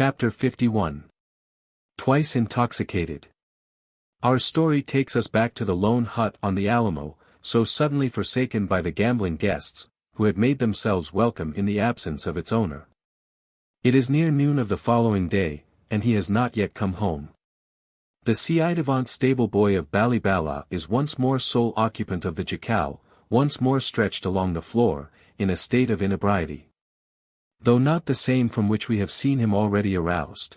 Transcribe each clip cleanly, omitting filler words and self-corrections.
Chapter 51. Twice Intoxicated. Our story takes us back to the lone hut on the Alamo, so suddenly forsaken by the gambling guests, who had made themselves welcome in the absence of its owner. It is near noon of the following day, and he has not yet come home. The ci-devant stable boy of Ballyballa is once more sole occupant of the jacal, once more stretched along the floor, in a state of inebriety. Though not the same from which we have seen him already aroused.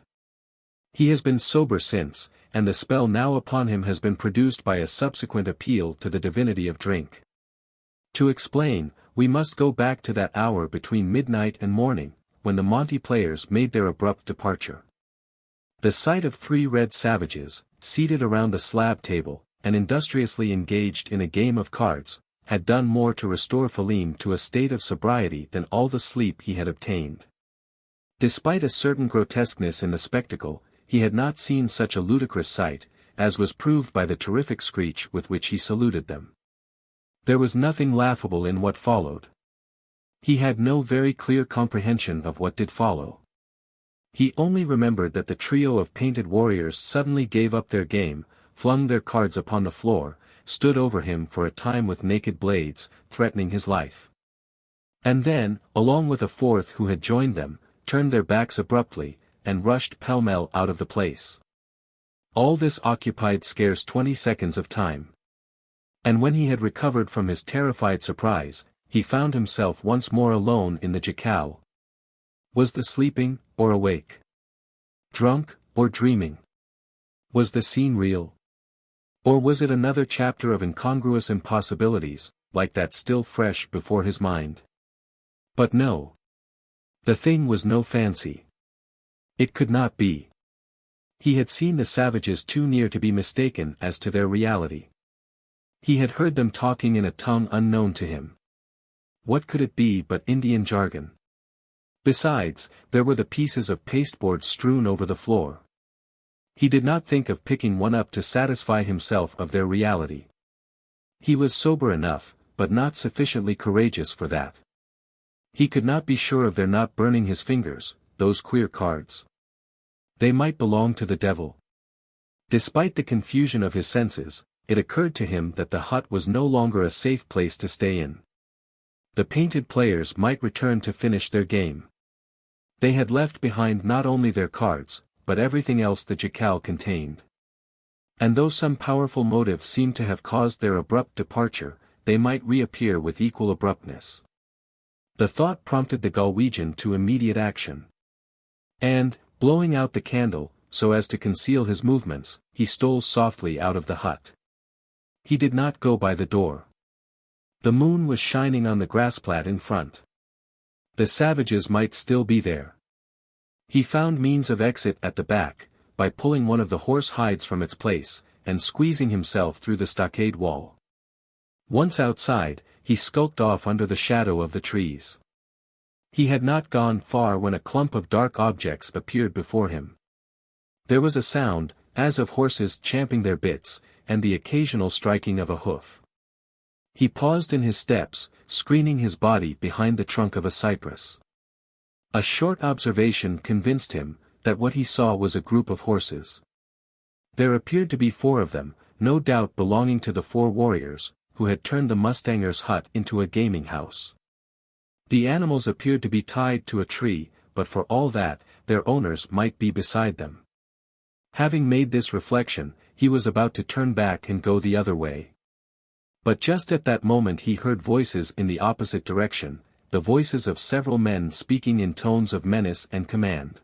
He has been sober since, and the spell now upon him has been produced by a subsequent appeal to the divinity of drink. To explain, we must go back to that hour between midnight and morning, when the Monte players made their abrupt departure. The sight of three red savages, seated around the slab table, and industriously engaged in a game of cards, had done more to restore Philemon to a state of sobriety than all the sleep he had obtained. Despite a certain grotesqueness in the spectacle, he had not seen such a ludicrous sight, as was proved by the terrific screech with which he saluted them. There was nothing laughable in what followed. He had no very clear comprehension of what did follow. He only remembered that the trio of painted warriors suddenly gave up their game, flung their cards upon the floor, stood over him for a time with naked blades, threatening his life. And then, along with a fourth who had joined them, turned their backs abruptly, and rushed pell-mell out of the place. All this occupied scarce 20 seconds of time. And when he had recovered from his terrified surprise, he found himself once more alone in the jacal. Was the sleeping, or awake? Drunk, or dreaming? Was the scene real? Or was it another chapter of incongruous impossibilities, like that still fresh before his mind? But no. The thing was no fancy. It could not be. He had seen the savages too near to be mistaken as to their reality. He had heard them talking in a tongue unknown to him. What could it be but Indian jargon? Besides, there were the pieces of pasteboard strewn over the floor. He did not think of picking one up to satisfy himself of their reality. He was sober enough, but not sufficiently courageous for that. He could not be sure of their not burning his fingers, those queer cards. They might belong to the devil. Despite the confusion of his senses, it occurred to him that the hut was no longer a safe place to stay in. The painted players might return to finish their game. They had left behind not only their cards, but everything else the jacal contained. And though some powerful motive seemed to have caused their abrupt departure, they might reappear with equal abruptness. The thought prompted the Galwegian to immediate action. And, blowing out the candle, so as to conceal his movements, he stole softly out of the hut. He did not go by the door. The moon was shining on the grassplat in front. The savages might still be there. He found means of exit at the back, by pulling one of the horse hides from its place, and squeezing himself through the stockade wall. Once outside, he skulked off under the shadow of the trees. He had not gone far when a clump of dark objects appeared before him. There was a sound, as of horses champing their bits, and the occasional striking of a hoof. He paused in his steps, screening his body behind the trunk of a cypress. A short observation convinced him that what he saw was a group of horses. There appeared to be 4 of them, no doubt belonging to the 4 warriors, who had turned the mustanger's hut into a gaming house. The animals appeared to be tied to a tree, but for all that, their owners might be beside them. Having made this reflection, he was about to turn back and go the other way. But just at that moment he heard voices in the opposite direction, the voices of several men speaking in tones of menace and command.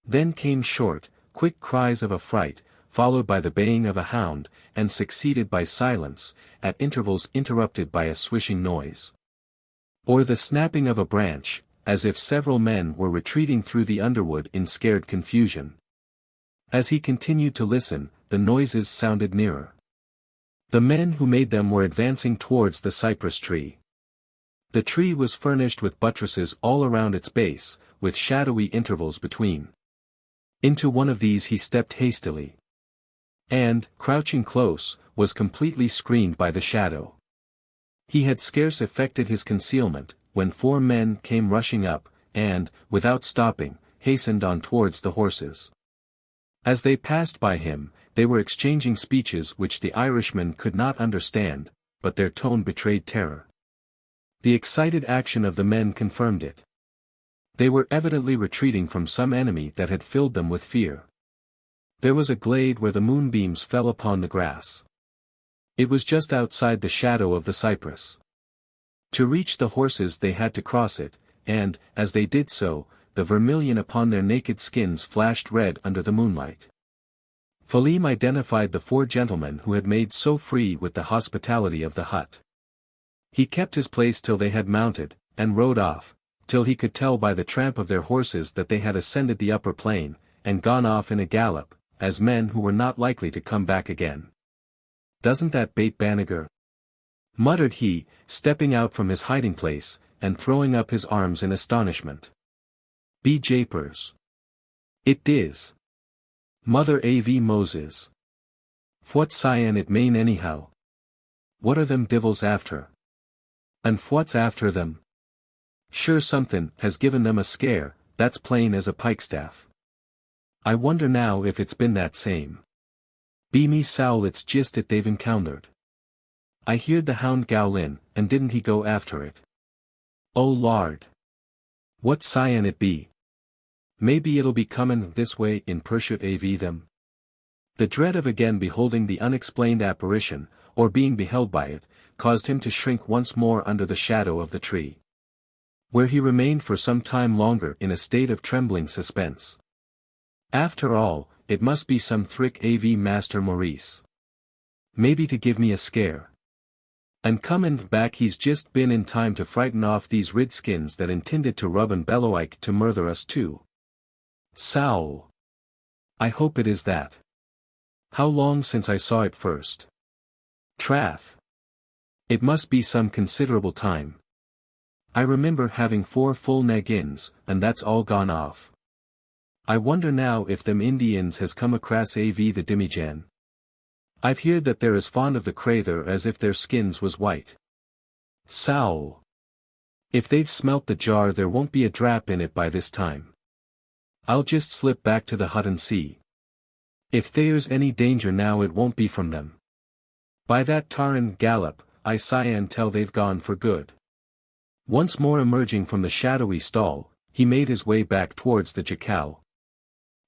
Then came short, quick cries of affright, followed by the baying of a hound, and succeeded by silence, at intervals interrupted by a swishing noise. Or the snapping of a branch, as if several men were retreating through the underwood in scared confusion. As he continued to listen, the noises sounded nearer. The men who made them were advancing towards the cypress tree. The tree was furnished with buttresses all around its base, with shadowy intervals between. Into one of these he stepped hastily. And, crouching close, was completely screened by the shadow. He had scarce effected his concealment, when 4 men came rushing up, and, without stopping, hastened on towards the horses. As they passed by him, they were exchanging speeches which the Irishman could not understand, but their tone betrayed terror. The excited action of the men confirmed it. They were evidently retreating from some enemy that had filled them with fear. There was a glade where the moonbeams fell upon the grass. It was just outside the shadow of the cypress. To reach the horses they had to cross it, and, as they did so, the vermilion upon their naked skins flashed red under the moonlight. Phelim identified the 4 gentlemen who had made so free with the hospitality of the hut. He kept his place till they had mounted, and rode off, till he could tell by the tramp of their horses that they had ascended the upper plain, and gone off in a gallop, as men who were not likely to come back again. "Doesn't that bait Banagher?" muttered he, stepping out from his hiding place, and throwing up his arms in astonishment. "Be japers! It diz! Mother A.V. Moses! Fwhat cyan it main anyhow? What are them divils after? And fwhat's after them? Sure somethin' has given them a scare, that's plain as a pikestaff. I wonder now if it's been that same. Be me sowl it's jist it they've encountered. I heerd the hound gowlin, and didn't he go after it? Oh Lord! What cyan it be? Maybe it'll be comin' this way in pursuit av them." The dread of again beholding the unexplained apparition, or being beheld by it, caused him to shrink once more under the shadow of the tree, where he remained for some time longer in a state of trembling suspense. After all, it must be some thrick av Master Maurice. Maybe to give me a scare. And comin' back he's just been in time to frighten off these rid-skins that intended to rub and bellow to murther us too. Sowl! I hope it is that. How long since I saw it first? Trath! It must be some considerable time. I remember having 4 full naggins, and that's all gone off. I wonder now if them Indians has come across av the dimijan. I've heard that they're as fond of the crather as if their skins was white. Sowl! If they've smelt the jar there won't be a drap in it by this time. I'll just slip back to the hut and see. If there's any danger now it won't be from them. By that tarrin gallop, I cyan tell they've gone for good. Once more emerging from the shadowy stall, he made his way back towards the jacal.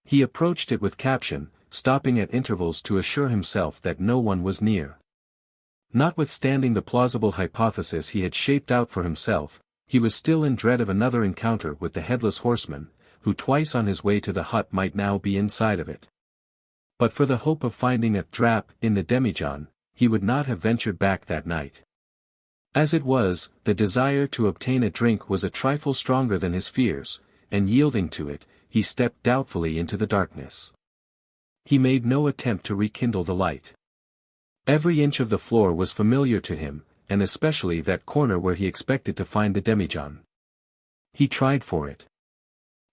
He approached it with caution, stopping at intervals to assure himself that no one was near. Notwithstanding the plausible hypothesis he had shaped out for himself, he was still in dread of another encounter with the Headless Horseman, who twice on his way to the hut might now be inside of it. But for the hope of finding a drap in the demijohn, he would not have ventured back that night. As it was, the desire to obtain a drink was a trifle stronger than his fears, and yielding to it, he stepped doubtfully into the darkness. He made no attempt to rekindle the light. Every inch of the floor was familiar to him, and especially that corner where he expected to find the demijohn. He tried for it.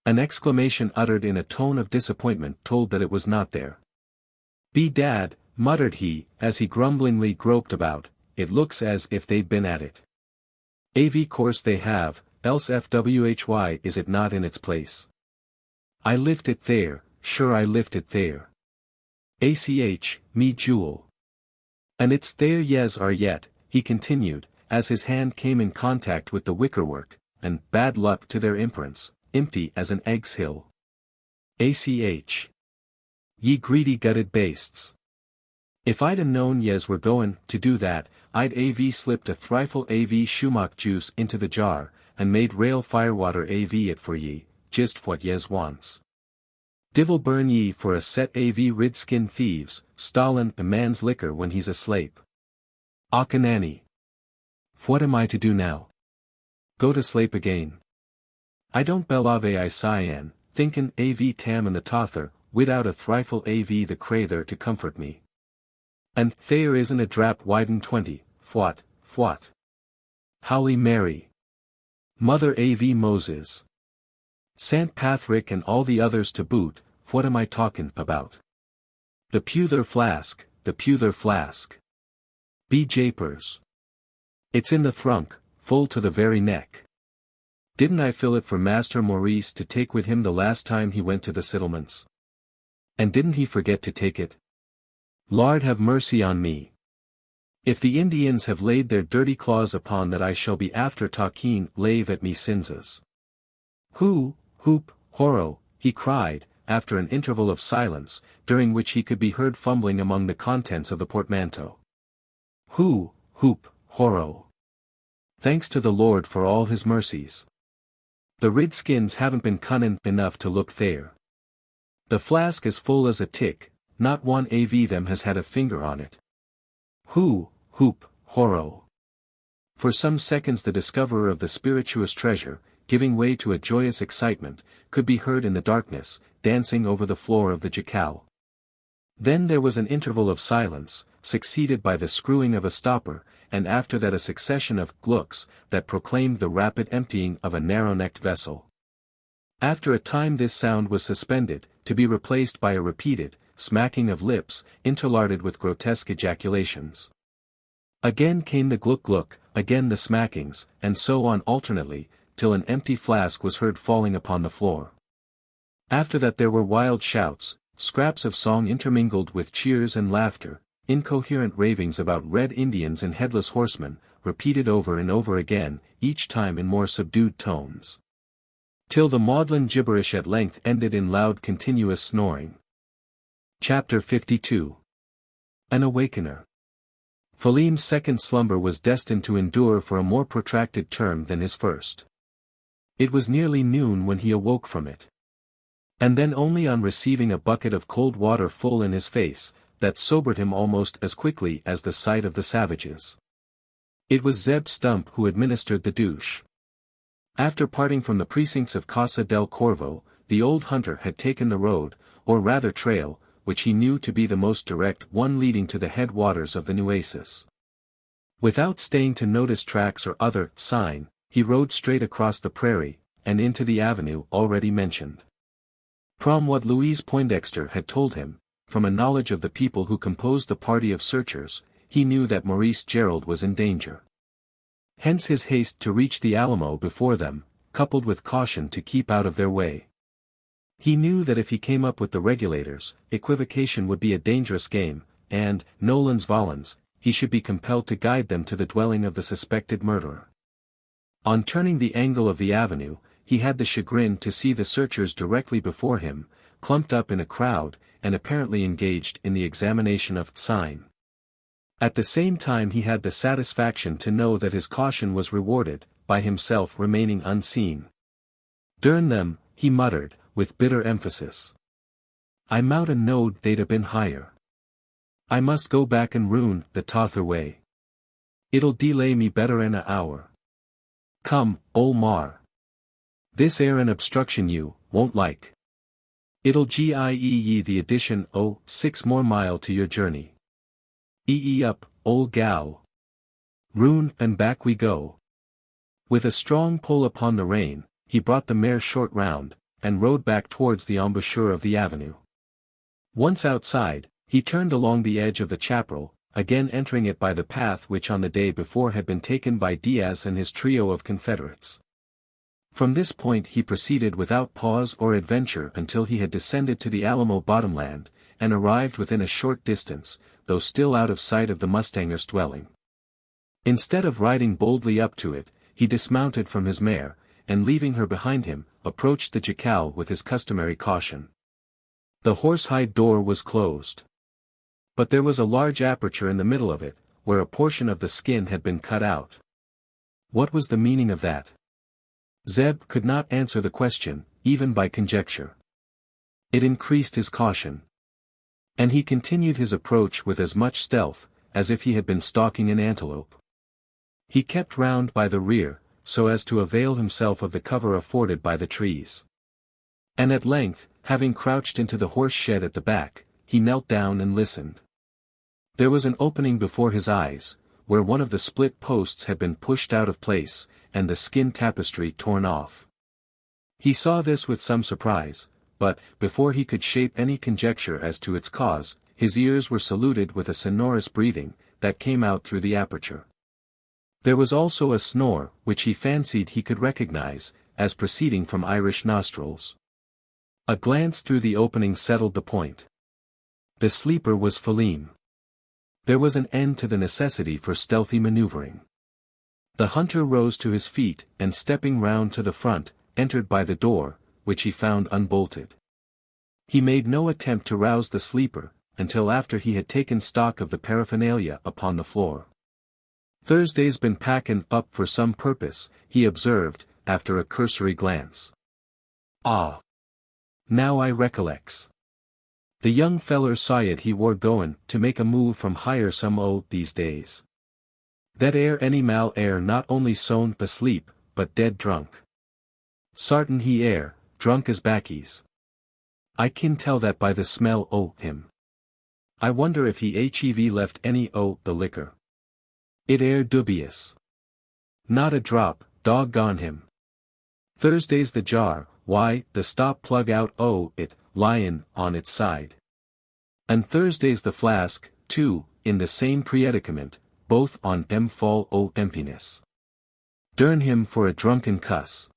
An exclamation uttered in a tone of disappointment told that it was not there. "Bedad," muttered he, as he grumblingly groped about, "it looks as if they'd been at it. Av course they have, else fwhy is it not in its place? I lift it there, sure I lift it there. Ach, me jewel. And it's there yes are yet," he continued, as his hand came in contact with the wickerwork, and bad luck to their imprints, empty as an egg's hill. Ach. Ye greedy gutted bastes. If I'd a known yez were goin' to do that, I'd av slipped a thrifle av shumach juice into the jar, and made rail firewater av it for ye, just fwhat yez wants. Divil burn ye for a set av rid-skin thieves, stolin' a man's liquor when he's aslape. Akanani. Fwhat am I to do now? Go to slape again. I don't belave I cyan, thinkin' av tam and the tother, widout a thrifle av the crather to comfort me. And there isn't a drap widen 20, fwhat. Howly Mary. Mother av Moses. Sant Patrick and all the others to boot, what am I talkin' about? The pewther flask, Be japers. It's in the thrunk, full to the very neck. Didn't I fill it for Master Maurice to take with him the last time he went to the settlements? And didn't he forget to take it? Lord have mercy on me. If the Indians have laid their dirty claws upon that, I shall be after talking lave at me sinses. Who, hoop, horro, he cried, after an interval of silence, during which he could be heard fumbling among the contents of the portmanteau. Who, hoop, horro. Thanks to the Lord for all his mercies. The Redskins haven't been cunnin' enough to look there. The flask is full as a tick, not one of them has had a finger on it. Who, hoop, horro. For some seconds the discoverer of the spirituous treasure, giving way to a joyous excitement, could be heard in the darkness, dancing over the floor of the jacal. Then there was an interval of silence, succeeded by the screwing of a stopper, and after that a succession of glooks, that proclaimed the rapid emptying of a narrow-necked vessel. After a time this sound was suspended, to be replaced by a repeated, smacking of lips, interlarded with grotesque ejaculations. Again came the gluck-gluck, again the smackings, and so on alternately, till an empty flask was heard falling upon the floor. After that there were wild shouts, scraps of song intermingled with cheers and laughter, incoherent ravings about Red Indians and Headless Horsemen, repeated over and over again, each time in more subdued tones. Till the maudlin gibberish at length ended in loud continuous snoring. Chapter 52. An Awakener. Philem's second slumber was destined to endure for a more protracted term than his first. It was nearly noon when he awoke from it. And then only on receiving a bucket of cold water full in his face, that sobered him almost as quickly as the sight of the savages. It was Zeb Stump who administered the douche. After parting from the precincts of Casa del Corvo, the old hunter had taken the road, or rather trail, which he knew to be the most direct one leading to the headwaters of the Nueces. Without staying to notice tracks or other sign, he rode straight across the prairie, and into the avenue already mentioned. From what Louise Poindexter had told him, from a knowledge of the people who composed the party of searchers, he knew that Maurice Gerald was in danger. Hence his haste to reach the Alamo before them, coupled with caution to keep out of their way. He knew that if he came up with the regulators, equivocation would be a dangerous game, and, nolens volens, he should be compelled to guide them to the dwelling of the suspected murderer. On turning the angle of the avenue, he had the chagrin to see the searchers directly before him, clumped up in a crowd, and apparently engaged in the examination of sign. At the same time he had the satisfaction to know that his caution was rewarded, by himself remaining unseen. "Durn them," he muttered, with bitter emphasis. "I mout a knowed they'd a been higher. I must go back and roon the tother way. It'll delay me better an a hour. Come, ol' mar. This air an obstruction you won't like. It'll ye the addition o 6 more mile to your journey. Up, ol' gal. Roon and back we go." With a strong pull upon the rein, he brought the mare short round, and rode back towards the embouchure of the avenue. Once outside, he turned along the edge of the chaparral, again entering it by the path which on the day before had been taken by Diaz and his trio of confederates. From this point he proceeded without pause or adventure until he had descended to the Alamo bottomland, and arrived within a short distance, though still out of sight of the mustanger's dwelling. Instead of riding boldly up to it, he dismounted from his mare, and leaving her behind him, approached the jacal with his customary caution. The horsehide door was closed. But there was a large aperture in the middle of it, where a portion of the skin had been cut out. What was the meaning of that? Zeb could not answer the question, even by conjecture. It increased his caution. And he continued his approach with as much stealth, as if he had been stalking an antelope. He kept round by the rear, so as to avail himself of the cover afforded by the trees. And at length, having crouched into the horse shed at the back, he knelt down and listened. There was an opening before his eyes, where one of the split posts had been pushed out of place, and the skin tapestry torn off. He saw this with some surprise, but, before he could shape any conjecture as to its cause, his ears were saluted with a sonorous breathing, that came out through the aperture. There was also a snore, which he fancied he could recognize, as proceeding from Irish nostrils. A glance through the opening settled the point. The sleeper was Philim. There was an end to the necessity for stealthy maneuvering. The hunter rose to his feet and stepping round to the front, entered by the door, which he found unbolted. He made no attempt to rouse the sleeper, until after he had taken stock of the paraphernalia upon the floor. "Thursday's been packin' up for some purpose," he observed, after a cursory glance. "Ah! Now I recollects. The young feller said he wor goin' to make a move from hire some o' these days. That ere any mal air not only sound asleep, but dead drunk. Sartin he air, drunk as baccies. I kin tell that by the smell o' him. I wonder if he hev left any o' the liquor. It air dubious. Not a drop, doggone him. Thursday's the jar, why, the stop plug out o' it, lyin' on its side. And Thursday's the flask, too, in the same predicament, both on em full o' emptiness. Durn him for a drunken cuss.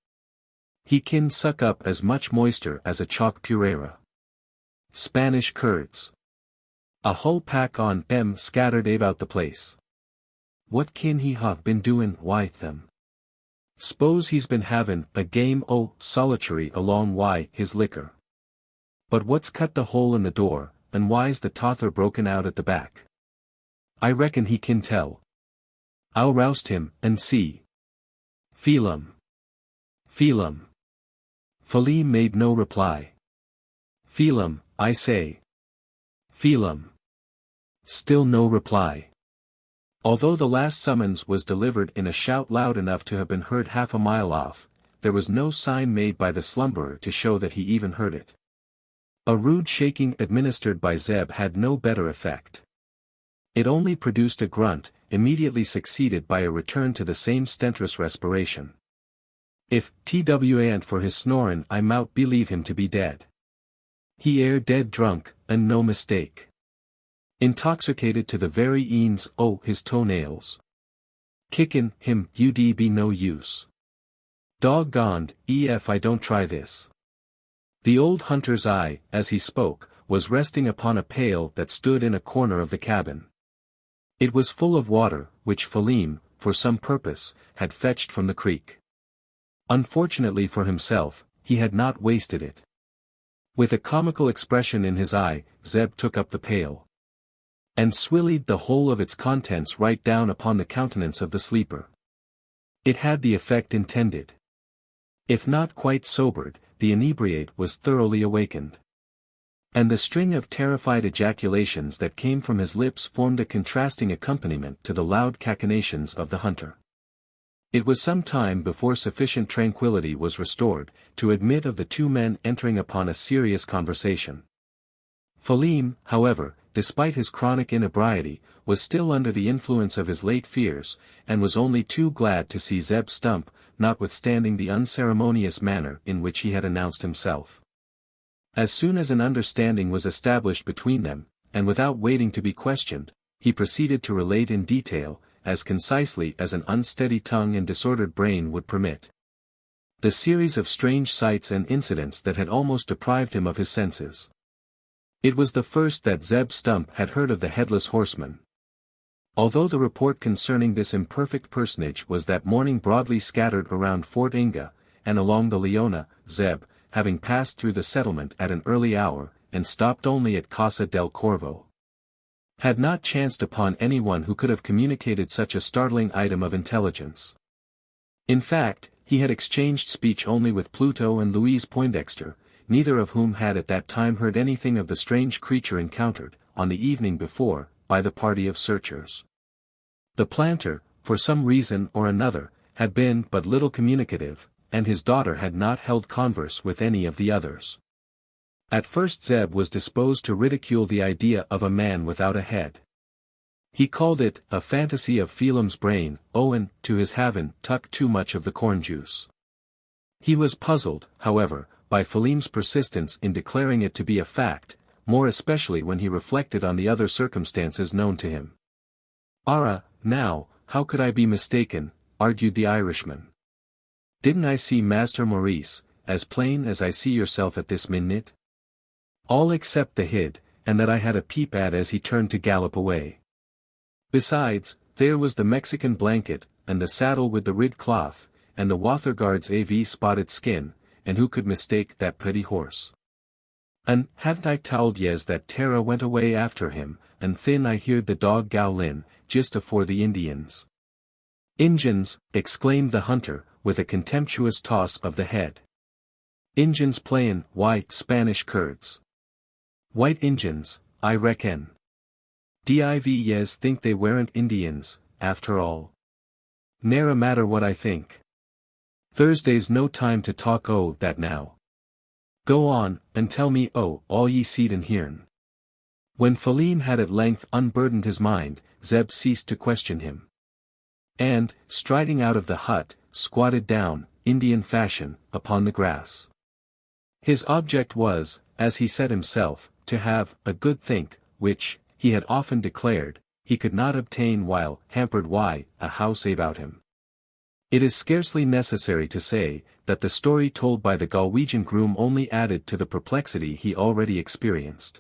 He kin suck up as much moisture as a chalk purera. Spanish curds. A whole pack on em scattered about the place. What kin he have been doin' wi' them? S'pose he's been havin' a game o' solitary along wi' his liquor. But what's cut the hole in the door, and why's the tother broken out at the back? I reckon he kin tell. I'll roust him, and see. Philim. Philim. Philim made no reply. Philim, I say. Philim. Still no reply. Although the last summons was delivered in a shout loud enough to have been heard half a mile off, there was no sign made by the slumberer to show that he even heard it. A rude shaking administered by Zeb had no better effect. It only produced a grunt, immediately succeeded by a return to the same stentorous respiration. If twant for his snorin' I mout believe him to be dead. He air dead drunk, and no mistake. Intoxicated to the very eends o' his toenails. Kickin' him ud be no use. Doggoned, ef I don't try this. The old hunter's eye, as he spoke, was resting upon a pail that stood in a corner of the cabin. It was full of water, which Philim, for some purpose, had fetched from the creek. Unfortunately for himself, he had not wasted it. With a comical expression in his eye, Zeb took up the pail. And swillied the whole of its contents right down upon the countenance of the sleeper. It had the effect intended. If not quite sobered, the inebriate was thoroughly awakened. And the string of terrified ejaculations that came from his lips formed a contrasting accompaniment to the loud cachinnations of the hunter. It was some time before sufficient tranquillity was restored, to admit of the two men entering upon a serious conversation. Philim, however, despite his chronic inebriety, was still under the influence of his late fears, and was only too glad to see Zeb Stump, notwithstanding the unceremonious manner in which he had announced himself. As soon as an understanding was established between them, and without waiting to be questioned, he proceeded to relate in detail, as concisely as an unsteady tongue and disordered brain would permit, the series of strange sights and incidents that had almost deprived him of his senses. It was the first that Zeb Stump had heard of the Headless Horseman. Although the report concerning this imperfect personage was that morning broadly scattered around Fort Inga, and along the Leona, Zeb, having passed through the settlement at an early hour, and stopped only at Casa del Corvo, had not chanced upon anyone who could have communicated such a startling item of intelligence. In fact, he had exchanged speech only with Pluto and Louise Poindexter, neither of whom had at that time heard anything of the strange creature encountered, on the evening before, by the party of searchers. The planter, for some reason or another, had been but little communicative, and his daughter had not held converse with any of the others. At first Zeb was disposed to ridicule the idea of a man without a head. He called it a fantasy of Philim's brain, owing to his having tucked too much of the corn juice. He was puzzled, however, by Philim's persistence in declaring it to be a fact, more especially when he reflected on the other circumstances known to him. "Arrah, now, how could I be mistaken?" argued the Irishman. Didn't I see Master Maurice, as plain as I see yourself at this minute? All except the hid, and that I had a peep at as he turned to gallop away. Besides, there was the Mexican blanket, and the saddle with the rid cloth, and the Waterguard's AV spotted skin, and who could mistake that pretty horse? And hadn't I told yez that Tara went away after him, and thin I heard the dog gowlin, just afore the Indians. Injuns, exclaimed the hunter, with a contemptuous toss of the head. Injuns playin', why, Spanish curds. White Injuns, I reckon. Div yez think they weren't Indians, after all. Ne'er a matter what I think. Thursday's no time to talk o' that now. Go on, and tell me all ye seed and hearn. When Phileem had at length unburdened his mind, Zeb ceased to question him. And, striding out of the hut, squatted down, Indian fashion, upon the grass. His object was, as he said himself, to have a good think, which, he had often declared, he could not obtain while hampered by a house about him. It is scarcely necessary to say, that the story told by the Galwegian groom only added to the perplexity he already experienced.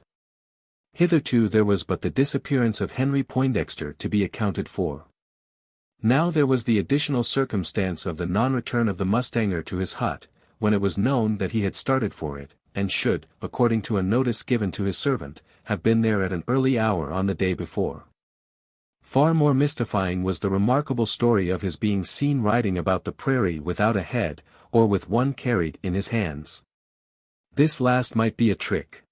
Hitherto there was but the disappearance of Henry Poindexter to be accounted for. Now there was the additional circumstance of the non-return of the mustanger to his hut, when it was known that he had started for it, and should, according to a notice given to his servant, have been there at an early hour on the day before. Far more mystifying was the remarkable story of his being seen riding about the prairie without a head, or with one carried in his hands. This last might be a trick.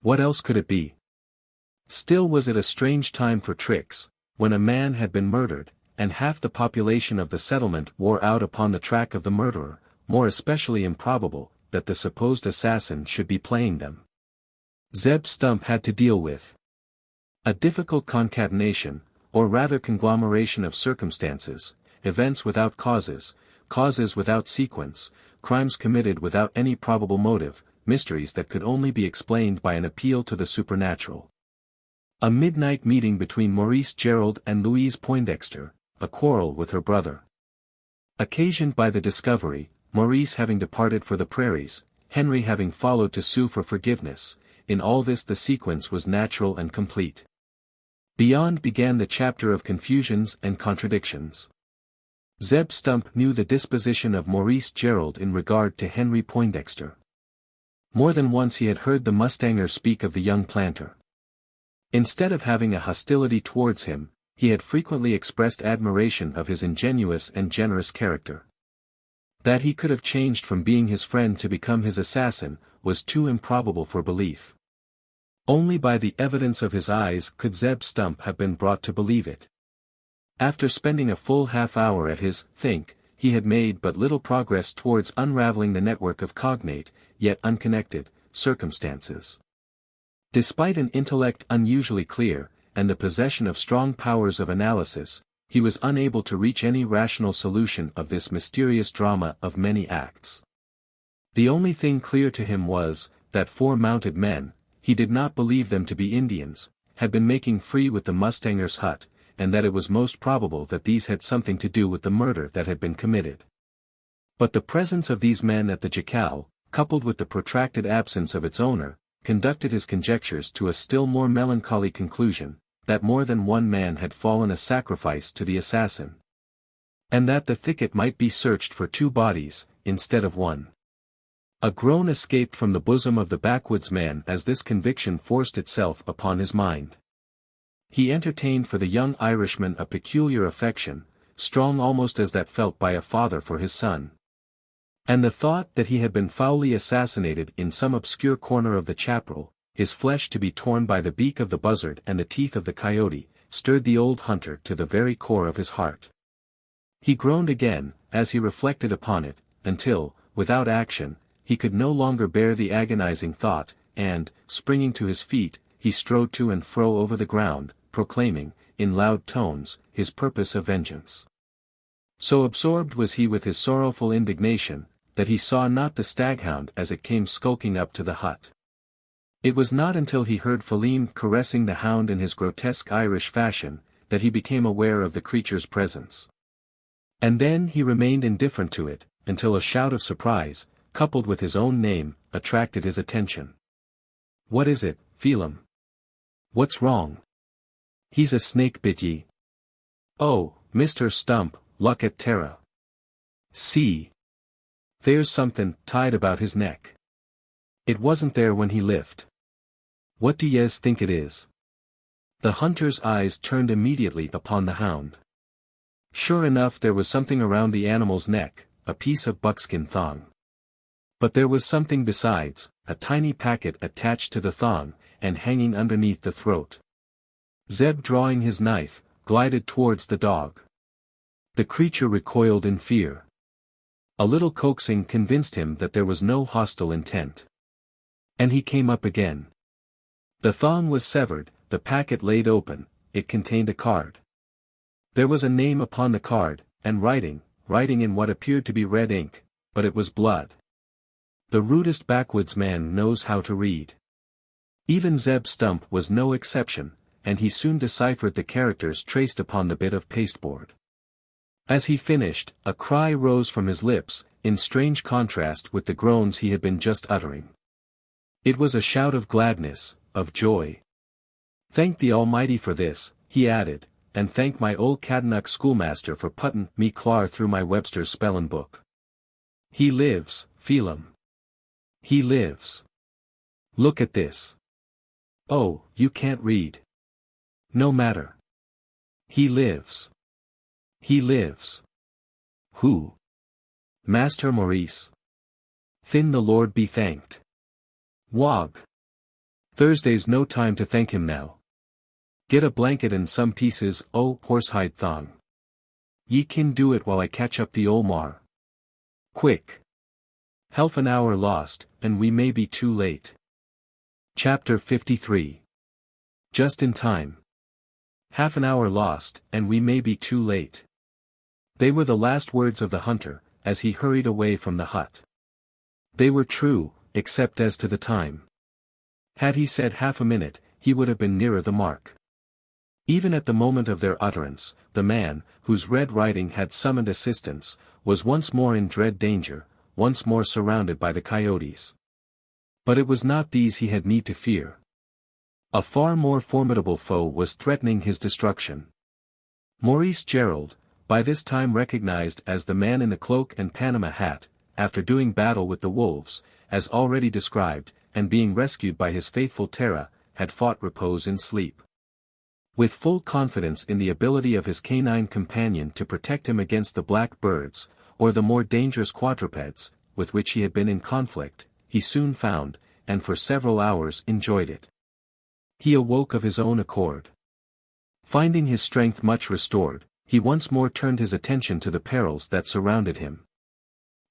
What else could it be? Still was it a strange time for tricks, when a man had been murdered, and half the population of the settlement wore out upon the track of the murderer, more especially improbable, that the supposed assassin should be playing them. Zeb Stump had to deal with a difficult concatenation, or rather conglomeration of circumstances, events without causes, causes without sequence, crimes committed without any probable motive, mysteries that could only be explained by an appeal to the supernatural. A midnight meeting between Maurice Gerald and Louise Poindexter, a quarrel with her brother. Occasioned by the discovery, Maurice having departed for the prairies, Henry having followed to sue for forgiveness, in all this the sequence was natural and complete. Beyond began the chapter of confusions and contradictions. Zeb Stump knew the disposition of Maurice Gerald in regard to Henry Poindexter. More than once he had heard the mustanger speak of the young planter. Instead of having a hostility towards him, he had frequently expressed admiration of his ingenuous and generous character. That he could have changed from being his friend to become his assassin, was too improbable for belief. Only by the evidence of his eyes could Zeb Stump have been brought to believe it. After spending a full half-hour at his think, he had made but little progress towards unraveling the network of cognate, yet unconnected, circumstances. Despite an intellect unusually clear, and the possession of strong powers of analysis, he was unable to reach any rational solution of this mysterious drama of many acts. The only thing clear to him was, that 4 mounted men, he did not believe them to be Indians, had been making free with the mustanger's hut, and that it was most probable that these had something to do with the murder that had been committed. But the presence of these men at the jacal, coupled with the protracted absence of its owner, conducted his conjectures to a still more melancholy conclusion, that more than one man had fallen a sacrifice to the assassin. And that the thicket might be searched for 2 bodies, instead of 1. A groan escaped from the bosom of the backwoods man as this conviction forced itself upon his mind. He entertained for the young Irishman a peculiar affection, strong almost as that felt by a father for his son. And the thought that he had been foully assassinated in some obscure corner of the chapel, his flesh to be torn by the beak of the buzzard and the teeth of the coyote, stirred the old hunter to the very core of his heart. He groaned again, as he reflected upon it, until, without action, he could no longer bear the agonizing thought, and, springing to his feet, he strode to and fro over the ground, proclaiming, in loud tones, his purpose of vengeance. So absorbed was he with his sorrowful indignation, that he saw not the staghound as it came skulking up to the hut. It was not until he heard Phileem caressing the hound in his grotesque Irish fashion, that he became aware of the creature's presence. And then he remained indifferent to it, until a shout of surprise, coupled with his own name, attracted his attention. "What is it, Phelim? What's wrong? He's a snake bit ye." "Oh, Mr. Stump, look at Tara. See. There's something tied about his neck. It wasn't there when he lift. What do yez think it is?" The hunter's eyes turned immediately upon the hound. Sure enough, there was something around the animal's neck, a piece of buckskin thong. But there was something besides, a tiny packet attached to the thong, and hanging underneath the throat. Zeb, drawing his knife, glided towards the dog. The creature recoiled in fear. A little coaxing convinced him that there was no hostile intent. And he came up again. The thong was severed, the packet laid open, it contained a card. There was a name upon the card, and writing in what appeared to be red ink, but it was blood. The rudest backwoodsman knows how to read. Even Zeb Stump was no exception, and he soon deciphered the characters traced upon the bit of pasteboard. As he finished, a cry rose from his lips, in strange contrast with the groans he had been just uttering. It was a shout of gladness, of joy. "Thank the Almighty for this," he added, "and thank my old Catanach schoolmaster for puttin' me clar through my Webster's spellin' book. He lives, Phelim. He lives. Look at this. Oh, you can't read. No matter. He lives. He lives." "Who?" "Master Maurice. Thin the Lord be thanked. Wog. Thursday's no time to thank him now. Get a blanket and some pieces o' horsehide thong. Ye kin do it while I catch up the ol' mar. Quick. Half an hour lost, and we may be too late." Chapter 53. Just in time. Half an hour lost, and we may be too late. They were the last words of the hunter, as he hurried away from the hut. They were true, except as to the time. Had he said half a minute, he would have been nearer the mark. Even at the moment of their utterance, the man, whose red writing had summoned assistance, was once more in dread danger, once more surrounded by the coyotes. But it was not these he had need to fear. A far more formidable foe was threatening his destruction. Maurice Gerald, by this time recognized as the man in the cloak and Panama hat, after doing battle with the wolves, as already described, and being rescued by his faithful Tara, had fought repose in sleep. With full confidence in the ability of his canine companion to protect him against the black birds, or the more dangerous quadrupeds, with which he had been in conflict, he soon found, and for several hours enjoyed it. He awoke of his own accord. Finding his strength much restored, he once more turned his attention to the perils that surrounded him.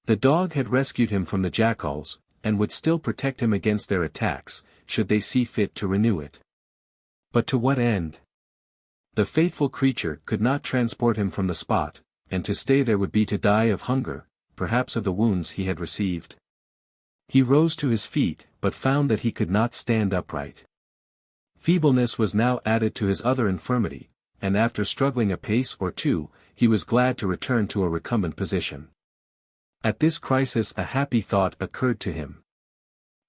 The dog had rescued him from the jackals, and would still protect him against their attacks, should they see fit to renew it. But to what end? The faithful creature could not transport him from the spot, and to stay there would be to die of hunger, perhaps of the wounds he had received. He rose to his feet, but found that he could not stand upright. Feebleness was now added to his other infirmity, and after struggling a pace or two, he was glad to return to a recumbent position. At this crisis a happy thought occurred to him.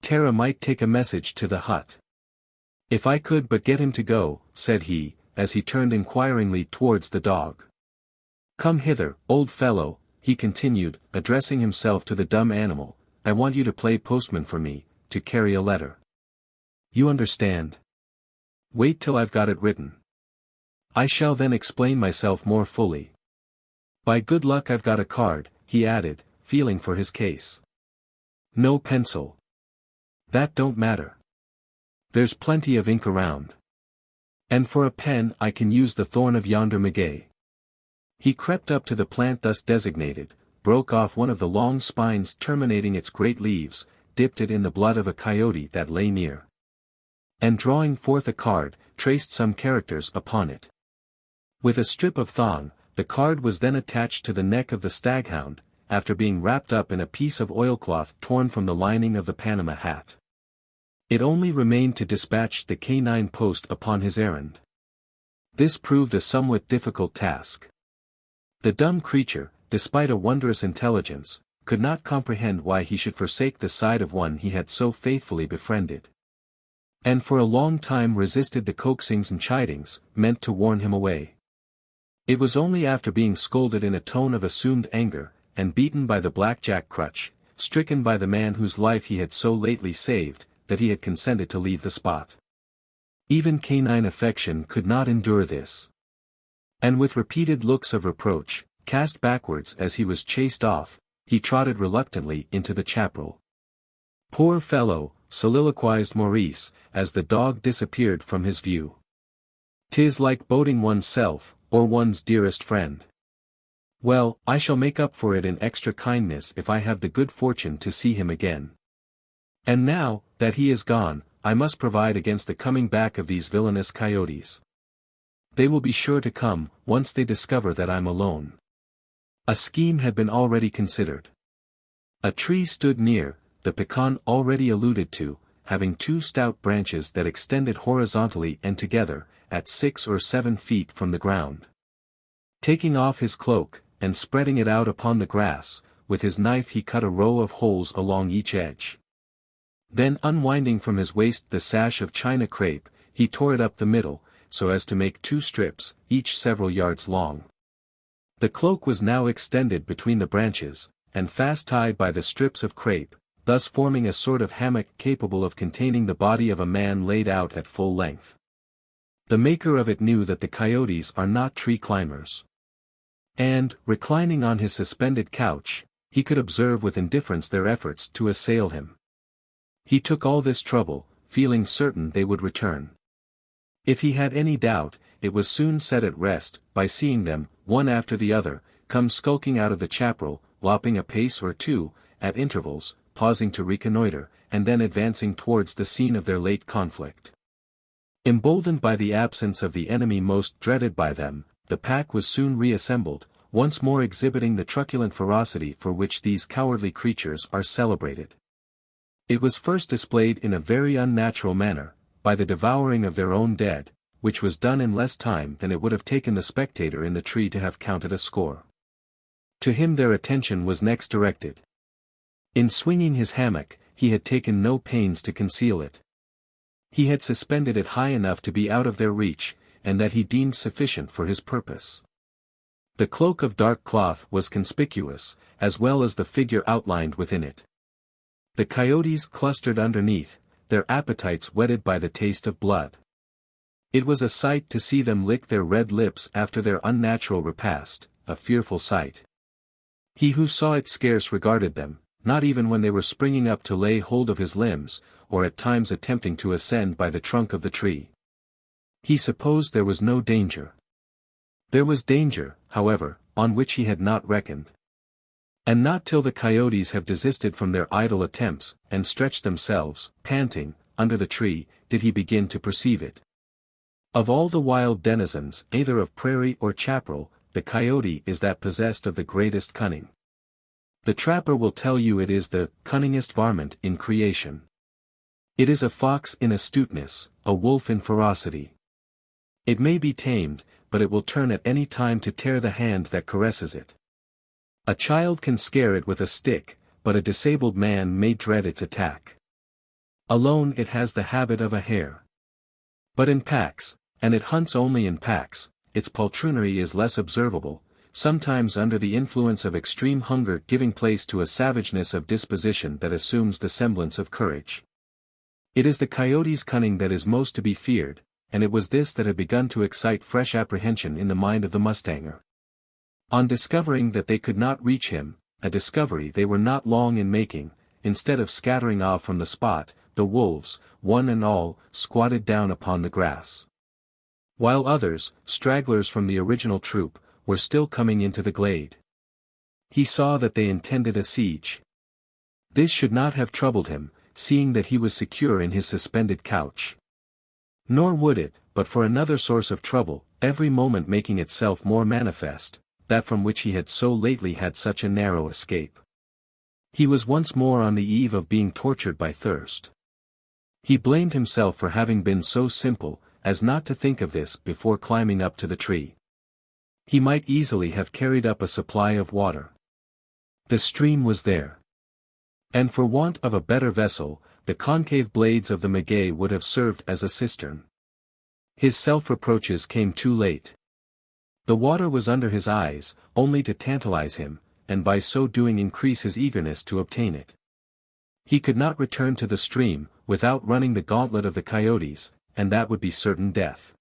Tara might take a message to the hut. "If I could but get him to go," said he, as he turned inquiringly towards the dog. "Come hither, old fellow," he continued, addressing himself to the dumb animal, "I want you to play postman for me, to carry a letter. You understand? Wait till I've got it written. I shall then explain myself more fully. By good luck I've got a card," he added, feeling for his case. "No pencil. That don't matter. There's plenty of ink around. And for a pen I can use the thorn of yonder maguey." He crept up to the plant thus designated, broke off one of the long spines terminating its great leaves, dipped it in the blood of a coyote that lay near, and drawing forth a card, traced some characters upon it. With a strip of thong, the card was then attached to the neck of the staghound, after being wrapped up in a piece of oilcloth torn from the lining of the Panama hat. It only remained to dispatch the canine post upon his errand. This proved a somewhat difficult task. The dumb creature, despite a wondrous intelligence, could not comprehend why he should forsake the side of one he had so faithfully befriended. And for a long time resisted the coaxings and chidings, meant to warn him away. It was only after being scolded in a tone of assumed anger, and beaten by the blackjack crutch, stricken by the man whose life he had so lately saved, that he had consented to leave the spot. Even canine affection could not endure this. And with repeated looks of reproach, cast backwards as he was chased off, he trotted reluctantly into the chaparral. "Poor fellow," soliloquized Maurice, as the dog disappeared from his view. "'Tis like boating one's self, or one's dearest friend. Well, I shall make up for it in extra kindness if I have the good fortune to see him again. And now, that he is gone, I must provide against the coming back of these villainous coyotes. They will be sure to come, once they discover that I'm alone." A scheme had been already considered. A tree stood near, the pecan already alluded to, having 2 stout branches that extended horizontally and together, at 6 or 7 feet from the ground. Taking off his cloak, and spreading it out upon the grass, with his knife he cut a row of holes along each edge. Then unwinding from his waist the sash of China crape, he tore it up the middle, so as to make 2 strips, each several yards long. The cloak was now extended between the branches, and fast tied by the strips of crape, thus forming a sort of hammock capable of containing the body of a man laid out at full length. The maker of it knew that the coyotes are not tree climbers. And, reclining on his suspended couch, he could observe with indifference their efforts to assail him. He took all this trouble, feeling certain they would return. If he had any doubt, it was soon set at rest, by seeing them, one after the other, come skulking out of the chaparral, lopping a pace or 2, at intervals, pausing to reconnoiter, and then advancing towards the scene of their late conflict. Emboldened by the absence of the enemy most dreaded by them, the pack was soon reassembled, once more exhibiting the truculent ferocity for which these cowardly creatures are celebrated. It was first displayed in a very unnatural manner, by the devouring of their own dead, which was done in less time than it would have taken the spectator in the tree to have counted a score. To him their attention was next directed. In swinging his hammock, he had taken no pains to conceal it. He had suspended it high enough to be out of their reach, and that he deemed sufficient for his purpose. The cloak of dark cloth was conspicuous, as well as the figure outlined within it. The coyotes clustered underneath, their appetites whetted by the taste of blood. It was a sight to see them lick their red lips after their unnatural repast, a fearful sight. He who saw it scarce regarded them, not even when they were springing up to lay hold of his limbs, or at times attempting to ascend by the trunk of the tree. He supposed there was no danger. There was danger, however, on which he had not reckoned. And not till the coyotes have desisted from their idle attempts, and stretched themselves, panting, under the tree, did he begin to perceive it. Of all the wild denizens, either of prairie or chaparral, the coyote is that possessed of the greatest cunning. The trapper will tell you it is the cunningest varmint in creation. It is a fox in astuteness, a wolf in ferocity. It may be tamed, but it will turn at any time to tear the hand that caresses it. A child can scare it with a stick, but a disabled man may dread its attack. Alone it has the habit of a hare. But in packs, and it hunts only in packs, its poltroonery is less observable, sometimes under the influence of extreme hunger giving place to a savageness of disposition that assumes the semblance of courage. It is the coyote's cunning that is most to be feared, and it was this that had begun to excite fresh apprehension in the mind of the mustanger. On discovering that they could not reach him, a discovery they were not long in making, instead of scattering off from the spot, the wolves, one and all, squatted down upon the grass. While others, stragglers from the original troop, were still coming into the glade. He saw that they intended a siege. This should not have troubled him, seeing that he was secure in his suspended couch. Nor would it, but for another source of trouble, every moment making itself more manifest, that from which he had so lately had such a narrow escape. He was once more on the eve of being tortured by thirst. He blamed himself for having been so simple, as not to think of this before climbing up to the tree. He might easily have carried up a supply of water. The stream was there. And for want of a better vessel, the concave blades of the maguey would have served as a cistern. His self-reproaches came too late. The water was under his eyes, only to tantalize him, and by so doing increase his eagerness to obtain it. He could not return to the stream, without running the gauntlet of the coyotes, and that would be certain death.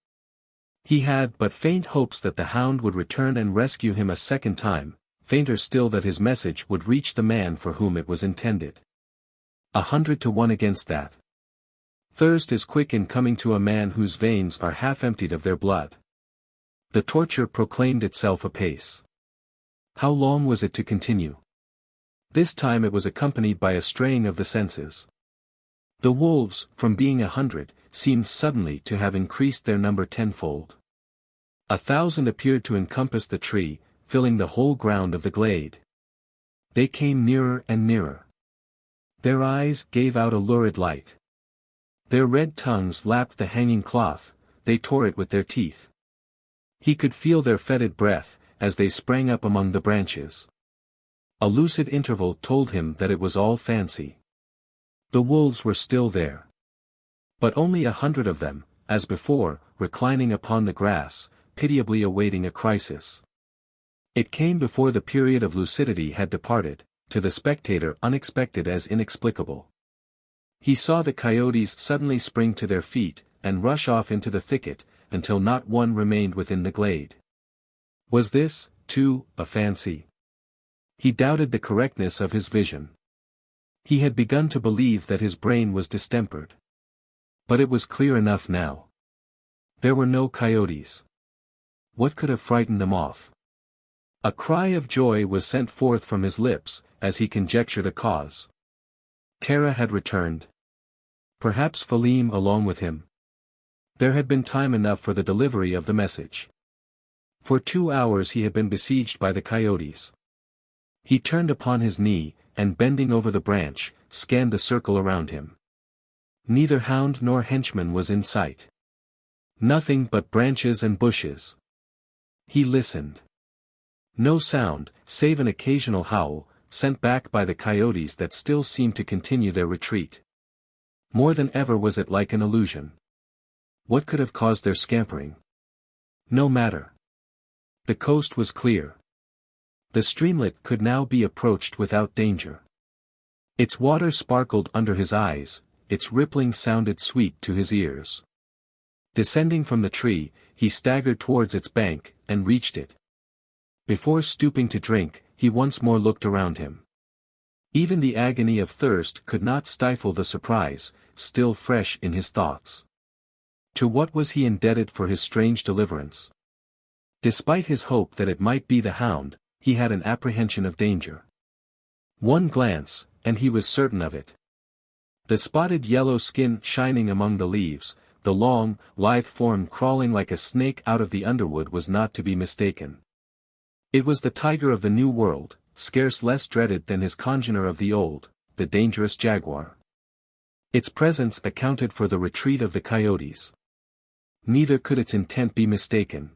He had but faint hopes that the hound would return and rescue him a second time, fainter still that his message would reach the man for whom it was intended. 100 to 1 against that. Thirst is quick in coming to a man whose veins are half emptied of their blood. The torture proclaimed itself apace. How long was it to continue? This time it was accompanied by a straying of the senses. The wolves, from being 100, seemed suddenly to have increased their number tenfold. 1,000 appeared to encompass the tree, filling the whole ground of the glade. They came nearer and nearer. Their eyes gave out a lurid light. Their red tongues lapped the hanging cloth, they tore it with their teeth. He could feel their fetid breath, as they sprang up among the branches. A lucid interval told him that it was all fancy. The wolves were still there. But only 100 of them, as before, reclining upon the grass, pitiably awaiting a crisis. It came before the period of lucidity had departed, to the spectator unexpected as inexplicable. He saw the coyotes suddenly spring to their feet, and rush off into the thicket, until not one remained within the glade. Was this, too, a fancy? He doubted the correctness of his vision. He had begun to believe that his brain was distempered. But it was clear enough now. There were no coyotes. What could have frightened them off? A cry of joy was sent forth from his lips, as he conjectured a cause. Tara had returned. Perhaps Phaleem along with him. There had been time enough for the delivery of the message. For 2 hours he had been besieged by the coyotes. He turned upon his knee, and bending over the branch, scanned the circle around him. Neither hound nor henchman was in sight. Nothing but branches and bushes. He listened. No sound, save an occasional howl, sent back by the coyotes that still seemed to continue their retreat. More than ever was it like an illusion. What could have caused their scampering? No matter. The coast was clear. The streamlet could now be approached without danger. Its water sparkled under his eyes, its rippling sounded sweet to his ears. Descending from the tree, he staggered towards its bank, and reached it. Before stooping to drink, he once more looked around him. Even the agony of thirst could not stifle the surprise, still fresh in his thoughts. To what was he indebted for his strange deliverance? Despite his hope that it might be the hound, he had an apprehension of danger. One glance, and he was certain of it. The spotted yellow skin shining among the leaves, the long, lithe form crawling like a snake out of the underwood was not to be mistaken. It was the tiger of the New World, scarce less dreaded than his congener of the old, the dangerous jaguar. Its presence accounted for the retreat of the coyotes. Neither could its intent be mistaken.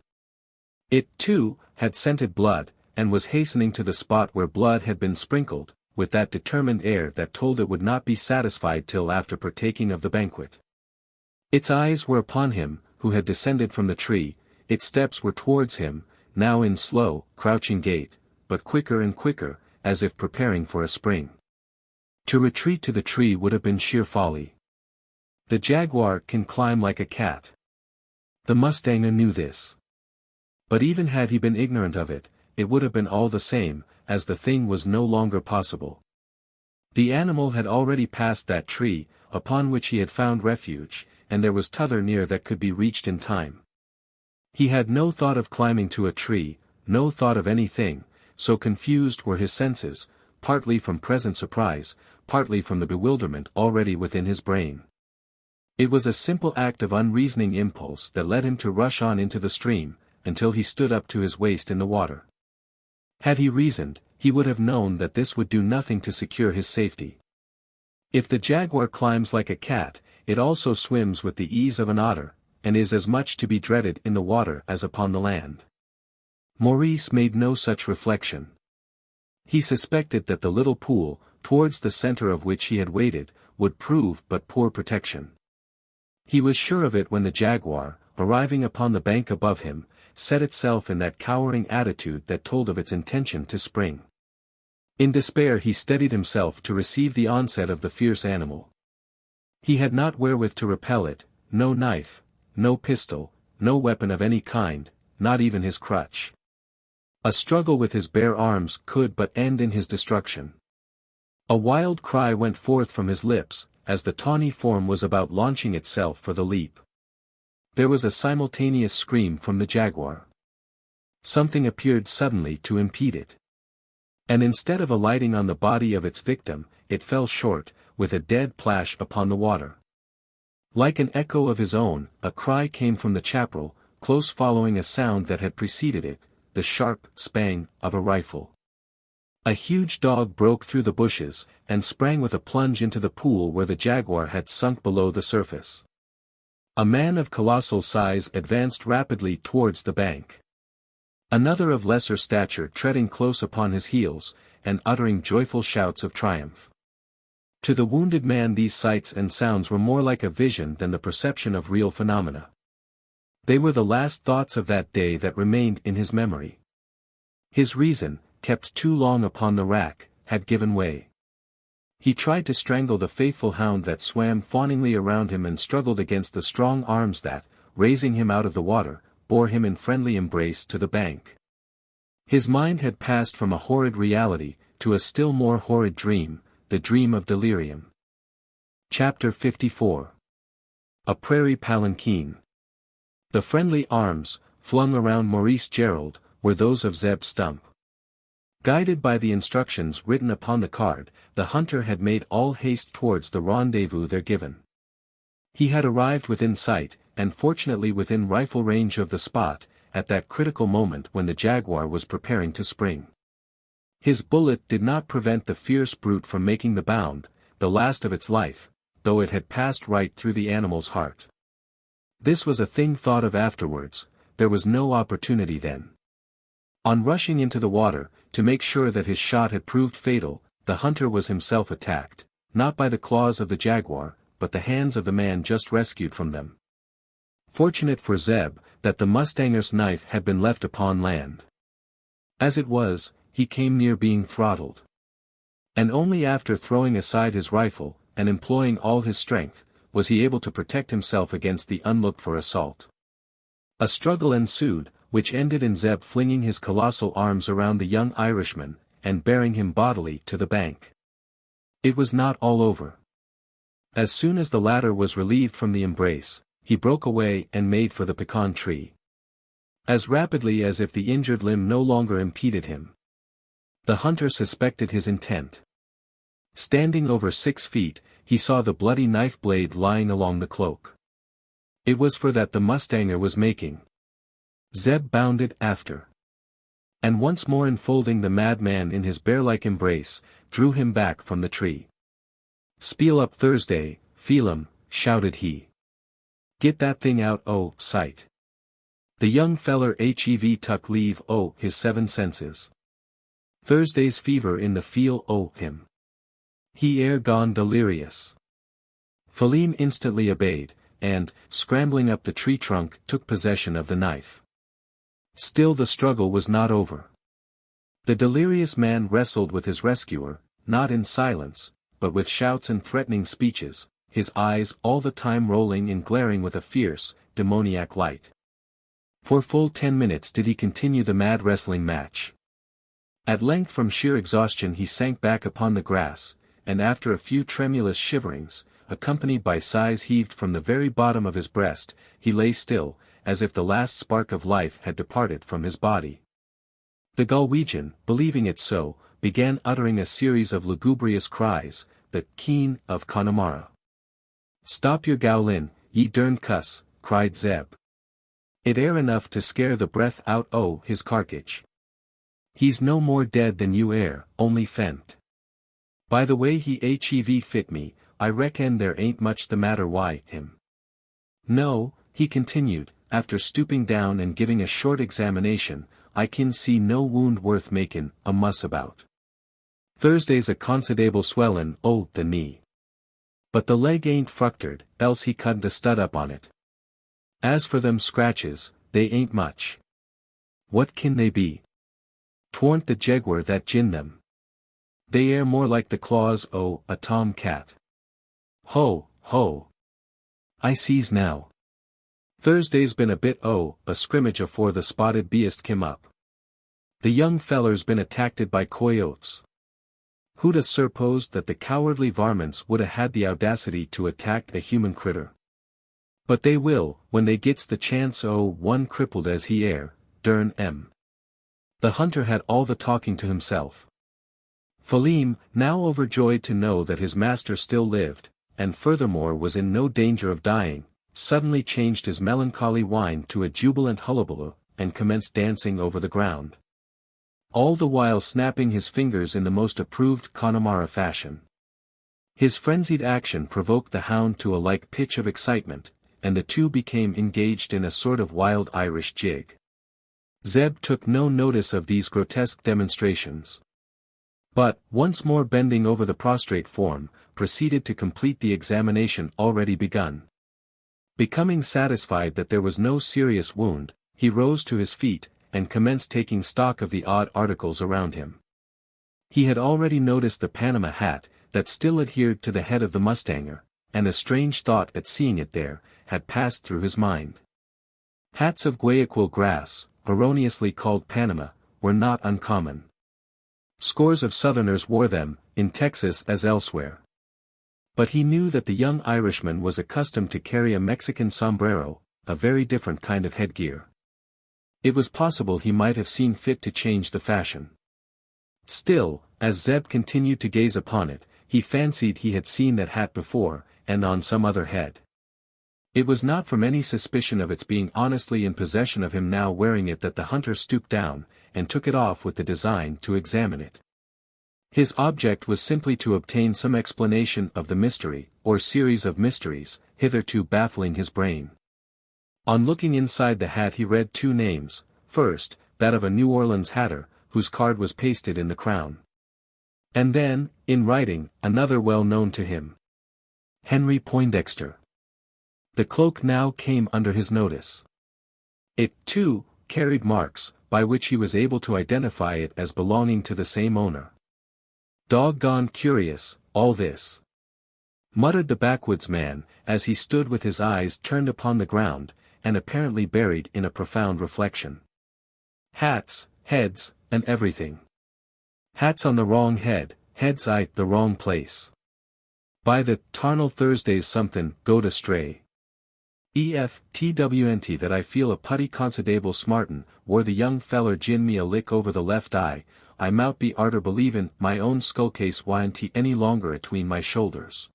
It, too, had scented blood, and was hastening to the spot where blood had been sprinkled, with that determined air that told it would not be satisfied till after partaking of the banquet. Its eyes were upon him, who had descended from the tree, its steps were towards him, now in slow, crouching gait, but quicker and quicker, as if preparing for a spring. To retreat to the tree would have been sheer folly. The jaguar can climb like a cat. The mustanger knew this. But even had he been ignorant of it, it would have been all the same, as the thing was no longer possible. The animal had already passed that tree, upon which he had found refuge, and there was t'other near that could be reached in time. He had no thought of climbing to a tree, no thought of anything, so confused were his senses, partly from present surprise, partly from the bewilderment already within his brain. It was a simple act of unreasoning impulse that led him to rush on into the stream, until he stood up to his waist in the water. Had he reasoned, he would have known that this would do nothing to secure his safety. If the jaguar climbs like a cat, it also swims with the ease of an otter, and is as much to be dreaded in the water as upon the land. Maurice made no such reflection. He suspected that the little pool, towards the center of which he had waded, would prove but poor protection. He was sure of it when the jaguar, arriving upon the bank above him, set itself in that cowering attitude that told of its intention to spring. In despair he steadied himself to receive the onset of the fierce animal. He had not wherewith to repel it, no knife, no pistol, no weapon of any kind, not even his crutch. A struggle with his bare arms could but end in his destruction. A wild cry went forth from his lips, as the tawny form was about launching itself for the leap. There was a simultaneous scream from the jaguar. Something appeared suddenly to impede it. And instead of alighting on the body of its victim, it fell short, with a dead plash upon the water. Like an echo of his own, a cry came from the chaparral, close following a sound that had preceded it, the sharp spang of a rifle. A huge dog broke through the bushes, and sprang with a plunge into the pool where the jaguar had sunk below the surface. A man of colossal size advanced rapidly towards the bank. Another of lesser stature treading close upon his heels, and uttering joyful shouts of triumph. To the wounded man these sights and sounds were more like a vision than the perception of real phenomena. They were the last thoughts of that day that remained in his memory. His reason, kept too long upon the rack, had given way. He tried to strangle the faithful hound that swam fawningly around him and struggled against the strong arms that, raising him out of the water, bore him in friendly embrace to the bank. His mind had passed from a horrid reality, to a still more horrid dream, the dream of delirium. Chapter 54. A Prairie Palanquin. The friendly arms, flung around Maurice Gerald, were those of Zeb Stump. Guided by the instructions written upon the card, the hunter had made all haste towards the rendezvous there given. He had arrived within sight, and fortunately within rifle range of the spot, at that critical moment when the jaguar was preparing to spring. His bullet did not prevent the fierce brute from making the bound, the last of its life, though it had passed right through the animal's heart. This was a thing thought of afterwards, there was no opportunity then. On rushing into the water, to make sure that his shot had proved fatal, the hunter was himself attacked, not by the claws of the jaguar, but the hands of the man just rescued from them. Fortunate for Zeb, that the mustanger's knife had been left upon land. As it was, he came near being throttled. And only after throwing aside his rifle, and employing all his strength, was he able to protect himself against the unlooked-for assault. A struggle ensued, which ended in Zeb flinging his colossal arms around the young Irishman, and bearing him bodily to the bank. It was not all over. As soon as the latter was relieved from the embrace, he broke away and made for the pecan tree. As rapidly as if the injured limb no longer impeded him. The hunter suspected his intent. Standing over 6 feet, he saw the bloody knife blade lying along the cloak. It was for that the mustanger was making. Zeb bounded after. And once more enfolding the madman in his bear-like embrace, drew him back from the tree. "Spiel up Thursday, Phelim," shouted he. "Get that thing out o' sight. The young feller hev tuck leave o' his 7 senses. Thursday's fever in the feel o' him. He air gone delirious." Phelim instantly obeyed, and, scrambling up the tree trunk, took possession of the knife. Still the struggle was not over. The delirious man wrestled with his rescuer, not in silence, but with shouts and threatening speeches, his eyes all the time rolling and glaring with a fierce, demoniac light. For full 10 minutes did he continue the mad wrestling match. At length from sheer exhaustion he sank back upon the grass, and after a few tremulous shiverings, accompanied by sighs heaved from the very bottom of his breast, he lay still, as if the last spark of life had departed from his body. The Galwegian, believing it so, began uttering a series of lugubrious cries, the keen of Connemara. "Stop your gowlin', ye derned cuss," cried Zeb. "It air enough to scare the breath out o' his carcage. He's no more dead than you air, only fent. By the way he hev fit me, I reckon there ain't much the matter why him. No," he continued, after stooping down and giving a short examination, "I kin see no wound worth makin' a muss about. Thursday's a considerable swellin', oh, the knee. But the leg ain't fructured, else he cut the stud up on it. As for them scratches, they ain't much. What kin they be? 'Twarn't the jaguar that gin them. They air more like the claws o' a tom cat. Ho, ho. I sees now. Thursday's been a bit o' a scrimmage afore the spotted beast kim up. The young feller's been attacked by coyotes. Who'd a supposed that the cowardly varmints would a had the audacity to attack a human critter? But they will, when they gets the chance one crippled as he air, dern 'em. The hunter had all the talking to himself. Phaleem, now overjoyed to know that his master still lived, and furthermore was in no danger of dying, suddenly changed his melancholy whine to a jubilant hullabaloo, and commenced dancing over the ground. All the while snapping his fingers in the most approved Connemara fashion. His frenzied action provoked the hound to a like pitch of excitement, and the two became engaged in a sort of wild Irish jig. Zeb took no notice of these grotesque demonstrations. But, once more bending over the prostrate form, proceeded to complete the examination already begun. Becoming satisfied that there was no serious wound, he rose to his feet, and commenced taking stock of the odd articles around him. He had already noticed the Panama hat, that still adhered to the head of the mustanger, and a strange thought at seeing it there, had passed through his mind. Hats of Guayaquil grass, erroneously called Panama, were not uncommon. Scores of Southerners wore them, in Texas as elsewhere. But he knew that the young Irishman was accustomed to carry a Mexican sombrero, a very different kind of headgear. It was possible he might have seen fit to change the fashion. Still, as Zeb continued to gaze upon it, he fancied he had seen that hat before, and on some other head. It was not from any suspicion of its being honestly in possession of him now wearing it that the hunter stooped down, and took it off with the design to examine it. His object was simply to obtain some explanation of the mystery, or series of mysteries, hitherto baffling his brain. On looking inside the hat he read two names, first, that of a New Orleans hatter, whose card was pasted in the crown. And then, in writing, another well known to him. Henry Poindexter. The cloak now came under his notice. It, too, carried marks, by which he was able to identify it as belonging to the same owner. "Doggone curious, all this," muttered the backwoods man, as he stood with his eyes turned upon the ground, and apparently buried in a profound reflection. Hats, heads, and everything. Hats on the wrong head, heads the wrong place. By the tarnal Thursdays somethin' goed astray. EFTWNT that I feel a putty considerable smartin', wore the young feller gin me a lick over the left eye, I mout be arter believin' my own skullcase wa'n't any longer atween my shoulders.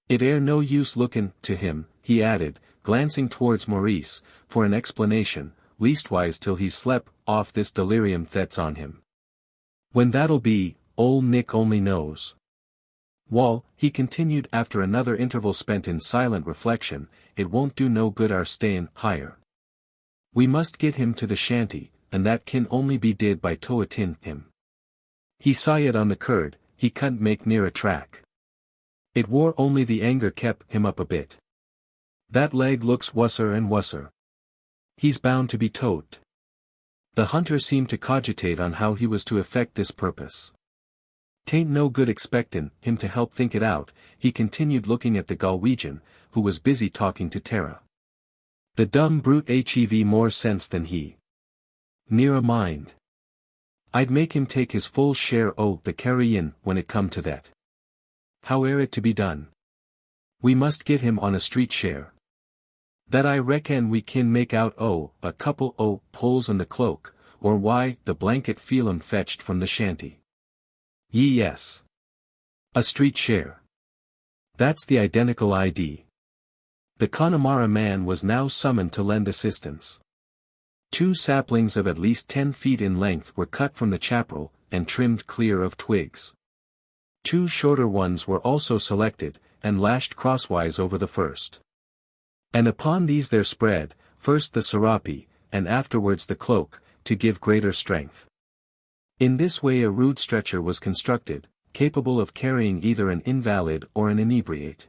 It air no use lookin' to him, he added, glancing towards Maurice, for an explanation, leastwise till he's slep' off this delirium that's on him. When that'll be, ol' Nick only knows. Wall, he continued after another interval spent in silent reflection, it won't do no good our stayin' higher. We must get him to the shanty, and that kin only be did by toatin' him. He saw it on the curd, he couldn't make near a track. It wore only the anger kep' him up a bit. That leg looks wusser and wusser. He's bound to be tote. The hunter seemed to cogitate on how he was to effect this purpose. "'Tain't no good expectin' him to help think it out," he continued looking at the Galwegian, who was busy talking to Tara. "The dumb brute hev more sense than he. Near a mind. I'd make him take his full share o' the carryin' when it come to that. How air it to be done? We must get him on a street share. That I reckon we kin make out a couple o' poles on the cloak, or why the blanket feel 'em fetched from the shanty. Yes. A street share. That's the identical ID." The Connemara man was now summoned to lend assistance. 2 saplings of at least 10 feet in length were cut from the chaparral, and trimmed clear of twigs. 2 shorter ones were also selected, and lashed crosswise over the first. And upon these there spread, first the serape, and afterwards the cloak, to give greater strength. In this way a rude stretcher was constructed, capable of carrying either an invalid or an inebriate.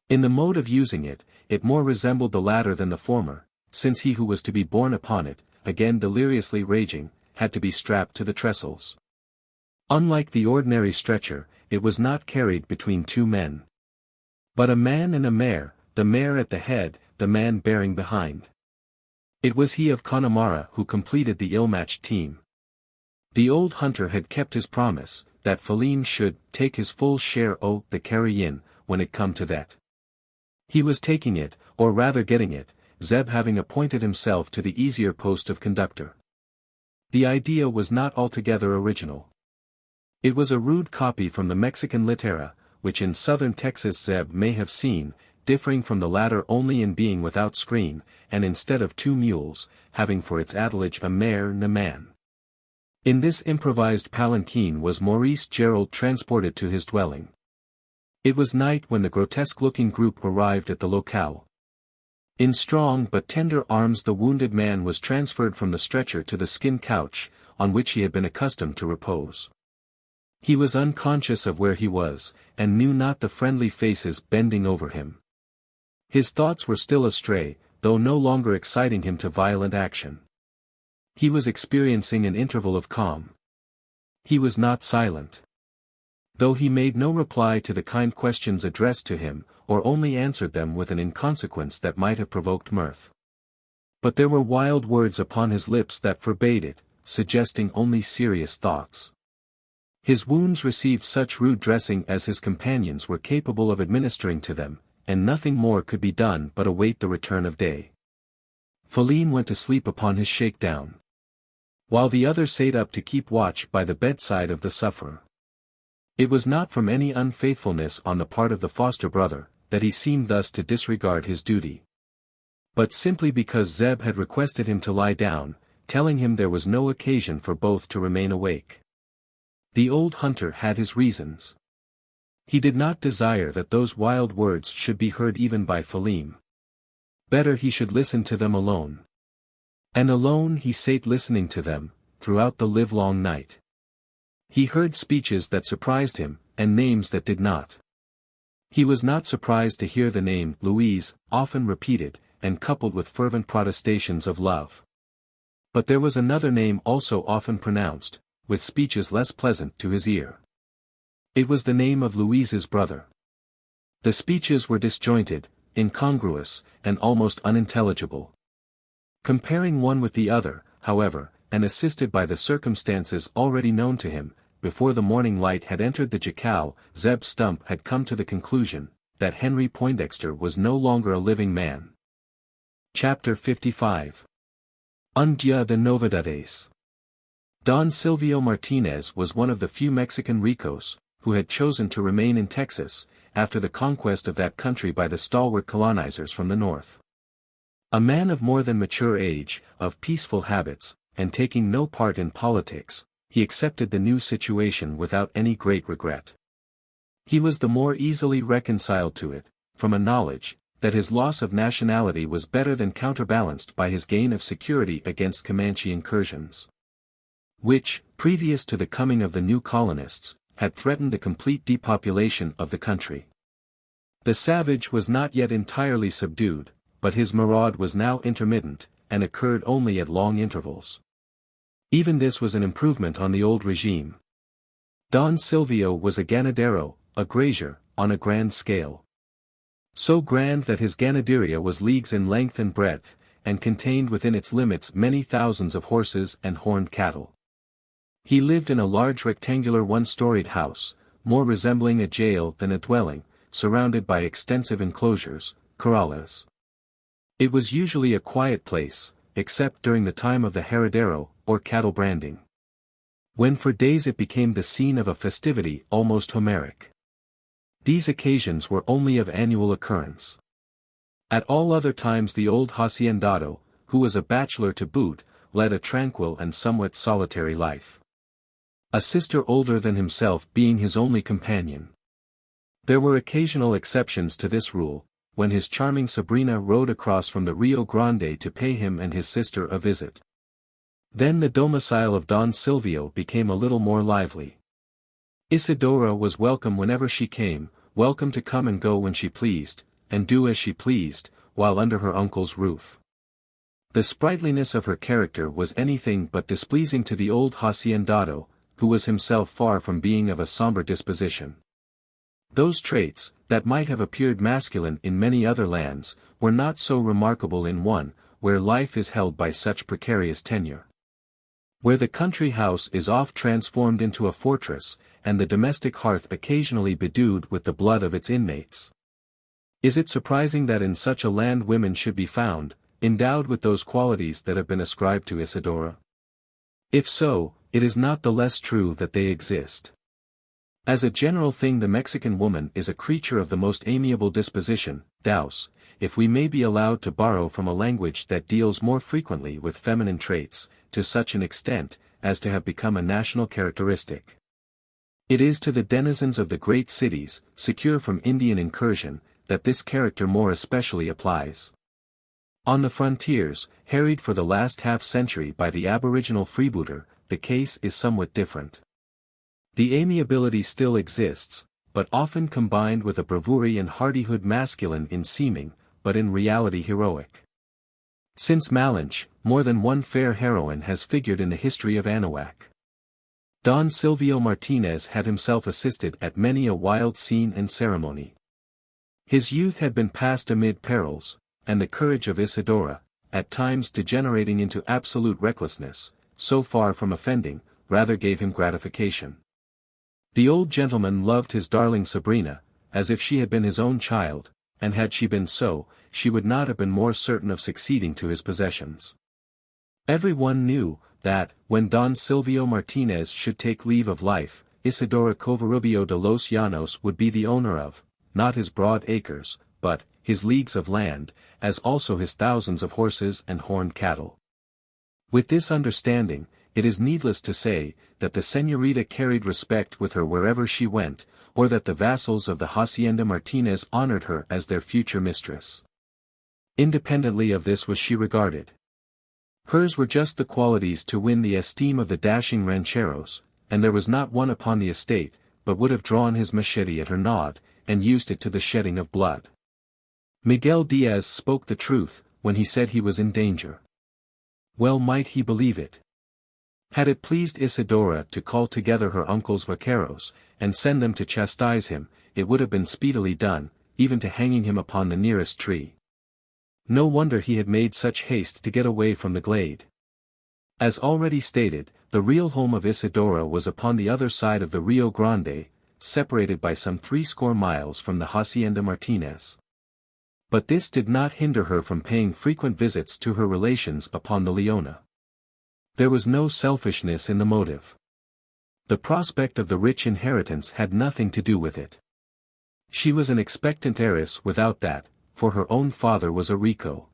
In the mode of using it, it more resembled the latter than the former, since he who was to be borne upon it, again deliriously raging, had to be strapped to the trestles. Unlike the ordinary stretcher, it was not carried between two men, but a man and a mare, the mare at the head, the man bearing behind. It was he of Connemara who completed the ill-matched team. The old hunter had kept his promise, that Philemon should take his full share o' the carry-in, when it come to that. He was taking it, or rather getting it, Zeb having appointed himself to the easier post of conductor. The idea was not altogether original. It was a rude copy from the Mexican litera, which in southern Texas Zeb may have seen, differing from the latter only in being without screen, and instead of 2 mules, having for its attelage a mare and a man. In this improvised palanquin was Maurice Gerald transported to his dwelling. It was night when the grotesque-looking group arrived at the locale. In strong but tender arms the wounded man was transferred from the stretcher to the skin couch, on which he had been accustomed to repose. He was unconscious of where he was, and knew not the friendly faces bending over him. His thoughts were still astray, though no longer exciting him to violent action. He was experiencing an interval of calm. He was not silent. Though he made no reply to the kind questions addressed to him, or only answered them with an inconsequence that might have provoked mirth. But there were wild words upon his lips that forbade it, suggesting only serious thoughts. His wounds received such rude dressing as his companions were capable of administering to them, and nothing more could be done but await the return of day. Philemon went to sleep upon his shakedown, while the other sate up to keep watch by the bedside of the sufferer. It was not from any unfaithfulness on the part of the foster brother, that he seemed thus to disregard his duty, but simply because Zeb had requested him to lie down, telling him there was no occasion for both to remain awake. The old hunter had his reasons. He did not desire that those wild words should be heard even by Philemon. Better he should listen to them alone. And alone he sate listening to them, throughout the livelong night. He heard speeches that surprised him, and names that did not. He was not surprised to hear the name Louise, often repeated, and coupled with fervent protestations of love. But there was another name also often pronounced, with speeches less pleasant to his ear. It was the name of Louise's brother. The speeches were disjointed, incongruous, and almost unintelligible. Comparing one with the other, however, and assisted by the circumstances already known to him, before the morning light had entered the jacal, Zeb Stump had come to the conclusion, that Henry Poindexter was no longer a living man. Chapter 55. Un dia de novedades. Don Silvio Martinez was one of the few Mexican ricos, who had chosen to remain in Texas, after the conquest of that country by the stalwart colonizers from the north. A man of more than mature age, of peaceful habits, and taking no part in politics, he accepted the new situation without any great regret. He was the more easily reconciled to it, from a knowledge, that his loss of nationality was better than counterbalanced by his gain of security against Comanche incursions, which, previous to the coming of the new colonists, had threatened the complete depopulation of the country. The savage was not yet entirely subdued, but his maraud was now intermittent, and occurred only at long intervals. Even this was an improvement on the old regime. Don Silvio was a ganadero, a grazier, on a grand scale. So grand that his ganaderia was leagues in length and breadth, and contained within its limits many thousands of horses and horned cattle. He lived in a large rectangular one-storied house, more resembling a jail than a dwelling, surrounded by extensive enclosures, corrales. It was usually a quiet place, except during the time of the heredero, or cattle branding, when for days it became the scene of a festivity almost Homeric. These occasions were only of annual occurrence. At all other times the old haciendado, who was a bachelor to boot, led a tranquil and somewhat solitary life, a sister older than himself being his only companion. There were occasional exceptions to this rule, when his charming Sabrina rode across from the Rio Grande to pay him and his sister a visit. Then the domicile of Don Silvio became a little more lively. Isidora was welcome whenever she came, welcome to come and go when she pleased, and do as she pleased, while under her uncle's roof. The sprightliness of her character was anything but displeasing to the old haciendado, who was himself far from being of a somber disposition. Those traits, that might have appeared masculine in many other lands, were not so remarkable in one, where life is held by such precarious tenure. Where the country house is oft transformed into a fortress, and the domestic hearth occasionally bedewed with the blood of its inmates. Is it surprising that in such a land women should be found, endowed with those qualities that have been ascribed to Isidora? If so, it is not the less true that they exist. As a general thing, the Mexican woman is a creature of the most amiable disposition, douce, if we may be allowed to borrow from a language that deals more frequently with feminine traits, to such an extent, as to have become a national characteristic. It is to the denizens of the great cities, secure from Indian incursion, that this character more especially applies. On the frontiers, harried for the last half-century by the aboriginal freebooter, the case is somewhat different. The amiability still exists, but often combined with a bravery and hardihood masculine in seeming, but in reality heroic. Since Malinche, more than one fair heroine has figured in the history of Anahuac. Don Silvio Martinez had himself assisted at many a wild scene and ceremony. His youth had been passed amid perils, and the courage of Isidora, at times degenerating into absolute recklessness, so far from offending, rather gave him gratification. The old gentleman loved his darling Sabrina, as if she had been his own child, and had she been so, she would not have been more certain of succeeding to his possessions. Every one knew, that, when Don Silvio Martinez should take leave of life, Isidora Covarubio de los Llanos would be the owner of, not his broad acres, but, his leagues of land, as also his thousands of horses and horned cattle. With this understanding, it is needless to say, that the señorita carried respect with her wherever she went, or that the vassals of the Hacienda Martinez honored her as their future mistress. Independently of this was she regarded. Hers were just the qualities to win the esteem of the dashing rancheros, and there was not one upon the estate, but would have drawn his machete at her nod, and used it to the shedding of blood. Miguel Diaz spoke the truth, when he said he was in danger. Well might he believe it. Had it pleased Isidora to call together her uncle's vaqueros, and send them to chastise him, it would have been speedily done, even to hanging him upon the nearest tree. No wonder he had made such haste to get away from the glade. As already stated, the real home of Isidora was upon the other side of the Rio Grande, separated by some 60 miles from the Hacienda Martinez. But this did not hinder her from paying frequent visits to her relations upon the Leona. There was no selfishness in the motive. The prospect of the rich inheritance had nothing to do with it. She was an expectant heiress without that, for her own father was a rico.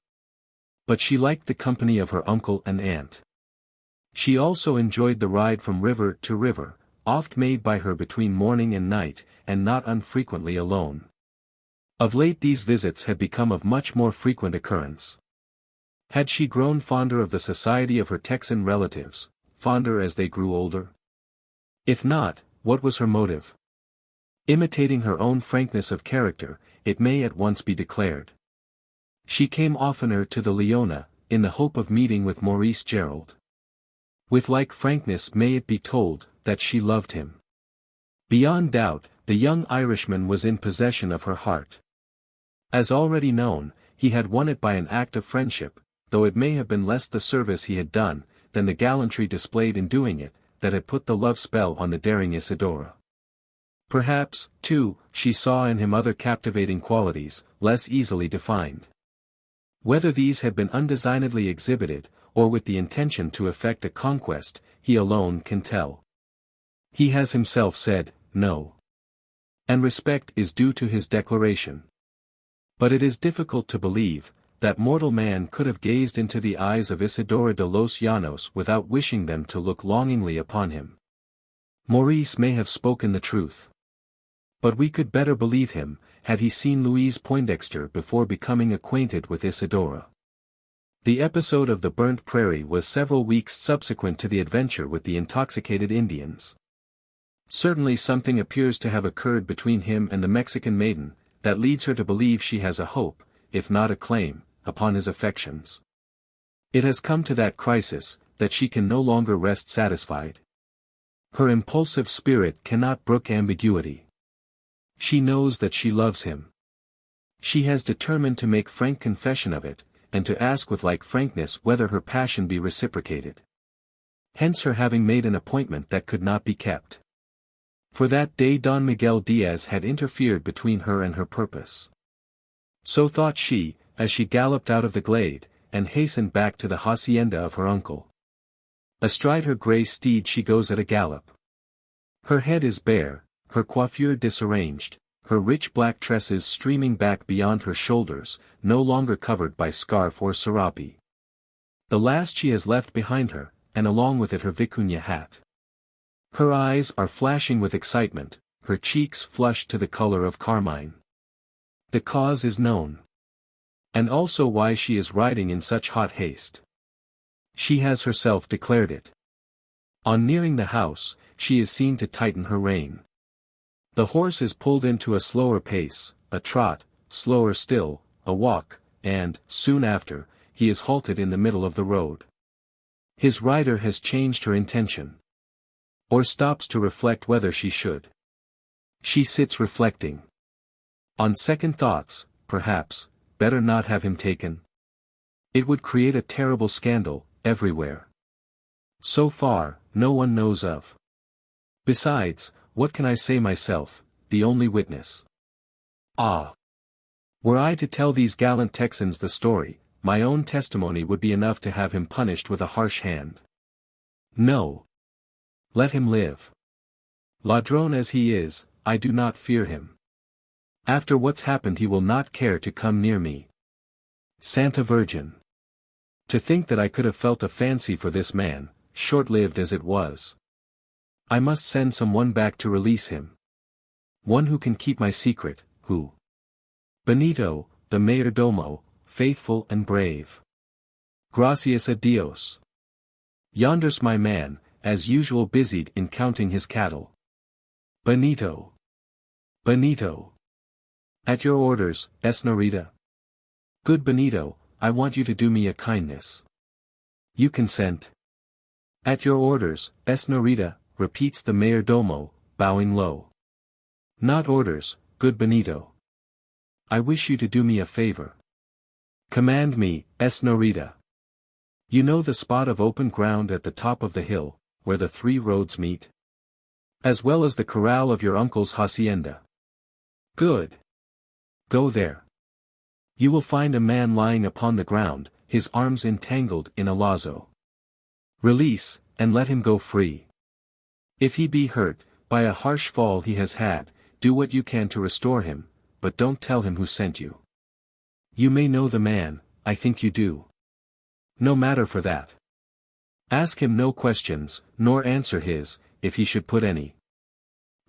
But she liked the company of her uncle and aunt. She also enjoyed the ride from river to river, oft made by her between morning and night, and not unfrequently alone. Of late these visits had become of much more frequent occurrence. Had she grown fonder of the society of her Texan relatives, fonder as they grew older? If not, what was her motive? Imitating her own frankness of character, it may at once be declared. She came oftener to the Leona, in the hope of meeting with Maurice Gerald. With like frankness may it be told, that she loved him. Beyond doubt, the young Irishman was in possession of her heart. As already known, he had won it by an act of friendship, though it may have been less the service he had done, than the gallantry displayed in doing it, that had put the love spell on the daring Isidora. Perhaps, too, she saw in him other captivating qualities, less easily defined. Whether these had been undesignedly exhibited, or with the intention to effect a conquest, he alone can tell. He has himself said, no. And respect is due to his declaration. But it is difficult to believe, that mortal man could have gazed into the eyes of Isidora de los Llanos without wishing them to look longingly upon him. Maurice may have spoken the truth. But we could better believe him, had he seen Louise Poindexter before becoming acquainted with Isidora. The episode of the burnt prairie was several weeks subsequent to the adventure with the intoxicated Indians. Certainly something appears to have occurred between him and the Mexican maiden, that leads her to believe she has a hope, if not a claim, upon his affections. It has come to that crisis, that she can no longer rest satisfied. Her impulsive spirit cannot brook ambiguity. She knows that she loves him. She has determined to make frank confession of it, and to ask with like frankness whether her passion be reciprocated. Hence her having made an appointment that could not be kept. For that day Don Miguel Diaz had interfered between her and her purpose. So thought she, as she galloped out of the glade, and hastened back to the hacienda of her uncle. Astride her grey steed she goes at a gallop. Her head is bare, her coiffure disarranged, her rich black tresses streaming back beyond her shoulders, no longer covered by scarf or serape. The last she has left behind her, and along with it her vicuña hat. Her eyes are flashing with excitement, her cheeks flushed to the color of carmine. The cause is known. And also why she is riding in such hot haste. She has herself declared it. On nearing the house, she is seen to tighten her rein. The horse is pulled into a slower pace, a trot, slower still, a walk, and, soon after, he is halted in the middle of the road. His rider has changed her intention. Or stops to reflect whether she should. She sits reflecting. On second thoughts, perhaps, better not have him taken. It would create a terrible scandal, everywhere. So far, no one knows of. Besides, what can I say myself, the only witness? Ah! Were I to tell these gallant Texans the story, my own testimony would be enough to have him punished with a harsh hand. No. Let him live. Ladrón as he is, I do not fear him. After what's happened he will not care to come near me. Santa Virgin! To think that I could have felt a fancy for this man, short-lived as it was. I must send someone back to release him. One who can keep my secret, who? Benito, the mayordomo, faithful and brave. Gracias a Dios. Yonder's my man, as usual busied in counting his cattle. Benito. Benito. At your orders, Esnorita. Good Benito, I want you to do me a kindness. You consent? At your orders, Esnorita, repeats the mayordomo, bowing low. Not orders, good Benito. I wish you to do me a favor. Command me, Esnorita. You know the spot of open ground at the top of the hill, where the three roads meet? As well as the corral of your uncle's hacienda. Good. Go there. You will find a man lying upon the ground, his arms entangled in a lazo. Release, and let him go free. If he be hurt, by a harsh fall he has had, do what you can to restore him, but don't tell him who sent you. You may know the man, I think you do. No matter for that. Ask him no questions, nor answer his, if he should put any.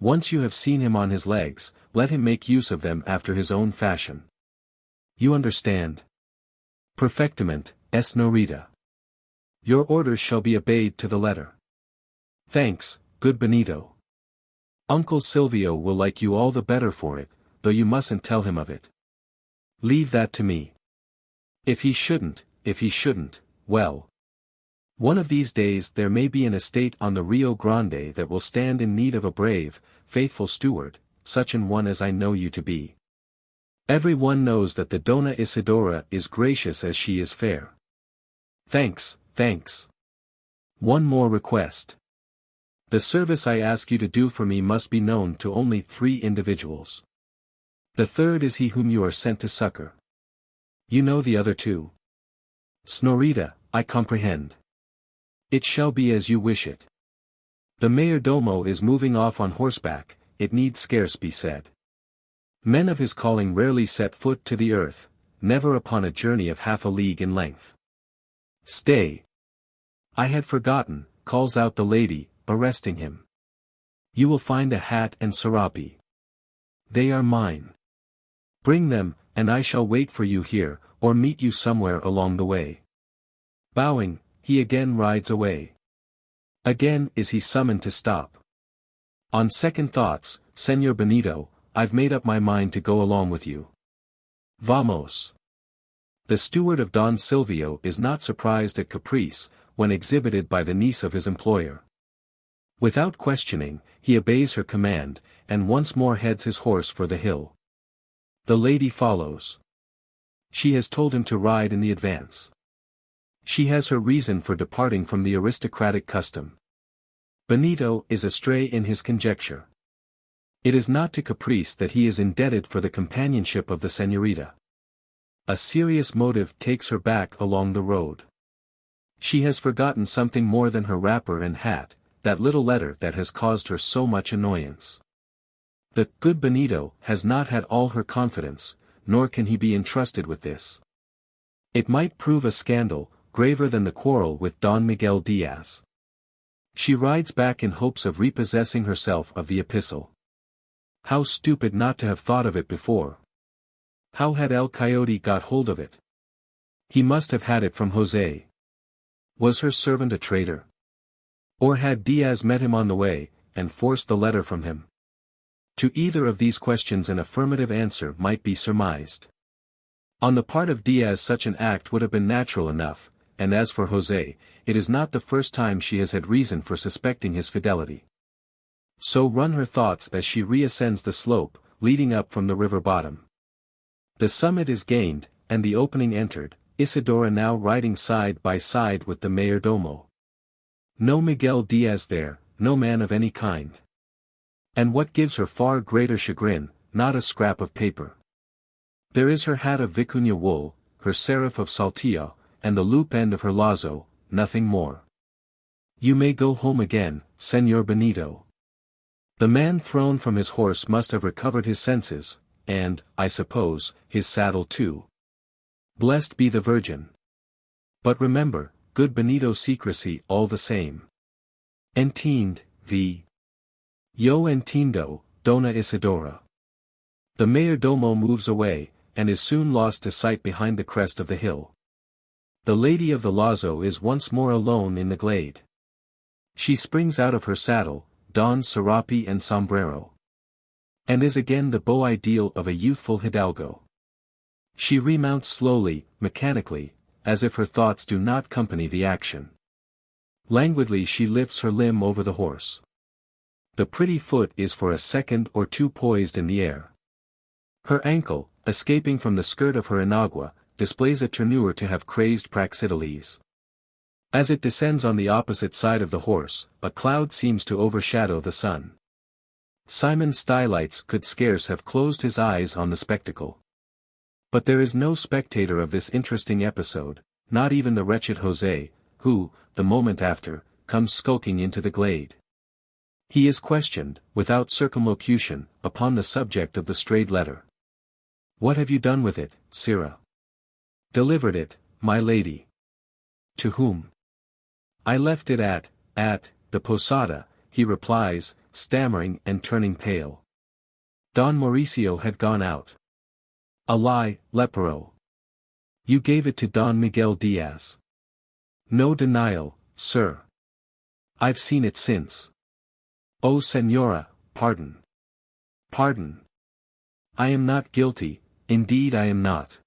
Once you have seen him on his legs, let him make use of them after his own fashion. You understand? Perfectament, Esnorita. Your orders shall be obeyed to the letter. Thanks, good Benito. Uncle Silvio will like you all the better for it, though you mustn't tell him of it. Leave that to me. If he shouldn't, well. One of these days there may be an estate on the Rio Grande that will stand in need of a brave, faithful steward, such an one as I know you to be. Every one knows that the Dona Isidora is gracious as she is fair. Thanks, thanks. One more request. The service I ask you to do for me must be known to only 3 individuals. The third is he whom you are sent to succor. You know the other 2. Snorita, I comprehend. It shall be as you wish it. The mayordomo is moving off on horseback, it need scarce be said. Men of his calling rarely set foot to the earth, never upon a journey of half a league in length. Stay. I had forgotten, calls out the lady, arresting him. You will find a hat and serape. They are mine. Bring them, and I shall wait for you here, or meet you somewhere along the way. Bowing, he again rides away. Again is he summoned to stop. On second thoughts, Señor Benito, I've made up my mind to go along with you. Vamos. The steward of Don Silvio is not surprised at caprice, when exhibited by the niece of his employer. Without questioning, he obeys her command, and once more heads his horse for the hill. The lady follows. She has told him to ride in the advance. She has her reason for departing from the aristocratic custom. Benito is astray in his conjecture. It is not to caprice that he is indebted for the companionship of the señorita. A serious motive takes her back along the road. She has forgotten something more than her wrapper and hat, that little letter that has caused her so much annoyance. The good Benito has not had all her confidence, nor can he be entrusted with this. It might prove a scandal, graver than the quarrel with Don Miguel Diaz. She rides back in hopes of repossessing herself of the epistle. How stupid not to have thought of it before. How had El Coyote got hold of it? He must have had it from José. Was her servant a traitor? Or had Diaz met him on the way, and forced the letter from him? To either of these questions an affirmative answer might be surmised. On the part of Diaz such an act would have been natural enough, and as for José, it is not the first time she has had reason for suspecting his fidelity. So run her thoughts as she reascends the slope, leading up from the river bottom. The summit is gained, and the opening entered, Isidora now riding side by side with the mayordomo. No Miguel Diaz there, no man of any kind. And what gives her far greater chagrin, not a scrap of paper. There is her hat of vicuña wool, her serif of saltillo, and the loop end of her lazo, nothing more. You may go home again, Señor Benito. The man thrown from his horse must have recovered his senses, and, I suppose, his saddle too. Blessed be the Virgin. But remember, good Benito, secrecy all the same. Entiende, v. Yo entiendo, Dona Isidora. The mayordomo moves away, and is soon lost to sight behind the crest of the hill. The lady of the lazo is once more alone in the glade. She springs out of her saddle, dons serape and sombrero. And is again the beau ideal of a youthful hidalgo. She remounts slowly, mechanically, as if her thoughts do not accompany the action. Languidly she lifts her limb over the horse. The pretty foot is for a second or two poised in the air. Her ankle, escaping from the skirt of her enagua, displays a tournure to have crazed Praxiteles. As it descends on the opposite side of the horse, a cloud seems to overshadow the sun. Simon Stylites could scarce have closed his eyes on the spectacle. But there is no spectator of this interesting episode, not even the wretched José, who, the moment after, comes skulking into the glade. He is questioned, without circumlocution, upon the subject of the strayed letter. What have you done with it, Sirrah? Delivered it, my lady. To whom? I left it at the posada, he replies, stammering and turning pale. Don Mauricio had gone out. A lie, lepero. You gave it to Don Miguel Diaz. No denial, sir. I've seen it since. Oh señora, pardon. Pardon. I am not guilty, indeed I am not.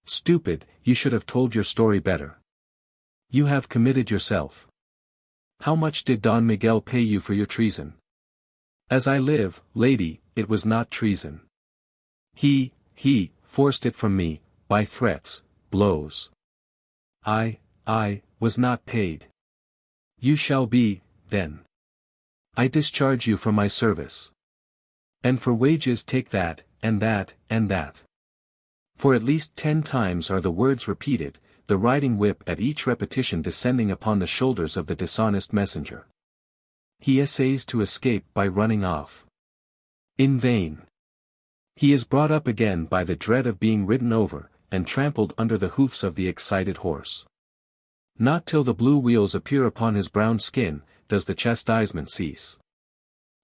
Stupid, you should have told your story better. You have committed yourself. How much did Don Miguel pay you for your treason? As I live, lady, it was not treason. He forced it from me, by threats, blows. I was not paid. You shall be, then. I discharge you from my service. And for wages take that, and that, and that. For at least 10 times are the words repeated, the riding whip at each repetition descending upon the shoulders of the dishonest messenger. He essays to escape by running off. In vain. He is brought up again by the dread of being ridden over, and trampled under the hoofs of the excited horse. Not till the blue wheels appear upon his brown skin, does the chastisement cease.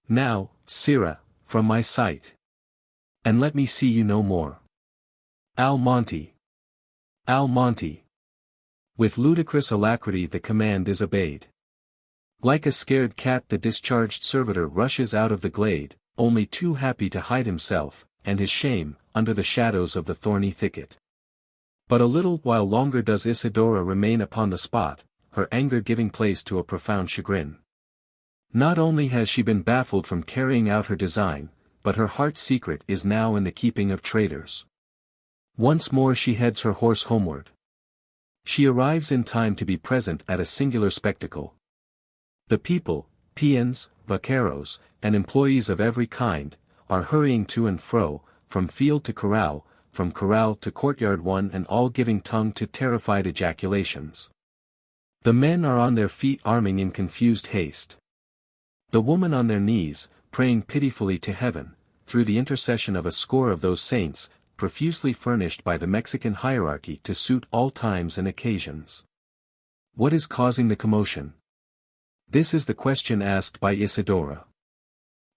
Now, Sirrah, from my sight. And let me see you no more. Al Monte. Al Monte. With ludicrous alacrity the command is obeyed. Like a scared cat the discharged servitor rushes out of the glade, only too happy to hide himself, and his shame, under the shadows of the thorny thicket. But a little while longer does Isidora remain upon the spot, her anger giving place to a profound chagrin. Not only has she been baffled from carrying out her design, but her heart's secret is now in the keeping of traitors. Once more she heads her horse homeward. She arrives in time to be present at a singular spectacle. The people, peons, vaqueros, and employees of every kind, are hurrying to and fro, from field to corral, from corral to courtyard, one and all giving tongue to terrified ejaculations. The men are on their feet arming in confused haste. The women on their knees, praying pitifully to heaven, through the intercession of a score of those saints, profusely furnished by the Mexican hierarchy to suit all times and occasions. What is causing the commotion? This is the question asked by Isidora.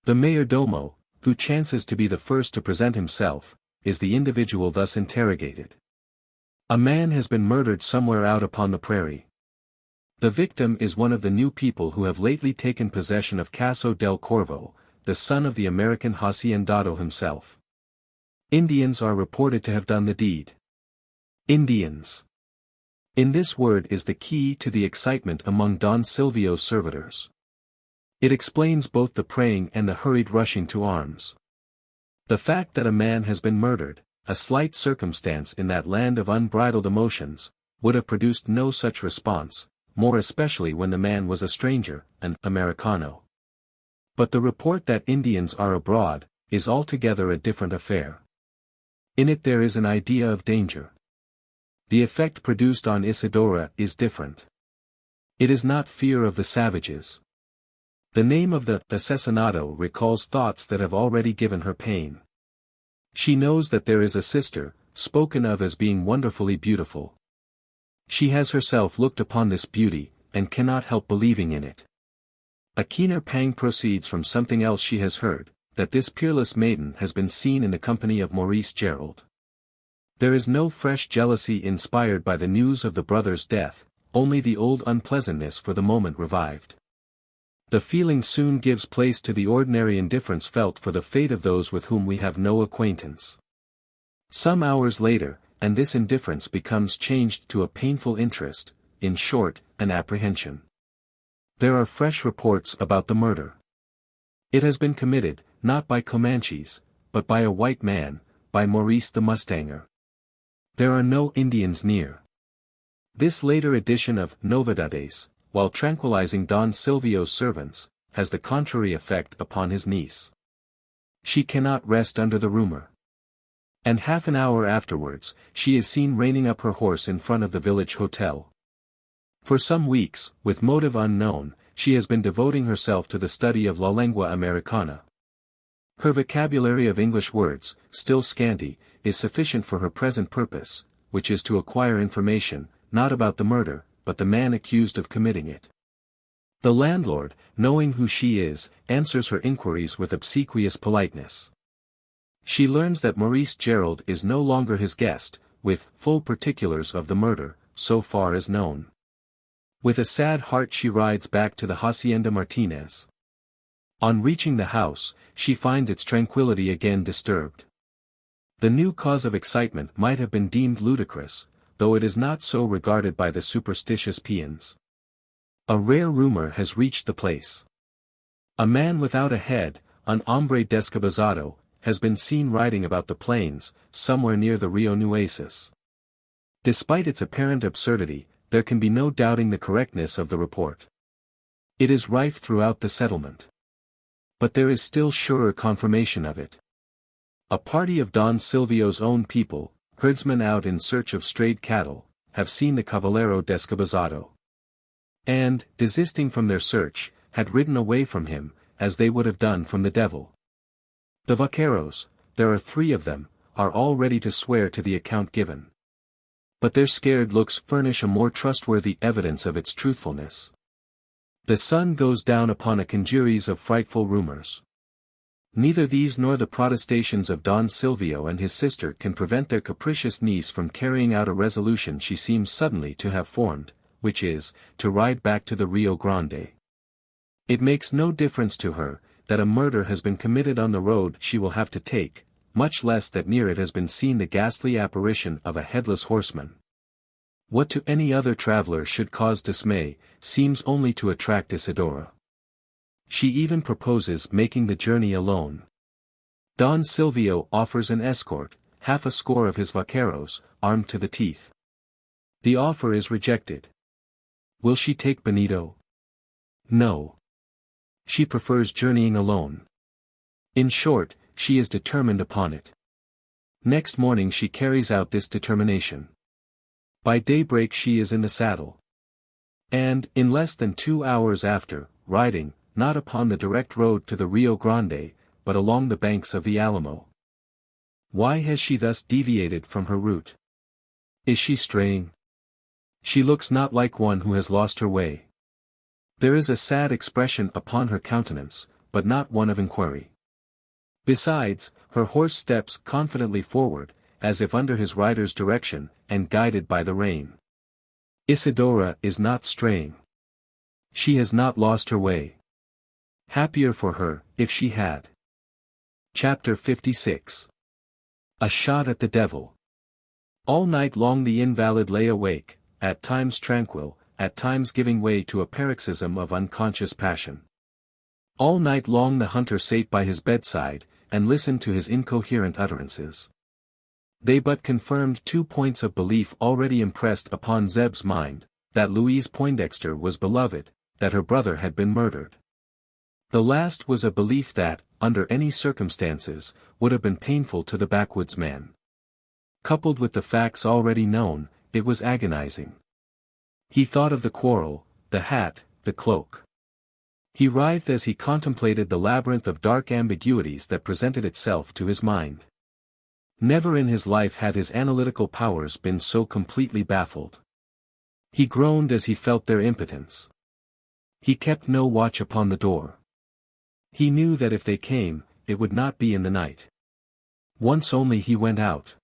The mayordomo, who chances to be the first to present himself, is the individual thus interrogated. A man has been murdered somewhere out upon the prairie. The victim is one of the new people who have lately taken possession of Caso del Corvo, the son of the American haciendado himself. Indians are reported to have done the deed. Indians. In this word is the key to the excitement among Don Silvio's servitors. It explains both the praying and the hurried rushing to arms. The fact that a man has been murdered, a slight circumstance in that land of unbridled emotions, would have produced no such response, more especially when the man was a stranger, an Americano. But the report that Indians are abroad, is altogether a different affair. In it there is an idea of danger. The effect produced on Isidora is different. It is not fear of the savages. The name of the asesinato recalls thoughts that have already given her pain. She knows that there is a sister, spoken of as being wonderfully beautiful. She has herself looked upon this beauty, and cannot help believing in it. A keener pang proceeds from something else she has heard, that this peerless maiden has been seen in the company of Maurice Gerald. There is no fresh jealousy inspired by the news of the brother's death, only the old unpleasantness for the moment revived. The feeling soon gives place to the ordinary indifference felt for the fate of those with whom we have no acquaintance. Some hours later, and this indifference becomes changed to a painful interest, in short, an apprehension. There are fresh reports about the murder. It has been committed, not by Comanches, but by a white man, by Maurice the Mustanger. There are no Indians near. This later edition of Novedades, while tranquilizing Don Silvio's servants, has the contrary effect upon his niece. She cannot rest under the rumor. And half an hour afterwards, she is seen reining up her horse in front of the village hotel. For some weeks, with motive unknown, she has been devoting herself to the study of La Lengua Americana. Her vocabulary of English words, still scanty, is sufficient for her present purpose, which is to acquire information, not about the murder, but the man accused of committing it. The landlord, knowing who she is, answers her inquiries with obsequious politeness. She learns that Maurice Gerald is no longer his guest, with full particulars of the murder, so far as known. With a sad heart she rides back to the Hacienda Martinez. On reaching the house, she finds its tranquility again disturbed. The new cause of excitement might have been deemed ludicrous, though it is not so regarded by the superstitious peons. A rare rumor has reached the place. A man without a head, an hombre descabezado, has been seen riding about the plains, somewhere near the Rio Nueces. Despite its apparent absurdity, there can be no doubting the correctness of the report. It is rife throughout the settlement. But there is still surer confirmation of it. A party of Don Silvio's own people, herdsmen out in search of strayed cattle, have seen the Caballero descabezado. And, desisting from their search, had ridden away from him, as they would have done from the devil. The vaqueros, there are 3 of them, are all ready to swear to the account given. But their scared looks furnish a more trustworthy evidence of its truthfulness. The sun goes down upon a congeries of frightful rumors. Neither these nor the protestations of Don Silvio and his sister can prevent their capricious niece from carrying out a resolution she seems suddenly to have formed, which is, to ride back to the Rio Grande. It makes no difference to her, that a murder has been committed on the road she will have to take, much less that near it has been seen the ghastly apparition of a headless horseman. What to any other traveler should cause dismay, seems only to attract Isidora. She even proposes making the journey alone. Don Silvio offers an escort, half a score of his vaqueros, armed to the teeth. The offer is rejected. Will she take Benito? No. She prefers journeying alone. In short, she is determined upon it. Next morning she carries out this determination. By daybreak she is in the saddle. And, in less than 2 hours after, riding, not upon the direct road to the Rio Grande, but along the banks of the Alamo. Why has she thus deviated from her route? Is she straying? She looks not like one who has lost her way. There is a sad expression upon her countenance, but not one of inquiry. Besides, her horse steps confidently forward, as if under his rider's direction, and guided by the rein. Isidora is not straying. She has not lost her way. Happier for her, if she had. Chapter 56. A shot at the devil. All night long the invalid lay awake, at times tranquil, at times giving way to a paroxysm of unconscious passion. All night long the hunter sate by his bedside, and listened to his incoherent utterances. They but confirmed 2 points of belief already impressed upon Zeb's mind, that Louise Poindexter was beloved, that her brother had been murdered. The last was a belief that, under any circumstances, would have been painful to the backwoods man. Coupled with the facts already known, it was agonizing. He thought of the quarrel, the hat, the cloak. He writhed as he contemplated the labyrinth of dark ambiguities that presented itself to his mind. Never in his life had his analytical powers been so completely baffled. He groaned as he felt their impotence. He kept no watch upon the door. He knew that if they came, it would not be in the night. Once only he went out.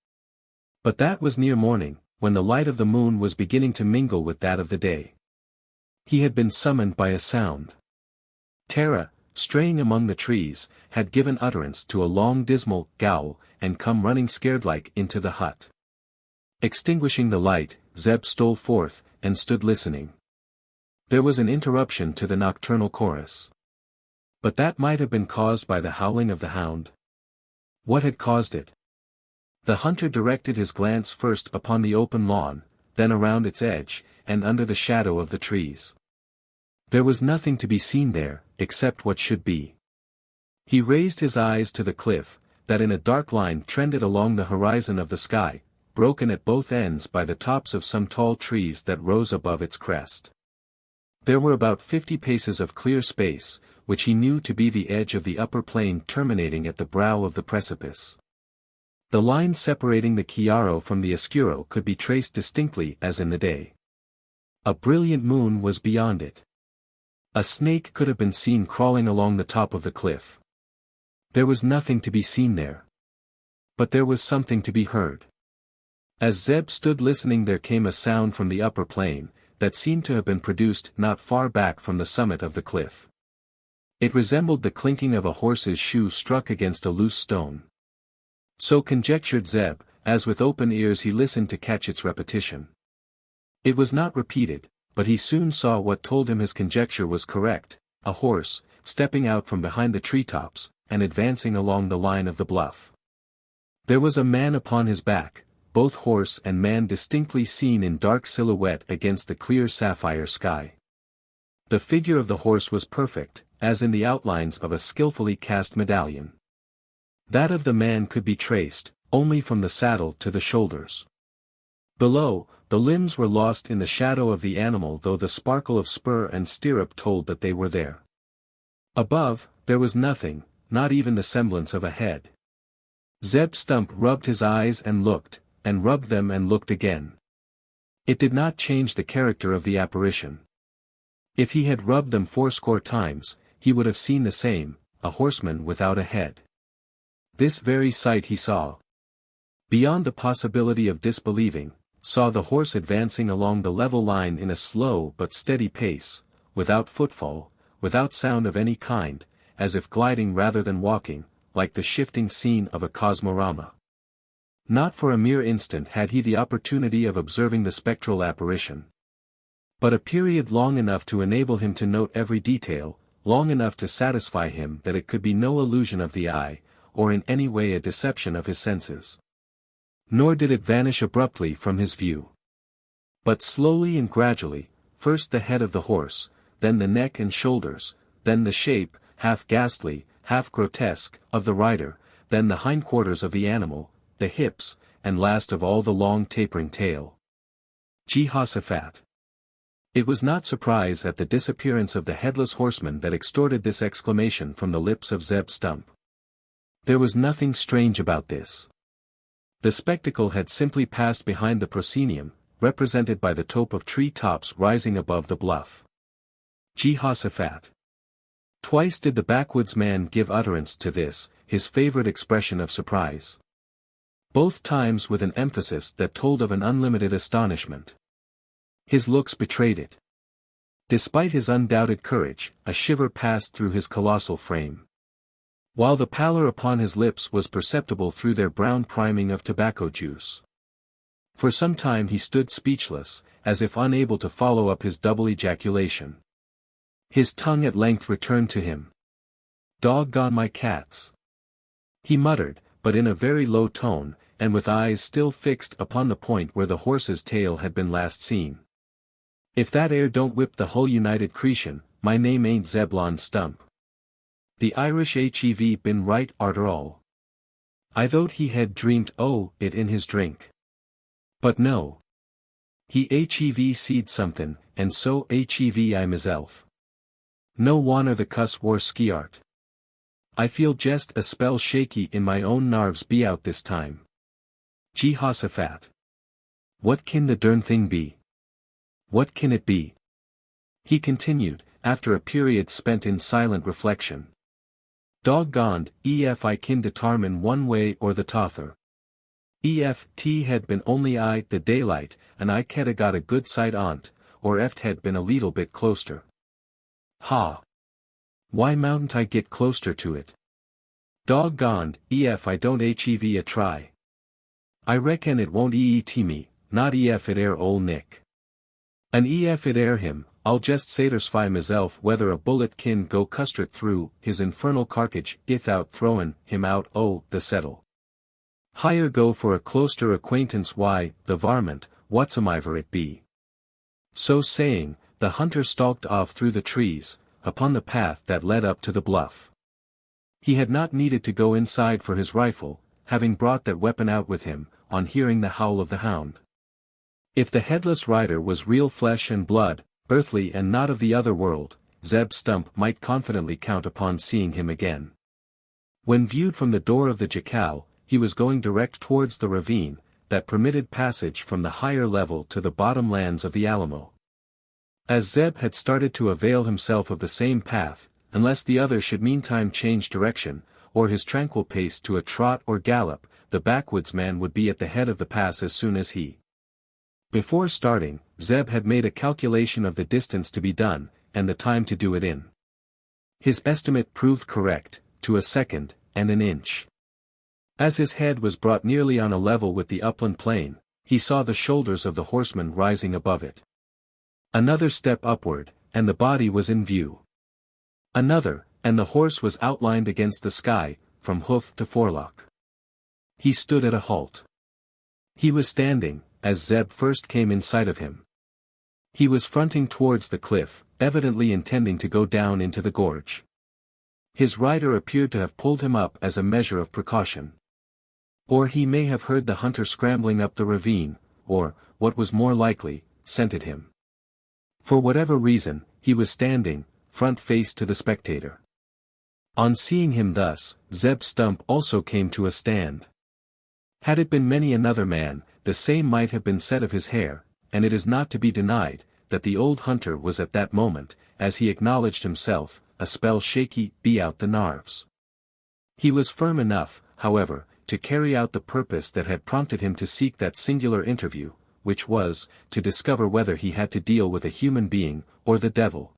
But that was near morning, when the light of the moon was beginning to mingle with that of the day. He had been summoned by a sound. Tara, straying among the trees, had given utterance to a long dismal growl, and come running scared-like into the hut. Extinguishing the light, Zeb stole forth, and stood listening. There was an interruption to the nocturnal chorus. But that might have been caused by the howling of the hound. What had caused it? The hunter directed his glance first upon the open lawn, then around its edge, and under the shadow of the trees. There was nothing to be seen there, except what should be. He raised his eyes to the cliff, that in a dark line trended along the horizon of the sky, broken at both ends by the tops of some tall trees that rose above its crest. There were about 50 paces of clear space, which he knew to be the edge of the upper plain terminating at the brow of the precipice. The line separating the Chiaro from the Oscuro could be traced distinctly as in the day. A brilliant moon was beyond it. A snake could have been seen crawling along the top of the cliff. There was nothing to be seen there. But there was something to be heard. As Zeb stood listening there came a sound from the upper plain, that seemed to have been produced not far back from the summit of the cliff. It resembled the clinking of a horse's shoe struck against a loose stone. So conjectured Zeb, as with open ears he listened to catch its repetition. It was not repeated, but he soon saw what told him his conjecture was correct, a horse, stepping out from behind the treetops, and advancing along the line of the bluff. There was a man upon his back, both horse and man distinctly seen in dark silhouette against the clear sapphire sky. The figure of the horse was perfect, as in the outlines of a skillfully cast medallion. That of the man could be traced, only from the saddle to the shoulders. Below, the limbs were lost in the shadow of the animal, though the sparkle of spur and stirrup told that they were there. Above, there was nothing, not even the semblance of a head. Zeb Stump rubbed his eyes and rubbed them and looked again. It did not change the character of the apparition. If he had rubbed them 80 times, he would have seen the same, a horseman without a head. This very sight he saw. Beyond the possibility of disbelieving, saw the horse advancing along the level line in a slow but steady pace, without footfall, without sound of any kind, as if gliding rather than walking, like the shifting scene of a cosmorama. Not for a mere instant had he the opportunity of observing the spectral apparition. But a period long enough to enable him to note every detail, long enough to satisfy him that it could be no illusion of the eye, or in any way a deception of his senses. Nor did it vanish abruptly from his view. But slowly and gradually, first the head of the horse, then the neck and shoulders, then the shape, half ghastly, half grotesque, of the rider, then the hindquarters of the animal, the hips, and last of all the long tapering tail. Jehoshaphat. It was not surprise at the disappearance of the headless horseman that extorted this exclamation from the lips of Zeb Stump. There was nothing strange about this. The spectacle had simply passed behind the proscenium, represented by the tope of tree tops rising above the bluff. Jehoshaphat. Twice did the backwoodsman give utterance to this, his favorite expression of surprise. Both times with an emphasis that told of an unlimited astonishment. His looks betrayed it. Despite his undoubted courage, a shiver passed through his colossal frame. While the pallor upon his lips was perceptible through their brown priming of tobacco juice. For some time he stood speechless, as if unable to follow up his double ejaculation. His tongue at length returned to him. "Doggone my cats!" he muttered, but in a very low tone, and with eyes still fixed upon the point where the horse's tail had been last seen. "If that air don't whip the hull United Cretion, my name ain't Zebulon Stump. The Irish hev been right arter all. I thought he had dreamed it in his drink. But no. He hev seed somethin', and so hev I myself. No wonner the cuss war skiart. I feel jest a spell shaky in my own narves be out this time. Jehoshaphat. What can the dern thing be? What can it be?" he continued, after a period spent in silent reflection. "Doggoned, ef I kin detarmine one way or the tother. Ef t had been only I the daylight, and I ked a got a good sight on't, or eft had been a leetle bit closter. Ha! Why moutn't I git closter to it? Doggoned, ef I don't hev a try. I reckon it won't eet me, not ef it air ol' Nick. And ef it air him, I'll jest satisfy myself whether a bullet kin go custret through his infernal carcage ithout throwin' him out the settle. Higher go for a closter acquaintance why, the varmint, whatsomever it be." So saying, the hunter stalked off through the trees, upon the path that led up to the bluff. He had not needed to go inside for his rifle, having brought that weapon out with him, on hearing the howl of the hound. If the headless rider was real flesh and blood, earthly and not of the other world, Zeb Stump might confidently count upon seeing him again. When viewed from the door of the jacal, he was going direct towards the ravine, that permitted passage from the higher level to the bottom lands of the Alamo. As Zeb had started to avail himself of the same path, unless the other should meantime change direction, or his tranquil pace to a trot or gallop, the backwoodsman would be at the head of the pass as soon as he. Before starting, Zeb had made a calculation of the distance to be done, and the time to do it in. His estimate proved correct, to a second, and an inch. As his head was brought nearly on a level with the upland plain, he saw the shoulders of the horseman rising above it. Another step upward, and the body was in view. Another, and the horse was outlined against the sky, from hoof to forelock. He stood at a halt. He was standing, as Zeb first came in sight of him. He was fronting towards the cliff, evidently intending to go down into the gorge. His rider appeared to have pulled him up as a measure of precaution. Or he may have heard the hunter scrambling up the ravine, or, what was more likely, scented him. For whatever reason, he was standing, front face to the spectator. On seeing him thus, Zeb Stump also came to a stand. Had it been many another man, the same might have been said of his hair, and it is not to be denied, that the old hunter was at that moment, as he acknowledged himself, a spell shaky, be out the narves. He was firm enough, however, to carry out the purpose that had prompted him to seek that singular interview, which was, to discover whether he had to deal with a human being, or the devil.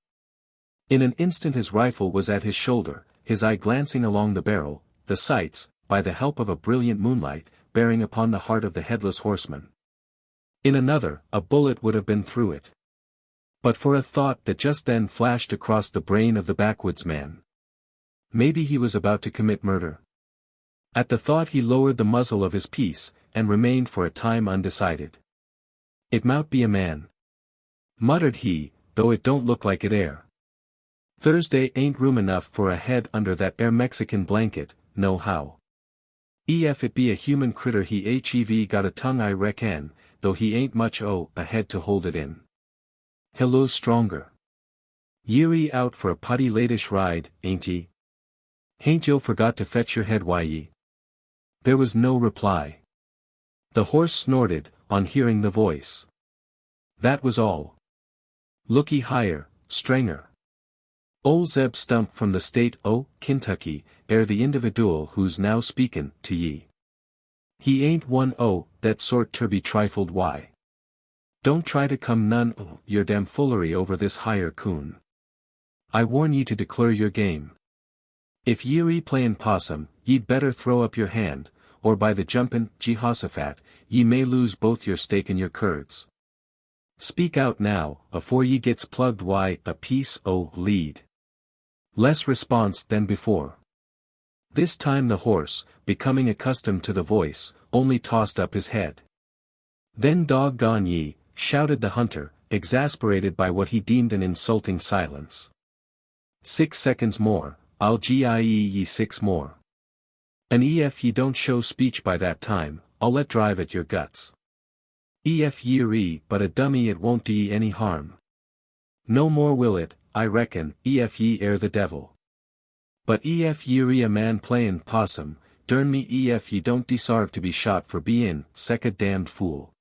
In an instant his rifle was at his shoulder, his eye glancing along the barrel, the sights, by the help of a brilliant moonlight, bearing upon the heart of the Headless Horseman. In another, a bullet would have been through it. But for a thought that just then flashed across the brain of the backwoodsman. Maybe he was about to commit murder. At the thought he lowered the muzzle of his piece, and remained for a time undecided. "It mout be a man," muttered he, "though it don't look like it air. Thursday ain't room enough for a head under that air Mexican blanket, no how. Ef it be a human critter he hev got a tongue I reckon, though he ain't much a head to hold it in. Hello stronger. Ye're out for a putty latish ride, ain't ye? Hain't yo forgot to fetch your head why ye?" There was no reply. The horse snorted, on hearing the voice. That was all. "Looky higher, Strenger. Ol' Zeb Stump from the state o' Kentucky, air the individual who's now speakin' to ye. He ain't one that sort ter be trifled why. Don't try to come none o' your damfoolery over this higher coon. I warn ye to declare your game. If ye're playin' possum, ye'd better throw up your hand, or by the jumpin' Jehoshaphat, ye may lose both your steak and your curds. Speak out now, afore ye gets plugged why a piece o' lead." Less response than before. This time the horse, becoming accustomed to the voice, only tossed up his head. "Then doggone ye," shouted the hunter, exasperated by what he deemed an insulting silence. 6 seconds more, I'll gie ye 6 more. And ef ye don't show speech by that time, I'll let drive at your guts. Ef ye're but a dummy it won't do ye any harm. No more will it, I reckon, ef ye air the devil. But ef ye're a man playin' possum, durn me ef ye don't desarve to be shot for bein' sech a damned fool.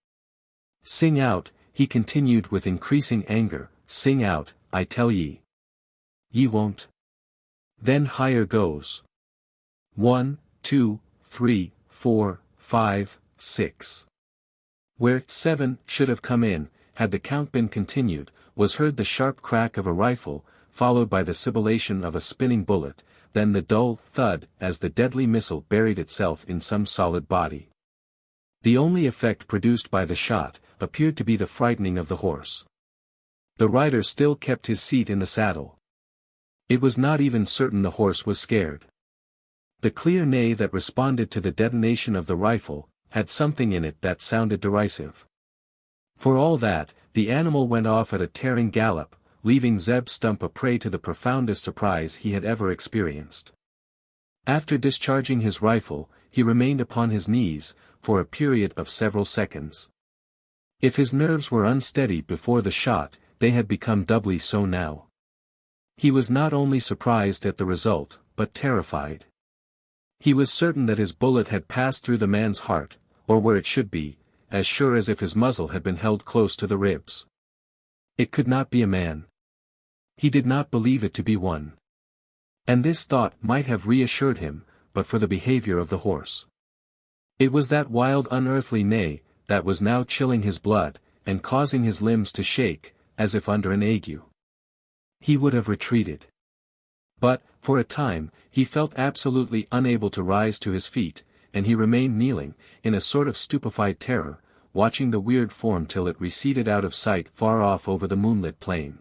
Sing out," he continued with increasing anger, "sing out, I tell ye." "Ye won't? Then higher goes. 1, 2, 3, 4, 5, 6. Where 7 should have come in, had the count been continued, was heard the sharp crack of a rifle, followed by the sibilation of a spinning bullet, then the dull thud as the deadly missile buried itself in some solid body. The only effect produced by the shot, appeared to be the frightening of the horse. The rider still kept his seat in the saddle. It was not even certain the horse was scared. The clear neigh that responded to the detonation of the rifle, had something in it that sounded derisive. For all that, the animal went off at a tearing gallop, leaving Zeb Stump a prey to the profoundest surprise he had ever experienced. After discharging his rifle, he remained upon his knees, for a period of several seconds. If his nerves were unsteady before the shot, they had become doubly so now. He was not only surprised at the result, but terrified. He was certain that his bullet had passed through the man's heart, or where it should be, as sure as if his muzzle had been held close to the ribs. It could not be a man. He did not believe it to be one. And this thought might have reassured him, but for the behavior of the horse. It was that wild unearthly neigh, that was now chilling his blood, and causing his limbs to shake, as if under an ague. He would have retreated. But, for a time, he felt absolutely unable to rise to his feet, and he remained kneeling, in a sort of stupefied terror, watching the weird form till it receded out of sight far off over the moonlit plain.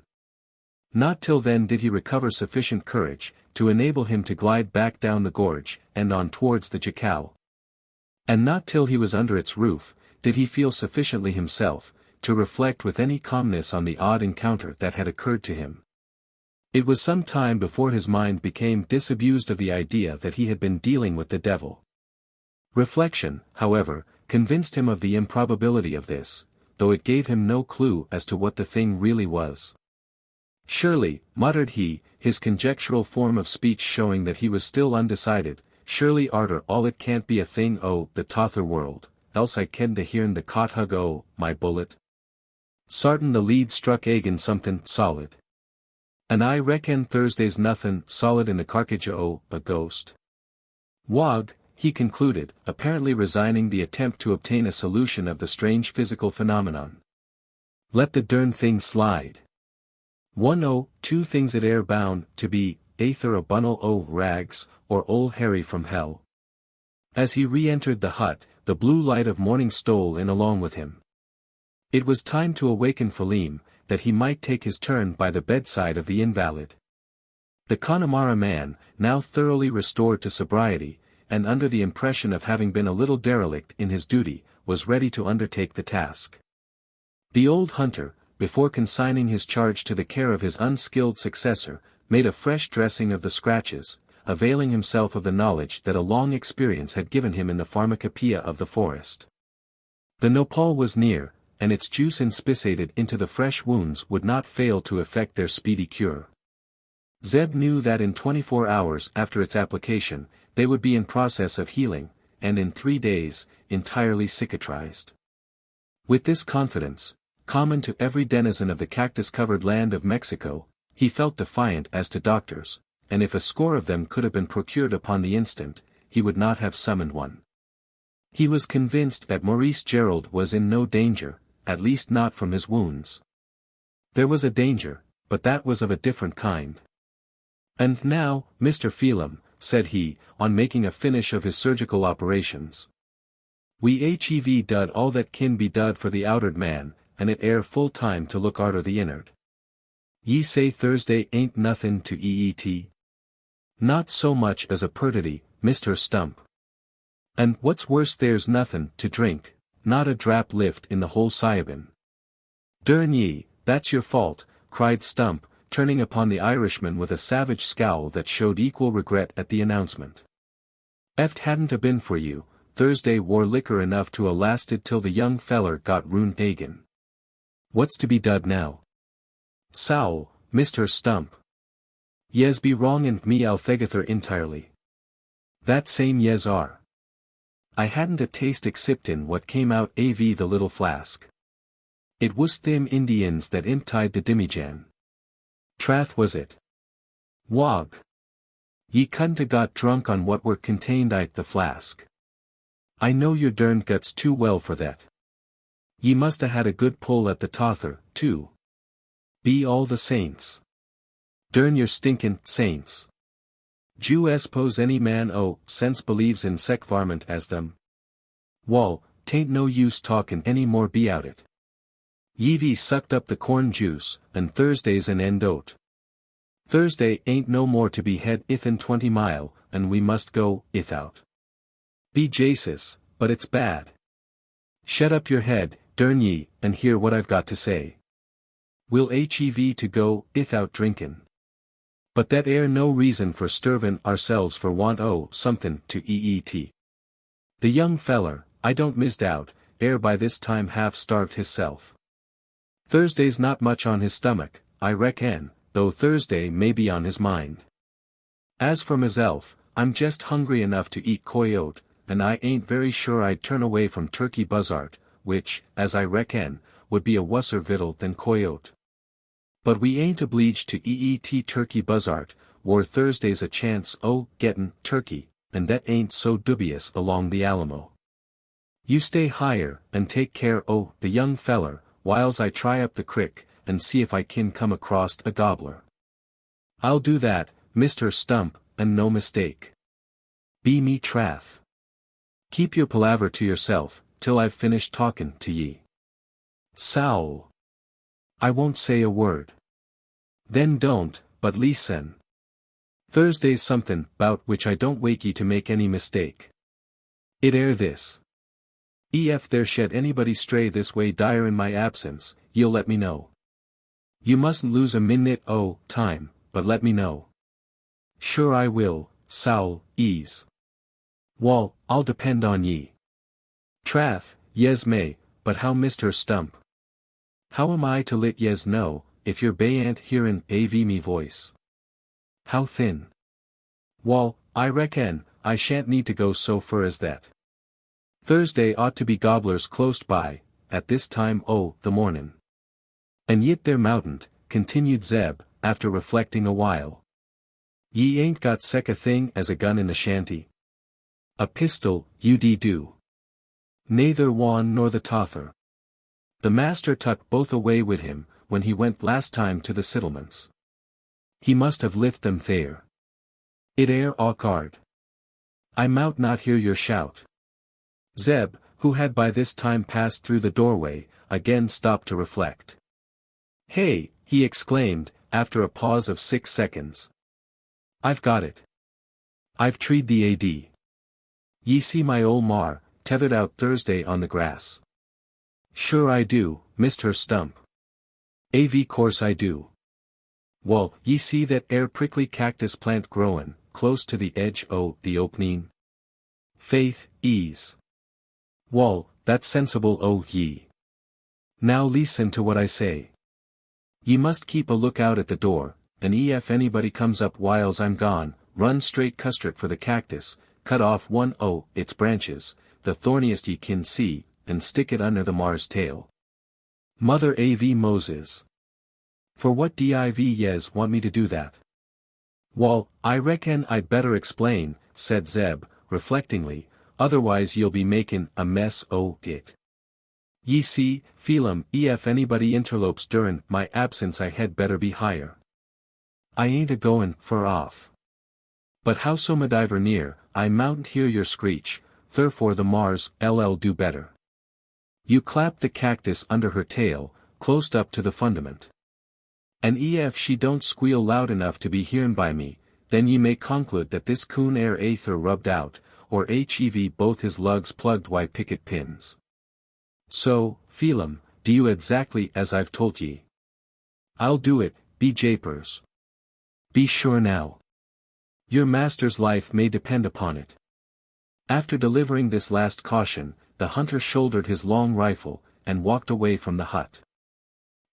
Not till then did he recover sufficient courage, to enable him to glide back down the gorge, and on towards the jacal. And not till he was under its roof, did he feel sufficiently himself, to reflect with any calmness on the odd encounter that had occurred to him. It was some time before his mind became disabused of the idea that he had been dealing with the devil. Reflection, however, convinced him of the improbability of this, though it gave him no clue as to what the thing really was. "Surely," muttered he, his conjectural form of speech showing that he was still undecided, "surely arter all it can't be a thing o' the tother world, else I ken to hearn the cot hug o' my bullet. Sartin the lead struck agin somethin' solid. And I reckon Thursday's nothin' solid in the carcage o' a ghost. Wog, he concluded, apparently resigning the attempt to obtain a solution of the strange physical phenomenon. Let the dern thing slide. 102 things it air bound to be, aether a bundle o' rags, or ol' Harry from hell. As he re-entered the hut, the blue light of morning stole in along with him. It was time to awaken Philim, that he might take his turn by the bedside of the invalid. The Connemara man, now thoroughly restored to sobriety, and under the impression of having been a little derelict in his duty, was ready to undertake the task. The old hunter, before consigning his charge to the care of his unskilled successor, made a fresh dressing of the scratches, availing himself of the knowledge that a long experience had given him in the pharmacopoeia of the forest. The nopal was near, and its juice inspissated into the fresh wounds would not fail to effect their speedy cure. Zeb knew that in 24 hours after its application, they would be in process of healing, and in 3 days, entirely cicatrized. With this confidence, common to every denizen of the cactus-covered land of Mexico, he felt defiant as to doctors, and if a score of them could have been procured upon the instant, he would not have summoned one. He was convinced that Maurice Gerald was in no danger, at least not from his wounds. There was a danger, but that was of a different kind. And now, Mr. Phelim, said he, on making a finish of his surgical operations. We hev dud all that kin be dud for the out'ard man, and it air full time to look arter the inn'ard. Ye say Thursday ain't nothin' to eet? Not so much as a purtity, Mr. Stump. And what's worse, there's nothin' to drink, not a drap lift in the whole Syabin. Durn ye, that's your fault, cried Stump, turning upon the Irishman with a savage scowl that showed equal regret at the announcement. Eft hadn't a been for you, Thursday wore liquor enough to a lasted till the young feller got ruined agin. What's to be dud now? Sowl, Mr. Stump. Yez be wrong and me althegather entirely. That same yez are. I hadn't a taste except in what came out av the little flask. It was thim Indians that imtied the dimijan. Trath was it. Wog. Ye couldn't a got drunk on what were contained ite the flask. I know your derned guts too well for that. Ye must a had a good pull at the tother, too. Be all the saints. Dern your stinkin' saints. Jew s'pose any man o' sense believes in sec varmint as them. Wall, 'tain't no use talkin' any more be out it. Ye've sucked up the corn juice, and Thursday's an end o't. Thursday ain't no more to be head ithin 20 mile, and we must go, ithout. Be Jasus, but it's bad. Shut up your head, durn ye, and hear what I've got to say. We'll hev to go, ithout drinkin'. But that air no reason for stirvin' ourselves for want o' somethin' to eet. The young feller, I don't misdoubt, air by this time half starved hisself. Thursday's not much on his stomach, I reckon, though Thursday may be on his mind. As for myself, I'm jest hungry enough to eat coyote, and I ain't very sure I'd turn away from turkey buzzard, which, as I reckon, would be a wusser victual than coyote. But we ain't obleeged to eet turkey buzzard, war Thursday's a chance o' gettin' turkey, and that ain't so dubious along the Alamo. You stay higher, and take care o' the young feller, whiles I try up the crick, and see if I kin come across a gobbler. I'll do that, Mr. Stump, and no mistake. Be me trath. Keep your palaver to yourself, till I've finished talkin' to ye. Sowl. I won't say a word. Then don't, but listen. Thursday's somethin' 'bout which I don't wake ye to make any mistake. It air this. Ef there shed anybody stray this way dire in my absence, ye'll let me know. You mustn't lose a minute o' time, but let me know. Sure I will, Sowl, ease. Wall, I'll depend on ye. Trath, yez may, but how, Mr. Stump? How am I to lit yez know, if your bayan't hearin' av me voice? How thin? Wall, I reckon, I shan't need to go so fur as that. Thursday ought to be gobblers close by, at this time o' the mornin'. And yit there moutn't, continued Zeb, after reflecting a while. Ye ain't got sech a thing as a gun in the shanty. A pistol, you do. Neither one nor the tother. The master tuck both away with him, when he went last time to the settlements. He must have lift them there. It air awkward. I mout not hear your shout. Zeb, who had by this time passed through the doorway, again stopped to reflect. Hey, he exclaimed, after a pause of 6 seconds. I've got it. I've treed the AD. Ye see my ol' mar, tethered out Thursday on the grass. Sure I do, missed her stump. Av course I do. Wall, ye see that air prickly cactus plant growin', close to the edge o' the opening? Faith, ease. Wall, that's sensible o' ye. Now listen to what I say. Ye must keep a lookout at the door, and if anybody comes up whiles I'm gone, run straight custrut for the cactus, cut off one o' its branches, the thorniest ye kin see, and stick it under the mar's tail. Mother Av Moses. For what div yez want me to do that? Wall, I reckon I'd better explain, said Zeb, reflectingly, otherwise you'll be makin' a mess o' it. Ye see, Phelim, if anybody interlopes durin' my absence I had better be higher. I ain't a-goin' fur off. But howsomediver near, I moutn't hear your screech, therefore the Mars LL do better. You clap the cactus under her tail, closed up to the fundament. And if she don't squeal loud enough to be hearn by me, then ye may conclude that this coon air aether rubbed out, or hev both his lugs plugged wy picket pins. So, Phelim, do you exactly as I've told ye. I'll do it, be japers. Be sure now. Your master's life may depend upon it. After delivering this last caution, the hunter shouldered his long rifle, and walked away from the hut.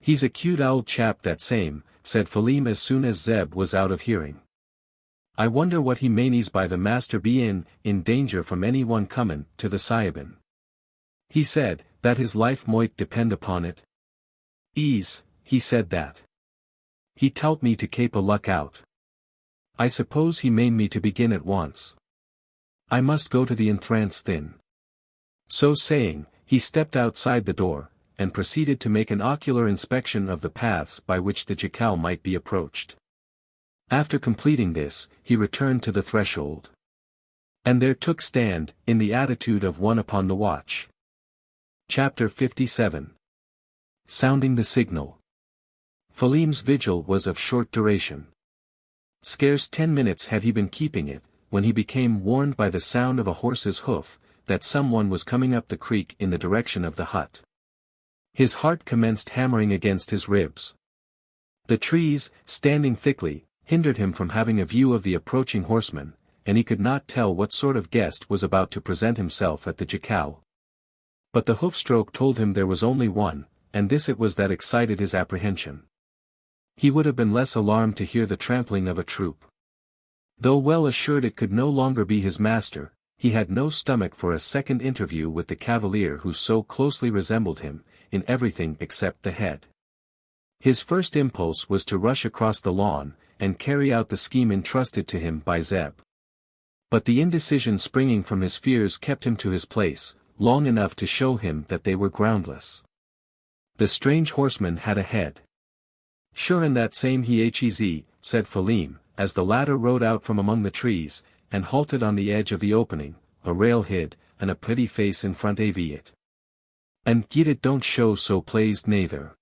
He's a cute old chap that same, said Phelim as soon as Zeb was out of hearing. I wonder what he manes by the master bein' in danger from any one comin' to the Sayabin. He said, that his life moight depend upon it. Ease, he said that. He telt me to kape a luck out. I suppose he mane me to begin at once. I must go to the entrance thin. So saying, he stepped outside the door, and proceeded to make an ocular inspection of the paths by which the jackal might be approached. After completing this, he returned to the threshold. And there took stand, in the attitude of one upon the watch. Chapter 57. Sounding the signal. Phelim's vigil was of short duration. Scarce 10 minutes had he been keeping it, when he became warned by the sound of a horse's hoof, that someone was coming up the creek in the direction of the hut. His heart commenced hammering against his ribs. The trees, standing thickly, hindered him from having a view of the approaching horseman, and he could not tell what sort of guest was about to present himself at the jacal. But the hoofstroke told him there was only one, and this it was that excited his apprehension. He would have been less alarmed to hear the trampling of a troop. Though well assured it could no longer be his master, he had no stomach for a second interview with the cavalier who so closely resembled him, in everything except the head. His first impulse was to rush across the lawn, and carry out the scheme entrusted to him by Zeb. But the indecision springing from his fears kept him to his place, long enough to show him that they were groundless. The strange horseman had a head. Sure in that same hez, said Phelim, as the latter rode out from among the trees, and halted on the edge of the opening, a rail hid, and a pretty face in front av it. And yet it don't show so pleased neither.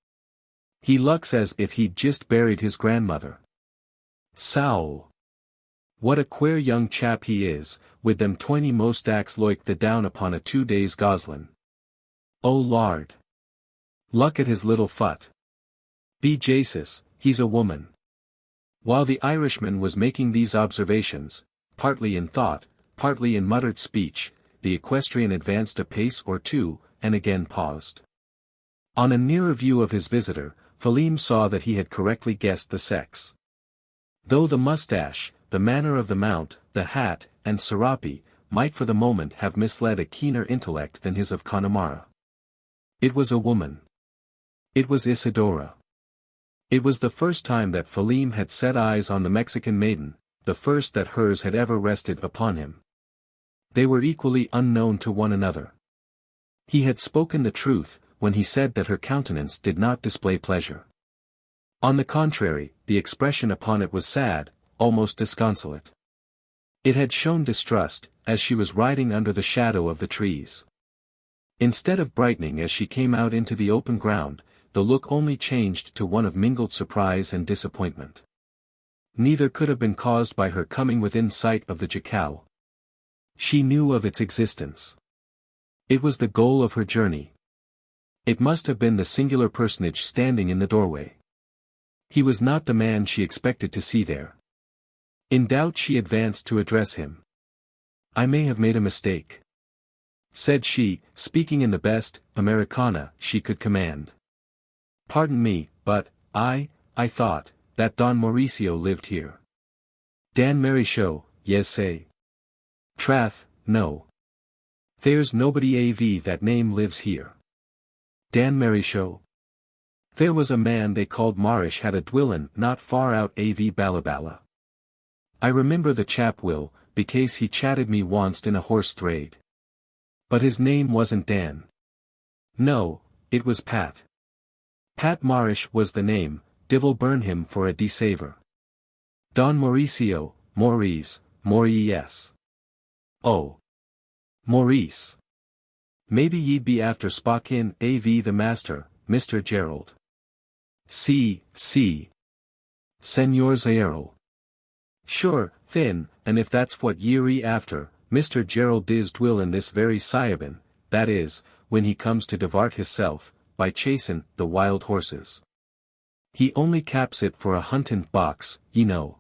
He looks as if he'd just buried his grandmother. Sowl! What a queer young chap he is, with them 20 mostacks loike the down upon a 2 days goslin. Oh lard! Look at his little foot. Be Jasus, he's a woman. While the Irishman was making these observations, partly in thought, partly in muttered speech, the equestrian advanced a pace or two, and again paused. On a nearer view of his visitor, Phelim saw that he had correctly guessed the sex. Though the mustache, the manner of the mount, the hat, and serape, might for the moment have misled a keener intellect than his of Connemara. It was a woman. It was Isidora. It was the first time that Felim had set eyes on the Mexican maiden, the first that hers had ever rested upon him. They were equally unknown to one another. He had spoken the truth, when he said that her countenance did not display pleasure. On the contrary, the expression upon it was sad, almost disconsolate. It had shown distrust, as she was riding under the shadow of the trees. Instead of brightening as she came out into the open ground, the look only changed to one of mingled surprise and disappointment. Neither could have been caused by her coming within sight of the jacal. She knew of its existence. It was the goal of her journey. It must have been the singular personage standing in the doorway. He was not the man she expected to see there. In doubt she advanced to address him. "I may have made a mistake," said she, speaking in the best Americana she could command. "Pardon me, but, I thought, that Don Mauricio lived here." "Dan Marichaux, yes say." "Trath, no. There's nobody av that name lives here." "Dan Marichaux? There was a man they called Marish had a dwillin not far out av Balabala. I remember the chap will, because he chatted me once in a horse trade. But his name wasn't Dan. No, it was Pat. Pat Marish was the name, divil burn him for a desaver. Don Mauricio, Maurice. Oh. Maurice. Maybe ye'd be after Spokin av the master, Mr. Gerald. See. Senor Zaerl. Sure, thin, and if that's what ye're after, Mr. Gerald diz dwill in this very Siabin, that is, when he comes to divart hisself, by chasin' the wild horses. He only caps it for a huntin' box, ye know.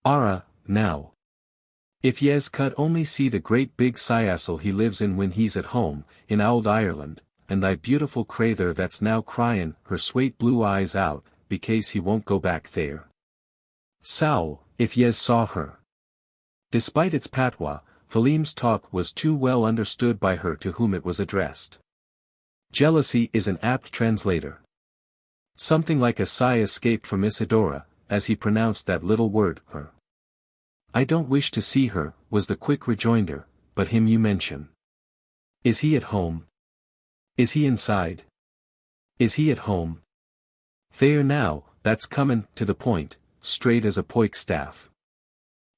Ara, now. If yez could only see the great big siastle he lives in when he's at home, in ould Ireland, and thy beautiful crather that's now cryin' her swate blue eyes out, because he won't go back there. Sow, if yez saw her. Despite its patois, Felim's talk was too well understood by her to whom it was addressed. Jealousy is an apt translator. Something like a sigh escaped from Isidora, as he pronounced that little word, her. "I don't wish to see her," was the quick rejoinder, "but him you mention. Is he at home? Is he inside? Is he at home? There now, that's comin' to the point, straight as a poik staff.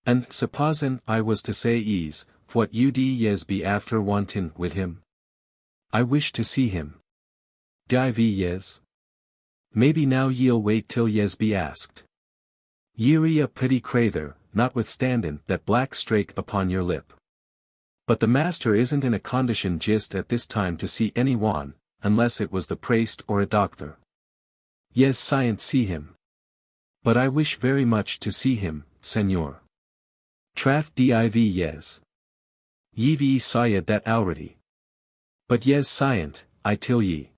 And supposin' I was to say ease, what ud yez be after wantin' wid him? I wish to see him. Div yez? Maybe now ye'll wait till yez be asked. Ye're a pretty crather, notwithstandin' that black strake upon your lip. But the master isn't in a condition just at this time to see any one, unless it was the priest or a doctor. Yez science see him. But I wish very much to see him, senor. Trath div yez. Ye've saw ye that already. But yez scient, I tell ye.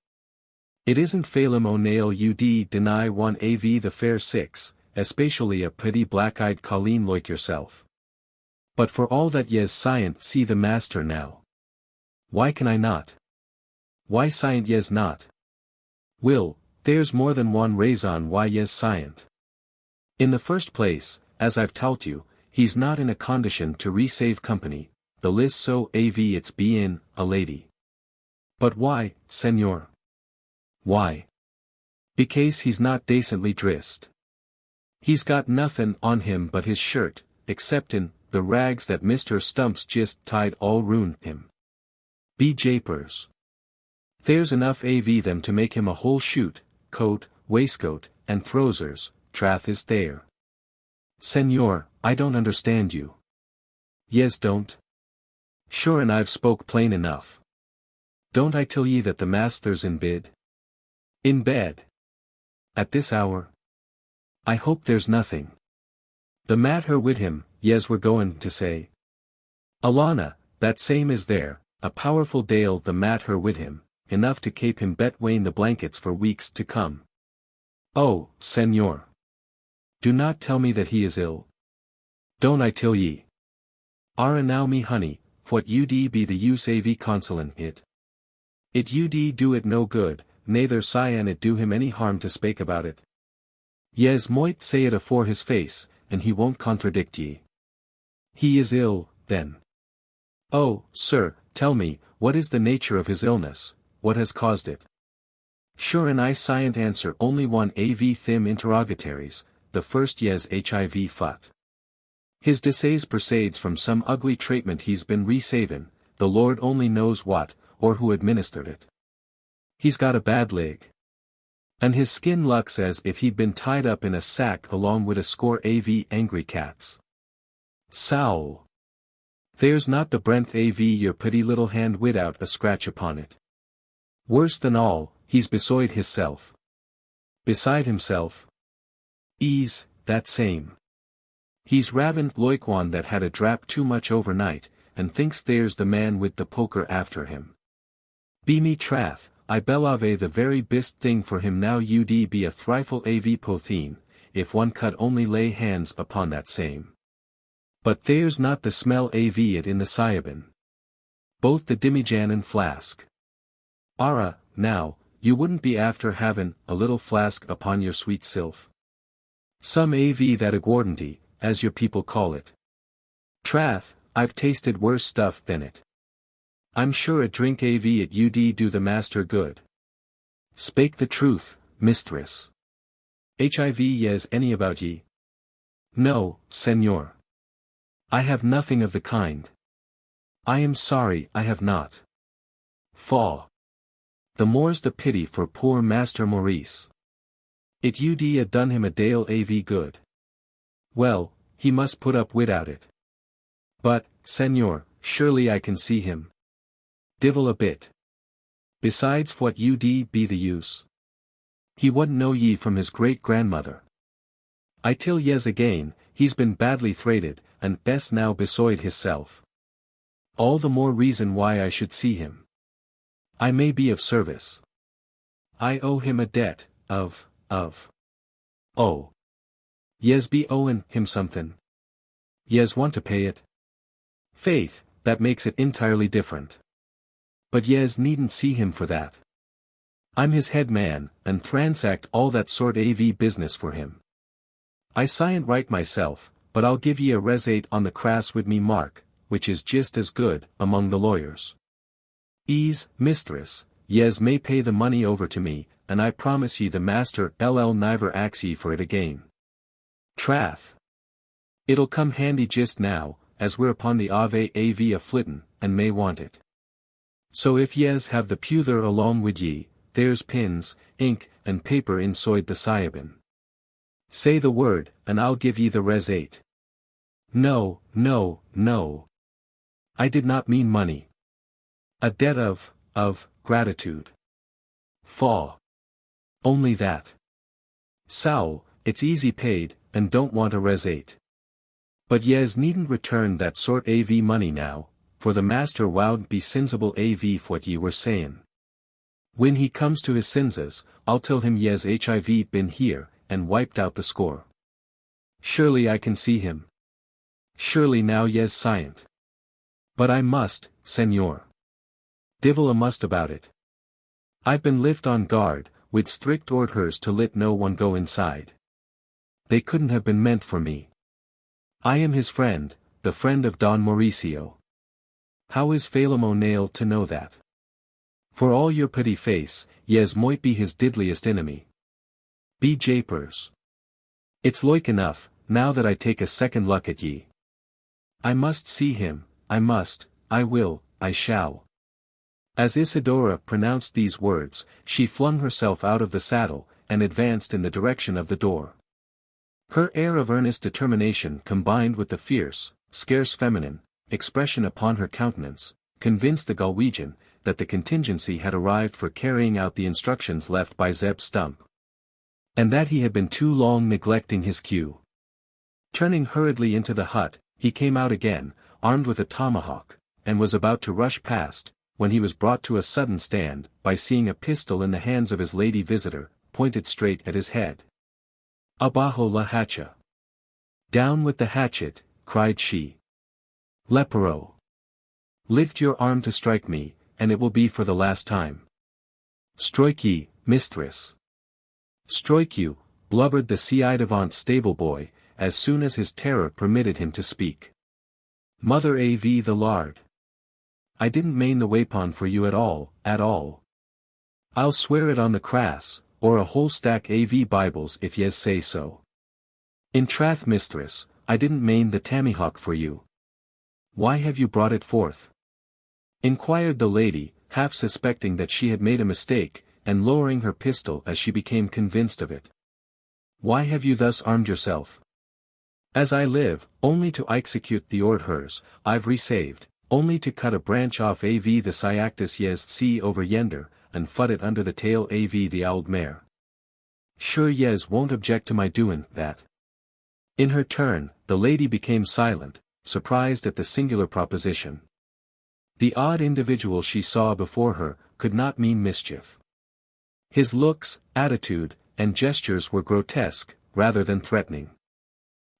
It isn't Phelim O'Neill ud deny one av the fair six, especially a pretty black-eyed colleen like yourself. But for all that yez scient see the master now. Why can I not? Why scient yez not? Will, there's more than one raison why yez scient. In the first place, as I've told you, he's not in a condition to resave company, the list so av it's bein' a lady. But why, senor? Why? Because he's not decently dressed. He's got nothin' on him but his shirt, exceptin' the rags that Mr. Stumps just tied all round him. Be japers. There's enough av them to make him a whole shoot, coat, waistcoat, and throwsers, trath is there. Senor, I don't understand you. Yez don't? Sure, and I've spoke plain enough. Don't I tell ye that the master's in bed? In bed? At this hour? I hope there's nothing the matter wid him, yez were goin' to say. Alana, that same is there, a powerful dale the matter wid him, enough to kape him between the blankets for weeks to come. Oh, senor. Do not tell me that he is ill. Don't I tell ye? Ara now me honey, what ud be the use av consolin' it? It ud do it no good, neither cyan it do him any harm to spake about it. Yes moit say it afore his face, and he won't contradict ye. He is ill, then. Oh, sir, tell me, what is the nature of his illness, what has caused it? Sure and I scient answer only one av thim interrogatories, the first yes hiv fut. His disease proceeds from some ugly treatment he's been resavin', the Lord only knows what, or who administered it. He's got a bad leg. And his skin looks as if he'd been tied up in a sack along with a score av angry cats. Sowl. There's not the breadth av your pretty little hand without a scratch upon it. Worse than all, he's beside hisself. Beside himself? Ease, that same. He's ravin' loike one that had a drap too much overnight, and thinks there's the man with the poker after him. Be me trath, I believe the very best thing for him now ud be a thrifle av potheen, if one could only lay hands upon that same. But there's not the smell av it in the Siabin. Both the dimijan and flask. Ara, now, you wouldn't be after havin' a little flask upon your sweet sylph? Some av that aguardanty, as your people call it. Trath, I've tasted worse stuff than it. I'm sure a drink av at ud do the master good. Spake the truth, mistress. Hiv yes any about ye? No, senor. I have nothing of the kind. I am sorry I have not. Faugh. The more's the pity for poor Master Maurice. It ud a done him a dale av good. Well, he must put up without it. But, senor, surely I can see him. Divil a bit. Besides what ud be the use? He wouldn't know ye from his great-grandmother. I till yez again, he's been badly thrated, and best now beside hisself. All the more reason why I should see him. I may be of service. I owe him a debt, of. Oh. Yez be owin' him somethin'. Yez want to pay it? Faith, that makes it entirely different. But yez needn't see him for that. I'm his head man, and transact all that sort av business for him. I scient right myself, but I'll give ye a resate on the crass with me mark, which is just as good, among the lawyers. Ease, mistress, yez may pay the money over to me, and I promise ye the master niver ax ye for it again. Trath. It'll come handy just now, as we're upon the ave av a flittin', and may want it. So if yez have the pewther along wid ye, there's pins, ink, and paper inside the Siabin. Say the word, and I'll give ye the resate. No. I did not mean money. A debt of gratitude. Faugh. Only that. Sowl, it's easy paid, and don't want a resate. But yez needn't return that sort av money now, for the master wow'd be sinsible av what ye were sayin'. When he comes to his sinses, I'll tell him yez hiv been here, and wiped out the score. Surely I can see him. Surely now yez scient. But I must, senor. Divil a must about it. I've been lift on guard, with strict orders to let no one go inside. They couldn't have been meant for me. I am his friend, the friend of Don Mauricio. How is Phelim O'Neill to know that? For all your pretty face, yez moight be his diddliest enemy. Be japers. It's loike enough, now that I take a second look at ye. I must see him, I must, I will, I shall. As Isidora pronounced these words, she flung herself out of the saddle, and advanced in the direction of the door. Her air of earnest determination combined with the fierce, scarce feminine, expression upon her countenance, convinced the Galwegian, that the contingency had arrived for carrying out the instructions left by Zeb Stump. And that he had been too long neglecting his cue. Turning hurriedly into the hut, he came out again, armed with a tomahawk, and was about to rush past, when he was brought to a sudden stand, by seeing a pistol in the hands of his lady visitor, pointed straight at his head. Abajo la hacha. Down with the hatchet, cried she. Lepero. Lift your arm to strike me, and it will be for the last time. Stroike ye, mistress. Stroike you, blubbered the ci-devant stable-boy, as soon as his terror permitted him to speak. Mother av the lard. I didn't mane the waypon for you at all, at all. I'll swear it on the crass, or a whole stack av Bibles if yez say so. In trath mistress, I didn't mane the tammyhawk for you. Why have you brought it forth? Inquired the lady, half suspecting that she had made a mistake, and lowering her pistol as she became convinced of it. Why have you thus armed yourself? As I live, only to execute the ordhers, I've resaved, only to cut a branch off av the cyactus yez see over yender, and fut it under the tail av the owled mare. Sure yez won't object to my doin' that. In her turn, the lady became silent, surprised at the singular proposition. The odd individual she saw before her, could not mean mischief. His looks, attitude, and gestures were grotesque, rather than threatening.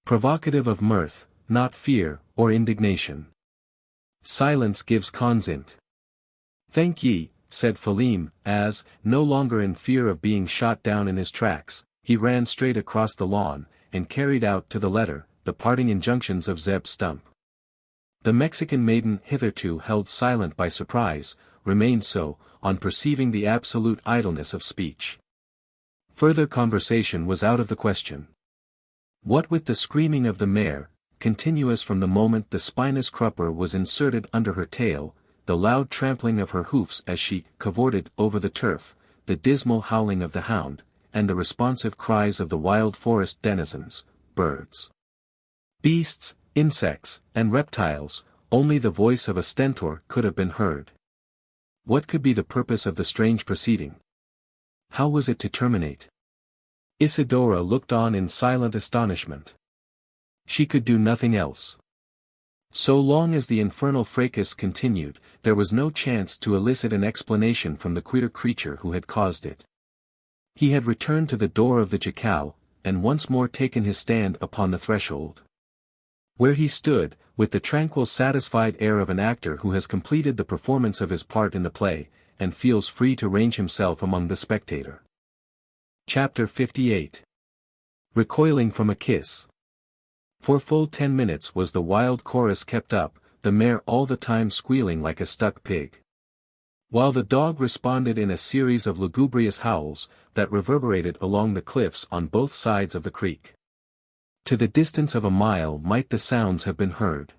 Provocative of mirth, not fear, or indignation. Silence gives consent. Thank ye, said Philim, as, no longer in fear of being shot down in his tracks, he ran straight across the lawn, and carried out to the letter, the parting injunctions of Zeb Stump. The Mexican maiden, hitherto held silent by surprise, remained so, on perceiving the absolute idleness of speech. Further conversation was out of the question. What with the screaming of the mare, continuous from the moment the spinous crupper was inserted under her tail, the loud trampling of her hoofs as she cavorted over the turf, the dismal howling of the hound, and the responsive cries of the wild forest denizens, birds, beasts, insects, and reptiles, only the voice of a stentor could have been heard. What could be the purpose of the strange proceeding? How was it to terminate? Isidora looked on in silent astonishment. She could do nothing else. So long as the infernal fracas continued, there was no chance to elicit an explanation from the queer creature who had caused it. He had returned to the door of the jacal, and once more taken his stand upon the threshold. Where he stood, with the tranquil satisfied air of an actor who has completed the performance of his part in the play, and feels free to range himself among the spectator. Chapter 58. Recoiling from a kiss. For full 10 minutes was the wild chorus kept up, the mare all the time squealing like a stuck pig. While the dog responded in a series of lugubrious howls, that reverberated along the cliffs on both sides of the creek. To the distance of a mile might the sounds have been heard.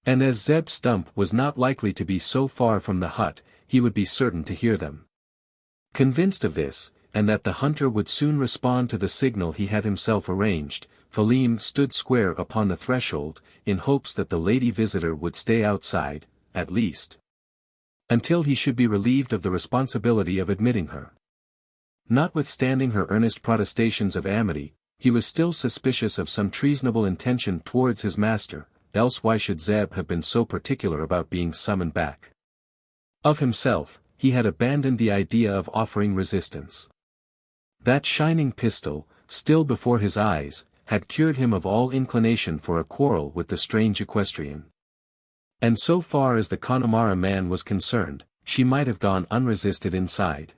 And as Zeb Stump was not likely to be so far from the hut, he would be certain to hear them. Convinced of this, and that the hunter would soon respond to the signal he had himself arranged, Philim stood square upon the threshold, in hopes that the lady visitor would stay outside, at least, until he should be relieved of the responsibility of admitting her. Notwithstanding her earnest protestations of amity, he was still suspicious of some treasonable intention towards his master, else why should Zeb have been so particular about being summoned back? Of himself, he had abandoned the idea of offering resistance. That shining pistol, still before his eyes, had cured him of all inclination for a quarrel with the strange equestrian. And so far as the Connemara man was concerned, she might have gone unresisted inside.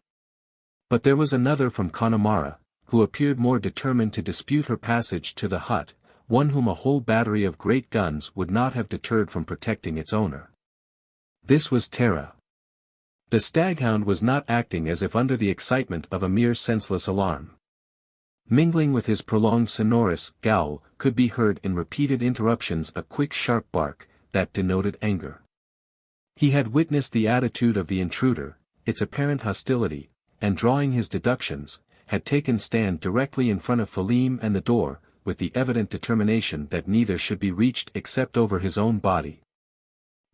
But there was another from Connemara, who appeared more determined to dispute her passage to the hut, one whom a whole battery of great guns would not have deterred from protecting its owner. This was Terra. The staghound was not acting as if under the excitement of a mere senseless alarm. Mingling with his prolonged sonorous growl could be heard in repeated interruptions a quick sharp bark, that denoted anger. He had witnessed the attitude of the intruder, its apparent hostility, and drawing his deductions, had taken stand directly in front of Philim and the door, with the evident determination that neither should be reached except over his own body.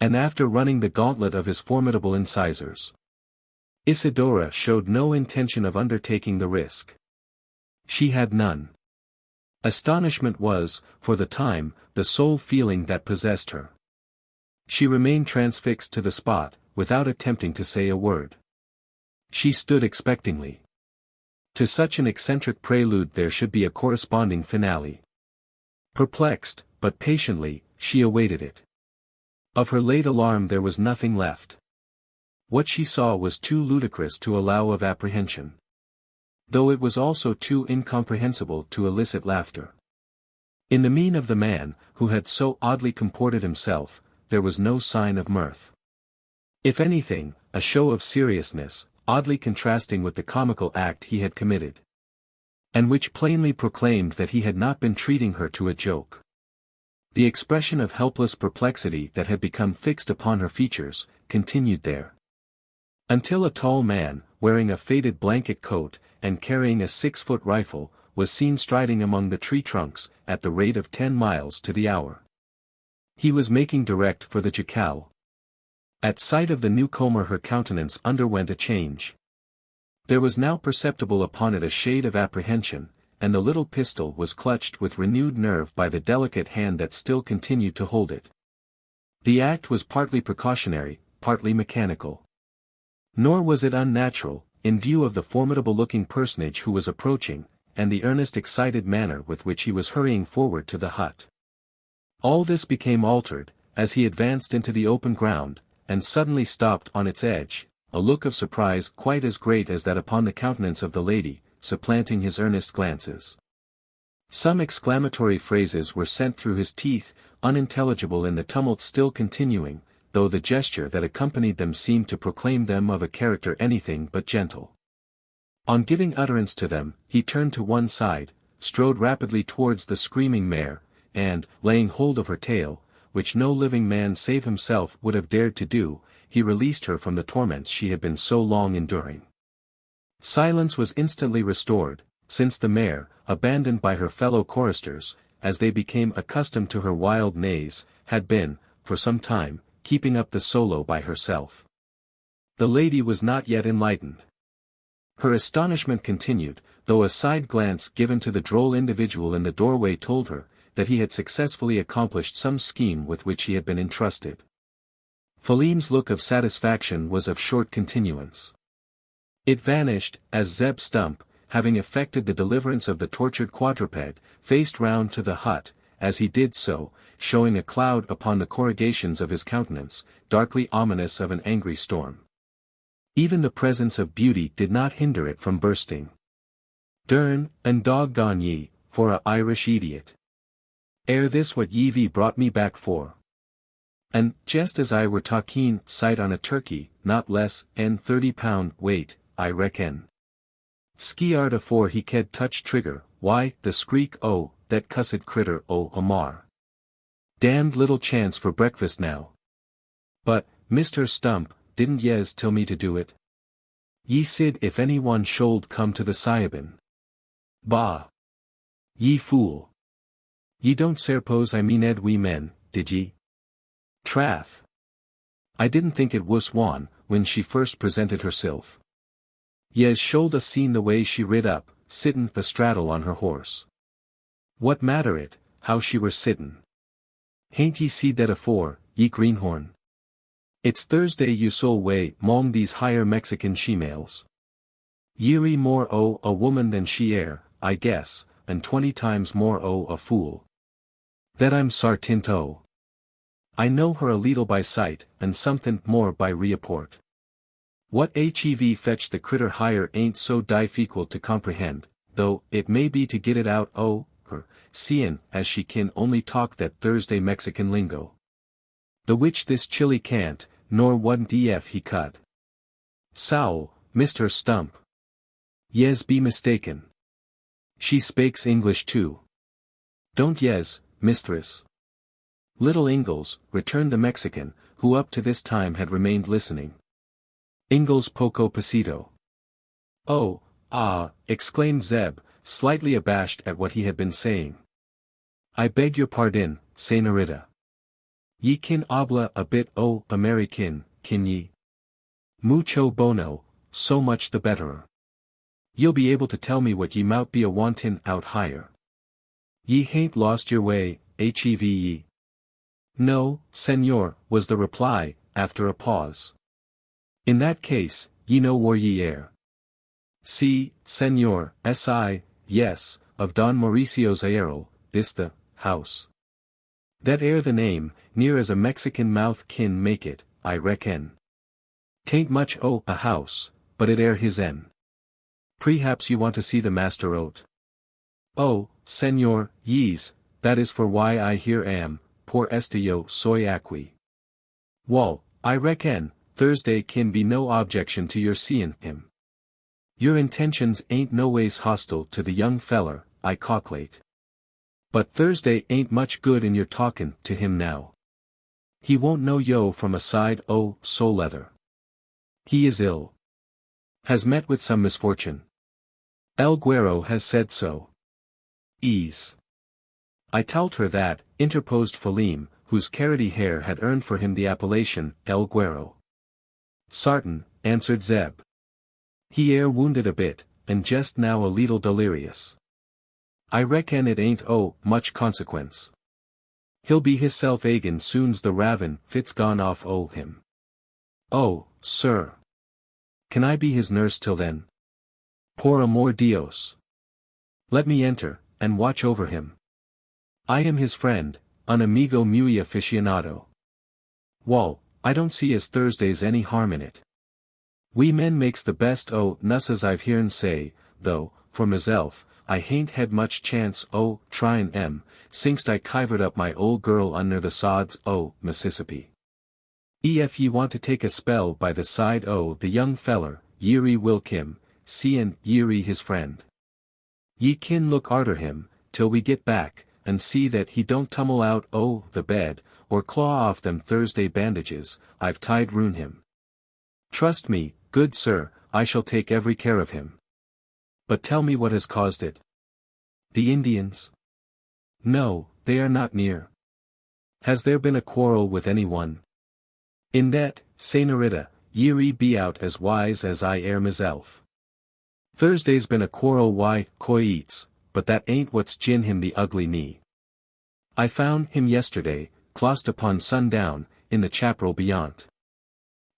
And after running the gauntlet of his formidable incisors, Isidora showed no intention of undertaking the risk. She had none. Astonishment was, for the time, the sole feeling that possessed her. She remained transfixed to the spot, without attempting to say a word. She stood expectingly. To such an eccentric prelude there should be a corresponding finale. Perplexed, but patiently, she awaited it. Of her late alarm there was nothing left. What she saw was too ludicrous to allow of apprehension. though it was also too incomprehensible to elicit laughter. In the mien of the man, who had so oddly comported himself, there was no sign of mirth. If anything, a show of seriousness, oddly contrasting with the comical act he had committed, and which plainly proclaimed that he had not been treating her to a joke. The expression of helpless perplexity that had become fixed upon her features, continued there. Until a tall man, wearing a faded blanket coat, and carrying a 6-foot rifle, was seen striding among the tree trunks, at the rate of 10 miles to the hour. He was making direct for the jacal. At sight of the newcomer her countenance underwent a change. There was now perceptible upon it a shade of apprehension, and the little pistol was clutched with renewed nerve by the delicate hand that still continued to hold it. The act was partly precautionary, partly mechanical. Nor was it unnatural, in view of the formidable-looking personage who was approaching, and the earnest excited manner with which he was hurrying forward to the hut. All this became altered, as he advanced into the open ground, and suddenly stopped on its edge, a look of surprise quite as great as that upon the countenance of the lady, supplanting his earnest glances. Some exclamatory phrases were sent through his teeth, unintelligible in the tumult still continuing, though the gesture that accompanied them seemed to proclaim them of a character anything but gentle. On giving utterance to them, he turned to one side, strode rapidly towards the screaming mare, and, laying hold of her tail, which no living man save himself would have dared to do, he released her from the torments she had been so long enduring. Silence was instantly restored, since the mare, abandoned by her fellow choristers, as they became accustomed to her wild neighs, had been, for some time, keeping up the solo by herself. The lady was not yet enlightened. Her astonishment continued, though a side glance given to the droll individual in the doorway told her, that he had successfully accomplished some scheme with which he had been entrusted. Philem's look of satisfaction was of short continuance. It vanished, as Zeb Stump, having effected the deliverance of the tortured quadruped, faced round to the hut, as he did so, showing a cloud upon the corrugations of his countenance, darkly ominous of an angry storm. Even the presence of beauty did not hinder it from bursting. "Dern, and doggone ye, for a Irish idiot. Ere this what ye've brought me back for. And, just as I were talking sight on a turkey, not less, and 30-pound weight, I reckon. Skiart afore he ked touch trigger, why, the screek oh, that cussed critter oh Amar. Damned little chance for breakfast now. But, Mr. Stump, didn't yez tell me to do it? Ye sid if any one should come to the Syabin. Bah! Ye fool! Ye don't suppose I mean ed we men, did ye? Trath! I didn't think it was one, when she first presented herself. Yez should a seen the way she rid up, sittin' astraddle on her horse. What matter it, how she were sittin'? Hain't ye seed that afore, ye greenhorn? It's Thursday you soul way 'mong these higher Mexican she-males. Ye're more o' a woman than she air, I guess, and 20 times more o' a fool. That I'm sartint o'. I know her a leetle by sight, and somethin' more by reaport. What hev fetched the critter higher ain't so diffeequal to comprehend, though it may be to get it out o' her, seein' as she kin only talk that Thursday Mexican lingo. The which this chilly can't, nor wouldn't ef he could. Sowl, Mr. Stump. Yez be mistaken. She spakes English too. Don't yez, mistress? Little Ingalls, returned the Mexican, who up to this time had remained listening. Ingalls poco pasito. Oh, ah, exclaimed Zeb, slightly abashed at what he had been saying. I beg your pardon, señorita. Ye kin habla a bit o' American, kin ye? Mucho bono, so much the betterer. Ye'll be able to tell me what ye mout be a wantin' out higher. Ye hain't lost your way, hev ye? No, senor, was the reply, after a pause. In that case, ye know where ye air. Si, senor, si, yes, of Don Mauricio Zaerl, this the house. That air the name, near as a Mexican mouth kin make it, I reckon. 'Tain't much o' a house, but it air his en. Perhaps you want to see the master oat. Oh, Senor, yes, that is for why I here am, por este yo soy aquí. Wall, I reckon, Thursday can be no objection to your seein' him. Your intentions ain't no ways hostile to the young feller, I calc'late. But Thursday ain't much good in your talkin' to him now. He won't know yo from a side o' so leather. He is ill. Has met with some misfortune. El Guero has said so. Ease. I told her that, interposed Felim, whose carroty hair had earned for him the appellation, El Guero. Sartin, answered Zeb. He air wounded a bit, and just now a leetle delirious. I reckon it ain't much consequence. He'll be hisself agin soon's the ravin' fit's gone off him. Oh, sir. Can I be his nurse till then? Por amor Dios. Let me enter, and watch over him. I am his friend, un amigo muy aficionado. Wall, I don't see as Thursday's any harm in it. We men makes the best nuss as I've hearn say, though, for myself, I hain't had much chance tryin' sinkst I kivered up my old girl under the sods Mississippi. If ye want to take a spell by the side the young feller, yeary will kim, seein' yeary his friend. Ye kin look arter him, till we get back, and see that he don't tumble out the bed, or claw off them Thursday bandages, I've tied round him. Trust me, good sir, I shall take every care of him. But tell me what has caused it. The Indians? No, they are not near. Has there been a quarrel with anyone? In that, Senorita, ye'll be out as wise as I air myself. Thursday's been a quarrel why, coites, but that ain't what's gin him the ugly knee. I found him yesterday, clost upon sundown, in the chapel beyont.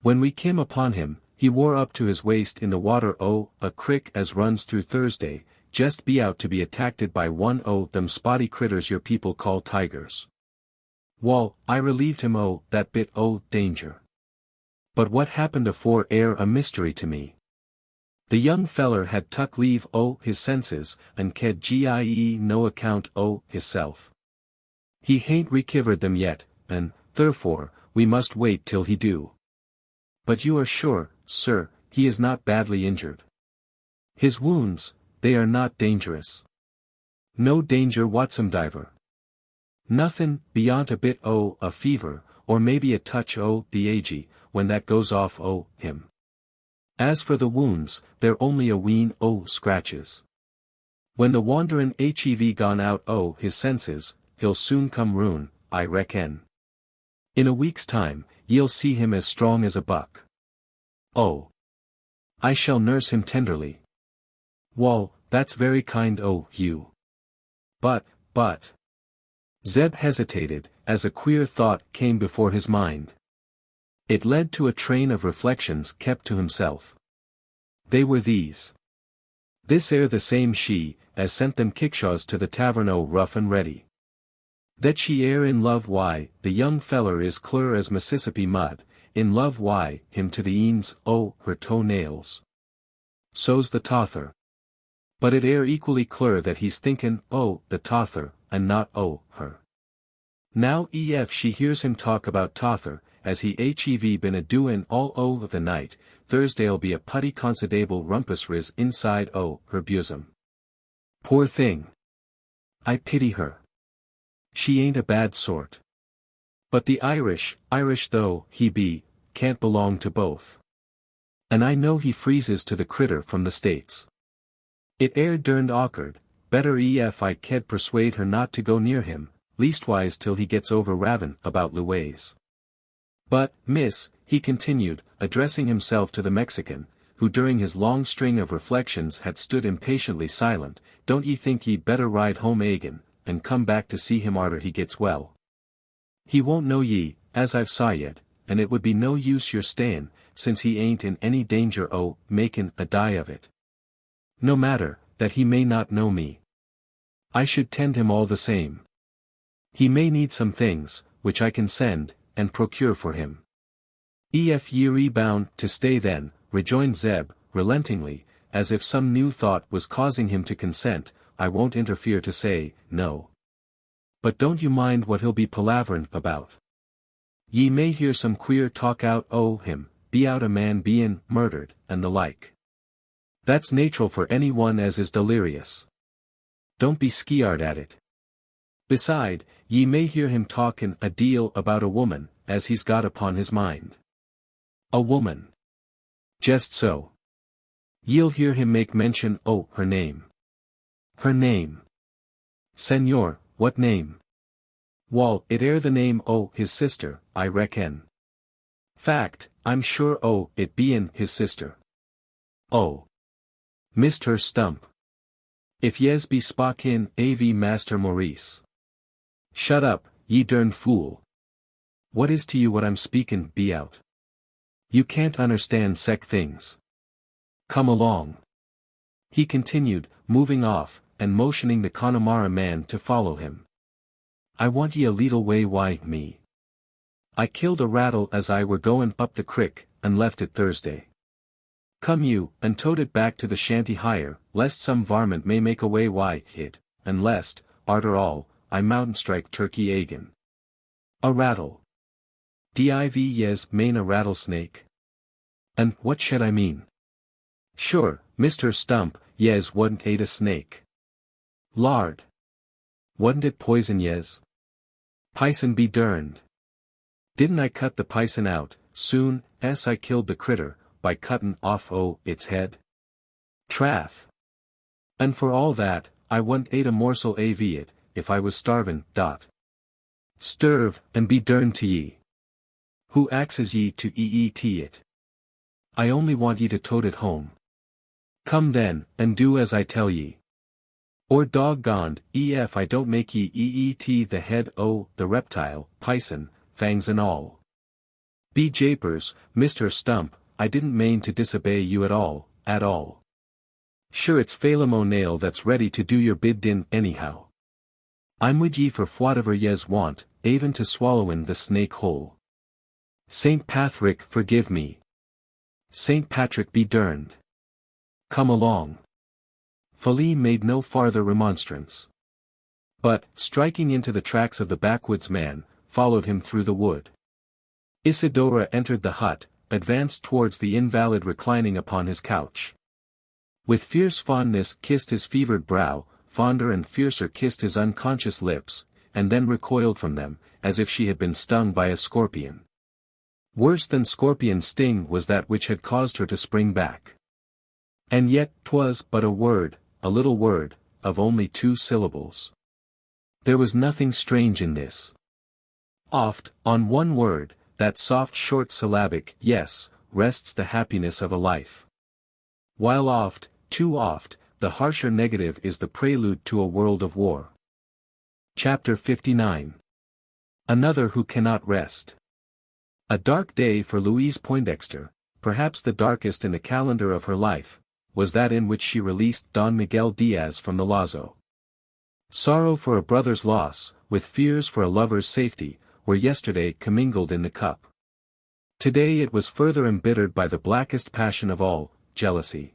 When we came upon him, he wore up to his waist in the water a crick as runs through Thursday, just be out to be attacked by one them spotty critters your people call tigers. Wall, I relieved him that bit danger. But what happened afore air a mystery to me. The young feller had tuck leave his senses, and ked gie no account hisself. He hain't recovered them yet, and, therefore, we must wait till he do. But you are sure, sir, he is not badly injured. His wounds, they are not dangerous. No danger whatsomever. Nothin' beyond a bit a fever, or maybe a touch the ague, when that goes off him. As for the wounds, they're only a ween scratches. When the wanderin' hev gone out his senses, he'll soon come roon, I reckon. In a week's time, ye'll see him as strong as a buck. Oh. I shall nurse him tenderly. Wall, that's very kind you. But. Zeb hesitated, as a queer thought came before his mind. It led to a train of reflections kept to himself. They were these. This air the same she, as sent them kickshaws to the tavern rough and ready. That she air in love why, the young feller is clear as Mississippi mud, in love why, him to the eends her toe nails. So's the tother. But it air equally clear that he's thinkin' the tother, and not her. Now if she hears him talk about tother, as he hev been a-doin' all of the night, Thursday'll be a putty considerable rumpus riz inside her bosom. Poor thing. I pity her. She ain't a bad sort. But the Irish though he be, can't belong to both. And I know he freezes to the critter from the States. It air derned awkard, better ef I ked persuade her not to go near him, leastwise till he gets over ravin' about Louise. But, miss, he continued, addressing himself to the Mexican, who during his long string of reflections had stood impatiently silent, don't ye think ye'd better ride home agin, and come back to see him arter he gets well? He won't know ye, as I've saw yet, and it would be no use your stayin', since he ain't in any danger makin' a die of it. No matter, that he may not know me. I should tend him all the same. He may need some things, which I can send, and procure for him. Ef ye're bound to stay then, rejoined Zeb, relentingly, as if some new thought was causing him to consent, I won't interfere to say, no. But don't you mind what he'll be palaverin' about. Ye may hear some queer talk out o' him, be out a man bein' murdered, and the like. That's natural for any one as is delirious. Don't be skeered at it. Beside, ye may hear him talkin' a deal about a woman, as he's got upon his mind. A woman. Just so. Ye'll hear him make mention o' her name. Her name. Senor, what name? Wall, it air the name o' his sister, I reckon. Fact, I'm sure o' it bein' his sister. Oh. Mr. Stump. If yes be spokin' av Master Maurice. Shut up, ye dern fool. What is to you what I'm speakin' be out? You can't understand sec things. Come along. He continued, moving off, and motioning the Connemara man to follow him. I want ye a leetle way why me. I killed a rattle as I were goin' up the crick, and left it Thursday. Come you, and tote it back to the shanty higher, lest some varmint may make away why it, and lest, arter all, I mountain strike turkey agin. A rattle. Div yes main a rattlesnake? And what should I mean? Sure, Mr. Stump, yes wa'n't ate a snake. Lard. Wa'n't it poison yes? Pison be derned. Didn't I cut the pison out, soon, as I killed the critter, by cuttin' off its head? Trath. And for all that, I wa'n't ate a morsel av it, if I was starvin'. Sturve, and be derned to ye. Who axes ye to eat it? I only want ye to tote it home. Come then, and do as I tell ye. Or doggoned, ef I don't make ye eat the head o' the reptile, pison, fangs and all. Be japers, Mr. Stump, I didn't mean to disobey you at all, at all. Sure it's Phelim O'Neill that's ready to do your bid anyhow. I'm wid ye for whatever yez want, even to swallowin' the snake whole. Saint Patrick forgive me. Saint Patrick be derned. Come along. Felim made no farther remonstrance. But, striking into the tracks of the backwoods man, followed him through the wood. Isidora entered the hut, advanced towards the invalid reclining upon his couch. With fierce fondness kissed his fevered brow, fonder and fiercer kissed his unconscious lips, and then recoiled from them, as if she had been stung by a scorpion. Worse than scorpion's sting was that which had caused her to spring back. And yet 'twas but a word, a little word, of only 2 syllables. There was nothing strange in this. Oft, on one word, that soft short syllabic yes, rests the happiness of a life. While oft, too oft, the harsher negative is the prelude to a world of war. Chapter 59. Another who cannot rest. A dark day for Louise Poindexter, perhaps the darkest in the calendar of her life, was that in which she released Don Miguel Diaz from the lazo. Sorrow for a brother's loss, with fears for a lover's safety, were yesterday commingled in the cup. Today it was further embittered by the blackest passion of all, jealousy.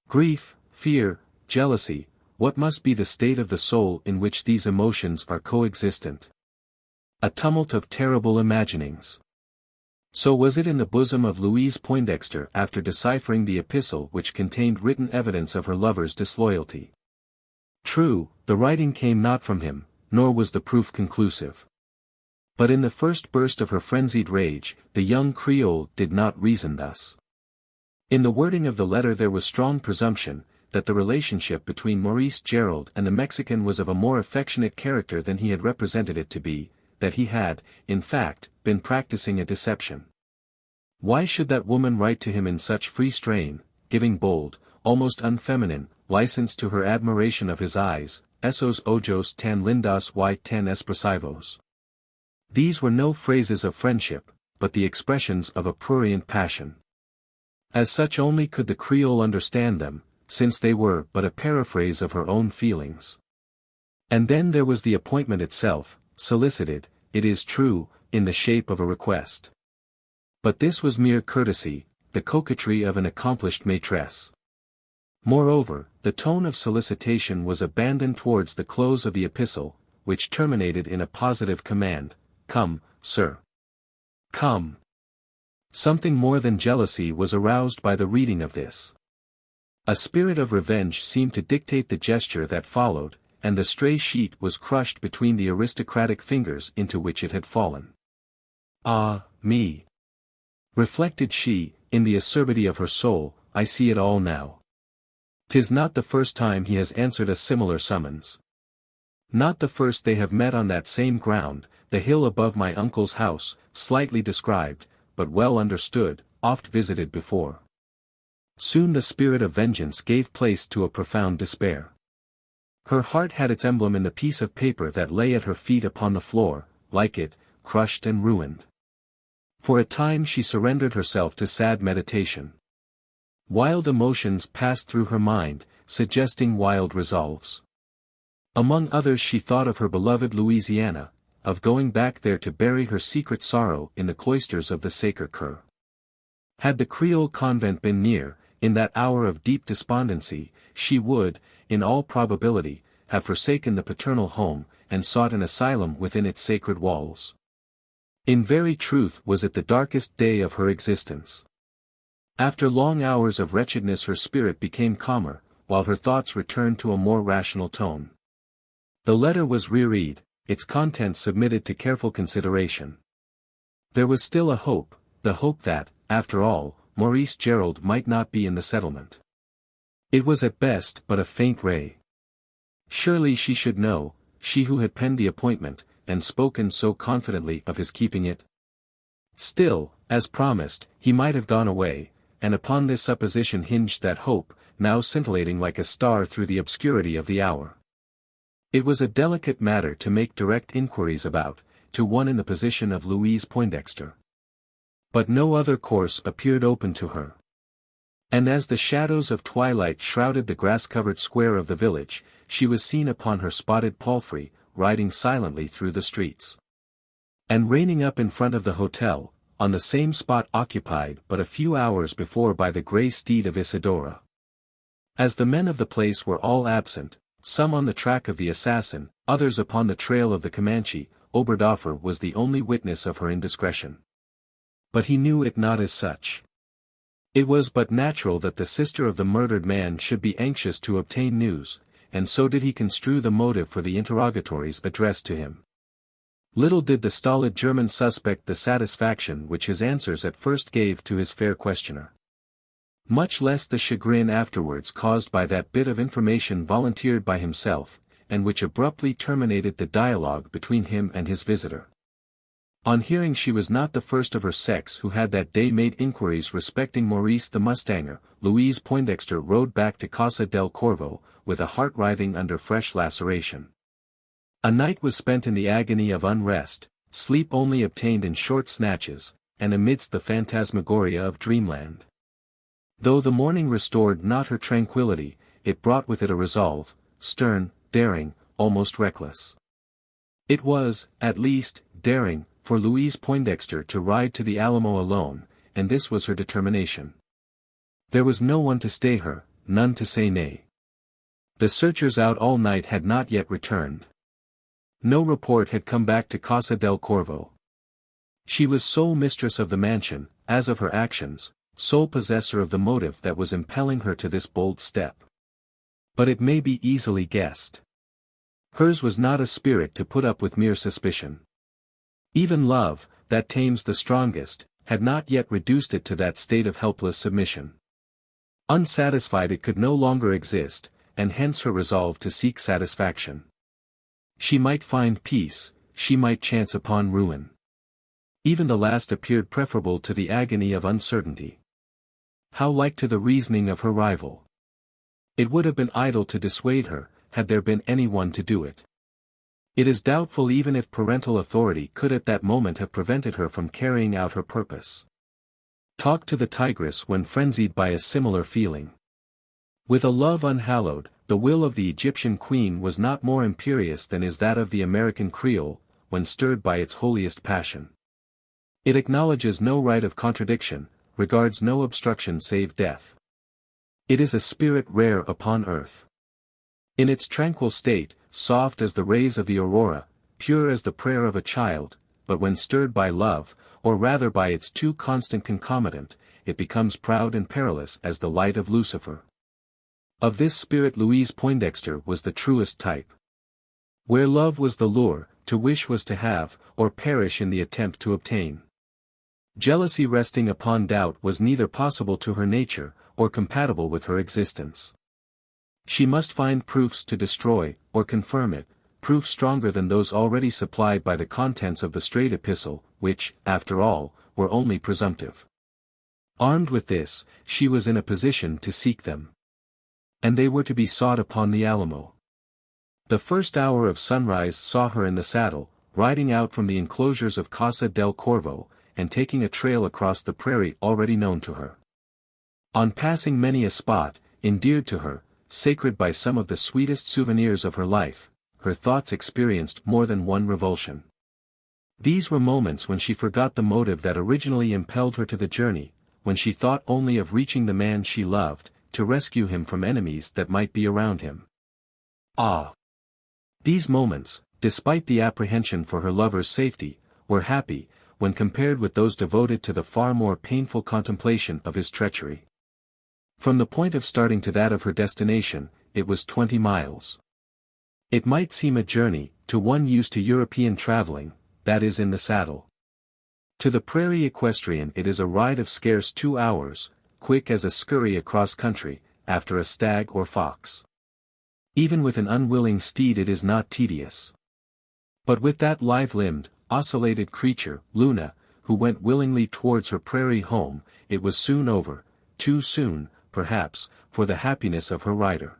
Grief, fear, jealousy, what must be the state of the soul in which these emotions are coexistent? A tumult of terrible imaginings. So was it in the bosom of Louise Poindexter after deciphering the epistle which contained written evidence of her lover's disloyalty. True, the writing came not from him, nor was the proof conclusive. But in the first burst of her frenzied rage, the young Creole did not reason thus. In the wording of the letter there was strong presumption, that the relationship between Maurice Gerald and the Mexican was of a more affectionate character than he had represented it to be, that he had, in fact, been practicing a deception. Why should that woman write to him in such free strain, giving bold, almost unfeminine, license to her admiration of his eyes, esos ojos tan lindos y tan expresivos? These were no phrases of friendship, but the expressions of a prurient passion. As such only could the Creole understand them, since they were but a paraphrase of her own feelings. And then there was the appointment itself, solicited, it is true, in the shape of a request. But this was mere courtesy, the coquetry of an accomplished maitresse. Moreover, the tone of solicitation was abandoned towards the close of the epistle, which terminated in a positive command, "Come, sir. Come." Something more than jealousy was aroused by the reading of this. A spirit of revenge seemed to dictate the gesture that followed, and the stray sheet was crushed between the aristocratic fingers into which it had fallen. "Ah, me!" reflected she, in the acerbity of her soul, "I see it all now. 'Tis not the first time he has answered a similar summons. Not the first they have met on that same ground, the hill above my uncle's house, slightly described, but well understood, oft visited before." Soon the spirit of vengeance gave place to a profound despair. Her heart had its emblem in the piece of paper that lay at her feet upon the floor, like it, crushed and ruined. For a time she surrendered herself to sad meditation. Wild emotions passed through her mind, suggesting wild resolves. Among others she thought of her beloved Louisiana, of going back there to bury her secret sorrow in the cloisters of the Sacre Coeur. Had the Creole convent been near, in that hour of deep despondency, she would, in all probability, have forsaken the paternal home, and sought an asylum within its sacred walls. In very truth was it the darkest day of her existence. After long hours of wretchedness her spirit became calmer, while her thoughts returned to a more rational tone. The letter was reread, its contents submitted to careful consideration. There was still a hope, the hope that, after all, Maurice Gerald might not be in the settlement. It was at best but a faint ray. Surely she should know, she who had penned the appointment, and spoken so confidently of his keeping it. Still, as promised, he might have gone away, and upon this supposition hinged that hope, now scintillating like a star through the obscurity of the hour. It was a delicate matter to make direct inquiries about, to one in the position of Louise Poindexter. But no other course appeared open to her. And as the shadows of twilight shrouded the grass-covered square of the village, she was seen upon her spotted palfrey, riding silently through the streets. And reining up in front of the hotel, on the same spot occupied but a few hours before by the grey steed of Isidora. As the men of the place were all absent, some on the track of the assassin, others upon the trail of the Comanche, Oberdoffer was the only witness of her indiscretion. But he knew it not as such. It was but natural that the sister of the murdered man should be anxious to obtain news, and so did he construe the motive for the interrogatories addressed to him. Little did the stolid German suspect the satisfaction which his answers at first gave to his fair questioner. Much less the chagrin afterwards caused by that bit of information volunteered by himself, and which abruptly terminated the dialogue between him and his visitor. On hearing she was not the first of her sex who had that day made inquiries respecting Maurice the mustanger, Louise Poindexter rode back to Casa del Corvo, with a heart writhing under fresh laceration. A night was spent in the agony of unrest, sleep only obtained in short snatches, and amidst the phantasmagoria of dreamland. Though the morning restored not her tranquillity, it brought with it a resolve, stern, daring, almost reckless. It was, at least, daring, for Louise Poindexter to ride to the Alamo alone, and this was her determination. There was no one to stay her, none to say nay. The searchers out all night had not yet returned. No report had come back to Casa del Corvo. She was sole mistress of the mansion, as of her actions, sole possessor of the motive that was impelling her to this bold step. But it may be easily guessed. Hers was not a spirit to put up with mere suspicion. Even love, that tames the strongest, had not yet reduced it to that state of helpless submission. Unsatisfied it could no longer exist, and hence her resolve to seek satisfaction. She might find peace, she might chance upon ruin. Even the last appeared preferable to the agony of uncertainty. How like to the reasoning of her rival! It would have been idle to dissuade her, had there been any one to do it. It is doubtful even if parental authority could at that moment have prevented her from carrying out her purpose. Talk to the tigress when frenzied by a similar feeling. With a love unhallowed, the will of the Egyptian queen was not more imperious than is that of the American Creole, when stirred by its holiest passion. It acknowledges no right of contradiction, regards no obstruction save death. It is a spirit rare upon earth. In its tranquil state, soft as the rays of the aurora, pure as the prayer of a child, but when stirred by love, or rather by its too constant concomitant, it becomes proud and perilous as the light of Lucifer. Of this spirit Louise Poindexter was the truest type. Where love was the lure, to wish was to have, or perish in the attempt to obtain. Jealousy resting upon doubt was neither possible to her nature, or compatible with her existence. She must find proofs to destroy, or confirm it, proofs stronger than those already supplied by the contents of the straight epistle, which, after all, were only presumptive. Armed with this, she was in a position to seek them. And they were to be sought upon the Alamo. The first hour of sunrise saw her in the saddle, riding out from the enclosures of Casa del Corvo, and taking a trail across the prairie already known to her. On passing many a spot, endeared to her, sacred by some of the sweetest souvenirs of her life, her thoughts experienced more than one revulsion. These were moments when she forgot the motive that originally impelled her to the journey, when she thought only of reaching the man she loved, to rescue him from enemies that might be around him. Ah! These moments, despite the apprehension for her lover's safety, were happy, when compared with those devoted to the far more painful contemplation of his treachery. From the point of starting to that of her destination, it was 20 miles. It might seem a journey, to one used to European traveling, that is in the saddle. To the prairie equestrian it is a ride of scarce 2 hours, quick as a scurry across country, after a stag or fox. Even with an unwilling steed it is not tedious. But with that lithe-limbed, oscillated creature, Luna, who went willingly towards her prairie home, it was soon over, too soon, perhaps, for the happiness of her rider.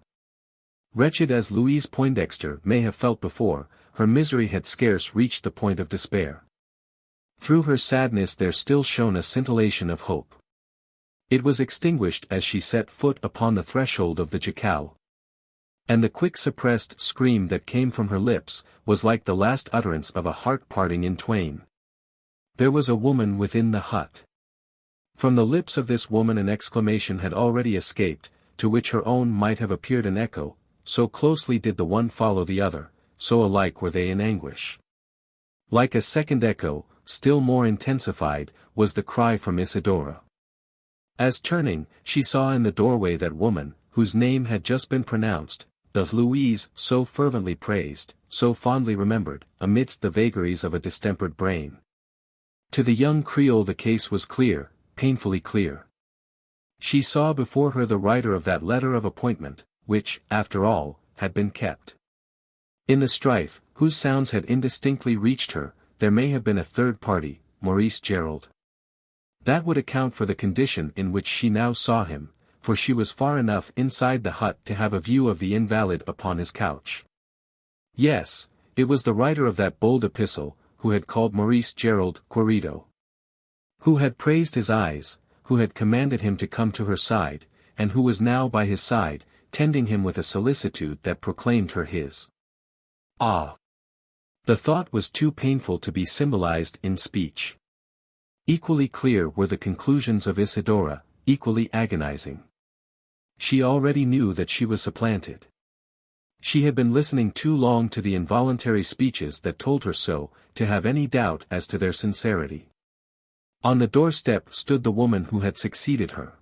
Wretched as Louise Poindexter may have felt before, her misery had scarce reached the point of despair. Through her sadness there still shone a scintillation of hope. It was extinguished as she set foot upon the threshold of the jacal. And the quick suppressed scream that came from her lips, was like the last utterance of a heart parting in twain. There was a woman within the hut. From the lips of this woman an exclamation had already escaped, to which her own might have appeared an echo, so closely did the one follow the other, so alike were they in anguish. Like a second echo, still more intensified, was the cry from Isidora. As turning, she saw in the doorway that woman, whose name had just been pronounced, the Louise so fervently praised, so fondly remembered, amidst the vagaries of a distempered brain. To the young Creole the case was clear, painfully clear. She saw before her the writer of that letter of appointment, which, after all, had been kept. In the strife, whose sounds had indistinctly reached her, there may have been a third party, Maurice Gerald. That would account for the condition in which she now saw him, for she was far enough inside the hut to have a view of the invalid upon his couch. Yes, it was the writer of that bold epistle, who had called Maurice Gerald Querido. Who had praised his eyes, who had commanded him to come to her side, and who was now by his side, tending him with a solicitude that proclaimed her his. Ah! The thought was too painful to be symbolized in speech. Equally clear were the conclusions of Isidora, equally agonizing. She already knew that she was supplanted. She had been listening too long to the involuntary speeches that told her so, to have any doubt as to their sincerity. On the doorstep stood the woman who had succeeded her.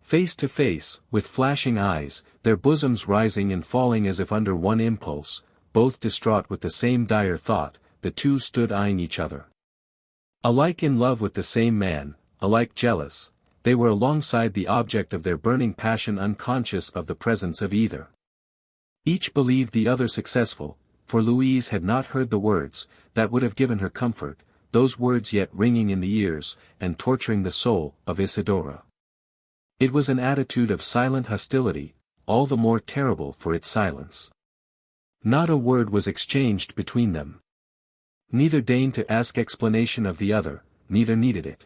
Face to face, with flashing eyes, their bosoms rising and falling as if under one impulse, both distraught with the same dire thought, the two stood eyeing each other. Alike in love with the same man, alike jealous, they were alongside the object of their burning passion unconscious of the presence of either. Each believed the other successful, for Louise had not heard the words, that would have given her comfort, those words yet ringing in the ears, and torturing the soul, of Isidora. It was an attitude of silent hostility, all the more terrible for its silence. Not a word was exchanged between them. Neither deigned to ask explanation of the other, neither needed it.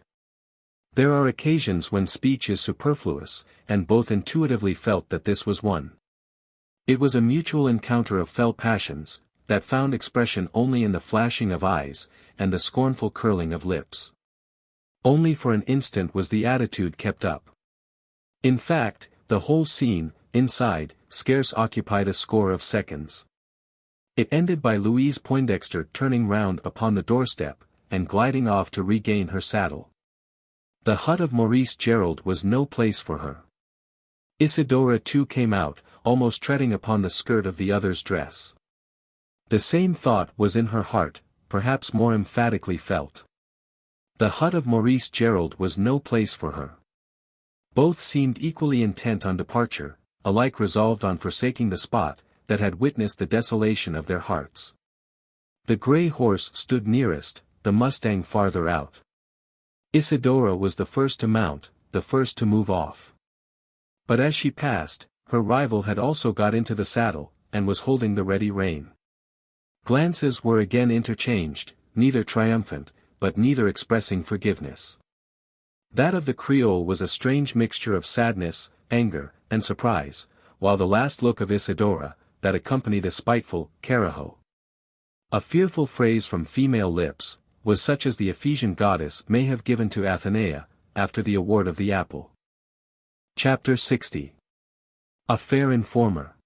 There are occasions when speech is superfluous, and both intuitively felt that this was one. It was a mutual encounter of fell passions, that found expression only in the flashing of eyes, and the scornful curling of lips. Only for an instant was the attitude kept up. In fact, The whole scene, inside, scarce occupied a score of seconds. It ended by Louise Poindexter turning round upon the doorstep, and gliding off to regain her saddle. The hut of Maurice Gerald was no place for her. Isidora too came out, almost treading upon the skirt of the other's dress. The same thought was in her heart, perhaps more emphatically felt. The hut of Maurice Gerald was no place for her. Both seemed equally intent on departure, alike resolved on forsaking the spot that had witnessed the desolation of their hearts. The grey horse stood nearest, the mustang farther out. Isidora was the first to mount, the first to move off. But as she passed, her rival had also got into the saddle, and was holding the ready rein. Glances were again interchanged, neither triumphant, but neither expressing forgiveness. That of the Creole was a strange mixture of sadness, anger, and surprise, while the last look of Isidora, that accompanied a spiteful "Carajo," a fearful phrase from female lips, was such as the Ephesian goddess may have given to Athenaea, after the award of the apple. Chapter 60. A fair informer.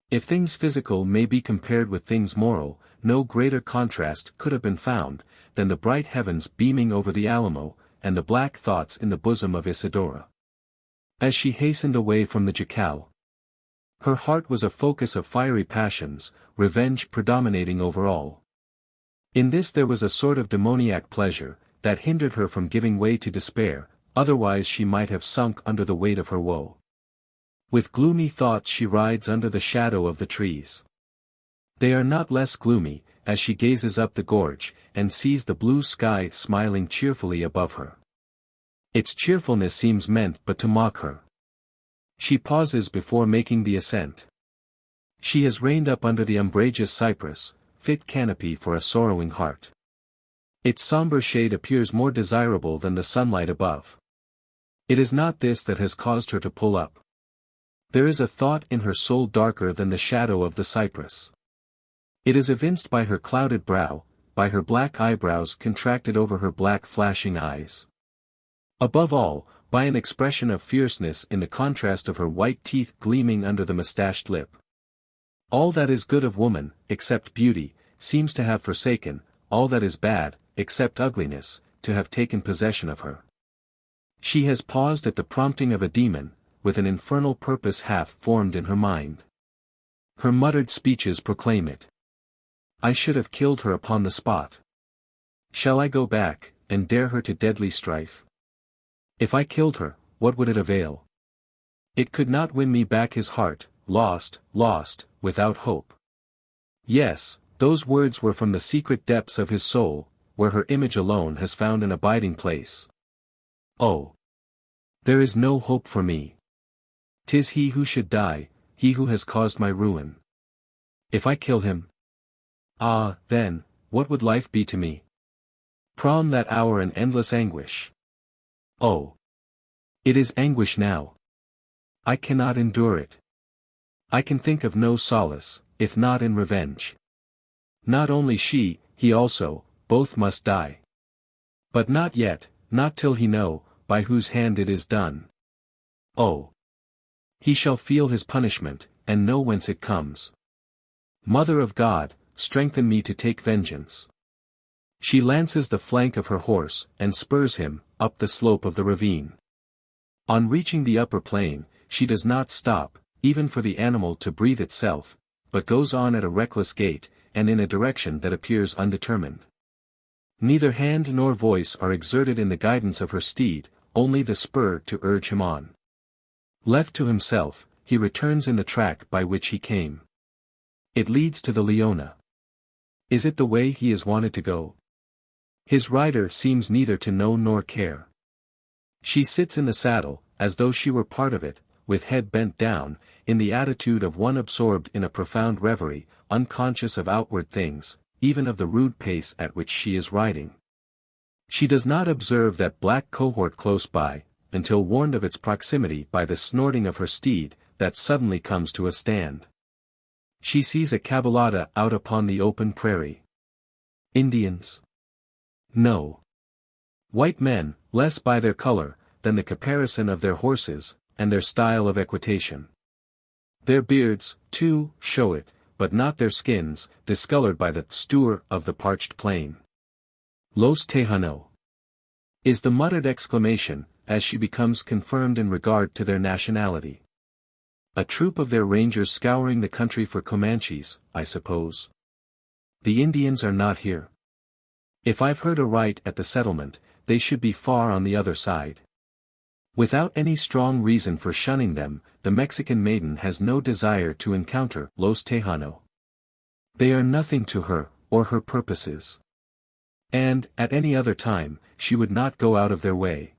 If things physical may be compared with things moral, no greater contrast could have been found, than the bright heavens beaming over the Alamo, and the black thoughts in the bosom of Isidora. As she hastened away from the jacal, her heart was a focus of fiery passions, revenge predominating over all. In this there was a sort of demoniac pleasure, that hindered her from giving way to despair, otherwise she might have sunk under the weight of her woe. With gloomy thoughts she rides under the shadow of the trees. They are not less gloomy, as she gazes up the gorge, and sees the blue sky smiling cheerfully above her. Its cheerfulness seems meant but to mock her. She pauses before making the ascent. She has reined up under the umbrageous cypress, fit canopy for a sorrowing heart. Its sombre shade appears more desirable than the sunlight above. It is not this that has caused her to pull up. There is a thought in her soul darker than the shadow of the cypress. It is evinced by her clouded brow, by her black eyebrows contracted over her black flashing eyes. Above all, by an expression of fierceness in the contrast of her white teeth gleaming under the mustached lip. All that is good of woman, except beauty, seems to have forsaken, all that is bad, except ugliness, to have taken possession of her. She has paused at the prompting of a demon, with an infernal purpose half formed in her mind. Her muttered speeches proclaim it. I should have killed her upon the spot. Shall I go back, and dare her to deadly strife? If I killed her, what would it avail? It could not win me back his heart, lost, without hope. Yes, those words were from the secret depths of his soul, where her image alone has found an abiding place. Oh! There is no hope for me. 'Tis he who should die, he who has caused my ruin. If I kill him, ah, then, what would life be to me? Prom that hour an endless anguish. Oh! It is anguish now. I cannot endure it. I can think of no solace, if not in revenge. Not only she, he also, both must die. But not yet, not till he know, by whose hand it is done. Oh! He shall feel his punishment, and know whence it comes. Mother of God, strengthen me to take vengeance. She lances the flank of her horse, and spurs him, up the slope of the ravine. On reaching the upper plain, she does not stop, even for the animal to breathe itself, but goes on at a reckless gait, and in a direction that appears undetermined. Neither hand nor voice are exerted in the guidance of her steed, only the spur to urge him on. Left to himself, he returns in the track by which he came. It leads to the Leona. Is it the way he is wanted to go? His rider seems neither to know nor care. She sits in the saddle, as though she were part of it, with head bent down, in the attitude of one absorbed in a profound reverie, unconscious of outward things, even of the rude pace at which she is riding. She does not observe that black cohort close by, until warned of its proximity by the snorting of her steed, that suddenly comes to a stand. She sees a caballada out upon the open prairie. Indians? No. White men, less by their color, than the caparison of their horses, and their style of equitation. Their beards, too, show it, but not their skins, discolored by the "stur" of the parched plain. Los Tejano is the muttered exclamation, as she becomes confirmed in regard to their nationality. A troop of their rangers scouring the country for Comanches, I suppose. The Indians are not here. If I've heard aright at the settlement, they should be far on the other side. Without any strong reason for shunning them, the Mexican maiden has no desire to encounter Los Tejano. They are nothing to her, or her purposes. And, at any other time, she would not go out of their way.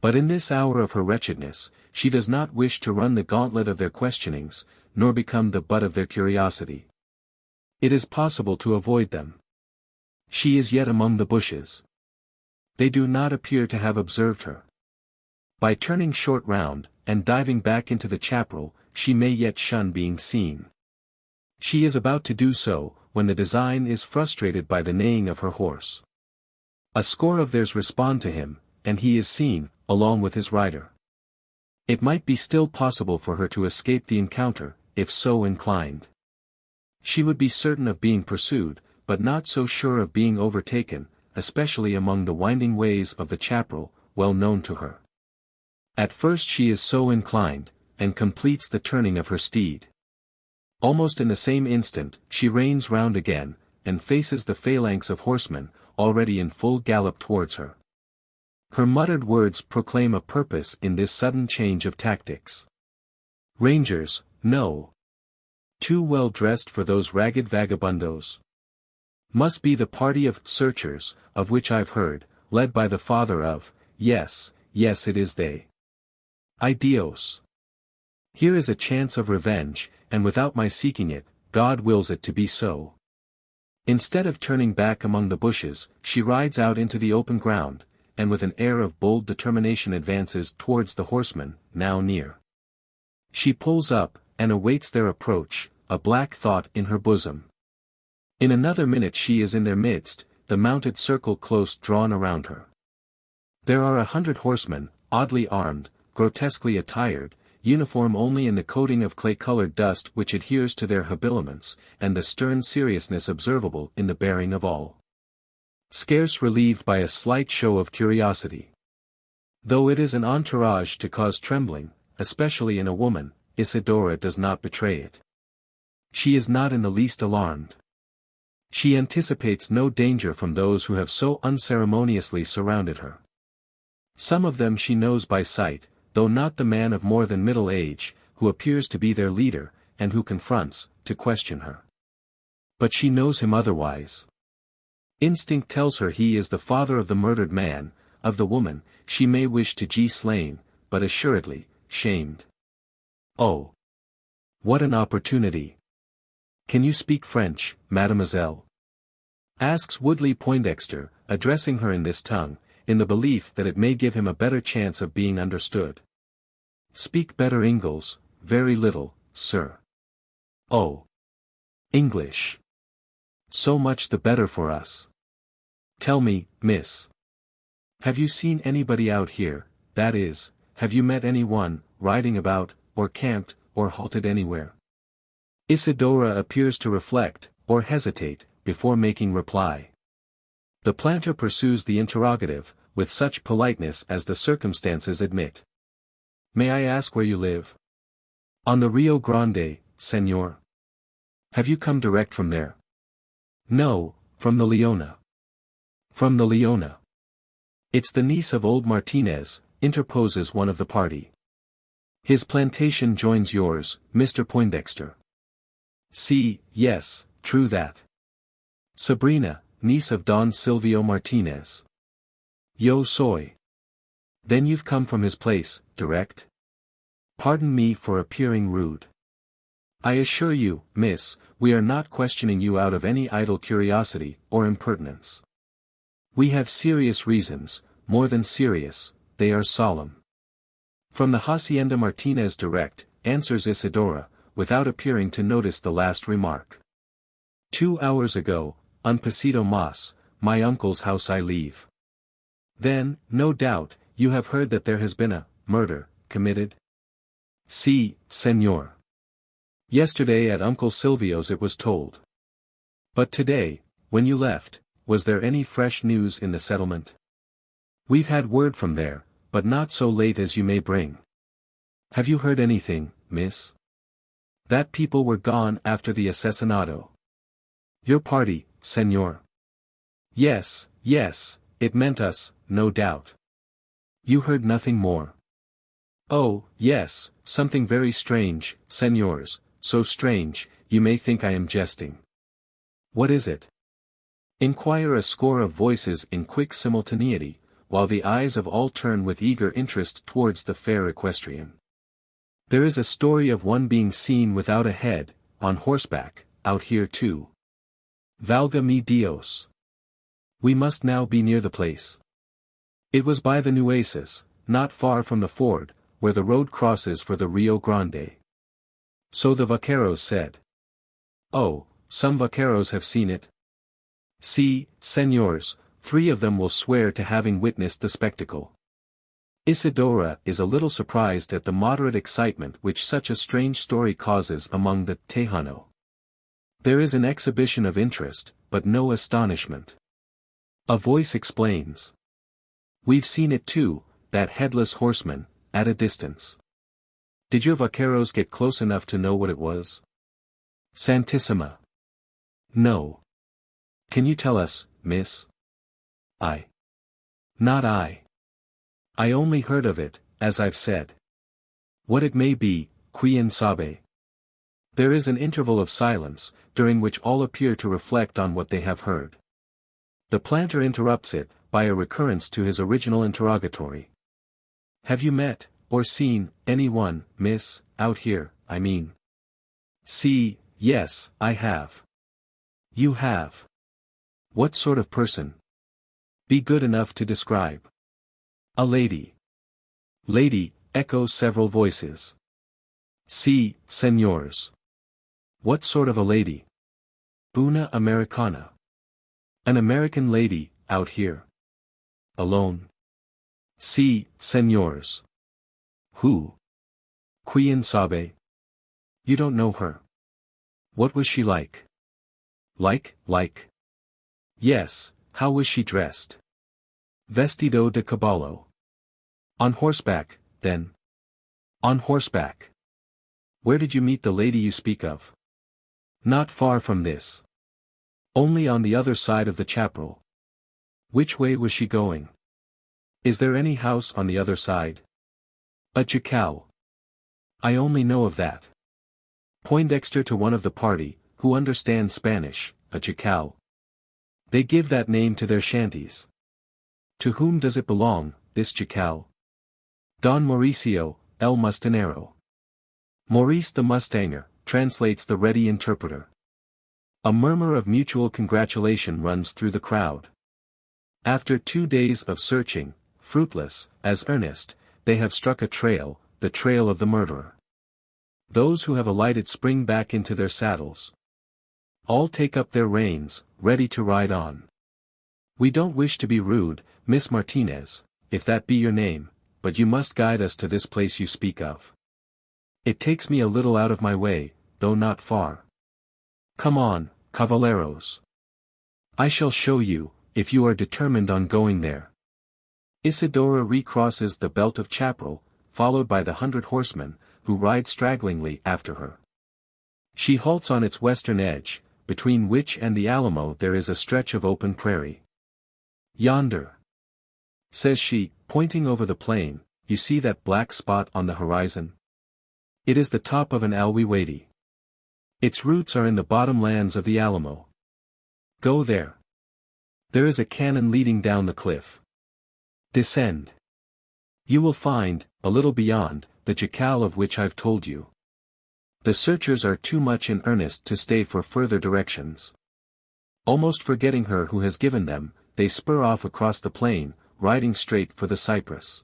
But in this hour of her wretchedness, she does not wish to run the gauntlet of their questionings, nor become the butt of their curiosity. It is possible to avoid them. She is yet among the bushes. They do not appear to have observed her. By turning short round, and diving back into the chaparral, she may yet shun being seen. She is about to do so, when the design is frustrated by the neighing of her horse. A score of theirs respond to him, and he is seen, along with his rider. It might be still possible for her to escape the encounter, if so inclined. She would be certain of being pursued, but not so sure of being overtaken, especially among the winding ways of the chaparral, well known to her. At first she is so inclined, and completes the turning of her steed. Almost in the same instant, she reins round again, and faces the phalanx of horsemen, already in full gallop towards her. Her muttered words proclaim a purpose in this sudden change of tactics. Rangers, no. Too well dressed for those ragged vagabundos. Must be the party of searchers, of which I've heard, led by the father of, yes, it is they. Ay Dios. Here is a chance of revenge, and without my seeking it, God wills it to be so. Instead of turning back among the bushes, she rides out into the open ground, and with an air of bold determination advances towards the horsemen, now near. She pulls up, and awaits their approach, a black thought in her bosom. In another minute she is in their midst, the mounted circle close drawn around her. There are 100 horsemen, oddly armed, grotesquely attired, uniform only in the coating of clay-colored dust which adheres to their habiliments, and the stern seriousness observable in the bearing of all. Scarce relieved by a slight show of curiosity. Though it is an entourage to cause trembling, especially in a woman, Isidora does not betray it. She is not in the least alarmed. She anticipates no danger from those who have so unceremoniously surrounded her. Some of them she knows by sight, though not the man of more than middle age, who appears to be their leader, and who confronts, to question her. But she knows him otherwise. Instinct tells her he is the father of the murdered man, of the woman, she may wish to be slain, but assuredly, shamed. Oh! What an opportunity! Can you speak French, mademoiselle? Asks Woodley Poindexter, addressing her in this tongue, in the belief that it may give him a better chance of being understood. Speak better Ingalls, very little, sir. Oh! English! So much the better for us. Tell me, miss. Have you seen anybody out here, that is, have you met anyone, riding about, or camped, or halted anywhere? Isidora appears to reflect, or hesitate, before making reply. The planter pursues the interrogative, with such politeness as the circumstances admit. May I ask where you live? On the Rio Grande, senor. Have you come direct from there? No, from the Leona. From the Leona. It's the niece of old Martinez, interposes one of the party. His plantation joins yours, Mr. Poindexter. See, yes, true that. Sabrina, niece of Don Silvio Martinez. Yo soy. Then you've come from his place, direct? Pardon me for appearing rude. I assure you, miss, we are not questioning you out of any idle curiosity, or impertinence. We have serious reasons, more than serious, they are solemn. From the Hacienda Martinez direct, answers Isidora, without appearing to notice the last remark. 2 hours ago, un pasito mas, my uncle's house I leave. Then, no doubt, you have heard that there has been a murder committed? Si, señor. Yesterday at Uncle Silvio's it was told. But today, when you left, was there any fresh news in the settlement? We've had word from there, but not so late as you may bring. Have you heard anything, miss? That people were gone after the asesinato. Your party, señor. Yes, yes, it meant us, no doubt. You heard nothing more. Oh, yes, something very strange, señors, so strange, you may think I am jesting. What is it? Inquire a score of voices in quick simultaneity, while the eyes of all turn with eager interest towards the fair equestrian. There is a story of one being seen without a head, on horseback, out here too. Valga mi Dios. We must now be near the place. It was by the Nueces, not far from the ford, where the road crosses for the Rio Grande. So the vaqueros said. Oh, some vaqueros have seen it. Si, señors, 3 of them will swear to having witnessed the spectacle. Isidora is a little surprised at the moderate excitement which such a strange story causes among the Tejano. There is an exhibition of interest, but no astonishment. A voice explains. We've seen it too, that headless horseman, at a distance. Did your vaqueros get close enough to know what it was? Santissima. No. Can you tell us, miss? Not I. I only heard of it, as I've said. What it may be, quien sabe. There is an interval of silence, during which all appear to reflect on what they have heard. The planter interrupts it, by a recurrence to his original interrogatory. Have you met, or seen, anyone, miss, out here, I mean? Si, yes, I have. You have. What sort of person? Be good enough to describe. A lady. Lady, echo several voices. Si, señors. What sort of a lady? Una Americana. An American lady, out here. Alone. Si, señors. Who? Quien sabe? You don't know her. What was she like? Like? Yes, how was she dressed? Vestido de caballo. On horseback, then. On horseback. Where did you meet the lady you speak of? Not far from this. Only on the other side of the chaparral. Which way was she going? Is there any house on the other side? A jacal. I only know of that. Poindexter to one of the party, who understands Spanish, a jacal. They give that name to their shanties. To whom does it belong, this jacal? Don Mauricio, el Mustanero. Maurice the Mustanger, translates the ready interpreter. A murmur of mutual congratulation runs through the crowd. After 2 days of searching, fruitless, as earnest, they have struck a trail, the trail of the murderer. Those who have alighted spring back into their saddles. All take up their reins, ready to ride on. We don't wish to be rude, Miss Martinez, if that be your name, but you must guide us to this place you speak of. It takes me a little out of my way, though not far. Come on, caballeros. I shall show you, if you are determined on going there. Isidora recrosses the belt of chaparral, followed by the 100 horsemen, who ride stragglingly after her. She halts on its western edge, between which and the Alamo there is a stretch of open prairie. Yonder, says she, pointing over the plain, you see that black spot on the horizon? It is the top of an alwiwadi. Its roots are in the bottom lands of the Alamo. Go there. There is a cannon leading down the cliff. Descend. You will find, a little beyond, the jacal of which I've told you. The searchers are too much in earnest to stay for further directions. Almost forgetting her who has given them, they spur off across the plain, riding straight for the cypress.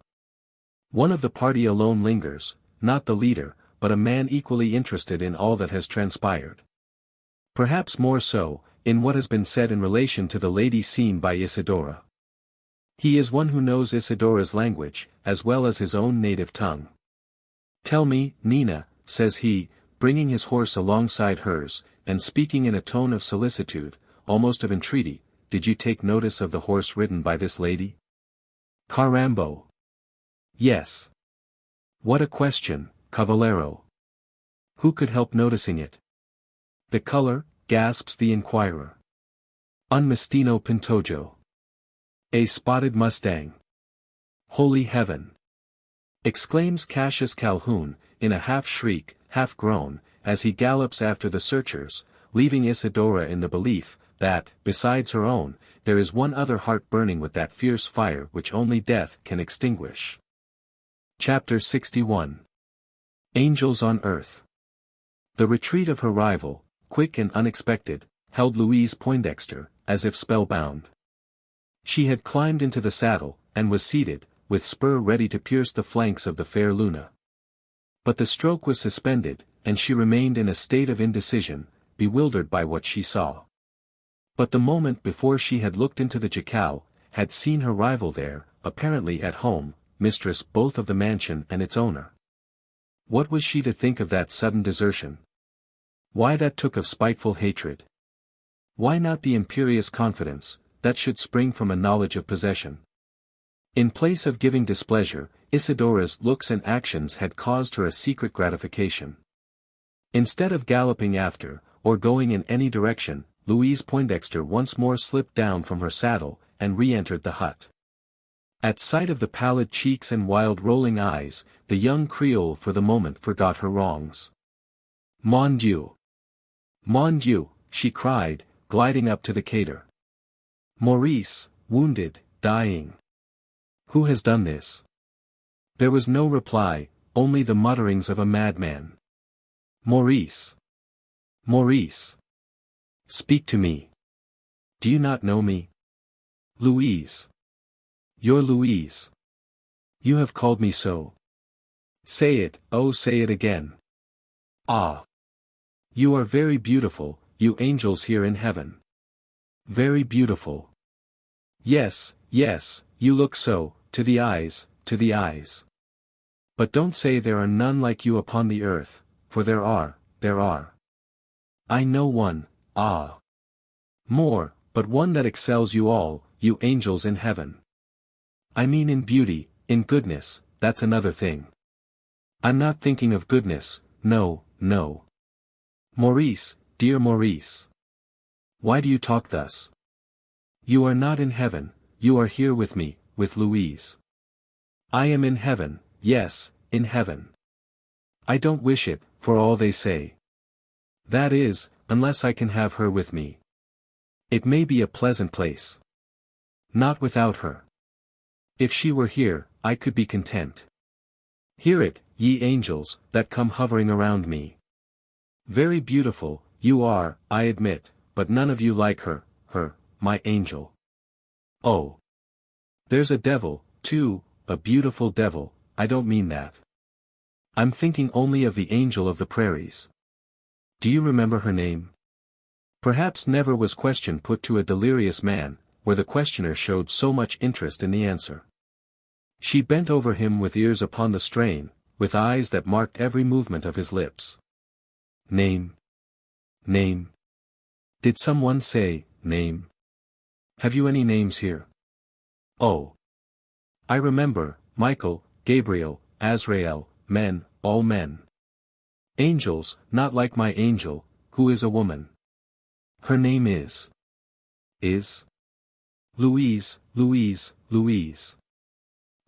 One of the party alone lingers, not the leader, but a man equally interested in all that has transpired. Perhaps more so, in what has been said in relation to the lady seen by Isidora. He is one who knows Isidora's language, as well as his own native tongue. Tell me, Nina, says he, bringing his horse alongside hers, and speaking in a tone of solicitude, almost of entreaty, did you take notice of the horse ridden by this lady? Carambo. Yes. What a question, Cavallero. Who could help noticing it? The color, gasps the inquirer. Un mestino pintojo. A spotted mustang. Holy heaven! Exclaims Cassius Calhoun, in a half-shriek, half-groan, as he gallops after the searchers, leaving Isidora in the belief, that, besides her own, there is one other heart burning with that fierce fire which only death can extinguish. Chapter 61. Angels on Earth. The retreat of her rival, quick and unexpected, held Louise Poindexter, as if spellbound. She had climbed into the saddle, and was seated, with spur ready to pierce the flanks of the fair Luna. But the stroke was suspended, and she remained in a state of indecision, bewildered by what she saw. But the moment before she had looked into the jacal, had seen her rival there, apparently at home, mistress both of the mansion and its owner. What was she to think of that sudden desertion? Why that took of spiteful hatred? Why not the imperious confidence, that should spring from a knowledge of possession? In place of giving displeasure, Isidora's looks and actions had caused her a secret gratification. Instead of galloping after, or going in any direction, Louise Poindexter once more slipped down from her saddle, and re-entered the hut. At sight of the pallid cheeks and wild rolling eyes, the young Creole for the moment forgot her wrongs. Mon Dieu! Mon Dieu! She cried, gliding up to the cater. Maurice, wounded, dying. Who has done this? There was no reply, only the mutterings of a madman. Maurice! Maurice! Speak to me. Do you not know me? Louise. Your Louise. You have called me so. Say it, oh say it again. Ah! You are very beautiful, you angels here in heaven. Very beautiful. Yes, yes, you look so, to the eyes, to the eyes. But don't say there are none like you upon the earth, for there are, there are. I know one, ah. More, but one that excels you all, you angels in heaven. I mean in beauty, in goodness, that's another thing. I'm not thinking of goodness, no, no. Maurice, dear Maurice. Why do you talk thus? You are not in heaven, you are here with me, with Louise. I am in heaven, yes, in heaven. I don't wish it, for all they say. That is, unless I can have her with me. It may be a pleasant place. Not without her. If she were here, I could be content. Hear it, ye angels, that come hovering around me. Very beautiful, you are, I admit, but none of you like her, my angel. Oh. There's a devil, too, a beautiful devil, I don't mean that. I'm thinking only of the angel of the prairies. Do you remember her name? Perhaps never was question put to a delirious man, where the questioner showed so much interest in the answer. She bent over him with ears upon the strain, with eyes that marked every movement of his lips. Name. Name. Did someone say, name? Have you any names here? Oh. I remember, Michael, Gabriel, Azrael, men, all men. Angels, not like my angel, who is a woman. Her name is. Louise, Louise, Louise.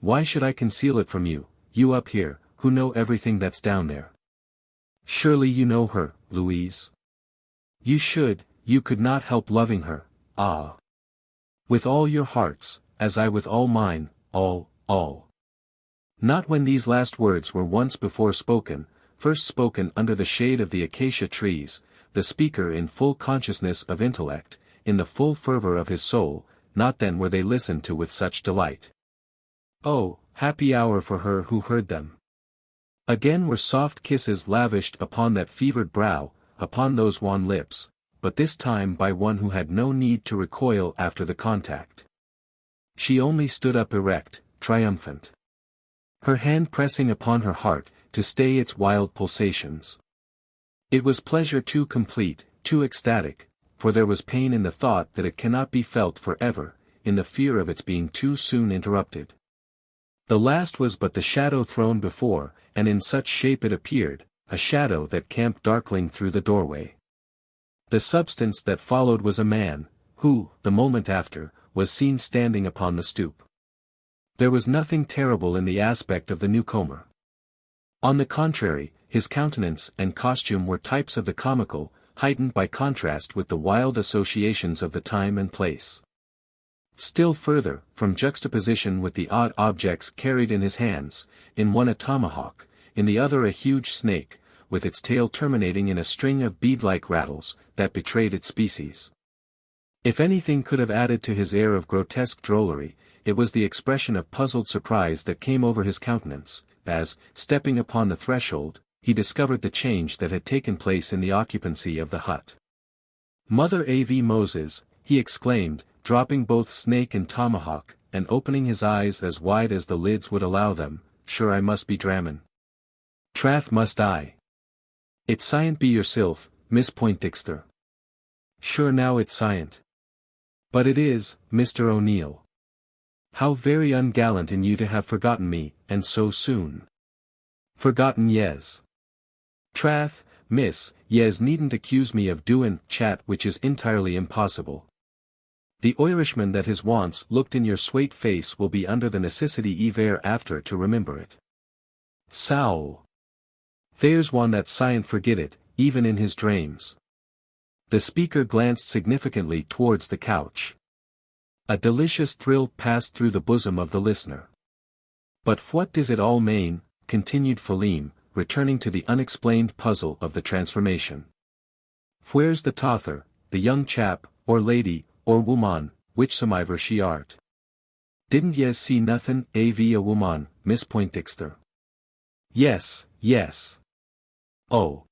Why should I conceal it from you, you up here, who know everything that's down there? Surely you know her, Louise. You should, you could not help loving her, ah. With all your hearts, as I with all mine, all. Not when these last words were once before spoken, first spoken under the shade of the acacia trees, the speaker in full consciousness of intellect, in the full fervor of his soul, not then were they listened to with such delight. Oh, happy hour for her who heard them. Again were soft kisses lavished upon that fevered brow, upon those wan lips, but this time by one who had no need to recoil after the contact. She only stood up erect, triumphant. Her hand pressing upon her heart, to stay its wild pulsations. It was pleasure too complete, too ecstatic, for there was pain in the thought that it cannot be felt forever, in the fear of its being too soon interrupted. The last was but the shadow thrown before, and in such shape it appeared, a shadow that camped darkling through the doorway. The substance that followed was a man, who, the moment after, was seen standing upon the stoop. There was nothing terrible in the aspect of the newcomer. On the contrary, his countenance and costume were types of the comical, heightened by contrast with the wild associations of the time and place. Still further, from juxtaposition with the odd objects carried in his hands, in one a tomahawk, in the other a huge snake, with its tail terminating in a string of bead-like rattles, that betrayed its species. If anything could have added to his air of grotesque drollery, it was the expression of puzzled surprise that came over his countenance, as, stepping upon the threshold, he discovered the change that had taken place in the occupancy of the hut. "Mother A.V. Moses," he exclaimed, dropping both snake and tomahawk, and opening his eyes as wide as the lids would allow them, "sure I must be drammin'. Trath must I. It scient be yoursilf, Miss Poindexter. Sure now it scient. But it is, Mr. O'Neill. How very ungallant in you to have forgotten me, and so soon. Forgotten yes. Trath, miss, yes needn't accuse me of doin' chat which is entirely impossible. The Irishman that his wants looked in your swate face will be under the necessity ever after to remember it. Sowl. There's one that scient forget it, even in his drames." The speaker glanced significantly towards the couch. A delicious thrill passed through the bosom of the listener. "But what does it all mean?" continued Philim, returning to the unexplained puzzle of the transformation. "Where's the tother, the young chap, or lady, or woman, whichsomever she art? Didn't yez see nothin' a.v. a woman, Miss Poindexter?" "Yes, yes." "Oh.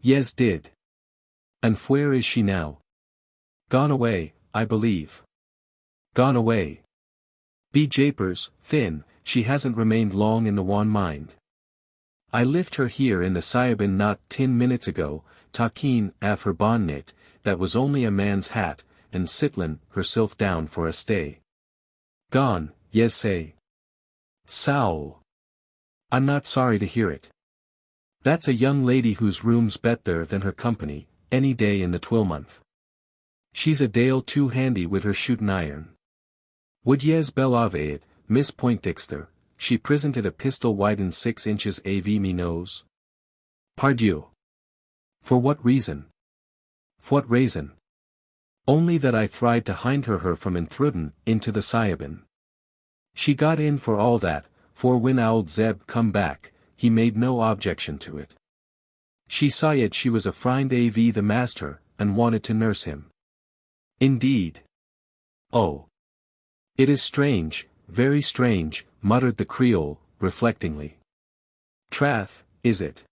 Yez did. And where is she now?" "Gone away, I believe." "Gone away. Be japers, thin, she hasn't remained long in the wan mind. I lift her here in the Syabin not 10 minutes ago, talking av her bonnet, that was only a man's hat, and sitlin' herself down for a stay. Gone, yes say. Sowl. I'm not sorry to hear it. That's a young lady whose room's better than her company, any day in the 12-month. She's a dale too handy with her shootin' iron. Would yez believe it, Miss Poindexter, she presented a pistol widened 6 inches av me nose? Pardieu. For what reason? What reason? Only that I tried to hind her from intrudin' into the Syabin. She got in for all that, for when ould Zeb come back, he made no objection to it. She saw it she was a friend av the master, and wanted to nurse him. Indeed. Oh. It is strange, very strange, muttered the Creole, reflectingly. Trath, is it?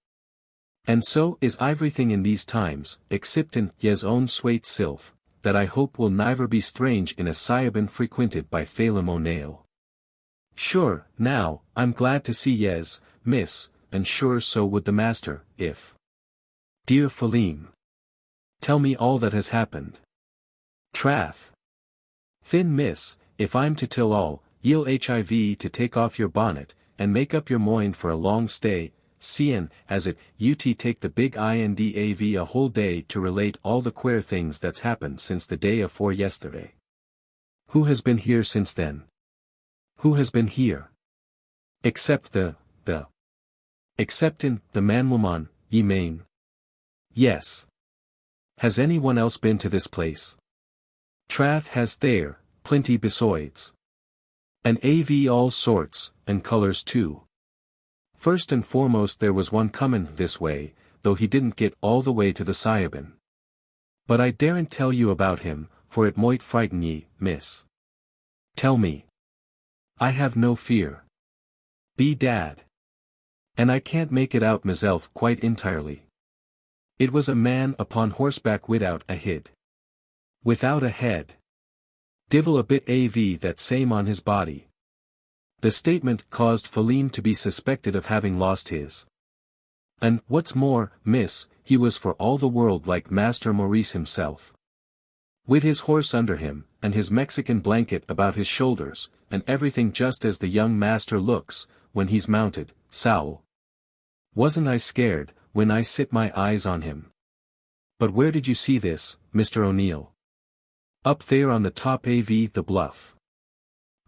And so is everything in these times, exceptin' yez own swate silf, that I hope will never be strange in a Syabin frequented by Phelim O'Neill. Sure, now, I'm glad to see yez, miss, and sure so would the master, if. Dear Philim. Tell me all that has happened. Trath. Thin miss, if I'm to tell all, ye'll hiv to take off your bonnet, and make up your mind for a long stay, seein' as it ut take the big INDAV a whole day to relate all the queer things that's happened since the day afore yesterday. Who has been here since then? Who has been here? Except Exceptin' the man-woman, ye mane? Yes. Has anyone else been to this place? Trath has there, plenty besides. And av all sorts, and colors too. First and foremost there was one comin' this way, though he didn't get all the way to the Syabin. But I daren't tell you about him, for it moight frighten ye, miss. Tell me. I have no fear. Be dad. And I can't make it out myself quite entirely. It was a man upon horseback without a head. Without a head. Divil a bit av that same on his body. The statement caused Philim to be suspected of having lost his. And, what's more, miss, he was for all the world like Master Maurice himself. With his horse under him, and his Mexican blanket about his shoulders, and everything just as the young master looks, when he's mounted, Saul. Wasn't I scared, when I sit my eyes on him. But where did you see this, Mr. O'Neill? Up there on the top of the bluff.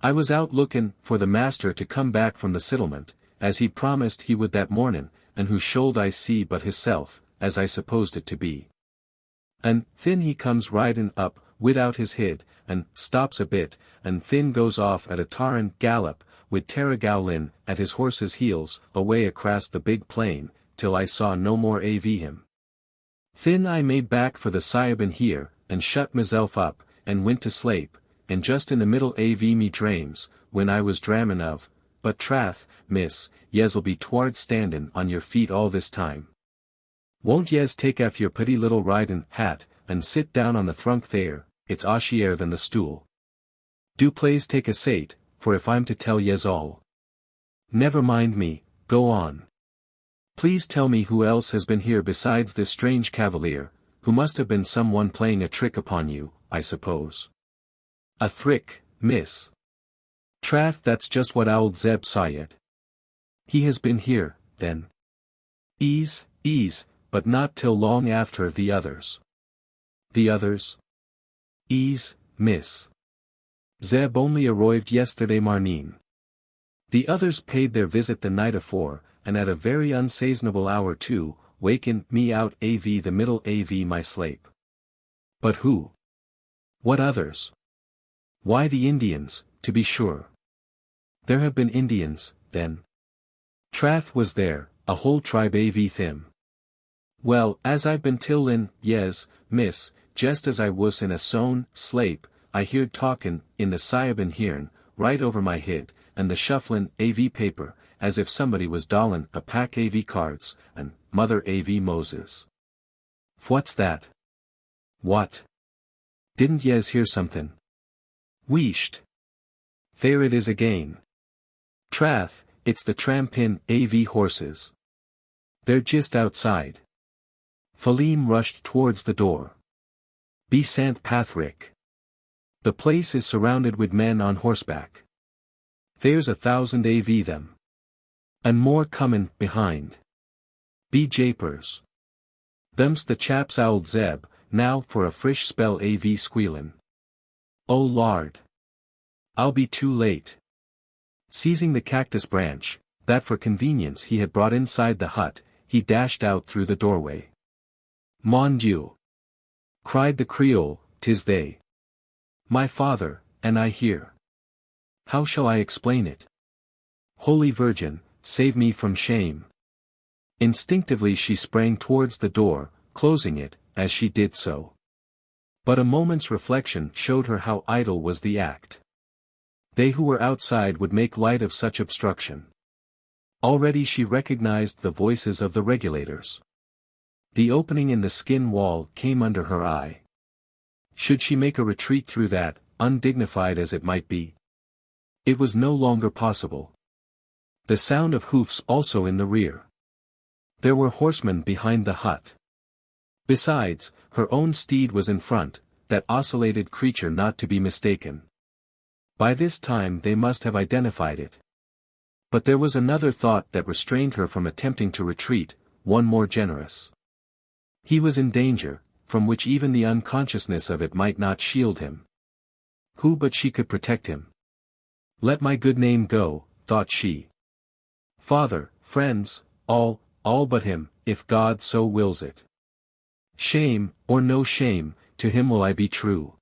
I was out lookin' for the master to come back from the settlement, as he promised he would that mornin', and who should I see but hisself, as I supposed it to be. And, thin he comes ridin' up, widout his head, and stops a bit, and thin goes off at a tarrant gallop, with Terragowlin at his horse's heels, away across the big plain, till I saw no more av him. Thin I made back for the Syabin here, and shut myself up, and went to slape, and just in the middle av me drames, when I was dramin' of, but trath, miss, yes'll be toward standin' on your feet all this time. Won't yes take off your pretty little ridin' hat, and sit down on the thrunk there, it's oshier than the stool. Do plaze take a sate, for if I'm to tell yes all. Never mind me, go on. Please tell me who else has been here besides this strange cavalier, who must have been someone playing a trick upon you, I suppose. A thrick, miss. Trath, that's just what old Zeb saw yet. He has been here, then. Ease, but not till long after the others. The others? Ease, miss. Zeb only arrived yesterday marnin. The others paid their visit the night afore, and at a very unseasonable hour too, wakin' me out av the middle av my slape. But who? What others? Why the Indians, to be sure. There have been Indians, then. Trath was there, a whole tribe av thim. Well, as I've been tillin', yes, miss, just as I was in a sown slape, I heerd talkin' in the Syabin hearn, right over my head, and the shufflin' av paper, as if somebody was dollin' a pack av cards, and Mother av Moses. What's that? What? Didn't yez hear somethin'? Wheesht. There it is again. Trath, it's the trampin' av horses. They're just outside. Philim rushed towards the door. Be Sant Patrick. The place is surrounded with men on horseback. There's 1,000 av them. And more comin' behind. Be japers. Them's the chaps old Zeb, now for a frish spell av squealin'. Oh Lord. I'll be too late. Seizing the cactus branch, that for convenience he had brought inside the hut, he dashed out through the doorway. Mon Dieu! Cried the Creole, 'tis they. My father, and I here. How shall I explain it? Holy Virgin, save me from shame. Instinctively she sprang towards the door, closing it, as she did so. But a moment's reflection showed her how idle was the act. They who were outside would make light of such obstruction. Already she recognized the voices of the regulators. The opening in the skin wall came under her eye. Should she make a retreat through that, undignified as it might be? It was no longer possible. The sound of hoofs also in the rear. There were horsemen behind the hut. Besides, her own steed was in front, that oscillated creature not to be mistaken. By this time they must have identified it. But there was another thought that restrained her from attempting to retreat, one more generous. He was in danger, from which even the unconsciousness of it might not shield him. Who but she could protect him? Let my good name go, thought she. Father, friends, all but him, if God so wills it. Shame, or no shame, to him will I be true.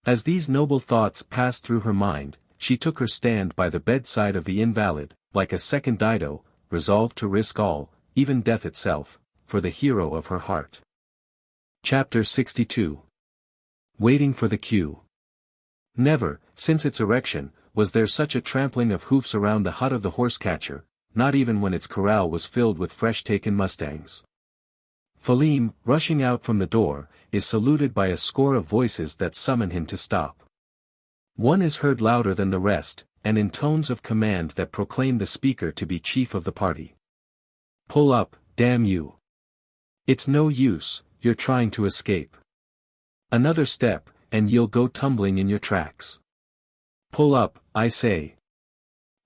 As these noble thoughts passed through her mind, she took her stand by the bedside of the invalid, like a second Dido, resolved to risk all, even death itself, for the hero of her heart. Chapter 62. Waiting for the cue. Never, since its erection, was there such a trampling of hoofs around the hut of the horse-catcher, not even when its corral was filled with fresh-taken mustangs. Philim, rushing out from the door, is saluted by a score of voices that summon him to stop. One is heard louder than the rest, and in tones of command that proclaimed the speaker to be chief of the party. "Pull up, damn you. It's no use, you're trying to escape. Another step, and you'll go tumbling in your tracks. Pull up, I say."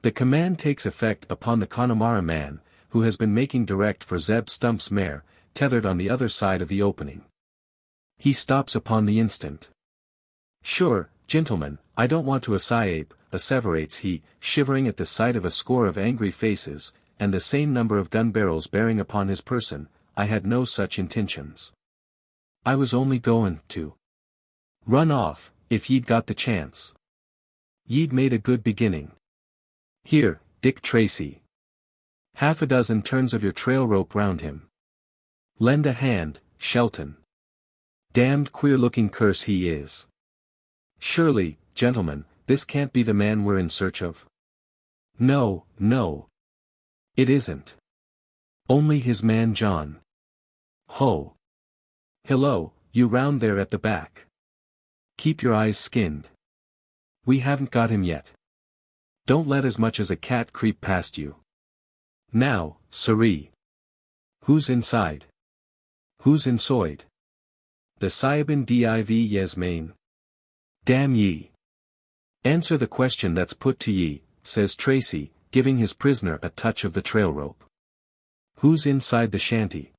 The command takes effect upon the Connemara man, who has been making direct for Zeb Stump's mare, tethered on the other side of the opening. He stops upon the instant. "Sure, gentlemen, I don't want to assayate," asseverates he, shivering at the sight of a score of angry faces, and the same number of gun barrels bearing upon his person. "I had no such intentions. I was only goin' to run off, if ye'd got the chance. Ye'd made a good beginning. Here, Dick Tracy. Half a dozen turns of your trail rope round him. Lend a hand, Shelton. Damned queer-looking curse he is. Surely, gentlemen, this can't be the man we're in search of. No, no. It isn't. Only his man John. Ho. Hello, you round there at the back. Keep your eyes skinned. We haven't got him yet. Don't let as much as a cat creep past you. Now, siree. Who's inside? Who's inside? The Sayabin div Yasmain. Damn ye. Answer the question that's put to ye, says Tracy, giving his prisoner a touch of the trail rope. Who's inside the shanty?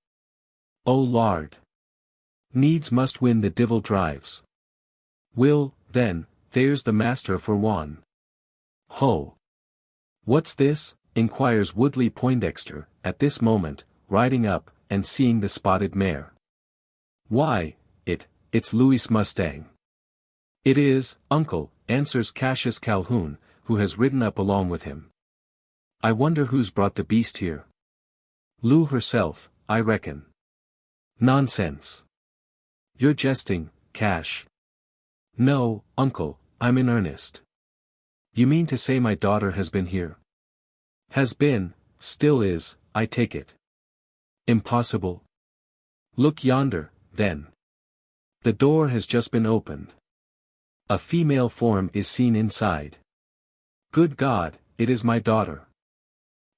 Oh lard. Needs must win the divil drives. Will, then, there's the master for one. Ho! What's this? Inquires Woodley Poindexter, at this moment, riding up, and seeing the spotted mare. Why, it's Louis' Mustang. It is, uncle, answers Cassius Calhoun, who has ridden up along with him. I wonder who's brought the beast here. Lou herself, I reckon. Nonsense. You're jesting, Cash. No, uncle, I'm in earnest. You mean to say my daughter has been here? Has been, still is, I take it. Impossible. Look yonder, then. The door has just been opened. A female form is seen inside. Good God, it is my daughter.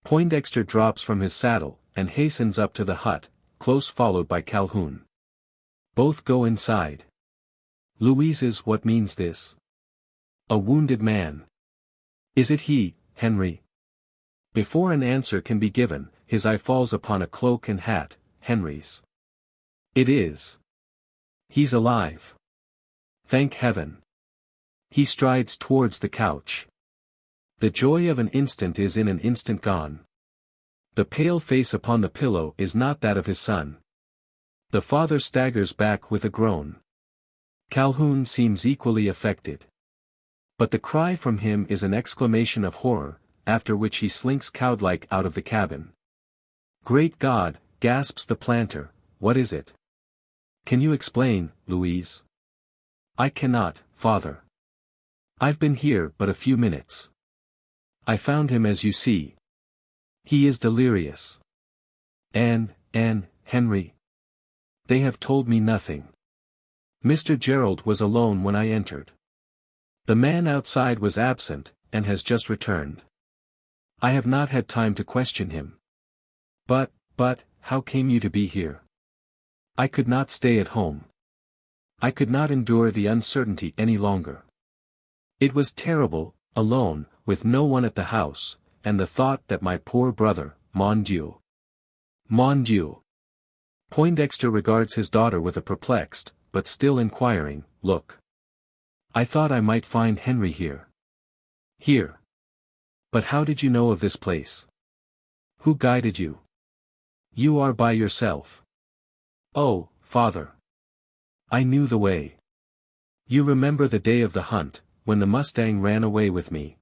Poindexter drops from his saddle, and hastens up to the hut, close followed by Calhoun. Both go inside. Louise's what means this? A wounded man. Is it he, Henry? Before an answer can be given, his eye falls upon a cloak and hat, Henry's. It is. He's alive. Thank heaven. He strides towards the couch. The joy of an instant is in an instant gone. The pale face upon the pillow is not that of his son. The father staggers back with a groan. Calhoun seems equally affected. But the cry from him is an exclamation of horror, after which he slinks cowed-like out of the cabin. Great God, gasps the planter, what is it? Can you explain, Louise? I cannot, father. I've been here but a few minutes. I found him as you see. He is delirious. And, Henry. They have told me nothing. Mr. Gerald was alone when I entered. The man outside was absent, and has just returned. I have not had time to question him. But, how came you to be here? I could not stay at home. I could not endure the uncertainty any longer. It was terrible, alone, with no one at the house, and the thought that my poor brother, mon Dieu. Mon Dieu. Poindexter regards his daughter with a perplexed, but still inquiring, look. I thought I might find Henry here. Here. But how did you know of this place? Who guided you? You are by yourself. Oh, father. I knew the way. You remember the day of the hunt, when the Mustang ran away with me.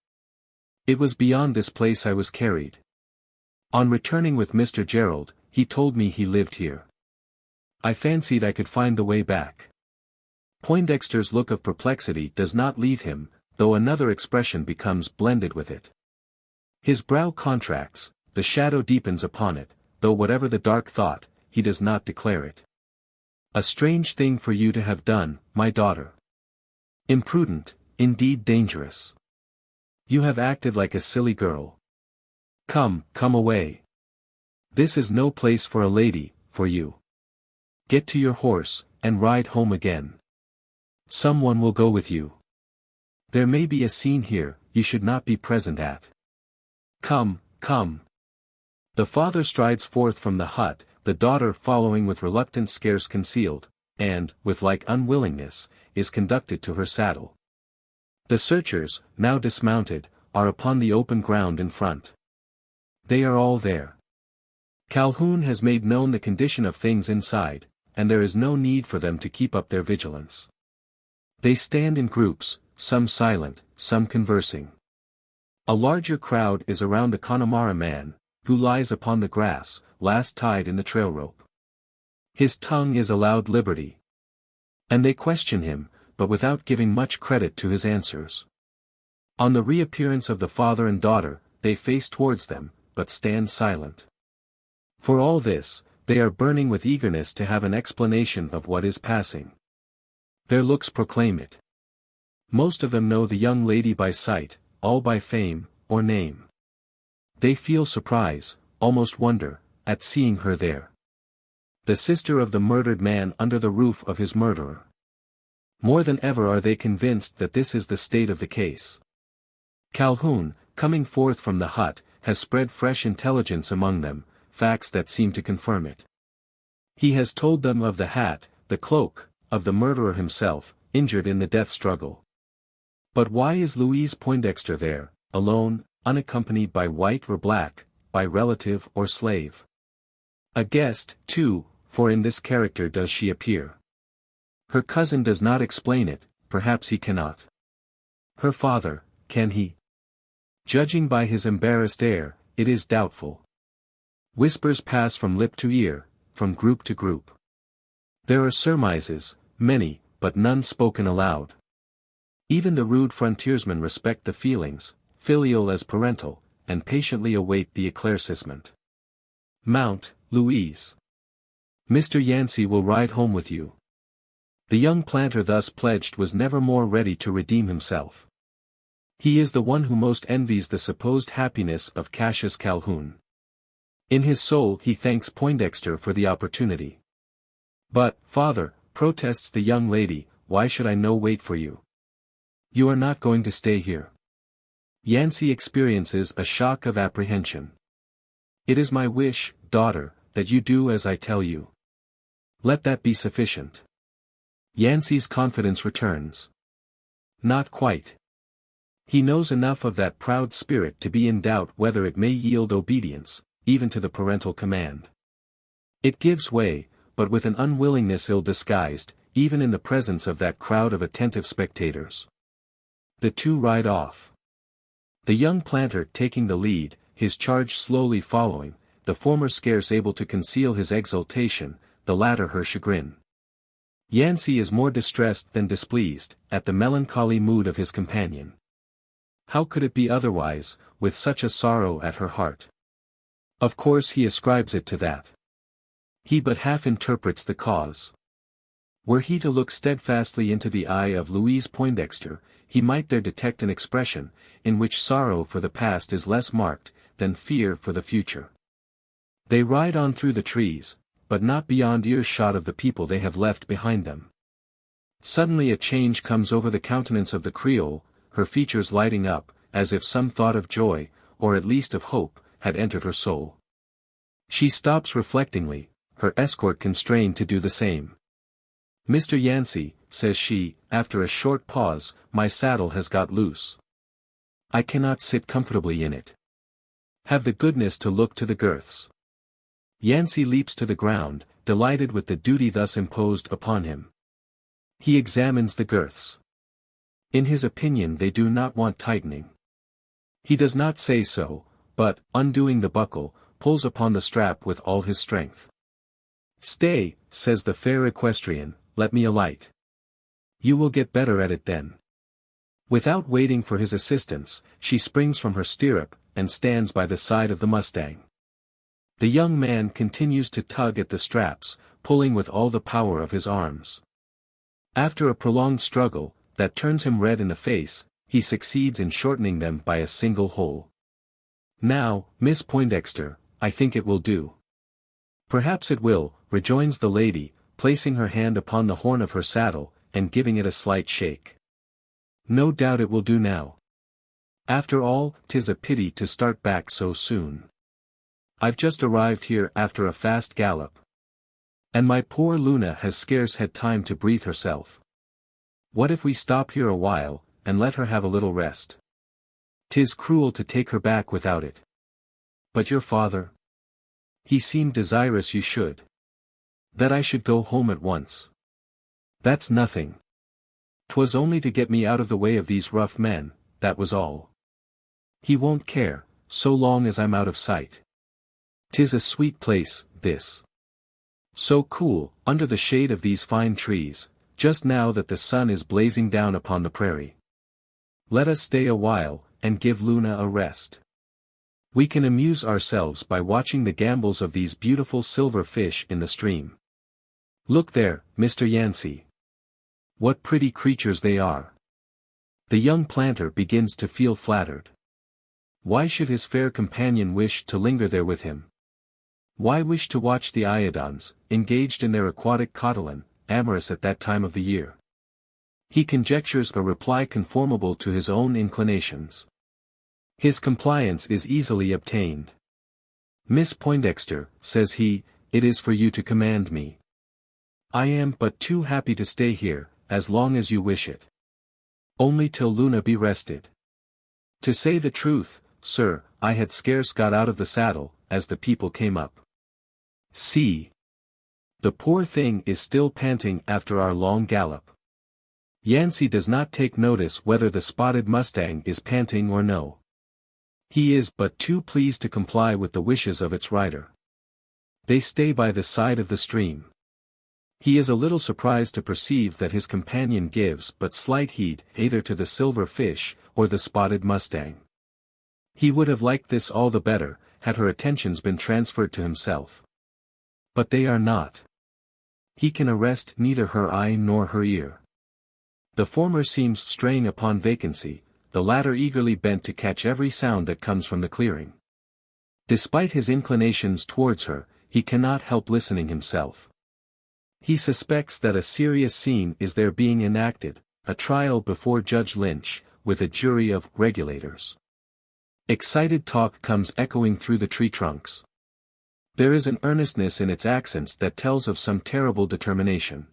It was beyond this place I was carried. On returning with Mr. Gerald, he told me he lived here. I fancied I could find the way back. Poindexter's look of perplexity does not leave him, though another expression becomes blended with it. His brow contracts, the shadow deepens upon it, though whatever the dark thought, he does not declare it. A strange thing for you to have done, my daughter. Imprudent, indeed dangerous. You have acted like a silly girl. Come, come away. This is no place for a lady, for you. Get to your horse, and ride home again. Someone will go with you. There may be a scene here, you should not be present at. Come, come. The father strides forth from the hut, the daughter following with reluctance scarce concealed, and, with like unwillingness, is conducted to her saddle. The searchers, now dismounted, are upon the open ground in front. They are all there. Calhoun has made known the condition of things inside, and there is no need for them to keep up their vigilance. They stand in groups, some silent, some conversing. A larger crowd is around the Connemara man, who lies upon the grass, last tied in the trail rope. His tongue is allowed liberty. And they question him, but without giving much credit to his answers. On the reappearance of the father and daughter, they face towards them, but stand silent. For all this, they are burning with eagerness to have an explanation of what is passing. Their looks proclaim it. Most of them know the young lady by sight, all by fame, or name. They feel surprise, almost wonder, at seeing her there. The sister of the murdered man under the roof of his murderer. More than ever are they convinced that this is the state of the case. Calhoun, coming forth from the hut, has spread fresh intelligence among them, facts that seem to confirm it. He has told them of the hat, the cloak, of the murderer himself, injured in the death struggle. But why is Louise Poindexter there, alone, unaccompanied by white or black, by relative or slave? A guest, too, for in this character does she appear. Her cousin does not explain it, perhaps he cannot. Her father, can he? Judging by his embarrassed air, it is doubtful. Whispers pass from lip to ear, from group to group. There are surmises, many, but none spoken aloud. Even the rude frontiersmen respect the feelings, filial as parental, and patiently await the éclaircissement. Mount, Louise. Mr. Yancey will ride home with you. The young planter thus pledged was never more ready to redeem himself. He is the one who most envies the supposed happiness of Cassius Calhoun. In his soul he thanks Poindexter for the opportunity. But, father, protests the young lady, why should I no wait for you? You are not going to stay here. Yancey experiences a shock of apprehension. It is my wish, daughter, that you do as I tell you. Let that be sufficient. Yancey's confidence returns. Not quite. He knows enough of that proud spirit to be in doubt whether it may yield obedience, even to the parental command. It gives way, but with an unwillingness ill-disguised, even in the presence of that crowd of attentive spectators. The two ride off. The young planter taking the lead, his charge slowly following, the former scarce able to conceal his exultation, the latter her chagrin. Yancey is more distressed than displeased, at the melancholy mood of his companion. How could it be otherwise, with such a sorrow at her heart? Of course he ascribes it to that. He but half interprets the cause. Were he to look steadfastly into the eye of Louise Poindexter, he might there detect an expression, in which sorrow for the past is less marked, than fear for the future. They ride on through the trees, but not beyond earshot of the people they have left behind them. Suddenly a change comes over the countenance of the Creole, her features lighting up, as if some thought of joy, or at least of hope, had entered her soul. She stops reflectingly, her escort constrained to do the same. Mr. Yancey, says she, after a short pause, my saddle has got loose. I cannot sit comfortably in it. Have the goodness to look to the girths. Yancey leaps to the ground, delighted with the duty thus imposed upon him. He examines the girths. In his opinion they do not want tightening. He does not say so, but, undoing the buckle, pulls upon the strap with all his strength. Stay, says the fair equestrian, let me alight. You will get better at it then. Without waiting for his assistance, she springs from her stirrup, and stands by the side of the mustang. The young man continues to tug at the straps, pulling with all the power of his arms. After a prolonged struggle, that turns him red in the face, he succeeds in shortening them by a single hole. "Now, Miss Poindexter, I think it will do." "Perhaps it will," rejoins the lady, placing her hand upon the horn of her saddle, and giving it a slight shake. "No doubt it will do now. After all, 'tis a pity to start back so soon. I've just arrived here after a fast gallop. And my poor Luna has scarce had time to breathe herself. What if we stop here a while, and let her have a little rest? 'Tis cruel to take her back without it." "But your father? He seemed desirous you should. That I should go home at once." "That's nothing. 'Twas only to get me out of the way of these rough men, that was all. He won't care, so long as I'm out of sight. 'Tis a sweet place, this. So cool, under the shade of these fine trees, just now that the sun is blazing down upon the prairie. Let us stay a while, and give Luna a rest. We can amuse ourselves by watching the gambols of these beautiful silver fish in the stream. Look there, Mr. Yancey. What pretty creatures they are." The young planter begins to feel flattered. Why should his fair companion wish to linger there with him? Why wish to watch the iodons, engaged in their aquatic cotyledon, amorous at that time of the year? He conjectures a reply conformable to his own inclinations. His compliance is easily obtained. "Miss Poindexter," says he, "it is for you to command me. I am but too happy to stay here, as long as you wish it. Only till Luna be rested. To say the truth, sir, I had scarce got out of the saddle, as the people came up. See! The poor thing is still panting after our long gallop." Yancey does not take notice whether the spotted mustang is panting or no. He is but too pleased to comply with the wishes of its rider. They stay by the side of the stream. He is a little surprised to perceive that his companion gives but slight heed either to the silver fish, or the spotted mustang. He would have liked this all the better, had her attentions been transferred to himself. But they are not. He can arrest neither her eye nor her ear. The former seems straying upon vacancy, the latter eagerly bent to catch every sound that comes from the clearing. Despite his inclinations towards her, he cannot help listening himself. He suspects that a serious scene is there being enacted, a trial before Judge Lynch, with a jury of regulators. Excited talk comes echoing through the tree trunks. There is an earnestness in its accents that tells of some terrible determination.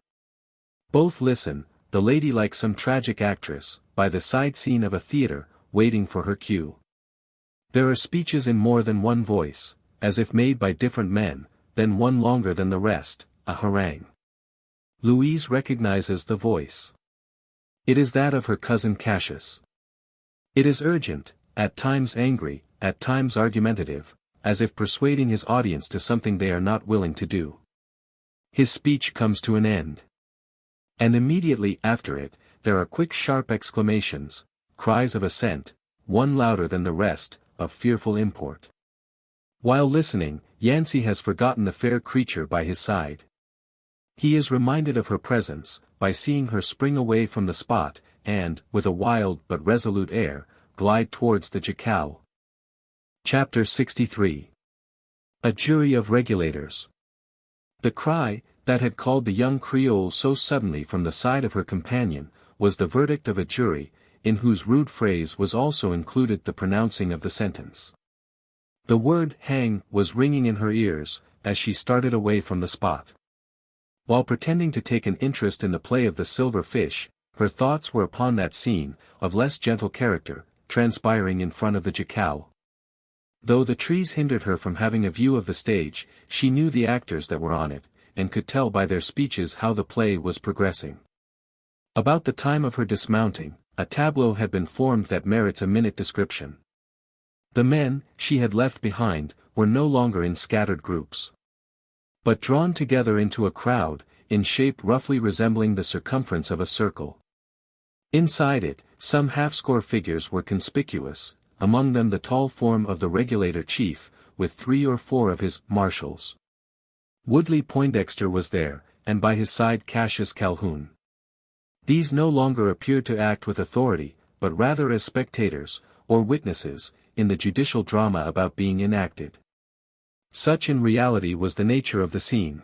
Both listen, the lady like some tragic actress, by the side scene of a theater, waiting for her cue. There are speeches in more than one voice, as if made by different men, then one longer than the rest, a harangue. Louise recognizes the voice. It is that of her cousin Cassius. It is urgent, at times angry, at times argumentative, as if persuading his audience to something they are not willing to do. His speech comes to an end. And immediately after it, there are quick sharp exclamations, cries of assent, one louder than the rest, of fearful import. While listening, Yancey has forgotten the fair creature by his side. He is reminded of her presence, by seeing her spring away from the spot, and, with a wild but resolute air, glide towards the jacal. Chapter 63. A Jury of Regulators. The cry, that had called the young Creole so suddenly from the side of her companion, was the verdict of a jury, in whose rude phrase was also included the pronouncing of the sentence. The word "hang" was ringing in her ears, as she started away from the spot. While pretending to take an interest in the play of the silver fish, her thoughts were upon that scene, of less gentle character, transpiring in front of the jacal. Though the trees hindered her from having a view of the stage, she knew the actors that were on it, and could tell by their speeches how the play was progressing. About the time of her dismounting, a tableau had been formed that merits a minute description. The men, she had left behind, were no longer in scattered groups, but drawn together into a crowd, in shape roughly resembling the circumference of a circle. Inside it, some half-score figures were conspicuous, among them the tall form of the regulator chief, with 3 or 4 of his marshals. Woodley Poindexter was there, and by his side Cassius Calhoun. These no longer appeared to act with authority, but rather as spectators, or witnesses, in the judicial drama about being enacted. Such in reality was the nature of the scene.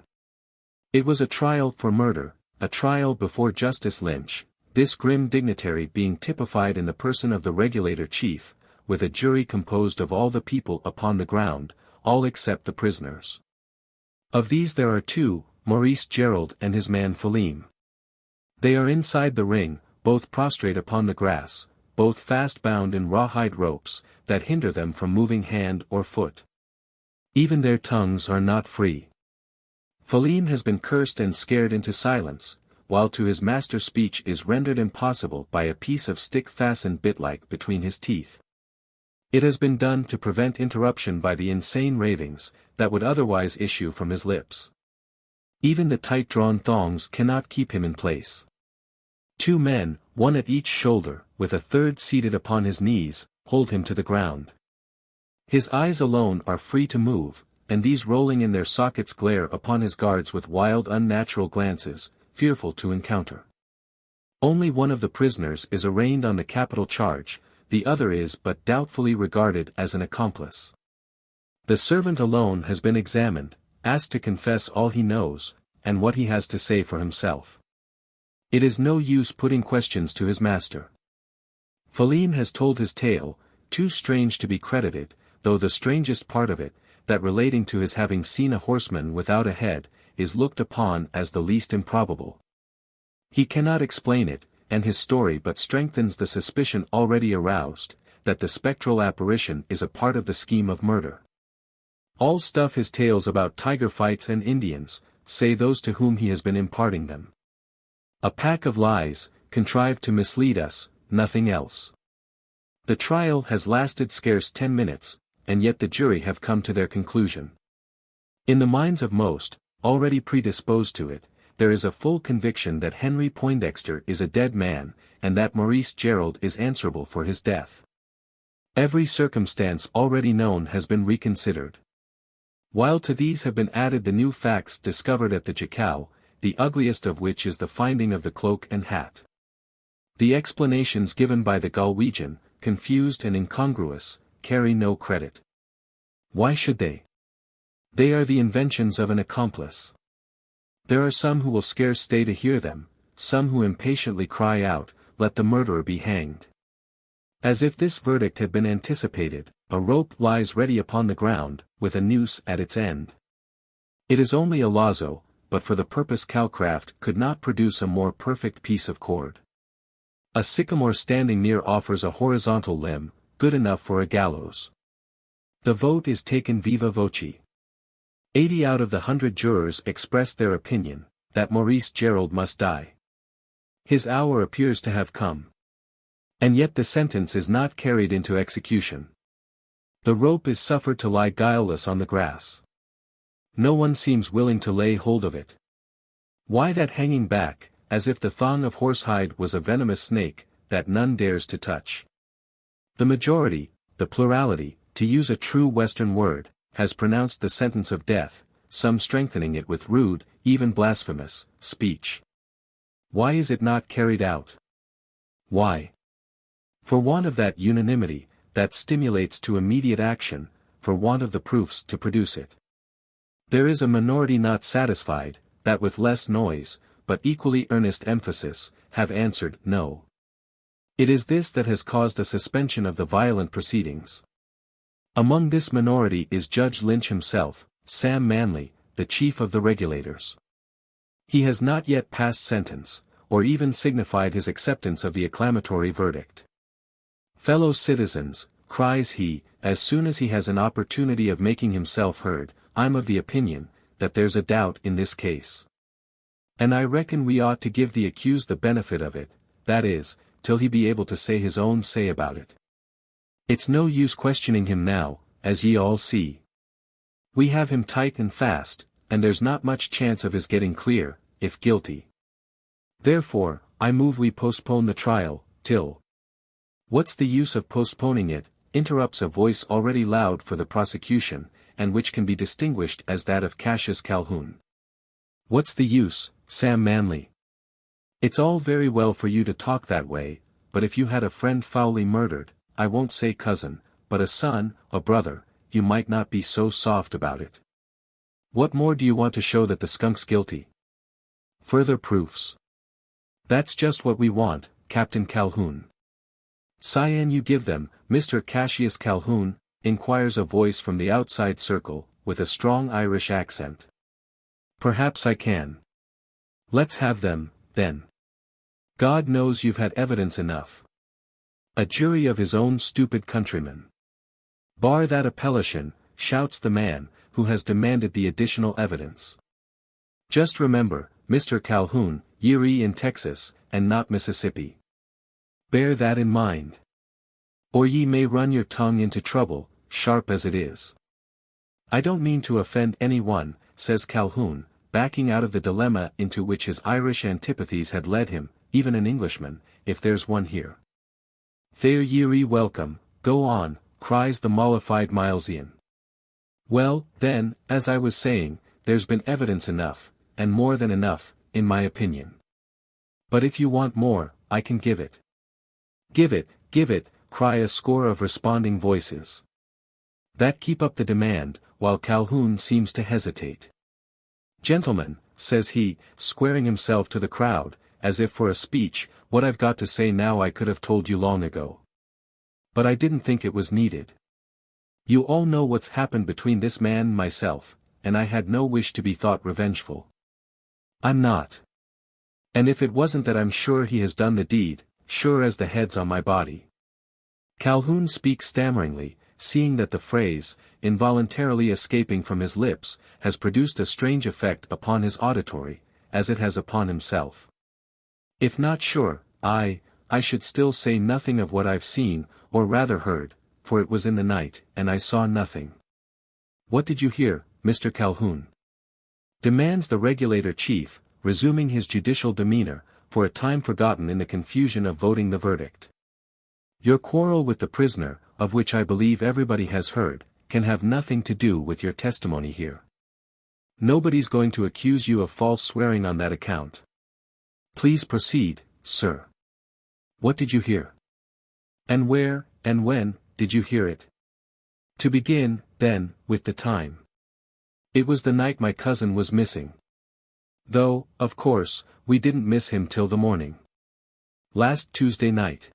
It was a trial for murder, a trial before Justice Lynch, this grim dignitary being typified in the person of the regulator chief, with a jury composed of all the people upon the ground, all except the prisoners. Of these there are two, Maurice Gerald and his man Philim. They are inside the ring, both prostrate upon the grass, both fast bound in rawhide ropes, that hinder them from moving hand or foot. Even their tongues are not free. Philim has been cursed and scared into silence, while to his master speech is rendered impossible by a piece of stick fastened bit-like between his teeth. It has been done to prevent interruption by the insane ravings, that would otherwise issue from his lips. Even the tight-drawn thongs cannot keep him in place. Two men, one at each shoulder, with a third seated upon his knees, hold him to the ground. His eyes alone are free to move, and these rolling in their sockets glare upon his guards with wild unnatural glances, fearful to encounter. Only one of the prisoners is arraigned on the capital charge, the other is but doubtfully regarded as an accomplice. The servant alone has been examined, asked to confess all he knows, and what he has to say for himself. It is no use putting questions to his master. Philim has told his tale, too strange to be credited, though the strangest part of it, that relating to his having seen a horseman without a head, is looked upon as the least improbable. He cannot explain it, and his story but strengthens the suspicion already aroused, that the spectral apparition is a part of the scheme of murder. All stuff his tales about tiger fights and Indians, say those to whom he has been imparting them. A pack of lies, contrived to mislead us, nothing else. The trial has lasted scarce 10 minutes, and yet the jury have come to their conclusion. In the minds of most, already predisposed to it, there is a full conviction that Henry Poindexter is a dead man, and that Maurice Gerald is answerable for his death. Every circumstance already known has been reconsidered. While to these have been added the new facts discovered at the jacal, the ugliest of which is the finding of the cloak and hat. The explanations given by the Galwegian, confused and incongruous, carry no credit. Why should they? They are the inventions of an accomplice. There are some who will scarce stay to hear them, some who impatiently cry out, "Let the murderer be hanged." As if this verdict had been anticipated, a rope lies ready upon the ground, with a noose at its end. It is only a lazo, but for the purpose Calcraft could not produce a more perfect piece of cord. A sycamore standing near offers a horizontal limb, good enough for a gallows. The vote is taken viva voce. 80 out of the 100 jurors expressed their opinion, that Maurice Gerald must die. His hour appears to have come. And yet the sentence is not carried into execution. The rope is suffered to lie guileless on the grass. No one seems willing to lay hold of it. Why that hanging back, as if the thong of horsehide was a venomous snake, that none dares to touch? The majority, the plurality, to use a true Western word, has pronounced the sentence of death, some strengthening it with rude, even blasphemous, speech. Why is it not carried out? Why? For want of that unanimity, that stimulates to immediate action, for want of the proofs to produce it. There is a minority not satisfied, that with less noise, but equally earnest emphasis, have answered no. It is this that has caused a suspension of the violent proceedings. Among this minority is Judge Lynch himself, Sam Manley, the chief of the regulators. He has not yet passed sentence, or even signified his acceptance of the acclamatory verdict. "Fellow citizens," cries he, as soon as he has an opportunity of making himself heard, "I'm of the opinion, that there's a doubt in this case. And I reckon we ought to give the accused the benefit of it, that is, till he be able to say his own say about it. It's no use questioning him now, as ye all see. We have him tight and fast, and there's not much chance of his getting clear, if guilty. Therefore, I move we postpone the trial, till—" "What's the use of postponing it?" interrupts a voice already loud for the prosecution, and which can be distinguished as that of Cassius Calhoun. "What's the use, Sam Manley? It's all very well for you to talk that way, but if you had a friend foully murdered, I won't say cousin, but a son, a brother, you might not be so soft about it. What more do you want to show that the skunk's guilty? Further proofs. That's just what we want, Captain Calhoun. Cyan you give them, Mr. Cassius Calhoun, inquires a voice from the outside circle, with a strong Irish accent. Perhaps I can. Let's have them, then. God knows you've had evidence enough. A jury of his own stupid countrymen. Bar that appellation, shouts the man, who has demanded the additional evidence. Just remember, Mr. Calhoun, ye're in Texas, and not Mississippi. Bear that in mind. Or ye may run your tongue into trouble, sharp as it is. I don't mean to offend anyone, says Calhoun, backing out of the dilemma into which his Irish antipathies had led him, even an Englishman, if there's one here. There ye're welcome, go on, cries the mollified Milesian. Well, then, as I was saying, there's been evidence enough, and more than enough, in my opinion. But if you want more, I can give it. Give it, cry a score of responding voices. That keep up the demand, while Calhoun seems to hesitate. Gentlemen, says he, squaring himself to the crowd, as if for a speech, what I've got to say now I could have told you long ago. But I didn't think it was needed. You all know what's happened between this man and myself, and I had no wish to be thought revengeful. I'm not. And if it wasn't that I'm sure he has done the deed, sure as the head's on my body. Calhoun speaks stammeringly, seeing that the phrase, involuntarily escaping from his lips, has produced a strange effect upon his auditory, as it has upon himself. If not sure, I should still say nothing of what I've seen, or rather heard, for it was in the night, and I saw nothing. What did you hear, Mr. Calhoun? Demands the regulator chief, resuming his judicial demeanor, for a time forgotten in the confusion of voting the verdict. Your quarrel with the prisoner, of which I believe everybody has heard, can have nothing to do with your testimony here. Nobody's going to accuse you of false swearing on that account. Please proceed, sir. What did you hear? And where, and when, did you hear it? To begin, then, with the time. It was the night my cousin was missing. Though, of course, we didn't miss him till the morning. Last Tuesday night.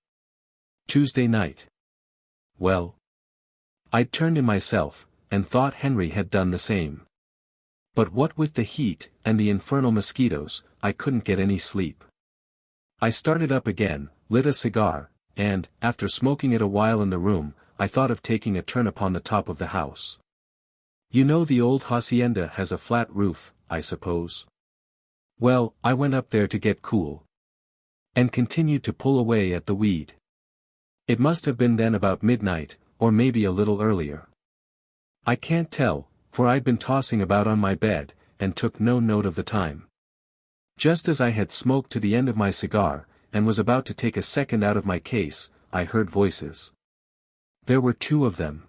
Tuesday night. Well. I'd turned in myself, and thought Henry had done the same. But what with the heat, and the infernal mosquitoes, I couldn't get any sleep. I started up again, lit a cigar, and, after smoking it a while in the room, I thought of taking a turn upon the top of the house. You know the old hacienda has a flat roof, I suppose. Well, I went up there to get cool. And continued to pull away at the weed. It must have been then about midnight, or maybe a little earlier. I can't tell, for I'd been tossing about on my bed, and took no note of the time. Just as I had smoked to the end of my cigar, and was about to take a second out of my case, I heard voices. There were two of them.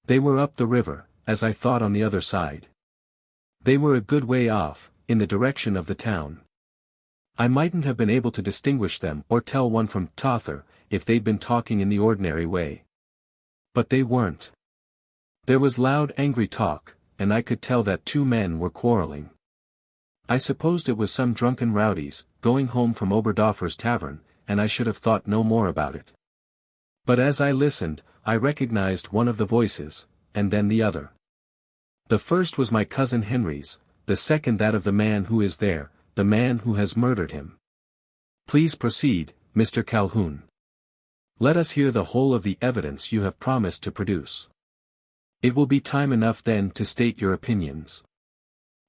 They were up the river, as I thought on the other side. They were a good way off, in the direction of the town. I mightn't have been able to distinguish them or tell one from t'other, if they'd been talking in the ordinary way. But they weren't. There was loud angry talk, and I could tell that two men were quarreling. I supposed it was some drunken rowdies, going home from Oberdoffer's tavern, and I should have thought no more about it. But as I listened, I recognized one of the voices, and then the other. The first was my cousin Henry's, the second that of the man who is there, the man who has murdered him. Please proceed, Mr. Calhoun. Let us hear the whole of the evidence you have promised to produce. It will be time enough then to state your opinions.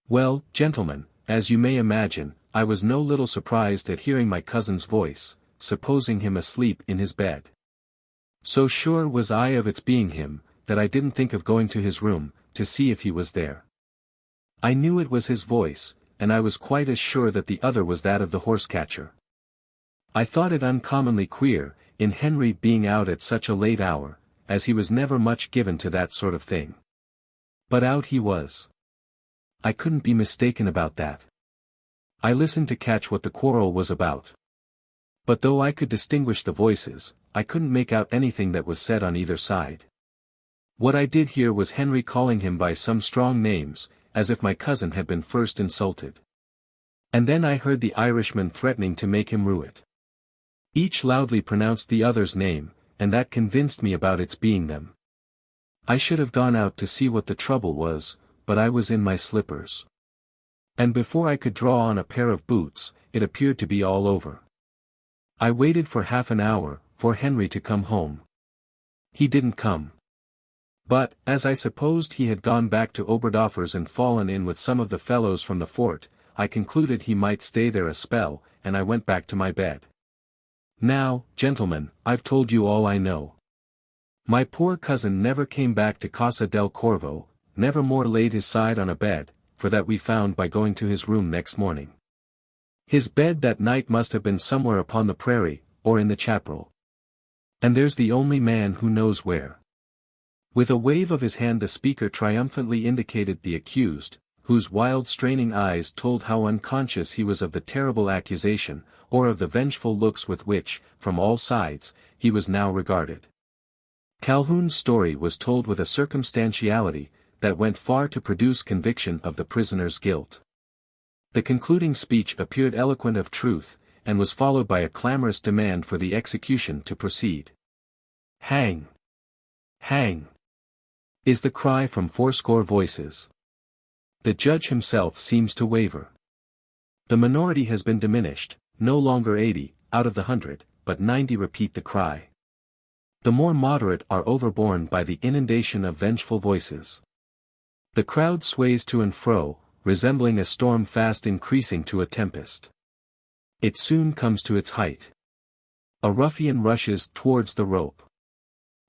Well, gentlemen, as you may imagine, I was no little surprised at hearing my cousin's voice, supposing him asleep in his bed. So sure was I of its being him, that I didn't think of going to his room, to see if he was there. I knew it was his voice, and I was quite as sure that the other was that of the horse-catcher. I thought it uncommonly queer, in Henry being out at such a late hour, as he was never much given to that sort of thing. But out he was. I couldn't be mistaken about that. I listened to catch what the quarrel was about. But though I could distinguish the voices, I couldn't make out anything that was said on either side. What I did hear was Henry calling him by some strong names, as if my cousin had been first insulted. And then I heard the Irishman threatening to make him rue it. Each loudly pronounced the other's name, and that convinced me about its being them. I should have gone out to see what the trouble was, but I was in my slippers. And before I could draw on a pair of boots, it appeared to be all over. I waited for half an hour, for Henry to come home. He didn't come. But, as I supposed he had gone back to Oberdoffer's and fallen in with some of the fellows from the fort, I concluded he might stay there a spell, and I went back to my bed. Now, gentlemen, I've told you all I know. My poor cousin never came back to Casa del Corvo, never more laid his side on a bed, for that we found by going to his room next morning. His bed that night must have been somewhere upon the prairie, or in the chapel. And there's the only man who knows where. With a wave of his hand the speaker triumphantly indicated the accused, whose wild straining eyes told how unconscious he was of the terrible accusation, or of the vengeful looks with which, from all sides, he was now regarded. Calhoun's story was told with a circumstantiality that went far to produce conviction of the prisoner's guilt. The concluding speech appeared eloquent of truth, and was followed by a clamorous demand for the execution to proceed. "Hang! Hang!" is the cry from fourscore voices. The judge himself seems to waver. The minority has been diminished, no longer 80, out of the 100, but 90 repeat the cry. The more moderate are overborne by the inundation of vengeful voices. The crowd sways to and fro, resembling a storm fast increasing to a tempest. It soon comes to its height. A ruffian rushes towards the rope.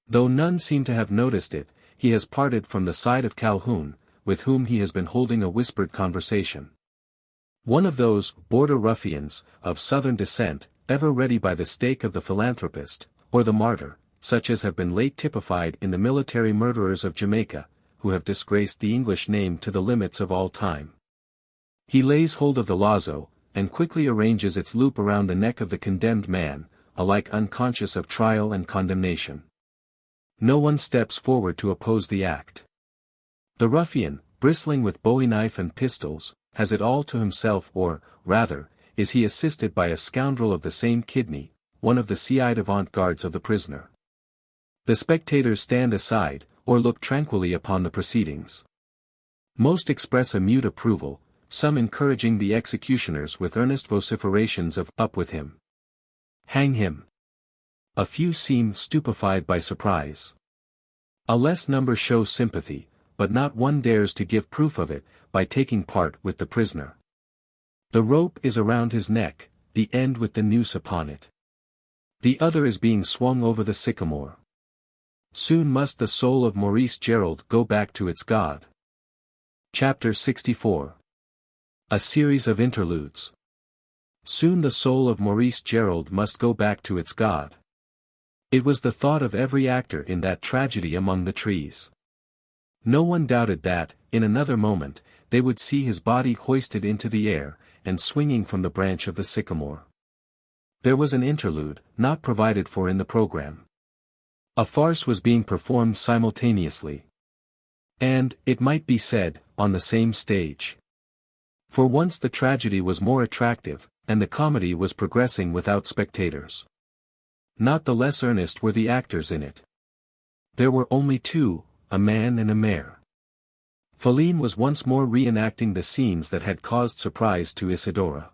Though none seem to have noticed it, he has parted from the side of Calhoun, with whom he has been holding a whispered conversation. One of those border ruffians, of southern descent, ever ready by the stake of the philanthropist, or the martyr, such as have been late typified in the military murderers of Jamaica, who have disgraced the English name to the limits of all time. He lays hold of the lazo, and quickly arranges its loop around the neck of the condemned man, alike unconscious of trial and condemnation. No one steps forward to oppose the act. The ruffian, bristling with bowie knife and pistols, has it all to himself, or, rather, is he assisted by a scoundrel of the same kidney, one of the ci-devant guards of the prisoner. The spectators stand aside, or look tranquilly upon the proceedings. Most express a mute approval, some encouraging the executioners with earnest vociferations of "Up with him! Hang him!" A few seem stupefied by surprise. A less number show sympathy, but not one dares to give proof of it, by taking part with the prisoner. The rope is around his neck, the end with the noose upon it. The other is being swung over the sycamore. Soon must the soul of Maurice Gerald go back to its God. Chapter 64. A series of interludes. Soon the soul of Maurice Gerald must go back to its God. It was the thought of every actor in that tragedy among the trees. No one doubted that, in another moment, they would see his body hoisted into the air, and swinging from the branch of the sycamore. There was an interlude, not provided for in the program. A farce was being performed simultaneously. And, it might be said, on the same stage. For once the tragedy was more attractive, and the comedy was progressing without spectators. Not the less earnest were the actors in it. There were only two, a man and a mare. Philine was once more reenacting the scenes that had caused surprise to Isidora.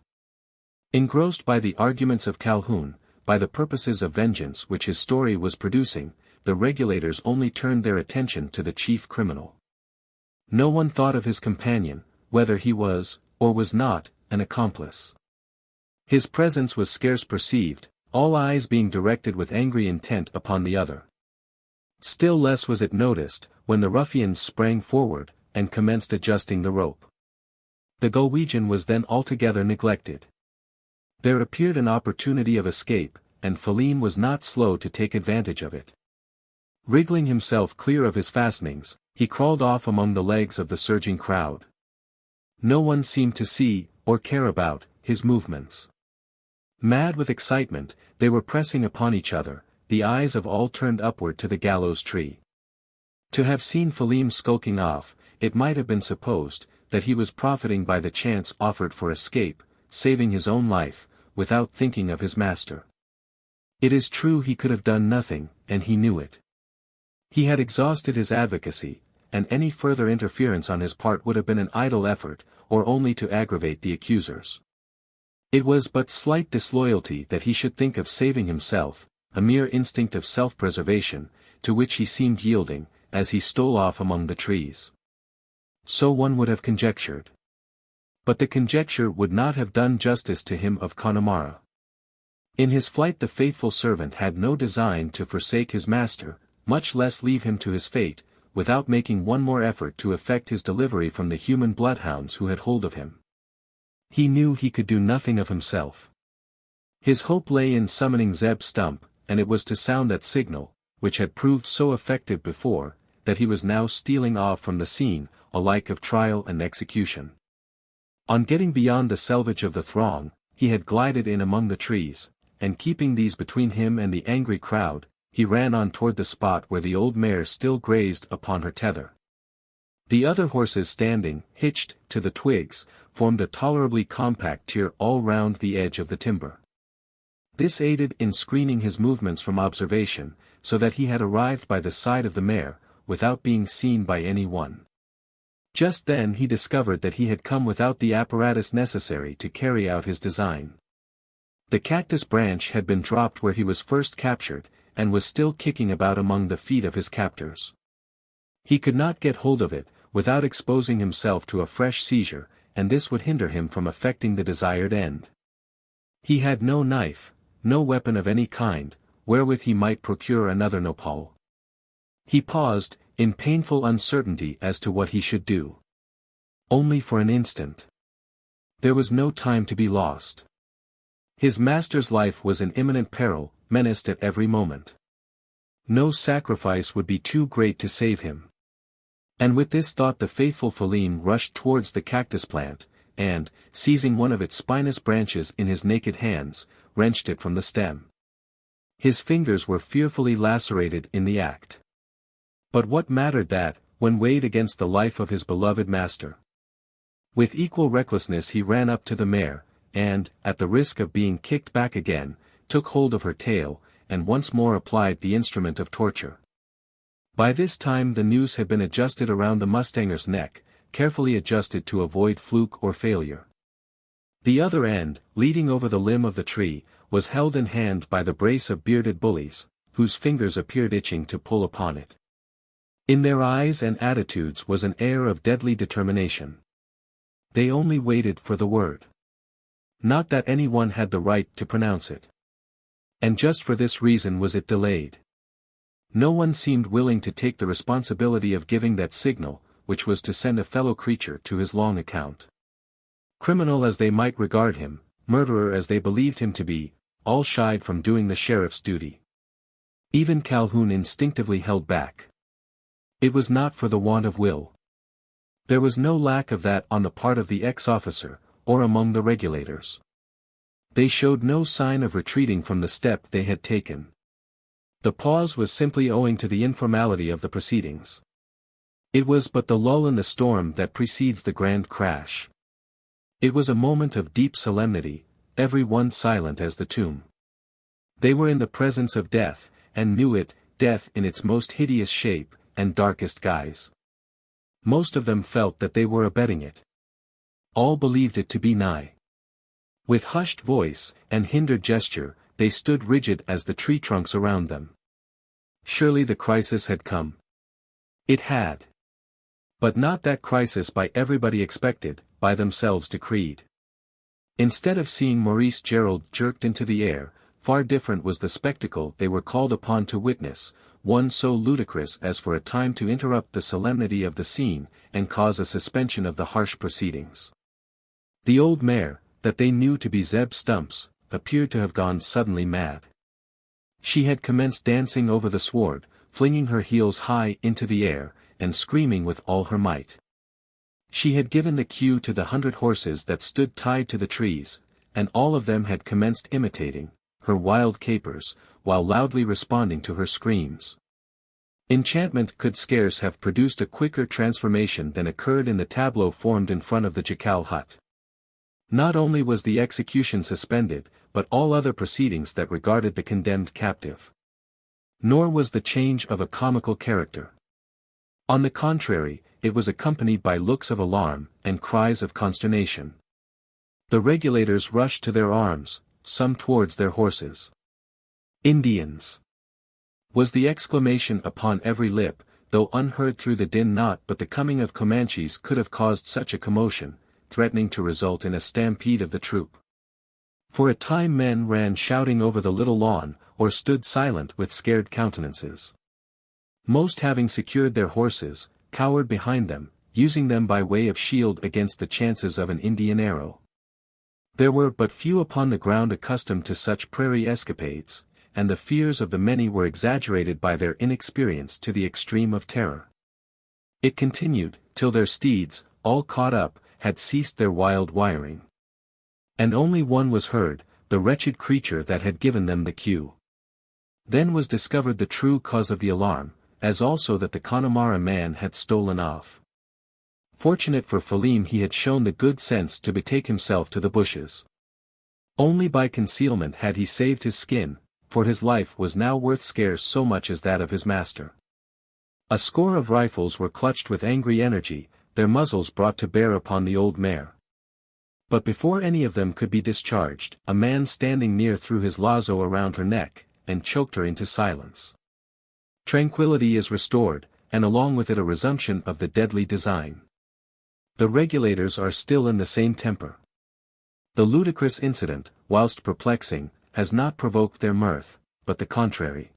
Engrossed by the arguments of Calhoun, by the purposes of vengeance which his story was producing, the regulators only turned their attention to the chief criminal. No one thought of his companion, whether he was, or was not, an accomplice. His presence was scarce perceived, all eyes being directed with angry intent upon the other. Still less was it noticed, when the ruffians sprang forward, and commenced adjusting the rope. The Galwegian was then altogether neglected. There appeared an opportunity of escape, and Philine was not slow to take advantage of it. Wriggling himself clear of his fastenings, he crawled off among the legs of the surging crowd. No one seemed to see, or care about, his movements. Mad with excitement, they were pressing upon each other, the eyes of all turned upward to the gallows tree. To have seen Philemon skulking off, it might have been supposed, that he was profiting by the chance offered for escape, saving his own life, without thinking of his master. It is true he could have done nothing, and he knew it. He had exhausted his advocacy, and any further interference on his part would have been an idle effort, or only to aggravate the accusers. It was but slight disloyalty that he should think of saving himself, a mere instinct of self-preservation, to which he seemed yielding, as he stole off among the trees. So one would have conjectured. But the conjecture would not have done justice to him of Connemara. In his flight the faithful servant had no design to forsake his master, much less leave him to his fate, without making one more effort to effect his delivery from the human bloodhounds who had hold of him. He knew he could do nothing of himself. His hope lay in summoning Zeb Stump, and it was to sound that signal, which had proved so effective before, that he was now stealing off from the scene, alike of trial and execution. On getting beyond the selvage of the throng, he had glided in among the trees, and keeping these between him and the angry crowd, he ran on toward the spot where the old mare still grazed upon her tether. The other horses standing, hitched, to the twigs, formed a tolerably compact tier all round the edge of the timber. This aided in screening his movements from observation, so that he had arrived by the side of the mare, without being seen by any one. Just then he discovered that he had come without the apparatus necessary to carry out his design. The cactus branch had been dropped where he was first captured, and was still kicking about among the feet of his captors. He could not get hold of it, without exposing himself to a fresh seizure, and this would hinder him from effecting the desired end. He had no knife, no weapon of any kind, wherewith he might procure another nopal. He paused, in painful uncertainty as to what he should do. Only for an instant. There was no time to be lost. His master's life was in imminent peril, menaced at every moment. No sacrifice would be too great to save him. And with this thought the faithful Philemon rushed towards the cactus plant, and, seizing one of its spinous branches in his naked hands, wrenched it from the stem. His fingers were fearfully lacerated in the act. But what mattered that, when weighed against the life of his beloved master? With equal recklessness he ran up to the mare, and, at the risk of being kicked back again, took hold of her tail, and once more applied the instrument of torture. By this time the noose had been adjusted around the mustanger's neck, carefully adjusted to avoid fluke or failure. The other end, leading over the limb of the tree, was held in hand by the brace of bearded bullies, whose fingers appeared itching to pull upon it. In their eyes and attitudes was an air of deadly determination. They only waited for the word. Not that anyone had the right to pronounce it. And just for this reason was it delayed. No one seemed willing to take the responsibility of giving that signal, which was to send a fellow creature to his long account. Criminal as they might regard him, murderer as they believed him to be, all shied from doing the sheriff's duty. Even Calhoun instinctively held back. It was not for the want of will. There was no lack of that on the part of the ex-officer, or among the regulators. They showed no sign of retreating from the step they had taken. The pause was simply owing to the informality of the proceedings. It was but the lull in the storm that precedes the grand crash. It was a moment of deep solemnity, every one silent as the tomb. They were in the presence of death, and knew it, death in its most hideous shape, and darkest guise. Most of them felt that they were abetting it. All believed it to be nigh. With hushed voice, and hindered gesture, they stood rigid as the tree trunks around them. Surely the crisis had come. It had. But not that crisis by everybody expected, by themselves decreed. Instead of seeing Maurice Gerald jerked into the air, far different was the spectacle they were called upon to witness, one so ludicrous as for a time to interrupt the solemnity of the scene, and cause a suspension of the harsh proceedings. The old mare, that they knew to be Zeb Stump's, appeared to have gone suddenly mad. She had commenced dancing over the sward, flinging her heels high into the air, and screaming with all her might. She had given the cue to the 100 horses that stood tied to the trees, and all of them had commenced imitating her wild capers, while loudly responding to her screams. Enchantment could scarce have produced a quicker transformation than occurred in the tableau formed in front of the jacal hut. Not only was the execution suspended, but all other proceedings that regarded the condemned captive. Nor was the change of a comical character. On the contrary, it was accompanied by looks of alarm, and cries of consternation. The regulators rushed to their arms, some towards their horses. "Indians!" was the exclamation upon every lip, though unheard through the din. Not but the coming of Comanches could have caused such a commotion, threatening to result in a stampede of the troop. For a time men ran shouting over the little lawn, or stood silent with scared countenances. Most, having secured their horses, cowered behind them, using them by way of shield against the chances of an Indian arrow. There were but few upon the ground accustomed to such prairie escapades, and the fears of the many were exaggerated by their inexperience to the extreme of terror. It continued, till their steeds, all caught up, had ceased their wild wiring. And only one was heard, the wretched creature that had given them the cue. Then was discovered the true cause of the alarm, as also that the Connemara man had stolen off. Fortunate for Phelim, he had shown the good sense to betake himself to the bushes. Only by concealment had he saved his skin, for his life was now worth scarce so much as that of his master. A score of rifles were clutched with angry energy, their muzzles brought to bear upon the old mare. But before any of them could be discharged, a man standing near threw his lazo around her neck, and choked her into silence. Tranquility is restored, and along with it a resumption of the deadly design. The regulators are still in the same temper. The ludicrous incident, whilst perplexing, has not provoked their mirth, but the contrary.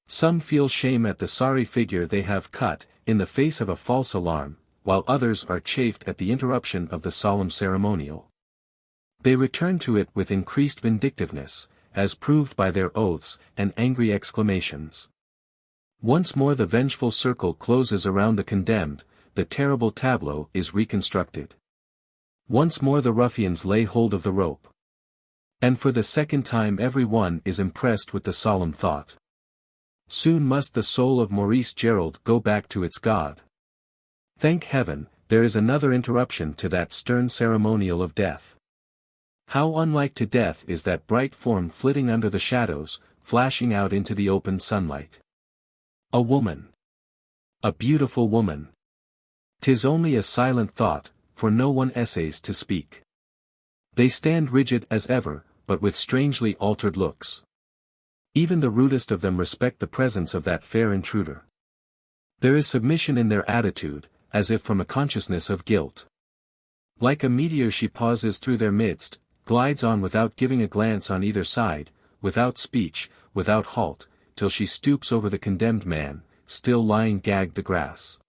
Some feel shame at the sorry figure they have cut, in the face of a false alarm, while others are chafed at the interruption of the solemn ceremonial. They return to it with increased vindictiveness, as proved by their oaths, and angry exclamations. Once more the vengeful circle closes around the condemned, the terrible tableau is reconstructed. Once more the ruffians lay hold of the rope. And for the second time every one is impressed with the solemn thought. Soon must the soul of Maurice Gerald go back to its God. Thank heaven, there is another interruption to that stern ceremonial of death. How unlike to death is that bright form flitting under the shadows, flashing out into the open sunlight. A woman. A beautiful woman. 'Tis only a silent thought, for no one essays to speak. They stand rigid as ever, but with strangely altered looks. Even the rudest of them respect the presence of that fair intruder. There is submission in their attitude, as if from a consciousness of guilt. Like a meteor she pauses through their midst, glides on without giving a glance on either side, without speech, without halt, till she stoops over the condemned man, still lying gagged the grass.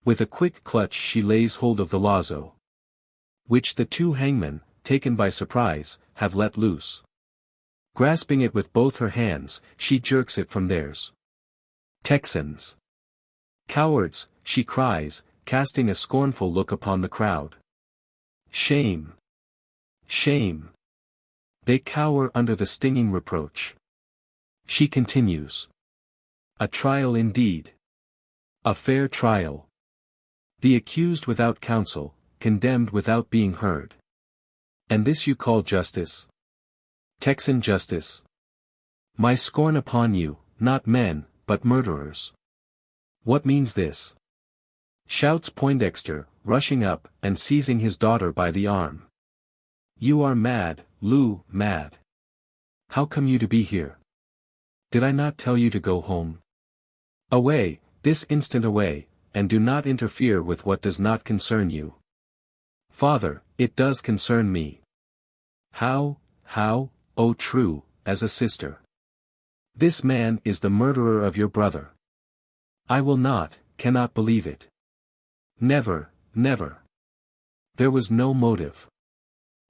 With a quick clutch she lays hold of the lazo, which the two hangmen, taken by surprise, have let loose. Grasping it with both her hands, she jerks it from theirs. "Texans! Cowards!" she cries, casting a scornful look upon the crowd. "Shame! Shame!" They cower under the stinging reproach. She continues. "A trial indeed. A fair trial. The accused without counsel, condemned without being heard. And this you call justice? Texan justice? My scorn upon you, not men, but murderers. What means this?" shouts Poindexter, rushing up, and seizing his daughter by the arm. "You are mad, Lou, mad. How come you to be here? Did I not tell you to go home? Away, this instant away, and do not interfere with what does not concern you." "Father, it does concern me." How, oh true, as a sister. This man is the murderer of your brother. I will not, cannot believe it. Never, never. There was no motive.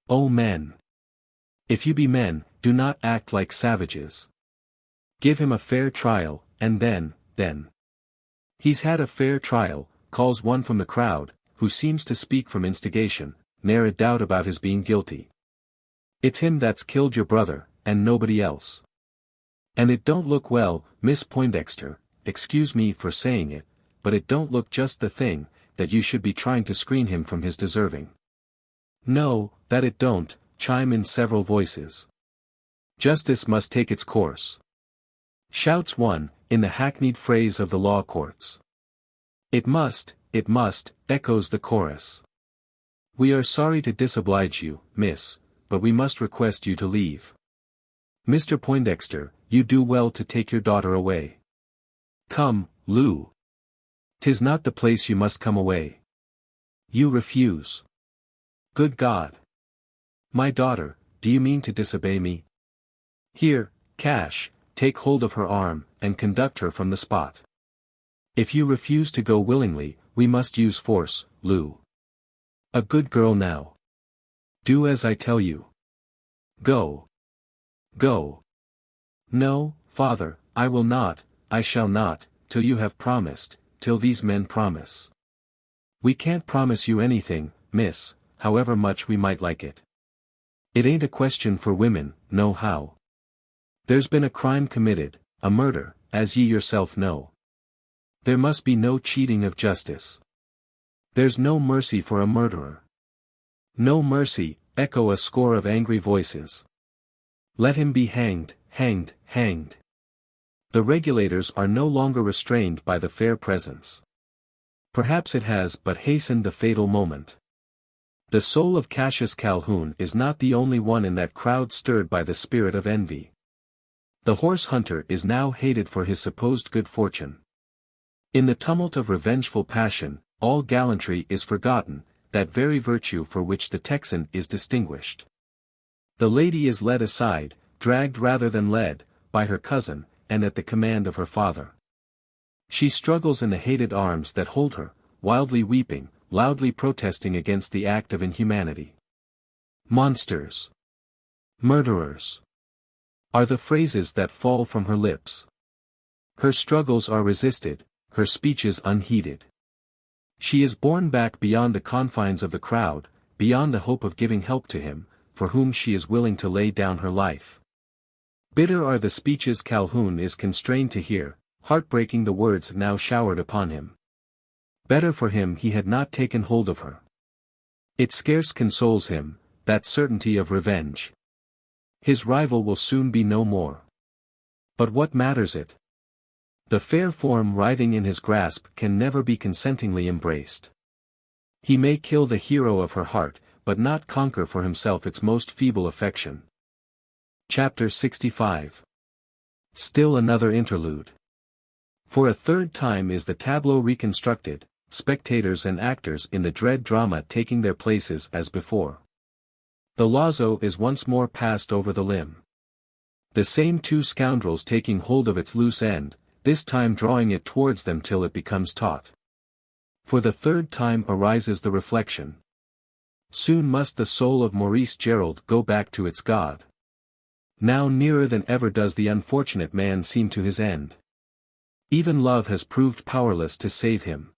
O men! If you be men, do not act like savages. Give him a fair trial, and then. He's had a fair trial, calls one from the crowd, who seems to speak from instigation, ne'er a doubt about his being guilty. It's him that's killed your brother, and nobody else. And it don't look well, Miss Poindexter, excuse me for saying it, but it don't look just the thing, that you should be trying to screen him from his deserving. No, that it don't, chime in several voices. Justice must take its course. Shouts one, in the hackneyed phrase of the law courts. It must, echoes the chorus. We are sorry to disoblige you, miss, but we must request you to leave. Mr. Poindexter, you do well to take your daughter away. Come, Lou. 'Tis not the place you must come away. You refuse. Good God. My daughter, do you mean to disobey me? Here, Cash, take hold of her arm, and conduct her from the spot. If you refuse to go willingly, we must use force, Lou. A good girl now. Do as I tell you. Go. Go. No, father, I will not, I shall not, till you have promised, till these men promise. We can't promise you anything, miss, however much we might like it. It ain't a question for women, no how. There's been a crime committed, a murder, as ye yourself know. There must be no cheating of justice. There's no mercy for a murderer. No mercy, echo a score of angry voices. Let him be hanged, hanged, hanged. The regulators are no longer restrained by the fair presence. Perhaps it has but hastened the fatal moment. The soul of Cassius Calhoun is not the only one in that crowd stirred by the spirit of envy. The horse hunter is now hated for his supposed good fortune. In the tumult of revengeful passion, all gallantry is forgotten, that very virtue for which the Texan is distinguished. The lady is led aside, dragged rather than led, by her cousin, and at the command of her father. She struggles in the hated arms that hold her, wildly weeping, loudly protesting against the act of inhumanity. Monsters! Murderers! Are the phrases that fall from her lips. Her struggles are resisted, her speeches unheeded. She is borne back beyond the confines of the crowd, beyond the hope of giving help to him, for whom she is willing to lay down her life. Bitter are the speeches Calhoun is constrained to hear, heartbreaking the words now showered upon him. Better for him he had not taken hold of her. It scarce consoles him, that certainty of revenge. His rival will soon be no more. But what matters it? The fair form writhing in his grasp can never be consentingly embraced. He may kill the hero of her heart, but not conquer for himself its most feeble affection. Chapter 65. Still another interlude. For a third time is the tableau reconstructed, spectators and actors in the dread drama taking their places as before. The lazo is once more passed over the limb. The same two scoundrels taking hold of its loose end, this time drawing it towards them till it becomes taut. For the third time arises the reflection. Soon must the soul of Maurice Gerald go back to its God. Now nearer than ever does the unfortunate man seem to his end. Even love has proved powerless to save him.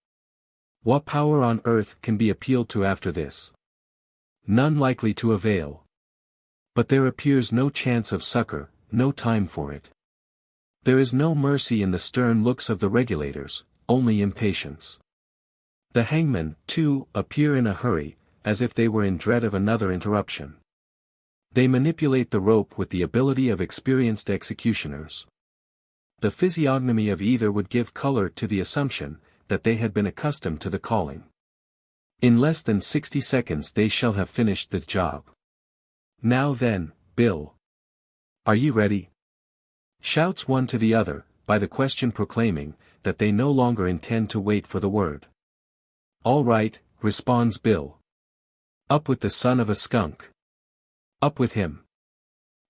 What power on earth can be appealed to after this? None likely to avail. But there appears no chance of succor, no time for it. There is no mercy in the stern looks of the regulators, only impatience. The hangmen, too, appear in a hurry, as if they were in dread of another interruption. They manipulate the rope with the ability of experienced executioners. The physiognomy of either would give color to the assumption, that they had been accustomed to the calling. In less than 60 seconds they shall have finished the job. Now then, Bill. Are you ready? Shouts one to the other, by the question proclaiming, that they no longer intend to wait for the word. All right, responds Bill. Up with the son of a skunk. Up with him.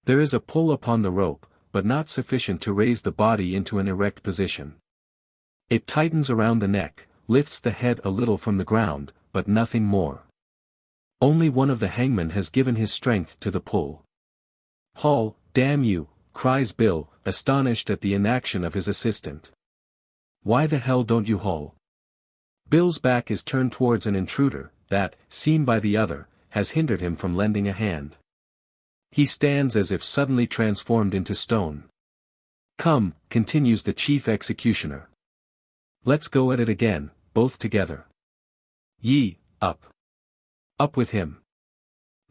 There is a pull upon the rope, but not sufficient to raise the body into an erect position. It tightens around the neck, lifts the head a little from the ground, but nothing more. Only one of the hangmen has given his strength to the pull. Haul, damn you, cries Bill, astonished at the inaction of his assistant. Why the hell don't you haul? Bill's back is turned towards an intruder, that, seen by the other, has hindered him from lending a hand. He stands as if suddenly transformed into stone. Come, continues the chief executioner. Let's go at it again, both together. Ye, up. Up with him.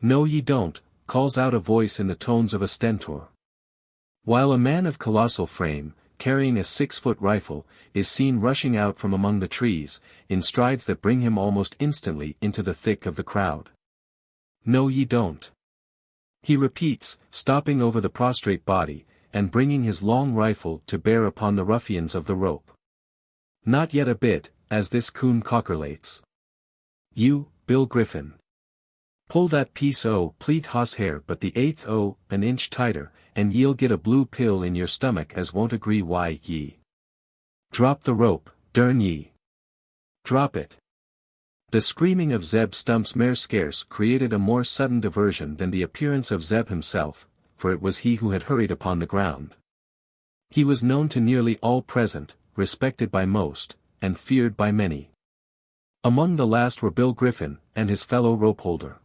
No ye don't, calls out a voice in the tones of a stentor. While a man of colossal frame, carrying a 6-foot rifle, is seen rushing out from among the trees, in strides that bring him almost instantly into the thick of the crowd. No ye don't. He repeats, stopping over the prostrate body, and bringing his long rifle to bear upon the ruffians of the rope. Not yet a bit, as this coon cockerlates. You, Bill Griffin. Pull that piece o' pleat hosshair but the 1/8 o' an inch tighter, and ye'll get a blue pill in your stomach as won't agree why ye. Drop the rope, durn ye. Drop it. The screaming of Zeb Stump's mare scarce created a more sudden diversion than the appearance of Zeb himself, for it was he who had hurried upon the ground. He was known to nearly all present, respected by most, and feared by many. Among the last were Bill Griffin, and his fellow ropeholder.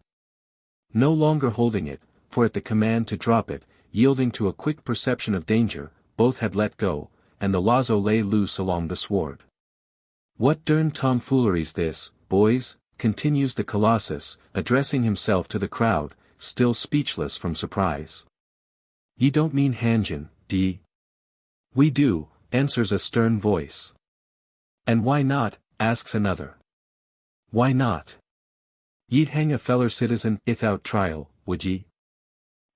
No longer holding it, for at the command to drop it, yielding to a quick perception of danger, both had let go, and the lazo lay loose along the sward. What dern tomfoolery's this, boys, continues the Colossus, addressing himself to the crowd, still speechless from surprise. Ye don't mean Hanjin, d'ye? We do, answers a stern voice. And why not, asks another. Why not? Ye'd hang a feller citizen without trial, would ye?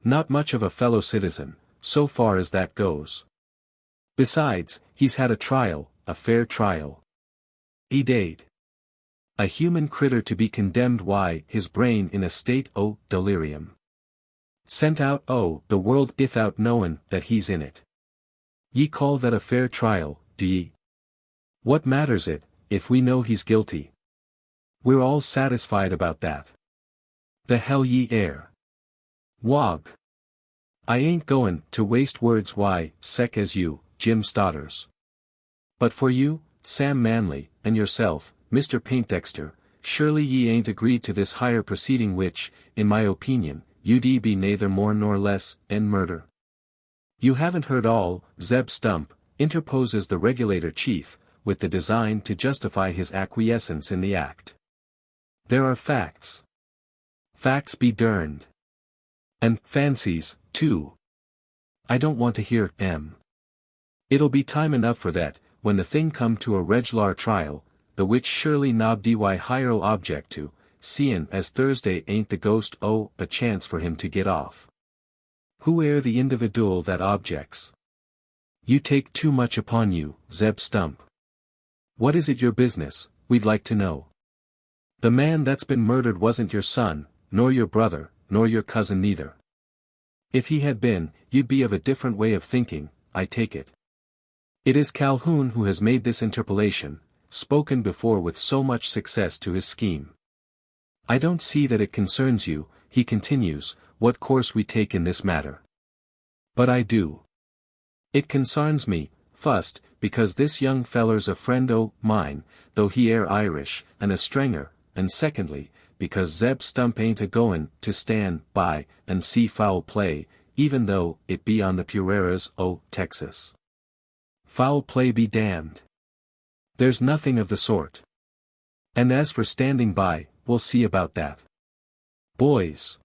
Not much of a fellow citizen, so far as that goes. Besides, he's had a trial, a fair trial. Edade. A human critter to be condemned why his brain in a state o' delirium. Sent out o' the world without knowin' that he's in it. Ye call that a fair trial, do ye? What matters it, if we know he's guilty? We're all satisfied about that. The hell ye air. Wog. I ain't goin' to waste words why, sec as you, Jim Stodders. But for you, Sam Manley, and yourself, Mr. Paintdexter, surely ye ain't agreed to this higher proceeding which, in my opinion, ud be neither more nor less, en murder. You haven't heard all, Zeb Stump, interposes the regulator chief, with the design to justify his acquiescence in the act. There are facts. Facts be derned. And fancies, too. I don't want to hear 'em. It'll be time enough for that, when the thing come to a reg'lar trial, the which surely nob dy higher'll object to, seein' as Thursday ain't the ghost o' a chance for him to get off. Who air the individual that objects? You take too much upon you, Zeb Stump. What is it your business, we'd like to know? The man that's been murdered wasn't your son, nor your brother, nor your cousin neither. If he had been, you'd be of a different way of thinking, I take it. It is Calhoun who has made this interpolation, spoken before with so much success to his scheme. I don't see that it concerns you, he continues, what course we take in this matter. But I do. It consarns me, fust, because this young feller's a friend o' mine, though he air Irish, and a strenger, and secondly, because Zeb Stump ain't a-goin' to stand by and see foul play, even though it be on the Pureras o' Texas. Foul play be damned. There's nothing of the sort. And as for standing by, we'll see about that. Boys.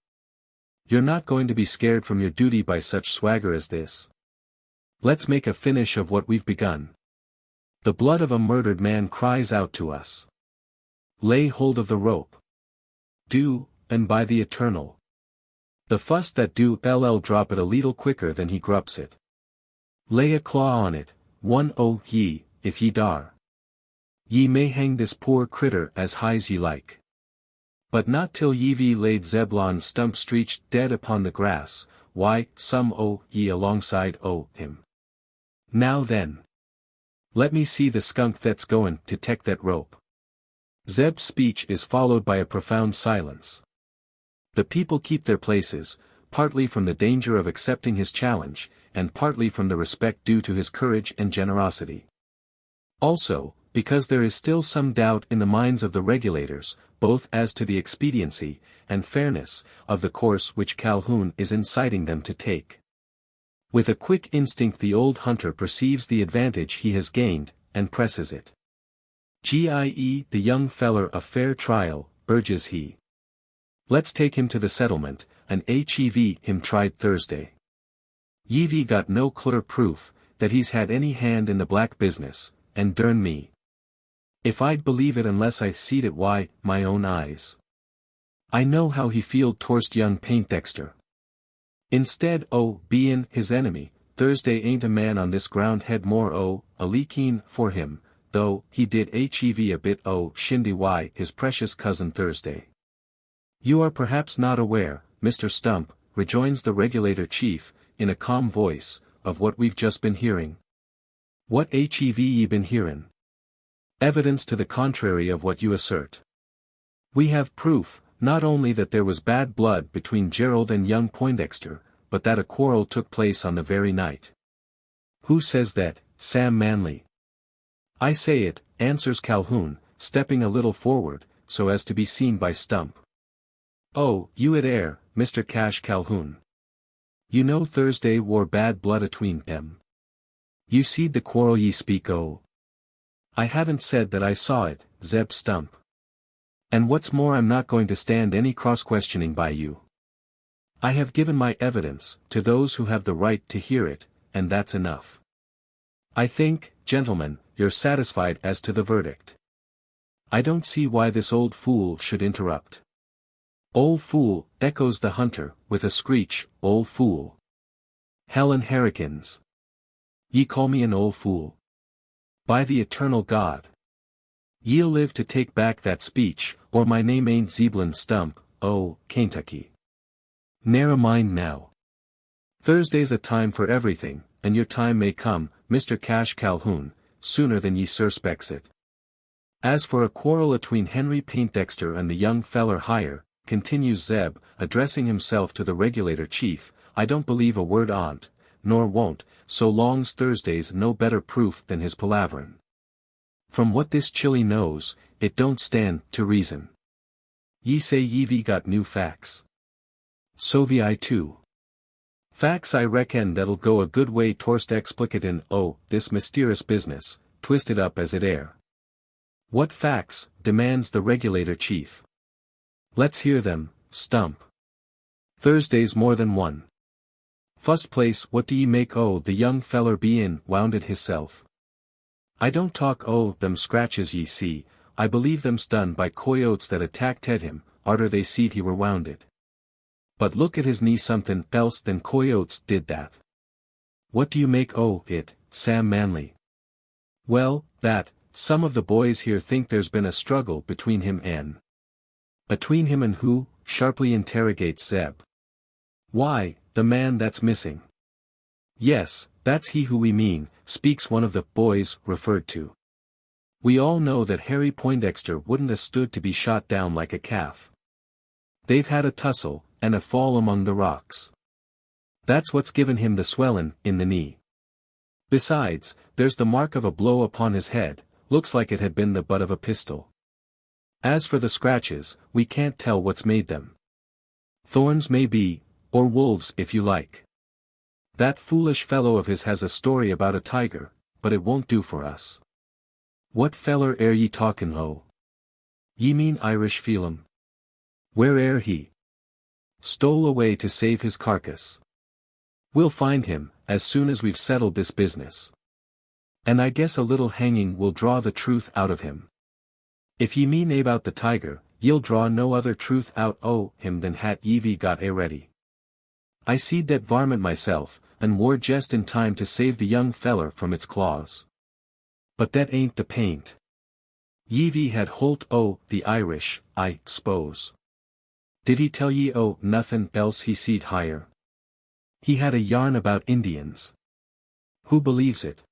You're not going to be scared from your duty by such swagger as this. Let's make a finish of what we've begun. The blood of a murdered man cries out to us. Lay hold of the rope. Do, and by the eternal. The fuss that do ll drop it a leetle quicker than he grups it. Lay a claw on it, one o' ye, if ye dar. Ye may hang this poor critter as high's ye like. But not till ye've laid Zeblon Stump streeched dead upon the grass, why, some o' ye alongside o' him. Now then. Let me see the skunk that's goin' to tek that rope. Zeb's speech is followed by a profound silence. The people keep their places, partly from the danger of accepting his challenge, and partly from the respect due to his courage and generosity. Also, because there is still some doubt in the minds of the regulators, both as to the expediency, and fairness, of the course which Calhoun is inciting them to take. With a quick instinct the old hunter perceives the advantage he has gained, and presses it. "Gie, the young feller a fair trial," urges he. "Let's take him to the settlement, and hev him tried Thursday. Ye've got no clear proof, that he's had any hand in the black business, and dern me if I'd believe it unless I seed it my own eyes. I know how he feeled torst young Paintdexter. Instead bein' his enemy, Thursday ain't a man on this ground had more a leaking for him, though he did hev a bit shindy his precious cousin Thursday. You are perhaps not aware, Mr. Stump, rejoins the regulator chief, in a calm voice, of what we've just been hearing. What hev ye been hearin'? Evidence to the contrary of what you assert. We have proof, not only that there was bad blood between Gerald and young Poindexter, but that a quarrel took place on the very night. Who says that, Sam Manley? I say it, answers Calhoun, stepping a little forward, so as to be seen by Stump. Oh, you it air, Mr. Cash Calhoun. You know Thursday wore bad blood atween them. You seed the quarrel ye speak o'. I haven't said that I saw it, Zeb Stump. And what's more, I'm not going to stand any cross-questioning by you. I have given my evidence, to those who have the right to hear it, and that's enough. I think, gentlemen, you're satisfied as to the verdict. I don't see why this old fool should interrupt. Old fool, echoes the hunter, with a screech, old fool. Hell and herrikins. Ye call me an old fool? By the eternal God! Ye'll live to take back that speech, or my name ain't Zeblin Stump, Kentucky. Ne'er a mind now. Thursday's a time for everything, and your time may come, Mr. Cash Calhoun, sooner than ye surspects it. As for a quarrel atween Henry Paintdexter and the young feller higher, continues Zeb, addressing himself to the regulator chief, I don't believe a word on't, nor won't, so long's Thursday's no better proof than his palaverin'. From what this chilly knows, it don't stand to reason. Ye say ye've got new facts. So've I too. Facts I reckon that'll go a good way torst explicatin' this mysterious business, twisted up as it air. What facts, demands the regulator chief. Let's hear them, Stump. Thursday's more than one. Fust place, what do ye make the young feller bein' wounded hisself? I don't talk them scratches ye see, I believe them's done by coyotes that attacked him, arter they seed he were wounded. But look at his knee, somethin' else than coyotes did that. What do you make it, Sam Manley? Well, that, some of the boys here think there's been a struggle between him and. Between him and who? Sharply interrogates Zeb. Why, the man that's missing. Yes, that's he who we mean, speaks one of the boys referred to. We all know that Harry Poindexter wouldn't have stood to be shot down like a calf. They've had a tussle, and a fall among the rocks. That's what's given him the swellin' in the knee. Besides, there's the mark of a blow upon his head, looks like it had been the butt of a pistol. As for the scratches, we can't tell what's made them. Thorns may be, or wolves if you like. That foolish fellow of his has a story about a tiger, but it won't do for us. What feller air ye talkin' o'? Ye mean Irish Phelim? Where air he? Stole away to save his carcass. We'll find him, as soon as we've settled this business. And I guess a little hanging will draw the truth out of him. If ye mean about the tiger, ye'll draw no other truth out him than hat ye've got ready. I seed that varmint myself, and war just in time to save the young feller from its claws. But that ain't the paint. Ye've had holt the Irish, I s'pose. Did he tell ye nothin' else he seed higher? He had a yarn about Indians. Who believes it?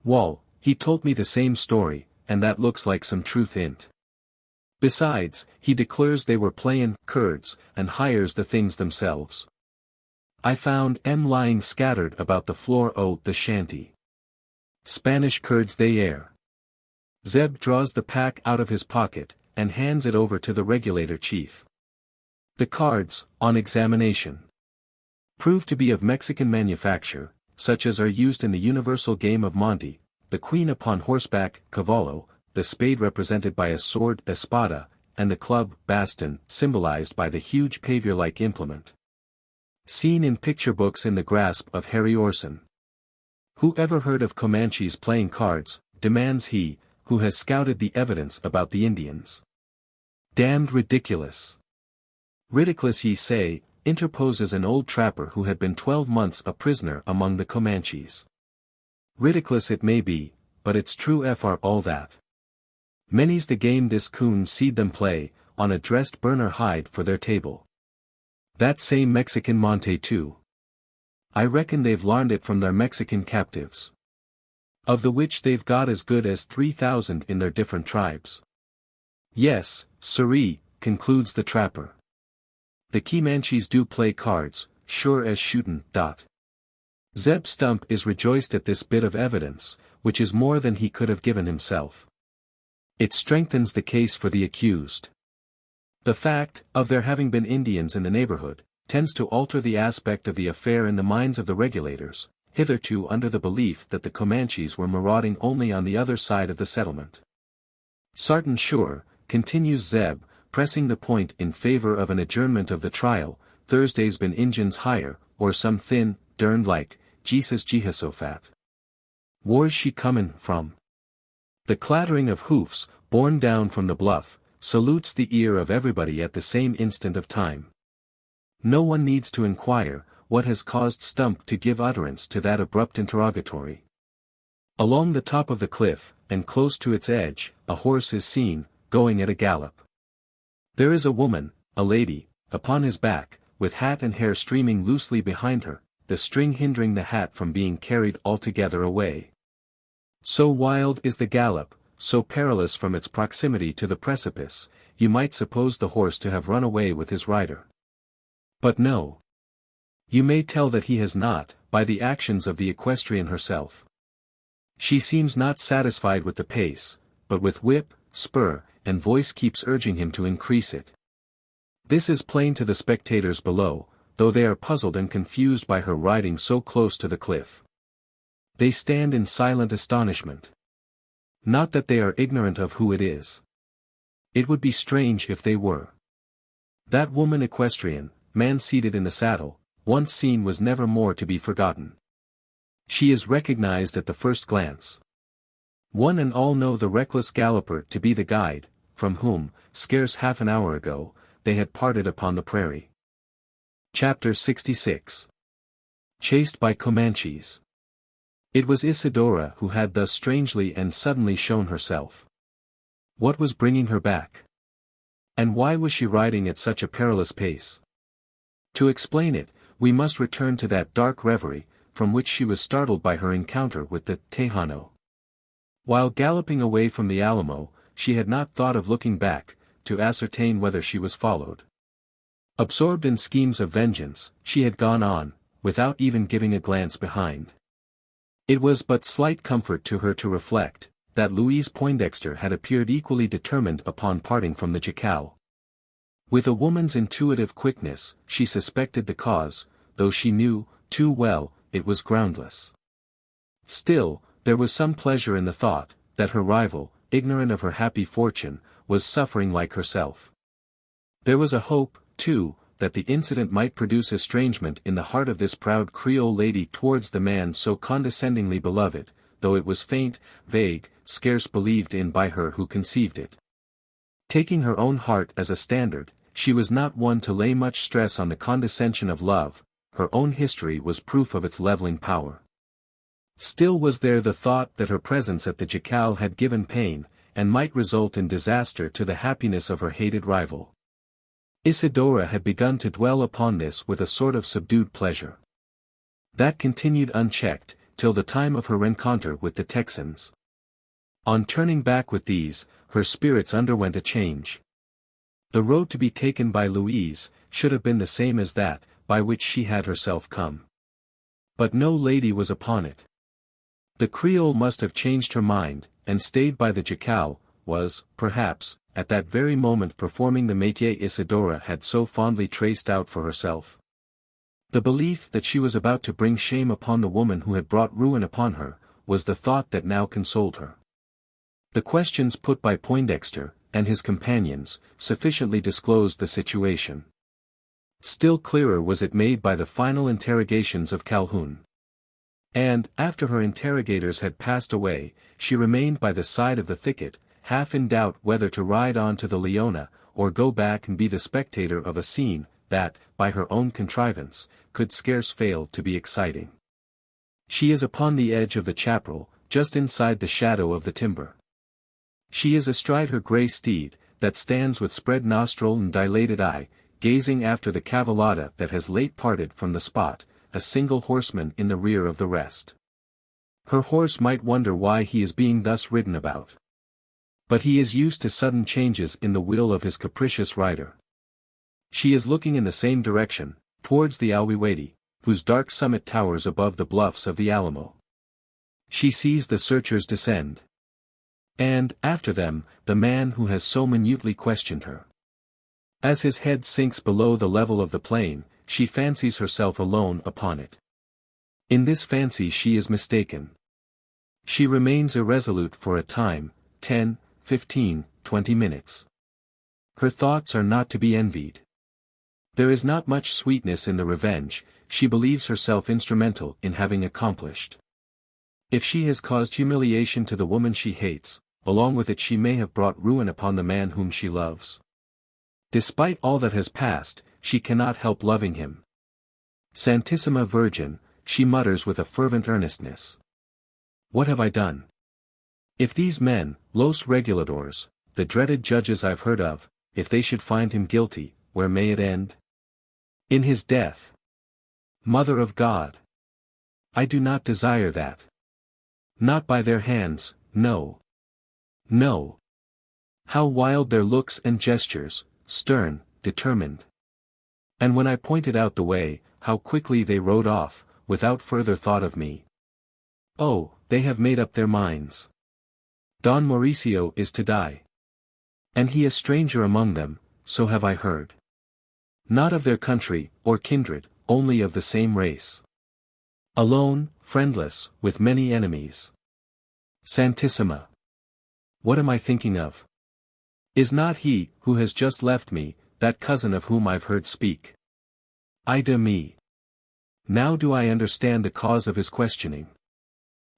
Wall, he told me the same story, and that looks like some truth in't. Besides, he declares they were playin' Kurds, and hires the things themselves. I found 'em lying scattered about the floor the shanty. Spanish Kurds they air. Zeb draws the pack out of his pocket, and hands it over to the regulator chief. The cards, on examination, proved to be of Mexican manufacture, such as are used in the universal game of Monte, the queen upon horseback, cavallo, the spade represented by a sword, espada, and the club, baston, symbolized by the huge pavior-like implement. Seen in picture books in the grasp of Harry Orson. Who ever heard of Comanches playing cards, demands he, who has scouted the evidence about the Indians. Damned ridiculous. Ridiculous ye say, interposes an old trapper who had been 12 months a prisoner among the Comanches. Ridiculous it may be, but it's true for all that. Many's the game this coon seed them play, on a dressed burner hide for their table. That same Mexican Monte too. I reckon they've learned it from their Mexican captives. Of the which they've got as good as 3,000 in their different tribes. Yes, sirree, concludes the trapper. The Comanches do play cards, sure as shootin'. Zeb Stump is rejoiced at this bit of evidence, which is more than he could have given himself. It strengthens the case for the accused. The fact, of there having been Indians in the neighborhood, tends to alter the aspect of the affair in the minds of the regulators, hitherto under the belief that the Comanches were marauding only on the other side of the settlement. Sartin sure, continues Zeb, pressing the point in favor of an adjournment of the trial, Thursday's been Injuns higher, or some thin, derned like, Jesus Jehoshaphat. Whar's she comin' from? The clattering of hoofs, borne down from the bluff, salutes the ear of everybody at the same instant of time. No one needs to inquire, what has caused Stump to give utterance to that abrupt interrogatory. Along the top of the cliff, and close to its edge, a horse is seen, going at a gallop. There is a woman, a lady, upon his back, with hat and hair streaming loosely behind her, the string hindering the hat from being carried altogether away. So wild is the gallop, so perilous from its proximity to the precipice, you might suppose the horse to have run away with his rider. But no. You may tell that he has not, by the actions of the equestrian herself. She seems not satisfied with the pace, but with whip, spur, and voice keeps urging him to increase it. This is plain to the spectators below, though they are puzzled and confused by her riding so close to the cliff. They stand in silent astonishment. Not that they are ignorant of who it is. It would be strange if they were. That woman equestrian, man seated in the saddle, once seen was never more to be forgotten. She is recognized at the first glance. One and all know the reckless galloper to be the guide, from whom, scarce half an hour ago, they had parted upon the prairie. Chapter 66. Chased by Comanches. It was Isidora who had thus strangely and suddenly shown herself. What was bringing her back? And why was she riding at such a perilous pace? To explain it, we must return to that dark reverie, from which she was startled by her encounter with the Tejano. While galloping away from the Alamo, she had not thought of looking back, to ascertain whether she was followed. Absorbed in schemes of vengeance, she had gone on, without even giving a glance behind. It was but slight comfort to her to reflect, that Louise Poindexter had appeared equally determined upon parting from the jacal. With a woman's intuitive quickness, she suspected the cause, though she knew, too well, it was groundless. Still, there was some pleasure in the thought, that her rival, ignorant of her happy fortune, was suffering like herself. There was a hope, too, that the incident might produce estrangement in the heart of this proud Creole lady towards the man so condescendingly beloved, though it was faint, vague, scarce believed in by her who conceived it. Taking her own heart as a standard, she was not one to lay much stress on the condescension of love, her own history was proof of its leveling power. Still was there the thought that her presence at the jacal had given pain, and might result in disaster to the happiness of her hated rival. Isidora had begun to dwell upon this with a sort of subdued pleasure. That continued unchecked, till the time of her rencontre with the Texans. On turning back with these, her spirits underwent a change. The road to be taken by Louise, should have been the same as that, by which she had herself come. But no lady was upon it. The Creole must have changed her mind, and stayed by the jacal, was, perhaps, at that very moment performing the métier Isidora had so fondly traced out for herself. The belief that she was about to bring shame upon the woman who had brought ruin upon her, was the thought that now consoled her. The questions put by Poindexter, and his companions, sufficiently disclosed the situation. Still clearer was it made by the final interrogations of Calhoun. And, after her interrogators had passed away, she remained by the side of the thicket, half in doubt whether to ride on to the Leona, or go back and be the spectator of a scene, that, by her own contrivance, could scarce fail to be exciting. She is upon the edge of the chaparral, just inside the shadow of the timber. She is astride her grey steed, that stands with spread nostril and dilated eye, gazing after the cavalcada that has late parted from the spot, a single horseman in the rear of the rest. Her horse might wonder why he is being thus ridden about. But he is used to sudden changes in the will of his capricious rider. She is looking in the same direction, towards the Alwiwadi, whose dark summit towers above the bluffs of the Alamo. She sees the searchers descend. And, after them, the man who has so minutely questioned her. As his head sinks below the level of the plain, she fancies herself alone upon it. In this fancy she is mistaken. She remains irresolute for a time, 10, 15, 20 minutes. Her thoughts are not to be envied. There is not much sweetness in the revenge, she believes herself instrumental in having accomplished. If she has caused humiliation to the woman she hates, along with it she may have brought ruin upon the man whom she loves. Despite all that has passed, she cannot help loving him. Santissima Virgin, she mutters with a fervent earnestness. What have I done? If these men, Los Reguladores, the dreaded judges I've heard of, if they should find him guilty, where may it end? In his death. Mother of God! I do not desire that. Not by their hands, no. No. How wild their looks and gestures, stern, determined. And when I pointed out the way, how quickly they rode off, without further thought of me. Oh, they have made up their minds. Don Mauricio is to die. And he a stranger among them, so have I heard. Not of their country, or kindred, only of the same race. Alone, friendless, with many enemies. Santissima! What am I thinking of? Is not he, who has just left me, that cousin of whom I've heard speak? Ay de mi! Now do I understand the cause of his questioning.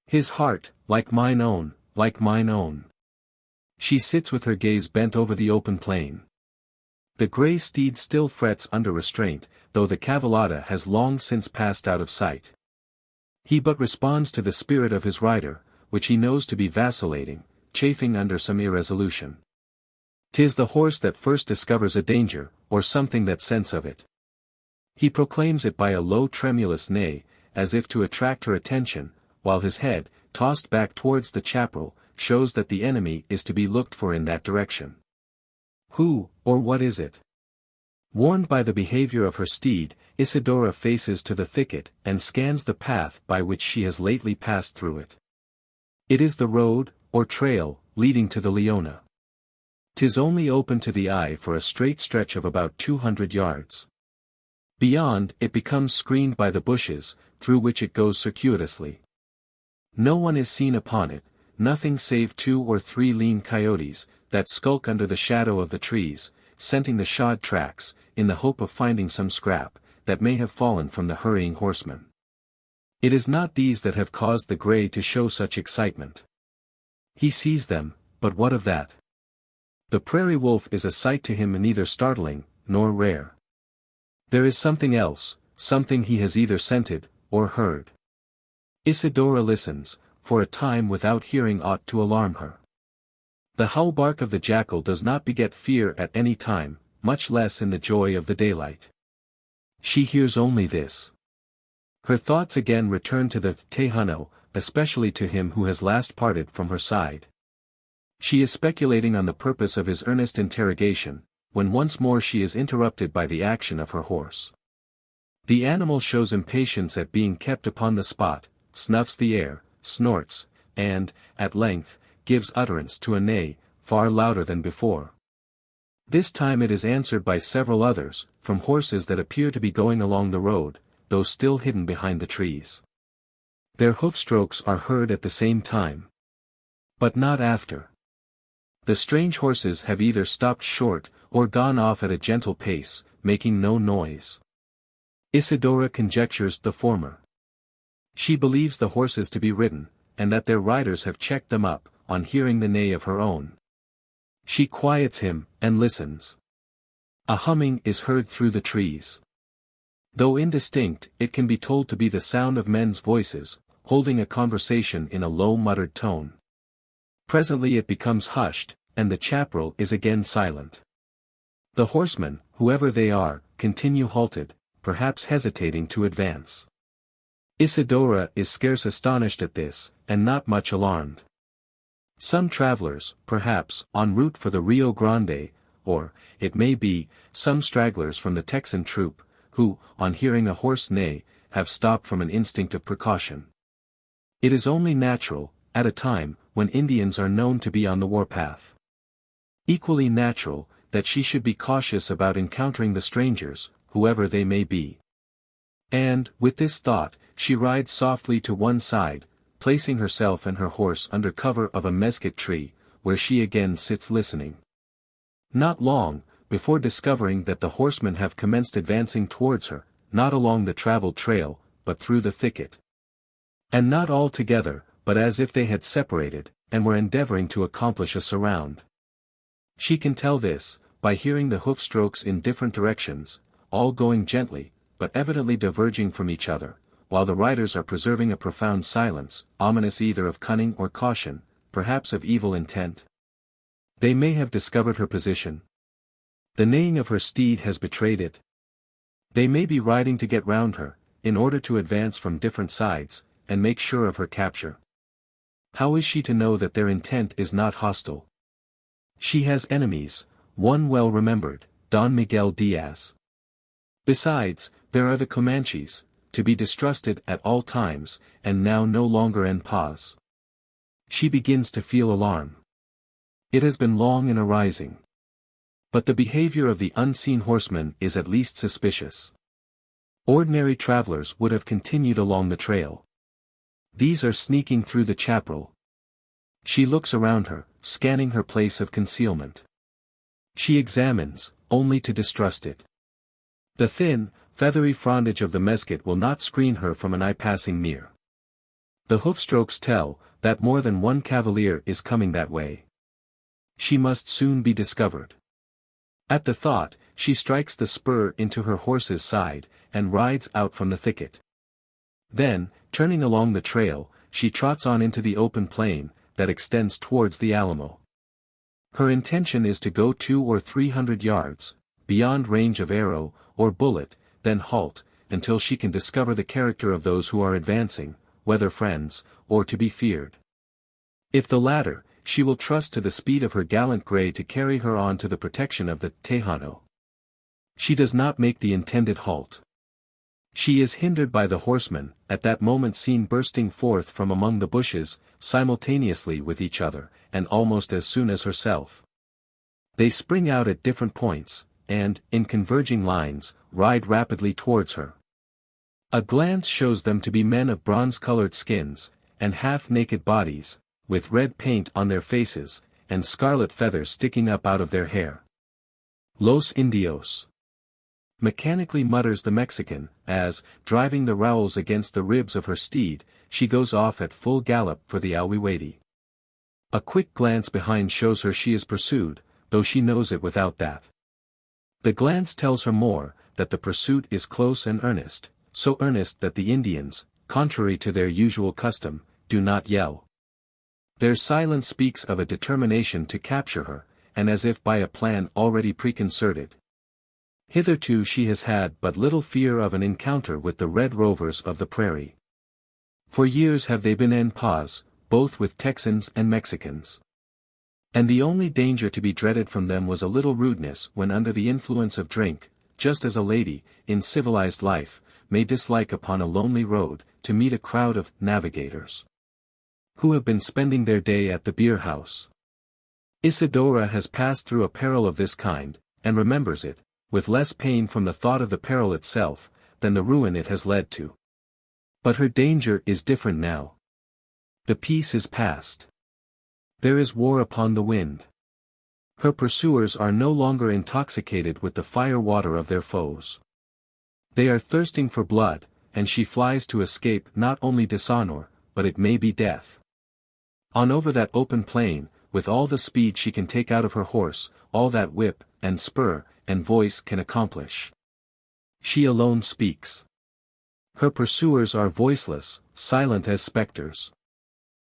His heart, like mine own, like mine own. She sits with her gaze bent over the open plain. The grey steed still frets under restraint, though the cavalcada has long since passed out of sight. He but responds to the spirit of his rider, which he knows to be vacillating, chafing under some irresolution. 'Tis the horse that first discovers a danger, or something that scents of it. He proclaims it by a low tremulous neigh, as if to attract her attention, while his head, tossed back towards the chaparral, shows that the enemy is to be looked for in that direction. Who, or what is it? Warned by the behavior of her steed, Isidora faces to the thicket and scans the path by which she has lately passed through it. It is the road, or trail, leading to the Leona. 'Tis only open to the eye for a straight stretch of about 200 yards. Beyond, it becomes screened by the bushes, through which it goes circuitously. No one is seen upon it, nothing save 2 or 3 lean coyotes, that skulk under the shadow of the trees, scenting the shod tracks, in the hope of finding some scrap, that may have fallen from the hurrying horseman. It is not these that have caused the grey to show such excitement. He sees them, but what of that? The prairie wolf is a sight to him neither startling, nor rare. There is something else, something he has either scented, or heard. Isidora listens, for a time without hearing aught to alarm her. The howl bark of the jackal does not beget fear at any time, much less in the joy of the daylight. She hears only this. Her thoughts again return to the Tejano, especially to him who has last parted from her side. She is speculating on the purpose of his earnest interrogation, when once more she is interrupted by the action of her horse. The animal shows impatience at being kept upon the spot, snuffs the air, snorts, and, at length, gives utterance to a neigh, far louder than before. This time it is answered by several others, from horses that appear to be going along the road, though still hidden behind the trees. Their hoofstrokes are heard at the same time. But not after. The strange horses have either stopped short, or gone off at a gentle pace, making no noise. Isidora conjectures the former. She believes the horses to be ridden, and that their riders have checked them up, on hearing the neigh of her own. She quiets him, and listens. A humming is heard through the trees. Though indistinct, it can be told to be the sound of men's voices, holding a conversation in a low muttered tone. Presently it becomes hushed, and the chaparral is again silent. The horsemen, whoever they are, continue halted, perhaps hesitating to advance. Isidora is scarce astonished at this, and not much alarmed. Some travelers, perhaps, en route for the Rio Grande, or, it may be, some stragglers from the Texan troop, who, on hearing a horse neigh, have stopped from an instinct of precaution. It is only natural, at a time, when Indians are known to be on the warpath. Equally natural, that she should be cautious about encountering the strangers, whoever they may be. And, with this thought, she rides softly to one side, placing herself and her horse under cover of a mesquite tree, where she again sits listening. Not long, before discovering that the horsemen have commenced advancing towards her, not along the traveled trail, but through the thicket. And not all together, but as if they had separated, and were endeavoring to accomplish a surround. She can tell this, by hearing the hoof-strokes in different directions, all going gently, but evidently diverging from each other, while the riders are preserving a profound silence, ominous either of cunning or caution, perhaps of evil intent. They may have discovered her position. The neighing of her steed has betrayed it. They may be riding to get round her, in order to advance from different sides, and make sure of her capture. How is she to know that their intent is not hostile? She has enemies, one well remembered, Don Miguel Diaz. Besides, there are the Comanches, to be distrusted at all times, and now no longer en paz. She begins to feel alarm. It has been long in arising. But the behavior of the unseen horsemen is at least suspicious. Ordinary travelers would have continued along the trail. These are sneaking through the chaparral. She looks around her, scanning her place of concealment. She examines, only to distrust it. The thin, feathery frondage of the mesquite will not screen her from an eye passing near. The hoofstrokes tell, that more than one cavalier is coming that way. She must soon be discovered. At the thought, she strikes the spur into her horse's side, and rides out from the thicket. Then, turning along the trail, she trots on into the open plain, that extends towards the Alamo. Her intention is to go 200 or 300 yards, beyond range of arrow, or bullet, then halt, until she can discover the character of those who are advancing, whether friends, or to be feared. If the latter, she will trust to the speed of her gallant gray to carry her on to the protection of the Tejano. She does not make the intended halt. She is hindered by the horsemen, at that moment seen bursting forth from among the bushes, simultaneously with each other, and almost as soon as herself. They spring out at different points, and, in converging lines, ride rapidly towards her. A glance shows them to be men of bronze-colored skins, and half-naked bodies, with red paint on their faces, and scarlet feathers sticking up out of their hair. Los Indios. Mechanically mutters the Mexican, as, driving the rowels against the ribs of her steed, she goes off at full gallop for the Alwiwadi. A quick glance behind shows her she is pursued, though she knows it without that. The glance tells her more, that the pursuit is close and earnest, so earnest that the Indians, contrary to their usual custom, do not yell. Their silence speaks of a determination to capture her, and as if by a plan already preconcerted. Hitherto she has had but little fear of an encounter with the Red Rovers of the prairie. For years have they been en paz, both with Texans and Mexicans. And the only danger to be dreaded from them was a little rudeness when under the influence of drink, just as a lady, in civilized life, may dislike upon a lonely road, to meet a crowd of navigators, who have been spending their day at the beer house. Isidora has passed through a peril of this kind, and remembers it, with less pain from the thought of the peril itself, than the ruin it has led to. But her danger is different now. The peace is past. There is war upon the wind. Her pursuers are no longer intoxicated with the fire water of their foes. They are thirsting for blood, and she flies to escape not only dishonor, but it may be death. On over that open plain, with all the speed she can take out of her horse, all that whip, and spur, and voice can accomplish. She alone speaks. Her pursuers are voiceless, silent as specters.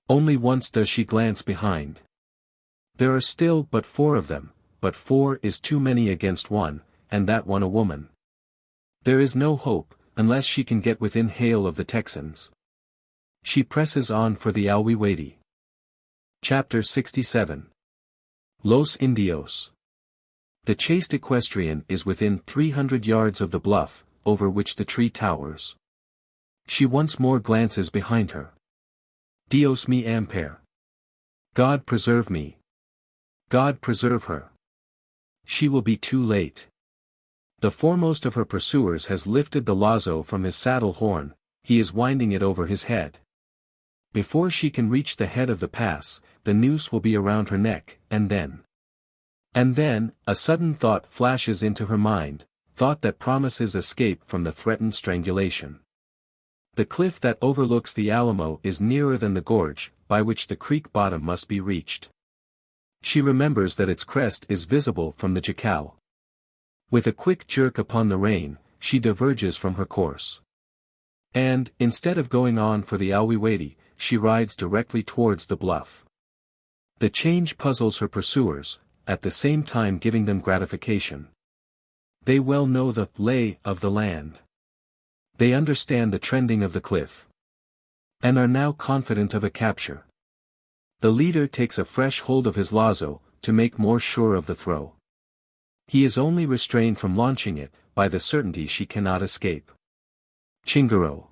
Only once does she glance behind. There are still but 4 of them, but 4 is too many against one, and that one a woman. There is no hope, unless she can get within hail of the Texans. She presses on for the Alwiwadi. Chapter 67. Los Indios. The chaste equestrian is within 300 yards of the bluff, over which the tree towers. She once more glances behind her. Dios me ampere. God preserve me. God preserve her. She will be too late. The foremost of her pursuers has lifted the lazo from his saddle horn, he is winding it over his head. Before she can reach the head of the pass, the noose will be around her neck, and then, a sudden thought flashes into her mind, thought that promises escape from the threatened strangulation. The cliff that overlooks the Alamo is nearer than the gorge, by which the creek bottom must be reached. She remembers that its crest is visible from the jacal. With a quick jerk upon the rein, she diverges from her course. And, instead of going on for the Alwiwadi, she rides directly towards the bluff. The change puzzles her pursuers, at the same time giving them gratification. They well know the lay of the land. They understand the trending of the cliff, and are now confident of a capture. The leader takes a fresh hold of his lazo, to make more sure of the throw. He is only restrained from launching it, by the certainty she cannot escape. Chingaro!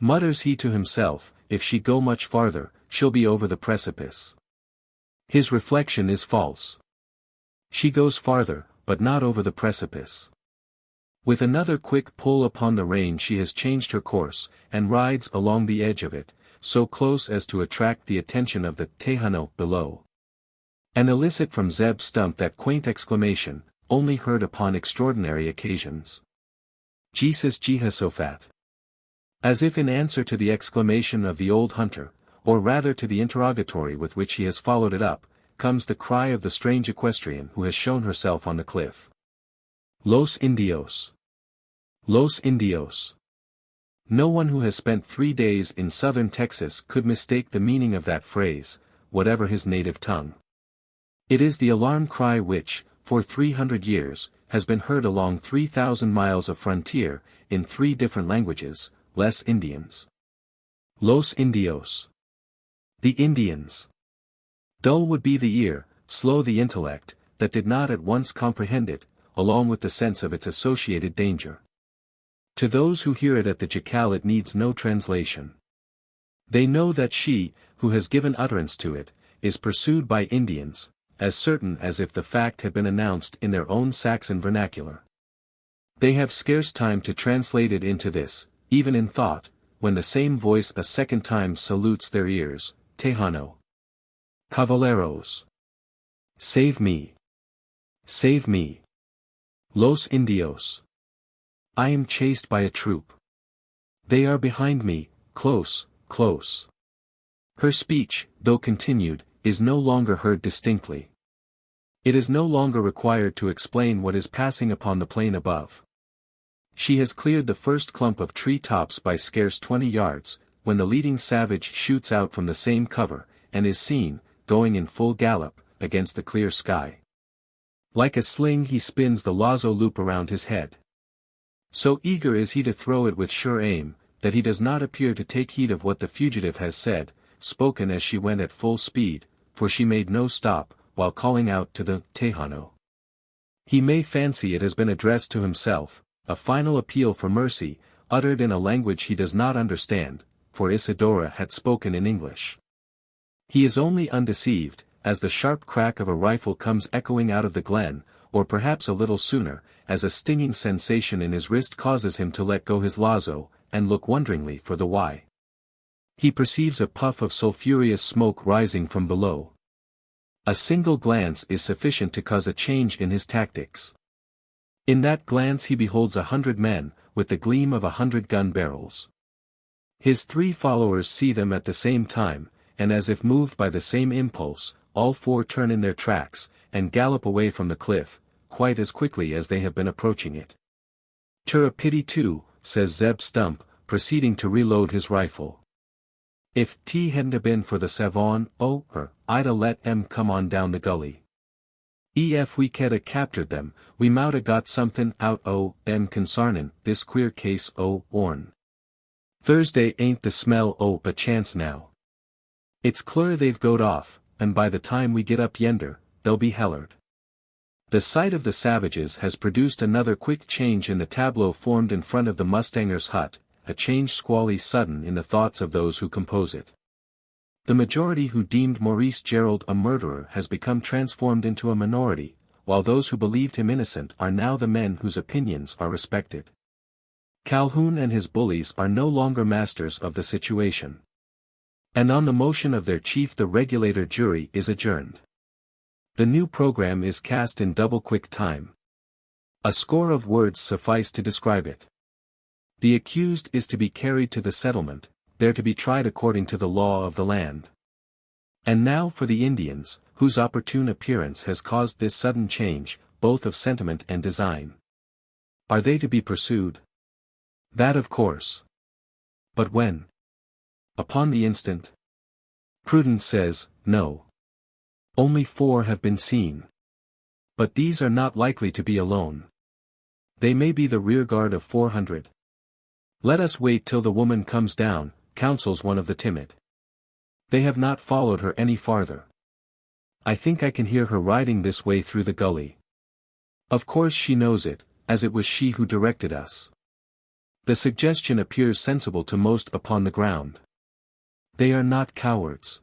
Mutters he to himself, if she go much farther, she'll be over the precipice. His reflection is false. She goes farther, but not over the precipice. With another quick pull upon the rein she has changed her course, and rides along the edge of it, so close as to attract the attention of the Tejano below. And elicit from Zeb Stump that quaint exclamation, only heard upon extraordinary occasions. Jesus Jehoshaphat. As if in answer to the exclamation of the old hunter, or rather to the interrogatory with which he has followed it up, comes the cry of the strange equestrian who has shown herself on the cliff. Los Indios. Los Indios. No one who has spent 3 days in southern Texas could mistake the meaning of that phrase, whatever his native tongue. It is the alarm cry which, for 300 years, has been heard along 3,000 miles of frontier, in 3 different languages, Les Indians. Los Indios. The Indians. Dull would be the ear, slow the intellect, that did not at once comprehend it, along with the sense of its associated danger. To those who hear it at the jacal it needs no translation. They know that she, who has given utterance to it, is pursued by Indians, as certain as if the fact had been announced in their own Saxon vernacular. They have scarce time to translate it into this, even in thought, when the same voice a second time salutes their ears, Tejano. Caballeros. Save me. Save me. Los Indios. I am chased by a troop. They are behind me, close, close. Her speech, though continued, is no longer heard distinctly. It is no longer required to explain what is passing upon the plain above. She has cleared the first clump of tree tops by scarce 20 yards, when the leading savage shoots out from the same cover, and is seen, going in full gallop, against the clear sky. Like a sling he spins the lazo loop around his head. So eager is he to throw it with sure aim, that he does not appear to take heed of what the fugitive has said, spoken as she went at full speed, for she made no stop, while calling out to the Tejano. He may fancy it has been addressed to himself, a final appeal for mercy, uttered in a language he does not understand, for Isidora had spoken in English. He is only undeceived, as the sharp crack of a rifle comes echoing out of the glen, or perhaps a little sooner, as a stinging sensation in his wrist causes him to let go his lazo, and look wonderingly for the why. He perceives a puff of sulphurous smoke rising from below. A single glance is sufficient to cause a change in his tactics. In that glance he beholds 100 men, with the gleam of 100 gun barrels. His 3 followers see them at the same time, and as if moved by the same impulse, all 4 turn in their tracks, and gallop away from the cliff, quite as quickly as they have been approaching it. "'Ture a pity too," says Zeb Stump, proceeding to reload his rifle. "If 't hadn't been for the savon, I'd a let 'em come on down the gully. Ef we could a captured them, we mout a got somethin' out o' 'em consarnin' this queer case o' ourn. Thursday ain't the smell o' a chance now. It's clear they've goed off, and by the time we get up yender, they'll be hellered." The sight of the savages has produced another quick change in the tableau formed in front of the mustanger's hut, a change squally sudden in the thoughts of those who compose it. The majority who deemed Maurice Gerald a murderer has become transformed into a minority, while those who believed him innocent are now the men whose opinions are respected. Calhoun and his bullies are no longer masters of the situation. And on the motion of their chief the regulator jury is adjourned. The new program is cast in double-quick time. A score of words suffice to describe it. The accused is to be carried to the settlement, there to be tried according to the law of the land. And now for the Indians, whose opportune appearance has caused this sudden change, both of sentiment and design. Are they to be pursued? That of course. But when? Upon the instant? Prudence says, no. Only 4 have been seen. But these are not likely to be alone. They may be the rearguard of 400. "Let us wait till the woman comes down," counsels one of the timid. They have not followed her any farther. "I think I can hear her riding this way through the gully. Of course she knows it, as it was she who directed us." The suggestion appears sensible to most upon the ground. They are not cowards.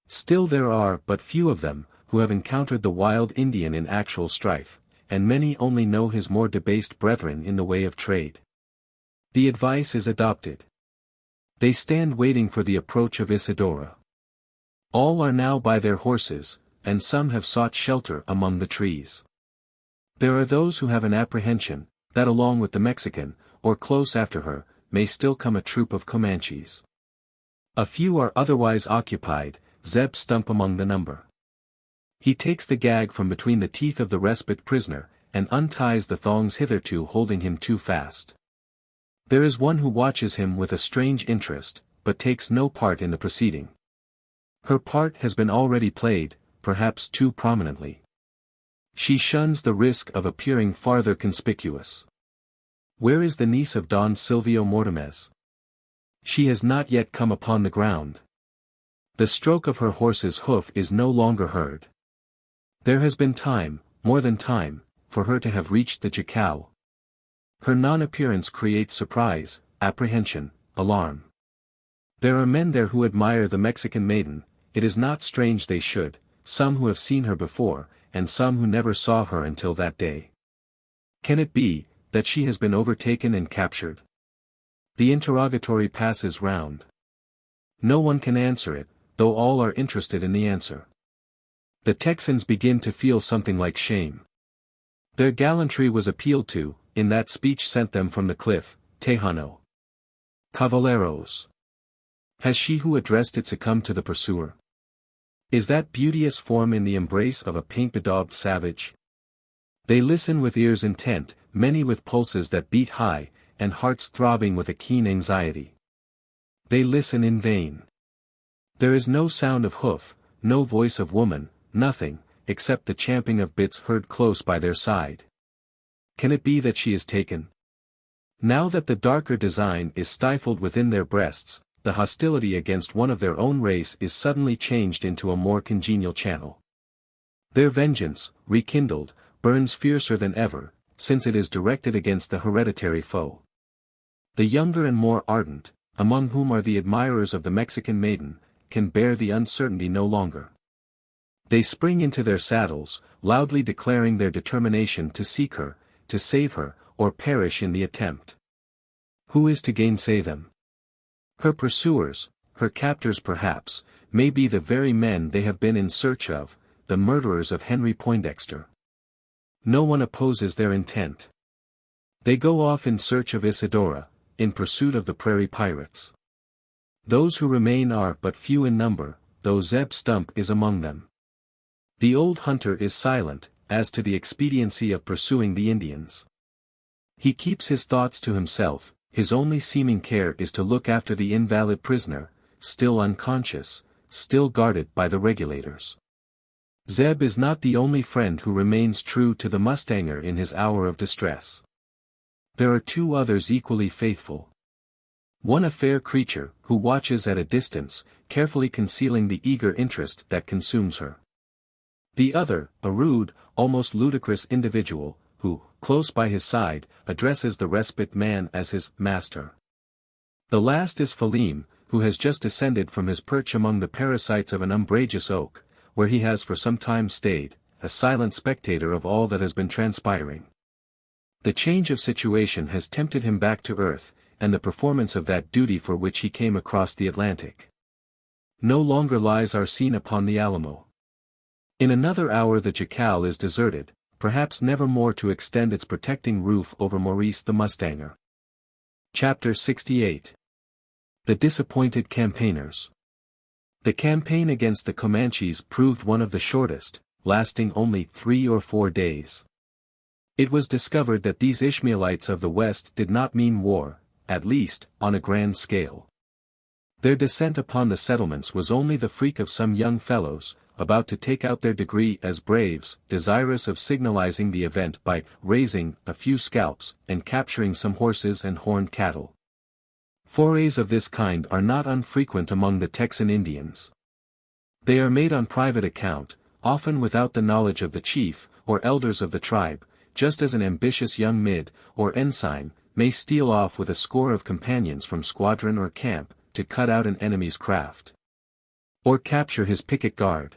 Still there are but few of them, who have encountered the wild Indian in actual strife, and many only know his more debased brethren in the way of trade. The advice is adopted. They stand waiting for the approach of Isidora. All are now by their horses, and some have sought shelter among the trees. There are those who have an apprehension, that along with the Mexican, or close after her, may still come a troop of Comanches. A few are otherwise occupied, Zeb Stump among the number. He takes the gag from between the teeth of the respite prisoner, and unties the thongs hitherto holding him too fast. There is one who watches him with a strange interest, but takes no part in the proceeding. Her part has been already played, perhaps too prominently. She shuns the risk of appearing farther conspicuous. Where is the niece of Don Silvio Mortimez? She has not yet come upon the ground. The stroke of her horse's hoof is no longer heard. There has been time, more than time, for her to have reached the jacal. Her non-appearance creates surprise, apprehension, alarm. There are men there who admire the Mexican maiden, it is not strange they should, some who have seen her before, and some who never saw her until that day. Can it be, that she has been overtaken and captured? The interrogatory passes round. No one can answer it, though all are interested in the answer. The Texans begin to feel something like shame. Their gallantry was appealed to, in that speech sent them from the cliff, Tejano. Cavalleros. Has she who addressed it succumbed to the pursuer? Is that beauteous form in the embrace of a paint-bedaubed savage? They listen with ears intent, many with pulses that beat high, and hearts throbbing with a keen anxiety. They listen in vain. There is no sound of hoof, no voice of woman, nothing, except the champing of bits heard close by their side. Can it be that she is taken? Now that the darker design is stifled within their breasts, the hostility against one of their own race is suddenly changed into a more congenial channel. Their vengeance, rekindled, burns fiercer than ever, since it is directed against the hereditary foe. The younger and more ardent, among whom are the admirers of the Mexican maiden, can bear the uncertainty no longer. They spring into their saddles, loudly declaring their determination to seek her, to save her, or perish in the attempt. Who is to gainsay them? Her pursuers, her captors perhaps, may be the very men they have been in search of, the murderers of Henry Poindexter. No one opposes their intent. They go off in search of Isidora, in pursuit of the prairie pirates. Those who remain are but few in number, though Zeb Stump is among them. The old hunter is silent, as to the expediency of pursuing the Indians. He keeps his thoughts to himself, his only seeming care is to look after the invalid prisoner, still unconscious, still guarded by the regulators. Zeb is not the only friend who remains true to the mustanger in his hour of distress. There are two others equally faithful. One a fair creature, who watches at a distance, carefully concealing the eager interest that consumes her. The other, a rude, almost ludicrous individual, who, close by his side, addresses the respite man as his master. The last is Philim, who has just descended from his perch among the parasites of an umbrageous oak, where he has for some time stayed, a silent spectator of all that has been transpiring. The change of situation has tempted him back to earth, and the performance of that duty for which he came across the Atlantic. No longer lies our scene upon the Alamo. In another hour the jacal is deserted, perhaps never more to extend its protecting roof over Maurice the mustanger. Chapter 68. The Disappointed Campaigners. The campaign against the Comanches proved one of the shortest, lasting only 3 or 4 days. It was discovered that these Ishmaelites of the West did not mean war, at least, on a grand scale. Their descent upon the settlements was only the freak of some young fellows, about to take out their degree as braves, desirous of signalizing the event by raising a few scalps and capturing some horses and horned cattle. Forays of this kind are not unfrequent among the Texan Indians. They are made on private account, often without the knowledge of the chief, or elders of the tribe, just as an ambitious young mid, or ensign, may steal off with a score of companions from squadron or camp, to cut out an enemy's craft, or capture his picket guard.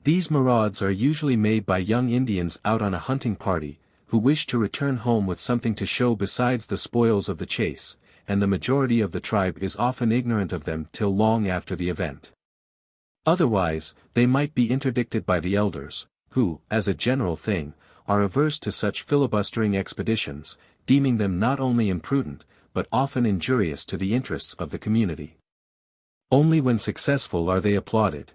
These marauds are usually made by young Indians out on a hunting party, who wish to return home with something to show besides the spoils of the chase, and the majority of the tribe is often ignorant of them till long after the event. Otherwise, they might be interdicted by the elders, who, as a general thing, are averse to such filibustering expeditions, deeming them not only imprudent, but often injurious to the interests of the community. Only when successful are they applauded.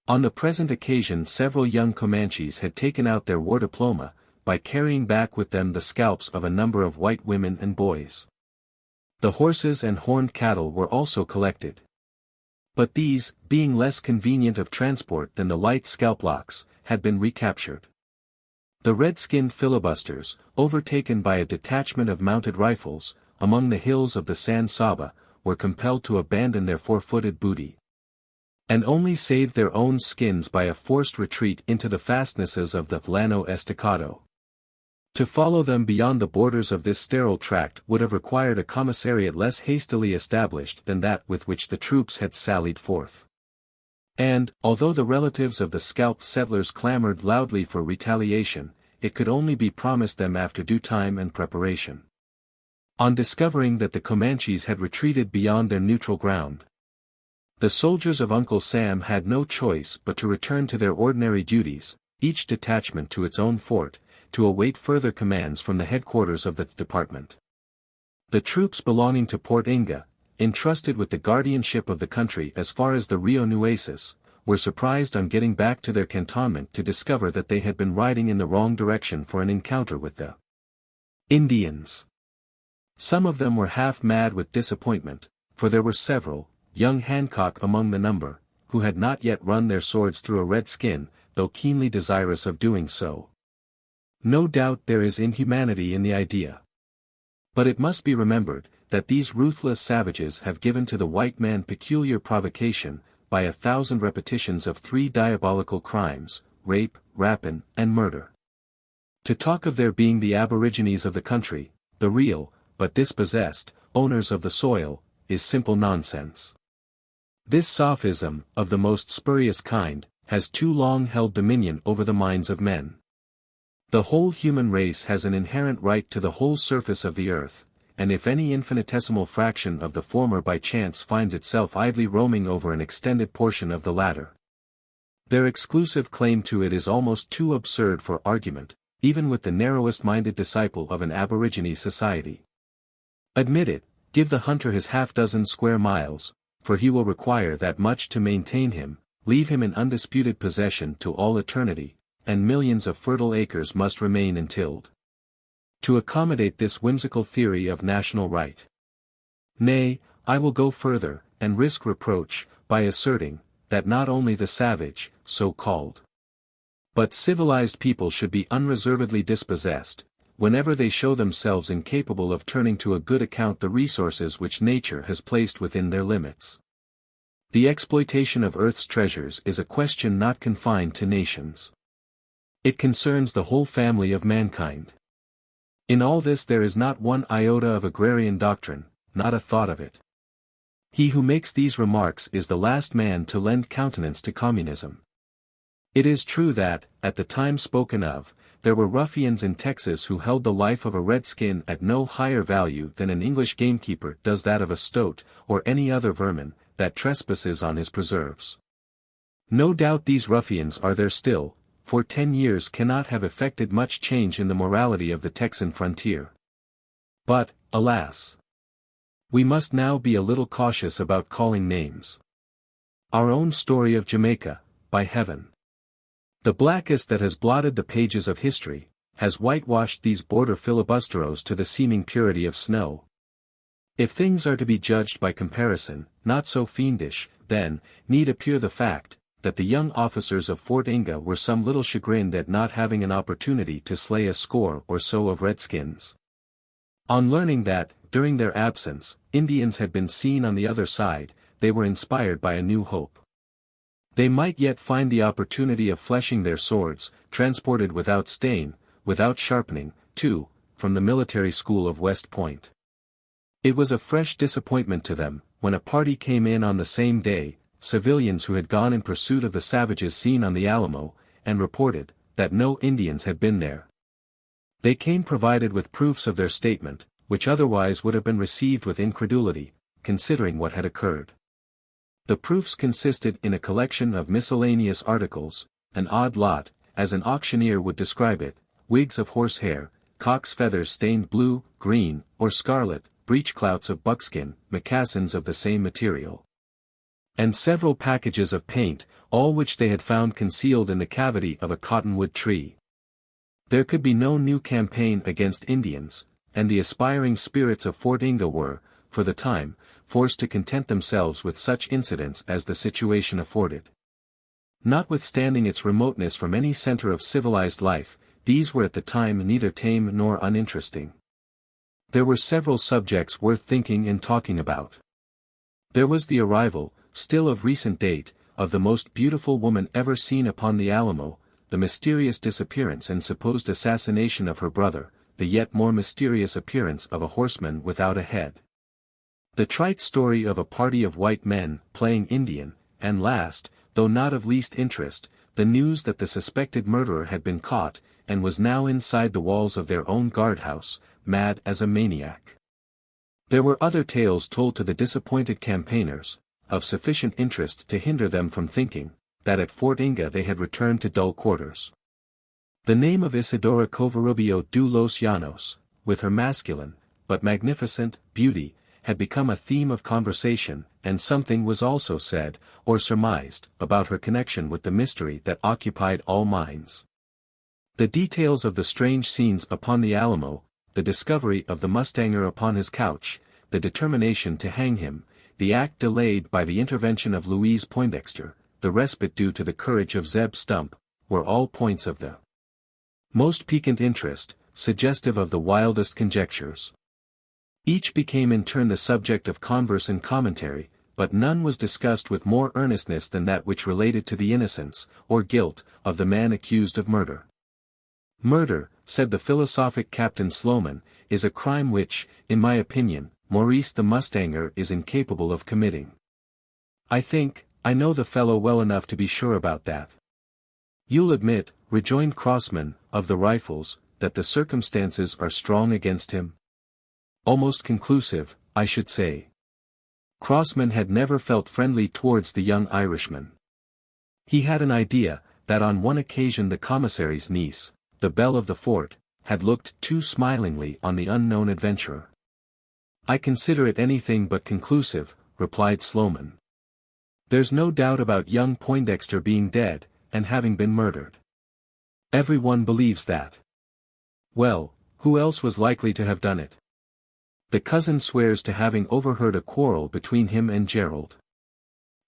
On the present occasion several young Comanches had taken out their war diploma, by carrying back with them the scalps of a number of white women and boys. The horses and horned cattle were also collected. But these, being less convenient of transport than the light scalplocks, had been recaptured. The red-skinned filibusters, overtaken by a detachment of mounted rifles, among the hills of the San Saba, were compelled to abandon their four-footed booty, and only saved their own skins by a forced retreat into the fastnesses of the Llano Estacado. To follow them beyond the borders of this sterile tract would have required a commissariat less hastily established than that with which the troops had sallied forth. And, although the relatives of the scalped settlers clamored loudly for retaliation, it could only be promised them after due time and preparation. On discovering that the Comanches had retreated beyond their neutral ground, the soldiers of Uncle Sam had no choice but to return to their ordinary duties, each detachment to its own fort, to await further commands from the headquarters of the department. The troops belonging to Port Inga, entrusted with the guardianship of the country as far as the Rio Nueces, were surprised on getting back to their cantonment to discover that they had been riding in the wrong direction for an encounter with the Indians. Some of them were half mad with disappointment, for there were several, young Hancock among the number, who had not yet run their swords through a red skin, though keenly desirous of doing so. No doubt there is inhumanity in the idea. But it must be remembered, that these ruthless savages have given to the white man peculiar provocation, by 1,000 repetitions of 3 diabolical crimes, rape, rapine, and murder. To talk of their being the aborigines of the country, the real, but dispossessed, owners of the soil, is simple nonsense. This sophism, of the most spurious kind, has too long held dominion over the minds of men. The whole human race has an inherent right to the whole surface of the earth, and if any infinitesimal fraction of the former by chance finds itself idly roaming over an extended portion of the latter, their exclusive claim to it is almost too absurd for argument, even with the narrowest-minded disciple of an aborigine society. Admit it, give the hunter his half-dozen square miles, for he will require that much to maintain him, leave him in undisputed possession to all eternity, and millions of fertile acres must remain untilled. To accommodate this whimsical theory of national right. Nay, I will go further, and risk reproach, by asserting, that not only the savage, so-called, but civilized people should be unreservedly dispossessed, whenever they show themselves incapable of turning to a good account the resources which nature has placed within their limits. The exploitation of Earth's treasures is a question not confined to nations. It concerns the whole family of mankind. In all this there is not one iota of agrarian doctrine, not a thought of it. He who makes these remarks is the last man to lend countenance to communism. It is true that, at the time spoken of, there were ruffians in Texas who held the life of a redskin at no higher value than an English gamekeeper does that of a stoat, or any other vermin, that trespasses on his preserves. No doubt these ruffians are there still, for 10 years cannot have effected much change in the morality of the Texan frontier. But, alas! We must now be a little cautious about calling names. Our own story of Jamaica, by heaven, the blackest that has blotted the pages of history, has whitewashed these border filibusteros to the seeming purity of snow. If things are to be judged by comparison, not so fiendish, then, need appear the fact, that the young officers of Fort Inga were some little chagrined at not having an opportunity to slay a score or so of redskins. On learning that, during their absence, Indians had been seen on the other side, they were inspired by a new hope. They might yet find the opportunity of fleshing their swords, transported without stain, without sharpening, too, from the military school of West Point. It was a fresh disappointment to them, when a party came in on the same day, civilians who had gone in pursuit of the savages seen on the Alamo, and reported, that no Indians had been there. They came provided with proofs of their statement, which otherwise would have been received with incredulity, considering what had occurred. The proofs consisted in a collection of miscellaneous articles, an odd lot, as an auctioneer would describe it, wigs of horsehair, cock's feathers stained blue, green, or scarlet, breechclouts of buckskin, moccasins of the same material, and several packages of paint, all which they had found concealed in the cavity of a cottonwood tree. There could be no new campaign against Indians, and the aspiring spirits of Fort Inga were, for the time, forced to content themselves with such incidents as the situation afforded. Notwithstanding its remoteness from any center of civilized life, these were at the time neither tame nor uninteresting. There were several subjects worth thinking and talking about. There was the arrival, still of recent date, of the most beautiful woman ever seen upon the Alamo, the mysterious disappearance and supposed assassination of her brother, the yet more mysterious appearance of a horseman without a head, the trite story of a party of white men playing Indian, and last, though not of least interest, the news that the suspected murderer had been caught, and was now inside the walls of their own guardhouse, mad as a maniac. There were other tales told to the disappointed campaigners, of sufficient interest to hinder them from thinking, that at Fort Inga they had returned to dull quarters. The name of Isidora Covarubio de los Llanos, with her masculine, but magnificent, beauty, had become a theme of conversation, and something was also said, or surmised, about her connection with the mystery that occupied all minds. The details of the strange scenes upon the Alamo, the discovery of the mustanger upon his couch, the determination to hang him, the act delayed by the intervention of Louise Poindexter, the respite due to the courage of Zeb Stump, were all points of the most piquant interest, suggestive of the wildest conjectures. Each became in turn the subject of converse and commentary, but none was discussed with more earnestness than that which related to the innocence, or guilt, of the man accused of murder. Murder, said the philosophic Captain Sloman, is a crime which, in my opinion, Maurice the mustanger is incapable of committing. I think, I know the fellow well enough to be sure about that. You'll admit, rejoined Crossman, of the Rifles, that the circumstances are strong against him? Almost conclusive, I should say. Crossman had never felt friendly towards the young Irishman. He had an idea, that on one occasion the commissary's niece, the belle of the fort, had looked too smilingly on the unknown adventurer. I consider it anything but conclusive, replied Sloman. There's no doubt about young Poindexter being dead, and having been murdered. Everyone believes that. Well, who else was likely to have done it? The cousin swears to having overheard a quarrel between him and Gerald.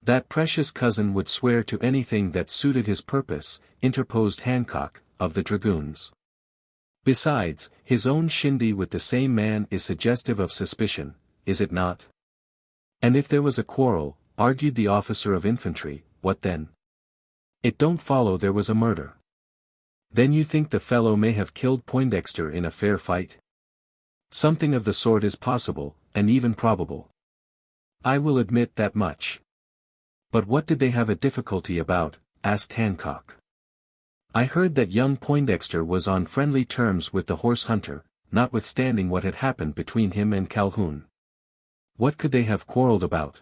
That precious cousin would swear to anything that suited his purpose, interposed Hancock, of the dragoons. Besides, his own shindy with the same man is suggestive of suspicion, is it not? And if there was a quarrel, argued the officer of infantry, what then? It don't follow there was a murder. Then you think the fellow may have killed Poindexter in a fair fight? Something of the sort is possible, and even probable. I will admit that much. But what did they have a difficulty about? Asked Hancock. I heard that young Poindexter was on friendly terms with the horse hunter, notwithstanding what had happened between him and Calhoun. What could they have quarreled about?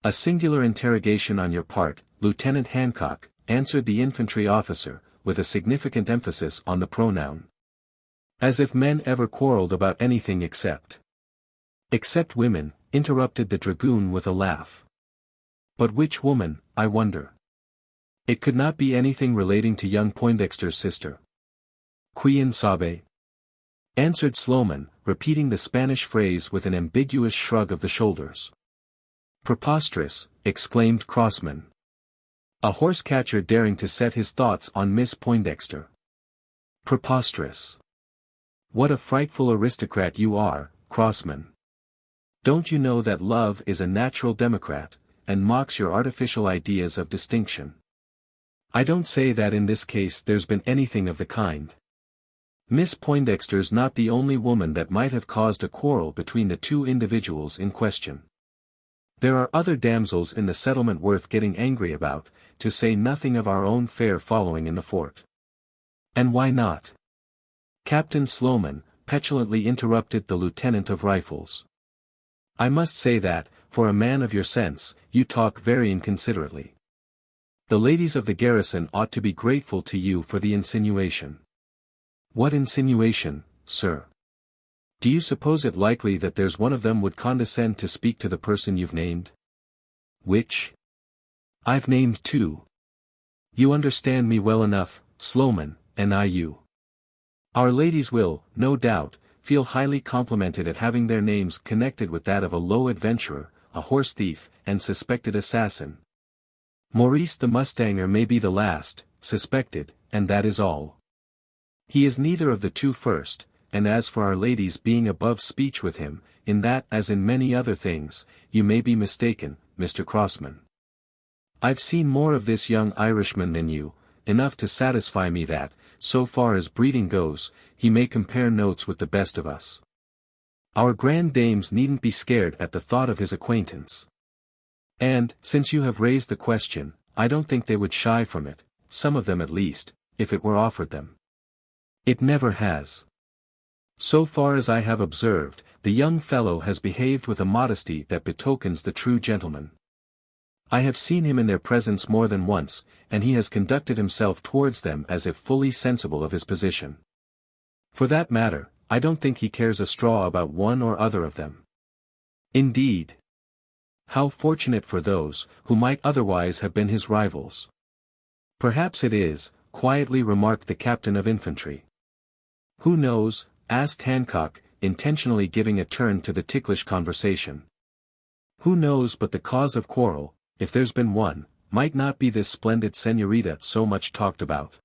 A singular interrogation on your part, Lieutenant Hancock, answered the infantry officer, with a significant emphasis on the pronoun. As if men ever quarreled about anything except women, interrupted the dragoon with a laugh. But which woman, I wonder? It could not be anything relating to young Poindexter's sister. Quien sabe? Answered Sloman, repeating the Spanish phrase with an ambiguous shrug of the shoulders. Preposterous, exclaimed Crossman. A horse catcher daring to set his thoughts on Miss Poindexter. Preposterous. What a frightful aristocrat you are, Crossman. Don't you know that love is a natural democrat, and mocks your artificial ideas of distinction? I don't say that in this case there's been anything of the kind. Miss Poindexter's not the only woman that might have caused a quarrel between the two individuals in question. There are other damsels in the settlement worth getting angry about, to say nothing of our own fair following in the fort. And why not? Captain Sloman, petulantly interrupted the lieutenant of rifles. I must say that, for a man of your sense, you talk very inconsiderately. The ladies of the garrison ought to be grateful to you for the insinuation. What insinuation, sir? Do you suppose it likely that there's one of them would condescend to speak to the person you've named? Which? I've named two. You understand me well enough, Sloman, and I you. Our ladies will, no doubt, feel highly complimented at having their names connected with that of a low adventurer, a horse thief, and suspected assassin. Maurice the mustanger may be the last, suspected, and that is all. He is neither of the two first, and as for our ladies being above speech with him, in that as in many other things, you may be mistaken, Mr. Crossman. I've seen more of this young Irishman than you, enough to satisfy me that, so far as breeding goes, he may compare notes with the best of us. Our grand dames needn't be scared at the thought of his acquaintance. And, since you have raised the question, I don't think they would shy from it, some of them at least, if it were offered them. It never has. So far as I have observed, the young fellow has behaved with a modesty that betokens the true gentleman. I have seen him in their presence more than once, and he has conducted himself towards them as if fully sensible of his position. For that matter, I don't think he cares a straw about one or other of them. Indeed. How fortunate for those, who might otherwise have been his rivals. Perhaps it is, quietly remarked the captain of infantry. Who knows? Asked Hancock, intentionally giving a turn to the ticklish conversation. Who knows but the cause of quarrel, if there's been one, might not be this splendid senorita so much talked about.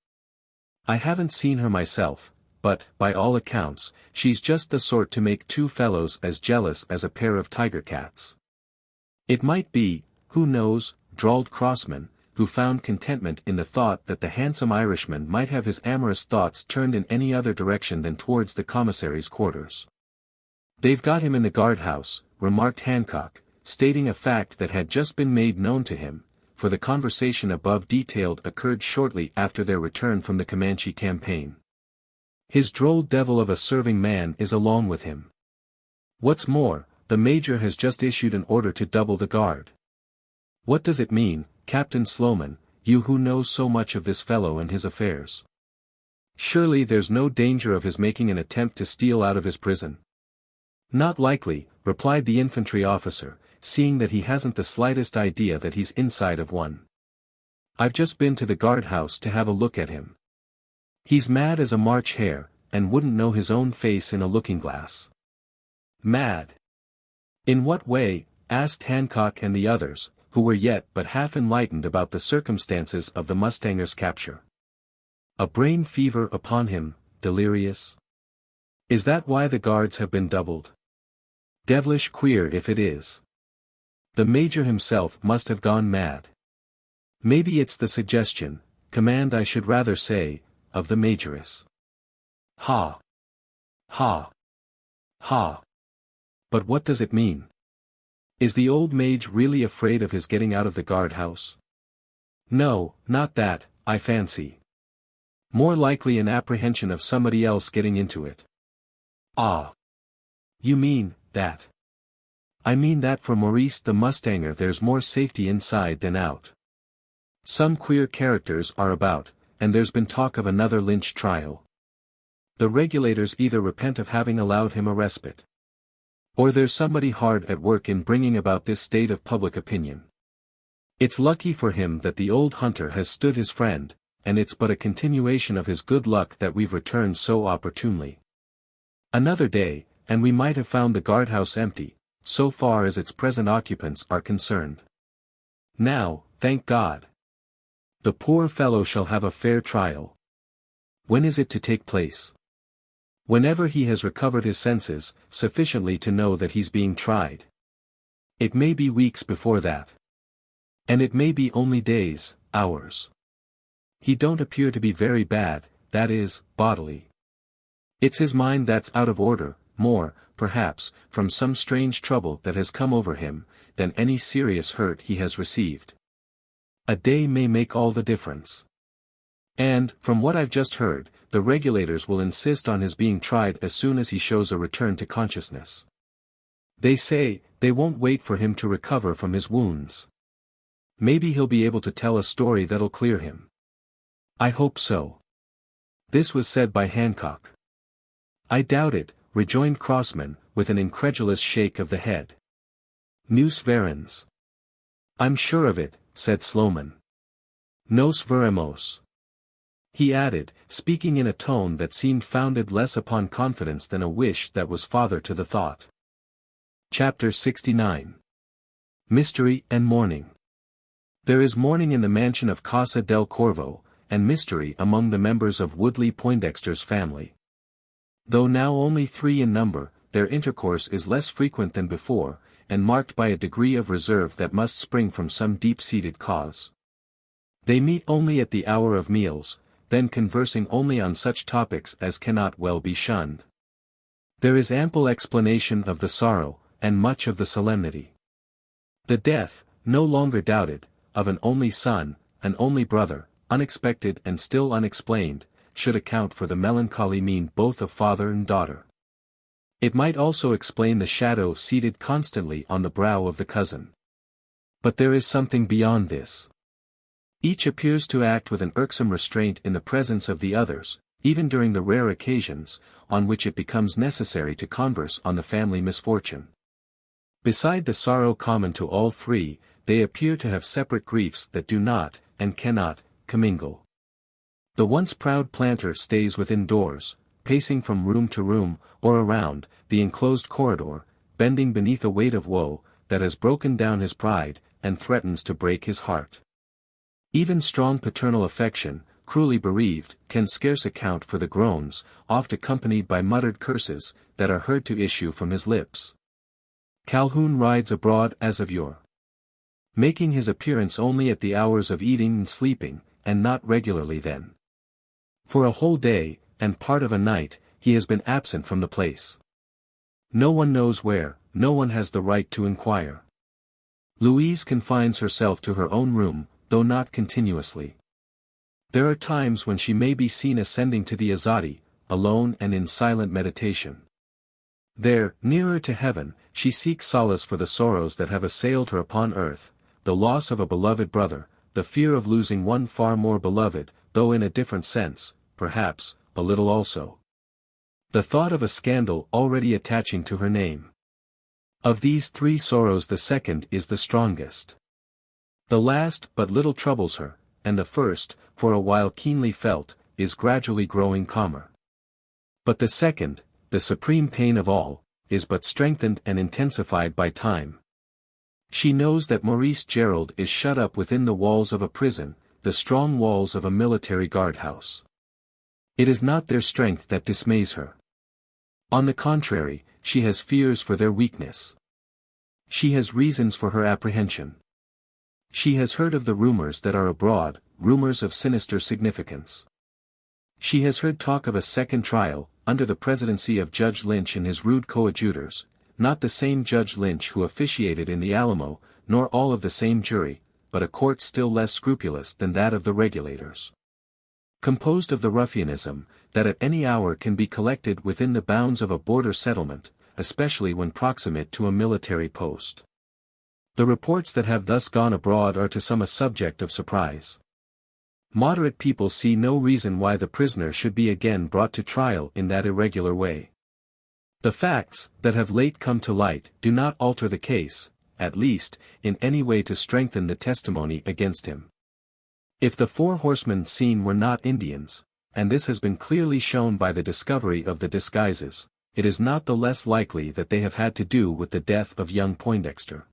I haven't seen her myself, but, by all accounts, she's just the sort to make two fellows as jealous as a pair of tiger cats. It might be, who knows, drawled Crossman, who found contentment in the thought that the handsome Irishman might have his amorous thoughts turned in any other direction than towards the commissary's quarters. They've got him in the guardhouse, remarked Hancock, stating a fact that had just been made known to him, for the conversation above detailed occurred shortly after their return from the Comanche campaign. His droll devil of a serving man is along with him. What's more, the Major has just issued an order to double the guard. What does it mean, Captain Sloman, you who know so much of this fellow and his affairs? Surely there's no danger of his making an attempt to steal out of his prison. Not likely, replied the infantry officer, seeing that he hasn't the slightest idea that he's inside of one. I've just been to the guardhouse to have a look at him. He's mad as a March hare, and wouldn't know his own face in a looking-glass. Mad? In what way? Asked Hancock and the others, who were yet but half enlightened about the circumstances of the mustanger's capture. A brain fever upon him, delirious? Is that why the guards have been doubled? Devilish queer if it is. The Major himself must have gone mad. Maybe it's the suggestion, command I should rather say, of the Majoress. Ha! Ha! Ha! But what does it mean? Is the old mage really afraid of his getting out of the guardhouse? No, not that, I fancy. More likely an apprehension of somebody else getting into it. Ah! You mean, that? I mean that for Maurice the mustanger there's more safety inside than out. Some queer characters are about, and there's been talk of another Lynch trial. The regulators either repent of having allowed him a respite, or there's somebody hard at work in bringing about this state of public opinion. It's lucky for him that the old hunter has stood his friend, and it's but a continuation of his good luck that we've returned so opportunely. Another day, and we might have found the guardhouse empty, so far as its present occupants are concerned. Now, thank God, the poor fellow shall have a fair trial. When is it to take place? Whenever he has recovered his senses, sufficiently to know that he's being tried. It may be weeks before that. And it may be only days, hours. He don't appear to be very bad, that is, bodily. It's his mind that's out of order, more, perhaps, from some strange trouble that has come over him, than any serious hurt he has received. A day may make all the difference. And, from what I've just heard, the regulators will insist on his being tried as soon as he shows a return to consciousness. They say, they won't wait for him to recover from his wounds. Maybe he'll be able to tell a story that'll clear him. I hope so. This was said by Hancock. I doubt it, rejoined Crossman, with an incredulous shake of the head. Nous verrons. I'm sure of it, said Sloman. Nos veremos. He added, speaking in a tone that seemed founded less upon confidence than a wish that was father to the thought. Chapter 69. Mystery and Mourning. There is mourning in the mansion of Casa del Corvo, and mystery among the members of Woodley Poindexter's family. Though now only 3 in number, their intercourse is less frequent than before, and marked by a degree of reserve that must spring from some deep-seated cause. They meet only at the hour of meals, then conversing only on such topics as cannot well be shunned. There is ample explanation of the sorrow, and much of the solemnity. The death, no longer doubted, of an only son, an only brother, unexpected and still unexplained, should account for the melancholy mien both of father and daughter. It might also explain the shadow seated constantly on the brow of the cousin. But there is something beyond this. Each appears to act with an irksome restraint in the presence of the others, even during the rare occasions, on which it becomes necessary to converse on the family misfortune. Beside the sorrow common to all 3, they appear to have separate griefs that do not, and cannot, commingle. The once proud planter stays within doors, pacing from room to room, or around, the enclosed corridor, bending beneath a weight of woe, that has broken down his pride, and threatens to break his heart. Even strong paternal affection, cruelly bereaved, can scarce account for the groans, oft accompanied by muttered curses, that are heard to issue from his lips. Calhoun rides abroad as of yore, making his appearance only at the hours of eating and sleeping, and not regularly then. For a whole day, and part of a night, he has been absent from the place. No one knows where, no one has the right to inquire. Louise confines herself to her own room, though not continuously. There are times when she may be seen ascending to the Azadi, alone and in silent meditation. There, nearer to heaven, she seeks solace for the sorrows that have assailed her upon earth, the loss of a beloved brother, the fear of losing one far more beloved, though in a different sense, perhaps, a little also. The thought of a scandal already attaching to her name. Of these three sorrows the second is the strongest. The last but little troubles her, and the first, for a while keenly felt, is gradually growing calmer. But the second, the supreme pain of all, is but strengthened and intensified by time. She knows that Maurice Gerald is shut up within the walls of a prison, the strong walls of a military guardhouse. It is not their strength that dismays her. On the contrary, she has fears for their weakness. She has reasons for her apprehension. She has heard of the rumors that are abroad, rumors of sinister significance. She has heard talk of a second trial, under the presidency of Judge Lynch and his rude coadjutors, not the same Judge Lynch who officiated in the Alamo, nor all of the same jury, but a court still less scrupulous than that of the regulators. Composed of the ruffianism, that at any hour can be collected within the bounds of a border settlement, especially when proximate to a military post. The reports that have thus gone abroad are to some a subject of surprise. Moderate people see no reason why the prisoner should be again brought to trial in that irregular way. The facts that have late come to light do not alter the case, at least, in any way to strengthen the testimony against him. If the 4 horsemen seen were not Indians, and this has been clearly shown by the discovery of the disguises, it is not the less likely that they have had to do with the death of young Poindexter.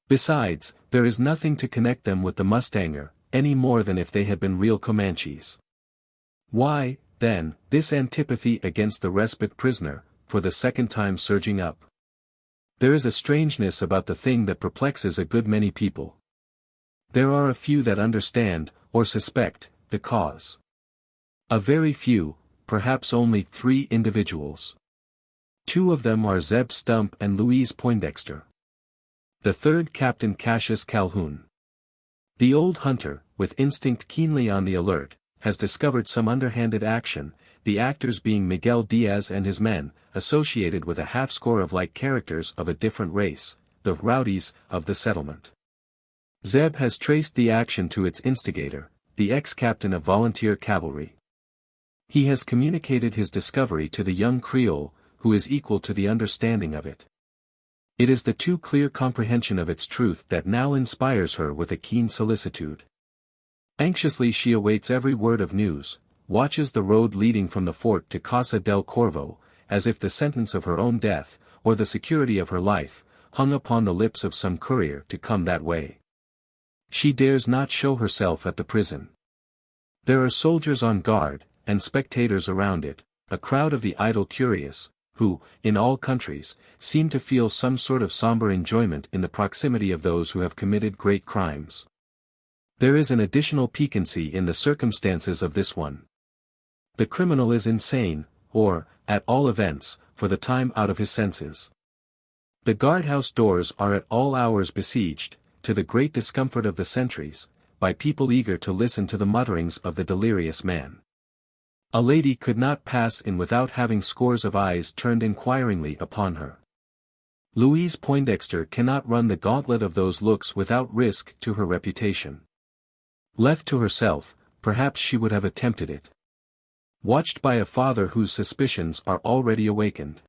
Besides, there is nothing to connect them with the mustanger, any more than if they had been real Comanches. Why, then, this antipathy against the respite prisoner, for the second time surging up? There is a strangeness about the thing that perplexes a good many people. There are a few that understand, or suspect, the cause. A very few, perhaps only 3 individuals. 2 of them are Zeb Stump and Louise Poindexter. The third Captain Cassius Calhoun. The old hunter, with instinct keenly on the alert, has discovered some underhanded action, the actors being Miguel Diaz and his men, associated with a half-score of like characters of a different race, the rowdies of the settlement. Zeb has traced the action to its instigator, the ex-captain of volunteer cavalry. He has communicated his discovery to the young Creole, who is equal to the understanding of it. It is the too clear comprehension of its truth that now inspires her with a keen solicitude. Anxiously she awaits every word of news, watches the road leading from the fort to Casa del Corvo, as if the sentence of her own death, or the security of her life, hung upon the lips of some courier to come that way. She dares not show herself at the prison. There are soldiers on guard, and spectators around it, a crowd of the idle curious, who, in all countries, seem to feel some sort of somber enjoyment in the proximity of those who have committed great crimes. There is an additional piquancy in the circumstances of this one. The criminal is insane, or, at all events, for the time out of his senses. The guardhouse doors are at all hours besieged, to the great discomfort of the sentries, by people eager to listen to the mutterings of the delirious man. A lady could not pass in without having scores of eyes turned inquiringly upon her. Louise Poindexter cannot run the gauntlet of those looks without risk to her reputation. Left to herself, perhaps she would have attempted it. Watched by a father whose suspicions are already awakened.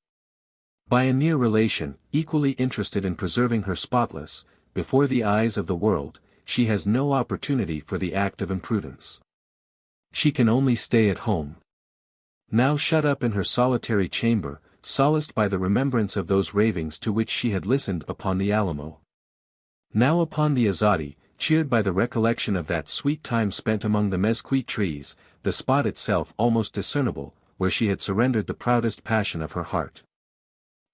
By a near relation, equally interested in preserving her spotless, before the eyes of the world, she has no opportunity for the act of imprudence. She can only stay at home. Now shut up in her solitary chamber, solaced by the remembrance of those ravings to which she had listened upon the Alamo. Now upon the Azadi, cheered by the recollection of that sweet time spent among the mesquite trees, the spot itself almost discernible, where she had surrendered the proudest passion of her heart.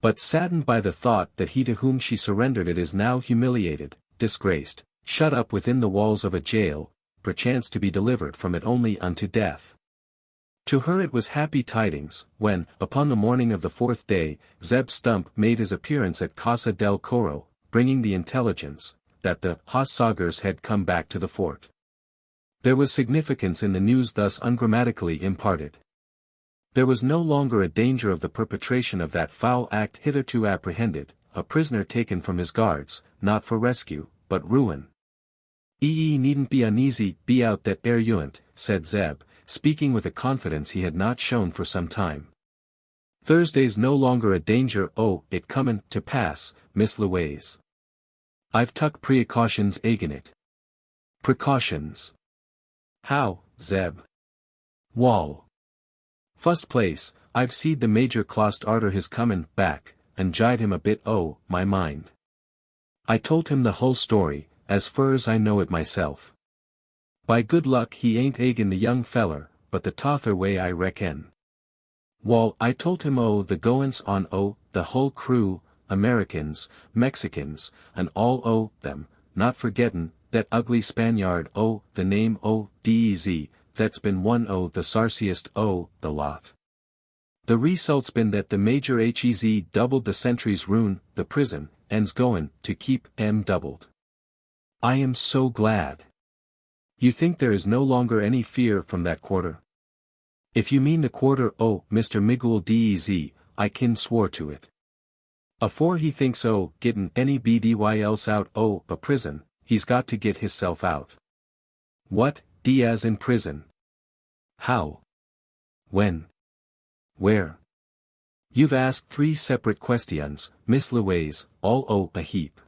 But saddened by the thought that he to whom she surrendered it is now humiliated, disgraced, shut up within the walls of a jail, perchance to be delivered from it only unto death. To her it was happy tidings, when, upon the morning of the 4th day, Zeb Stump made his appearance at Casa del Corro, bringing the intelligence that the Hassagers had come back to the fort. There was significance in the news thus ungrammatically imparted. There was no longer a danger of the perpetration of that foul act hitherto apprehended, a prisoner taken from his guards, not for rescue, but ruin. "Ye needn't be uneasy be out that ere you'nt," said Zeb, speaking with a confidence he had not shown for some time. "Thursday's no longer a danger it comin' to pass, Miss Louise. I've tuck precautions agin it." "Precautions? How, Zeb?" "Wall. Fust place, I've seed the Major clost arter his comin' back, and jide him a bit my mind. I told him the whole story, as fur as I know it myself. By good luck he ain't agin the young feller, but the tother way I reckon. Wall, I told him the goin's on the whole crew, Americans, Mexicans, and all them, not forgettin' that ugly Spaniard the name Dez, that's been one the sarciest the lot. The result's been that the Major Hez doubled the sentry's rune, the prison, and's goin' to keep doubled. I am so glad. You think there is no longer any fear from that quarter? If you mean the quarter Mr. Miguel Dez, I kin swore to it. Afore he thinks gettin' any bdy else out a prison, he's got to get hisself out." "What, Diaz in prison? How? When? Where?" "You've asked 3 separate questions, Miss Louise, all a heap.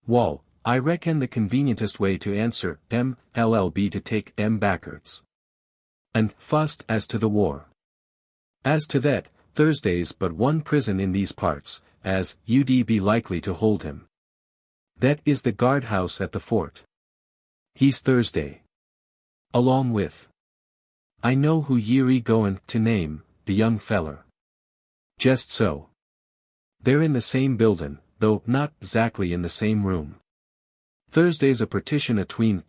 Wall, I reckon the convenientest way to answer be to take backwards. And fust as to the war. As to that, Thursday's but one prison in these parts, as ud be likely to hold him. That is the guardhouse at the fort. He's Thursday. Along with. I know who ye're goin' to name, the young feller. Jest so. They're in the same buildin', though not exactly in the same room. Thursday's a partition atween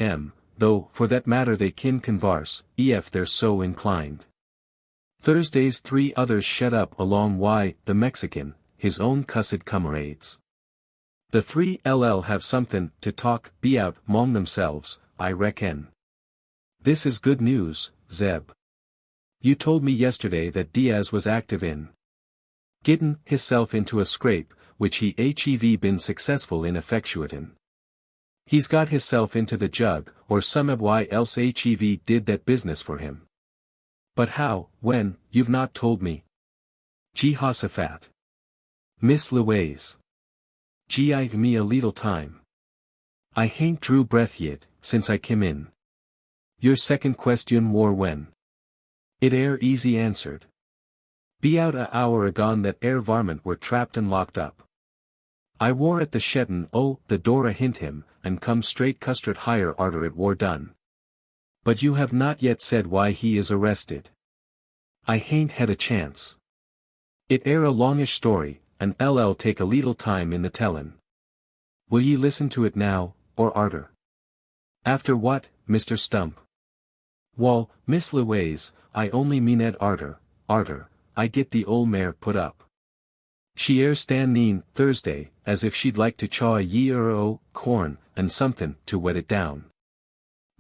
though for that matter they kin convarse, ef they're so inclined. Thursday's 3 others shet up along the Mexican, his own cussed comrades. The 3 have somethin' to talk be out 'mong themselves, I reckon. This is good news, Zeb. You told me yesterday that Diaz was active in gittin' hisself into a scrape, which he hev been successful in effectuatin'. He's got hisself into the jug, or somebody else hev did that business for him. But how, when, you've not told me. Jehoshaphat. Miss Louise. Give me a leetle time. I hain't drew breath yet, since I kim in. Your second question war when? It air easy answered. Be out a hour agone that varmint were trapped and locked up. I war at the shettin' the door a hint him, and come straight custard higher arter it war done. But you have not yet said why he is arrested. I hain't had a chance. It air a longish story, and take a leetle time in the tellin'. Will ye listen to it now, or arter? After what, Mr. Stump? Wall, Miss Louise, I only mean at arter, I get the ol' mare put up. She air standin' Thursday, as if she'd like to chaw a year corn, and somethin' to wet it down.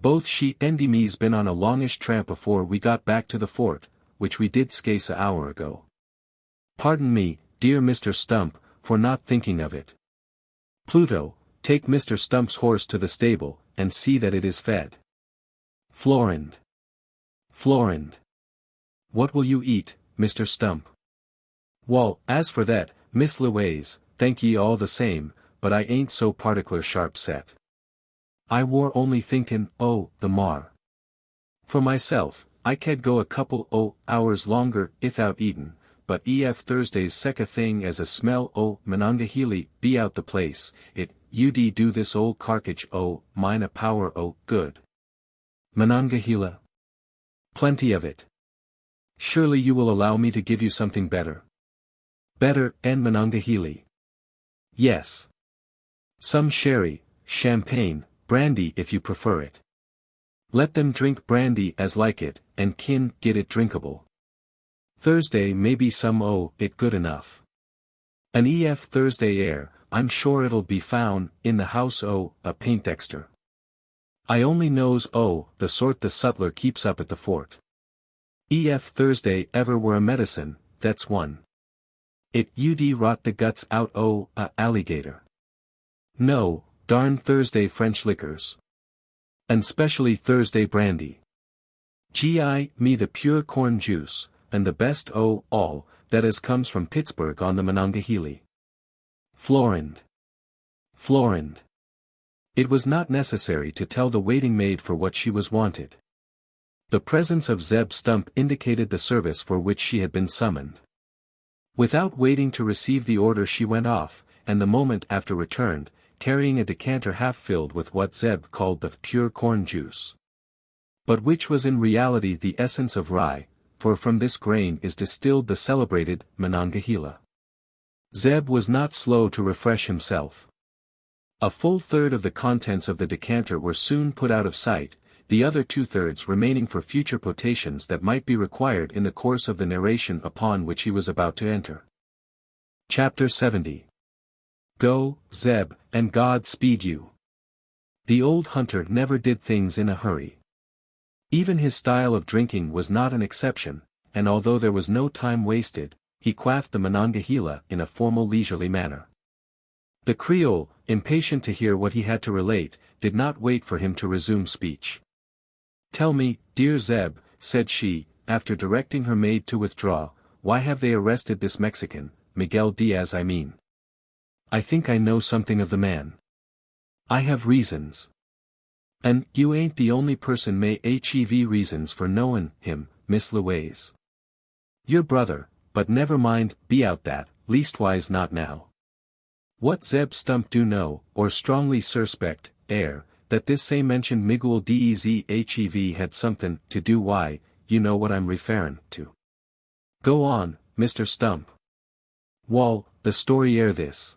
Both she and me's been on a longish tramp afore we got back to the fort, which we did scace a hour ago. Pardon me, dear Mr. Stump, for not thinking of it. Pluto, take Mr. Stump's horse to the stable, and see that it is fed. Florinde. What will you eat, Mr. Stump? Wall, as for that, Miss Louise, thank ye all the same, but I ain't so partic'lar sharp set. I war only thinkin' the mar. For myself, I could go a couple hours longer ithout eatin', but ef Thursday's sec a thing as a smell Monongahela be out the place, it ud do this old carcage mine a power good. Monongahela? Plenty of it. Surely you will allow me to give you something better. Better, and Monongahela. Yes. Some sherry, champagne, brandy if you prefer it. Let them drink brandy as like it, and kin get it drinkable. Thursday may be some it good enough. An ef Thursday air, I'm sure it'll be found, in the house a paint dexter. I only knows the sort the sutler keeps up at the fort. Ef Thursday ever were a medicine, that's one. It ud rot the guts out a alligator. No, darn Thursday French liquors. And specially Thursday brandy. Me the pure corn juice, and the best all, that as comes from Pittsburgh on the Monongahela. Florinde. It was not necessary to tell the waiting maid for what she was wanted. The presence of Zeb Stump indicated the service for which she had been summoned. Without waiting to receive the order she went off, and the moment after returned, carrying a decanter half filled with what Zeb called the pure corn juice. But which was in reality the essence of rye, for from this grain is distilled the celebrated Monongahela. Zeb was not slow to refresh himself. A full third of the contents of the decanter were soon put out of sight, the other 2/3 remaining for future potations that might be required in the course of the narration upon which he was about to enter. Chapter 70. Go, Zeb, and God speed you. The old hunter never did things in a hurry. Even his style of drinking was not an exception, and although there was no time wasted, he quaffed the Monongahela in a formal leisurely manner. The Creole, impatient to hear what he had to relate, did not wait for him to resume speech. Tell me, dear Zeb, said she, after directing her maid to withdraw, why have they arrested this Mexican, Miguel Diaz I mean? I think I know something of the man. I have reasons. And you ain't the only person may hev reasons for knowin' him, Miss Louise. Your brother, but never mind, be out that, leastwise not now. What Zeb Stump do know, or strongly suspect, that this same mentioned Miguel Dez hev had somethin' to do why, you know what I'm referrin' to. Go on, Mr. Stump. Wall, the story this.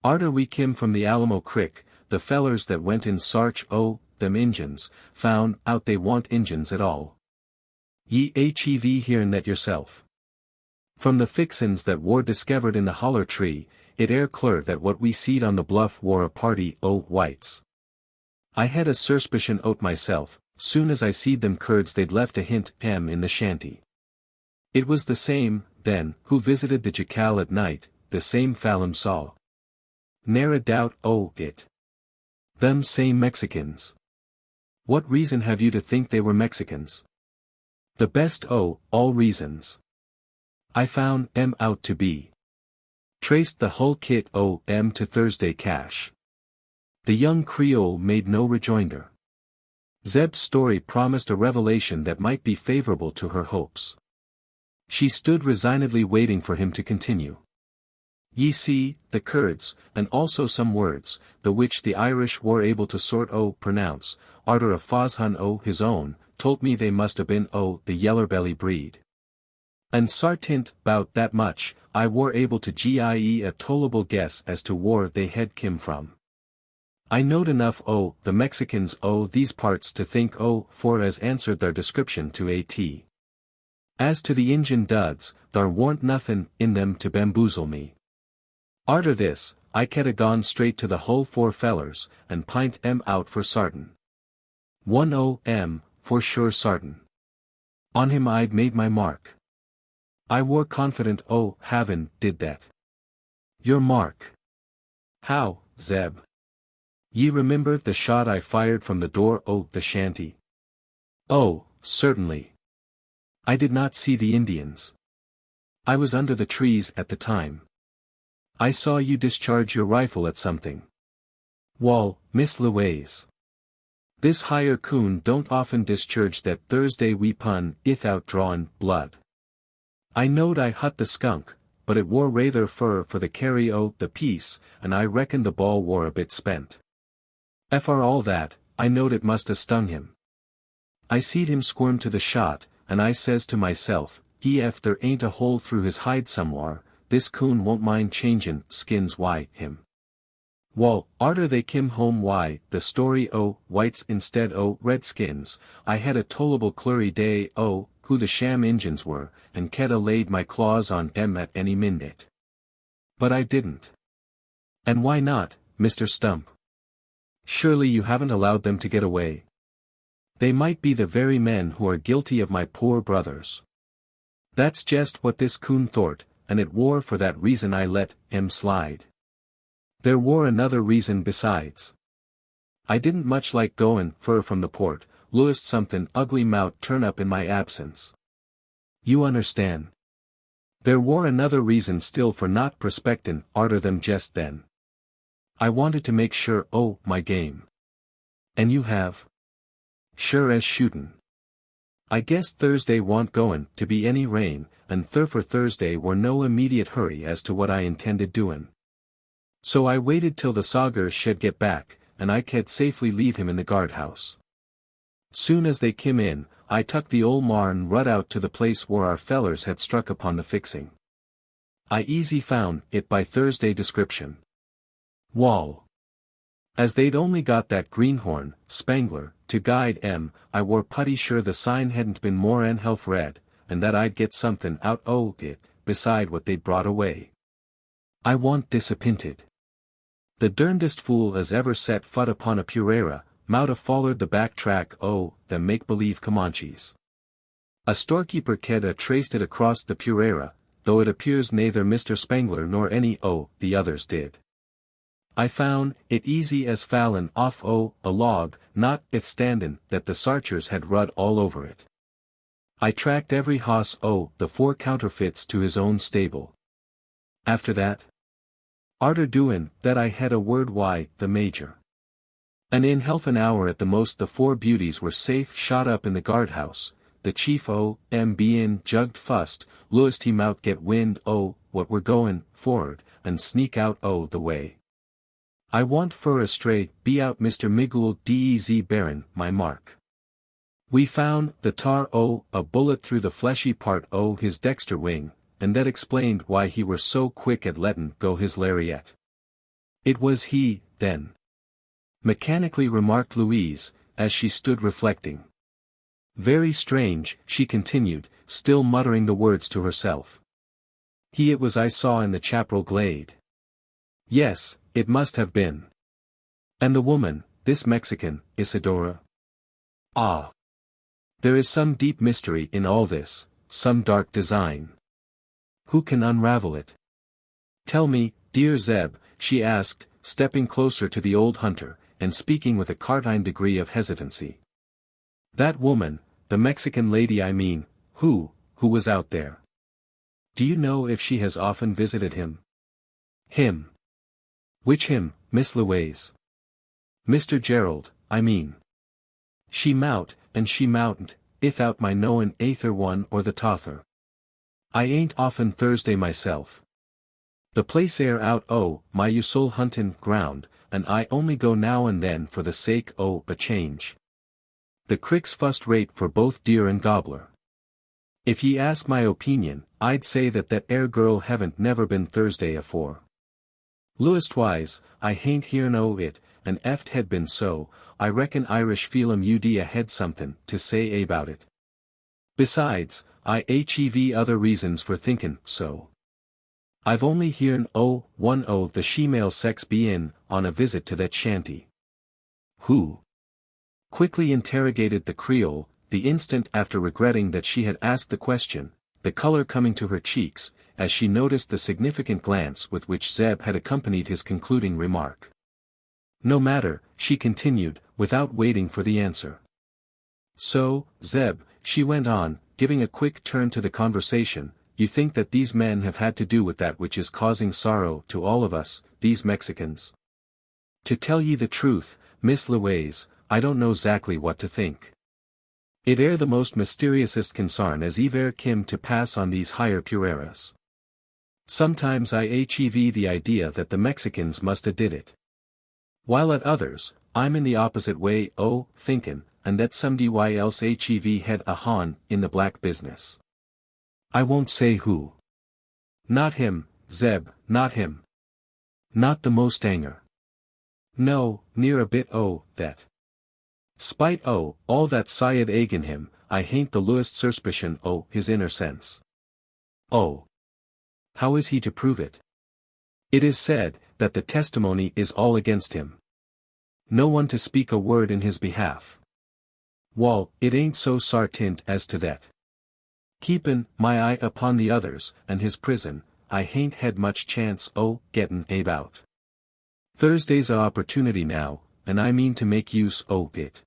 Arter we kim from the Alamo Crick, the fellers that went in sarch them Injuns, found out they want Injuns at all. Ye hev hearn that yourself. From the fixins that war discovered in the holler tree, it clear that what we seed on the bluff war a party whites. I had a suspicion myself, soon as I seed them curds they'd left a hint in the shanty. It was the same, then, who visited the jacal at night, the same Fallon saw. Ne'er a doubt it. Them same Mexicans. What reason have you to think they were Mexicans? The best all reasons. I found out to be. Traced the whole kit to Thursday cash. The young Creole made no rejoinder. Zeb's story promised a revelation that might be favorable to her hopes. She stood resignedly waiting for him to continue. Ye see, the curds, and also some words, the which the Irish were able to sort pronounce, arter a Fosshun his own, told me they must have been the yeller-belly breed. And sartint, bout that much, I were able to gie a tolerable guess as to where they had kim from. I knowed enough the Mexicans these parts to think for as answered their description to a.t. As to the Injun duds, thar warn't nothin' in them to bamboozle me. Arter this, I could gone straight to the whole 4 fellers, and pint out for sartin. One for sure sartin. On him I'd made my mark. I were confident havin' did that. Your mark. How, Zeb? Ye remember the shot I fired from the door the shanty? Certainly. I did not see the Indians. I was under the trees at the time. I saw you discharge your rifle at something. Wall, Miss Louise. This higher coon don't often discharge that Thursday weapon ithout drawin' blood. I knowed I hut the skunk, but it wore rather fur for the carry the piece, and I reckon the ball wore a bit spent. For all that, I knowed it must a stung him. I seed him squirm to the shot, and I says to myself, if there ain't a hole through his hide somewhere, this coon won't mind changin' skins him. Wall, arter they kim home the story whites instead redskins, I had a tolerable clury day who the sham Injuns were, and coulda laid my claws on at any minute. But I didn't. And why not, Mr. Stump? Surely you haven't allowed them to get away. They might be the very men who are guilty of my poor brothers. That's just what this coon thort, and it war for that reason I let 'em slide. There war another reason besides. I didn't much like goin' fur from the port, lest somethin' ugly mout turn up in my absence. You understand? There war another reason still for not prospectin' arter them jest then. I wanted to make sure o' my game. And you have? Sure as shootin'. I guess Thursday wa'n't goin' to be any rain, and for Thursday were no immediate hurry as to what I intended doin'. So I waited till the sogers should get back, and I could safely leave him in the guardhouse. Soon as they kim in, I tuck the old marn rud out to the place where our fellers had struck upon the fixing. I easy found it by Thursday description. Wall. As they'd only got that greenhorn, Spangler, to guide 'em, I were putty sure the sign hadn't been more'n half read, and that I'd get somethin' out o' it, beside what they'd brought away. I wa'n't disappointed. The derndest fool as ever set foot upon a purera, mout a follered the back track o' them make-believe Comanches. A storekeeper ked a traced it across the purera, though it appears neither Mr. Spangler nor any o' the others did. I found it easy as fallin' off o' a log, notwithstandin' that the sarchers had rud all over it. I tracked every hoss o' the 4 counterfeits to his own stable. After that, arter doin' that I had a word why the major. And in half an hour at the most the 4 beauties were safe shot up in the guardhouse, the chief o' bein' jugged fust, lest he mout get wind o' what we're goin' for'ard, and sneak out o' the way. I want fur astray be out Mr. Miguel Dez Barron, my mark. We found the tar o' a bullet through the fleshy part o' his dexter wing, and that explained why he were so quick at lettin' go his lariat. It was he, then. Mechanically remarked Louise, as she stood reflecting. Very strange, she continued, still muttering the words to herself. He it was I saw in the chapel glade. Yes, it must have been. And the woman, this Mexican, Isadora? Ah! There is some deep mystery in all this, some dark design. Who can unravel it? Tell me, dear Zeb, she asked, stepping closer to the old hunter, and speaking with a cartine degree of hesitancy. That woman, the Mexican lady I mean, who was out there? Do you know if she has often visited him? Him. Which him, Miss Louise? Mr. Gerald, I mean. She mout, and she moutn't, ithout my knowin' aither one or the tother. I ain't often Thursday myself. The place air out o' my usual huntin' ground, and I only go now and then for the sake o' a change. The crick's fust rate for both deer and gobbler. If ye ask my opinion, I'd say that air girl haven't never been Thursday afore. Leastwise, I hain't hearn o' it, and eft had been so, I reckon Irish feelum ud a had somethin' to say about it. Besides, I hev other reasons for thinkin' so. I've only hearn o' one o' the shemale sex be in, on a visit to that shanty. Who? Quickly interrogated the Creole, the instant after regretting that she had asked the question, the color coming to her cheeks, as she noticed the significant glance with which Zeb had accompanied his concluding remark. No matter, she continued, without waiting for the answer. So, Zeb, she went on, giving a quick turn to the conversation, you think that these men have had to do with that which is causing sorrow to all of us, these Mexicans? To tell ye the truth, Miss Louise, I don't know exactly what to think. It air the most mysteriousest consarn as ever kim to pass on these higher pureras. Sometimes I hev the idea that the Mexicans must a did it. While at others, I'm in the opposite way o' thinkin', and that somebody else hev had a han in the black business. I won't say who. Not him, Zeb, not him. Not the most anger. No, near a bit o' that. Spite o' all that Syed agin him, I hain't the lowest suspicion o' his inner sense. Oh. How is he to prove it? It is said, that the testimony is all against him. No one to speak a word in his behalf. Wall, it ain't so sartint as to that. Keepin' my eye upon the others, and his prison, I hain't had much chance o' gettin' about. Thursday's a opportunity now, and I mean to make use o' it.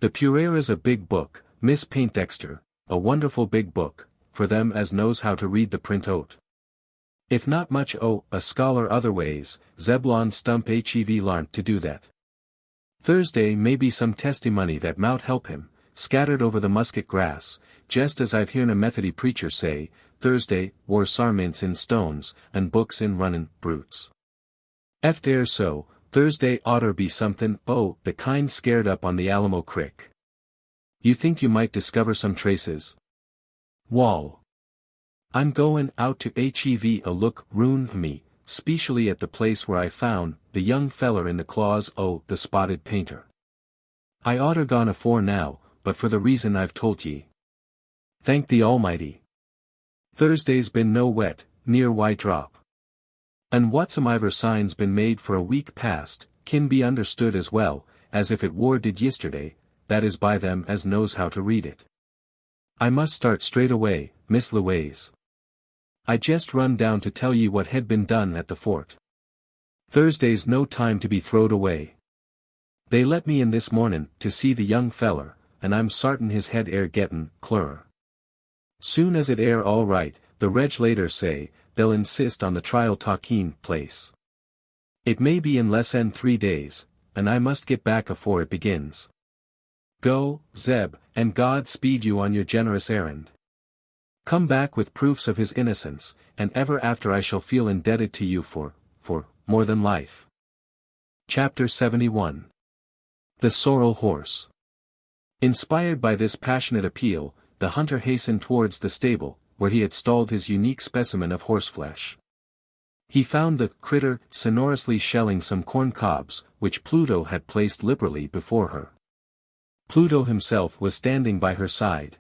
The Purera's a big book, Miss Paintdexter, a wonderful big book, for them as knows how to read the print o't. If not much o' a scholar other ways, Zebulon Stump hev larnt to do that. Thursday may be some testimony that mout help him, scattered over the musket grass, just as I've hearn a Methody preacher say, Thursday war sarmints in stones, and books in runnin' brutes. Ef there's so, Thursday oughter be somethin' the kind scared up on the Alamo Crick. You think you might discover some traces? Wall. I'm goin' out to hev a look round me, specially at the place where I found the young feller in the claws o' the spotted painter. I oughter gone afore now, but for the reason I've told ye. Thank the Almighty. Thursday's been no wet, near white drop. And whatsomever signs been made for a week past, kin be understood as well, as if it war did yisterday, that is by them as knows how to read it. I must start straight away, Miss Louise. I jest run down to tell ye what had been done at the fort. Thursday's no time to be throwed away. They let me in this mornin' to see the young feller, and I'm sartin his head air gettin' clearer. Soon as it air all right, the reg'lator say, they'll insist on the trial takin' place. It may be in less'n 3 days, and I must get back afore it begins. Go, Zeb, and God speed you on your generous errand. Come back with proofs of his innocence, and ever after I shall feel indebted to you for more than life. Chapter 71. The Sorrel Horse. Inspired by this passionate appeal, the hunter hastened towards the stable, where he had stalled his unique specimen of horseflesh. He found the critter sonorously shelling some corn cobs, which Pluto had placed liberally before her. Pluto himself was standing by her side.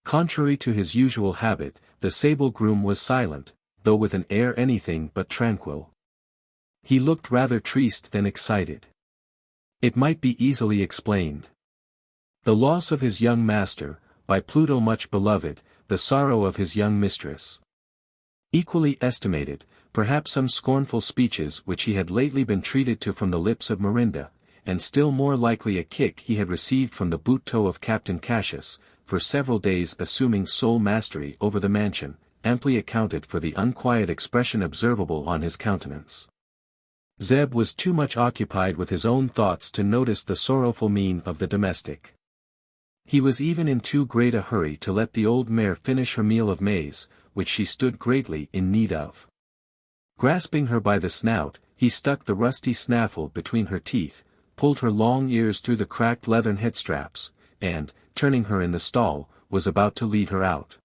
Contrary to his usual habit, the sable groom was silent, though with an air anything but tranquil. He looked rather triste than excited. It might be easily explained. The loss of his young master, by Pluto much beloved, the sorrow of his young mistress. Equally estimated, perhaps some scornful speeches which he had lately been treated to from the lips of Mirinda, and still more likely a kick he had received from the boot toe of Captain Cassius, for several days assuming sole mastery over the mansion, amply accounted for the unquiet expression observable on his countenance. Zeb was too much occupied with his own thoughts to notice the sorrowful mien of the domestic. He was even in too great a hurry to let the old mare finish her meal of maize, which she stood greatly in need of. Grasping her by the snout, he stuck the rusty snaffle between her teeth, pulled her long ears through the cracked leathern headstraps, and, turning her in the stall, was about to lead her out.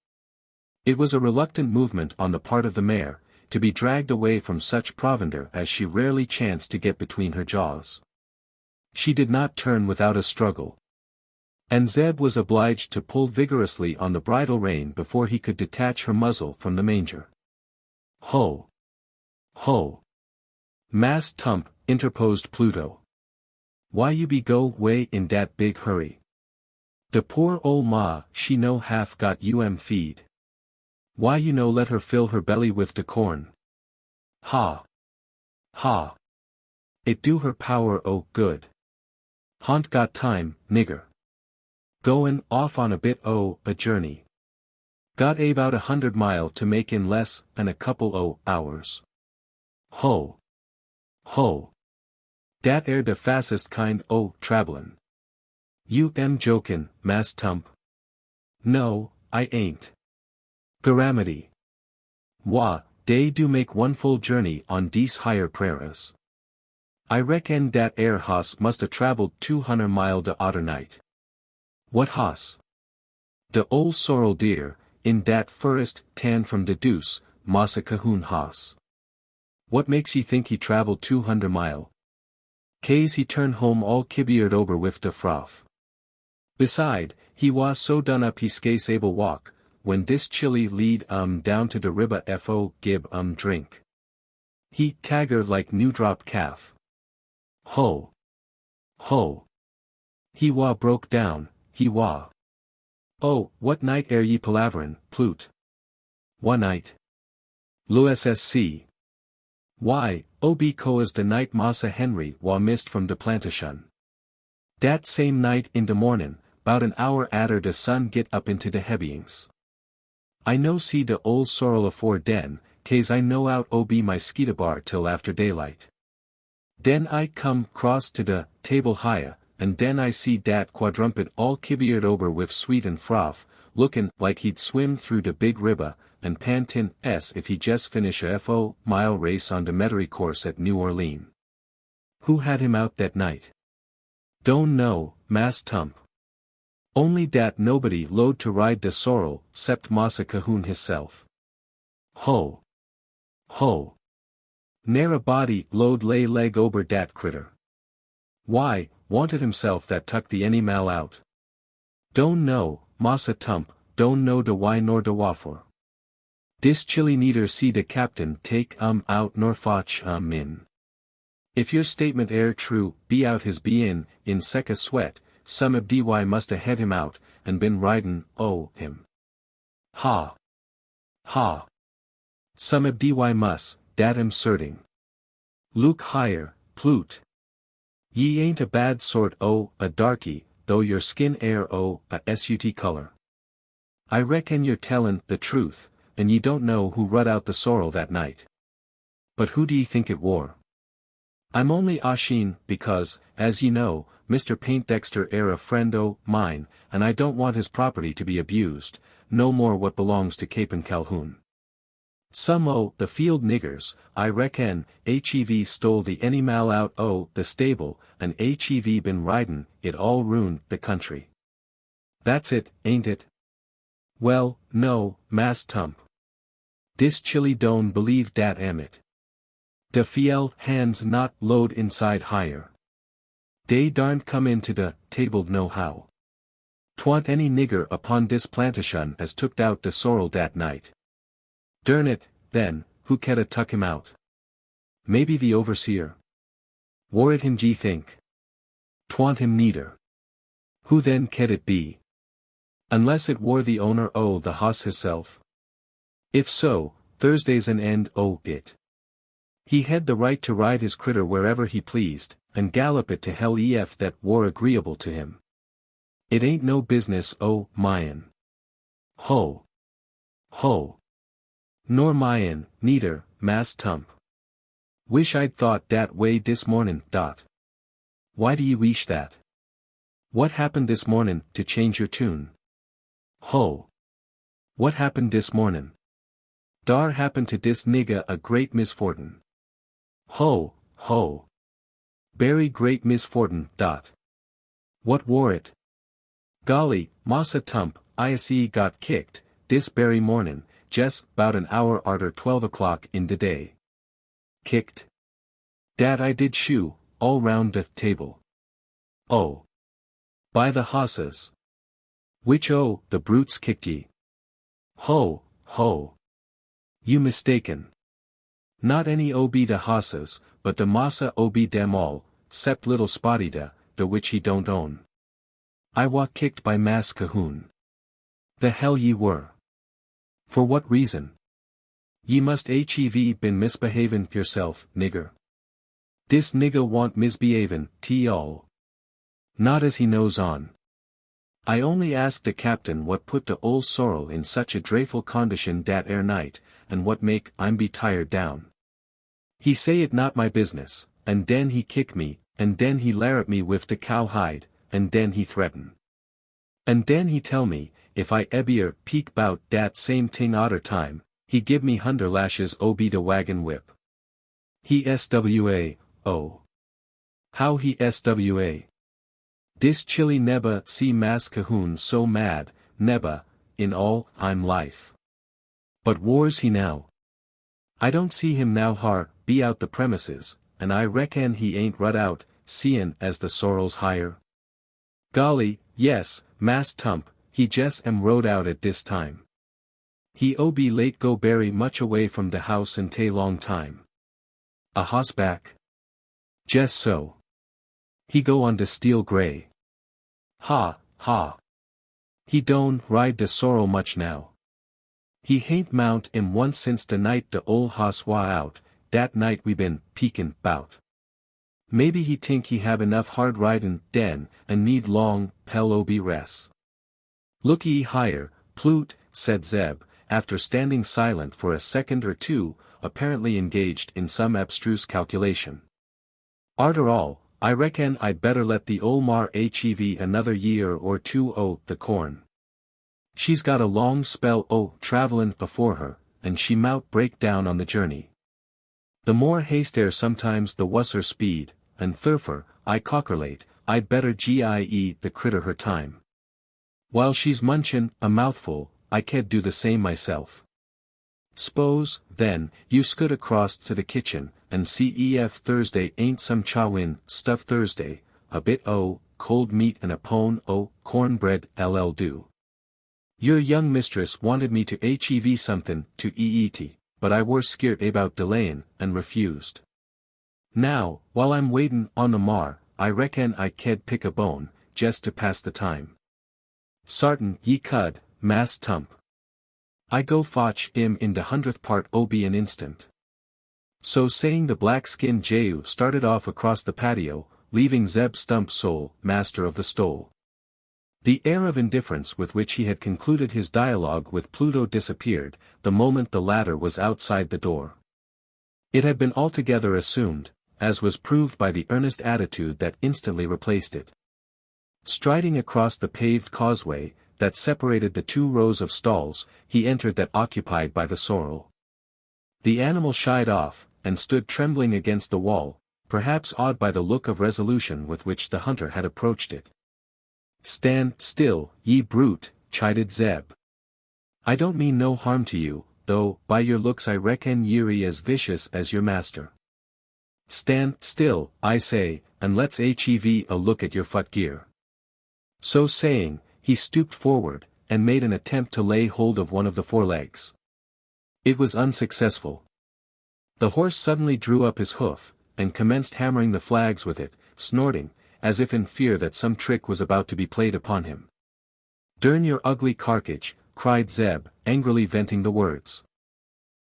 It was a reluctant movement on the part of the mare, to be dragged away from such provender as she rarely chanced to get between her jaws. She did not turn without a struggle. And Zeb was obliged to pull vigorously on the bridle rein before he could detach her muzzle from the manger. Ho! Ho! Mass Tump, interposed Pluto. Why you be go way in dat big hurry? De poor ol' ma, she no half got feed. Why you no let her fill her belly with de corn? Ha! Ha! It do her power good. Haunt got time, nigger. Goin' off on a bit a journey. Got about 100 mile to make in less than a couple hours. Ho! Ho! Dat air de fastest kind travelin'. You am jokin', Mass Tump? No, I ain't. Garamity. Wah, dey do make one full journey on dese higher prairies. I reckon dat air hoss must a traveled 200 mile de otter night. What hoss? De ol' sorrel deer, in dat furrest tan from de deuce, Massa Cahoon hoss. What makes ye think he traveled 200 mile? Kaze he turn home all kibbered over with de froth. Beside, he was so done up he scase able walk, when dis chilly lead down to de ribba fo gib drink. He tagger like new drop calf. Ho! Ho! He wa broke down, he wa. Oh, what night air ye palaverin, plute? Wa night? L'USSC. Why, ob coas de night Massa Henry wa missed from de plantation. Dat same night in de mornin', 'bout an hour atter de sun get up into de hebyings. I no see de ol' sorrel afore den, case I no out ob my skeeta bar till after daylight. Den I come cross to de table higher, and den I see dat quadrumpet all kibbered ober with sweet and froth, lookin' like he'd swim through de big river, and pantin' if he just finish a mile race on de Metairie course at New Orleans. Who had him out that night? Don't know, Mass Tump. Only dat nobody load to ride de sorrel, 'cept Massa Cahoon hisself. Ho! Ho! Ne'er a body load lay leg ober dat critter. Why, wanted himself that tuck the animal out. Don't know, Massa Tump, don't know de why nor de waffor. Dis chilly neither see de captain take out nor fotch in. If your statement air true, be out his be in secca sweat, some of dy must a head him out, and been ridin', him. Ha! Ha! Some of dy mus, dat am certing. Look higher, plute. Ye ain't a bad sort a darky, though your skin air a sut color. I reckon you're tellin' the truth, and ye don't know who rud out the sorrel that night. But who do ye think it wore? I'm only ashin, because, as ye know, Mr. Paintdexter air a friend mine, and I don't want his property to be abused, no more what belongs to Cap'n Calhoun. Some the field niggers, I reckon, hev stole the animal out the stable, and hev been ridin' it all ruined the country. That's it, ain't it? Well, no, Mass Tump. Dis chilly don't believe dat am it. De fiel hands not load inside higher. Dey darn't come into de table no how. 'Twant any nigger upon dis plantation as tooked out de sorrel dat night. Durn it, then, who coulda tuck him out? Maybe the overseer. War it him ye think? 'Twant him neither. Who then could it be? Unless it wore the owner the hoss hisself? If so, Thursday's an end it. He had the right to ride his critter wherever he pleased, and gallop it to hell ef that wore agreeable to him. It ain't no business mine. Ho! Ho! Nor mine, neither, Mass Tump. Wish I'd thought dat way dis mornin', dot. Why do ye wish that? What happened this mornin' to change your tune? Ho! What happened this mornin'? Dar happened to dis nigga a great misfortune. Ho! Ho! Berry great misfortune, dot. What wore it? Golly, Massa Tump, ISE got kicked, dis berry mornin', jes' 'bout an hour arter 12 o'clock in de day. Kicked? Dat I did shoe, all round de table. Oh! By the hosses. Which the brutes kicked ye? Ho! Ho! You mistaken. Not any be de hosses, but de massa be dem all, 'cept little Spotty de which he don't own. I wa kicked by Mass Cahoon. The hell ye were. For what reason? Ye must hev been misbehavin' yourself, nigger. Dis nigga want misbehavin', all. Not as he knows on. I only asked the captain what put the ol' sorrel in such a drayful condition dat ere night, and what make I'm be tired down. He say it not my business, and den he kick me, and den he lare at me with the cowhide, and den he threaten. And den he tell me, if I ebier peek bout dat same ting odder time, he give me 100 lashes be de wagon whip. He SWA, How he SWA? Dis chilly neba see Mass Cahoon so mad, neba, in all I'm life. But whar's he now? I don't see him now be out the premises, and I reckon he ain't rud out, seein' as the sorrel's higher. Golly, yes, Mass Tump, he jes' am rode out at dis time. He be late go berry much away from de house and tay long time. A hossback? Just so. He go on de steel gray. Ha, ha. He don't ride de sorrel much now. He hain't mount him once since de night de ol' hoss wa out, dat night we been peekin' 'bout. Maybe he tink he have enough hard ridin' den, and need long, pel res. Look ye higher, Plute, said Zeb, after standing silent for a second or two, apparently engaged in some abstruse calculation. Arter all, I reckon I'd better let the ol' mar hev another year or two o' the corn. She's got a long spell o' travellin' before her, and she mout break down on the journey. The more haste sometimes the wusser speed, and thurfer, I calkerlate, I'd better gie the critter her time. While she's munchin' a mouthful, I can't do the same myself. S'pose, then, you scoot across to the kitchen, and see ef Thursday ain't some chawin, stuffed Thursday, a bit o' cold meat and a pone o' cornbread ll do. Your young mistress wanted me to hev somethin' to eat, but I were skeert about delayin', and refused. Now, while I'm waitin' on the mar, I reckon I ked pick a bone, jest to pass the time. Sartin ye cud, Mass Tump. I go fotch him in de 100th part ob an instant. So saying the black-skinned Jehu started off across the patio, leaving Zeb Stump sole master of the stole. The air of indifference with which he had concluded his dialogue with Pluto disappeared, the moment the latter was outside the door. It had been altogether assumed, as was proved by the earnest attitude that instantly replaced it. Striding across the paved causeway, that separated the two rows of stalls, he entered that occupied by the sorrel. The animal shied off, and stood trembling against the wall, perhaps awed by the look of resolution with which the hunter had approached it. Stand still, ye brute, chided Zeb. I don't mean no harm to you, though, by your looks I reckon ye're as vicious as your master. Stand still, I say, and let's hev a look at your foot gear. So saying, he stooped forward, and made an attempt to lay hold of one of the forelegs. It was unsuccessful. The horse suddenly drew up his hoof, and commenced hammering the flags with it, snorting, as if in fear that some trick was about to be played upon him. Durn your ugly carcage, cried Zeb, angrily venting the words.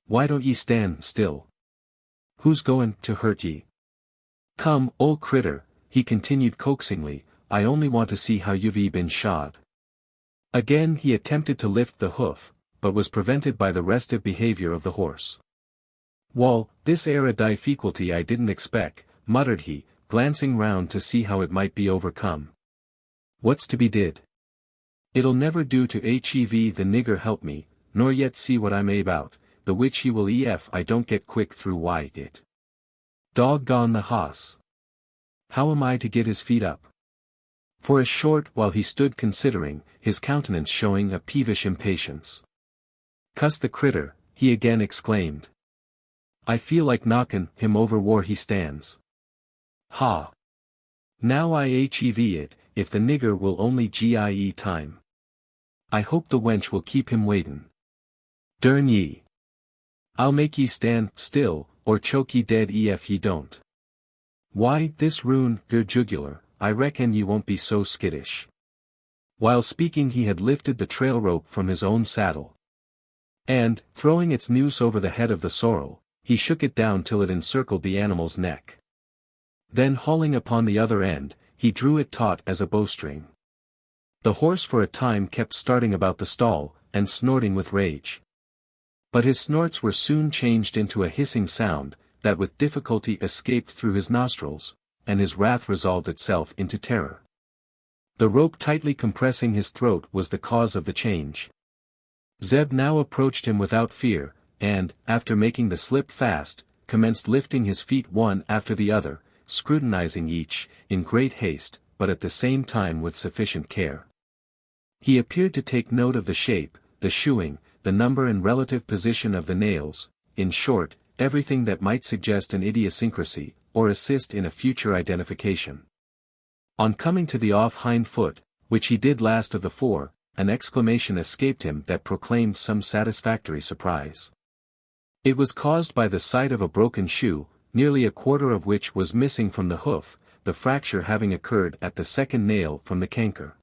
Why don't ye stand still? Who's goin' to hurt ye? Come, old critter, he continued coaxingly, I only want to see how you've been shod. Again he attempted to lift the hoof, but was prevented by the restive behavior of the horse. Wall, this air a difficulty I didn't expect, muttered he, glancing round to see how it might be overcome. What's to be did? It'll never do to hev the nigger help me, nor yet see what I'm about, the which he will ef I don't get quick through why it. Doggone the hoss. How am I to get his feet up? For a short while he stood considering, his countenance showing a peevish impatience. Cuss the critter, he again exclaimed. I feel like knockin' him over where he stands. Ha! Now I hev it, if the nigger will only gie time. I hope the wench will keep him waitin'. Durn ye! I'll make ye stand still, or choke ye dead ef ye don't. Why, this ruin your jugular, I reckon ye won't be so skittish. While speaking he had lifted the trail rope from his own saddle. And, throwing its noose over the head of the sorrel, he shook it down till it encircled the animal's neck. Then hauling upon the other end, he drew it taut as a bowstring. The horse for a time kept starting about the stall, and snorting with rage. But his snorts were soon changed into a hissing sound, that with difficulty escaped through his nostrils, and his wrath resolved itself into terror. The rope tightly compressing his throat was the cause of the change. Zeb now approached him without fear, and, after making the slip fast, commenced lifting his feet one after the other, scrutinizing each, in great haste, but at the same time with sufficient care. He appeared to take note of the shape, the shoeing, the number and relative position of the nails, in short, everything that might suggest an idiosyncrasy, or assist in a future identification. On coming to the off hind foot, which he did last of the four, an exclamation escaped him that proclaimed some satisfactory surprise. It was caused by the sight of a broken shoe, nearly a quarter of which was missing from the hoof, the fracture having occurred at the second nail from the canker.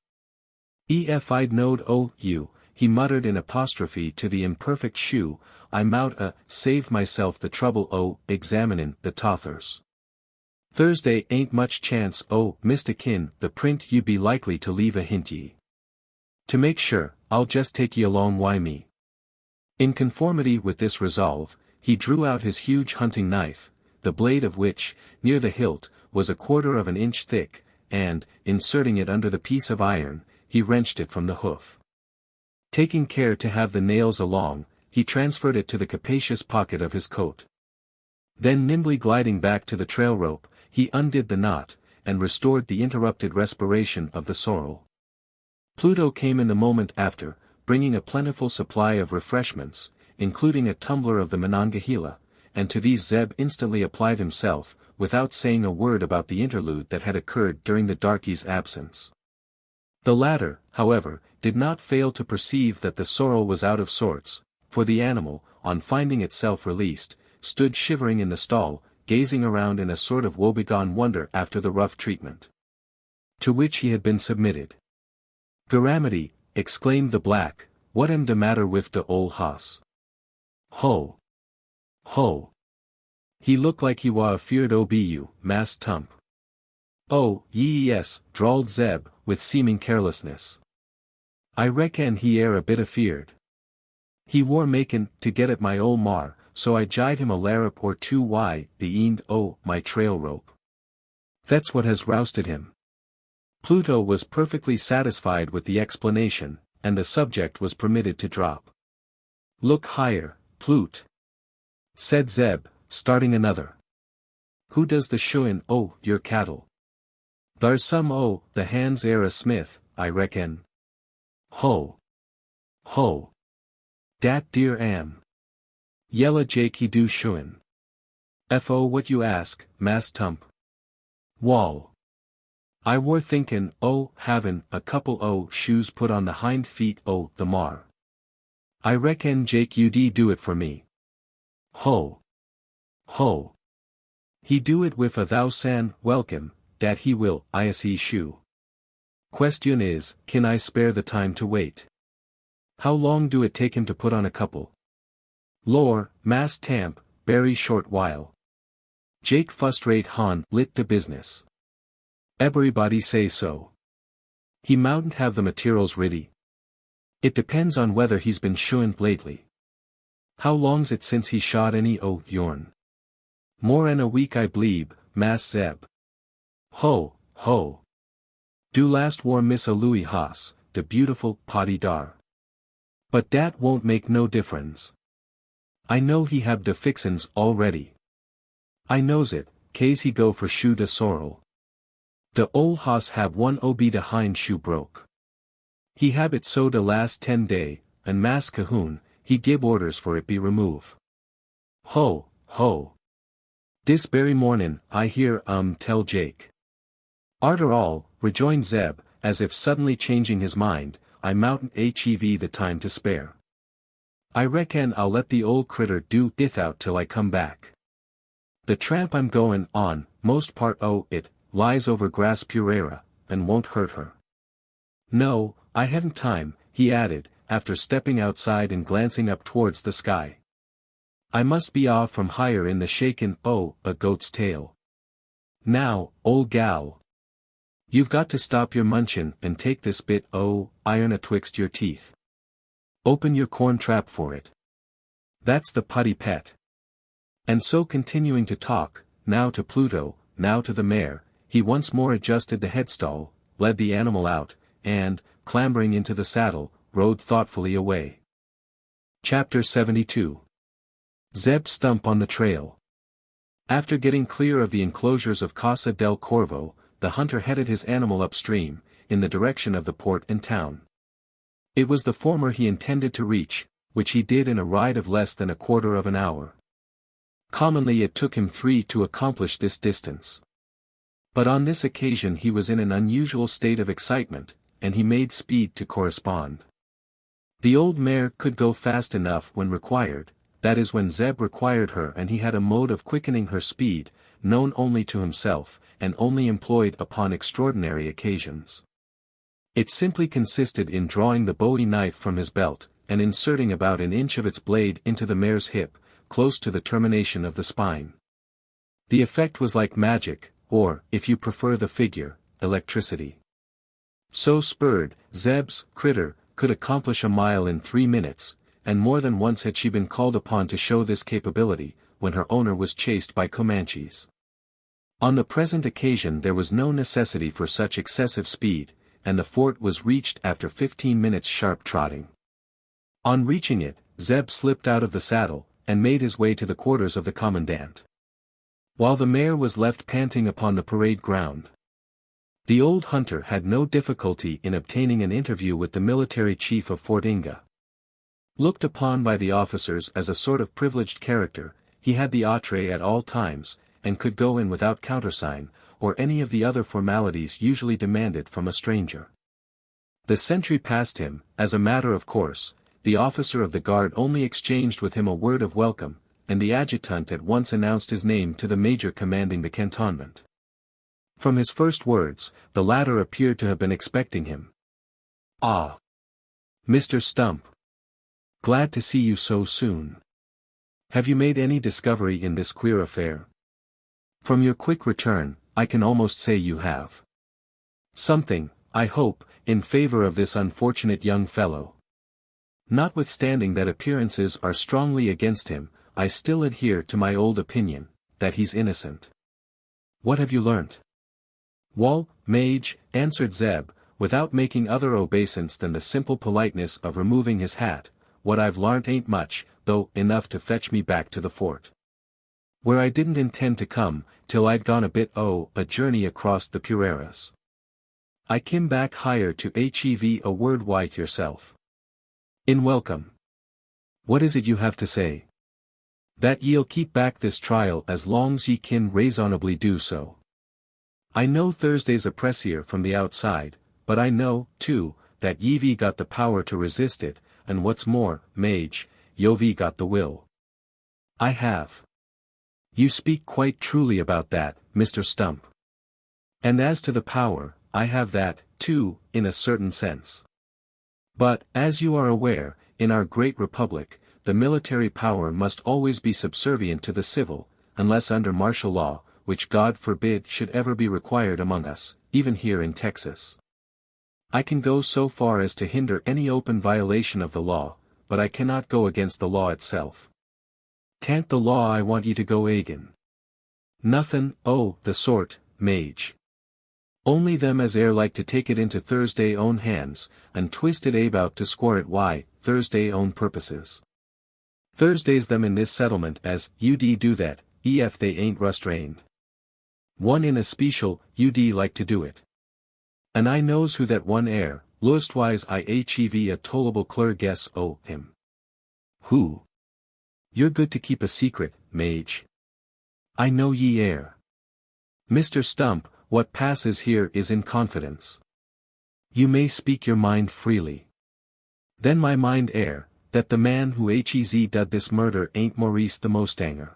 If I'd knowed you, he muttered in apostrophe to the imperfect shoe, I mout saved myself the trouble examinin' the tothers. Thursday ain't much chance Mr. Kin, the print you be likely to leave a hint ye. To make sure, I'll just take ye along wy me. In conformity with this resolve, he drew out his huge hunting knife, the blade of which, near the hilt, was a quarter of an inch thick, and, inserting it under the piece of iron, he wrenched it from the hoof. Taking care to have the nails along, he transferred it to the capacious pocket of his coat. Then nimbly gliding back to the trail rope, he undid the knot, and restored the interrupted respiration of the sorrel. Pluto came in the moment after, bringing a plentiful supply of refreshments, including a tumbler of the Monongahela, and to these Zeb instantly applied himself, without saying a word about the interlude that had occurred during the darkey's absence. The latter, however, did not fail to perceive that the sorrel was out of sorts, for the animal, on finding itself released, stood shivering in the stall, gazing around in a sort of woebegone wonder after the rough treatment to which he had been submitted. "Garamity," exclaimed the black, "what am de matter with de ol' hoss? Ho! Ho! He look like he wa afeard you, Mass Tump." "Oh, yes," drawled Zeb, with seeming carelessness. "I reckon he air a bit afeard. He war makin' to get at my ol' mar, so I jied him a larrup or two the end my trail rope. That's what has rousted him." Pluto was perfectly satisfied with the explanation, and the subject was permitted to drop. "Look higher, Plute," said Zeb, starting another. "Who does the shoein' your cattle? Thar's some the hands air a smith, I reckon. Ho! Ho! Dat dear am. Yella Jake he do shoein'. What you ask, Mass Tump? Wall. I war thinkin' havin' a couple shoes put on the hind feet the mar. I reckon Jake ud do it for me. Ho! Ho! He do it with a thousan' welcome, dat he will, I shoe. Question is, can I spare the time to wait? How long do it take him to put on a couple? Lor, Mass Tamp, berry short while. Jake fustrate han lit de business. Everybody say so. He moutn't have the materials ready. It depends on whether he's been shoein' lately. How long's it since he shot any yourn? More'n a week I bleeb, Mass Zeb. Ho, ho. Do last war Miss a Louis Haas, the beautiful potty dar. But dat won't make no difference. I know he have de fixins already. I knows it, case he go for shoe de sorrel. De ol' hoss have one de hind shoe broke. He have it so de last 10 day, and Mass Cahoon, he gib orders for it be remove. Ho, ho. Dis berry mornin', I hear tell Jake. Arter all, rejoined Zeb, as if suddenly changing his mind, I moutn't hev the time to spare. I reckon I'll let the old critter do ithout till I come back. The tramp I'm goin' on, most part it, lies over grass purera, and won't hurt her. No, I haven't time, he added, after stepping outside and glancing up towards the sky. I must be off from higher in the shakin' a goat's tail. Now, old gal. You've got to stop your munchin' and take this bit iron atwixt your teeth. Open your corn trap for it. That's the putty pet. And so continuing to talk, now to Pluto, now to the mare, he once more adjusted the headstall, led the animal out, and, clambering into the saddle, rode thoughtfully away. Chapter 72. Zeb Stump on the Trail. After getting clear of the enclosures of Casa del Corvo, the hunter headed his animal upstream, in the direction of the port and town. It was the former he intended to reach, which he did in a ride of less than a quarter of an hour. Commonly it took him 3 to accomplish this distance. But on this occasion he was in an unusual state of excitement, and he made speed to correspond. The old mare could go fast enough when required, that is when Zeb required her, and he had a mode of quickening her speed, known only to himself, and only employed upon extraordinary occasions. It simply consisted in drawing the bowie knife from his belt, and inserting about an inch of its blade into the mare's hip, close to the termination of the spine. The effect was like magic, or, if you prefer the figure, electricity. So spurred, Zeb's critter could accomplish a mile in 3 minutes, and more than once had she been called upon to show this capability, when her owner was chased by Comanches. On the present occasion there was no necessity for such excessive speed, and the fort was reached after 15 minutes sharp trotting. On reaching it, Zeb slipped out of the saddle, and made his way to the quarters of the commandant. While the mare was left panting upon the parade ground, the old hunter had no difficulty in obtaining an interview with the military chief of Fort Inga. Looked upon by the officers as a sort of privileged character, he had the entree at all times, and could go in without countersign, or any of the other formalities usually demanded from a stranger. The sentry passed him, as a matter of course, the officer of the guard only exchanged with him a word of welcome, and the adjutant at once announced his name to the major commanding the cantonment. From his first words, the latter appeared to have been expecting him. "Ah! Mr. Stump! Glad to see you so soon. Have you made any discovery in this queer affair? From your quick return, I can almost say you have. Something, I hope, in favor of this unfortunate young fellow. Notwithstanding that appearances are strongly against him, I still adhere to my old opinion, that he's innocent. What have you learnt?" "Wall, Mage," answered Zeb, without making other obeisance than the simple politeness of removing his hat, "what I've larnt ain't much, though enough to fetch me back to the fort. Where I didn't intend to come, till I'd gone a journey across the Pureras. I kim back higher to hev a word with yourself. In welcome. What is it you have to say?" "That ye'll keep back this trial as long's ye kin raisonably do so. I know Thursday's a pressier from the outside, but I know, too, that ye've got the power to resist it, and what's more, Mage, you've got the will." "I have." "You speak quite truly about that, Mr. Stump. And as to the power, I have that, too, in a certain sense. But, as you are aware, in our great republic, the military power must always be subservient to the civil, unless under martial law, which God forbid should ever be required among us, even here in Texas. I can go so far as to hinder any open violation of the law, but I cannot go against the law itself. 'Tan't the law I want ye to go agin. Nothin', the sort, Mage. Only them as air like to take it into Thursday own hands, and twist it about to square it Thursday own purposes. Thursday's them in this settlement as ud do that, ef they ain't restrained. One in especial, ud like to do it. And I knows who that one air, lostwise I hev a tollable clear guess o' him." "Who?" "You're good to keep a secret, Mage." "I know ye air. Mr. Stump, what passes here is in confidence. You may speak your mind freely." "Then my mind air, that the man who hez done this murder ain't Maurice the Mustanger.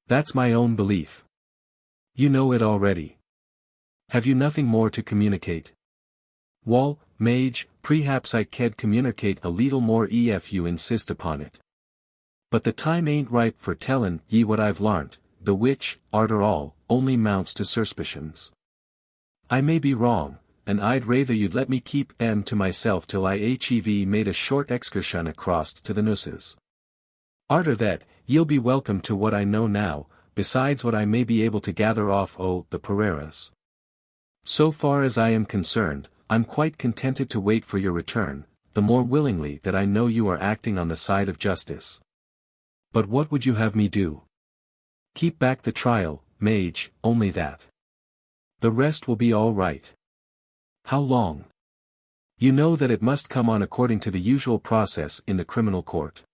That's my own belief. You know it already. Have you nothing more to communicate?" "Wall, Mage, prehaps I could communicate a leetle more ef you insist upon it. But the time ain't ripe for tellin' ye what I've larnt, the which, arter all, only mounts to suspicions. I may be wrong, and I'd rather you'd let me keep 'em to myself till I hev made a short excursion across to the Nueces. Arter that, ye'll be welcome to what I know now, besides what I may be able to gather off the Pereiras. So far as I am concerned, I'm quite contented to wait for your return, the more willingly that I know you are acting on the side of justice. But what would you have me do?" "Keep back the trial, Mage, only that. The rest will be all right." "How long?" "You know that it must come on according to the usual process in the criminal court.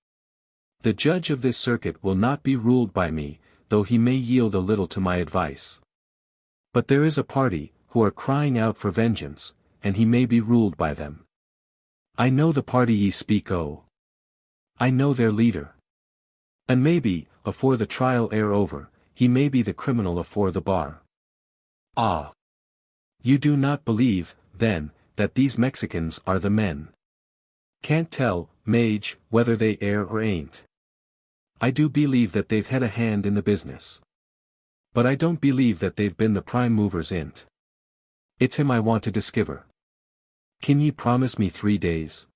The judge of this circuit will not be ruled by me, though he may yield a little to my advice. But there is a party, who are crying out for vengeance, and he may be ruled by them. I know the party ye speak o'. I know their leader. And maybe, afore the trial ere over, he may be the criminal afore the bar. Ah! You do not believe, then, that these Mexicans are the men. Can't tell, Mage, whether they air or ain't. I do believe that they've had a hand in the business. But I don't believe that they've been the prime movers in't. It's him I want to discover. Can ye promise me 3 days?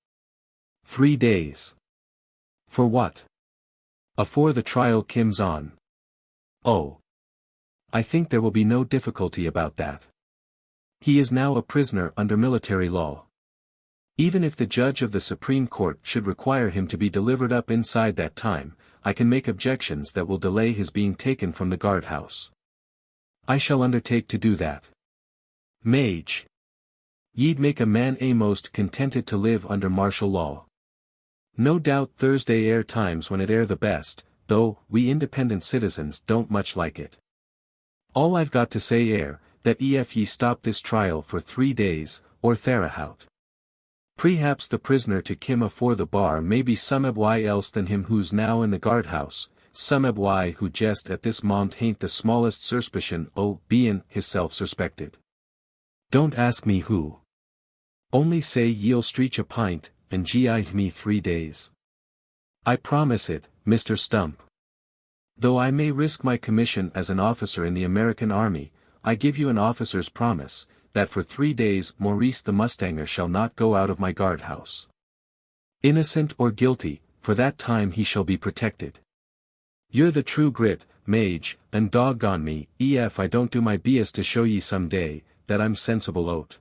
3 days. For what? Afore the trial comes on. Oh. I think there will be no difficulty about that. He is now a prisoner under military law. Even if the judge of the Supreme Court should require him to be delivered up inside that time, I can make objections that will delay his being taken from the guardhouse. I shall undertake to do that. Mage. Ye'd make a man most contented to live under martial law. No doubt Thursday air times when it air the best, though we independent citizens don't much like it. All I've got to say air, that if ye stop this trial for 3 days, or therahout. Prehaps the prisoner to Kim afore the bar may be somebody else than him who's now in the guardhouse, somebody who just at this moment hain't the smallest suspicion o' bein' hisself suspected. Don't ask me who. Only say ye'll stretch a pint, and gi me 3 days. I promise it, Mr. Stump. Though I may risk my commission as an officer in the American Army, I give you an officer's promise, that for 3 days Maurice the Mustanger shall not go out of my guardhouse. Innocent or guilty, for that time he shall be protected. You're the true grit, Mage, and doggone me, if I don't do my best to show ye some day, that I'm sensible o't.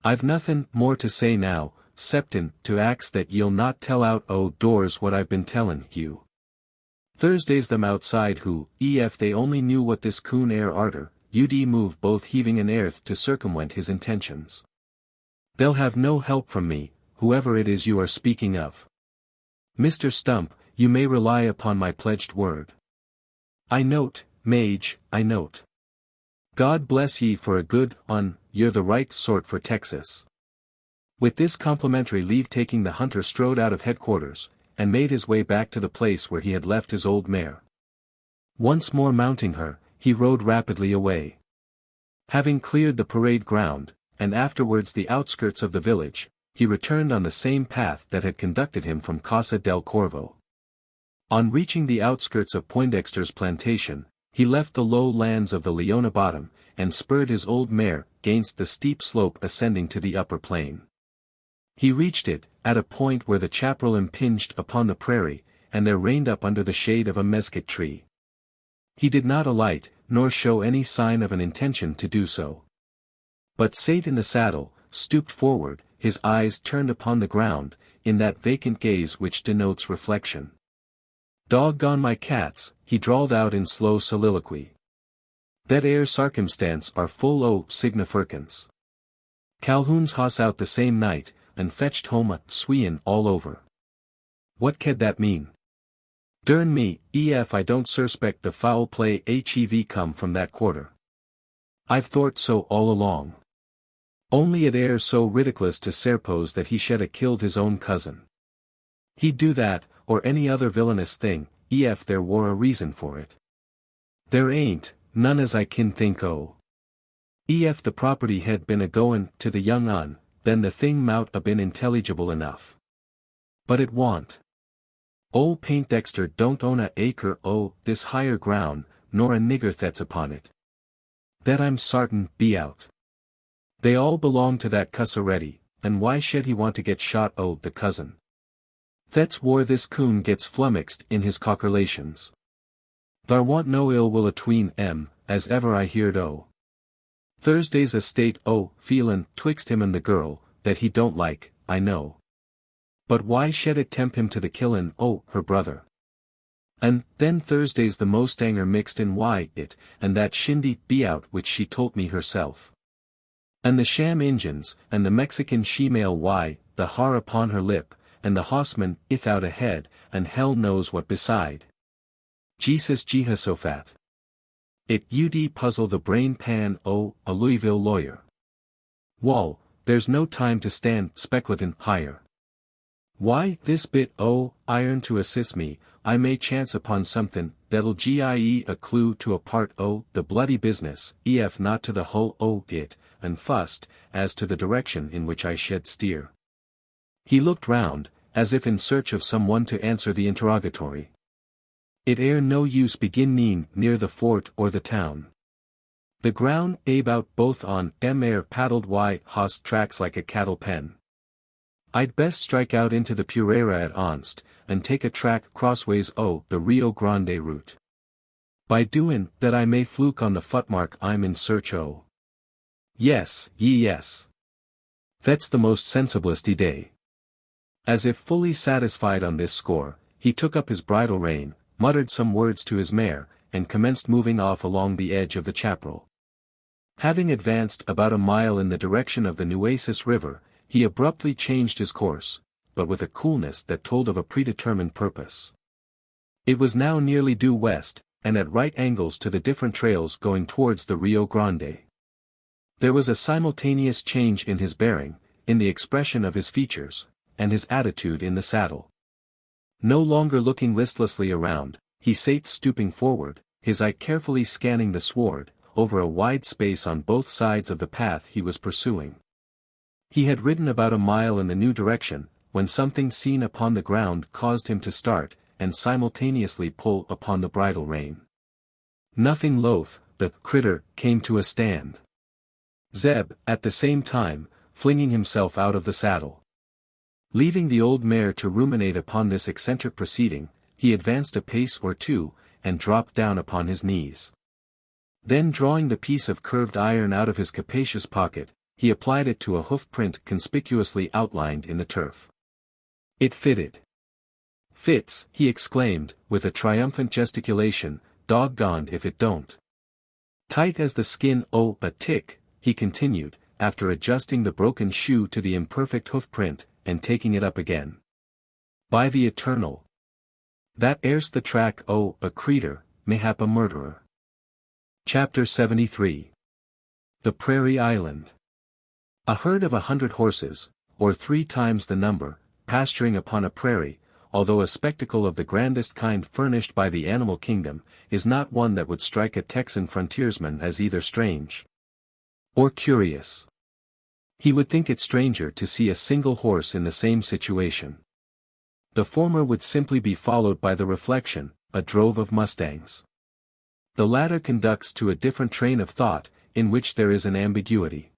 I've nothin' more to say now, 'ceptin' to ax that ye'll not tell out o' doors what I've been tellin' you. Thursday's them outside who, if they only knew what this coon air arter, you'd move both heaving and earth to circumvent his intentions. They'll have no help from me, whoever it is you are speaking of. Mr. Stump, you may rely upon my pledged word. I note, Mage, I note. God bless ye for a good un, you're the right sort for Texas. With this complimentary leave-taking the hunter strode out of headquarters, and made his way back to the place where he had left his old mare. Once more mounting her, he rode rapidly away. Having cleared the parade ground, and afterwards the outskirts of the village, he returned on the same path that had conducted him from Casa del Corvo. On reaching the outskirts of Poindexter's plantation, he left the low lands of the Leona bottom, and spurred his old mare against the steep slope ascending to the upper plain. He reached it, at a point where the chaparral impinged upon the prairie, and there reined up under the shade of a mesquite tree. He did not alight, nor show any sign of an intention to do so. But sate in the saddle, stooped forward, his eyes turned upon the ground, in that vacant gaze which denotes reflection. Doggone my cats, he drawled out in slow soliloquy. That air circumstance are full o' significance. Calhoun's hoss out the same night, and fetched home a sweein all over. What could that mean? Dern me, if I don't suspect the foul play hev come from that quarter. I've thort so all along. Only it air so ridiculous to suppose that he should a killed his own cousin. He'd do that, or any other villainous thing, if there were a reason for it. There ain't, none as I kin think o'. If the property had been a-goin' to the young un, then the thing mout a been intelligible enough. But it wa'n't. Old Poindexter don't own a acre o' this higher ground, nor a nigger that's upon it. That I'm sartin be out. They all belong to that cuss already, and why should he want to get shot o' the cousin? That's where this coon gets flummoxed in his calculations. Thar want no ill will atween 'em, as ever I heerd o'. Thursday's a state o' feelin' twixt him and the girl, that he don't like, I know. But why should it tempt him to the killin' o' her brother? And then Thursday's the Mustanger mixed in why it, and that shindy be out which she told me herself. And the sham Injuns, and the Mexican shemale why, the har upon her lip, and the hossman out ahead, and hell knows what beside. Jesus Jehoshaphat. It ud puzzle the brain pan o' a Louisville lawyer. Wall, there's no time to stand speculatin' higher. Why this bit o' iron to assist me, I may chance upon something, that'll gie a clue to a part o' the bloody business, ef not to the whole o' it, and fust, as to the direction in which I shed steer. He looked round, as if in search of some one to answer the interrogatory. It air no use begin near the fort or the town. The ground about both on air paddled host tracks like a cattle pen. I'd best strike out into the Purera at onst, and take a track crossways o' the Rio Grande route. By doin' that I may fluke on the footmark I'm in search o'. Yes. That's the most sensiblest day. As if fully satisfied on this score, he took up his bridle rein, muttered some words to his mare, and commenced moving off along the edge of the chaparral. Having advanced about a mile in the direction of the Nueces River, he abruptly changed his course, but with a coolness that told of a predetermined purpose. It was now nearly due west, and at right angles to the different trails going towards the Rio Grande. There was a simultaneous change in his bearing, in the expression of his features, and his attitude in the saddle. No longer looking listlessly around, he sate stooping forward, his eye carefully scanning the sward, over a wide space on both sides of the path he was pursuing. He had ridden about a mile in the new direction, when something seen upon the ground caused him to start, and simultaneously pull upon the bridle rein. Nothing loath, the critter came to a stand. Zeb, at the same time, flinging himself out of the saddle. Leaving the old mare to ruminate upon this eccentric proceeding, he advanced a pace or two, and dropped down upon his knees. Then drawing the piece of curved iron out of his capacious pocket, he applied it to a hoof print conspicuously outlined in the turf. It fitted. Fits, he exclaimed, with a triumphant gesticulation, doggoned if it don't. Tight as the skin o' a tick, he continued, after adjusting the broken shoe to the imperfect hoof print, and taking it up again. By the eternal! That air's the track o' a creetur, mayhap a murderer. Chapter 73. The Prairie Island. A herd of 100 horses, or 3 times the number, pasturing upon a prairie, although a spectacle of the grandest kind furnished by the animal kingdom, is not one that would strike a Texan frontiersman as either strange or curious. He would think it stranger to see a single horse in the same situation. The former would simply be followed by the reflection, a drove of mustangs. The latter conducts to a different train of thought, in which there is an ambiguity.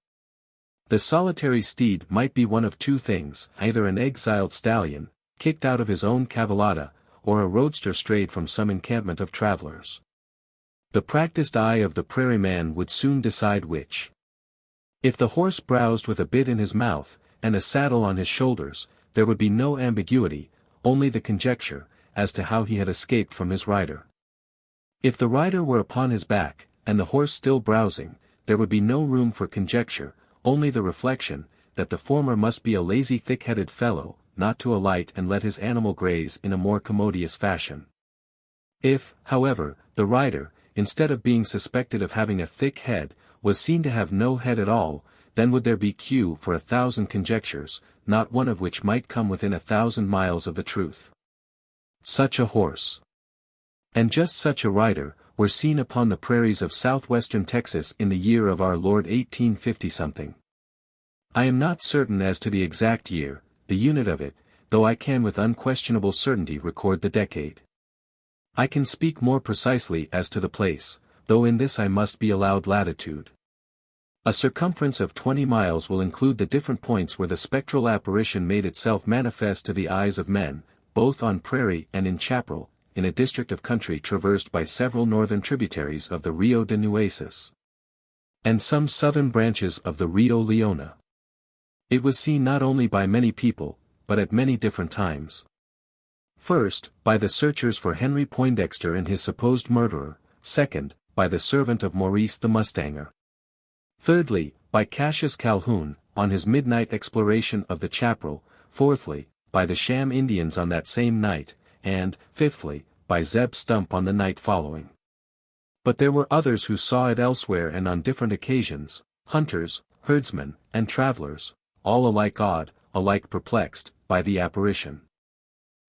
The solitary steed might be one of two things, either an exiled stallion, kicked out of his own cavallada, or a roadster strayed from some encampment of travelers. The practiced eye of the prairie man would soon decide which. If the horse browsed with a bit in his mouth, and a saddle on his shoulders, there would be no ambiguity, only the conjecture, as to how he had escaped from his rider. If the rider were upon his back, and the horse still browsing, there would be no room for conjecture, only the reflection, that the former must be a lazy thick-headed fellow, not to alight and let his animal graze in a more commodious fashion. If, however, the rider, instead of being suspected of having a thick head, was seen to have no head at all, then would there be cue for 1,000 conjectures, not one of which might come within 1,000 miles of the truth. Such a horse, and just such a rider, were seen upon the prairies of southwestern Texas in the year of our Lord 1850-something. I am not certain as to the exact year, the unit of it, though I can with unquestionable certainty record the decade. I can speak more precisely as to the place, though in this I must be allowed latitude. A circumference of 20 miles will include the different points where the spectral apparition made itself manifest to the eyes of men, both on prairie and in chaparral, in a district of country traversed by several northern tributaries of the Rio de Nueces, and some southern branches of the Rio Leona. It was seen not only by many people, but at many different times. First, by the searchers for Henry Poindexter and his supposed murderer; second, by the servant of Maurice the mustanger; thirdly, by Cassius Calhoun, on his midnight exploration of the chaparral; fourthly, by the sham Indians on that same night, and, fifthly, by Zeb Stump on the night following. But there were others who saw it elsewhere and on different occasions, hunters, herdsmen, and travelers, all alike awed, alike perplexed, by the apparition.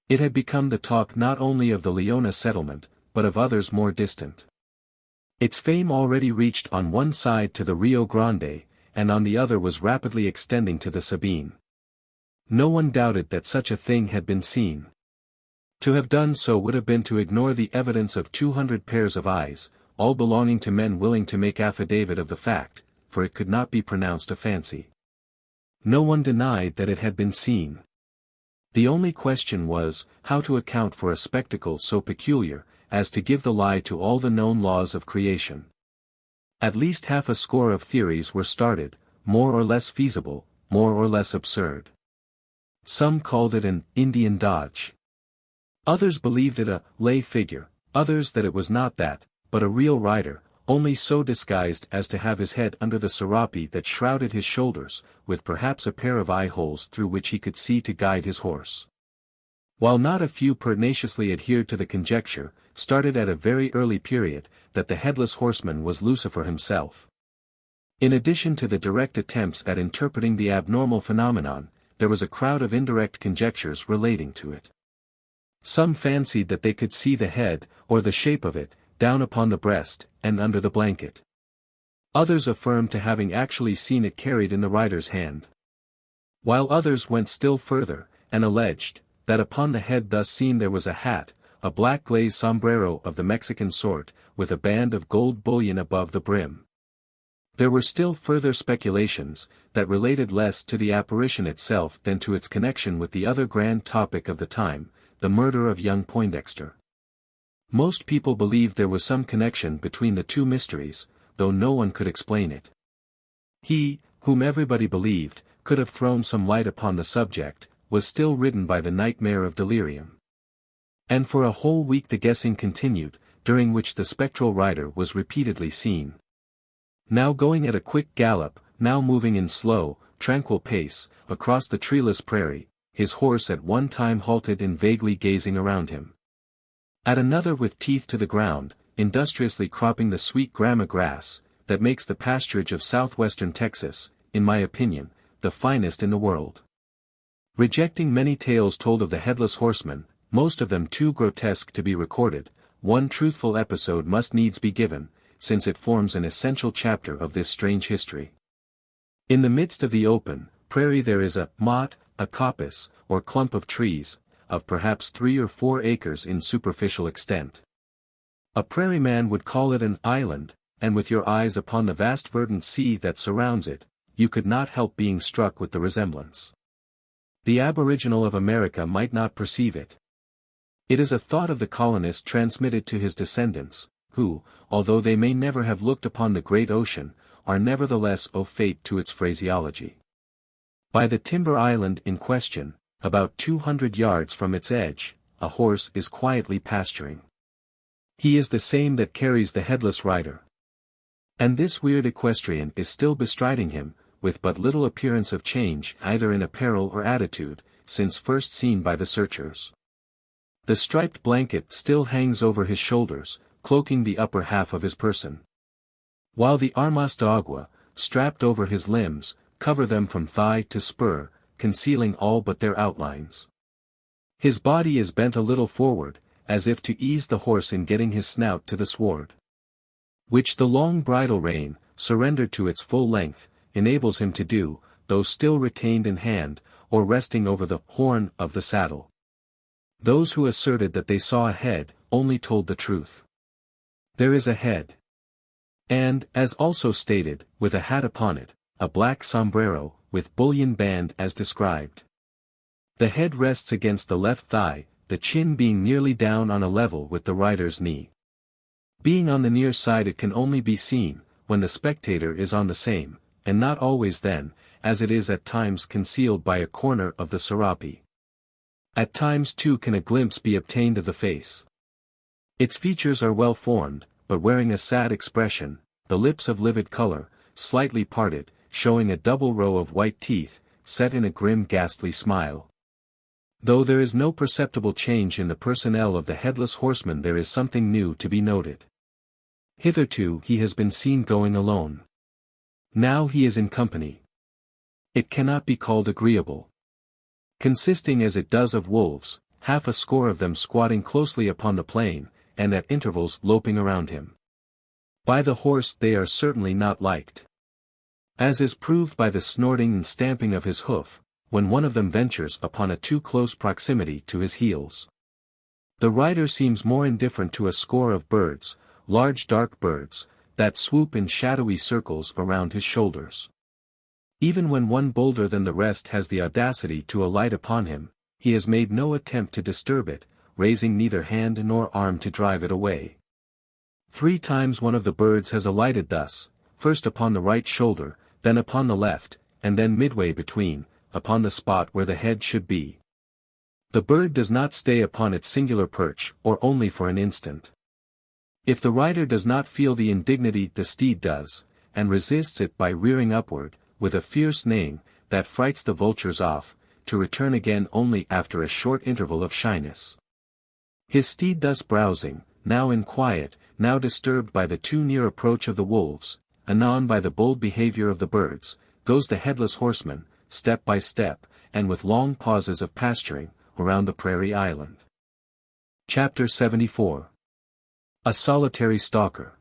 It had become the talk not only of the Leona settlement, but of others more distant. Its fame already reached on one side to the Rio Grande, and on the other was rapidly extending to the Sabine. No one doubted that such a thing had been seen. To have done so would have been to ignore the evidence of 200 pairs of eyes, all belonging to men willing to make affidavit of the fact, for it could not be pronounced a fancy. No one denied that it had been seen. The only question was, how to account for a spectacle so peculiar, as to give the lie to all the known laws of creation. At least half a score of theories were started, more or less feasible, more or less absurd. Some called it an Indian dodge. Others believed it a lay figure, others that it was not that, but a real rider, only so disguised as to have his head under the serape that shrouded his shoulders, with perhaps a pair of eye-holes through which he could see to guide his horse. While not a few pertinaciously adhered to the conjecture, started at a very early period, that the Headless Horseman was Lucifer himself. In addition to the direct attempts at interpreting the abnormal phenomenon, there was a crowd of indirect conjectures relating to it. Some fancied that they could see the head, or the shape of it, down upon the breast, and under the blanket. Others affirmed to having actually seen it carried in the rider's hand. While others went still further, and alleged, that upon the head thus seen there was a hat, a black glazed sombrero of the Mexican sort, with a band of gold bullion above the brim. There were still further speculations, that related less to the apparition itself than to its connection with the other grand topic of the time, the murder of young Poindexter. Most people believed there was some connection between the two mysteries, though no one could explain it. He, whom everybody believed, could have thrown some light upon the subject, was still ridden by the nightmare of delirium. And for a whole week the guessing continued, during which the spectral rider was repeatedly seen. Now going at a quick gallop, now moving in slow, tranquil pace, across the treeless prairie, his horse at one time halted and vaguely gazing around him. At another with teeth to the ground, industriously cropping the sweet grama grass, that makes the pasturage of southwestern Texas, in my opinion, the finest in the world. Rejecting many tales told of the Headless Horseman, most of them too grotesque to be recorded, one truthful episode must needs be given, since it forms an essential chapter of this strange history. In the midst of the open prairie there is a motte, a coppice, or clump of trees, of perhaps 3 or 4 acres in superficial extent. A prairie man would call it an island, and with your eyes upon the vast verdant sea that surrounds it, you could not help being struck with the resemblance. The aboriginal of America might not perceive it. It is a thought of the colonist transmitted to his descendants, who, although they may never have looked upon the great ocean, are nevertheless au fait to its phraseology. By the timber island in question, about 200 yards from its edge, a horse is quietly pasturing. He is the same that carries the headless rider. And this weird equestrian is still bestriding him, with but little appearance of change either in apparel or attitude, since first seen by the searchers. The striped blanket still hangs over his shoulders, cloaking the upper half of his person. While the armas d'agua, strapped over his limbs, cover them from thigh to spur, concealing all but their outlines. His body is bent a little forward, as if to ease the horse in getting his snout to the sward, which the long bridle rein, surrendered to its full length, enables him to do, though still retained in hand, or resting over the horn of the saddle. Those who asserted that they saw a head, only told the truth. There is a head. And, as also stated, with a hat upon it, a black sombrero, with bullion band as described. The head rests against the left thigh, the chin being nearly down on a level with the rider's knee. Being on the near side it can only be seen, when the spectator is on the same, and not always then, as it is at times concealed by a corner of the serape. At times too can a glimpse be obtained of the face. Its features are well formed, but wearing a sad expression, the lips of livid color, slightly parted, showing a double row of white teeth, set in a grim ghastly smile. Though there is no perceptible change in the personnel of the Headless Horseman, there is something new to be noted. Hitherto he has been seen going alone. Now he is in company. It cannot be called agreeable. Consisting as it does of wolves, half a score of them squatting closely upon the plain, and at intervals loping around him. By the horse they are certainly not liked. As is proved by the snorting and stamping of his hoof, when one of them ventures upon a too close proximity to his heels. The rider seems more indifferent to a score of birds, large dark birds, that swoop in shadowy circles around his shoulders. Even when one bolder than the rest has the audacity to alight upon him, he has made no attempt to disturb it, raising neither hand nor arm to drive it away. 3 times one of the birds has alighted thus, first upon the right shoulder, then upon the left, and then midway between, upon the spot where the head should be. The bird does not stay upon its singular perch, or only for an instant. If the rider does not feel the indignity the steed does, and resists it by rearing upward, with a fierce neighing, that frights the vultures off, to return again only after a short interval of shyness. His steed thus browsing, now in quiet, now disturbed by the too near approach of the wolves, anon by the bold behavior of the birds, goes the headless horseman, step by step, and with long pauses of pasturing, around the prairie island. Chapter 74. A solitary stalker.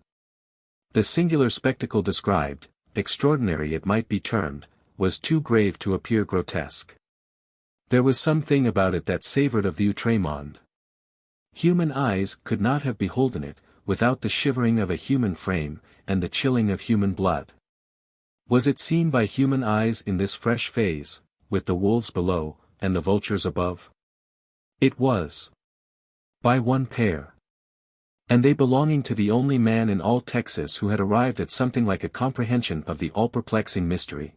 The singular spectacle described, extraordinary it might be termed, was too grave to appear grotesque. There was something about it that savoured of the outre-monde. Human eyes could not have beholden it, without the shivering of a human frame, and the chilling of human blood. Was it seen by human eyes in this fresh phase, with the wolves below, and the vultures above? It was. By one pair. And they belonging to the only man in all Texas who had arrived at something like a comprehension of the all-perplexing mystery.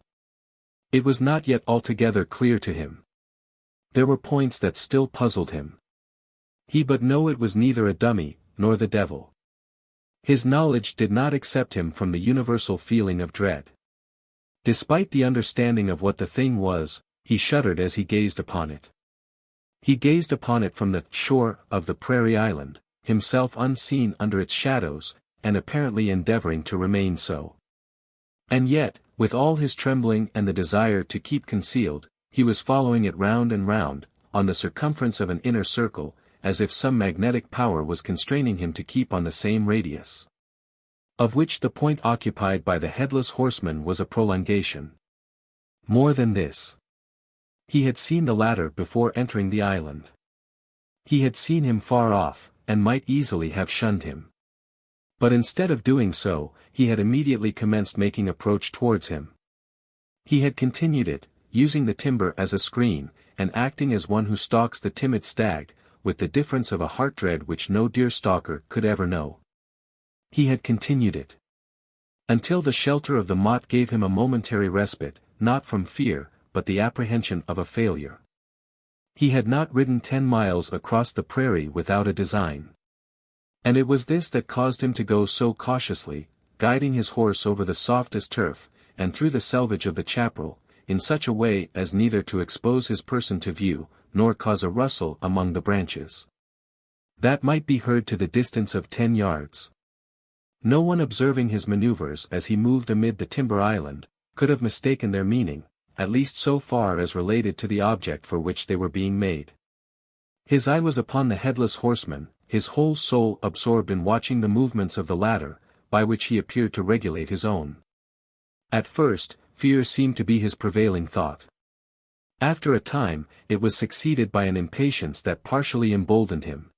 It was not yet altogether clear to him. There were points that still puzzled him. He but knew it was neither a dummy, nor the devil. His knowledge did not accept him from the universal feeling of dread. Despite the understanding of what the thing was, he shuddered as he gazed upon it. He gazed upon it from the shore of the prairie island, himself unseen under its shadows, and apparently endeavoring to remain so. And yet, with all his trembling and the desire to keep concealed, he was following it round and round, on the circumference of an inner circle, as if some magnetic power was constraining him to keep on the same radius. Of which the point occupied by the headless horseman was a prolongation. More than this. He had seen the latter before entering the island. He had seen him far off, and might easily have shunned him. But instead of doing so, he had immediately commenced making approach towards him. He had continued it, using the timber as a screen, and acting as one who stalks the timid stag, with the difference of a heart dread which no deer stalker could ever know. He had continued it until the shelter of the motte gave him a momentary respite, not from fear, but the apprehension of a failure. He had not ridden 10 miles across the prairie without a design. And it was this that caused him to go so cautiously, guiding his horse over the softest turf, and through the selvage of the chaparral, in such a way as neither to expose his person to view, nor cause a rustle among the branches that might be heard to the distance of 10 yards. No one observing his maneuvers as he moved amid the timber island, could have mistaken their meaning, at least so far as related to the object for which they were being made. His eye was upon the headless horseman, his whole soul absorbed in watching the movements of the latter, by which he appeared to regulate his own. At first, fear seemed to be his prevailing thought. After a time, it was succeeded by an impatience that partially emboldened him.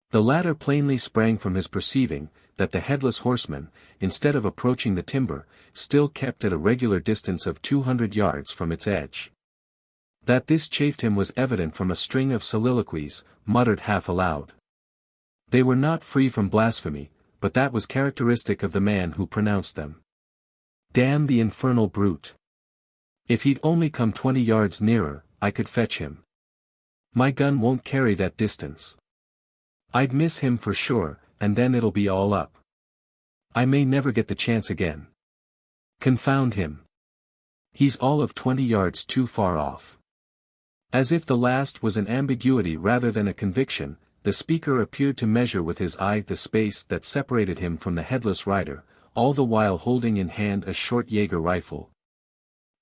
The latter plainly sprang from his perceiving, that the headless horseman, instead of approaching the timber, still kept at a regular distance of 200 yards from its edge. That this chafed him was evident from a string of soliloquies, muttered half aloud. They were not free from blasphemy, but that was characteristic of the man who pronounced them. Damn the infernal brute! If he'd only come 20 yards nearer, I could fetch him. My gun won't carry that distance. I'd miss him for sure, and then it'll be all up. I may never get the chance again. Confound him. He's all of 20 yards too far off. As if the last was an ambiguity rather than a conviction, the speaker appeared to measure with his eye the space that separated him from the headless rider, all the while holding in hand a short Jaeger rifle,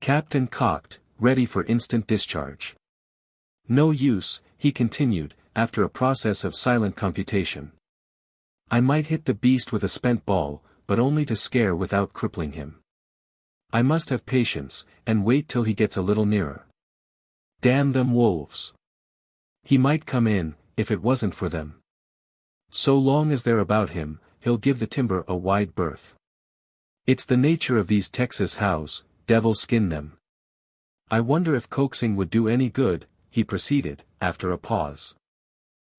capped and cocked, ready for instant discharge. No use, he continued, after a process of silent computation. I might hit the beast with a spent ball, but only to scare without crippling him. I must have patience, and wait till he gets a little nearer. Damn them wolves. He might come in, if it wasn't for them. So long as they're about him, he'll give the timber a wide berth. It's the nature of these Texas hows, devil skin them. I wonder if coaxing would do any good, he proceeded, after a pause.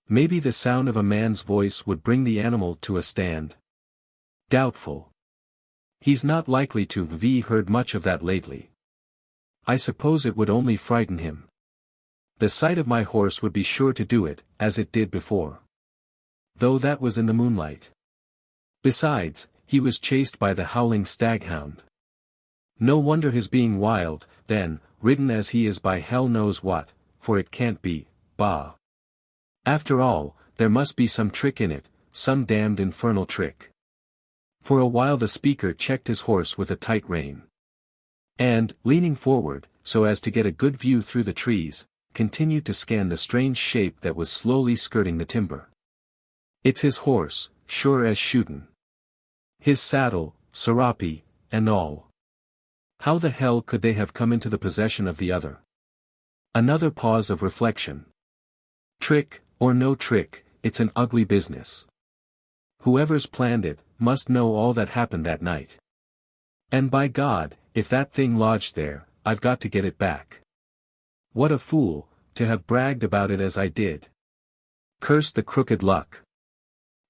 Maybe the sound of a man's voice would bring the animal to a stand. Doubtful. He's not likely to have heard much of that lately. I suppose it would only frighten him. The sight of my horse would be sure to do it, as it did before. Though that was in the moonlight. Besides, he was chased by the howling staghound. No wonder his being wild, then, ridden as he is by hell knows what, for it can't be, bah. After all, there must be some trick in it, some damned infernal trick. For a while the speaker checked his horse with a tight rein. And, leaning forward, so as to get a good view through the trees, continued to scan the strange shape that was slowly skirting the timber. It's his horse, sure as shootin'. His saddle, serape, and all. How the hell could they have come into the possession of the other? Another pause of reflection. Trick, or no trick, it's an ugly business. Whoever's planned it, must know all that happened that night. And by God, if that thing lodged there, I've got to get it back. What a fool, to have bragged about it as I did. Curse the crooked luck.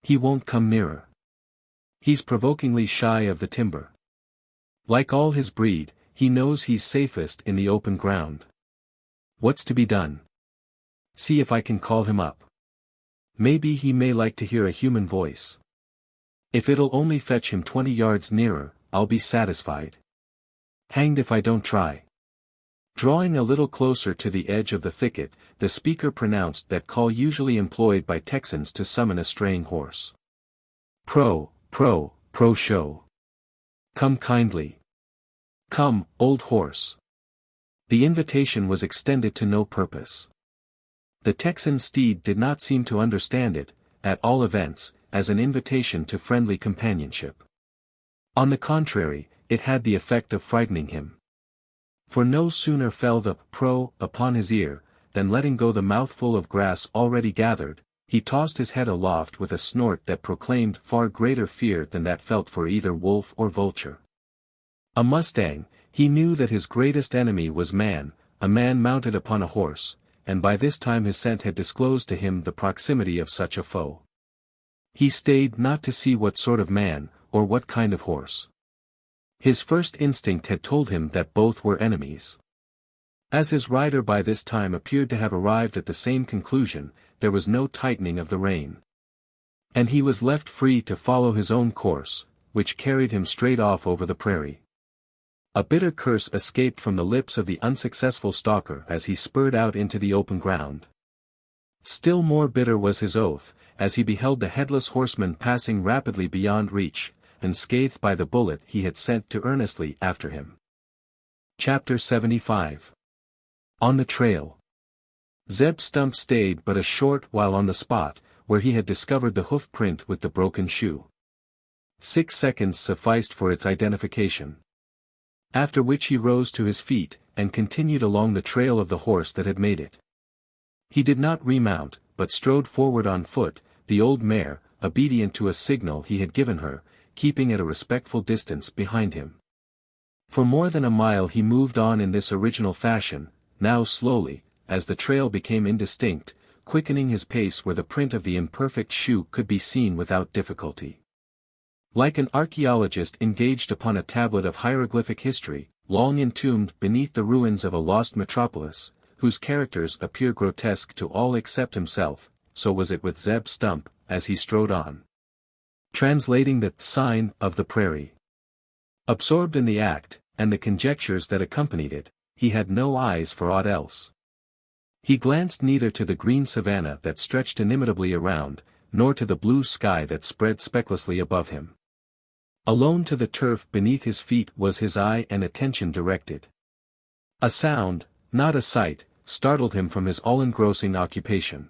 He won't come nearer. He's provokingly shy of the timber. Like all his breed, he knows he's safest in the open ground. What's to be done? See if I can call him up. Maybe he may like to hear a human voice. If it'll only fetch him 20 yards nearer, I'll be satisfied. Hanged if I don't try. Drawing a little closer to the edge of the thicket, the speaker pronounced that call usually employed by Texans to summon a straying horse. Pro show. Come kindly. Come, old horse. The invitation was extended to no purpose. The Texan steed did not seem to understand it, at all events, as an invitation to friendly companionship. On the contrary, it had the effect of frightening him. For no sooner fell the pro upon his ear, than letting go the mouthful of grass already gathered, he tossed his head aloft with a snort that proclaimed far greater fear than that felt for either wolf or vulture. A mustang, he knew that his greatest enemy was man, a man mounted upon a horse, and by this time his scent had disclosed to him the proximity of such a foe. He stayed not to see what sort of man, or what kind of horse. His first instinct had told him that both were enemies. As his rider by this time appeared to have arrived at the same conclusion, there was no tightening of the rein. And he was left free to follow his own course, which carried him straight off over the prairie. A bitter curse escaped from the lips of the unsuccessful stalker as he spurred out into the open ground. Still more bitter was his oath, as he beheld the Headless Horseman passing rapidly beyond reach, unscathed by the bullet he had sent too earnestly after him. Chapter 75. On the trail. Zeb Stump stayed but a short while on the spot, where he had discovered the hoof print with the broken shoe. 6 seconds sufficed for its identification. After which he rose to his feet, and continued along the trail of the horse that had made it. He did not remount, but strode forward on foot, the old mare, obedient to a signal he had given her, keeping at a respectful distance behind him. For more than a mile he moved on in this original fashion, now slowly, as the trail became indistinct, quickening his pace where the print of the imperfect shoe could be seen without difficulty. Like an archaeologist engaged upon a tablet of hieroglyphic history, long entombed beneath the ruins of a lost metropolis, whose characters appear grotesque to all except himself, so was it with Zeb Stump, as he strode on. Translating the sign of the prairie. Absorbed in the act, and the conjectures that accompanied it, he had no eyes for aught else. He glanced neither to the green savanna that stretched inimitably around, nor to the blue sky that spread specklessly above him. Alone to the turf beneath his feet was his eye and attention directed. A sound, not a sight, startled him from his all-engrossing occupation.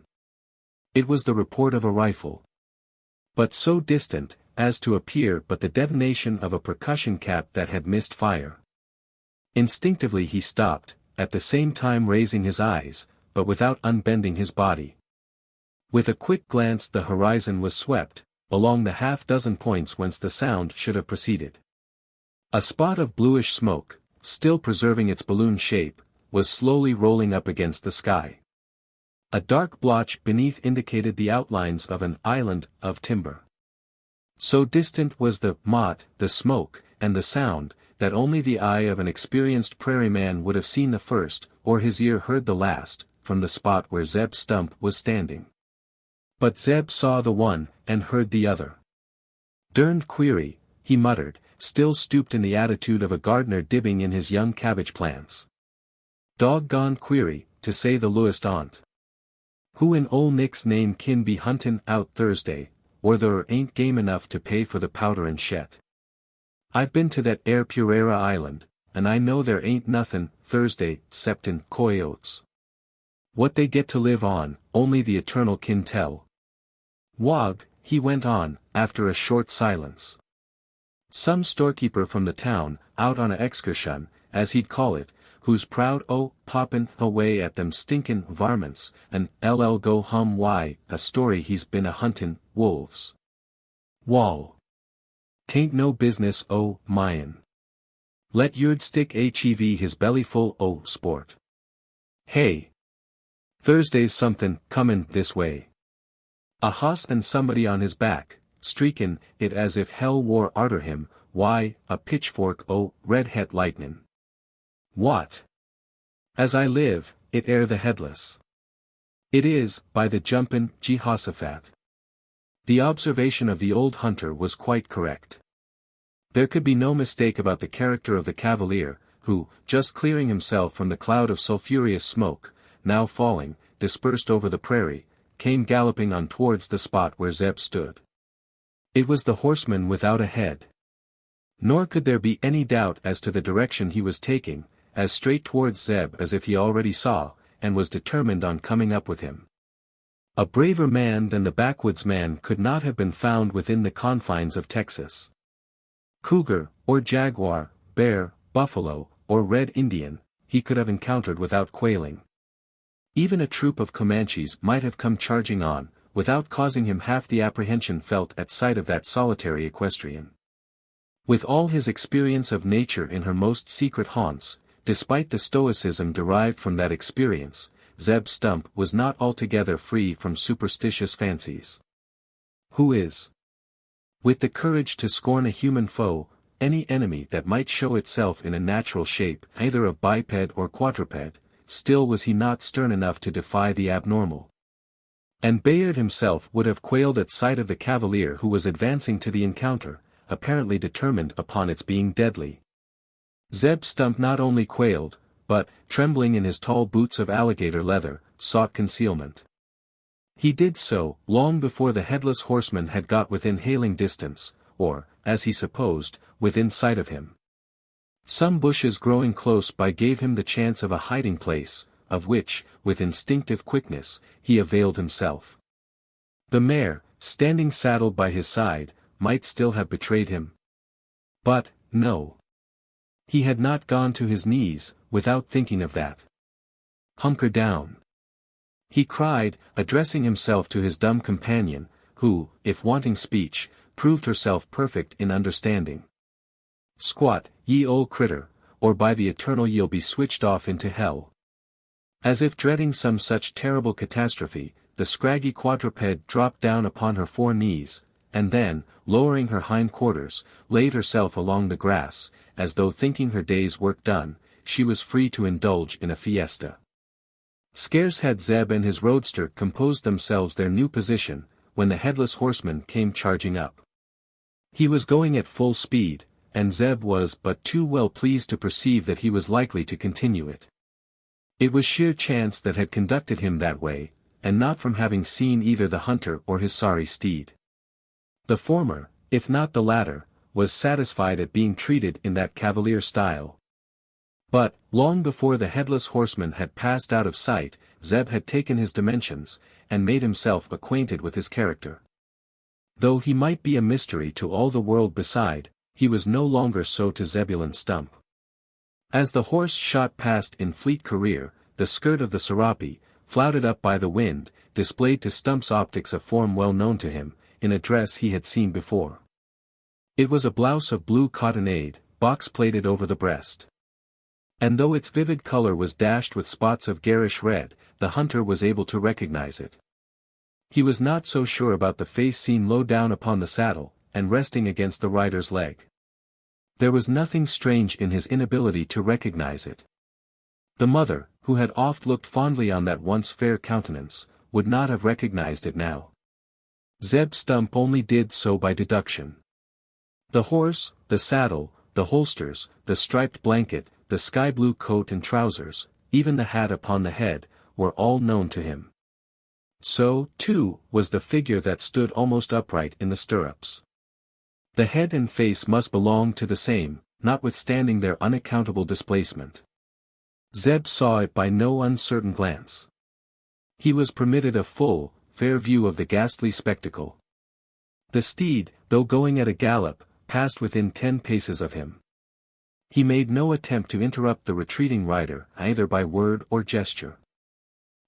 It was the report of a rifle. But so distant, as to appear but the detonation of a percussion cap that had missed fire. Instinctively he stopped, at the same time raising his eyes, but without unbending his body. With a quick glance the horizon was swept, along the half-dozen points whence the sound should have proceeded. A spot of bluish smoke, still preserving its balloon shape, was slowly rolling up against the sky. A dark blotch beneath indicated the outlines of an island of timber. So distant was the smoke, and the sound, that only the eye of an experienced prairie man would have seen the first, or his ear heard the last, from the spot where Zeb Stump was standing. But Zeb saw the one, and heard the other. "Derned query," he muttered, still stooped in the attitude of a gardener dibbing in his young cabbage plants. "Doggone query, to say the lowest on't. Who in Ol' Nick's name kin be huntin' out Thursday, or there ain't game enough to pay for the powder and shet? I've been to that air Purera Island, and I know there ain't nothin' Thursday, 'ceptin' coyotes. What they get to live on, only the Eternal kin tell. Wog," he went on, after a short silence. "Some storekeeper from the town, out on a excursion, as he'd call it, who's proud o' poppin' away at them stinkin' varmints, and go hum why, a story he's been a huntin' wolves. Wall. 'Tain't no business o' mine. Let yerd stick hev his belly full o' sport. Hey! Thursday's somethin' comin' this way. A hoss and somebody on his back, streakin' it as if hell war arter him, why, a pitchfork o' red-het lightnin'. What? As I live, it air the Headless. It is, by the jumpin' Jehoshaphat." The observation of the old hunter was quite correct. There could be no mistake about the character of the cavalier, who, just clearing himself from the cloud of sulphurous smoke, now falling, dispersed over the prairie, came galloping on towards the spot where Zeb stood. It was the horseman without a head. Nor could there be any doubt as to the direction he was taking, as straight towards Zeb as if he already saw, and was determined on coming up with him. A braver man than the backwoodsman could not have been found within the confines of Texas. Cougar, or jaguar, bear, buffalo, or red Indian, he could have encountered without quailing. Even a troop of Comanches might have come charging on, without causing him half the apprehension felt at sight of that solitary equestrian. With all his experience of nature in her most secret haunts, despite the stoicism derived from that experience, Zeb Stump was not altogether free from superstitious fancies. Who is? With the courage to scorn a human foe, any enemy that might show itself in a natural shape, either of biped or quadruped, still was he not stern enough to defy the abnormal. And Bayard himself would have quailed at sight of the cavalier who was advancing to the encounter, apparently determined upon its being deadly. Zeb Stump not only quailed, but, trembling in his tall boots of alligator leather, sought concealment. He did so, long before the Headless Horseman had got within hailing distance, or, as he supposed, within sight of him. Some bushes growing close by gave him the chance of a hiding place, of which, with instinctive quickness, he availed himself. The mare, standing saddled by his side, might still have betrayed him. But, no. He had not gone to his knees, without thinking of that. "Hunker down," he cried, addressing himself to his dumb companion, who, if wanting speech, proved herself perfect in understanding. "Squat, ye old critter, or by the Eternal ye'll be switched off into hell." As if dreading some such terrible catastrophe, the scraggy quadruped dropped down upon her 4 knees, and then, lowering her hind quarters, laid herself along the grass, as though thinking her day's work done, she was free to indulge in a fiesta. Scarce had Zeb and his roadster composed themselves their new position, when the Headless Horseman came charging up. He was going at full speed, and Zeb was but too well pleased to perceive that he was likely to continue it. It was sheer chance that had conducted him that way, and not from having seen either the hunter or his sorry steed. The former, if not the latter, was satisfied at being treated in that cavalier style. But, long before the Headless Horseman had passed out of sight, Zeb had taken his dimensions, and made himself acquainted with his character. Though he might be a mystery to all the world beside, he was no longer so to Zebulon Stump. As the horse shot past in fleet career, the skirt of the serape, flouted up by the wind, displayed to Stump's optics a form well known to him, in a dress he had seen before. It was a blouse of blue cottonade, box-plaited over the breast. And though its vivid color was dashed with spots of garish red, the hunter was able to recognize it. He was not so sure about the face seen low down upon the saddle, and resting against the rider's leg. There was nothing strange in his inability to recognize it. The mother, who had oft looked fondly on that once fair countenance, would not have recognized it now. Zeb Stump only did so by deduction. The horse, the saddle, the holsters, the striped blanket, the sky-blue coat and trousers, even the hat upon the head, were all known to him. So, too, was the figure that stood almost upright in the stirrups. The head and face must belong to the same, notwithstanding their unaccountable displacement. Zeb saw it by no uncertain glance. He was permitted a full, fair view of the ghastly spectacle. The steed, though going at a gallop, passed within 10 paces of him. He made no attempt to interrupt the retreating rider, either by word or gesture.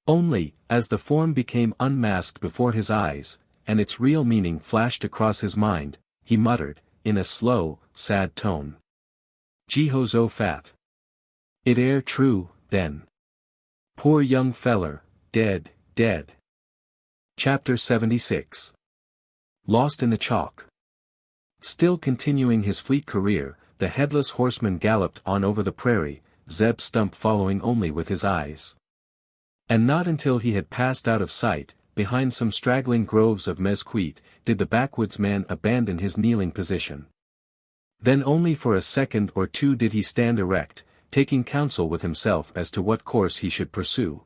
Only, as the form became unmasked before his eyes, and its real meaning flashed across his mind, he muttered, in a slow, sad tone. "Jehoshaphat. It air true, then. Poor young feller, dead, dead." Chapter 76. Lost in the Chalk. Still continuing his fleet career, the Headless Horseman galloped on over the prairie, Zeb Stump following only with his eyes. And not until he had passed out of sight, behind some straggling groves of mesquite, did the backwoodsman abandon his kneeling position. Then only for a second or two did he stand erect, taking counsel with himself as to what course he should pursue.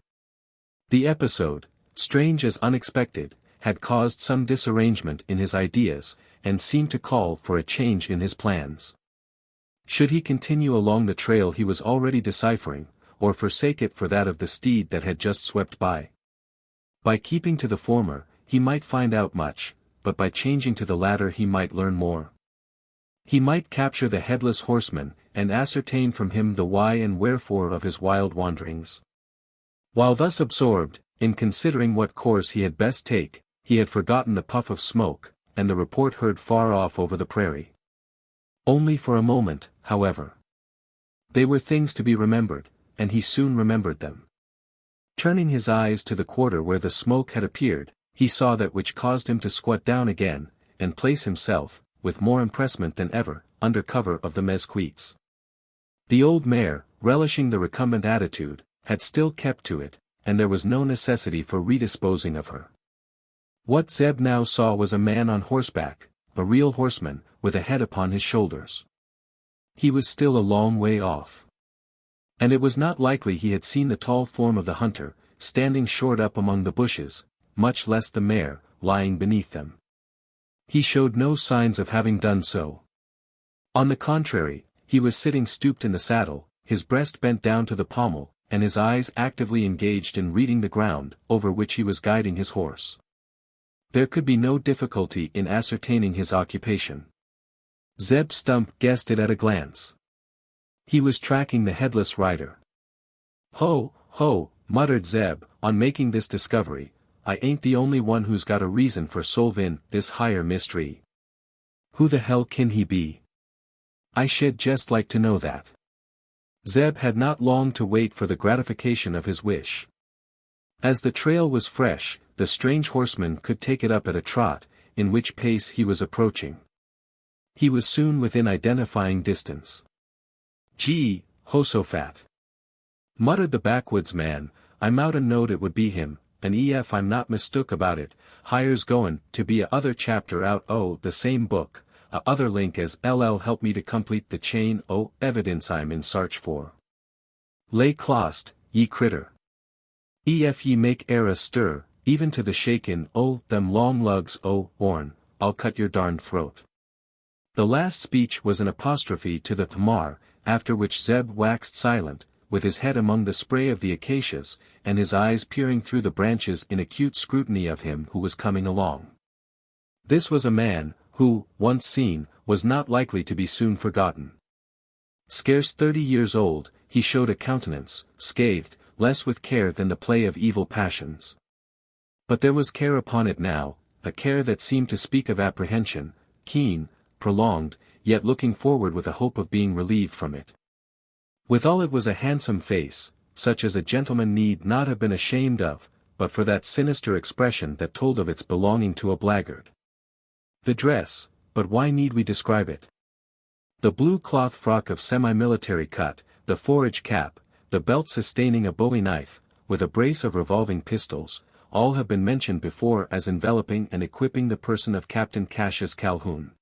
The episode, strange as unexpected, had caused some disarrangement in his ideas, and seemed to call for a change in his plans. Should he continue along the trail he was already deciphering, or forsake it for that of the steed that had just swept by? By keeping to the former, he might find out much, but by changing to the latter he might learn more. He might capture the Headless Horseman, and ascertain from him the why and wherefore of his wild wanderings. While thus absorbed, in considering what course he had best take, he had forgotten the puff of smoke, and the report heard far off over the prairie. Only for a moment, however. They were things to be remembered, and he soon remembered them. Turning his eyes to the quarter where the smoke had appeared, he saw that which caused him to squat down again, and place himself, with more empressement than ever, under cover of the mesquites. The old mare, relishing the recumbent attitude, had still kept to it, and there was no necessity for redisposing of her. What Zeb now saw was a man on horseback, a real horseman, with a head upon his shoulders. He was still a long way off. And it was not likely he had seen the tall form of the hunter, standing shored up among the bushes, much less the mare, lying beneath them. He showed no signs of having done so. On the contrary, he was sitting stooped in the saddle, his breast bent down to the pommel, and his eyes actively engaged in reading the ground, over which he was guiding his horse. There could be no difficulty in ascertaining his occupation. Zeb Stump guessed it at a glance. He was tracking the headless rider. "Ho, ho," muttered Zeb, on making this discovery, "I ain't the only one who's got a reason for solvin' this higher mystery. Who the hell kin he be? I shed jest like to know that." Zeb had not long to wait for the gratification of his wish. As the trail was fresh, the strange horseman could take it up at a trot, in which pace he was approaching. He was soon within identifying distance. "Gee, Jehoshaphat," muttered the backwoodsman, "I'm out and knowed it would be him, and ef I'm not mistook about it, higher's goin' to be a other chapter out o' the same book, a other link as LL help me to complete the chain o' evidence I'm in sarch for. Lay clost, ye critter. Ef ye make e'er a stir, even to the shakin' o' them long lugs o' horn, I'll cut your darned throat." The last speech was an apostrophe to the Tamar, after which Zeb waxed silent, with his head among the spray of the acacias, and his eyes peering through the branches in acute scrutiny of him who was coming along. This was a man, who, once seen, was not likely to be soon forgotten. Scarce 30 years old, he showed a countenance, scathed, less with care than the play of evil passions. But there was care upon it now, a care that seemed to speak of apprehension, keen, prolonged, yet looking forward with a hope of being relieved from it. Withal it was a handsome face, such as a gentleman need not have been ashamed of, but for that sinister expression that told of its belonging to a blackguard. The dress, but why need we describe it? The blue cloth frock of semi-military cut, the forage cap, the belt sustaining a bowie knife, with a brace of revolving pistols, all have been mentioned before as enveloping and equipping the person of Captain Cassius Calhoun.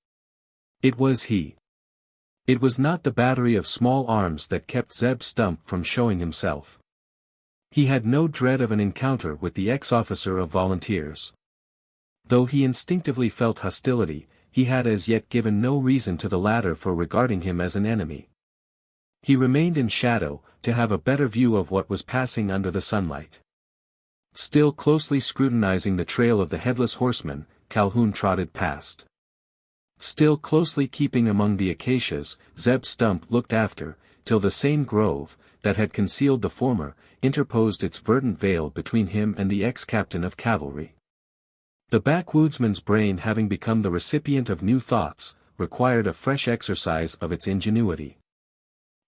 It was he. It was not the battery of small arms that kept Zeb Stump from showing himself. He had no dread of an encounter with the ex-officer of volunteers. Though he instinctively felt hostility, he had as yet given no reason to the latter for regarding him as an enemy. He remained in shadow, to have a better view of what was passing under the sunlight. Still closely scrutinizing the trail of the Headless Horseman, Calhoun trotted past. Still closely keeping among the acacias, Zeb Stump looked after, till the same grove, that had concealed the former, interposed its verdant veil between him and the ex-captain of cavalry. The backwoodsman's brain having become the recipient of new thoughts, required a fresh exercise of its ingenuity.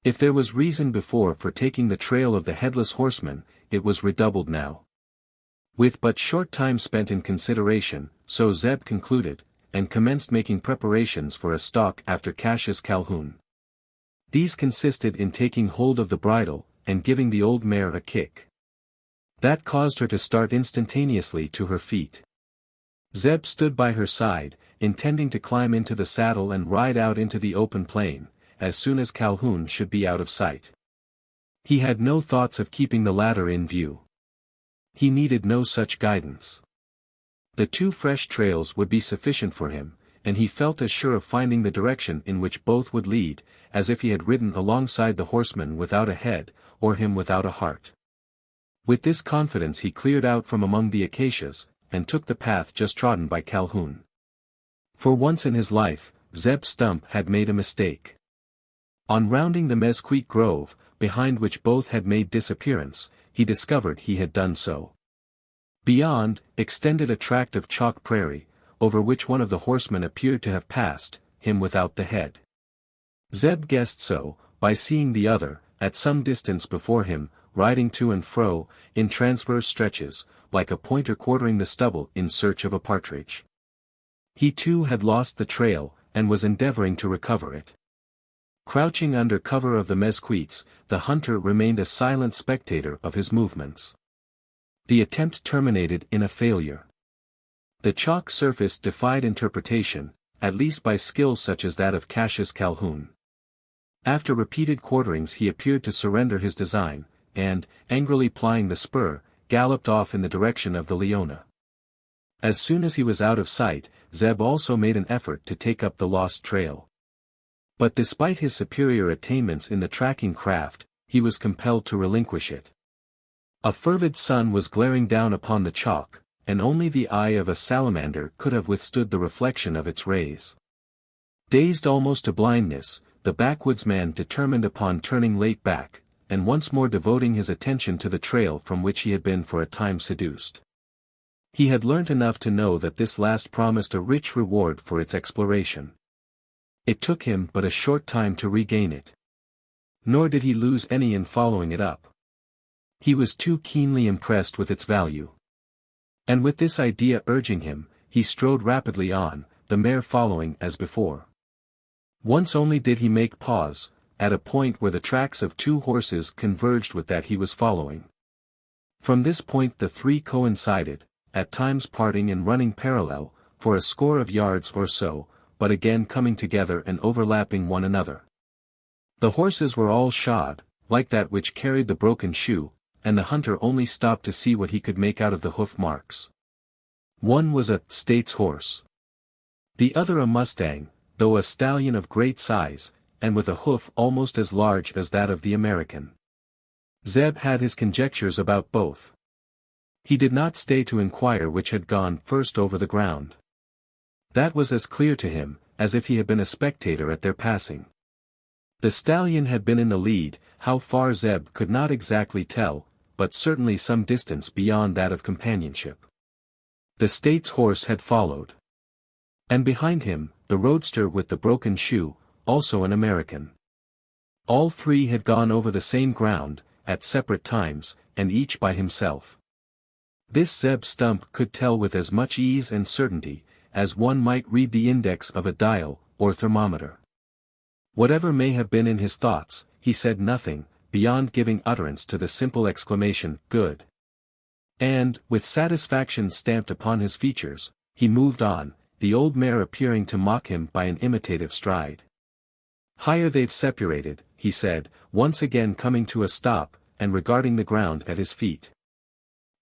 If there was reason before for taking the trail of the Headless Horseman, it was redoubled now. With but short time spent in consideration, so Zeb concluded, and commenced making preparations for a stalk after Cassius Calhoun. These consisted in taking hold of the bridle, and giving the old mare a kick. That caused her to start instantaneously to her feet. Zeb stood by her side, intending to climb into the saddle and ride out into the open plain, as soon as Calhoun should be out of sight. He had no thoughts of keeping the latter in view. He needed no such guidance. The 2 fresh trails would be sufficient for him, and he felt as sure of finding the direction in which both would lead, as if he had ridden alongside the horseman without a head, or him without a heart. With this confidence he cleared out from among the acacias, and took the path just trodden by Calhoun. For once in his life, Zeb Stump had made a mistake. On rounding the mesquite grove, behind which both had made disappearance, he discovered he had done so. Beyond, extended a tract of chalk prairie, over which one of the horsemen appeared to have passed, him without the head. Zeb guessed so, by seeing the other, at some distance before him, riding to and fro, in transverse stretches, like a pointer quartering the stubble in search of a partridge. He too had lost the trail, and was endeavoring to recover it. Crouching under cover of the mesquites, the hunter remained a silent spectator of his movements. The attempt terminated in a failure. The chalk surface defied interpretation, at least by skill such as that of Cassius Calhoun. After repeated quarterings he appeared to surrender his design, and, angrily plying the spur, galloped off in the direction of the Leona. As soon as he was out of sight, Zeb also made an effort to take up the lost trail. But despite his superior attainments in the tracking craft, he was compelled to relinquish it. A fervid sun was glaring down upon the chalk, and only the eye of a salamander could have withstood the reflection of its rays. Dazed almost to blindness, the backwoodsman determined upon turning late back, and once more devoting his attention to the trail from which he had been for a time seduced. He had learnt enough to know that this last promised a rich reward for its exploration. It took him but a short time to regain it. Nor did he lose any in following it up. He was too keenly impressed with its value. And with this idea urging him, he strode rapidly on, the mare following as before. Once only did he make pause, at a point where the tracks of 2 horses converged with that he was following. From this point the 3 coincided, at times parting and running parallel, for a score of yards or so, but again coming together and overlapping one another. The horses were all shod, like that which carried the broken shoe, and the hunter only stopped to see what he could make out of the hoof marks. One was a States horse. The other a mustang, though a stallion of great size, and with a hoof almost as large as that of the American. Zeb had his conjectures about both. He did not stay to inquire which had gone first over the ground. That was as clear to him, as if he had been a spectator at their passing. The stallion had been in the lead, how far Zeb could not exactly tell, but certainly some distance beyond that of companionship. The State's horse had followed. And behind him, the roadster with the broken shoe, also an American. All three had gone over the same ground, at separate times, and each by himself. This Zeb Stump could tell with as much ease and certainty, as one might read the index of a dial, or thermometer. Whatever may have been in his thoughts, he said nothing, beyond giving utterance to the simple exclamation, "Good." And, with satisfaction stamped upon his features, he moved on, the old mare appearing to mock him by an imitative stride. "Higher they've separated," he said, once again coming to a stop, and regarding the ground at his feet.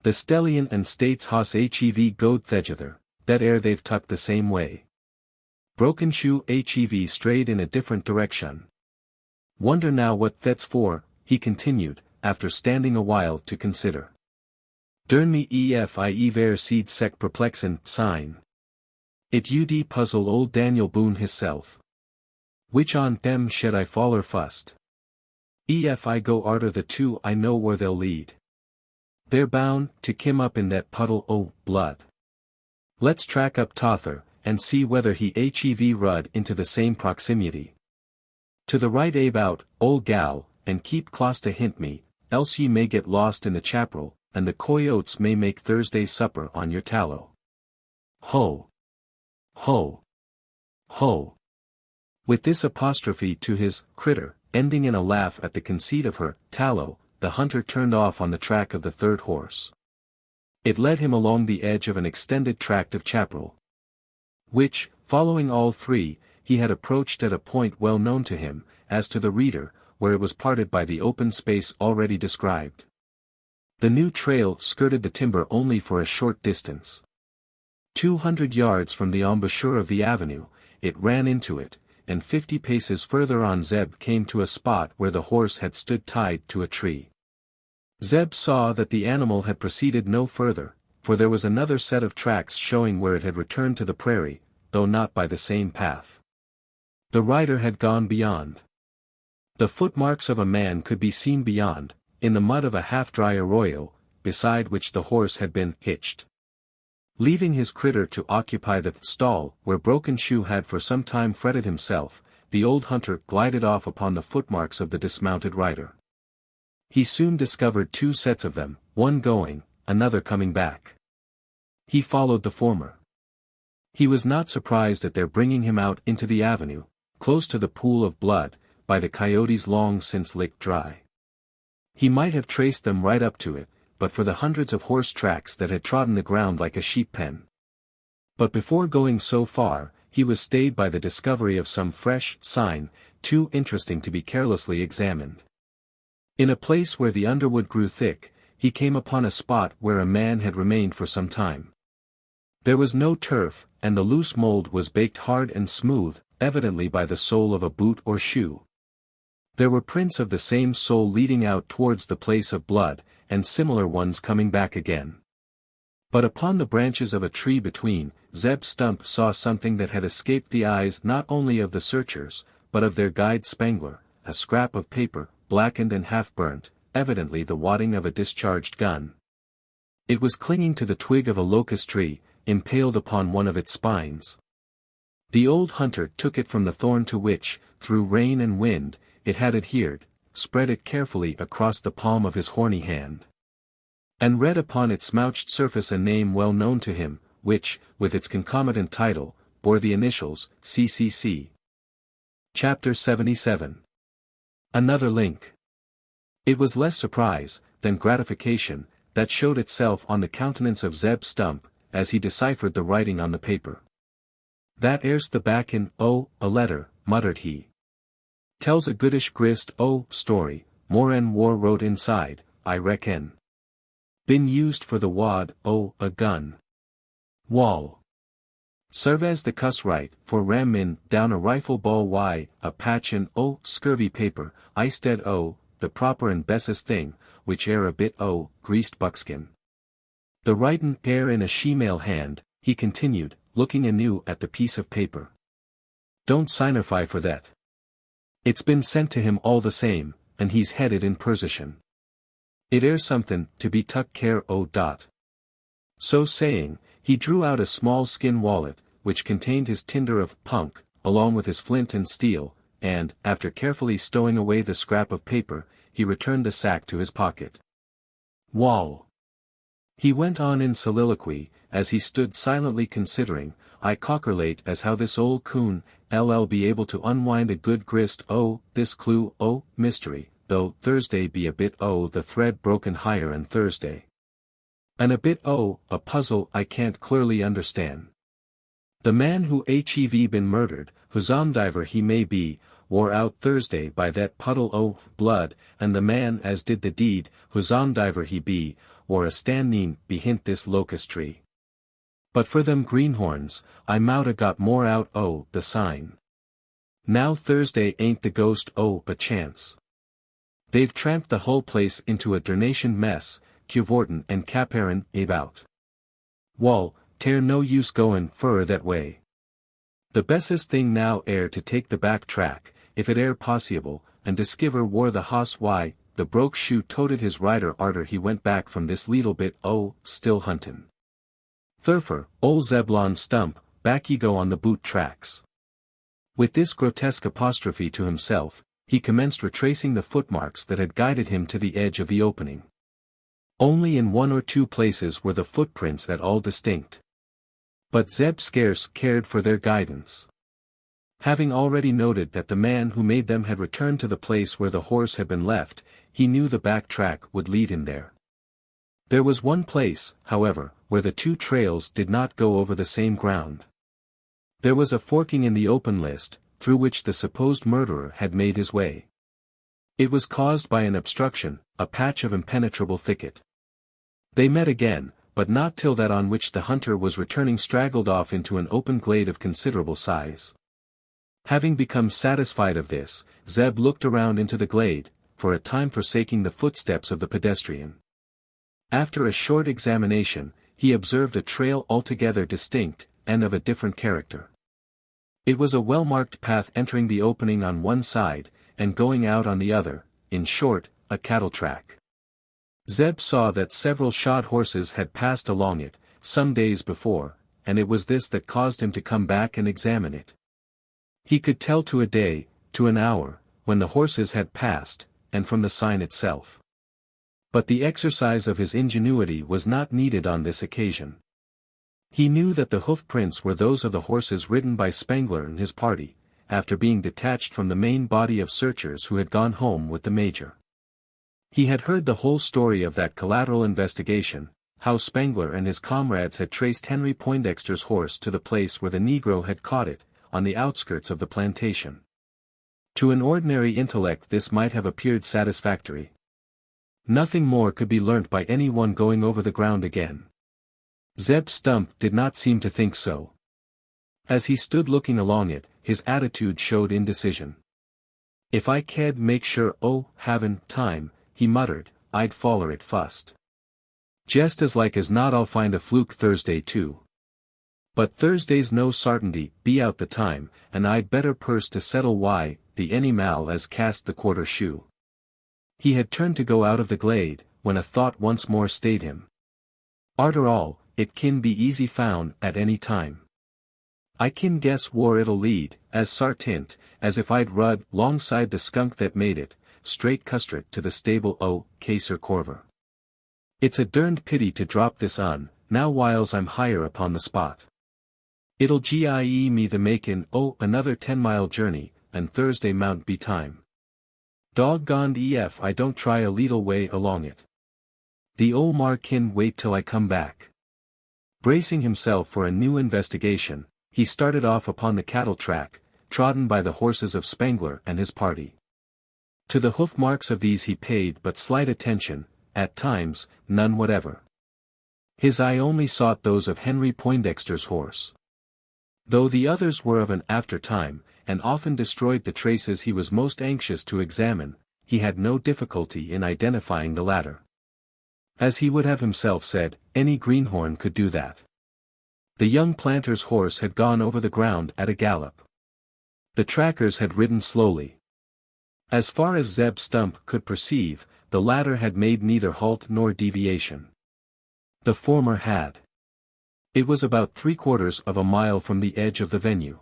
"The stallion and State's hoss hev goed thegither, that air they've tucked the same way. Broken shoe hev strayed in a different direction. Wonder now what that's for," he continued, after standing a while to consider. "Dern me if I ever seed sec perplexin' sign. It ud puzzle old Daniel Boone hisself. Which on them shed I faller fust? Ef I go arter the two I know where they'll lead. They're bound to kim up in that puddle o' blood. Let's track up Tother, and see whether he hev rud into the same proximity. To the right about, old gal, and keep close to hint me, else ye may get lost in the chapel, and the coyotes may make Thursday's supper on your tallow. Ho! Ho! Ho!" With this apostrophe to his critter, ending in a laugh at the conceit of her tallow, the hunter turned off on the track of the third horse. It led him along the edge of an extended tract of chaparral, which, following all three, he had approached at a point well known to him, as to the reader, where it was parted by the open space already described. The new trail skirted the timber only for a short distance. 200 yards from the embouchure of the avenue, it ran into it, and 50 paces further on Zeb came to a spot where the horse had stood tied to a tree. Zeb saw that the animal had proceeded no further, for there was another set of tracks showing where it had returned to the prairie, though not by the same path. The rider had gone beyond. The footmarks of a man could be seen beyond, in the mud of a half-dry arroyo, beside which the horse had been hitched. Leaving his critter to occupy the stall where Broken Shoe had for some time fretted himself, the old hunter glided off upon the footmarks of the dismounted rider. He soon discovered two sets of them, one going, another coming back. He followed the former. He was not surprised at their bringing him out into the avenue, close to the pool of blood, by the coyotes long since licked dry. He might have traced them right up to it, but for the hundreds of horse tracks that had trodden the ground like a sheep pen. But before going so far, he was stayed by the discovery of some fresh sign, too interesting to be carelessly examined. In a place where the underwood grew thick, he came upon a spot where a man had remained for some time. There was no turf, and the loose mold was baked hard and smooth, evidently by the sole of a boot or shoe. There were prints of the same sole leading out towards the place of blood, and similar ones coming back again. But upon the branches of a tree between, Zeb Stump saw something that had escaped the eyes not only of the searchers, but of their guide Spangler, a scrap of paper, blackened and half-burnt, evidently the wadding of a discharged gun. It was clinging to the twig of a locust tree, impaled upon one of its spines. The old hunter took it from the thorn to which, through rain and wind, it had adhered, spread it carefully across the palm of his horny hand, and read upon its smouched surface a name well known to him, which, with its concomitant title, bore the initials, CCC. Chapter 77. Another link. It was less surprise, than gratification, that showed itself on the countenance of Zeb Stump, as he deciphered the writing on the paper. "That air's the backin' o' a letter," muttered he. "Tells a goodish grist o' story, more'n war wrote inside, I reckon. Been used for the wad o' a gun. Wall. Serve as the cuss right, for ram in, down a rifle ball y, a patch and scurvy paper, I stead the proper and bestest thing, which air a bit greased buckskin. The writin' air in a she-male hand, he continued, looking anew at the piece of paper. Don't signify for that. It's been sent to him all the same, and he's headed in Persian. It air somethin' to be tuck care dot. So saying, he drew out a small skin wallet, which contained his tinder of punk, along with his flint and steel, and, after carefully stowing away the scrap of paper, he returned the sack to his pocket. Wall. He went on in soliloquy, as he stood silently considering, I cockerlate as how this old coon, LL be able to unwind a good grist this clue mystery, though Thursday be a bit the thread broken higher and Thursday. And a bit a puzzle I can't clearly understand. The man who hev been murdered, whosomdiver he may be, wore out Thursday by that puddle blood, and the man as did the deed, whosomdiver he be, wore a standing behint this locust tree. But for them greenhorns, I mout got more out the sign. Now Thursday ain't the ghost a chance. They've tramped the whole place into a dernation mess, Cuvorton and Caperin about. Wall, tear no use goin' furrer that way. The bestest thing now air to take the back track, if it air possible, and discover where the hoss why, the broke shoe toted his rider arter he went back from this leetle bit still huntin'. Thurfer, ol' Zebulon Stump, back ye go on the boot tracks. With this grotesque apostrophe to himself, he commenced retracing the footmarks that had guided him to the edge of the opening. Only in one or two places were the footprints at all distinct. But Zeb scarce cared for their guidance. Having already noted that the man who made them had returned to the place where the horse had been left, he knew the back track would lead him there. There was one place, however, where the two trails did not go over the same ground. There was a forking in the open list, through which the supposed murderer had made his way. It was caused by an obstruction, a patch of impenetrable thicket. They met again, but not till that on which the hunter was returning straggled off into an open glade of considerable size. Having become satisfied of this, Zeb looked around into the glade, for a time forsaking the footsteps of the pedestrian. After a short examination, he observed a trail altogether distinct, and of a different character. It was a well-marked path entering the opening on one side, and going out on the other, in short, a cattle track. Zeb saw that several shod horses had passed along it, some days before, and it was this that caused him to come back and examine it. He could tell to a day, to an hour, when the horses had passed, and from the sign itself. But the exercise of his ingenuity was not needed on this occasion. He knew that the hoof prints were those of the horses ridden by Spengler and his party, after being detached from the main body of searchers who had gone home with the major. He had heard the whole story of that collateral investigation, how Spengler and his comrades had traced Henry Poindexter's horse to the place where the Negro had caught it, on the outskirts of the plantation. To an ordinary intellect this might have appeared satisfactory. Nothing more could be learnt by any one going over the ground again. Zeb Stump did not seem to think so. As he stood looking along it, his attitude showed indecision. If I cad make sure havin' time, he muttered, I'd foller it fust. Jest as like as not I'll find a fluke Thursday too. But Thursday's no sartainty be out the time, and I'd better purse to settle why, the any mal as cast the quarter shoe. He had turned to go out of the glade, when a thought once more stayed him. Arter all, it kin be easy found at any time. I kin guess whar it'll lead, as sartint, as if I'd rud 'longside the skunk that made it, straight custret to the stable Kaser Corver. It's a derned pity to drop this on, now whiles I'm higher upon the spot. It'll gie me the makin' another 10-mile journey, and Thursday mount be time. Doggoned ef I don't try a leetle way along it. The ol' mar kin wait till I come back. Bracing himself for a new investigation, he started off upon the cattle track, trodden by the horses of Spengler and his party. To the hoof marks of these he paid but slight attention, at times, none whatever. His eye only sought those of Henry Poindexter's horse. Though the others were of an after time, and often destroyed the traces he was most anxious to examine, he had no difficulty in identifying the latter. As he would have himself said, any greenhorn could do that. The young planter's horse had gone over the ground at a gallop. The trackers had ridden slowly. As far as Zeb Stump could perceive, the latter had made neither halt nor deviation. The former had. It was about 3/4 of a mile from the edge of the venue.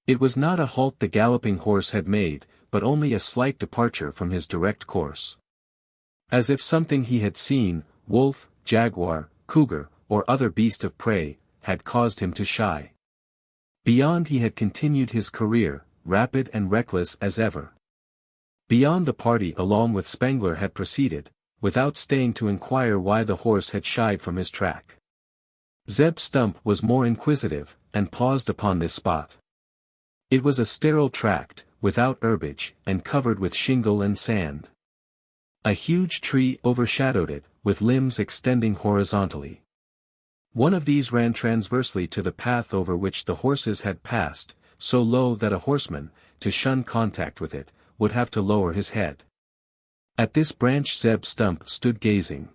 It was not a halt the galloping horse had made, but only a slight departure from his direct course. As if something he had seen, wolf, jaguar, cougar, or other beast of prey, had caused him to shy. Beyond he had continued his career, rapid and reckless as ever. Beyond the party along with Spangler had proceeded, without staying to inquire why the horse had shied from his track. Zeb Stump was more inquisitive, and paused upon this spot. It was a sterile tract, without herbage, and covered with shingle and sand. A huge tree overshadowed it, with limbs extending horizontally. One of these ran transversely to the path over which the horses had passed, so low that a horseman, to shun contact with it, would have to lower his head. At this branch Zeb Stump stood gazing.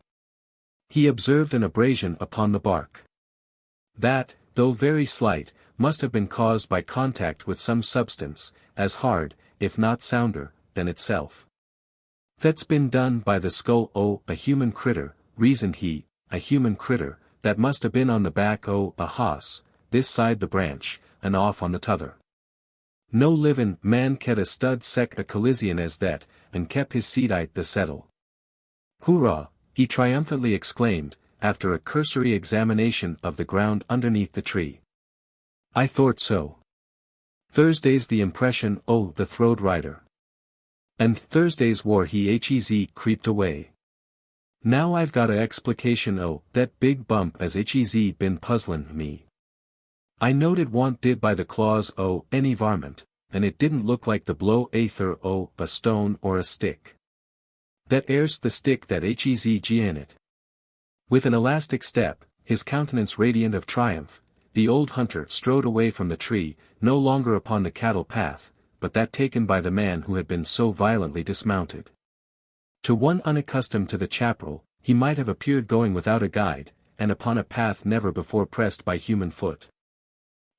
He observed an abrasion upon the bark. That, though very slight, must have been caused by contact with some substance, as hard, if not sounder, than itself. That's been done by the skull o' a human critter, reasoned he, a human critter, that must have been on the back o' a hoss, this side the branch, and off on the t'other. No livin' man ked a stud sec a collision as that, and kep his seat the settle. Hurrah! He triumphantly exclaimed, after a cursory examination of the ground underneath the tree. I thought so. Thursday's the impression o' the throwed rider. And Thursday's war he hez creeped away. Now I've got a explication o' that big bump as hez been puzzlin' me. I knowed it want did by the claws o' any varmint, and it didn't look like the blow aether o' a stone or a stick. That air's the stick that hez in it. With an elastic step, his countenance radiant of triumph, the old hunter strode away from the tree, no longer upon the cattle path, but that taken by the man who had been so violently dismounted. To one unaccustomed to the chaparral, he might have appeared going without a guide, and upon a path never before pressed by human foot.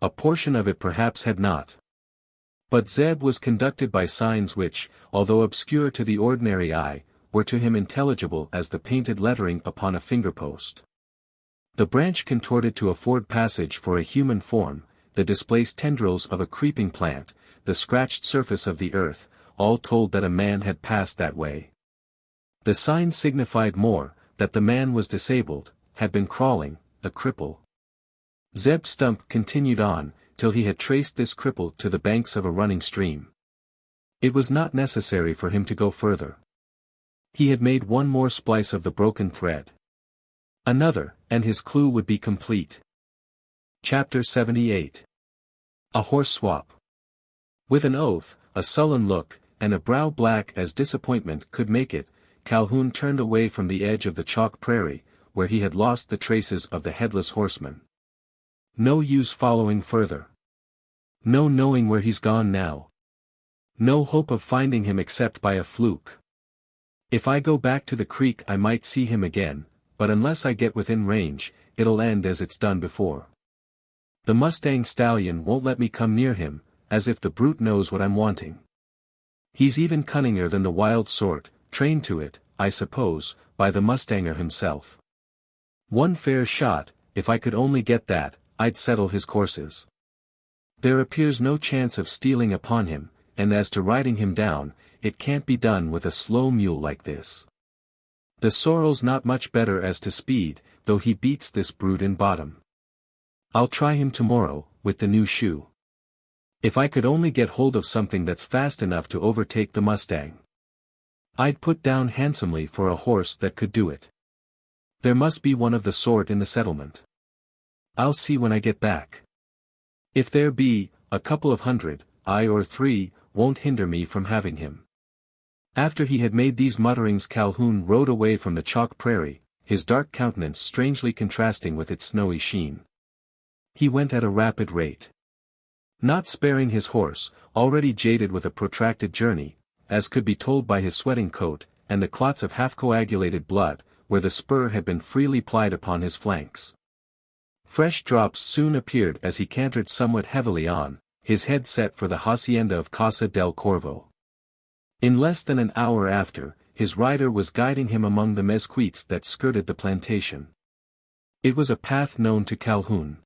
A portion of it perhaps had not. But Zeb was conducted by signs which, although obscure to the ordinary eye, were to him intelligible as the painted lettering upon a finger-post. The branch contorted to afford passage for a human form, the displaced tendrils of a creeping plant, the scratched surface of the earth, all told that a man had passed that way. The sign signified more, that the man was disabled, had been crawling, a cripple. Zeb Stump continued on, till he had traced this cripple to the banks of a running stream. It was not necessary for him to go further. He had made one more splice of the broken thread. Another, and his clue would be complete. Chapter 78. A horse swap. With an oath, a sullen look, and a brow black as disappointment could make it, Calhoun turned away from the edge of the chalk prairie, where he had lost the traces of the Headless Horseman. No use following further. No knowing where he's gone now. No hope of finding him except by a fluke. If I go back to the creek I might see him again, but unless I get within range, it'll end as it's done before. The Mustang stallion won't let me come near him, as if the brute knows what I'm wanting. He's even cunninger than the wild sort, trained to it, I suppose, by the mustanger himself. One fair shot, if I could only get that, I'd settle his courses. There appears no chance of stealing upon him, and as to riding him down, it can't be done with a slow mule like this. The sorrel's not much better as to speed, though he beats this brute in bottom. I'll try him tomorrow, with the new shoe. If I could only get hold of something that's fast enough to overtake the Mustang. I'd put down handsomely for a horse that could do it. There must be one of the sort in the settlement. I'll see when I get back. If there be, a couple of hundred, or 3, won't hinder me from having him. After he had made these mutterings Calhoun rode away from the chalk prairie, his dark countenance strangely contrasting with its snowy sheen. He went at a rapid rate. Not sparing his horse, already jaded with a protracted journey, as could be told by his sweating coat, and the clots of half-coagulated blood, where the spur had been freely plied upon his flanks. Fresh drops soon appeared as he cantered somewhat heavily on, his head set for the hacienda of Casa del Corvo. In less than an hour after, his rider was guiding him among the mesquites that skirted the plantation. It was a path known to Calhoun.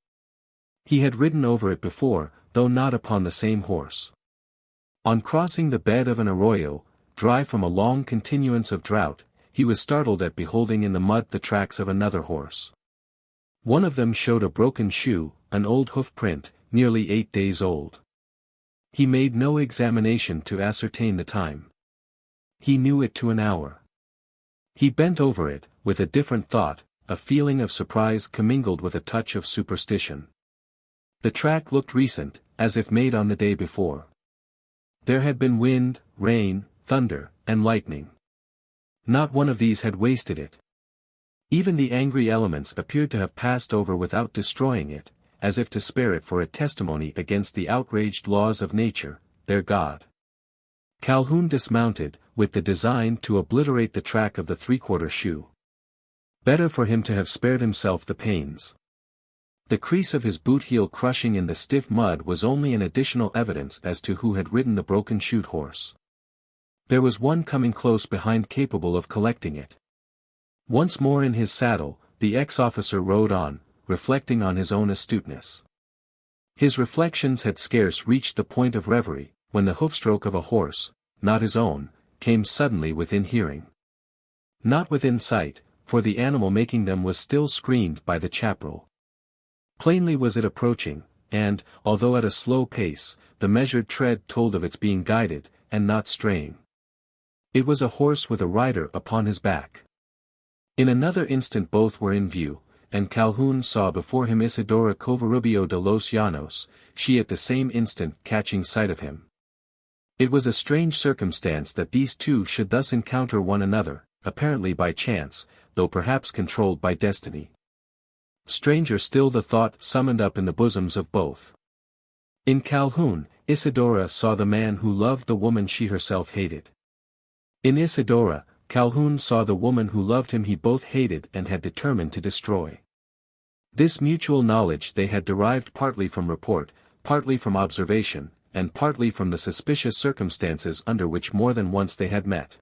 He had ridden over it before, though not upon the same horse. On crossing the bed of an arroyo, dry from a long continuance of drought, he was startled at beholding in the mud the tracks of another horse. One of them showed a broken shoe, an old hoof print, nearly 8 days old. He made no examination to ascertain the time. He knew it to an hour. He bent over it, with a different thought, a feeling of surprise commingled with a touch of superstition. The track looked recent, as if made on the day before. There had been wind, rain, thunder, and lightning. Not one of these had wasted it. Even the angry elements appeared to have passed over without destroying it, as if to spare it for a testimony against the outraged laws of nature, their God. Calhoun dismounted, with the design to obliterate the track of the three-quarter shoe. Better for him to have spared himself the pains. The crease of his boot heel crushing in the stiff mud was only an additional evidence as to who had ridden the broken-shoed horse. There was one coming close behind capable of collecting it. Once more in his saddle, the ex-officer rode on, reflecting on his own astuteness. His reflections had scarce reached the point of reverie, when the hoofstroke of a horse, not his own, came suddenly within hearing. Not within sight, for the animal making them was still screened by the chaparral. Plainly was it approaching, and, although at a slow pace, the measured tread told of its being guided, and not straying. It was a horse with a rider upon his back. In another instant both were in view, and Calhoun saw before him Isidora Covarubio de los Llanos, she at the same instant catching sight of him. It was a strange circumstance that these two should thus encounter one another, apparently by chance, though perhaps controlled by destiny. Stranger still the thought summoned up in the bosoms of both. In Calhoun, Isidora saw the man who loved the woman she herself hated. In Isidora, Calhoun saw the woman who loved him he both hated and had determined to destroy. This mutual knowledge they had derived partly from report, partly from observation, and partly from the suspicious circumstances under which more than once they had met.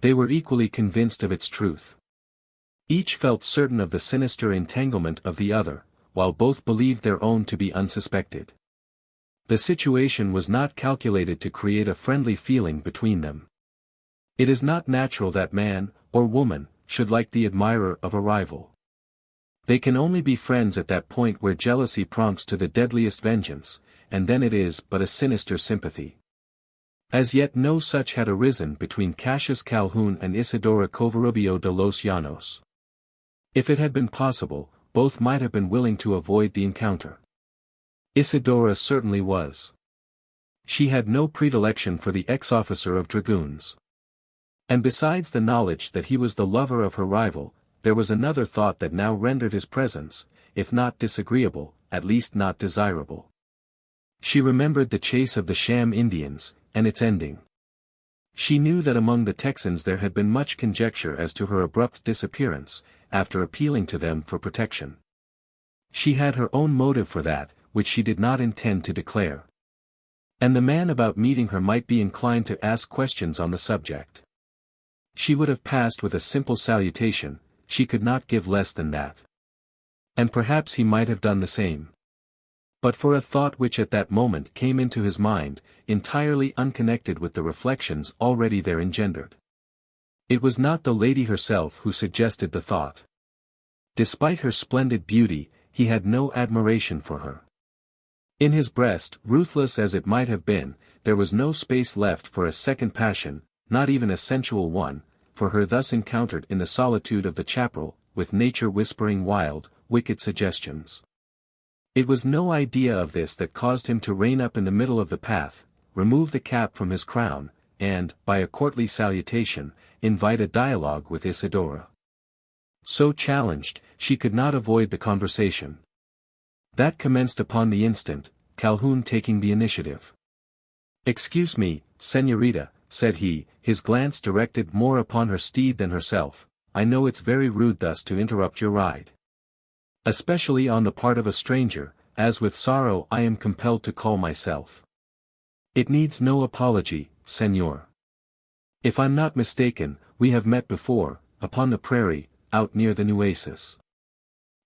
They were equally convinced of its truth. Each felt certain of the sinister entanglement of the other, while both believed their own to be unsuspected. The situation was not calculated to create a friendly feeling between them. It is not natural that man, or woman, should like the admirer of a rival. They can only be friends at that point where jealousy prompts to the deadliest vengeance, and then it is but a sinister sympathy. As yet no such had arisen between Cassius Calhoun and Isidora Covarubio de los Llanos. If it had been possible, both might have been willing to avoid the encounter. Isidora certainly was. She had no predilection for the ex-officer of dragoons. And besides the knowledge that he was the lover of her rival, there was another thought that now rendered his presence, if not disagreeable, at least not desirable. She remembered the chase of the sham Indians, and its ending. She knew that among the Texans there had been much conjecture as to her abrupt disappearance, after appealing to them for protection. She had her own motive for that, which she did not intend to declare. And the man about meeting her might be inclined to ask questions on the subject. She would have passed with a simple salutation, she could not give less than that. And perhaps he might have done the same. But for a thought which at that moment came into his mind, entirely unconnected with the reflections already there engendered. It was not the lady herself who suggested the thought. Despite her splendid beauty, he had no admiration for her. In his breast, ruthless as it might have been, there was no space left for a second passion, not even a sensual one, for her thus encountered in the solitude of the chaparral, with nature whispering wild, wicked suggestions. It was no idea of this that caused him to rein up in the middle of the path, remove the cap from his crown, and, by a courtly salutation, invite a dialogue with Isidora. So challenged, she could not avoid the conversation. That commenced upon the instant, Calhoun taking the initiative. "Excuse me, señorita," said he, his glance directed more upon her steed than herself, "I know it's very rude thus to interrupt your ride. Especially on the part of a stranger, as with sorrow I am compelled to call myself. It needs no apology, señor. If I'm not mistaken, we have met before, upon the prairie, out near the Nueces."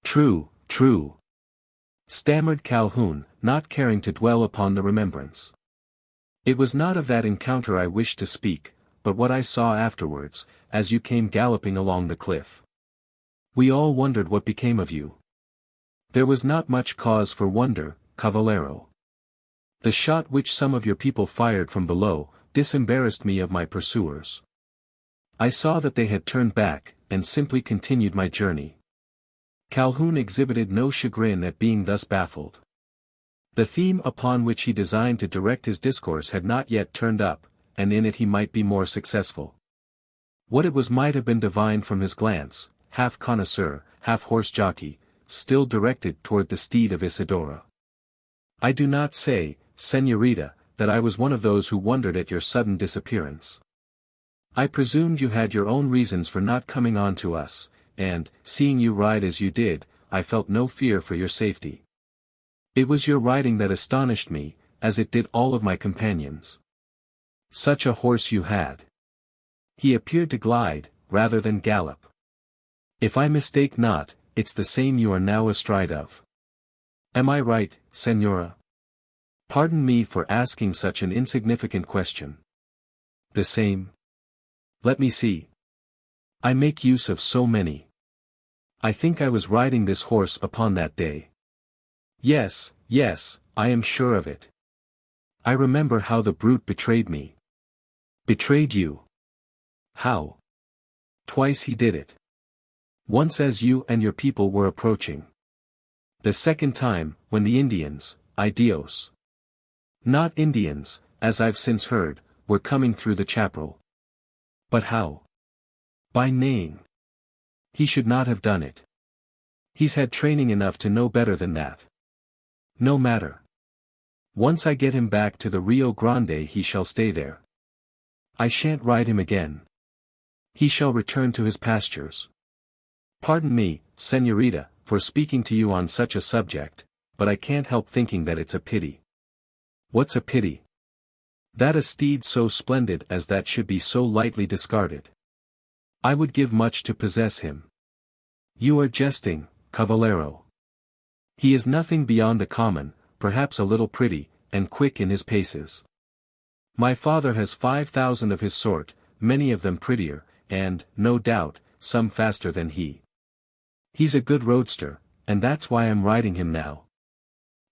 "True, true," stammered Calhoun, not caring to dwell upon the remembrance. "It was not of that encounter I wished to speak, but what I saw afterwards, as you came galloping along the cliff. We all wondered what became of you." "There was not much cause for wonder, Caballero. The shot which some of your people fired from below, disembarrassed me of my pursuers. I saw that they had turned back, and simply continued my journey." Calhoun exhibited no chagrin at being thus baffled. The theme upon which he designed to direct his discourse had not yet turned up, and in it he might be more successful. What it was might have been divined from his glance, half connoisseur, half horse jockey, still directed toward the steed of Isidora. "I do not say, señorita, that I was one of those who wondered at your sudden disappearance. I presumed you had your own reasons for not coming on to us, and, seeing you ride as you did, I felt no fear for your safety. It was your riding that astonished me, as it did all of my companions. Such a horse you had. He appeared to glide, rather than gallop. If I mistake not, it's the same you are now astride of. Am I right, señora? Pardon me for asking such an insignificant question." "The same? Let me see. I make use of so many. I think I was riding this horse upon that day. Yes, yes, I am sure of it. I remember how the brute betrayed me." "Betrayed you? How?" "Twice he did it. Once as you and your people were approaching. The second time, when the Indians, ay Dios. Not Indians, as I've since heard, were coming through the chaparral." "But how?" "By neighing. He should not have done it. He's had training enough to know better than that. No matter. Once I get him back to the Rio Grande he shall stay there. I shan't ride him again. He shall return to his pastures. Pardon me, señorita, for speaking to you on such a subject, but I can't help thinking that it's a pity." "What's a pity?" "That a steed so splendid as that should be so lightly discarded. I would give much to possess him." "You are jesting, Caballero. He is nothing beyond the common, perhaps a little pretty, and quick in his paces. My father has 5,000 of his sort, many of them prettier, and, no doubt, some faster than he. He's a good roadster, and that's why I'm riding him now.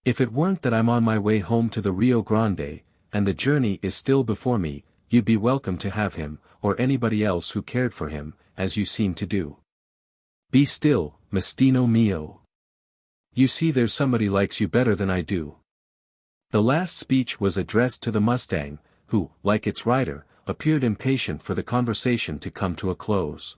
If it weren't that I'm on my way home to the Rio Grande, and the journey is still before me, you'd be welcome to have him, or anybody else who cared for him, as you seem to do." "Be still, mestino mio. You see there's somebody likes you better than I do." The last speech was addressed to the Mustang, who, like its rider, appeared impatient for the conversation to come to a close.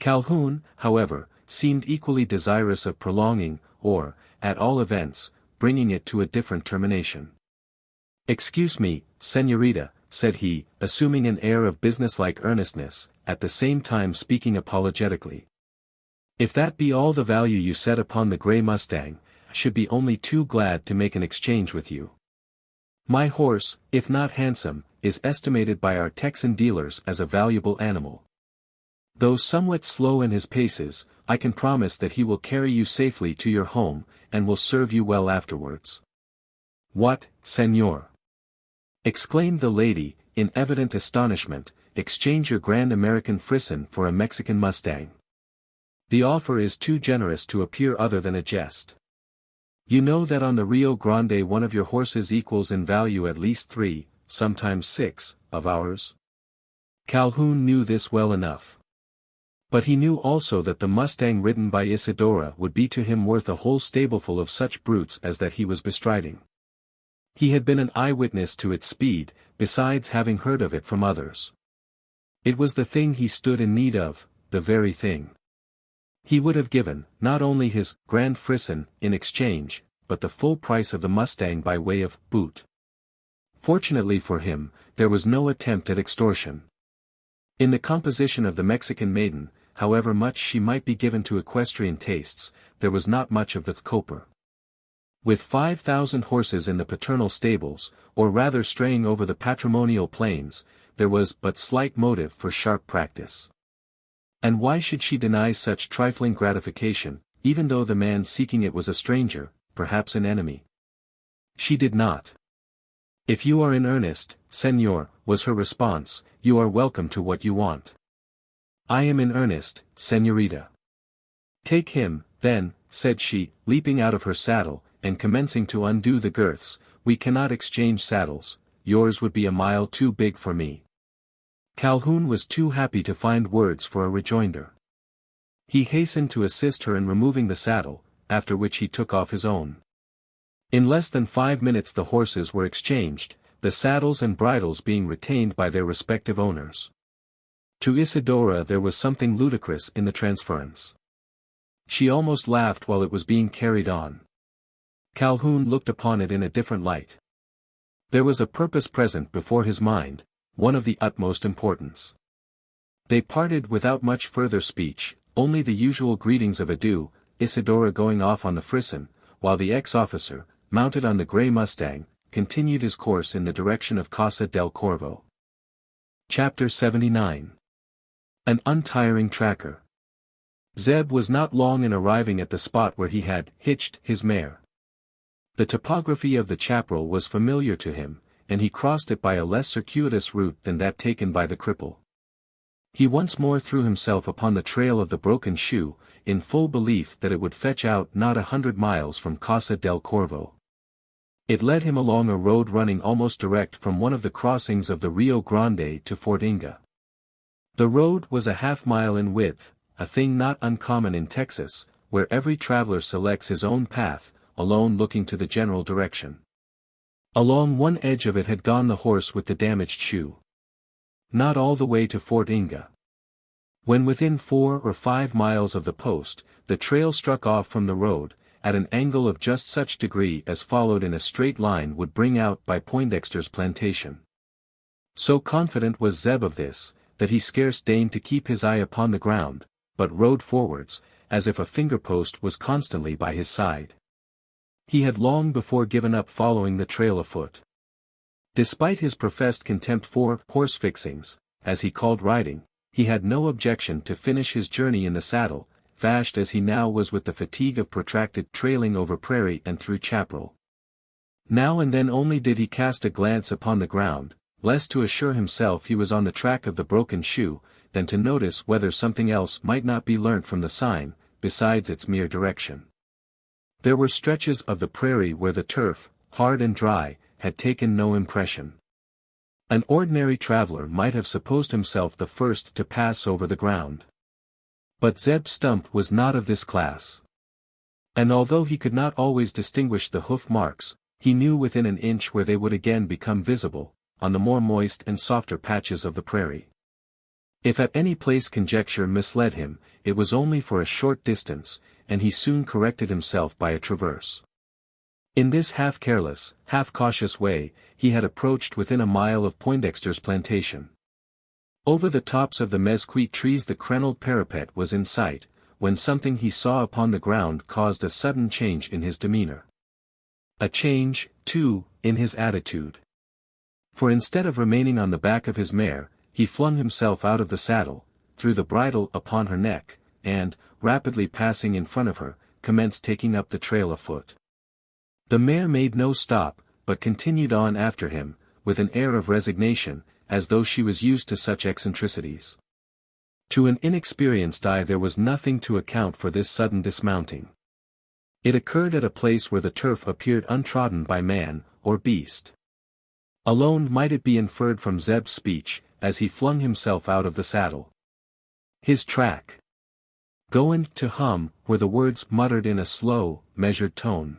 Calhoun, however, seemed equally desirous of prolonging, or, at all events, bringing it to a different termination. "Excuse me, señorita," said he, assuming an air of businesslike earnestness, at the same time speaking apologetically. "If that be all the value you set upon the gray Mustang, I should be only too glad to make an exchange with you. My horse, if not handsome, is estimated by our Texan dealers as a valuable animal. Though somewhat slow in his paces, I can promise that he will carry you safely to your home, and will serve you well afterwards." "What, señor?" exclaimed the lady, in evident astonishment, "exchange your grand American Frisson for a Mexican Mustang? The offer is too generous to appear other than a jest. You know that on the Rio Grande one of your horses equals in value at least 3, sometimes 6, of ours?" Calhoun knew this well enough. But he knew also that the Mustang ridden by Isidora would be to him worth a whole stableful of such brutes as that he was bestriding. He had been an eyewitness to its speed, besides having heard of it from others. It was the thing he stood in need of, the very thing. He would have given, not only his grand frisson in exchange, but the full price of the mustang by way of boot. Fortunately for him, there was no attempt at extortion. In the composition of the Mexican maiden, however much she might be given to equestrian tastes, there was not much of the coper. With 5,000 horses in the paternal stables, or rather straying over the patrimonial plains, there was but slight motive for sharp practice. And why should she deny such trifling gratification, even though the man seeking it was a stranger, perhaps an enemy? She did not. "If you are in earnest, Señor," was her response, "you are welcome to what you want." "I am in earnest, Señorita." "Take him, then," said she, leaping out of her saddle, and commencing to undo the girths. "We cannot exchange saddles, yours would be a mile too big for me." Calhoun was too happy to find words for a rejoinder. He hastened to assist her in removing the saddle, after which he took off his own. In less than 5 minutes the horses were exchanged, the saddles and bridles being retained by their respective owners. To Isidora there was something ludicrous in the transference. She almost laughed while it was being carried on. Calhoun looked upon it in a different light. There was a purpose present before his mind, one of the utmost importance. They parted without much further speech, only the usual greetings of adieu, Isidora going off on the frisson, while the ex-officer, mounted on the grey mustang, continued his course in the direction of Casa del Corvo. Chapter 79. An untiring tracker. Zeb was not long in arriving at the spot where he had hitched his mare. The topography of the chaparral was familiar to him, and he crossed it by a less circuitous route than that taken by the cripple. He once more threw himself upon the trail of the broken shoe, in full belief that it would fetch out not 100 miles from Casa del Corvo. It led him along a road running almost direct from one of the crossings of the Rio Grande to Fort Inga. The road was a half-mile in width, a thing not uncommon in Texas, where every traveler selects his own path, alone looking to the general direction. Along one edge of it had gone the horse with the damaged shoe. Not all the way to Fort Inga. When within 4 or 5 miles of the post, the trail struck off from the road, at an angle of just such degree as followed in a straight line would bring out by Poindexter's plantation. So confident was Zeb of this, that he scarce deigned to keep his eye upon the ground, but rode forwards, as if a finger-post was constantly by his side. He had long before given up following the trail afoot. Despite his professed contempt for horse fixings, as he called riding, he had no objection to finish his journey in the saddle, fashed as he now was with the fatigue of protracted trailing over prairie and through chaparral. Now and then only did he cast a glance upon the ground, less to assure himself he was on the track of the broken shoe, than to notice whether something else might not be learnt from the sign, besides its mere direction. There were stretches of the prairie where the turf, hard and dry, had taken no impression. An ordinary traveler might have supposed himself the first to pass over the ground. But Zeb Stump was not of this class. And although he could not always distinguish the hoof marks, he knew within an inch where they would again become visible, on the more moist and softer patches of the prairie. If at any place conjecture misled him, it was only for a short distance, and he soon corrected himself by a traverse. In this half-careless, half-cautious way, he had approached within a mile of Poindexter's plantation. Over the tops of the mesquite trees the crenelled parapet was in sight, when something he saw upon the ground caused a sudden change in his demeanor. A change, too, in his attitude. For instead of remaining on the back of his mare, he flung himself out of the saddle, threw the bridle upon her neck, and, rapidly passing in front of her, commenced taking up the trail afoot. The mare made no stop, but continued on after him, with an air of resignation, as though she was used to such eccentricities. To an inexperienced eye there was nothing to account for this sudden dismounting. It occurred at a place where the turf appeared untrodden by man, or beast. Alone might it be inferred from Zeb's speech, as he flung himself out of the saddle. His track. "Goin' to hum," were the words muttered in a slow, measured tone.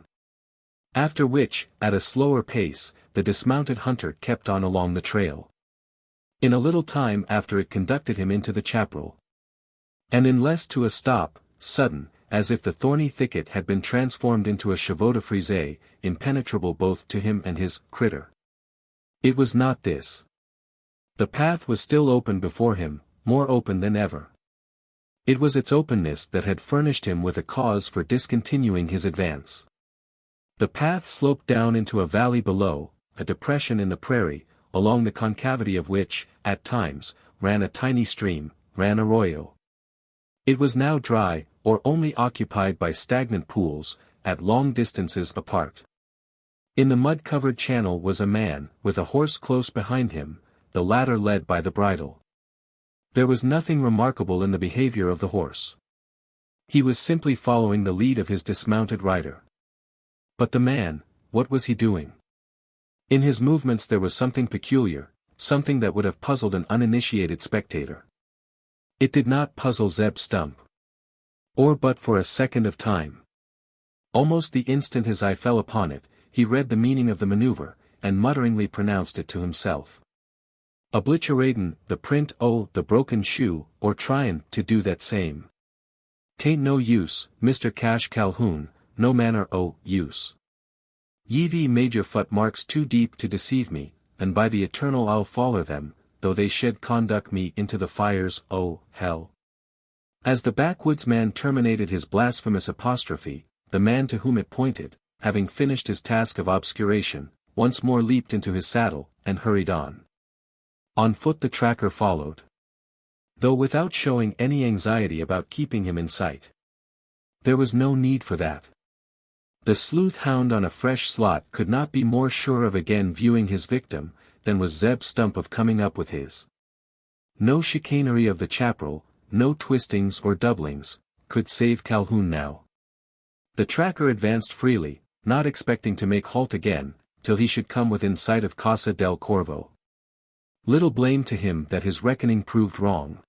After which, at a slower pace, the dismounted hunter kept on along the trail. In a little time after it conducted him into the chaparral. And in less to a stop, sudden, as if the thorny thicket had been transformed into a chevaux de frise, impenetrable both to him and his critter. It was not this. The path was still open before him, more open than ever. It was its openness that had furnished him with a cause for discontinuing his advance. The path sloped down into a valley below, a depression in the prairie, along the concavity of which, at times, ran a tiny stream, ran arroyo. It was now dry, or only occupied by stagnant pools, at long distances apart. In the mud-covered channel was a man, with a horse close behind him, the latter led by the bridle. There was nothing remarkable in the behavior of the horse. He was simply following the lead of his dismounted rider. But the man, what was he doing? In his movements there was something peculiar, something that would have puzzled an uninitiated spectator. It did not puzzle Zeb Stump. Or but for a second of time. Almost the instant his eye fell upon it, he read the meaning of the maneuver, and mutteringly pronounced it to himself. Obliteratin', the print o' the broken shoe, or tryin' to do that same. 'Tain't no use, Mr. Cash Calhoun, no manner o' use. Ye've made your footmarks too deep to deceive me, and by the eternal I'll follow them, though they shed conduct me into the fires o' hell. As the backwoodsman terminated his blasphemous apostrophe, the man to whom it pointed, having finished his task of obscuration, once more leaped into his saddle, and hurried on. On foot the tracker followed. Though without showing any anxiety about keeping him in sight. There was no need for that. The sleuth hound on a fresh slot could not be more sure of again viewing his victim, than was Zeb Stump of coming up with his. No chicanery of the chaparral, no twistings or doublings, could save Calhoun now. The tracker advanced freely, not expecting to make halt again, till he should come within sight of Casa del Corvo. Little blame to him that his reckoning proved wrong.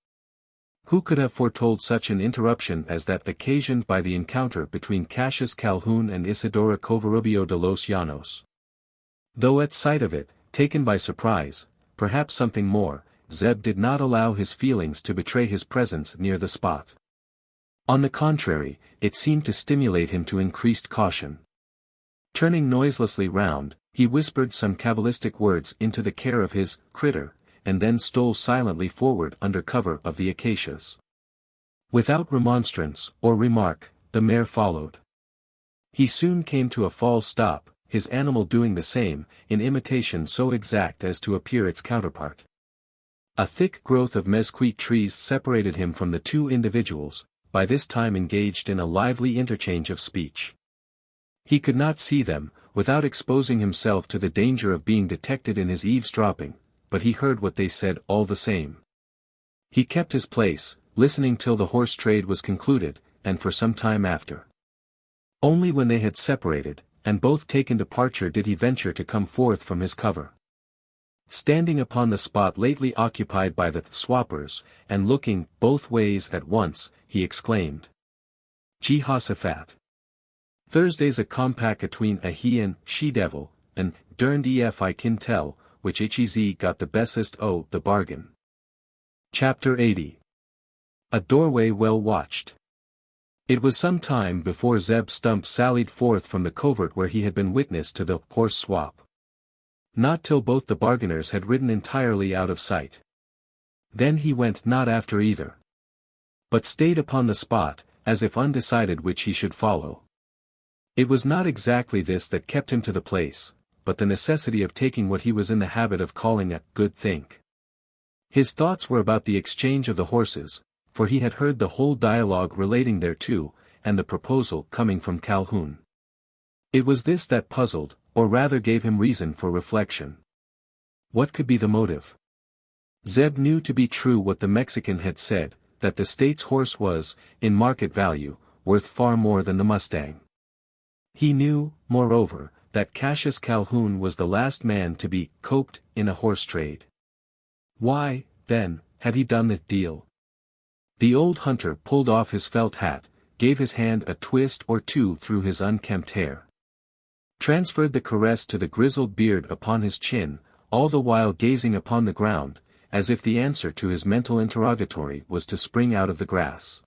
Who could have foretold such an interruption as that occasioned by the encounter between Cassius Calhoun and Isidora Covarubio de los Llanos? Though at sight of it, taken by surprise, perhaps something more, Zeb did not allow his feelings to betray his presence near the spot. On the contrary, it seemed to stimulate him to increased caution. Turning noiselessly round, he whispered some cabalistic words into the care of his critter, and then stole silently forward under cover of the acacias. Without remonstrance or remark, the mare followed. He soon came to a false stop, his animal doing the same, in imitation so exact as to appear its counterpart. A thick growth of mesquite trees separated him from the two individuals, by this time engaged in a lively interchange of speech. He could not see them, without exposing himself to the danger of being detected in his eavesdropping, but he heard what they said all the same. He kept his place, listening till the horse trade was concluded, and for some time after. Only when they had separated, and both taken departure did he venture to come forth from his cover. Standing upon the spot lately occupied by the swappers, and looking both ways at once, he exclaimed, "Jehoshaphat! Thursday's a compact atween a he and she-devil, and, derned ef I kin tell, which HEZ got the bestest o' the bargain." Chapter 80. A doorway well watched. It was some time before Zeb Stump sallied forth from the covert where he had been witness to the horse swap. Not till both the bargainers had ridden entirely out of sight. Then he went not after either, but stayed upon the spot, as if undecided which he should follow. It was not exactly this that kept him to the place, but the necessity of taking what he was in the habit of calling a good think. His thoughts were about the exchange of the horses, for he had heard the whole dialogue relating thereto, and the proposal coming from Calhoun. It was this that puzzled, or rather gave him reason for reflection. What could be the motive? Zeb knew to be true what the Mexican had said, that the state's horse was, in market value, worth far more than the Mustang. He knew, moreover, that Cassius Calhoun was the last man to be coped in a horse trade. Why, then, had he done the deal? The old hunter pulled off his felt hat, gave his hand a twist or two through his unkempt hair, transferred the caress to the grizzled beard upon his chin, all the while gazing upon the ground, as if the answer to his mental interrogatory was to spring out of the grass.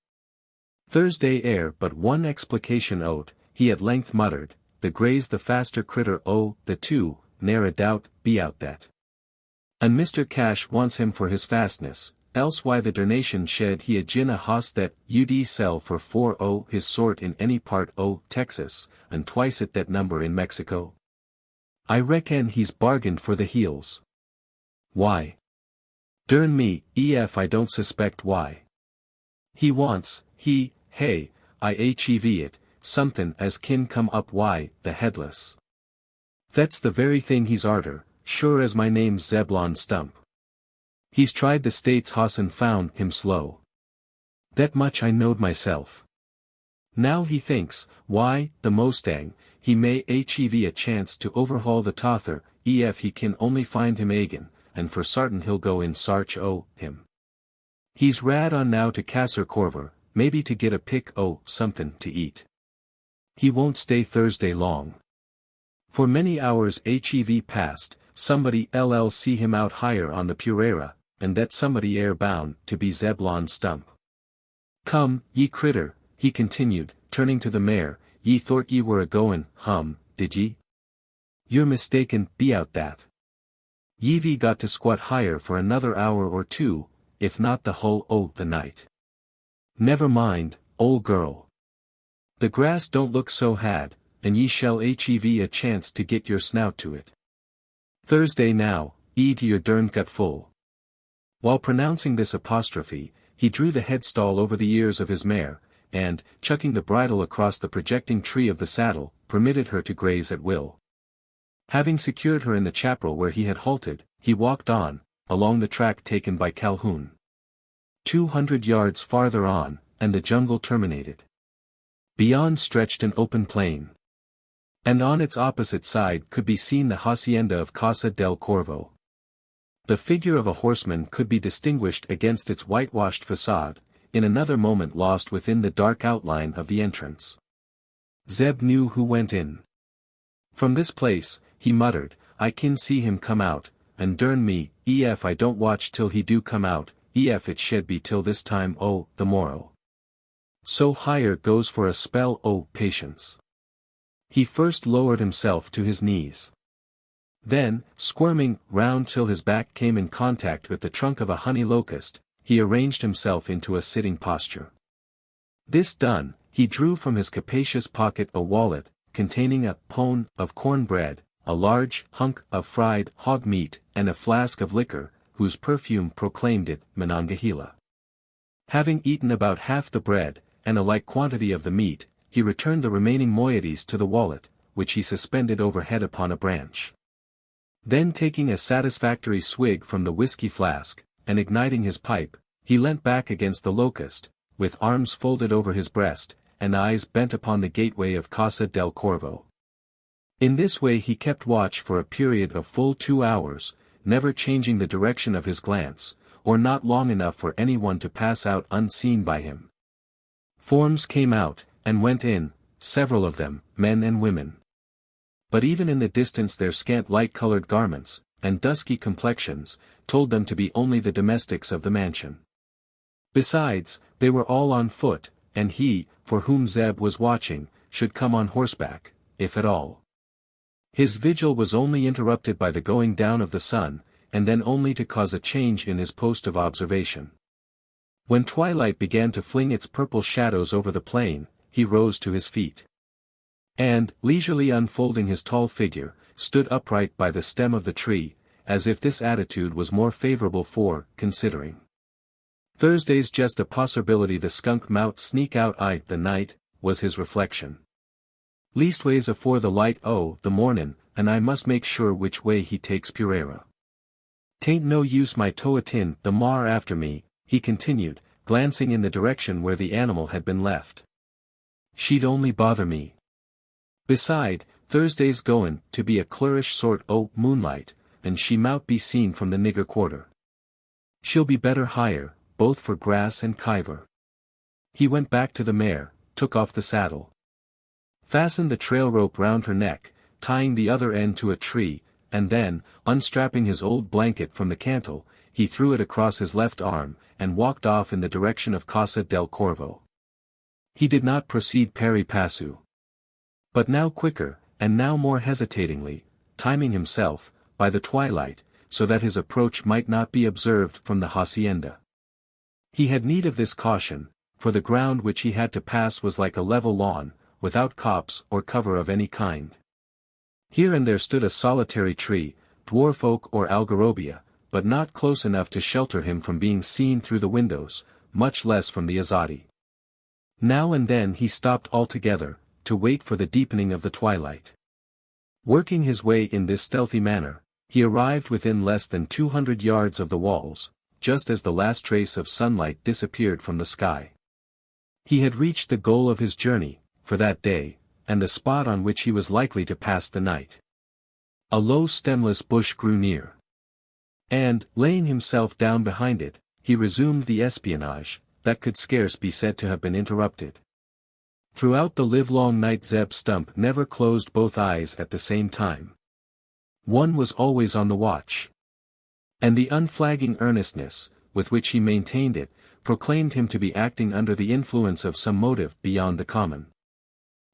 Thursday ere but one explication owed, he at length muttered, the gray's the faster critter the two, ne'er a doubt, be out that. And Mr. Cash wants him for his fastness, else why the donation shed he a gin a hoss that ud sell for 4 his sort in any part Texas, and twice at that number in Mexico. I reckon he's bargained for the heels. Why? Dern me, ef I don't suspect why. He wants, hey, I hev it, somethin' as kin come up the Headless. That's the very thing he's arter, sure as my name's Zebulon Stump. He's tried the States hoss and found him slow. That much I knowed myself. Now he thinks, the Mustang, he may hev a chance to overhaul the tother, ef he can only find him agin, and for sartin he'll go in sarch him. He's rad on now to Kasser Corver, maybe to get a pick somethin' to eat. He won't stay Thursday long. For many hours hev passed, somebody see him out higher on the Purera, and that somebody air bound to be Zebulon Stump. Come, ye critter, he continued, turning to the mare, ye thort ye were a-goin', did ye? You're mistaken, be out that. Ye've got to squat higher for another hour or two, if not the whole the night. Never mind, ol' girl. The grass don't look so had, and ye shall hev a chance to get your snout to it. Thursday now, to your derned gut full. While pronouncing this apostrophe, he drew the headstall over the ears of his mare, and, chucking the bridle across the projecting tree of the saddle, permitted her to graze at will. Having secured her in the chaparral where he had halted, he walked on, along the track taken by Calhoun. 200 yards farther on, and the jungle terminated. Beyond stretched an open plain. And on its opposite side could be seen the hacienda of Casa del Corvo. The figure of a horseman could be distinguished against its whitewashed facade, in another moment lost within the dark outline of the entrance. Zeb knew who went in. From this place, he muttered, I kin see him come out, and dern me, ef I don't watch till he do come out, ef it shed be till this time the morrow. So higher goes for a spell patience. He first lowered himself to his knees. Then, squirming round till his back came in contact with the trunk of a honey locust, he arranged himself into a sitting posture. This done, he drew from his capacious pocket a wallet, containing a pone of cornbread, a large hunk of fried hog meat, and a flask of liquor, whose perfume proclaimed it Monongahela. Having eaten about half the bread, and a like quantity of the meat, he returned the remaining moieties to the wallet, which he suspended overhead upon a branch. Then taking a satisfactory swig from the whiskey flask, and igniting his pipe, he leant back against the locust, with arms folded over his breast, and eyes bent upon the gateway of Casa del Corvo. In this way he kept watch for a period of full 2 hours, never changing the direction of his glance, or not long enough for anyone to pass out unseen by him. Forms came out, and went in, several of them, men and women. But even in the distance their scant light-colored garments, and dusky complexions, told them to be only the domestics of the mansion. Besides, they were all on foot, and he, for whom Zeb was watching, should come on horseback, if at all. His vigil was only interrupted by the going down of the sun, and then only to cause a change in his post of observation. When twilight began to fling its purple shadows over the plain, he rose to his feet. And, leisurely unfolding his tall figure, stood upright by the stem of the tree, as if this attitude was more favorable for, considering. Thursday's just a possibility the skunk mout sneak out the night, was his reflection. Leastways afore the light the mornin', and I must make sure which way he takes Purera. Tain't no use my toatin' the mar after me, he continued, glancing in the direction where the animal had been left. She'd only bother me. Beside, Thursday's goin' to be a clerish sort moonlight, and she mout be seen from the nigger quarter. She'll be better higher, both for grass and kiver. He went back to the mare, took off the saddle, fastened the trail rope round her neck, tying the other end to a tree, and then, unstrapping his old blanket from the cantle, he threw it across his left arm, and walked off in the direction of Casa del Corvo. He did not proceed pari passu, but now quicker, and now more hesitatingly, timing himself, by the twilight, so that his approach might not be observed from the hacienda. He had need of this caution, for the ground which he had to pass was like a level lawn, without copse or cover of any kind. Here and there stood a solitary tree, dwarf oak or algarobia, but not close enough to shelter him from being seen through the windows, much less from the azote. Now and then he stopped altogether, to wait for the deepening of the twilight. Working his way in this stealthy manner, he arrived within less than 200 yards of the walls, just as the last trace of sunlight disappeared from the sky. He had reached the goal of his journey, for that day, and the spot on which he was likely to pass the night. A low stemless bush grew near. And, laying himself down behind it, he resumed the espionage, that could scarce be said to have been interrupted. Throughout the livelong night Zeb Stump never closed both eyes at the same time. One was always on the watch. And the unflagging earnestness, with which he maintained it, proclaimed him to be acting under the influence of some motive beyond the common.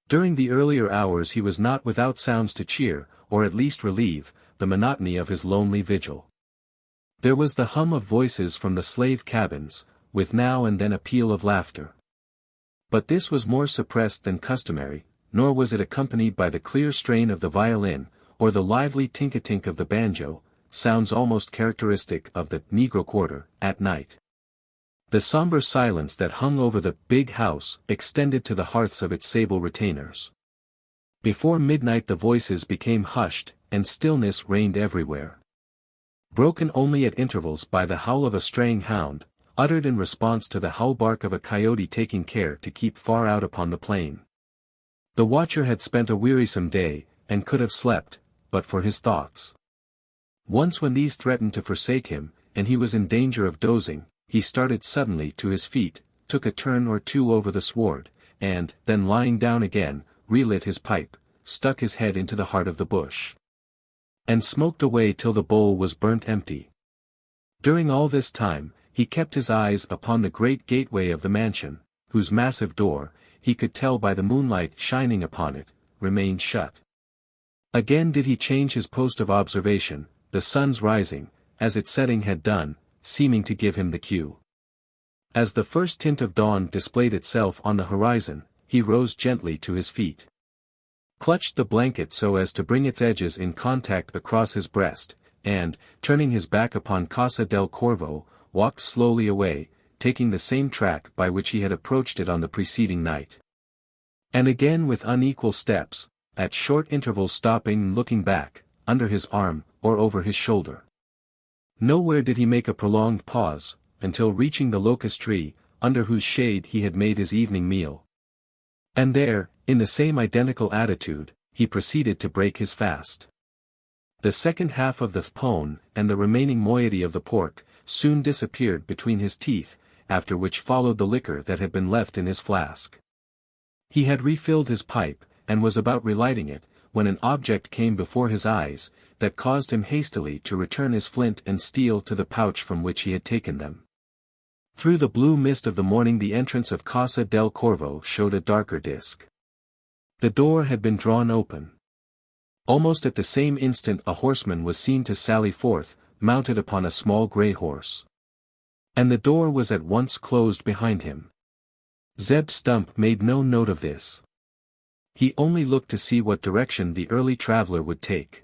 During the earlier hours he was not without sounds to cheer, or at least relieve, the monotony of his lonely vigil. There was the hum of voices from the slave cabins, with now and then a peal of laughter. But this was more suppressed than customary, nor was it accompanied by the clear strain of the violin, or the lively tink-a-tink of the banjo, sounds almost characteristic of the Negro quarter, at night. The somber silence that hung over the big house extended to the hearths of its sable retainers. Before midnight the voices became hushed, and stillness reigned everywhere. Broken only at intervals by the howl of a straying hound, uttered in response to the howl bark of a coyote taking care to keep far out upon the plain. The watcher had spent a wearisome day, and could have slept, but for his thoughts. Once when these threatened to forsake him, and he was in danger of dozing, he started suddenly to his feet, took a turn or two over the sward, and, then lying down again, relit his pipe, stuck his head into the heart of the bush, and smoked away till the bowl was burnt empty. During all this time, he kept his eyes upon the great gateway of the mansion, whose massive door, he could tell by the moonlight shining upon it, remained shut. Again did he change his post of observation, the sun's rising, as its setting had done, seeming to give him the cue. As the first tint of dawn displayed itself on the horizon, he rose gently to his feet, clutched the blanket so as to bring its edges in contact across his breast, and, turning his back upon Casa del Corvo, walked slowly away, taking the same track by which he had approached it on the preceding night. And again with unequal steps, at short intervals stopping and looking back, under his arm, or over his shoulder. Nowhere did he make a prolonged pause, until reaching the locust tree, under whose shade he had made his evening meal. And there, in the same identical attitude, he proceeded to break his fast. The second half of the pone, and the remaining moiety of the pork, soon disappeared between his teeth, after which followed the liquor that had been left in his flask. He had refilled his pipe, and was about relighting it, when an object came before his eyes, that caused him hastily to return his flint and steel to the pouch from which he had taken them. Through the blue mist of the morning the entrance of Casa del Corvo showed a darker disk. The door had been drawn open. Almost at the same instant a horseman was seen to sally forth, mounted upon a small grey horse. And the door was at once closed behind him. Zeb Stump made no note of this. He only looked to see what direction the early traveler would take.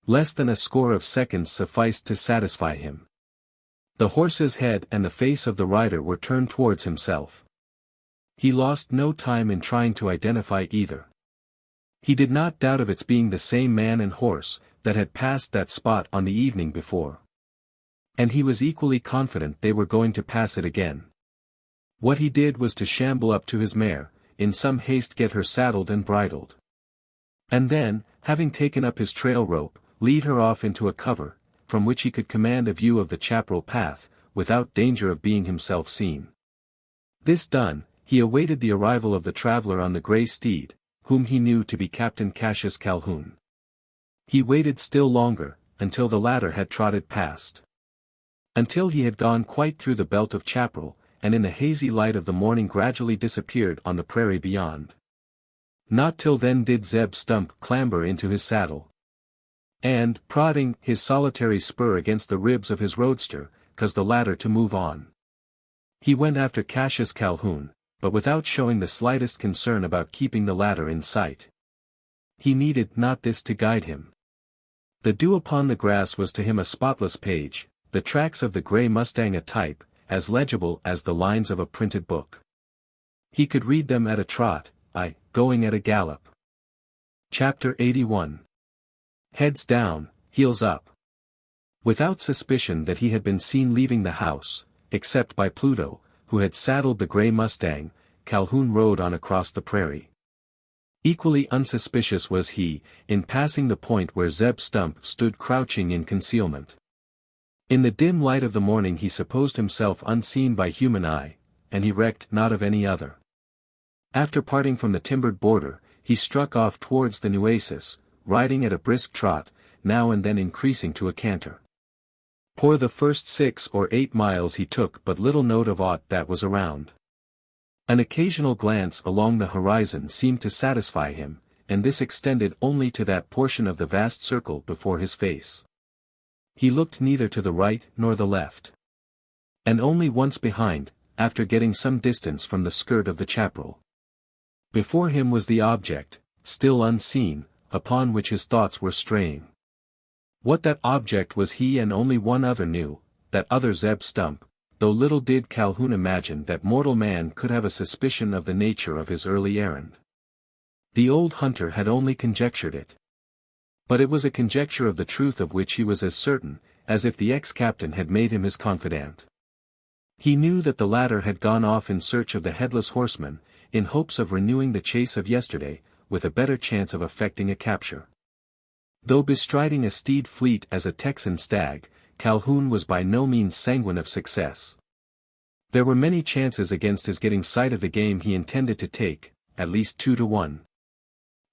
Less than a score of seconds sufficed to satisfy him. The horse's head and the face of the rider were turned towards himself. He lost no time in trying to identify either. He did not doubt of its being the same man and horse that had passed that spot on the evening before. And he was equally confident they were going to pass it again. What he did was to shamble up to his mare, in some haste get her saddled and bridled. And then, having taken up his trail rope, lead her off into a cover, from which he could command a view of the chaparral path, without danger of being himself seen. This done, he awaited the arrival of the traveler on the grey steed, whom he knew to be Captain Cassius Calhoun. He waited still longer, until the latter had trotted past. Until he had gone quite through the belt of chaparral, and in the hazy light of the morning gradually disappeared on the prairie beyond. Not till then did Zeb Stump clamber into his saddle. And, prodding his solitary spur against the ribs of his roadster, caused the latter to move on. He went after Cassius Calhoun, but without showing the slightest concern about keeping the latter in sight. He needed not this to guide him. The dew upon the grass was to him a spotless page, the tracks of the gray mustang a type, as legible as the lines of a printed book. He could read them at a trot, going at a gallop. Chapter 81. Heads down, heels up. Without suspicion that he had been seen leaving the house, except by Pluto, who had saddled the gray mustang, Calhoun rode on across the prairie. Equally unsuspicious was he, in passing the point where Zeb Stump stood crouching in concealment. In the dim light of the morning he supposed himself unseen by human eye, and he recked not of any other. After parting from the timbered border, he struck off towards the Nueces, riding at a brisk trot, now and then increasing to a canter. For the first 6 or 8 miles he took but little note of aught that was around. An occasional glance along the horizon seemed to satisfy him, and this extended only to that portion of the vast circle before his face. He looked neither to the right nor the left. And only once behind, after getting some distance from the skirt of the chaparral. Before him was the object, still unseen, upon which his thoughts were straying. What that object was he and only one other knew, that other Zeb Stump, though little did Calhoun imagine that mortal man could have a suspicion of the nature of his early errand. The old hunter had only conjectured it. But it was a conjecture of the truth of which he was as certain, as if the ex-captain had made him his confidant. He knew that the latter had gone off in search of the Headless Horseman, in hopes of renewing the chase of yesterday, with a better chance of effecting a capture. Though bestriding a steed fleet as a Texan stag, Calhoun was by no means sanguine of success. There were many chances against his getting sight of the game he intended to take, at least 2 to 1.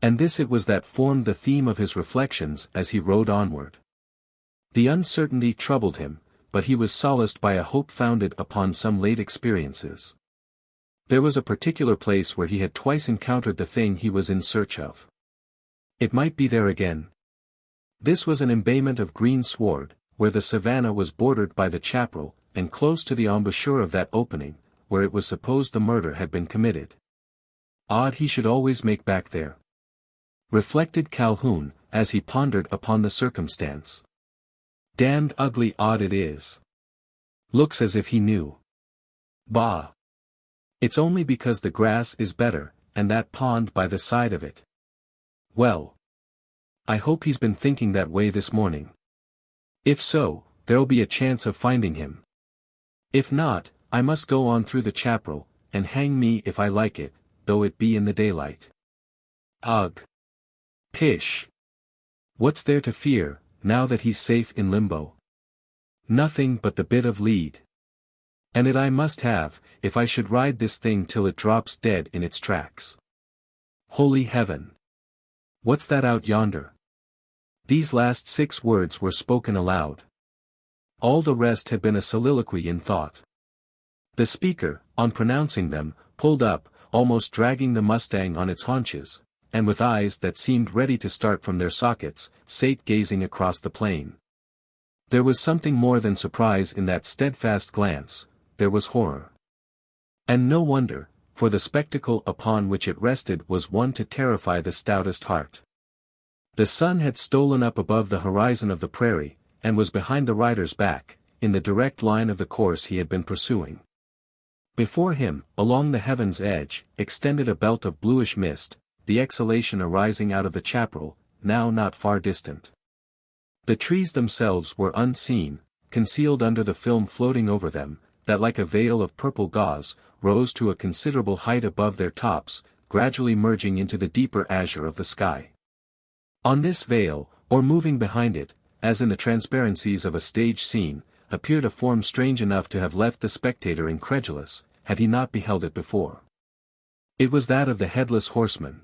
And this it was that formed the theme of his reflections as he rode onward. The uncertainty troubled him, but he was solaced by a hope founded upon some late experiences. There was a particular place where he had twice encountered the thing he was in search of. It might be there again. This was an embayment of green sward, where the savanna was bordered by the chaparral, and close to the embouchure of that opening, where it was supposed the murder had been committed. Odd he should always make back there. Reflected Calhoun, as he pondered upon the circumstance. Damned ugly odd it is. Looks as if he knew. Bah! It's only because the grass is better, and that pond by the side of it. Well. I hope he's been thinking that way this morning. If so, there'll be a chance of finding him. If not, I must go on through the chaparral, and hang me if I like it, though it be in the daylight. Ugh! Pish! What's there to fear, now that he's safe in limbo? Nothing but the bit of lead. And it I must have, if I should ride this thing till it drops dead in its tracks. Holy heaven! What's that out yonder? These last 6 words were spoken aloud. All the rest had been a soliloquy in thought. The speaker, on pronouncing them, pulled up, almost dragging the mustang on its haunches, and with eyes that seemed ready to start from their sockets, sate gazing across the plain. There was something more than surprise in that steadfast glance, there was horror. And no wonder, for the spectacle upon which it rested was one to terrify the stoutest heart. The sun had stolen up above the horizon of the prairie, and was behind the rider's back, in the direct line of the course he had been pursuing. Before him, along the heaven's edge, extended a belt of bluish mist, the exhalation arising out of the chaparral, now not far distant. The trees themselves were unseen, concealed under the film floating over them, that like a veil of purple gauze, rose to a considerable height above their tops, gradually merging into the deeper azure of the sky. On this veil, or moving behind it, as in the transparencies of a stage scene, appeared a form strange enough to have left the spectator incredulous, had he not beheld it before. It was that of the Headless Horseman.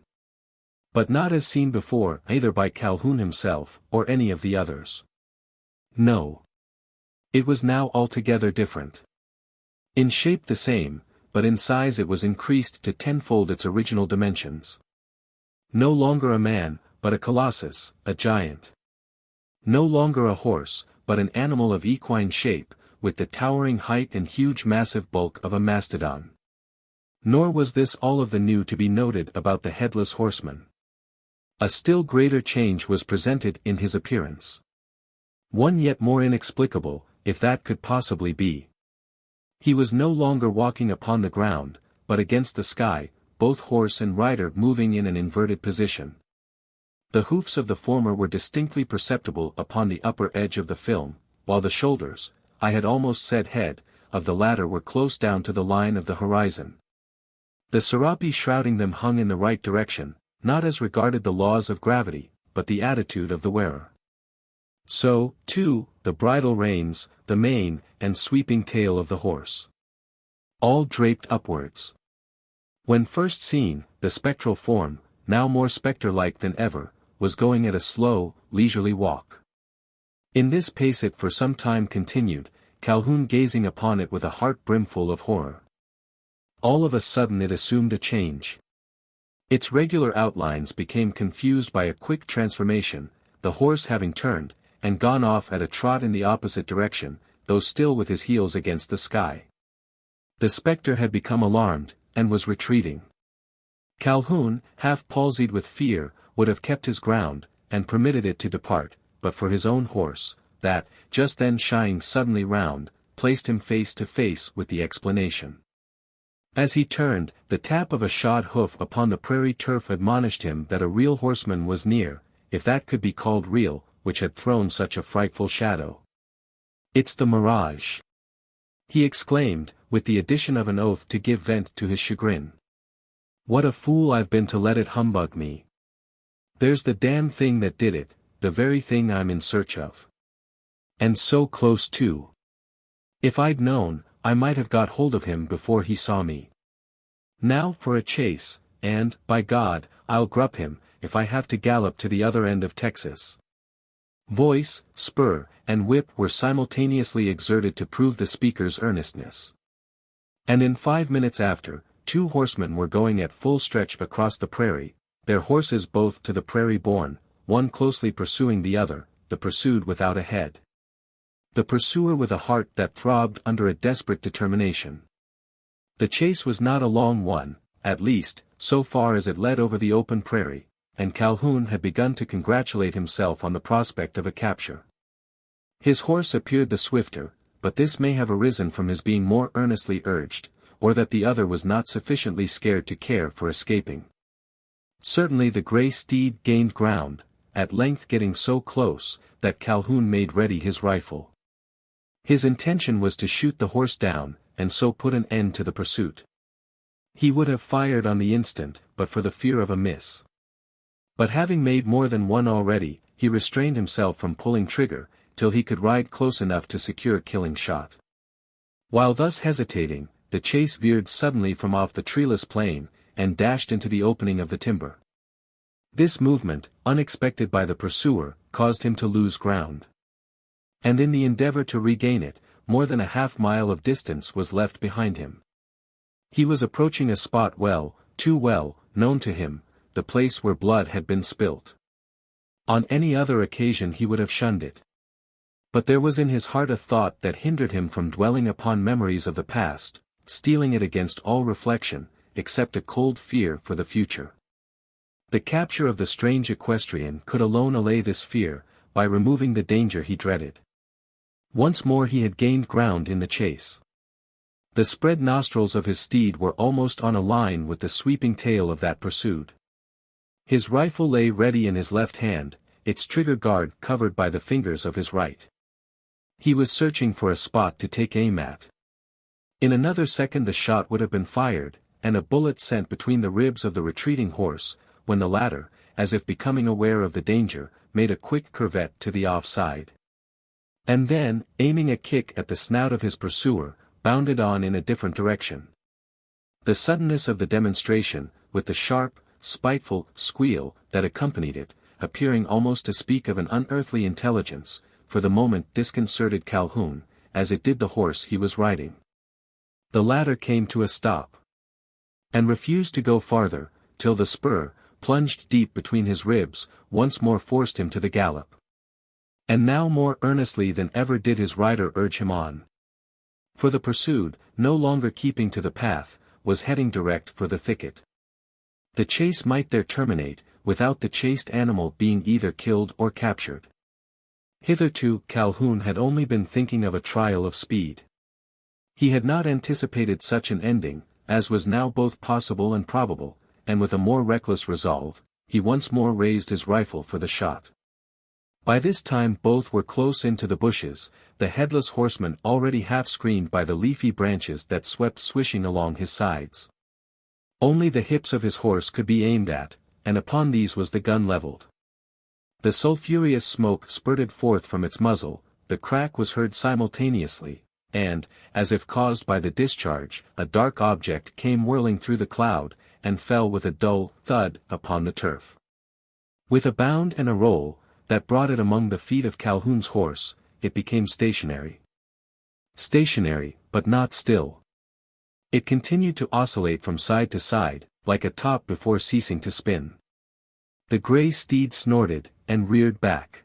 But not as seen before either by Calhoun himself, or any of the others. No. It was now altogether different. In shape the same, but in size it was increased to tenfold its original dimensions. No longer a man, but a colossus, a giant. No longer a horse, but an animal of equine shape, with the towering height and huge massive bulk of a mastodon. Nor was this all of the new to be noted about the Headless Horseman. A still greater change was presented in his appearance. One yet more inexplicable, if that could possibly be. He was no longer walking upon the ground, but against the sky, both horse and rider moving in an inverted position. The hoofs of the former were distinctly perceptible upon the upper edge of the film, while the shoulders, I had almost said head, of the latter were close down to the line of the horizon. The serape shrouding them hung in the right direction, not as regarded the laws of gravity, but the attitude of the wearer. So, too, the bridle reins, the mane, and sweeping tail of the horse. All draped upwards. When first seen, the spectral form, now more spectre-like than ever, was going at a slow, leisurely walk. In this pace it for some time continued, Calhoun gazing upon it with a heart brimful of horror. All of a sudden it assumed a change. Its regular outlines became confused by a quick transformation, the horse having turned, and gone off at a trot in the opposite direction, though still with his heels against the sky. The spectre had become alarmed, and was retreating. Calhoun, half palsied with fear, would have kept his ground, and permitted it to depart, but for his own horse, that, just then shying suddenly round, placed him face to face with the explanation. As he turned, the tap of a shod hoof upon the prairie turf admonished him that a real horseman was near, if that could be called real, which had thrown such a frightful shadow. "It's the mirage!" he exclaimed, with the addition of an oath to give vent to his chagrin. "What a fool I've been to let it humbug me! There's the damn thing that did it, the very thing I'm in search of. And so close too. If I'd known, I might have got hold of him before he saw me. Now for a chase, and, by God, I'll grup him, if I have to gallop to the other end of Texas." Voice, spur, and whip were simultaneously exerted to prove the speaker's earnestness. And in 5 minutes after, 2 horsemen were going at full stretch across the prairie, their horses both to the prairie born, one closely pursuing the other, the pursued without a head. The pursuer with a heart that throbbed under a desperate determination. The chase was not a long one, at least, so far as it led over the open prairie, and Calhoun had begun to congratulate himself on the prospect of a capture. His horse appeared the swifter, but this may have arisen from his being more earnestly urged, or that the other was not sufficiently scared to care for escaping. Certainly the grey steed gained ground, at length getting so close, that Calhoun made ready his rifle. His intention was to shoot the horse down, and so put an end to the pursuit. He would have fired on the instant, but for the fear of a miss. But having made more than one already, he restrained himself from pulling trigger, till he could ride close enough to secure a killing shot. While thus hesitating, the chase veered suddenly from off the treeless plain, and dashed into the opening of the timber. This movement, unexpected by the pursuer, caused him to lose ground. And in the endeavor to regain it, more than a half-mile of distance was left behind him. He was approaching a spot well, too well, known to him, the place where blood had been spilt. On any other occasion he would have shunned it. But there was in his heart a thought that hindered him from dwelling upon memories of the past, steeling it against all reflection, except a cold fear for the future. The capture of the strange equestrian could alone allay this fear, by removing the danger he dreaded. Once more he had gained ground in the chase. The spread nostrils of his steed were almost on a line with the sweeping tail of that pursued. His rifle lay ready in his left hand, its trigger guard covered by the fingers of his right. He was searching for a spot to take aim at. In another second the shot would have been fired, and a bullet sent between the ribs of the retreating horse, when the latter, as if becoming aware of the danger, made a quick curvet to the off-side. And then, aiming a kick at the snout of his pursuer, bounded on in a different direction. The suddenness of the demonstration, with the sharp, spiteful squeal that accompanied it, appearing almost to speak of an unearthly intelligence, for the moment disconcerted Calhoun, as it did the horse he was riding. The latter came to a stop. And refused to go farther, till the spur, plunged deep between his ribs, once more forced him to the gallop. And now more earnestly than ever did his rider urge him on. For the pursued, no longer keeping to the path, was heading direct for the thicket. The chase might there terminate, without the chased animal being either killed or captured. Hitherto Calhoun had only been thinking of a trial of speed. He had not anticipated such an ending, as was now both possible and probable, and with a more reckless resolve, he once more raised his rifle for the shot. By this time both were close into the bushes, the headless horseman already half screened by the leafy branches that swept swishing along his sides. Only the hips of his horse could be aimed at, and upon these was the gun leveled. The sulphurous smoke spurted forth from its muzzle, the crack was heard simultaneously, and, as if caused by the discharge, a dark object came whirling through the cloud, and fell with a dull thud upon the turf. With a bound and a roll, that brought it among the feet of Calhoun's horse, it became stationary. Stationary, but not still. It continued to oscillate from side to side, like a top before ceasing to spin. The grey steed snorted, and reared back.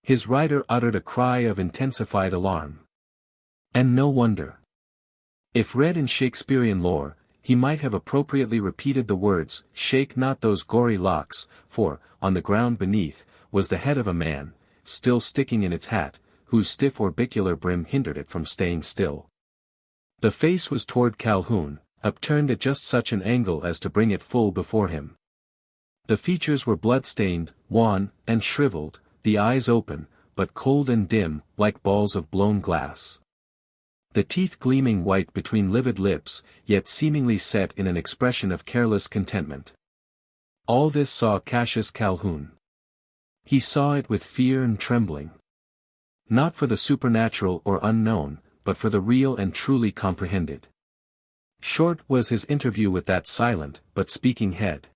His rider uttered a cry of intensified alarm. And no wonder. If read in Shakespearean lore, he might have appropriately repeated the words, "Shake not those gory locks," for, on the ground beneath, was the head of a man, still sticking in its hat, whose stiff orbicular brim hindered it from staying still. The face was toward Calhoun, upturned at just such an angle as to bring it full before him. The features were blood-stained, wan, and shriveled, the eyes open, but cold and dim, like balls of blown glass. The teeth gleaming white between livid lips, yet seemingly set in an expression of careless contentment. All this saw Cassius Calhoun. He saw it with fear and trembling. Not for the supernatural or unknown, but for the real and truly comprehended. Short was his interview with that silent, but speaking head.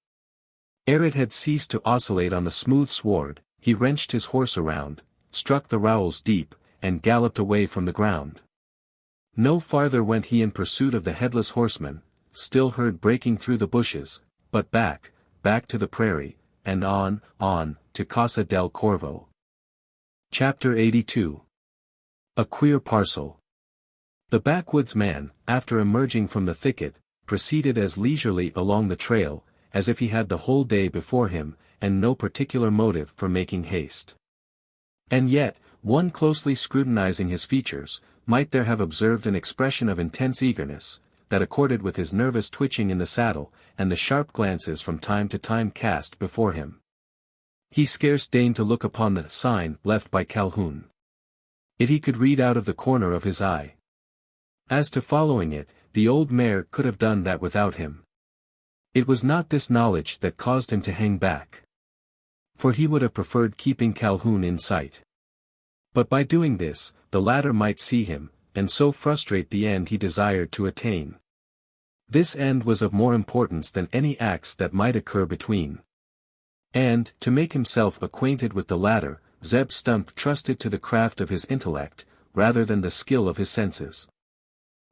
Ere it had ceased to oscillate on the smooth sward, he wrenched his horse around, struck the rowels deep, and galloped away from the ground. No farther went he in pursuit of the headless horseman, still heard breaking through the bushes, but back to the prairie, and on, to Casa del Corvo. Chapter 82. A Queer Parcel. The backwoods man, after emerging from the thicket, proceeded as leisurely along the trail, as if he had the whole day before him, and no particular motive for making haste. And yet, one closely scrutinizing his features, might there have observed an expression of intense eagerness, that accorded with his nervous twitching in the saddle, and the sharp glances from time to time cast before him. He scarce deigned to look upon the sign left by Calhoun. It he could read out of the corner of his eye. As to following it, the old mare could have done that without him. It was not this knowledge that caused him to hang back. For he would have preferred keeping Calhoun in sight. But by doing this, the latter might see him, and so frustrate the end he desired to attain. This end was of more importance than any acts that might occur between. And, to make himself acquainted with the latter, Zeb Stump trusted to the craft of his intellect, rather than the skill of his senses.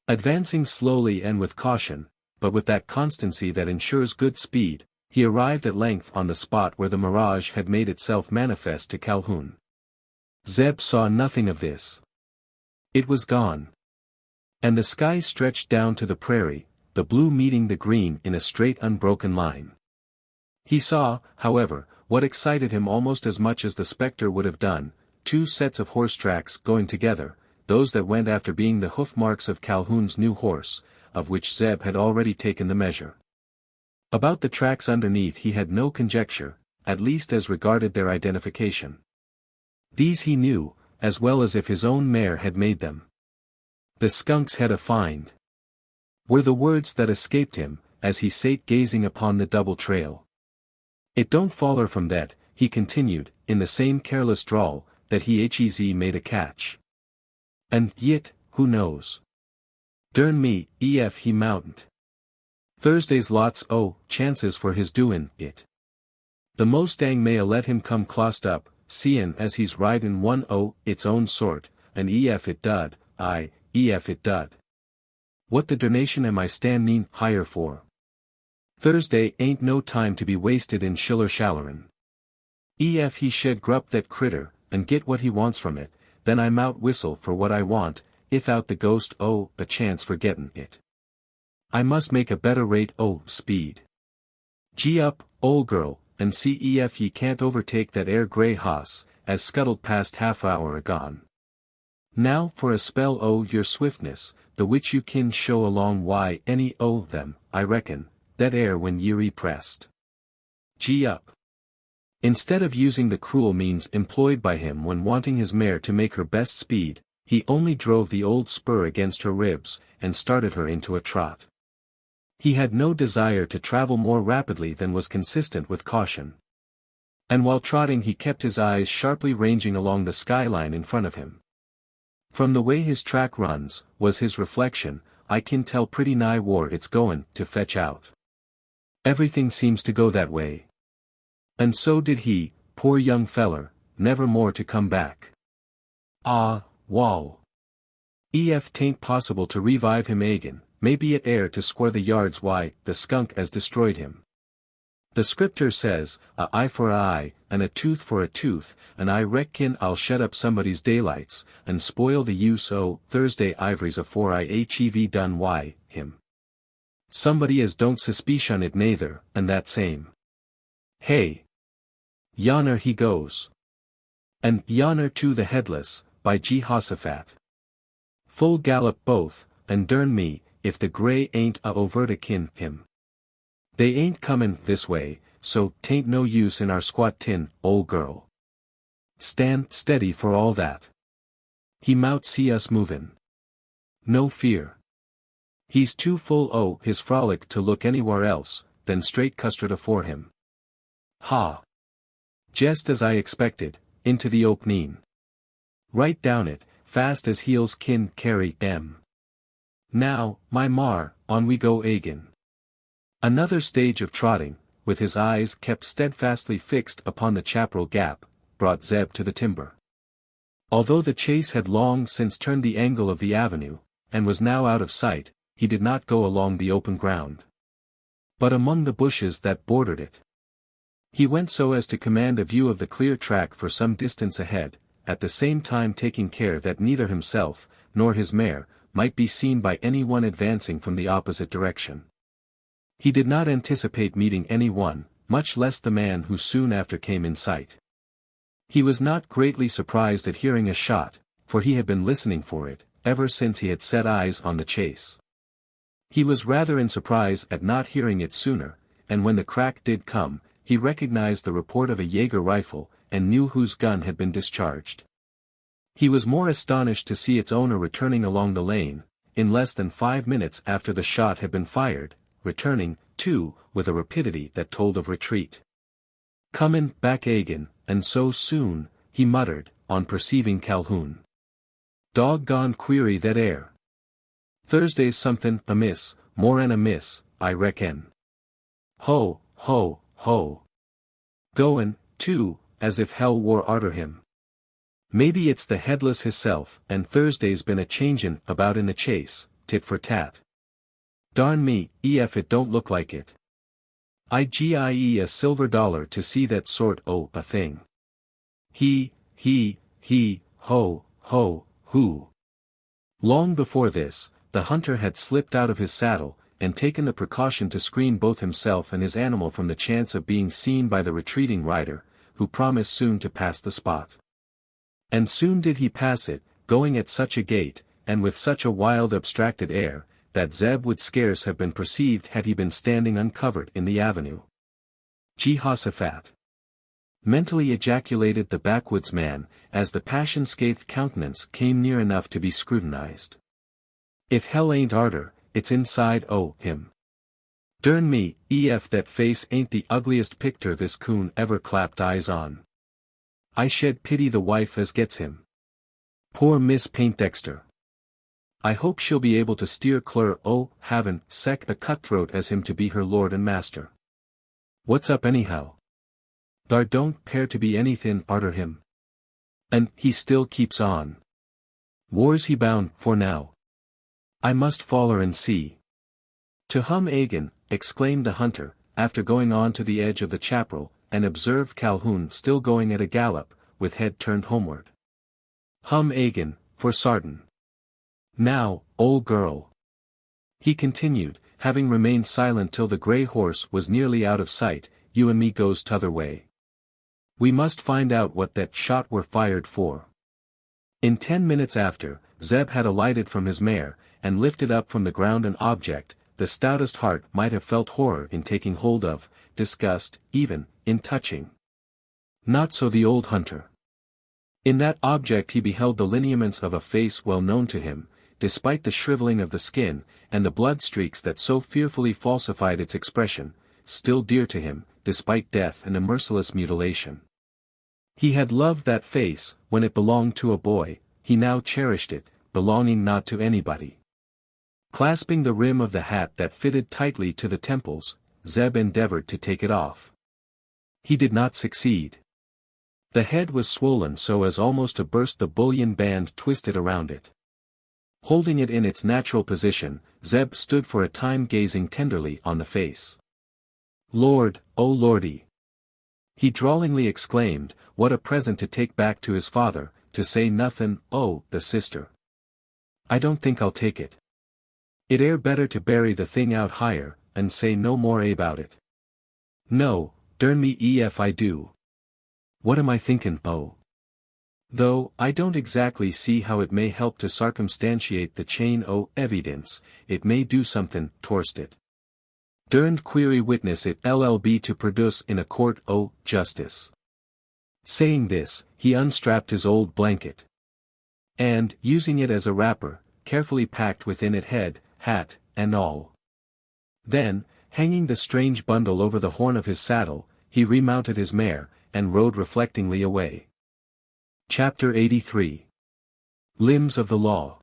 Advancing slowly and with caution, but with that constancy that ensures good speed, he arrived at length on the spot where the mirage had made itself manifest to Calhoun. Zeb saw nothing of this. It was gone. And the sky stretched down to the prairie, the blue meeting the green in a straight unbroken line. He saw, however, what excited him almost as much as the spectre would have done, two sets of horse tracks going together, those that went after being the hoof marks of Calhoun's new horse, of which Zeb had already taken the measure. About the tracks underneath he had no conjecture, at least as regarded their identification. These he knew, as well as if his own mare had made them. "The skunk's had a find," were the words that escaped him, as he sate gazing upon the double trail. "It don't foller from that," he continued, in the same careless drawl, "that he made a catch. And yit, who knows? Dern me, ef he moutn't. Thursday's lots o' chances for his doin' it. The Mustang may a let him come clost up, seein' as he's ridin' one o' its own sort, and ef it dud, ef it dud. What the donation am I standing higher for? Thursday ain't no time to be wasted in shiller-shallerin'. Ef he shed grup that critter, and get what he wants from it, then I'm out whistle for what I want, if out the ghost a chance for gettin' it. I must make a better rate speed. Gee up, ol' girl, and see ef ye can't overtake that grey hoss, as scuttled past half-hour agone. Now for a spell your swiftness, the which you kin show along why any them, I reckon, that when ye're pressed. Gee up. Instead of using the cruel means employed by him when wanting his mare to make her best speed, he only drove the old spur against her ribs, and started her into a trot. He had no desire to travel more rapidly than was consistent with caution. And while trotting he kept his eyes sharply ranging along the skyline in front of him. From the way his track runs, was his reflection, I kin tell pretty nigh whar it's goin' to fetch out. Everything seems to go that way. And so did he, poor young feller, never more to come back. Ah, wall. Ef tain't possible to revive him agin, maybe it to square the yards why, the skunk as destroyed him. The scripter says, a eye for a eye, and a tooth for a tooth, and I reckon I'll shut up somebody's daylights, and spoil the use Thursday ivories afore I hev done why, him. Somebody as don't suspicion it neither, and that same. Hey! Yonner he goes. And yonner to the headless, by Jehoshaphat. Full gallop both, and dern me, if the grey ain't a overtakin him. They ain't comin' this way, so 'tain't no use in our squat-tin, ol' girl. Stand steady for all that. He mout see us movin'. No fear. He's too full his frolic to look anywhere else, than straight custard afore him. Ha! Just as I expected, into the opening. Right down it, fast as heels kin carry em. Now, my mar, on we go agin. Another stage of trotting, with his eyes kept steadfastly fixed upon the chaparral gap, brought Zeb to the timber. Although the chase had long since turned the angle of the avenue, and was now out of sight, he did not go along the open ground, but among the bushes that bordered it. He went so as to command a view of the clear track for some distance ahead, at the same time taking care that neither himself, nor his mare, might be seen by any one advancing from the opposite direction. He did not anticipate meeting any one, much less the man who soon after came in sight. He was not greatly surprised at hearing a shot, for he had been listening for it, ever since he had set eyes on the chase. He was rather in surprise at not hearing it sooner, and when the crack did come, he recognized the report of a Jaeger rifle, and knew whose gun had been discharged. He was more astonished to see its owner returning along the lane, in less than 5 minutes after the shot had been fired, returning, too, with a rapidity that told of retreat. "Comin' back agin, and so soon," he muttered, on perceiving Calhoun. "Doggone queery that air. Thursday's somethin' amiss, more'n amiss, I reckon. Ho, ho, ho. Goin', too, as if hell war arter him. Maybe it's the headless hisself, and Thursday's been a changin' about in the chase, tit for tat. Darn me, ef it don't look like it. I'd give a silver dollar to see that sort a thing. He, ho, hoo." Long before this, the hunter had slipped out of his saddle, and taken the precaution to screen both himself and his animal from the chance of being seen by the retreating rider, who promised soon to pass the spot. And soon did he pass it, going at such a gait, and with such a wild abstracted air, that Zeb would scarce have been perceived had he been standing uncovered in the avenue. "Jehoshaphat!" mentally ejaculated the backwoods man, as the passion-scathed countenance came near enough to be scrutinized. "If hell ain't arter, it's inside him. Dern me, ef that face ain't the ugliest picter this coon ever clapped eyes on. I shed pity the wife as gets him. Poor Miss Paintdexter. I hope she'll be able to steer clear havin' sech a cutthroat as him to be her lord and master. What's up anyhow? Thar don't 'pear to be anythin' arter him. And he still keeps on. Whar's he bound for now? I must follow and see. To whom again, exclaimed the hunter, after going on to the edge of the chaparral, and observed Calhoun still going at a gallop, with head turned homeward. Hum again, for sartin. Now, old girl. He continued, having remained silent till the grey horse was nearly out of sight, you and me goes t'other way. We must find out what that shot were fired for. In 10 minutes after, Zeb had alighted from his mare, and lifted up from the ground an object, the stoutest heart might have felt horror in taking hold of, disgust, even, in touching. Not so the old hunter. In that object he beheld the lineaments of a face well known to him, despite the shriveling of the skin, and the blood streaks that so fearfully falsified its expression, still dear to him, despite death and a merciless mutilation. He had loved that face, when it belonged to a boy, he now cherished it, belonging not to anybody. Clasping the rim of the hat that fitted tightly to the temples, Zeb endeavored to take it off. He did not succeed. The head was swollen so as almost to burst the bullion band twisted around it. Holding it in its natural position, Zeb stood for a time gazing tenderly on the face. Lord, oh Lordy! He drawlingly exclaimed, what a present to take back to his father, to say nothin', oh, the sister. I don't think I'll take it. It air better to bury the thing out higher, and say no more about it. No, durn me if I do. What am I thinkin', oh? Though, I don't exactly see how it may help to circumstantiate the chain o' evidence, it may do somethin' torst it. Durned query witness it LLB to produce in a court o' justice. Saying this, he unstrapped his old blanket. And, using it as a wrapper, carefully packed within it head, hat, and all. Then, hanging the strange bundle over the horn of his saddle, he remounted his mare, and rode reflectingly away. Chapter 83. Limbs of the Law.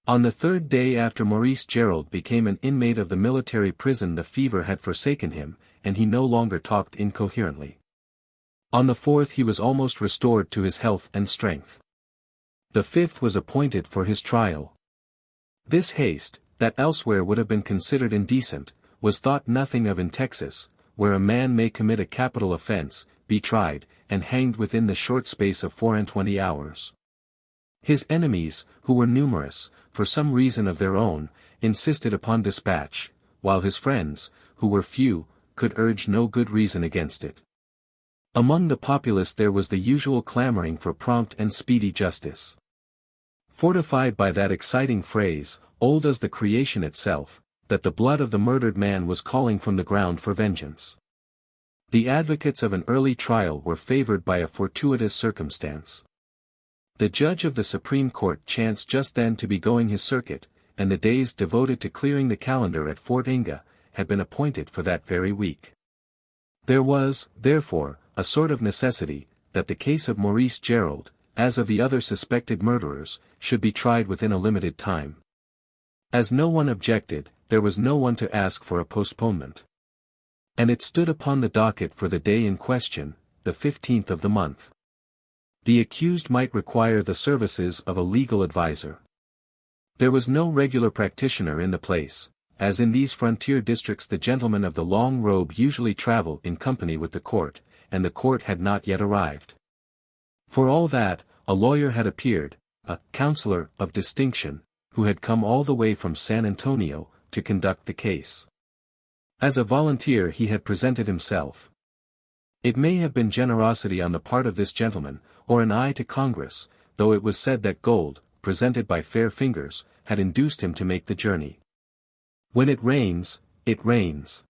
On the third day after Maurice Gerald became an inmate of the military prison the fever had forsaken him, and he no longer talked incoherently. On the fourth he was almost restored to his health and strength. The fifth was appointed for his trial. This haste, that elsewhere would have been considered indecent, was thought nothing of in Texas, where a man may commit a capital offense, be tried, and hanged within the short space of 24 hours. His enemies, who were numerous, for some reason of their own, insisted upon dispatch, while his friends, who were few, could urge no good reason against it. Among the populace there was the usual clamoring for prompt and speedy justice. Fortified by that exciting phrase, old as the creation itself, that the blood of the murdered man was calling from the ground for vengeance. The advocates of an early trial were favored by a fortuitous circumstance. The judge of the Supreme Court chanced just then to be going his circuit, and the days devoted to clearing the calendar at Fort Inga had been appointed for that very week. There was, therefore, a sort of necessity, that the case of Maurice Gerald, as of the other suspected murderers, should be tried within a limited time. As no one objected, there was no one to ask for a postponement. And it stood upon the docket for the day in question, the 15th of the month. The accused might require the services of a legal adviser. There was no regular practitioner in the place, as in these frontier districts the gentlemen of the long robe usually travel in company with the court, and the court had not yet arrived. For all that, a lawyer had appeared, a counselor of distinction, who had come all the way from San Antonio, to conduct the case. As a volunteer he had presented himself. It may have been generosity on the part of this gentleman, or an eye to Congress, though it was said that gold, presented by fair fingers, had induced him to make the journey. When it rains, it rains.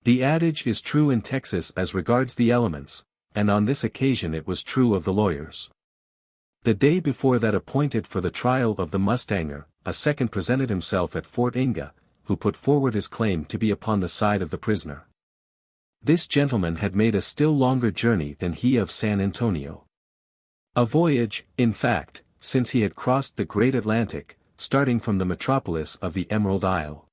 The adage is true in Texas as regards the elements, and on this occasion it was true of the lawyers. The day before that appointed for the trial of the mustanger, a second presented himself at Fort Inga, who put forward his claim to be upon the side of the prisoner. This gentleman had made a still longer journey than he of San Antonio. A voyage, in fact, since he had crossed the great Atlantic, starting from the metropolis of the Emerald Isle.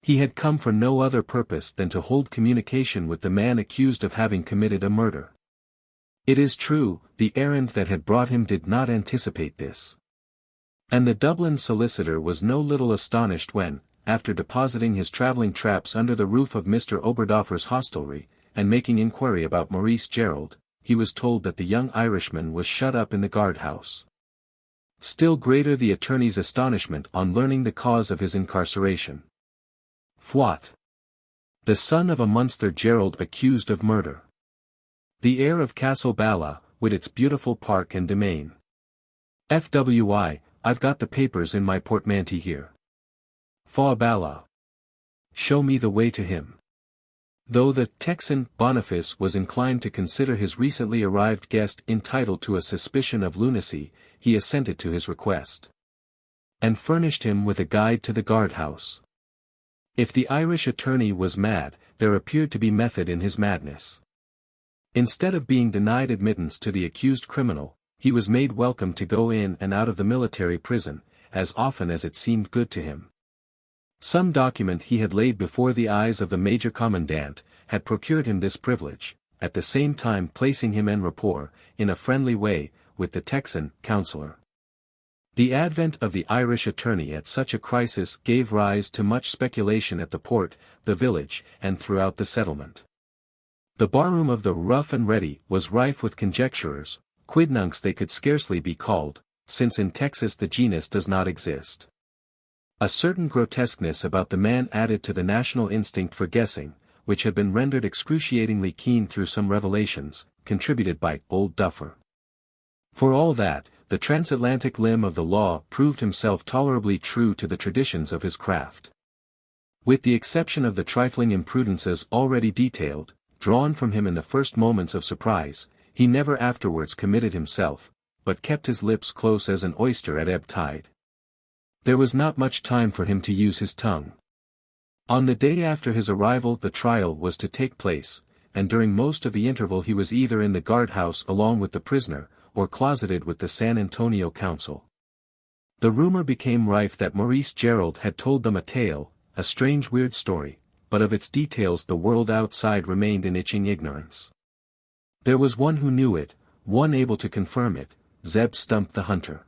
He had come for no other purpose than to hold communication with the man accused of having committed a murder. It is true, the errand that had brought him did not anticipate this. And the Dublin solicitor was no little astonished when, after depositing his travelling traps under the roof of Mr. Oberdoffer's hostelry, and making inquiry about Maurice Gerald, he was told that the young Irishman was shut up in the guard-house. Still greater the attorney's astonishment on learning the cause of his incarceration. What? The son of a Munster Gerald accused of murder. The heir of Castle Bala, with its beautiful park and domain. FWI, I've got the papers in my portmanteau here. Fa Bala. Show me the way to him. Though the Texan Boniface was inclined to consider his recently arrived guest entitled to a suspicion of lunacy, he assented to his request. And furnished him with a guide to the guard-house. If the Irish attorney was mad, there appeared to be method in his madness. Instead of being denied admittance to the accused criminal, he was made welcome to go in and out of the military prison, as often as it seemed good to him. Some document he had laid before the eyes of the Major Commandant, had procured him this privilege, at the same time placing him en rapport, in a friendly way, with the Texan councillor. The advent of the Irish attorney at such a crisis gave rise to much speculation at the port, the village, and throughout the settlement. The barroom of the Rough and Ready was rife with conjecturers, quidnuncs they could scarcely be called, since in Texas the genus does not exist. A certain grotesqueness about the man added to the national instinct for guessing, which had been rendered excruciatingly keen through some revelations, contributed by Old Duffer. For all that, the transatlantic limb of the law proved himself tolerably true to the traditions of his craft. With the exception of the trifling imprudences already detailed, drawn from him in the first moments of surprise, he never afterwards committed himself, but kept his lips close as an oyster at ebb tide. There was not much time for him to use his tongue. On the day after his arrival the trial was to take place, and during most of the interval he was either in the guard-house along with the prisoner, or closeted with the San Antonio council. The rumor became rife that Maurice Gerald had told them a tale, a strange weird story, but of its details the world outside remained in itching ignorance. There was one who knew it, one able to confirm it, Zeb Stump the hunter.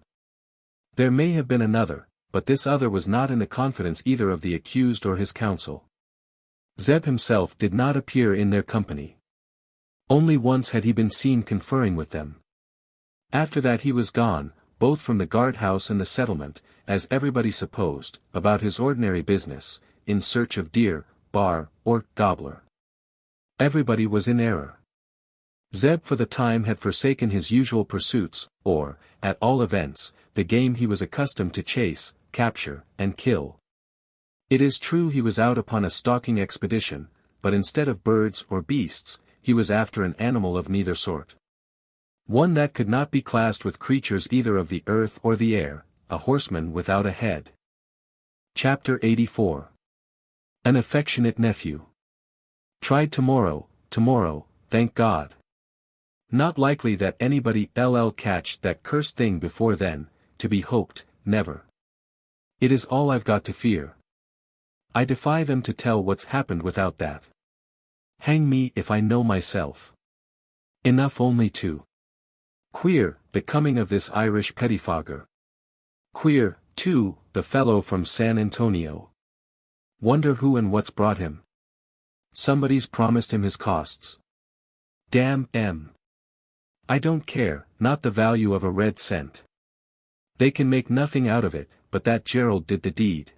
There may have been another, but this other was not in the confidence either of the accused or his counsel. Zeb himself did not appear in their company. Only once had he been seen conferring with them. After that he was gone, both from the guard-house and the settlement, as everybody supposed, about his ordinary business, in search of deer, bar, or gobbler. Everybody was in error. Zeb for the time had forsaken his usual pursuits, or, at all events, the game he was accustomed to chase, capture, and kill. It is true he was out upon a stalking expedition, but instead of birds or beasts, he was after an animal of neither sort. One that could not be classed with creatures either of the earth or the air, a horseman without a head. Chapter 84. An affectionate nephew. Tried tomorrow, thank God. Not likely that anybody ll catch that cursed thing before then, to be hoped, never. It is all I've got to fear. I defy them to tell what's happened without that. Hang me if I know myself. Enough only to. Queer, the coming of this Irish pettifogger. Queer, too, the fellow from San Antonio. Wonder who and what's brought him. Somebody's promised him his costs. Damn 'em. I don't care, not the value of a red cent. They can make nothing out of it, but that Gerald did the deed.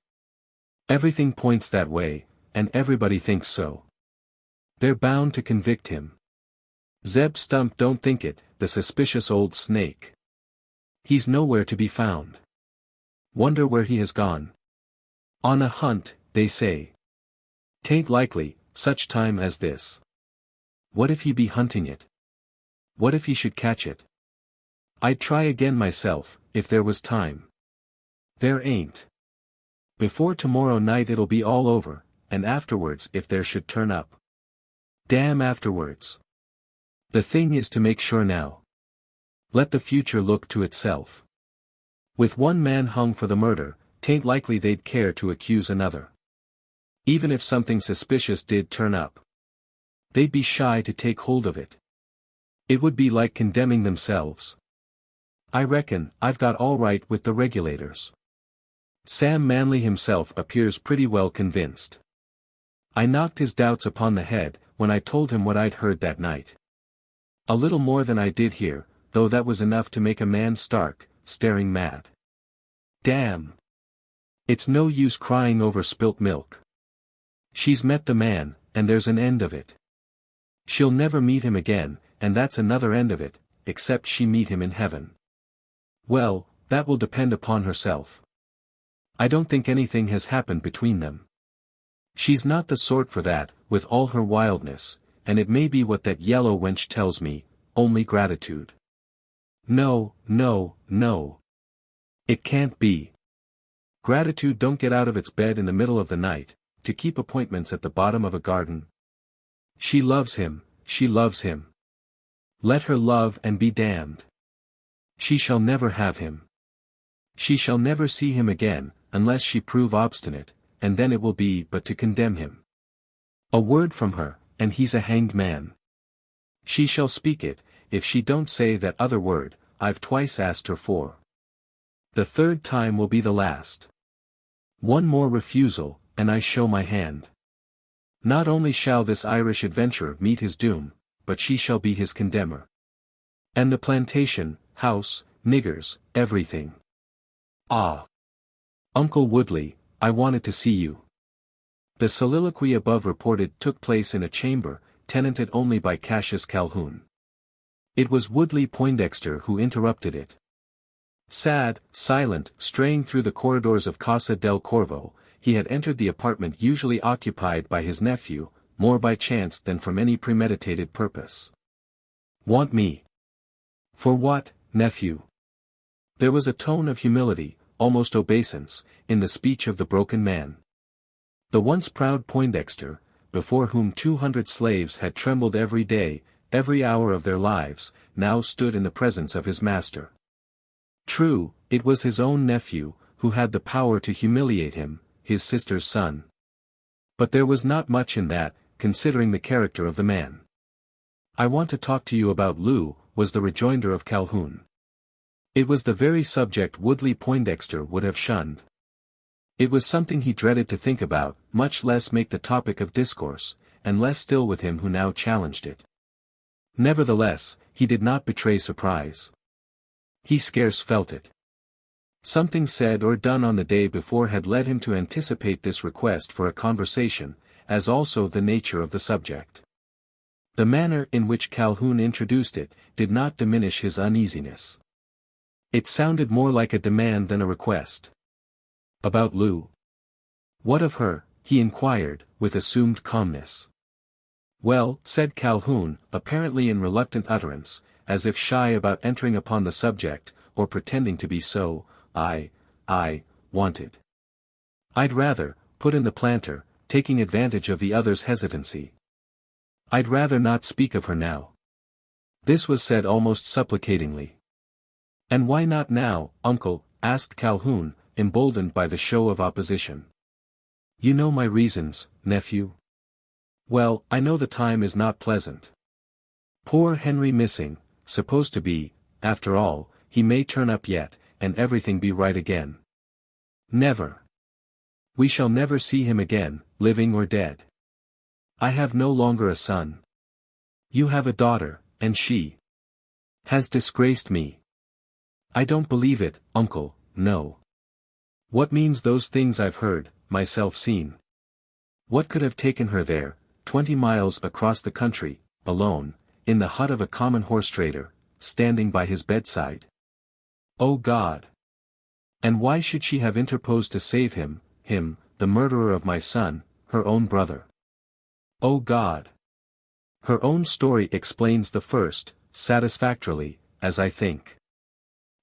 Everything points that way, and everybody thinks so. They're bound to convict him. Zeb Stump don't think it, the suspicious old snake. He's nowhere to be found. Wonder where he has gone. On a hunt, they say. 'Tain't likely, such time as this. What if he be hunting it? What if he should catch it? I'd try again myself, if there was time. There ain't. Before tomorrow night it'll be all over, and afterwards if there should turn up. Damn afterwards. The thing is to make sure now. Let the future look to itself. With one man hung for the murder, 'tain't likely they'd care to accuse another. Even if something suspicious did turn up, they'd be shy to take hold of it. It would be like condemning themselves. I reckon I've got all right with the regulators. Sam Manley himself appears pretty well convinced. I knocked his doubts upon the head, when I told him what I'd heard that night. A little more than I did hear, though that was enough to make a man stark, staring mad. Damn! It's no use crying over spilt milk. She's met the man, and there's an end of it. She'll never meet him again, and that's another end of it, except she meet him in heaven. Well, that will depend upon herself. I don't think anything has happened between them. She's not the sort for that, with all her wildness, and it may be what that yellow wench tells me, only gratitude. No, no, no. It can't be. Gratitude don't get out of its bed in the middle of the night, to keep appointments at the bottom of a garden. She loves him, she loves him. Let her love and be damned. She shall never have him. She shall never see him again, unless she prove obstinate, and then it will be but to condemn him. A word from her, and he's a hanged man. She shall speak it, if she don't say that other word, I've twice asked her for. The third time will be the last. One more refusal, and I show my hand. Not only shall this Irish adventurer meet his doom, but she shall be his condemner. And the plantation, house, niggers, everything. Ah! Uncle Woodley, I wanted to see you. The soliloquy above reported took place in a chamber, tenanted only by Cassius Calhoun. It was Woodley Poindexter who interrupted it. Sad, silent, straying through the corridors of Casa del Corvo, he had entered the apartment usually occupied by his nephew, more by chance than from any premeditated purpose. Want me? For what, nephew? There was a tone of humility, almost obeisance, in the speech of the broken man. The once proud Poindexter, before whom 200 slaves had trembled every day, every hour of their lives, now stood in the presence of his master. True, it was his own nephew, who had the power to humiliate him, his sister's son. But there was not much in that, considering the character of the man. I want to talk to you about Lou, was the rejoinder of Calhoun. It was the very subject Woodley Poindexter would have shunned. It was something he dreaded to think about, much less make the topic of discourse, and less still with him who now challenged it. Nevertheless, he did not betray surprise. He scarce felt it. Something said or done on the day before had led him to anticipate this request for a conversation, as also the nature of the subject. The manner in which Calhoun introduced it, did not diminish his uneasiness. It sounded more like a demand than a request. About Lou. What of her? He inquired, with assumed calmness. Well, said Calhoun, apparently in reluctant utterance, as if shy about entering upon the subject, or pretending to be so, I wanted. I'd rather, put in the planter, taking advantage of the other's hesitancy. I'd rather not speak of her now. This was said almost supplicatingly. And why not now, uncle? Asked Calhoun, emboldened by the show of opposition. You know my reasons, nephew. Well, I know the time is not pleasant. Poor Henry missing, supposed to be, after all, he may turn up yet, and everything be right again. Never. We shall never see him again, living or dead. I have no longer a son. You have a daughter, and she has disgraced me. I don't believe it, uncle, no. What means those things I've heard, myself seen? What could have taken her there, 20 miles across the country, alone, in the hut of a common horse trader, standing by his bedside? Oh God! And why should she have interposed to save him, the murderer of my son, her own brother? Oh God! Her own story explains the first, satisfactorily, as I think.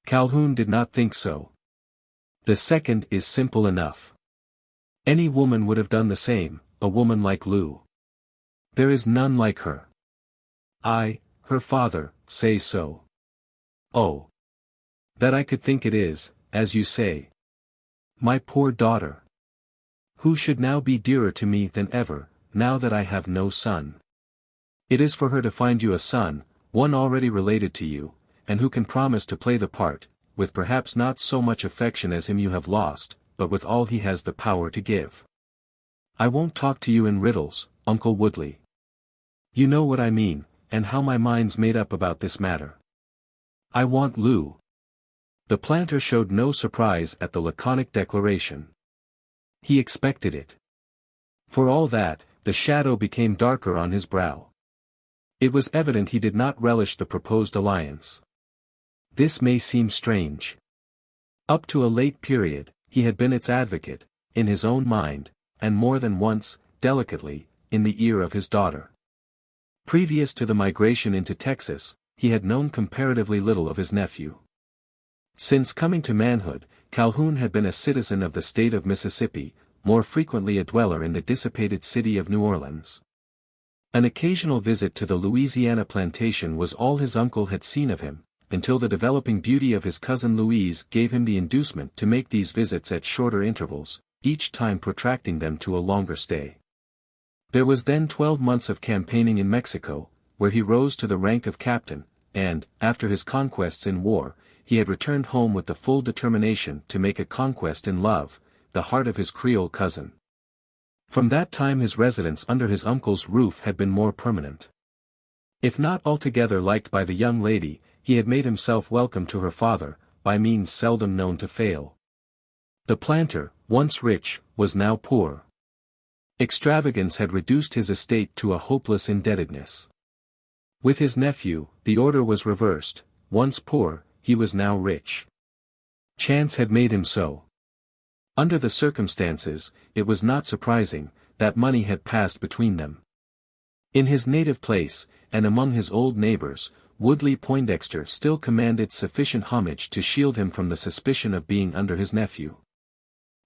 Calhoun did not think so. The second is simple enough. Any woman would have done the same, a woman like Lou. There is none like her. I, her father, say so. Oh! That I could think it is, as you say. My poor daughter. Who should now be dearer to me than ever, now that I have no son. It is for her to find you a son, one already related to you, and who can promise to play the part, with perhaps not so much affection as him you have lost, but with all he has the power to give. I won't talk to you in riddles, Uncle Woodley. You know what I mean, and how my mind's made up about this matter. I want Lou. The planter showed no surprise at the laconic declaration. He expected it. For all that, the shadow became darker on his brow. It was evident he did not relish the proposed alliance. This may seem strange. Up to a late period, he had been its advocate, in his own mind, and more than once, delicately, in the ear of his daughter. Previous to the migration into Texas, he had known comparatively little of his nephew. Since coming to manhood, Calhoun had been a citizen of the state of Mississippi, more frequently a dweller in the dissipated city of New Orleans. An occasional visit to the Louisiana plantation was all his uncle had seen of him, until the developing beauty of his cousin Louise gave him the inducement to make these visits at shorter intervals, each time protracting them to a longer stay. There was then 12 months of campaigning in Mexico, where he rose to the rank of captain, and, after his conquests in war, he had returned home with the full determination to make a conquest in love, the heart of his Creole cousin. From that time his residence under his uncle's roof had been more permanent. If not altogether liked by the young lady, he had made himself welcome to her father, by means seldom known to fail. The planter, once rich, was now poor. Extravagance had reduced his estate to a hopeless indebtedness. With his nephew, the order was reversed. Once poor, he was now rich. Chance had made him so. Under the circumstances, it was not surprising that money had passed between them. In his native place, and among his old neighbors, Woodley Poindexter still commanded sufficient homage to shield him from the suspicion of being under his nephew,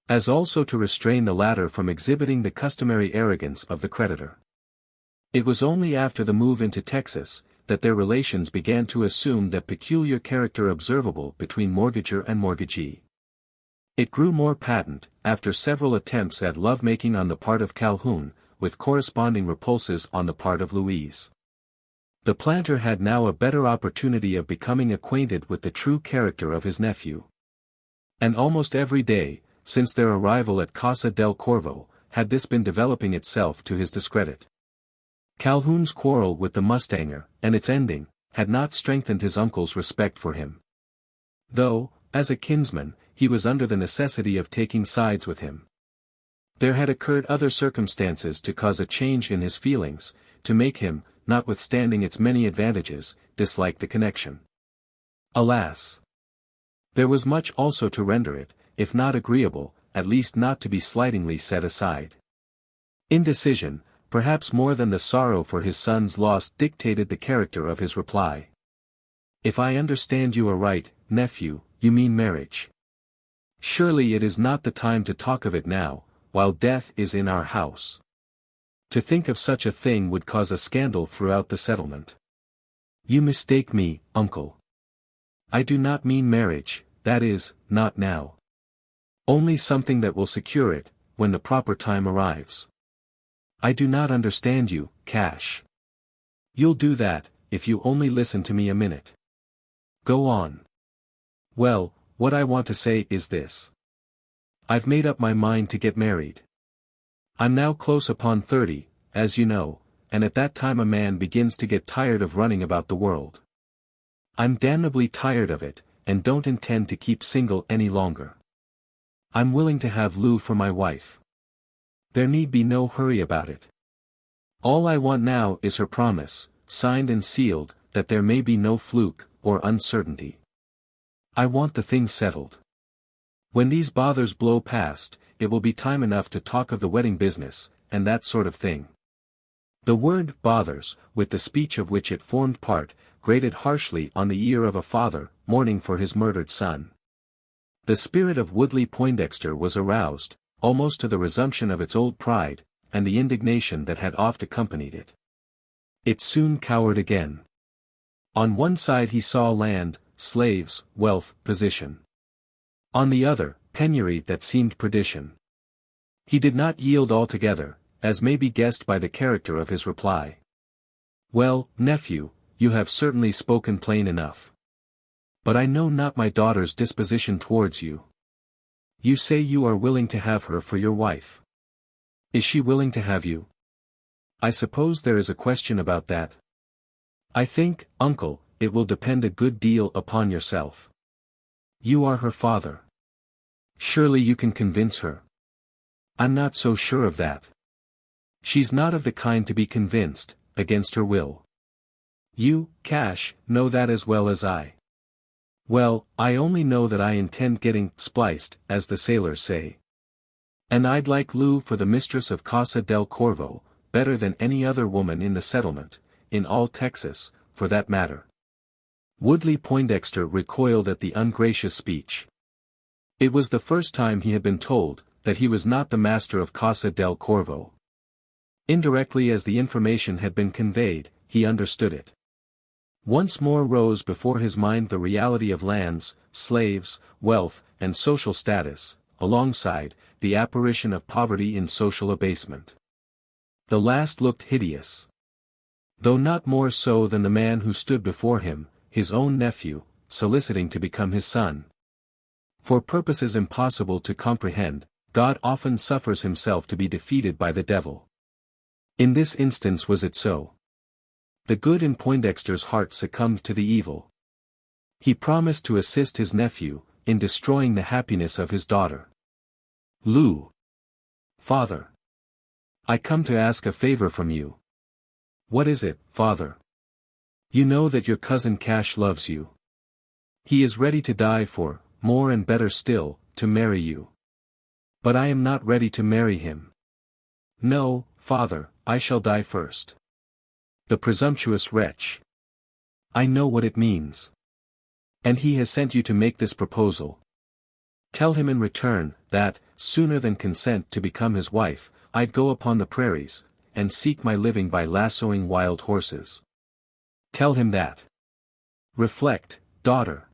as also to restrain the latter from exhibiting the customary arrogance of the creditor. It was only after the move into Texas, that their relations began to assume that peculiar character observable between mortgager and mortgagee. It grew more patent, after several attempts at love-making on the part of Calhoun, with corresponding repulses on the part of Louise. The planter had now a better opportunity of becoming acquainted with the true character of his nephew. And almost every day, since their arrival at Casa del Corvo, had this been developing itself to his discredit. Calhoun's quarrel with the mustanger, and its ending, had not strengthened his uncle's respect for him. Though, as a kinsman, he was under the necessity of taking sides with him. There had occurred other circumstances to cause a change in his feelings, to make him, notwithstanding its many advantages, dislike the connection. Alas! There was much also to render it, if not agreeable, at least not to be slightingly set aside. Indecision, perhaps more than the sorrow for his son's loss, dictated the character of his reply. If I understand you aright, nephew, you mean marriage. Surely it is not the time to talk of it now, while death is in our house. To think of such a thing would cause a scandal throughout the settlement. You mistake me, uncle. I do not mean marriage, that is, not now. Only something that will secure it, when the proper time arrives. I do not understand you, Cash. You'll do that, if you only listen to me a minute. Go on. Well, what I want to say is this. I've made up my mind to get married. I'm now close upon 30, as you know, and at that time a man begins to get tired of running about the world. I'm damnably tired of it, and don't intend to keep single any longer. I'm willing to have Lou for my wife. There need be no hurry about it. All I want now is her promise, signed and sealed, that there may be no fluke, or uncertainty. I want the thing settled. When these bothers blow past, it will be time enough to talk of the wedding business, and that sort of thing. The word bothers, with the speech of which it formed part, grated harshly on the ear of a father, mourning for his murdered son. The spirit of Woodley Poindexter was aroused, almost to the resumption of its old pride, and the indignation that had oft accompanied it. It soon cowered again. On one side he saw land, slaves, wealth, position. On the other, penury that seemed perdition. He did not yield altogether, as may be guessed by the character of his reply. Well, nephew, you have certainly spoken plain enough. But I know not my daughter's disposition towards you. You say you are willing to have her for your wife. Is she willing to have you? I suppose there is a question about that. I think, uncle, it will depend a good deal upon yourself. You are her father. Surely you can convince her. I'm not so sure of that. She's not of the kind to be convinced, against her will. You, Cash, know that as well as I. Well, I only know that I intend getting spliced, as the sailors say. And I'd like Lou for the mistress of Casa del Corvo, better than any other woman in the settlement, in all Texas, for that matter. Woodley Poindexter recoiled at the ungracious speech. It was the first time he had been told that he was not the master of Casa del Corvo. Indirectly as the information had been conveyed, he understood it. Once more rose before his mind the reality of lands, slaves, wealth, and social status, alongside the apparition of poverty in social abasement. The last looked hideous. Though not more so than the man who stood before him, his own nephew, soliciting to become his son. For purposes impossible to comprehend, God often suffers himself to be defeated by the devil. In this instance was it so. The good in Poindexter's heart succumbed to the evil. He promised to assist his nephew, in destroying the happiness of his daughter. Lou. Father. I come to ask a favor from you. What is it, father? You know that your cousin Cash loves you. He is ready to die for, more and better still, to marry you. But I am not ready to marry him. No, father, I shall die first. The presumptuous wretch. I know what it means. And he has sent you to make this proposal. Tell him in return, that, sooner than consent to become his wife, I'd go upon the prairies, and seek my living by lassoing wild horses. Tell him that. Reflect, daughter.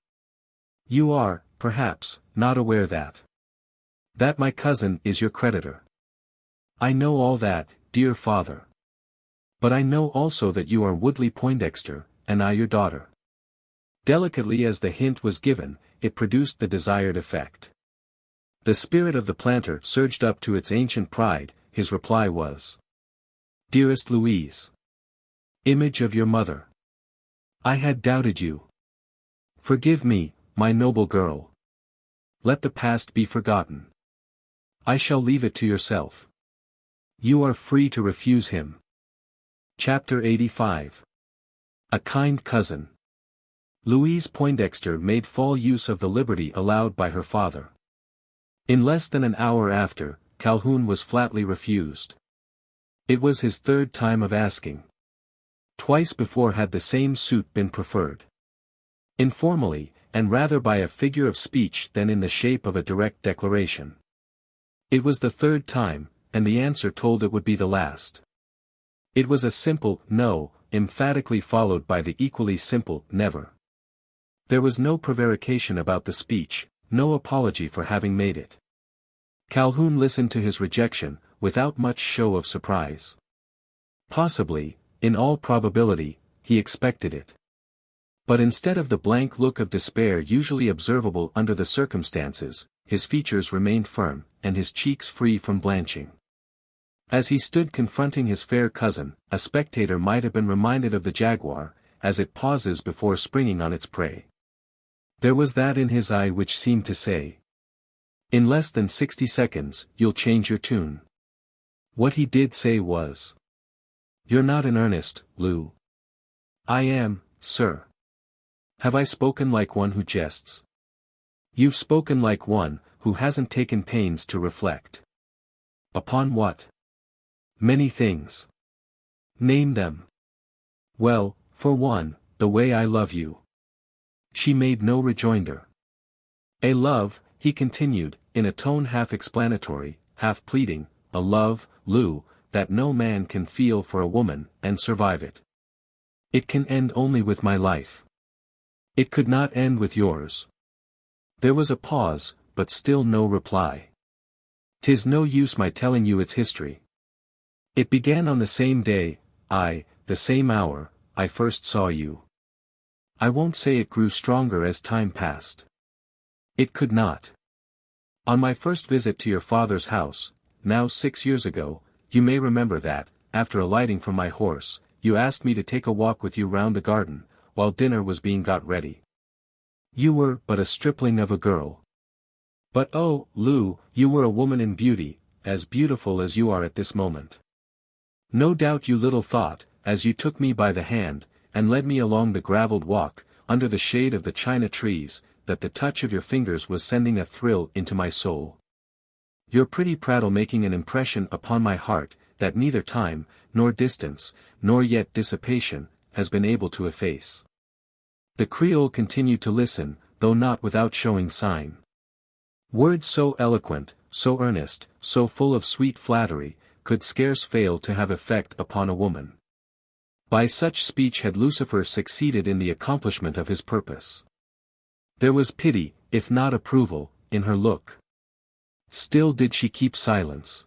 You are, perhaps, not aware that my cousin is your creditor. I know all that, dear father. But I know also that you are Woodley Poindexter, and I your daughter. Delicately as the hint was given, it produced the desired effect. The spirit of the planter surged up to its ancient pride. His reply was, Dearest Louise. Image of your mother. I had doubted you. Forgive me, my noble girl. Let the past be forgotten. I shall leave it to yourself. You are free to refuse him. Chapter 85. A kind cousin. Louise Poindexter made full use of the liberty allowed by her father. In less than an hour after, Calhoun was flatly refused. It was his third time of asking. Twice before had the same suit been preferred. Informally, and rather by a figure of speech than in the shape of a direct declaration. It was the third time, and the answer told it would be the last. It was a simple no, emphatically followed by the equally simple never. There was no prevarication about the speech, no apology for having made it. Calhoun listened to his rejection, without much show of surprise. Possibly, in all probability, he expected it. But instead of the blank look of despair usually observable under the circumstances, his features remained firm, and his cheeks free from blanching. As he stood confronting his fair cousin, a spectator might have been reminded of the jaguar, as it pauses before springing on its prey. There was that in his eye which seemed to say, in less than 60 seconds, you'll change your tune. What he did say was, You're not in earnest, Lou. I am, sir. Have I spoken like one who jests? You've spoken like one who hasn't taken pains to reflect. Upon what? Many things. Name them. Well, for one, the way I love you. She made no rejoinder. A love, he continued, in a tone half explanatory, half pleading, a love, Lou, that no man can feel for a woman, and survive it. It can end only with my life. It could not end with yours. There was a pause, but still no reply. 'Tis no use my telling you its history. It began on the same day, the same hour, I first saw you. I won't say it grew stronger as time passed. It could not. On my first visit to your father's house, now 6 years ago, you may remember that, after alighting from my horse, you asked me to take a walk with you round the garden, while dinner was being got ready. You were but a stripling of a girl. But oh, Lou, you were a woman in beauty, as beautiful as you are at this moment. No doubt you little thought, as you took me by the hand, and led me along the gravelled walk, under the shade of the china trees, that the touch of your fingers was sending a thrill into my soul. Your pretty prattle making an impression upon my heart, that neither time, nor distance, nor yet dissipation, has been able to efface. The Creole continued to listen, though not without showing sign. Words so eloquent, so earnest, so full of sweet flattery, could scarce fail to have effect upon a woman. By such speech had Lucifer succeeded in the accomplishment of his purpose. There was pity, if not approval, in her look. Still did she keep silence.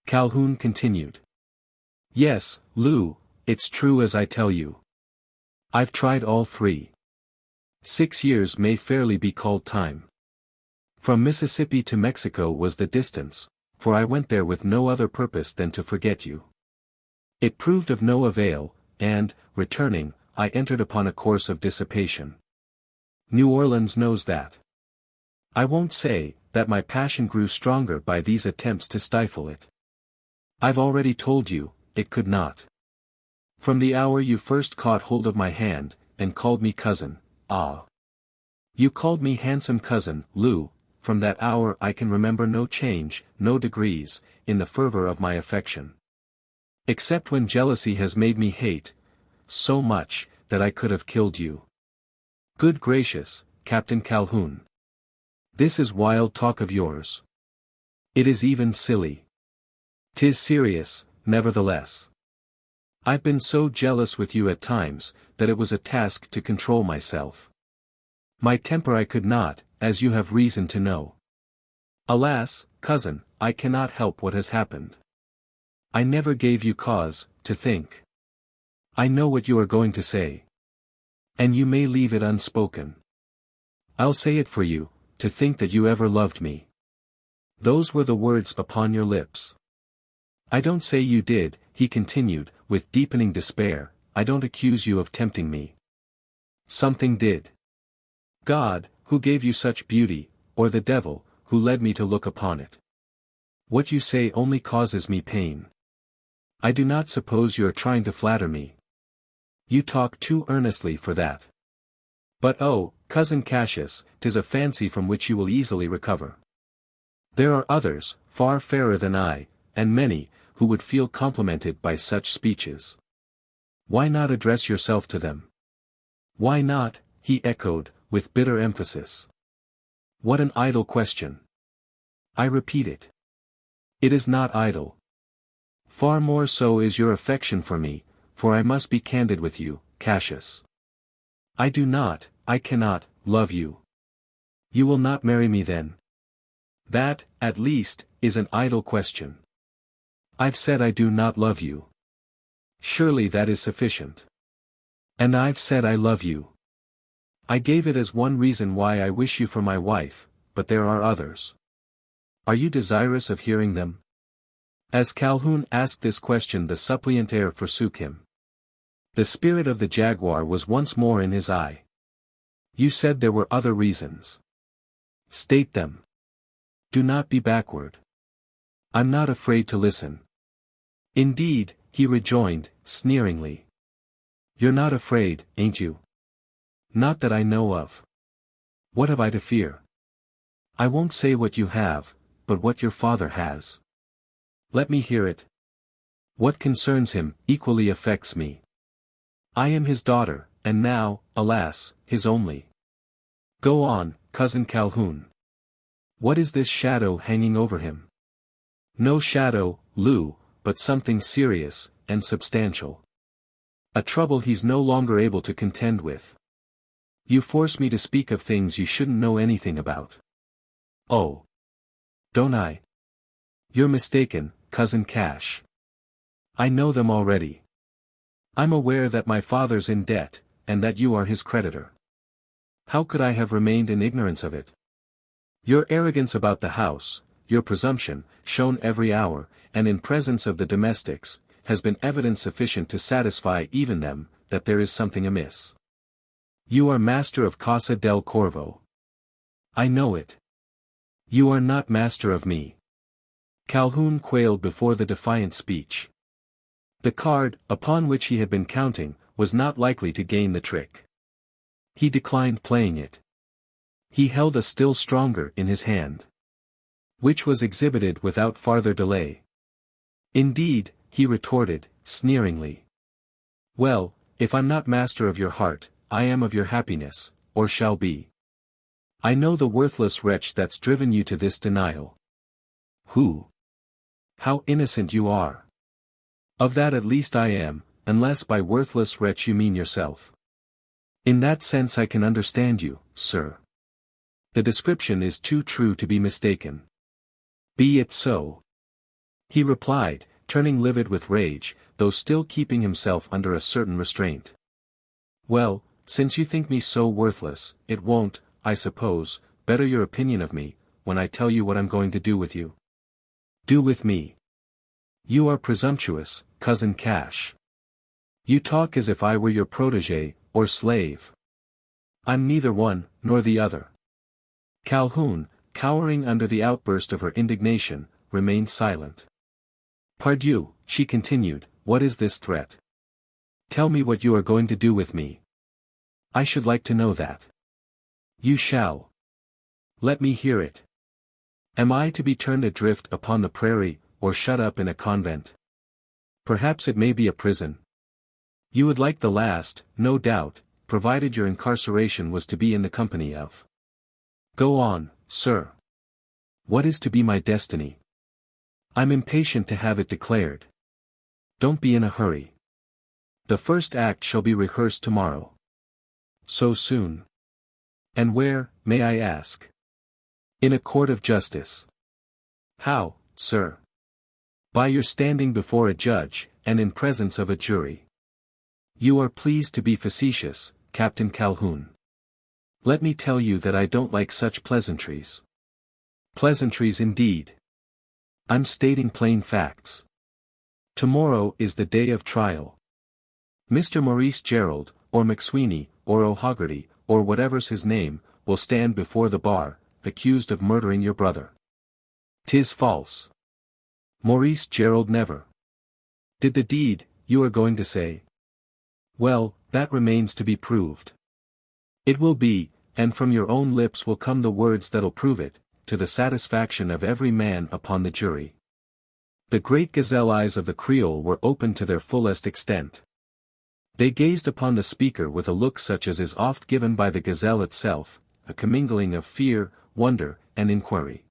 Calhoun continued. Yes, Lou, it's true as I tell you. I've tried all three. 6 years may fairly be called time. From Mississippi to Mexico was the distance, for I went there with no other purpose than to forget you. It proved of no avail, and, returning, I entered upon a course of dissipation. New Orleans knows that. I won't say, that my passion grew stronger by these attempts to stifle it. I've already told you, it could not. From the hour you first caught hold of my hand, and called me cousin, ah. You called me handsome cousin, Lou, from that hour I can remember no change, no degrees, in the fervor of my affection. Except when jealousy has made me hate, so much, that I could have killed you. Good gracious, Captain Calhoun. This is wild talk of yours. It is even silly. 'Tis serious, nevertheless. I've been so jealous with you at times, that it was a task to control myself. My temper I could not, as you have reason to know. Alas, cousin, I cannot help what has happened. I never gave you cause, to think. I know what you are going to say. And you may leave it unspoken. I'll say it for you, to think that you ever loved me. Those were the words upon your lips. I don't say you did, he continued, with deepening despair, I don't accuse you of tempting me. Something did. God, who gave you such beauty, or the devil, who led me to look upon it. What you say only causes me pain. I do not suppose you are trying to flatter me. You talk too earnestly for that. But oh, cousin Cassius, 'tis a fancy from which you will easily recover. There are others, far fairer than I, and many, who would feel complimented by such speeches. Why not address yourself to them? Why not, he echoed, with bitter emphasis. What an idle question. I repeat it. It is not idle. Far more so is your affection for me, for I must be candid with you, Cassius. I do not, I cannot, love you. You will not marry me then. That, at least, is an idle question. I've said I do not love you. Surely that is sufficient. And I've said I love you. I gave it as one reason why I wish you for my wife, but there are others. Are you desirous of hearing them? As Calhoun asked this question the suppliant air forsook him. The spirit of the jaguar was once more in his eye. You said there were other reasons. State them. Do not be backward. I'm not afraid to listen. Indeed, he rejoined, sneeringly. You're not afraid, ain't you? Not that I know of. What have I to fear? I won't say what you have, but what your father has. Let me hear it. What concerns him, equally affects me. I am his daughter, and now, alas, his only. Go on, cousin Calhoun. What is this shadow hanging over him? No shadow, Lou, but something serious, and substantial. A trouble he's no longer able to contend with. You force me to speak of things you shouldn't know anything about. Oh. Don't I? You're mistaken, cousin Cash. I know them already. I'm aware that my father's in debt, and that you are his creditor. How could I have remained in ignorance of it? Your arrogance about the house, your presumption, shown every hour, and in presence of the domestics, has been evidence sufficient to satisfy even them, that there is something amiss. You are master of Casa del Corvo. I know it. You are not master of me. Calhoun quailed before the defiant speech. The card, upon which he had been counting, was not likely to gain the trick. He declined playing it. He held a still stronger in his hand, which was exhibited without farther delay. Indeed, he retorted, sneeringly. Well, if I'm not master of your heart, I am of your happiness, or shall be. I know the worthless wretch that's driven you to this denial. Who? How innocent you are. Of that at least I am, unless by worthless wretch you mean yourself. In that sense I can understand you, sir. The description is too true to be mistaken. Be it so. He replied, turning livid with rage, though still keeping himself under a certain restraint. Well, since you think me so worthless, it won't, I suppose, better your opinion of me, when I tell you what I'm going to do with you. Do with me. You are presumptuous, cousin Cash. You talk as if I were your protégé, or slave. I'm neither one, nor the other. Calhoun, cowering under the outburst of her indignation, remained silent. Pardieu, she continued, what is this threat? Tell me what you are going to do with me. I should like to know that. You shall. Let me hear it. Am I to be turned adrift upon the prairie, or shut up in a convent? Perhaps it may be a prison. You would like the last, no doubt, provided your incarceration was to be in the company of. Go on, sir. What is to be my destiny? I'm impatient to have it declared. Don't be in a hurry. The first act shall be rehearsed tomorrow. So soon? And where, may I ask? In a court of justice. How, sir? By your standing before a judge, and in presence of a jury. You are pleased to be facetious, Captain Calhoun. Let me tell you that I don't like such pleasantries. Pleasantries indeed. I'm stating plain facts. Tomorrow is the day of trial. Mr. Maurice Gerald, or McSweeney, or O'Hogarty, or whatever's his name, will stand before the bar, accused of murdering your brother. 'Tis false. Maurice Gerald never did the deed, you are going to say. Well, that remains to be proved. It will be, and from your own lips will come the words that'll prove it, to the satisfaction of every man upon the jury. The great gazelle eyes of the Creole were opened to their fullest extent. They gazed upon the speaker with a look such as is oft given by the gazelle itself, a commingling of fear, wonder, and inquiry.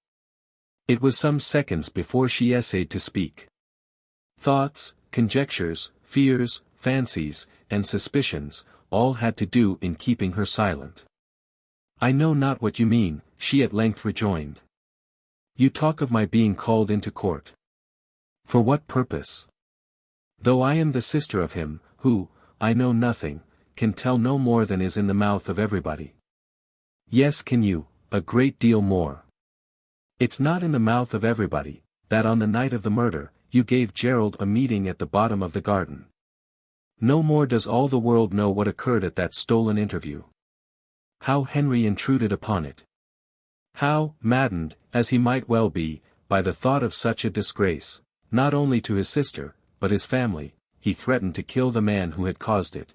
It was some seconds before she essayed to speak. Thoughts, conjectures, fears, fancies, and suspicions, all had to do in keeping her silent. I know not what you mean, she at length rejoined. You talk of my being called into court. For what purpose? Though I am the sister of him, who, I know nothing, can tell no more than is in the mouth of everybody. Yes, can you, a great deal more. It's not in the mouth of everybody, that on the night of the murder, you gave Gerald a meeting at the bottom of the garden. No more does all the world know what occurred at that stolen interview. How Henry intruded upon it. How, maddened, as he might well be, by the thought of such a disgrace, not only to his sister, but his family, he threatened to kill the man who had caused it.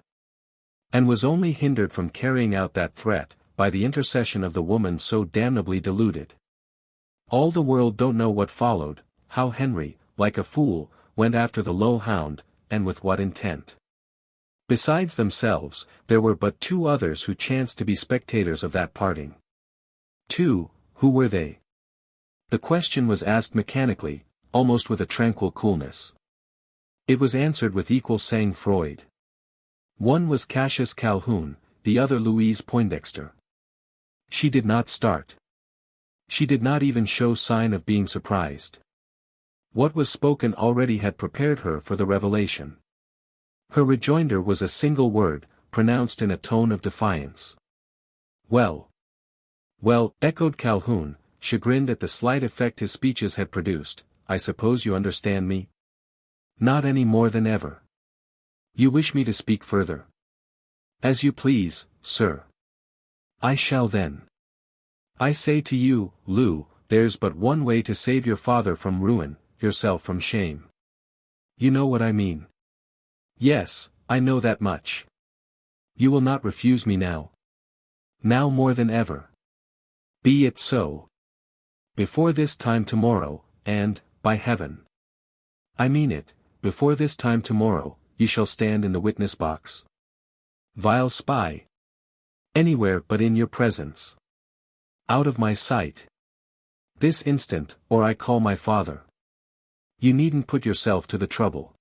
And was only hindered from carrying out that threat, by the intercession of the woman so damnably deluded. All the world don't know what followed, how Henry, like a fool, went after the low hound, and with what intent. Besides themselves, there were but two others who chanced to be spectators of that parting. Two, who were they? The question was asked mechanically, almost with a tranquil coolness. It was answered with equal sang-froid. One was Cassius Calhoun, the other Louise Poindexter. She did not start. She did not even show sign of being surprised. What was spoken already had prepared her for the revelation. Her rejoinder was a single word, pronounced in a tone of defiance. "Well. Well," echoed Calhoun, chagrined at the slight effect his speeches had produced, "I suppose you understand me?" "Not any more than ever." "You wish me to speak further?" "As you please, sir." "I shall then. I say to you, Lou, there's but one way to save your father from ruin, yourself from shame. You know what I mean." "Yes, I know that much." "You will not refuse me now?" "Now more than ever." "Be it so. Before this time tomorrow, and, by heaven, I mean it, before this time tomorrow, you shall stand in the witness box." "Vile spy! Anywhere but in your presence. Out of my sight. This instant, or I call my father. You needn't put yourself to the trouble.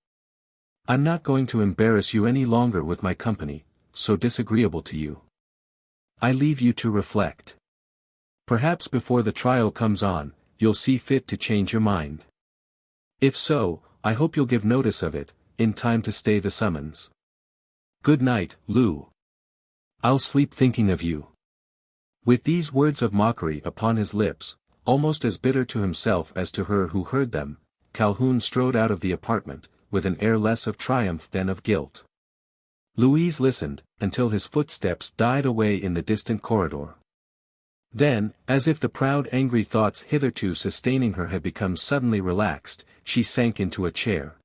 I'm not going to embarrass you any longer with my company, so disagreeable to you. I leave you to reflect. Perhaps before the trial comes on, you'll see fit to change your mind. If so, I hope you'll give notice of it, in time to stay the summons. Good night, Lou. I'll sleep thinking of you." With these words of mockery upon his lips, almost as bitter to himself as to her who heard them, Calhoun strode out of the apartment, with an air less of triumph than of guilt. Louise listened, until his footsteps died away in the distant corridor. Then, as if the proud angry thoughts hitherto sustaining her had become suddenly relaxed, she sank into a chair.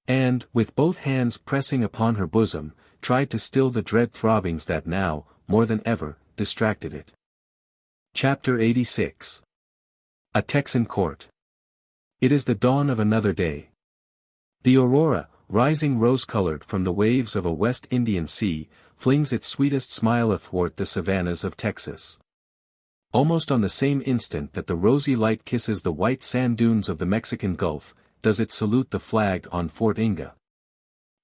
And, with both hands pressing upon her bosom, tried to still the dread throbbings that now, more than ever, distracted it. Chapter 86. A Texan Court. It is the dawn of another day. The aurora, rising rose-colored from the waves of a West Indian sea, flings its sweetest smile athwart the savannas of Texas. Almost on the same instant that the rosy light kisses the white sand dunes of the Mexican Gulf, does it salute the flag on Fort Inga.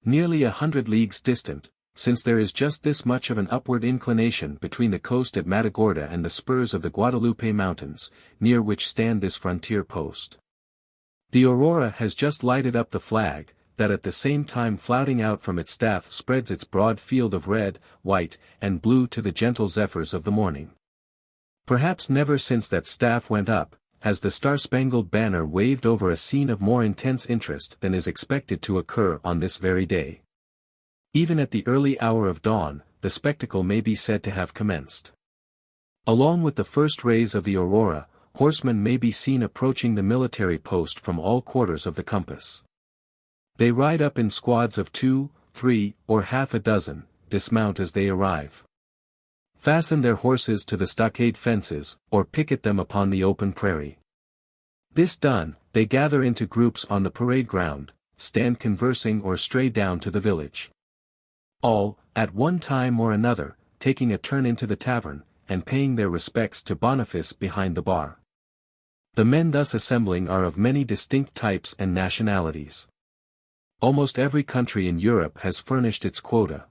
Nearly 100 leagues distant, since there is just this much of an upward inclination between the coast at Matagorda and the spurs of the Guadalupe Mountains, near which stand this frontier post. The aurora has just lighted up the flag, that at the same time flouting out from its staff spreads its broad field of red, white, and blue to the gentle zephyrs of the morning. Perhaps never since that staff went up, has the star-spangled banner waved over a scene of more intense interest than is expected to occur on this very day. Even at the early hour of dawn, the spectacle may be said to have commenced. Along with the first rays of the aurora, horsemen may be seen approaching the military post from all quarters of the compass. They ride up in squads of 2, 3, or half a dozen, dismount as they arrive. Fasten their horses to the stockade fences, or picket them upon the open prairie. This done, they gather into groups on the parade ground, stand conversing or stray down to the village. All, at one time or another, taking a turn into the tavern, and paying their respects to Boniface behind the bar. The men thus assembling are of many distinct types and nationalities. Almost every country in Europe has furnished its quota.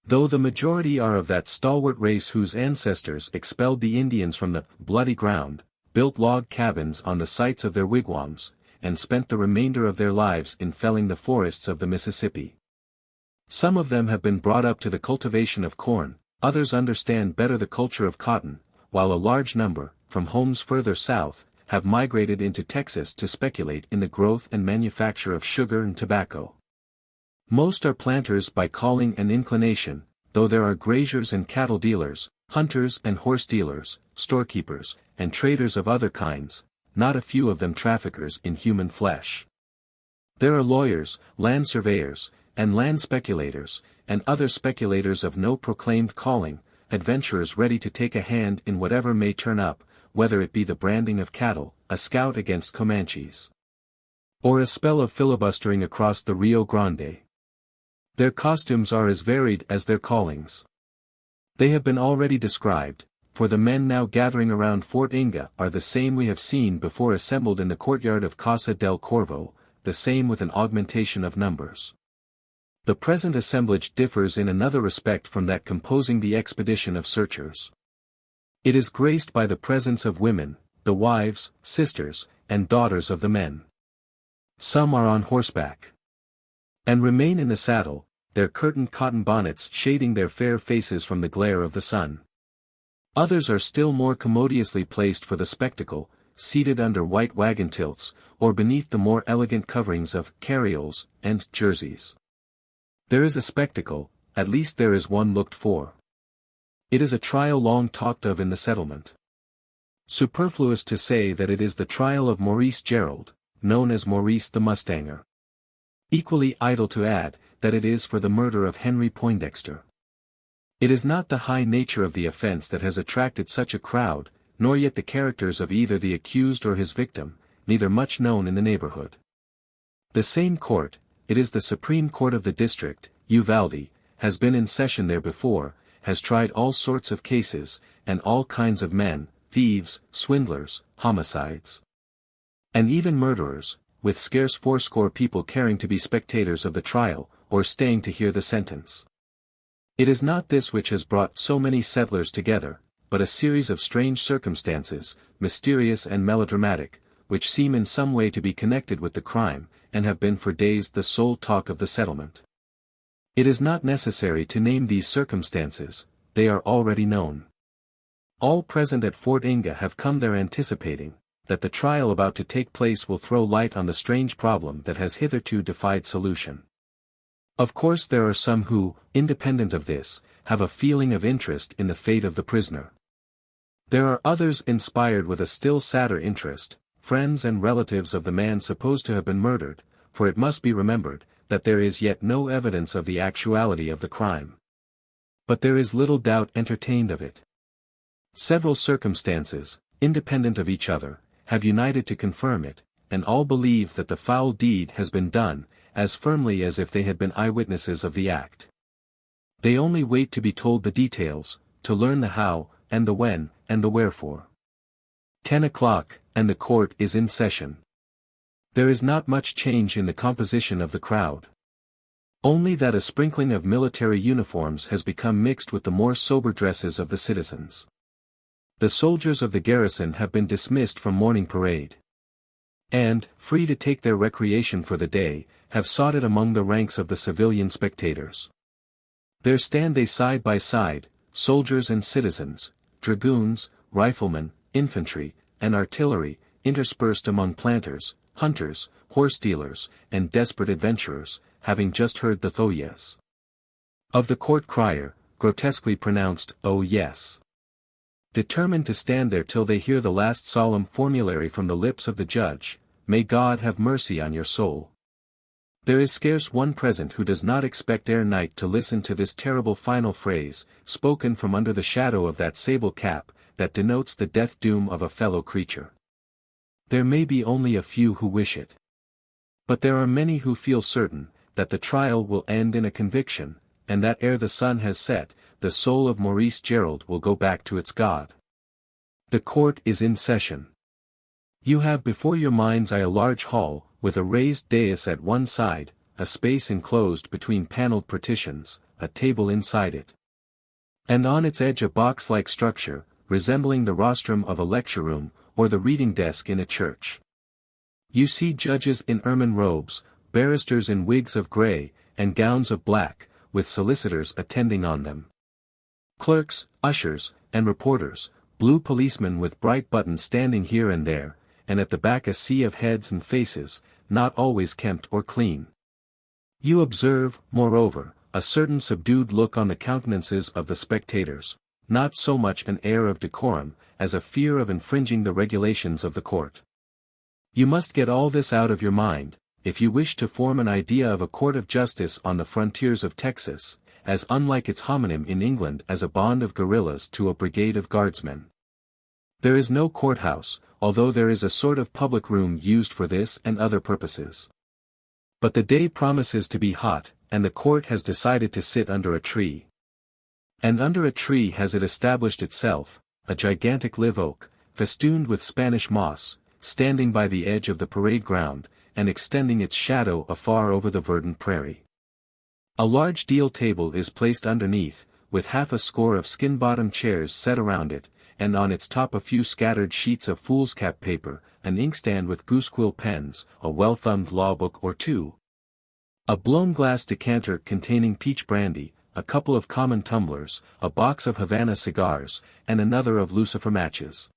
Though the majority are of that stalwart race whose ancestors expelled the Indians from the bloody ground, built log cabins on the sites of their wigwams, and spent the remainder of their lives in felling the forests of the Mississippi. Some of them have been brought up to the cultivation of corn, others understand better the culture of cotton, while a large number, from homes further south, have migrated into Texas to speculate in the growth and manufacture of sugar and tobacco. Most are planters by calling and inclination, though there are graziers and cattle dealers, hunters and horse dealers, storekeepers, and traders of other kinds, not a few of them traffickers in human flesh. There are lawyers, land surveyors, and land speculators, and other speculators of no proclaimed calling, adventurers ready to take a hand in whatever may turn up, whether it be the branding of cattle, a scout against Comanches, or a spell of filibustering across the Rio Grande. Their costumes are as varied as their callings. They have been already described, for the men now gathering around Fort Inga are the same we have seen before assembled in the courtyard of Casa del Corvo, the same with an augmentation of numbers. The present assemblage differs in another respect from that composing the expedition of searchers. It is graced by the presence of women, the wives, sisters, and daughters of the men. Some are on horseback, and remain in the saddle, their curtained cotton bonnets shading their fair faces from the glare of the sun. Others are still more commodiously placed for the spectacle, seated under white wagon tilts, or beneath the more elegant coverings of carrioles and jerseys. There is a spectacle, at least there is one looked for. It is a trial long talked of in the settlement. Superfluous to say that it is the trial of Maurice Gerald, known as Maurice the Mustanger. Equally idle to add, that it is for the murder of Henry Poindexter. It is not the high nature of the offense that has attracted such a crowd, nor yet the characters of either the accused or his victim, neither much known in the neighborhood. The same court, it is the Supreme Court of the district, Uvalde, has been in session there before, has tried all sorts of cases, and all kinds of men, thieves, swindlers, homicides, and even murderers, with scarce fourscore people caring to be spectators of the trial, or staying to hear the sentence. It is not this which has brought so many settlers together, but a series of strange circumstances, mysterious and melodramatic, which seem in some way to be connected with the crime, and have been for days the sole talk of the settlement. It is not necessary to name these circumstances, they are already known. All present at Fort Inga have come there anticipating that the trial about to take place will throw light on the strange problem that has hitherto defied solution. Of course there are some who, independent of this, have a feeling of interest in the fate of the prisoner. There are others inspired with a still sadder interest, friends and relatives of the man supposed to have been murdered, for it must be remembered, that there is yet no evidence of the actuality of the crime. But there is little doubt entertained of it. Several circumstances, independent of each other, have united to confirm it, and all believe that the foul deed has been done, as firmly as if they had been eyewitnesses of the act. They only wait to be told the details, to learn the how, and the when, and the wherefore. 10 o'clock, and the court is in session. There is not much change in the composition of the crowd. Only that a sprinkling of military uniforms has become mixed with the more sober dresses of the citizens. The soldiers of the garrison have been dismissed from morning parade, and, free to take their recreation for the day, have sought it among the ranks of the civilian spectators. There stand they side by side, soldiers and citizens, dragoons, riflemen, infantry, and artillery, interspersed among planters, hunters, horse dealers, and desperate adventurers, having just heard the "oh yes" of the court crier, grotesquely pronounced "oh yes," determined to stand there till they hear the last solemn formulary from the lips of the judge, "May God have mercy on your soul." There is scarce one present who does not expect ere night to listen to this terrible final phrase, spoken from under the shadow of that sable cap, that denotes the death doom of a fellow creature. There may be only a few who wish it. But there are many who feel certain, that the trial will end in a conviction, and that ere the sun has set, the soul of Maurice Gerald will go back to its God. The court is in session. You have before your mind's eye a large hall, with a raised dais at one side, a space enclosed between paneled partitions, a table inside it, and on its edge a box-like structure, resembling the rostrum of a lecture room, or the reading desk in a church. You see judges in ermine robes, barristers in wigs of grey, and gowns of black, with solicitors attending on them. Clerks, ushers, and reporters, blue policemen with bright buttons standing here and there, and at the back a sea of heads and faces, not always kempt or clean. You observe, moreover, a certain subdued look on the countenances of the spectators, not so much an air of decorum, as a fear of infringing the regulations of the court. You must get all this out of your mind, if you wish to form an idea of a court of justice on the frontiers of Texas, as unlike its homonym in England as a band of guerrillas to a brigade of guardsmen. There is no courthouse, although there is a sort of public room used for this and other purposes. But the day promises to be hot, and the court has decided to sit under a tree. And under a tree has it established itself, a gigantic live oak, festooned with Spanish moss, standing by the edge of the parade ground, and extending its shadow afar over the verdant prairie. A large deal table is placed underneath, with half a score of skin-bottom chairs set around it, and on its top a few scattered sheets of foolscap paper, an inkstand with goosequill pens, a well-thumbed law book or two, A blown glass decanter containing peach brandy, a couple of common tumblers, a box of Havana cigars, and another of lucifer matches.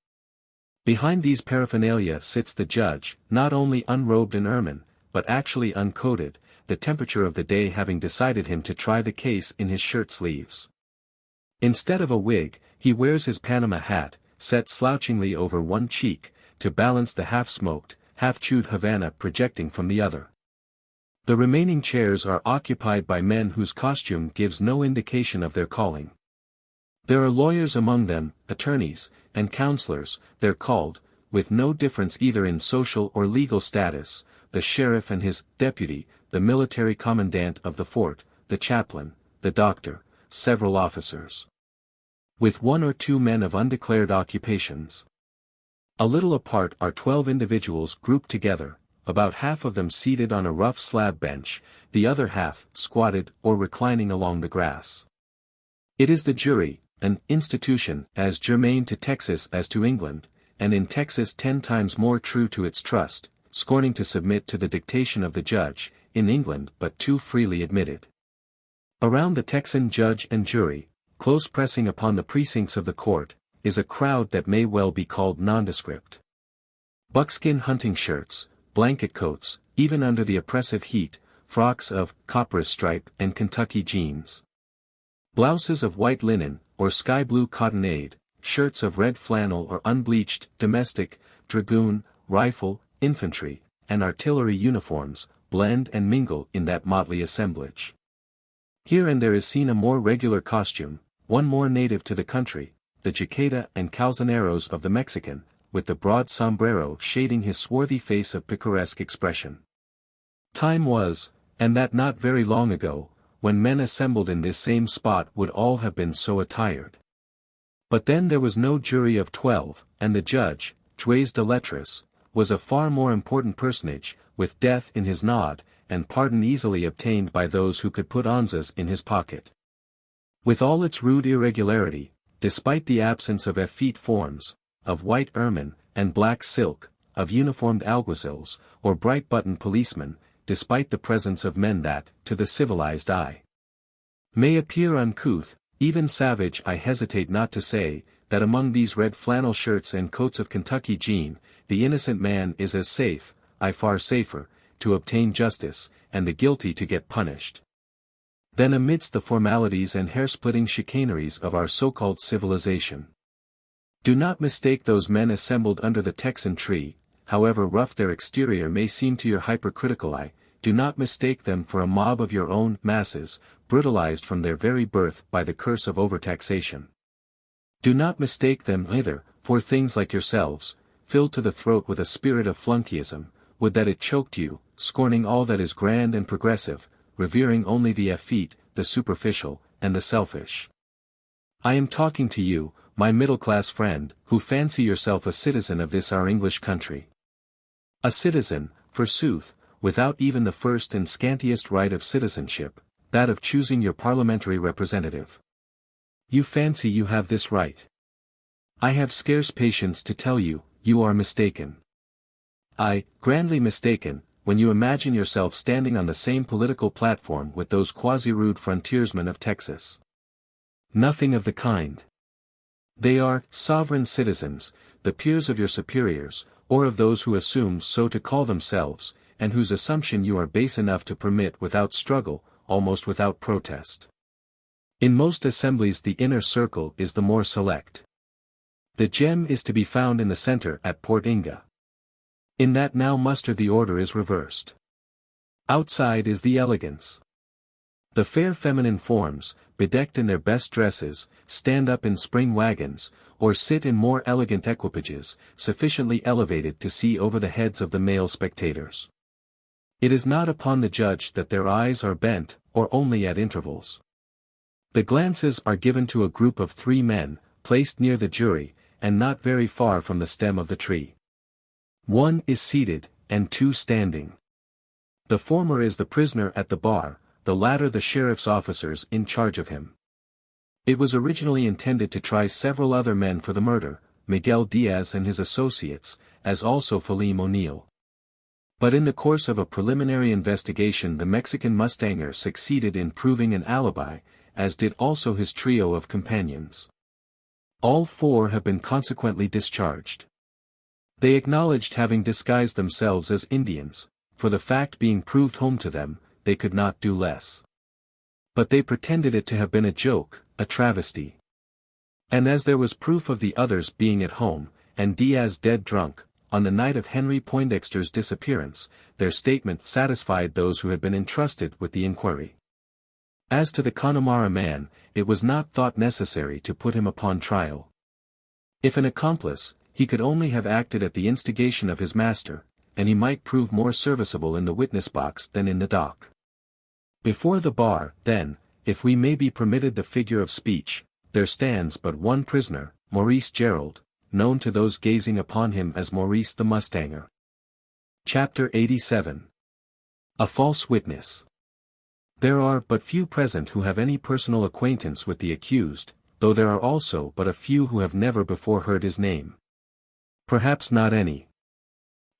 Behind these paraphernalia sits the judge, not only unrobed in ermine, but actually uncoated, the temperature of the day having decided him to try the case in his shirt sleeves. Instead of a wig, he wears his Panama hat, set slouchingly over one cheek, to balance the half-smoked, half-chewed Havana projecting from the other. The remaining chairs are occupied by men whose costume gives no indication of their calling. There are lawyers among them, attorneys, and counselors, they're called, with no difference either in social or legal status, the sheriff and his deputy, the military commandant of the fort, the chaplain, the doctor, several officers. With one or two men of undeclared occupations. A little apart are 12 individuals grouped together, about half of them seated on a rough slab bench, the other half squatted or reclining along the grass. It is the jury, an institution as germane to Texas as to England, and in Texas 10 times more true to its trust, scorning to submit to the dictation of the judge, in England but too freely admitted. Around the Texan judge and jury, close pressing upon the precincts of the court, is a crowd that may well be called nondescript. Buckskin hunting shirts, blanket coats, even under the oppressive heat, frocks of copperas stripe and Kentucky jeans. Blouses of white linen, or sky blue cottonade, shirts of red flannel or unbleached, domestic, dragoon, rifle, infantry, and artillery uniforms, blend and mingle in that motley assemblage. Here and there is seen a more regular costume, one more native to the country, the jaqueta and calzoneros of the Mexican, with the broad sombrero shading his swarthy face of picaresque expression. Time was, and that not very long ago, when men assembled in this same spot would all have been so attired. But then there was no jury of 12, and the judge, juez de lettres, was a far more important personage, with death in his nod, and pardon easily obtained by those who could put onzas in his pocket. With all its rude irregularity, despite the absence of effete forms, of white ermine, and black silk, of uniformed alguazils, or bright-buttoned policemen, despite the presence of men that, to the civilized eye, may appear uncouth, even savage, I hesitate not to say, that among these red flannel shirts and coats of Kentucky jean, the innocent man is as safe, far safer, to obtain justice, and the guilty to get punished, than amidst the formalities and hair-splitting chicaneries of our so-called civilization. Do not mistake those men assembled under the Texan tree, however rough their exterior may seem to your hypercritical eye, do not mistake them for a mob of your own masses, brutalized from their very birth by the curse of overtaxation. Do not mistake them either, for things like yourselves, filled to the throat with a spirit of flunkeyism, would that it choked you, scorning all that is grand and progressive, revering only the effete, the superficial, and the selfish. I am talking to you, my middle-class friend, who fancy yourself a citizen of this our English country. A citizen, forsooth, without even the first and scantiest right of citizenship, that of choosing your parliamentary representative. You fancy you have this right. I have scarce patience to tell you, you are mistaken. Aye, grandly mistaken, when you imagine yourself standing on the same political platform with those quasi-rude frontiersmen of Texas. Nothing of the kind. They are sovereign citizens, the peers of your superiors, or of those who assume so to call themselves, and whose assumption you are base enough to permit without struggle, almost without protest. In most assemblies the inner circle is the more select. The gem is to be found in the center at Port Inga. In that now muster the order is reversed. Outside is the elegance. The fair feminine forms, bedecked in their best dresses, stand up in spring wagons, or sit in more elegant equipages, sufficiently elevated to see over the heads of the male spectators. It is not upon the judge that their eyes are bent, or only at intervals. The glances are given to a group of 3 men, placed near the jury, and not very far from the stem of the tree. 1 is seated, and 2 standing. The former is the prisoner at the bar, the latter the sheriff's officers in charge of him. It was originally intended to try several other men for the murder, Miguel Diaz and his associates, as also Philem O'Neill. But in the course of a preliminary investigation the Mexican mustanger succeeded in proving an alibi, as did also his trio of companions. All four have been consequently discharged. They acknowledged having disguised themselves as Indians, for the fact being proved home to them, they could not do less. But they pretended it to have been a joke, a travesty. And as there was proof of the others being at home, and Diaz dead drunk, on the night of Henry Poindexter's disappearance, their statement satisfied those who had been entrusted with the inquiry. As to the Connemara man, it was not thought necessary to put him upon trial. If an accomplice, he could only have acted at the instigation of his master, and he might prove more serviceable in the witness box than in the dock. Before the bar, then, if we may be permitted the figure of speech, there stands but one prisoner, Maurice Gerald, known to those gazing upon him as Maurice the Mustanger. Chapter 87. A False Witness. There are but few present who have any personal acquaintance with the accused, though there are also but a few who have never before heard his name. Perhaps not any.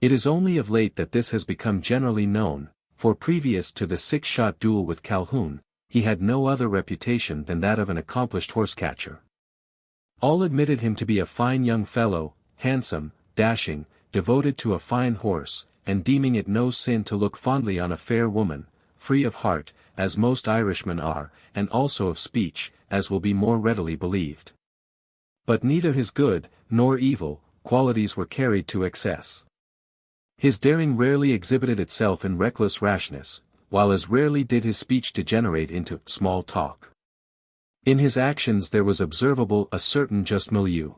It is only of late that this has become generally known, for previous to the six-shot duel with Calhoun, he had no other reputation than that of an accomplished horse-catcher. All admitted him to be a fine young fellow, handsome, dashing, devoted to a fine horse, and deeming it no sin to look fondly on a fair woman, free of heart, as most Irishmen are, and also of speech, as will be more readily believed. But neither his good, nor evil, qualities were carried to excess. His daring rarely exhibited itself in reckless rashness, while as rarely did his speech degenerate into small talk. In his actions there was observable a certain just milieu.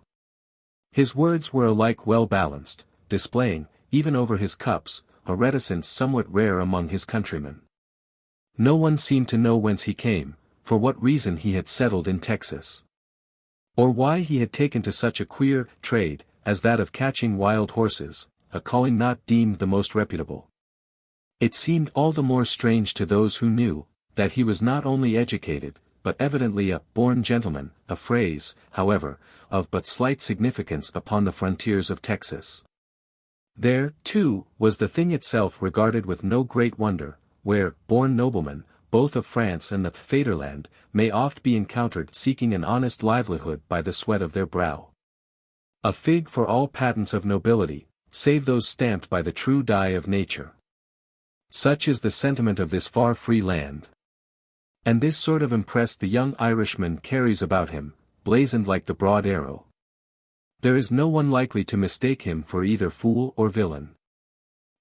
His words were alike well balanced, displaying, even over his cups, a reticence somewhat rare among his countrymen. No one seemed to know whence he came, for what reason he had settled in Texas, or why he had taken to such a queer trade as that of catching wild horses, a calling not deemed the most reputable. It seemed all the more strange to those who knew, that he was not only educated, but evidently a born gentleman, a phrase, however, of but slight significance upon the frontiers of Texas. There, too, was the thing itself regarded with no great wonder, where born noblemen, both of France and the Vaterland, may oft be encountered seeking an honest livelihood by the sweat of their brow. A fig for all patents of nobility, save those stamped by the true dye of nature. Such is the sentiment of this far free land. And this sort of impress the young Irishman carries about him, blazoned like the broad arrow. There is no one likely to mistake him for either fool or villain.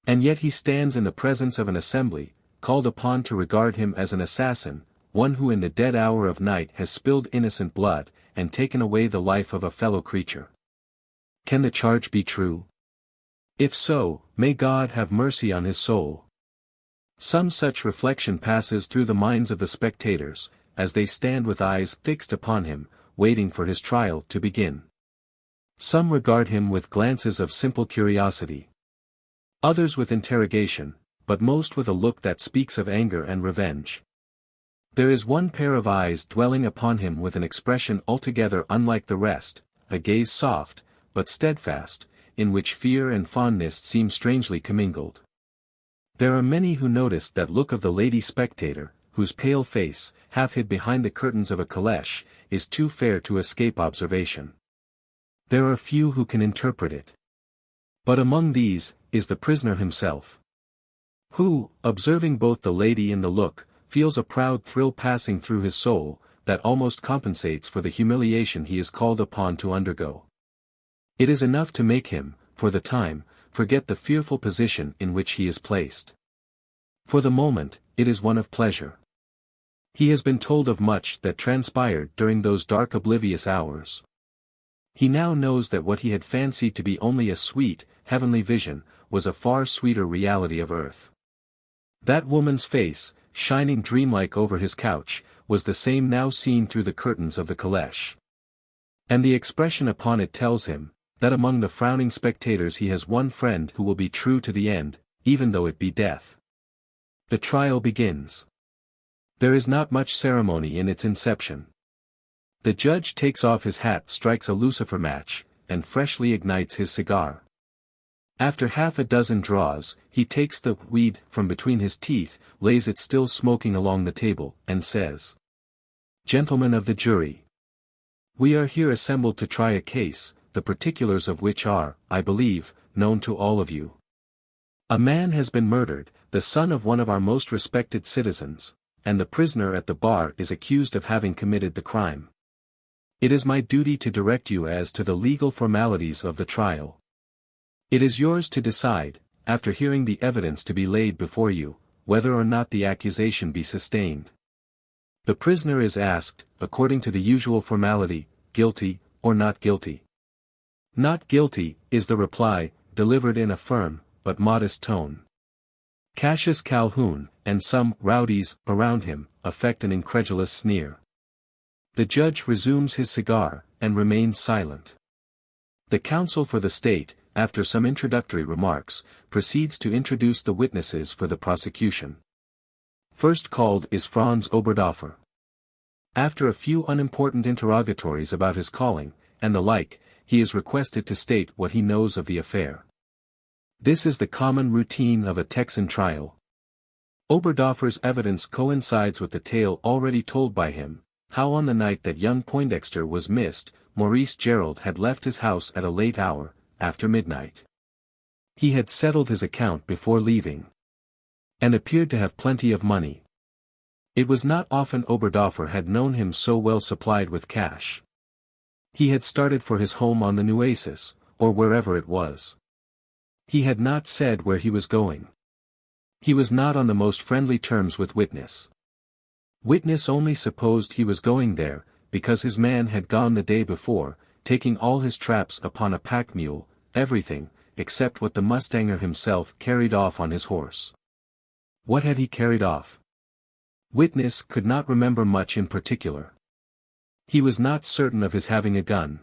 And yet he stands in the presence of an assembly, called upon to regard him as an assassin, one who in the dead hour of night has spilled innocent blood, and taken away the life of a fellow creature. Can the charge be true? If so, may God have mercy on his soul. Some such reflection passes through the minds of the spectators, as they stand with eyes fixed upon him, waiting for his trial to begin. Some regard him with glances of simple curiosity. Others with interrogation, but most with a look that speaks of anger and revenge. There is one pair of eyes dwelling upon him with an expression altogether unlike the rest, a gaze soft, but steadfast, in which fear and fondness seem strangely commingled. There are many who notice that look of the lady spectator, whose pale face, half hid behind the curtains of a caleche, is too fair to escape observation. There are few who can interpret it. But among these, is the prisoner himself, who, observing both the lady and the look, feels a proud thrill passing through his soul, that almost compensates for the humiliation he is called upon to undergo. It is enough to make him, for the time, forget the fearful position in which he is placed. For the moment, it is one of pleasure. He has been told of much that transpired during those dark oblivious hours. He now knows that what he had fancied to be only a sweet, heavenly vision, was a far sweeter reality of earth. That woman's face, shining dreamlike over his couch, was the same now seen through the curtains of the caleche. And the expression upon it tells him, that among the frowning spectators he has one friend who will be true to the end, even though it be death. The trial begins. There is not much ceremony in its inception. The judge takes off his hat, strikes a lucifer match, and freshly ignites his cigar. After half a dozen draws, he takes the weed from between his teeth, lays it still smoking along the table, and says, "Gentlemen of the jury, we are here assembled to try a case, the particulars of which are, I believe, known to all of you. A man has been murdered, the son of one of our most respected citizens, and the prisoner at the bar is accused of having committed the crime. It is my duty to direct you as to the legal formalities of the trial. It is yours to decide, after hearing the evidence to be laid before you, whether or not the accusation be sustained. The prisoner is asked, according to the usual formality, guilty, or not guilty. Not guilty, is the reply, delivered in a firm, but modest tone. Cassius Calhoun, and some rowdies around him, affect an incredulous sneer. The judge resumes his cigar, and remains silent. The counsel for the state, after some introductory remarks, proceeds to introduce the witnesses for the prosecution. First called is Franz Oberdoffer. After a few unimportant interrogatories about his calling, and the like, he is requested to state what he knows of the affair. This is the common routine of a Texan trial. Oberdoffer's evidence coincides with the tale already told by him, how on the night that young Poindexter was missed, Maurice Gerald had left his house at a late hour, after midnight. He had settled his account before leaving, and appeared to have plenty of money. It was not often Oberdoffer had known him so well supplied with cash. He had started for his home on the Nueces, or wherever it was. He had not said where he was going. He was not on the most friendly terms with Witness. Witness only supposed he was going there, because his man had gone the day before, taking all his traps upon a pack mule, everything, except what the mustanger himself carried off on his horse. What had he carried off? Witness could not remember much in particular. He was not certain of his having a gun.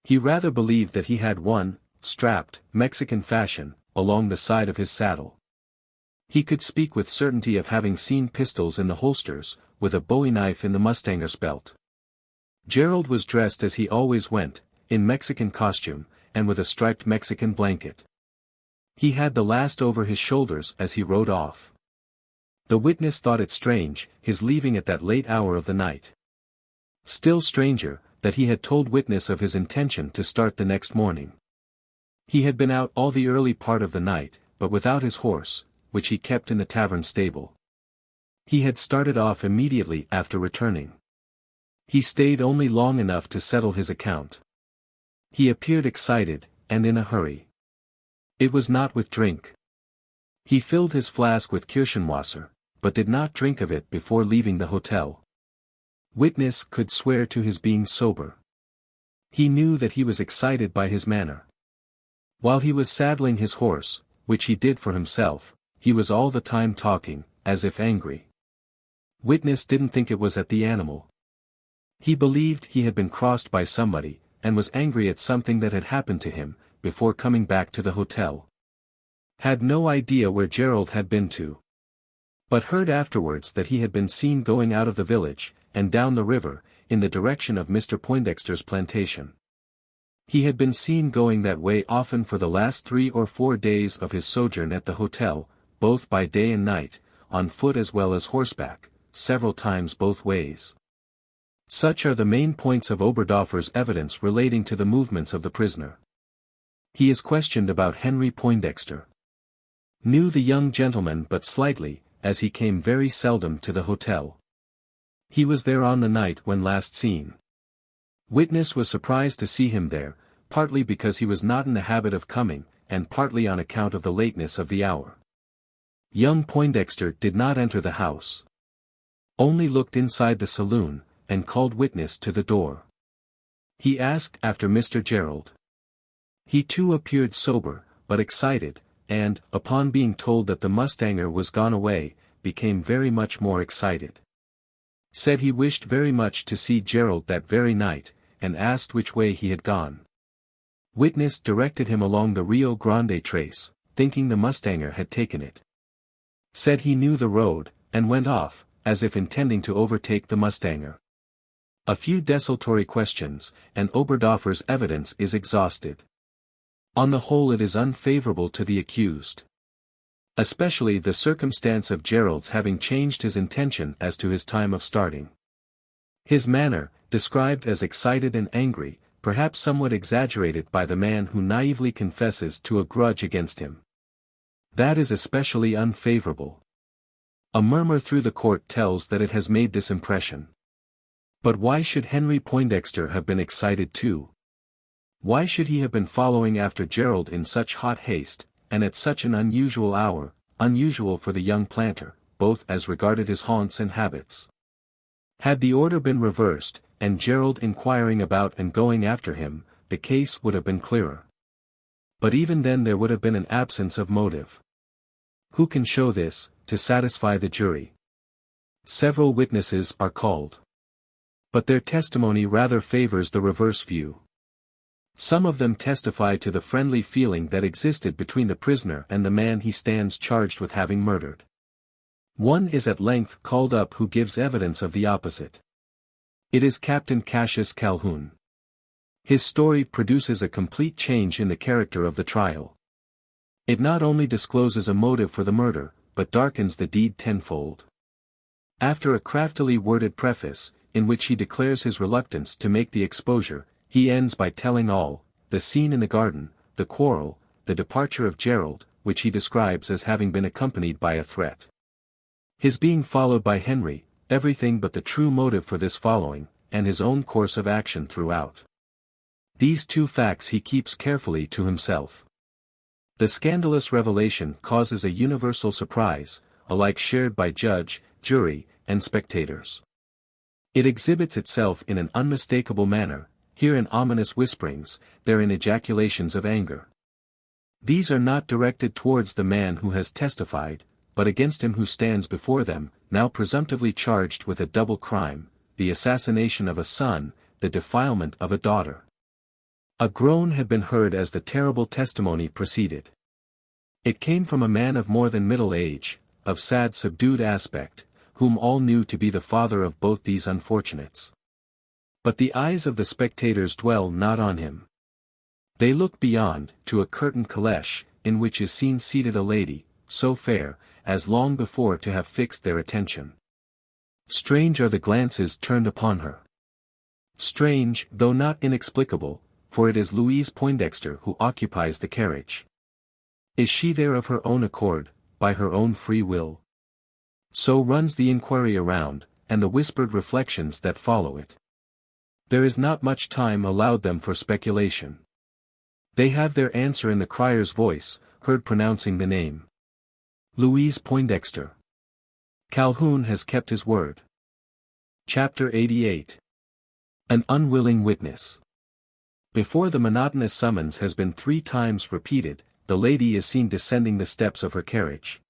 He rather believed that he had one, strapped, Mexican fashion, along the side of his saddle. He could speak with certainty of having seen pistols in the holsters, with a bowie knife in the mustanger's belt. Gerald was dressed as he always went, in Mexican costume, and with a striped Mexican blanket. He had the last over his shoulders as he rode off. The witness thought it strange, his leaving at that late hour of the night. Still stranger, that he had told Witness of his intention to start the next morning. He had been out all the early part of the night, but without his horse, which he kept in the tavern stable. He had started off immediately after returning. He stayed only long enough to settle his account. He appeared excited, and in a hurry. It was not with drink. He filled his flask with Kirschenwasser, but did not drink of it before leaving the hotel. Witness could swear to his being sober. He knew that he was excited by his manner. While he was saddling his horse, which he did for himself, he was all the time talking, as if angry. Witness didn't think it was at the animal. He believed he had been crossed by somebody, and was angry at something that had happened to him, before coming back to the hotel. Had no idea where Gerald had been to. But heard afterwards that he had been seen going out of the village, and down the river, in the direction of Mr. Poindexter's plantation. He had been seen going that way often for the last 3 or 4 days of his sojourn at the hotel, both by day and night, on foot as well as horseback, several times both ways. Such are the main points of Oberdoffer's evidence relating to the movements of the prisoner. He is questioned about Henry Poindexter. Knew the young gentleman but slightly, as he came very seldom to the hotel. He was there on the night when last seen. Witness was surprised to see him there, partly because he was not in the habit of coming, and partly on account of the lateness of the hour. Young Poindexter did not enter the house. Only looked inside the saloon, and called Witness to the door. He asked after Mr. Gerald. He too appeared sober, but excited, and, upon being told that the mustanger was gone away, became very much more excited. Said he wished very much to see Gerald that very night, and asked which way he had gone. Witness directed him along the Rio Grande trace, thinking the mustanger had taken it. Said he knew the road, and went off, as if intending to overtake the mustanger. A few desultory questions, and Oberdoffer's evidence is exhausted. On the whole it is unfavorable to the accused. Especially the circumstance of Gerald's having changed his intention as to his time of starting. His manner, described as excited and angry, perhaps somewhat exaggerated by the man who naively confesses to a grudge against him. That is especially unfavorable. A murmur through the court tells that it has made this impression. But why should Henry Poindexter have been excited too? Why should he have been following after Gerald in such hot haste, and at such an unusual hour, unusual for the young planter, both as regarded his haunts and habits? Had the order been reversed, and Gerald inquiring about and going after him, the case would have been clearer. But even then there would have been an absence of motive. Who can show this, to satisfy the jury? Several witnesses are called. But their testimony rather favors the reverse view. Some of them testify to the friendly feeling that existed between the prisoner and the man he stands charged with having murdered. One is at length called up who gives evidence of the opposite. It is Captain Cassius Calhoun. His story produces a complete change in the character of the trial. It not only discloses a motive for the murder, but darkens the deed tenfold. After a craftily worded preface, in which he declares his reluctance to make the exposure, he ends by telling all, the scene in the garden, the quarrel, the departure of Gerald, which he describes as having been accompanied by a threat. His being followed by Henry, everything but the true motive for this following, and his own course of action throughout. These two facts he keeps carefully to himself. The scandalous revelation causes a universal surprise, alike shared by judge, jury, and spectators. It exhibits itself in an unmistakable manner, here in ominous whisperings, there in ejaculations of anger. These are not directed towards the man who has testified, but against him who stands before them, now presumptively charged with a double crime, the assassination of a son, the defilement of a daughter. A groan had been heard as the terrible testimony proceeded. It came from a man of more than middle age, of sad subdued aspect, whom all knew to be the father of both these unfortunates. But the eyes of the spectators dwell not on him. They look beyond, to a curtained caleche, in which is seen seated a lady, so fair, as long before to have fixed their attention. Strange are the glances turned upon her. Strange, though not inexplicable, for it is Louise Poindexter who occupies the carriage. Is she there of her own accord, by her own free will? So runs the inquiry around, and the whispered reflections that follow it. There is not much time allowed them for speculation. They have their answer in the crier's voice, heard pronouncing the name. Louise Poindexter. Calhoun has kept his word. Chapter 88. An unwilling witness. Before the monotonous summons has been 3 times repeated, the lady is seen descending the steps of her carriage.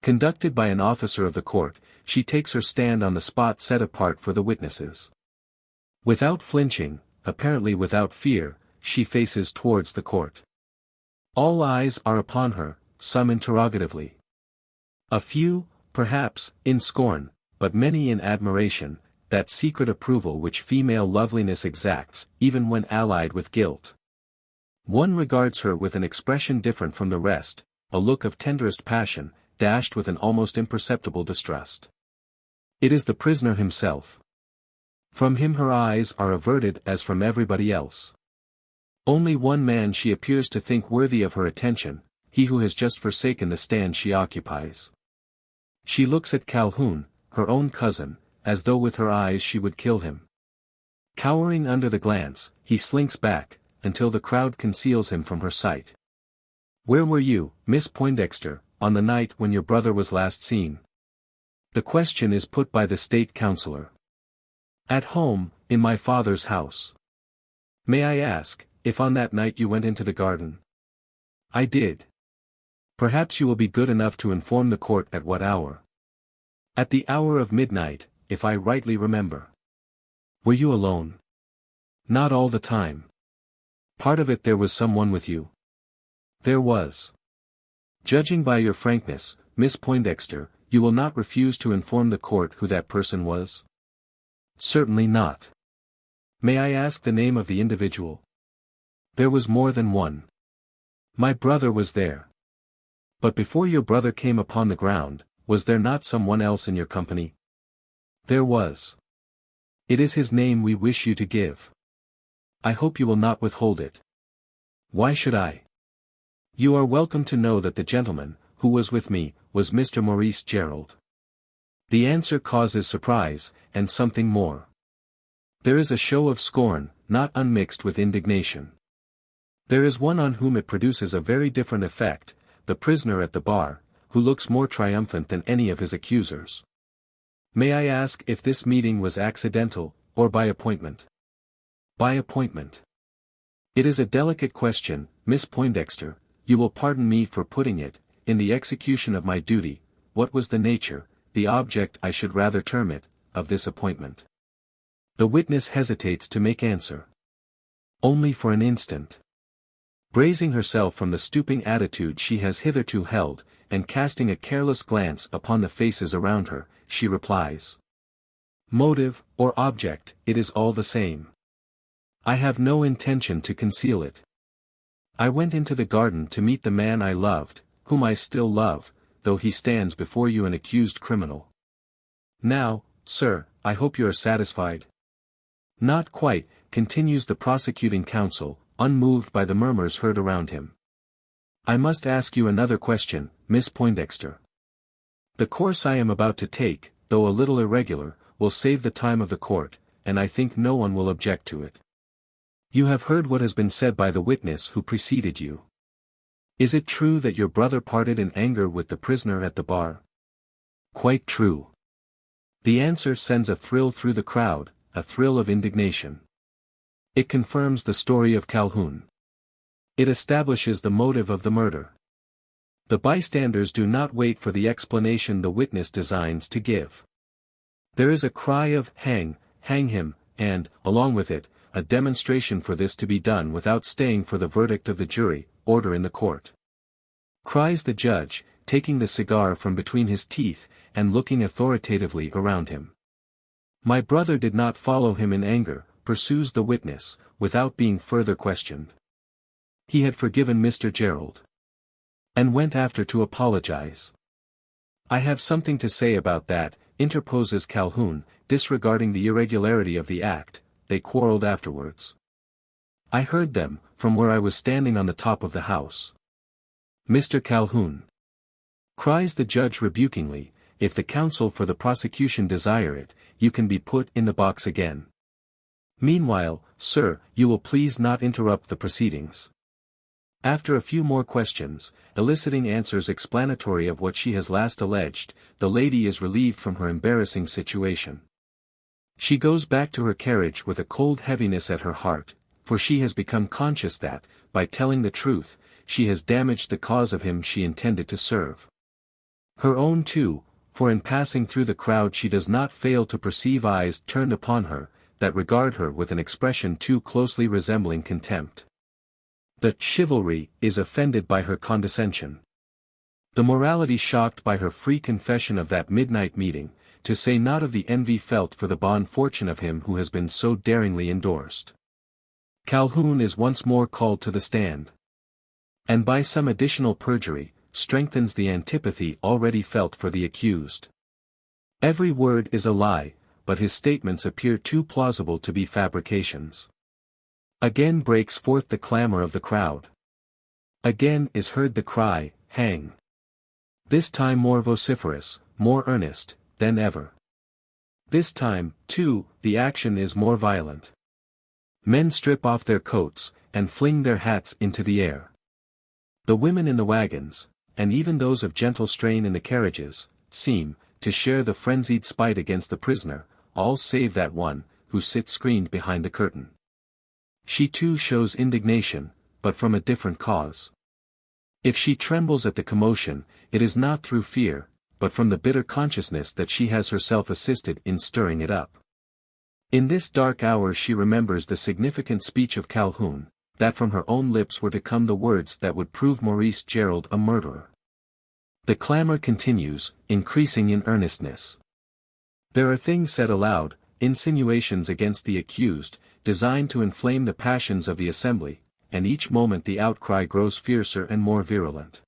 Conducted by an officer of the court, she takes her stand on the spot set apart for the witnesses. Without flinching, apparently without fear, she faces towards the court. All eyes are upon her, some interrogatively. A few, perhaps, in scorn, but many in admiration, that secret approval which female loveliness exacts, even when allied with guilt. One regards her with an expression different from the rest, a look of tenderest passion, dashed with an almost imperceptible distrust. It is the prisoner himself. From him her eyes are averted as from everybody else. Only one man she appears to think worthy of her attention, he who has just forsaken the stand she occupies. She looks at Calhoun, her own cousin, as though with her eyes she would kill him. Cowering under the glance, he slinks back, until the crowd conceals him from her sight. Where were you, Miss Poindexter, on the night when your brother was last seen? The question is put by the state councillor. At home, in my father's house. May I ask, if on that night you went into the garden? I did. Perhaps you will be good enough to inform the court at what hour? At the hour of midnight, if I rightly remember. Were you alone? Not all the time. Part of it there was someone with you. There was. Judging by your frankness, Miss Poindexter, you will not refuse to inform the court who that person was? Certainly not. May I ask the name of the individual? There was more than one. My brother was there. But before your brother came upon the ground, was there not someone else in your company? There was. It is his name we wish you to give. I hope you will not withhold it. Why should I? You are welcome to know that the gentleman, who was with me, was Mr. Maurice Gerald. The answer causes surprise, and something more. There is a show of scorn, not unmixed with indignation. There is one on whom it produces a very different effect, the prisoner at the bar, who looks more triumphant than any of his accusers. May I ask if this meeting was accidental, or by appointment? By appointment. It is a delicate question, Miss Poindexter, you will pardon me for putting it, in the execution of my duty, what was the nature, the object I should rather term it, of this appointment? The witness hesitates to make answer. Only for an instant. Raising herself from the stooping attitude she has hitherto held, and casting a careless glance upon the faces around her, she replies. Motive, or object, it is all the same. I have no intention to conceal it. I went into the garden to meet the man I loved, whom I still love, though he stands before you an accused criminal. Now, sir, I hope you are satisfied. Not quite, continues the prosecuting counsel, unmoved by the murmurs heard around him. I must ask you another question, Miss Poindexter. The course I am about to take, though a little irregular, will save the time of the court, and I think no one will object to it. You have heard what has been said by the witness who preceded you. Is it true that your brother parted in anger with the prisoner at the bar? Quite true. The answer sends a thrill through the crowd, a thrill of indignation. It confirms the story of Calhoun. It establishes the motive of the murder. The bystanders do not wait for the explanation the witness designs to give. There is a cry of, hang him, and, along with it, a demonstration for this to be done without staying for the verdict of the jury, order in the court. Cries the judge, taking the cigar from between his teeth, and looking authoritatively around him. My brother did not follow him in anger, pursues the witness, without being further questioned. He had forgiven Mr. Gerald. And went after to apologize. I have something to say about that, interposes Calhoun, disregarding the irregularity of the act. They quarreled afterwards. I heard them, from where I was standing on the top of the house. Mr. Calhoun. Cries the judge rebukingly, if the counsel for the prosecution desire it, you can be put in the box again. Meanwhile, sir, you will please not interrupt the proceedings. After a few more questions, eliciting answers explanatory of what she has last alleged, the lady is relieved from her embarrassing situation. She goes back to her carriage with a cold heaviness at her heart, for she has become conscious that, by telling the truth, she has damaged the cause of him she intended to serve. Her own too, for in passing through the crowd she does not fail to perceive eyes turned upon her, that regard her with an expression too closely resembling contempt. The chivalry is offended by her condescension. The morality shocked by her free confession of that midnight meeting, to say not of the envy felt for the bon fortune of him who has been so daringly endorsed. Calhoun is once more called to the stand. And by some additional perjury, strengthens the antipathy already felt for the accused. Every word is a lie, but his statements appear too plausible to be fabrications. Again breaks forth the clamor of the crowd. Again is heard the cry, hang. This time more vociferous, more earnest, than ever. This time, too, the action is more violent. Men strip off their coats, and fling their hats into the air. The women in the wagons, and even those of gentle strain in the carriages, seem, to share the frenzied spite against the prisoner, all save that one, who sits screened behind the curtain. She too shows indignation, but from a different cause. If she trembles at the commotion, it is not through fear, but from the bitter consciousness that she has herself assisted in stirring it up. In this dark hour she remembers the significant speech of Calhoun, that from her own lips were to come the words that would prove Maurice Gerald a murderer. The clamor continues, increasing in earnestness. There are things said aloud, insinuations against the accused, designed to inflame the passions of the assembly, and each moment the outcry grows fiercer and more virulent.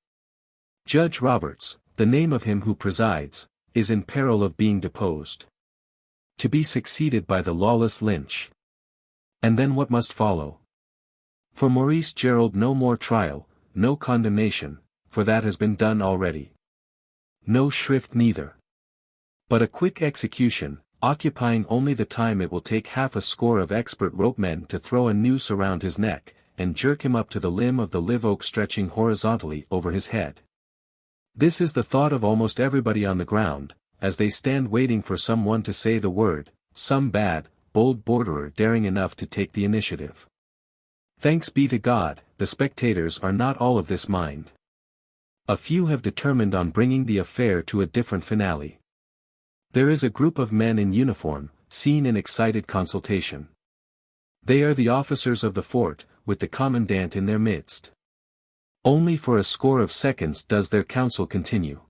Judge Roberts, the name of him who presides, is in peril of being deposed. To be succeeded by the lawless Lynch. And then what must follow? For Maurice Gerald no more trial, no condemnation, for that has been done already. No shrift neither. But a quick execution, occupying only the time it will take half a score of expert ropemen to throw a noose around his neck, and jerk him up to the limb of the live oak stretching horizontally over his head. This is the thought of almost everybody on the ground, as they stand waiting for someone to say the word, some bad, bold borderer daring enough to take the initiative. Thanks be to God, the spectators are not all of this mind. A few have determined on bringing the affair to a different finale. There is a group of men in uniform, seen in excited consultation. They are the officers of the fort, with the commandant in their midst. Only for a score of seconds does their council continue.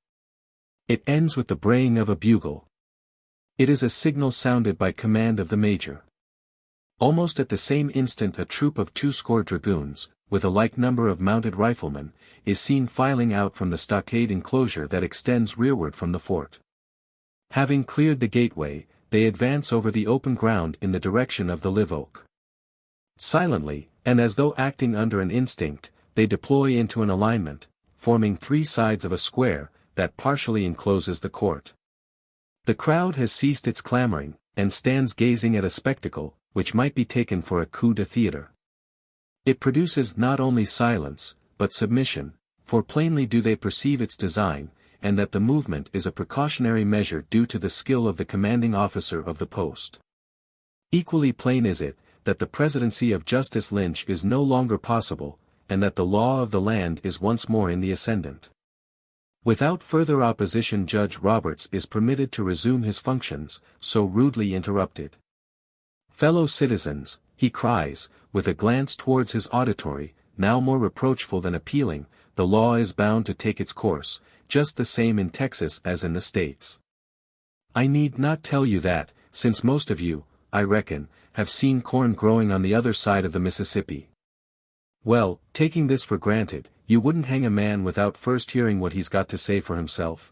It ends with the braying of a bugle. It is a signal sounded by command of the major. Almost at the same instant a troop of 20 dragoons, with a like number of mounted riflemen, is seen filing out from the stockade enclosure that extends rearward from the fort. Having cleared the gateway, they advance over the open ground in the direction of the live oak. Silently, and as though acting under an instinct, they deploy into an alignment, forming three sides of a square, that partially encloses the court. The crowd has ceased its clamoring, and stands gazing at a spectacle, which might be taken for a coup de theatre. It produces not only silence, but submission, for plainly do they perceive its design, and that the movement is a precautionary measure due to the skill of the commanding officer of the post. Equally plain is it, that the presidency of Justice Lynch is no longer possible, and that the law of the land is once more in the ascendant. Without further opposition Judge Roberts is permitted to resume his functions, so rudely interrupted. Fellow citizens, he cries, with a glance towards his auditory, now more reproachful than appealing, the law is bound to take its course, just the same in Texas as in the States. I need not tell you that, since most of you, I reckon, have seen corn growing on the other side of the Mississippi. Well, taking this for granted, you wouldn't hang a man without first hearing what he's got to say for himself.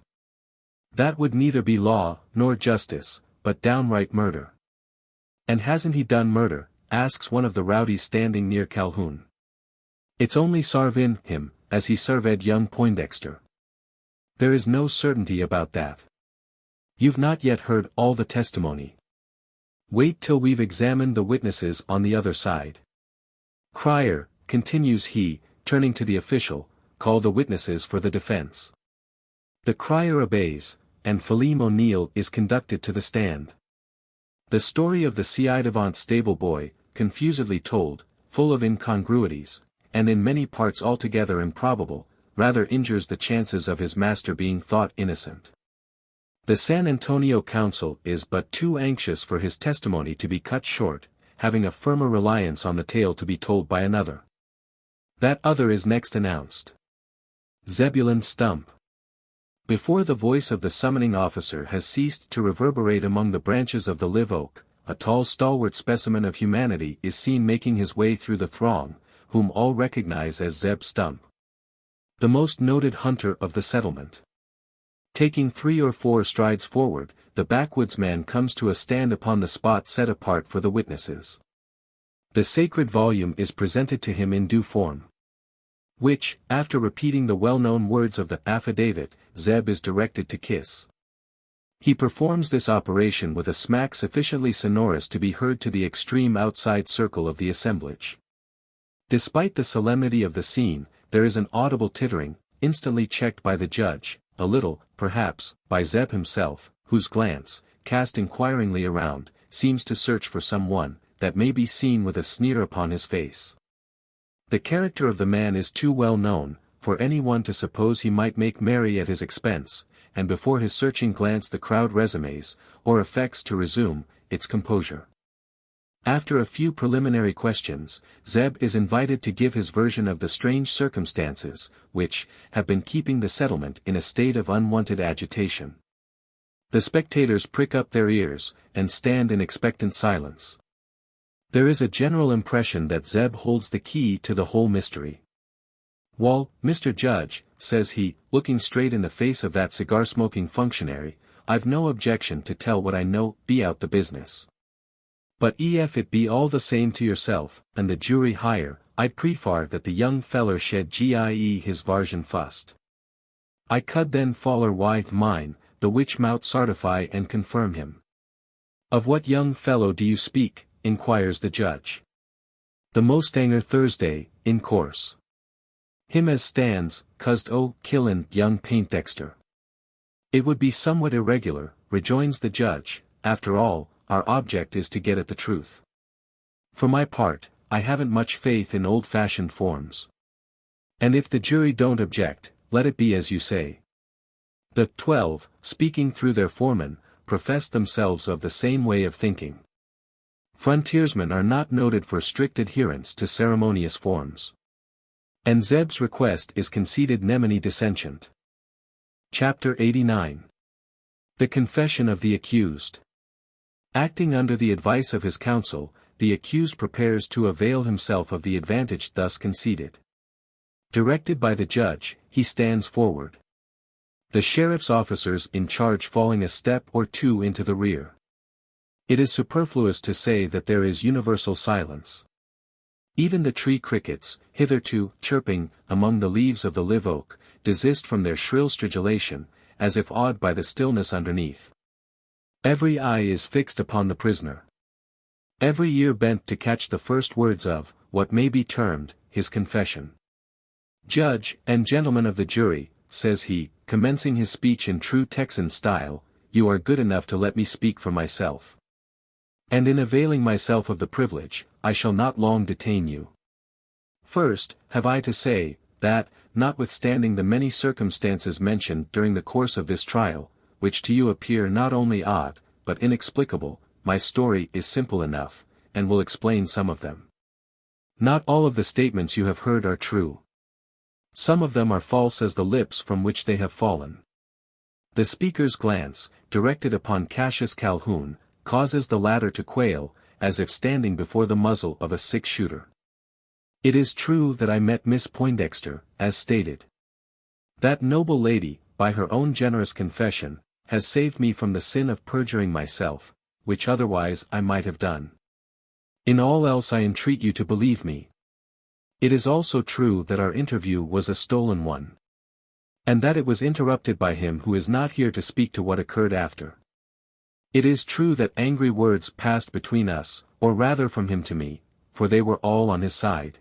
That would neither be law, nor justice, but downright murder. And hasn't he done murder? Asks one of the rowdies standing near Calhoun. It's only sarve him, as he sarved young Poindexter. There is no certainty about that. You've not yet heard all the testimony. Wait till we've examined the witnesses on the other side. Crier, continues he, turning to the official, call the witnesses for the defense. The crier obeys, and Philem O'Neill is conducted to the stand. The story of the ci devant stable boy, confusedly told, full of incongruities, and in many parts altogether improbable, rather injures the chances of his master being thought innocent. The San Antonio Council is but too anxious for his testimony to be cut short, having a firmer reliance on the tale to be told by another. That other is next announced. Zebulon Stump. Before the voice of the summoning officer has ceased to reverberate among the branches of the live oak, a tall stalwart specimen of humanity is seen making his way through the throng, whom all recognize as Zeb Stump, the most noted hunter of the settlement. Taking 3 or 4 strides forward, the backwoodsman comes to a stand upon the spot set apart for the witnesses. The sacred volume is presented to him in due form, which, after repeating the well-known words of the affidavit, Zeb is directed to kiss. He performs this operation with a smack sufficiently sonorous to be heard to the extreme outside circle of the assemblage. Despite the solemnity of the scene, there is an audible tittering, instantly checked by the judge, a little, perhaps, by Zeb himself, whose glance, cast inquiringly around, seems to search for someone, that may be seen with a sneer upon his face. The character of the man is too well known, for anyone to suppose he might make merry at his expense, and before his searching glance the crowd resumes, or affects to resume, its composure. After a few preliminary questions, Zeb is invited to give his version of the strange circumstances, which, have been keeping the settlement in a state of unwonted agitation. The spectators prick up their ears, and stand in expectant silence. There is a general impression that Zeb holds the key to the whole mystery. "Well, Mr. Judge," says he, looking straight in the face of that cigar-smoking functionary, "I've no objection to tell what I know, be out the business. But if it be all the same to yourself, and the jury higher, I'd prefer that the young feller shed his varsion fust. I could then faller with mine, the which mout certify and confirm him." "Of what young fellow do you speak?" inquires the judge. "The mostanger Thursday, in course. Him as stands, cussed killin' young Poindexter." "It would be somewhat irregular," rejoins the judge, "after all, our object is to get at the truth. For my part, I haven't much faith in old-fashioned forms. And if the jury don't object, let it be as you say." The 12, speaking through their foreman, professed themselves of the same way of thinking. Frontiersmen are not noted for strict adherence to ceremonious forms. And Zeb's request is conceded nemini dissentient. Chapter 89. The Confession of the Accused. Acting under the advice of his counsel, the accused prepares to avail himself of the advantage thus conceded. Directed by the judge, he stands forward. The sheriff's officers in charge falling a step or two into the rear. It is superfluous to say that there is universal silence. Even the tree crickets, hitherto chirping among the leaves of the live oak, desist from their shrill stridulation, as if awed by the stillness underneath. Every eye is fixed upon the prisoner. Every ear bent to catch the first words of, what may be termed, his confession. "Judge, and gentlemen of the jury," says he, commencing his speech in true Texan style, "you are good enough to let me speak for myself. And in availing myself of the privilege, I shall not long detain you. First, have I to say, that, notwithstanding the many circumstances mentioned during the course of this trial, which to you appear not only odd, but inexplicable, my story is simple enough, and will explain some of them. Not all of the statements you have heard are true. Some of them are false as the lips from which they have fallen." The speaker's glance, directed upon Cassius Calhoun, causes the latter to quail, as if standing before the muzzle of a six-shooter. "It is true that I met Miss Poindexter, as stated. That noble lady, by her own generous confession, has saved me from the sin of perjuring myself, which otherwise I might have done. In all else I entreat you to believe me. It is also true that our interview was a stolen one. And that it was interrupted by him who is not here to speak to what occurred after. It is true that angry words passed between us, or rather from him to me, for they were all on his side.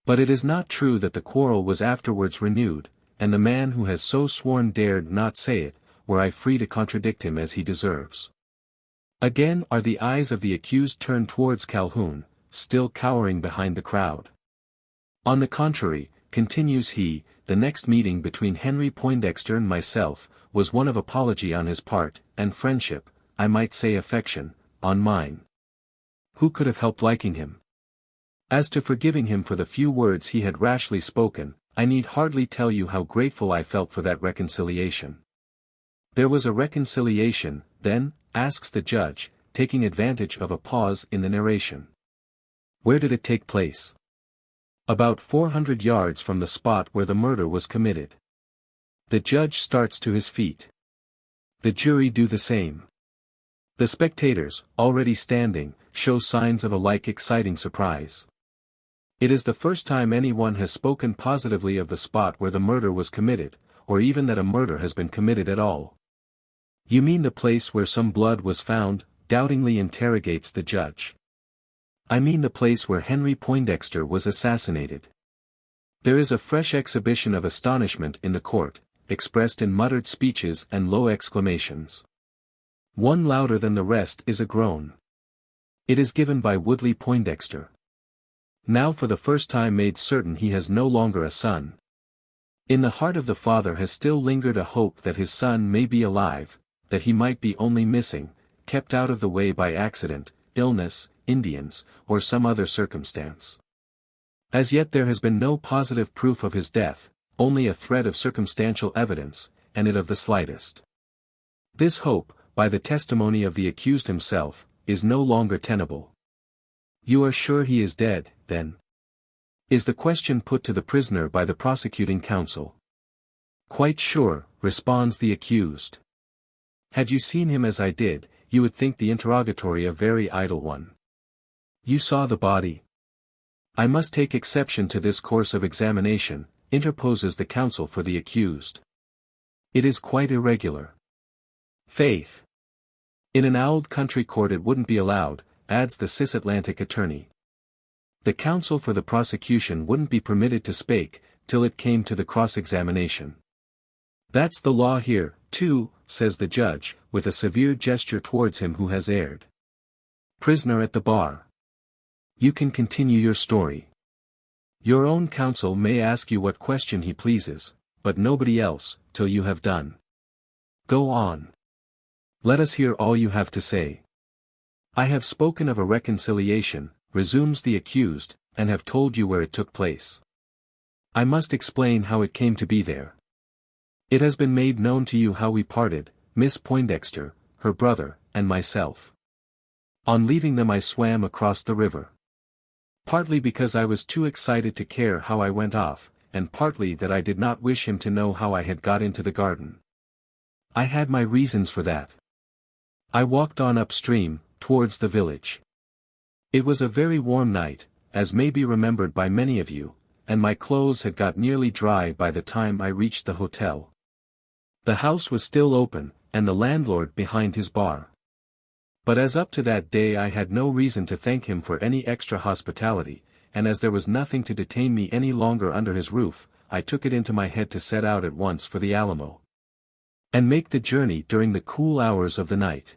But it is not true that the quarrel was afterwards renewed, and the man who has so sworn dared not say it, were I free to contradict him as he deserves." Again are the eyes of the accused turned towards Calhoun, still cowering behind the crowd. "On the contrary," continues he, "the next meeting between Henry Poindexter and myself, was one of apology on his part, and friendship, I might say affection, on mine. Who could have helped liking him? As to forgiving him for the few words he had rashly spoken, I need hardly tell you how grateful I felt for that reconciliation." "There was a reconciliation, then?" asks the judge, taking advantage of a pause in the narration. "Where did it take place?" "About 400 yards from the spot where the murder was committed." The judge starts to his feet. The jury do the same. The spectators, already standing, show signs of a like exciting surprise. It is the first time anyone has spoken positively of the spot where the murder was committed, or even that a murder has been committed at all. "You mean the place where some blood was found?" doubtingly interrogates the judge. "I mean the place where Henry Poindexter was assassinated." There is a fresh exhibition of astonishment in the court, expressed in muttered speeches and low exclamations. One louder than the rest is a groan. It is given by Woodley Poindexter. Now for the first time made certain he has no longer a son. In the heart of the father has still lingered a hope that his son may be alive, that he might be only missing, kept out of the way by accident, illness, Indians, or some other circumstance. As yet there has been no positive proof of his death, only a thread of circumstantial evidence, and it of the slightest. This hope, by the testimony of the accused himself, is no longer tenable. You are sure he is dead, then? Is the question put to the prisoner by the prosecuting counsel. Quite sure, responds the accused. Had you seen him as I did, you would think the interrogatory a very idle one. You saw the body? I must take exception to this course of examination, interposes the counsel for the accused. It is quite irregular. Faith. In an old country court it wouldn't be allowed, adds the cisatlantic attorney. The counsel for the prosecution wouldn't be permitted to spake, till it came to the cross-examination. That's the law here, too, says the judge, with a severe gesture towards him who has erred. Prisoner at the bar. You can continue your story. Your own counsel may ask you what question he pleases, but nobody else, till you have done. Go on. Let us hear all you have to say. I have spoken of a reconciliation, resumes the accused, and have told you where it took place. I must explain how it came to be there. It has been made known to you how we parted, Miss Poindexter, her brother, and myself. On leaving them I swam across the river. Partly because I was too excited to care how I went off, and partly that I did not wish him to know how I had got into the garden. I had my reasons for that. I walked on upstream, towards the village. It was a very warm night, as may be remembered by many of you, and my clothes had got nearly dry by the time I reached the hotel. The house was still open, and the landlord behind his bar. But as up to that day I had no reason to thank him for any extra hospitality, and as there was nothing to detain me any longer under his roof, I took it into my head to set out at once for the Alamo. And make the journey during the cool hours of the night.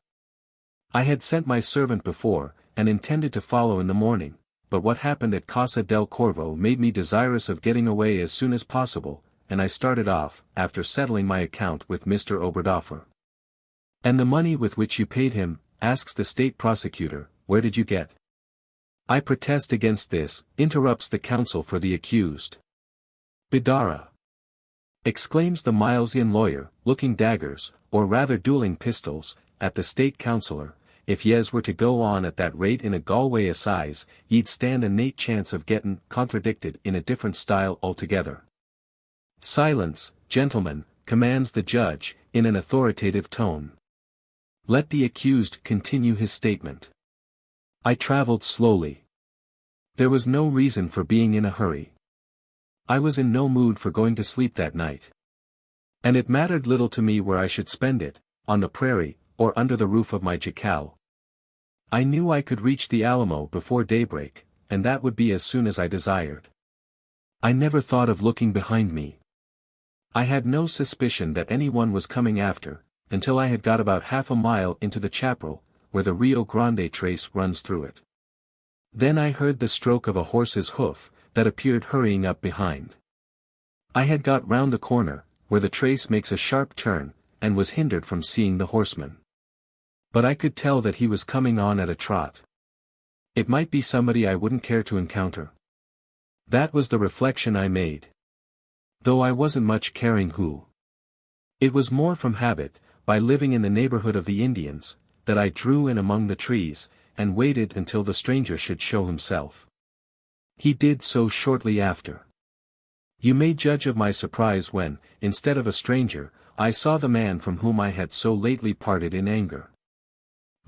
I had sent my servant before, and intended to follow in the morning, but what happened at Casa del Corvo made me desirous of getting away as soon as possible, and I started off, after settling my account with Mr. Oberdoffer. And the money with which you paid him, asks the state prosecutor, where did you get? I protest against this, interrupts the counsel for the accused. Bidara! Exclaims the Milesian lawyer, looking daggers, or rather dueling pistols, at the state counsellor. If yez were to go on at that rate in a Galway assize, ye'd stand a nate chance of gettin' contradicted in a different style altogether. Silence, gentlemen, commands the judge, in an authoritative tone. Let the accused continue his statement. I travelled slowly. There was no reason for being in a hurry. I was in no mood for going to sleep that night. And it mattered little to me where I should spend it, on the prairie, or under the roof of my jacal. I knew I could reach the Alamo before daybreak, and that would be as soon as I desired. I never thought of looking behind me. I had no suspicion that anyone was coming after, until I had got about half a mile into the chaparral, where the Rio Grande trace runs through it. Then I heard the stroke of a horse's hoof, that appeared hurrying up behind. I had got round the corner, where the trace makes a sharp turn, and was hindered from seeing the horseman. But I could tell that he was coming on at a trot. It might be somebody I wouldn't care to encounter. That was the reflection I made. Though I wasn't much caring who. It was more from habit, by living in the neighborhood of the Indians, that I drew in among the trees, and waited until the stranger should show himself. He did so shortly after. You may judge of my surprise when, instead of a stranger, I saw the man from whom I had so lately parted in anger.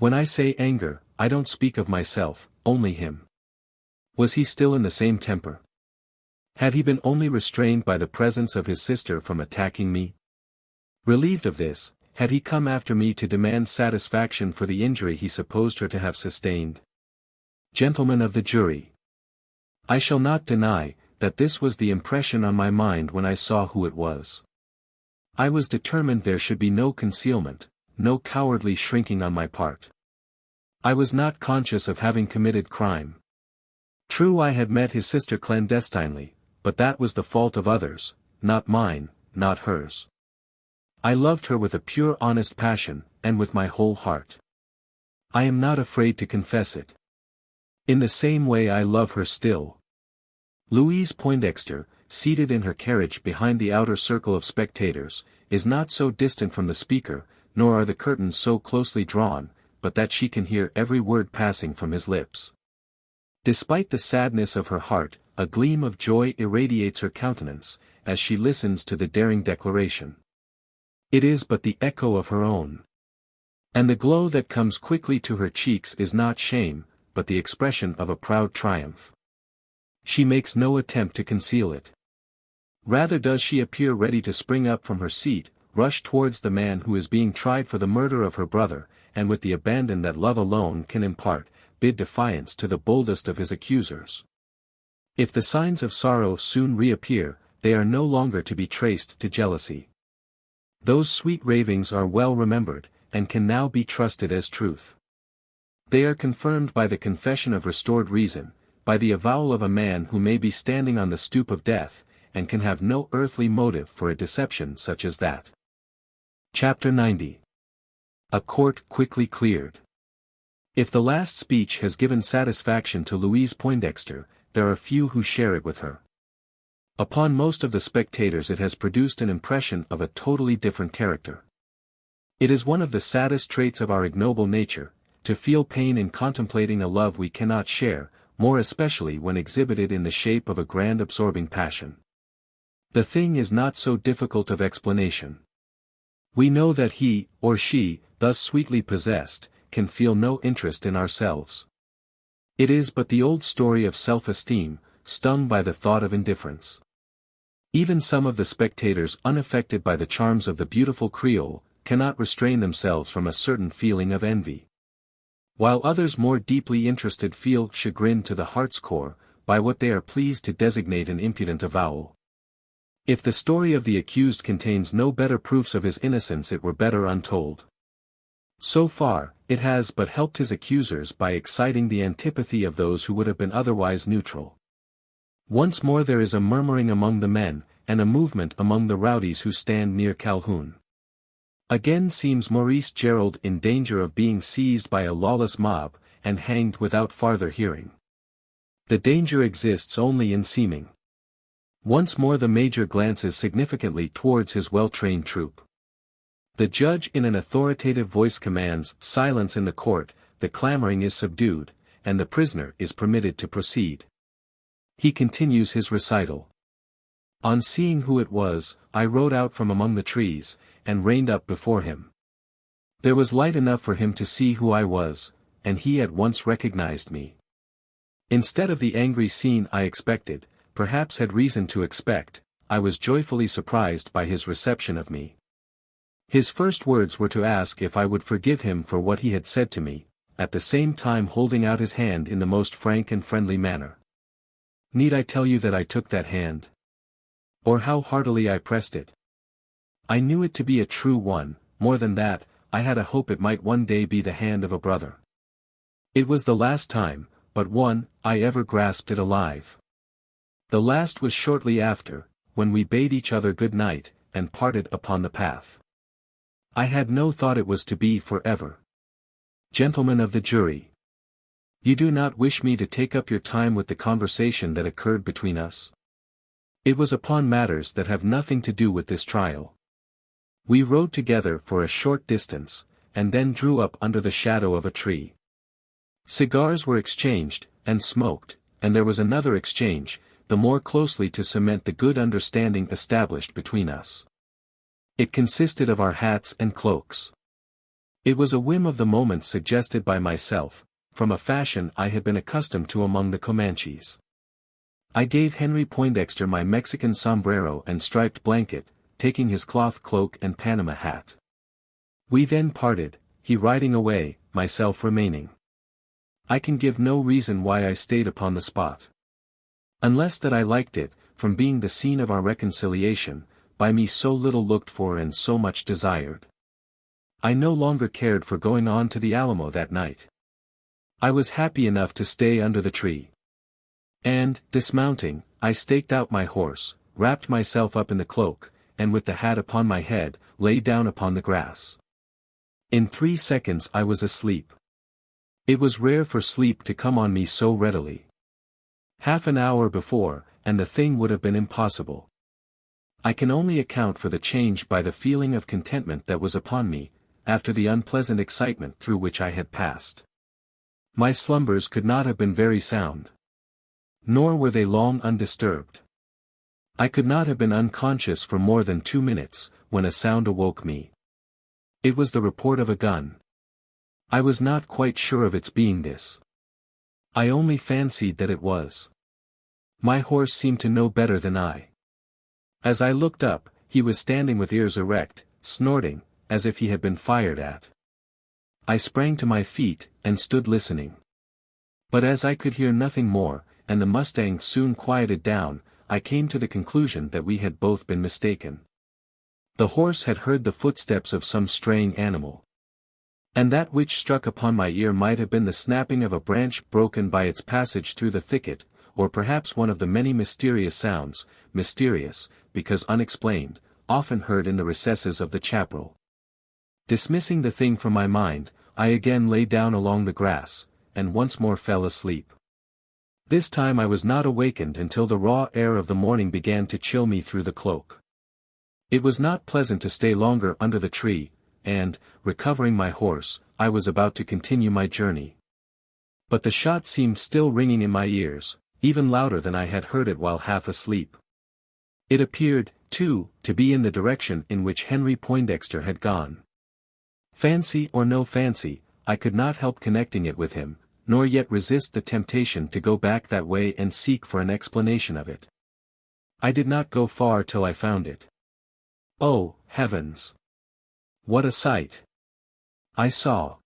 When I say anger, I don't speak of myself, only him. Was he still in the same temper? Had he been only restrained by the presence of his sister from attacking me? Relieved of this, had he come after me to demand satisfaction for the injury he supposed her to have sustained? Gentlemen of the jury, I shall not deny that this was the impression on my mind when I saw who it was. I was determined there should be no concealment, no cowardly shrinking on my part. I was not conscious of having committed crime. True, I had met his sister clandestinely, but that was the fault of others, not mine, not hers. I loved her with a pure honest passion, and with my whole heart. I am not afraid to confess it. In the same way I love her still. Louise Poindexter, seated in her carriage behind the outer circle of spectators, is not so distant from the speaker, nor are the curtains so closely drawn, but that she can hear every word passing from his lips. Despite the sadness of her heart, a gleam of joy irradiates her countenance, as she listens to the daring declaration. It is but the echo of her own. And the glow that comes quickly to her cheeks is not shame, but the expression of a proud triumph. She makes no attempt to conceal it. Rather does she appear ready to spring up from her seat, rush towards the man who is being tried for the murder of her brother, and with the abandon that love alone can impart, bid defiance to the boldest of his accusers. If the signs of sorrow soon reappear, they are no longer to be traced to jealousy. Those sweet ravings are well remembered, and can now be trusted as truth. They are confirmed by the confession of restored reason, by the avowal of a man who may be standing on the stoop of death, and can have no earthly motive for a deception such as that. Chapter 90. A court quickly cleared. If the last speech has given satisfaction to Louise Poindexter, there are few who share it with her. Upon most of the spectators it has produced an impression of a totally different character. It is one of the saddest traits of our ignoble nature, to feel pain in contemplating a love we cannot share, more especially when exhibited in the shape of a grand absorbing passion. The thing is not so difficult of explanation. We know that he, or she, thus sweetly possessed, can feel no interest in ourselves. It is but the old story of self-esteem, stung by the thought of indifference. Even some of the spectators unaffected by the charms of the beautiful Creole, cannot restrain themselves from a certain feeling of envy. While others more deeply interested feel chagrin to the heart's core, by what they are pleased to designate an impudent avowal. If the story of the accused contains no better proofs of his innocence, it were better untold. So far, it has but helped his accusers by exciting the antipathy of those who would have been otherwise neutral. Once more there is a murmuring among the men, and a movement among the rowdies who stand near Calhoun. Again seems Maurice Gerald in danger of being seized by a lawless mob, and hanged without farther hearing. The danger exists only in seeming. Once more the major glances significantly towards his well-trained troop. The judge in an authoritative voice commands silence in the court, the clamoring is subdued, and the prisoner is permitted to proceed. He continues his recital. On seeing who it was, I rode out from among the trees, and reined up before him. There was light enough for him to see who I was, and he at once recognized me. Instead of the angry scene I expected, perhaps had reason to expect, I was joyfully surprised by his reception of me. His first words were to ask if I would forgive him for what he had said to me, at the same time holding out his hand in the most frank and friendly manner. Need I tell you that I took that hand? Or how heartily I pressed it? I knew it to be a true one, more than that, I had a hope it might one day be the hand of a brother. It was the last time, but one, I ever grasped it alive. The last was shortly after, when we bade each other good night, and parted upon the path. I had no thought it was to be forever. Gentlemen of the jury, you do not wish me to take up your time with the conversation that occurred between us? It was upon matters that have nothing to do with this trial. We rode together for a short distance, and then drew up under the shadow of a tree. Cigars were exchanged, and smoked, and there was another exchange, the more closely to cement the good understanding established between us. It consisted of our hats and cloaks. It was a whim of the moment suggested by myself, from a fashion I had been accustomed to among the Comanches. I gave Henry Poindexter my Mexican sombrero and striped blanket, taking his cloth cloak and Panama hat. We then parted, he riding away, myself remaining. I can give no reason why I stayed upon the spot. Unless that I liked it, from being the scene of our reconciliation, by me so little looked for and so much desired. I no longer cared for going on to the Alamo that night. I was happy enough to stay under the tree. And, dismounting, I staked out my horse, wrapped myself up in the cloak, and with the hat upon my head, lay down upon the grass. In 3 seconds I was asleep. It was rare for sleep to come on me so readily. Half an hour before, and the thing would have been impossible. I can only account for the change by the feeling of contentment that was upon me, after the unpleasant excitement through which I had passed. My slumbers could not have been very sound. Nor were they long undisturbed. I could not have been unconscious for more than 2 minutes, when a sound awoke me. It was the report of a gun. I was not quite sure of its being this. I only fancied that it was. My horse seemed to know better than I. As I looked up, he was standing with ears erect, snorting, as if he had been fired at. I sprang to my feet, and stood listening. But as I could hear nothing more, and the mustang soon quieted down, I came to the conclusion that we had both been mistaken. The horse had heard the footsteps of some straying animal. And that which struck upon my ear might have been the snapping of a branch broken by its passage through the thicket, or perhaps one of the many mysterious sounds, mysterious, because unexplained, often heard in the recesses of the chaparral. Dismissing the thing from my mind, I again lay down along the grass, and once more fell asleep. This time I was not awakened until the raw air of the morning began to chill me through the cloak. It was not pleasant to stay longer under the tree, and, recovering my horse, I was about to continue my journey. But the shot seemed still ringing in my ears, even louder than I had heard it while half asleep. It appeared, too, to be in the direction in which Henry Poindexter had gone. Fancy or no fancy, I could not help connecting it with him, nor yet resist the temptation to go back that way and seek for an explanation of it. I did not go far till I found it. Oh, heavens! What a sight! I saw.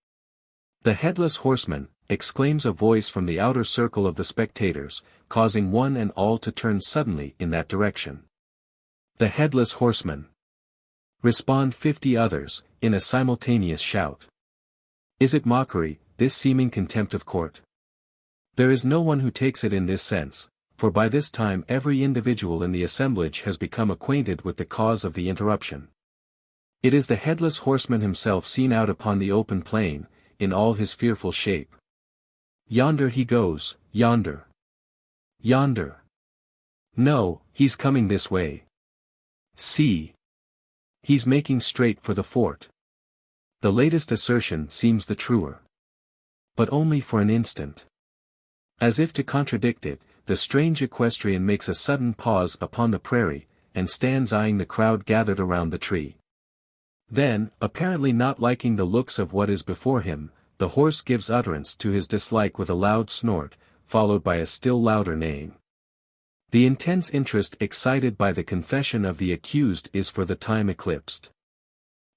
"The Headless Horseman," exclaims a voice from the outer circle of the spectators, causing one and all to turn suddenly in that direction. "The Headless Horseman!" respond 50 others, in a simultaneous shout. Is it mockery, this seeming contempt of court? There is no one who takes it in this sense, for by this time every individual in the assemblage has become acquainted with the cause of the interruption. It is the Headless Horseman himself seen out upon the open plain, in all his fearful shape. Yonder he goes, yonder. Yonder. No, he's coming this way. See. He's making straight for the fort. The latest assertion seems the truer. But only for an instant. As if to contradict it, the strange equestrian makes a sudden pause upon the prairie, and stands eyeing the crowd gathered around the tree. Then, apparently not liking the looks of what is before him, the horse gives utterance to his dislike with a loud snort, followed by a still louder neighing. The intense interest excited by the confession of the accused is for the time eclipsed.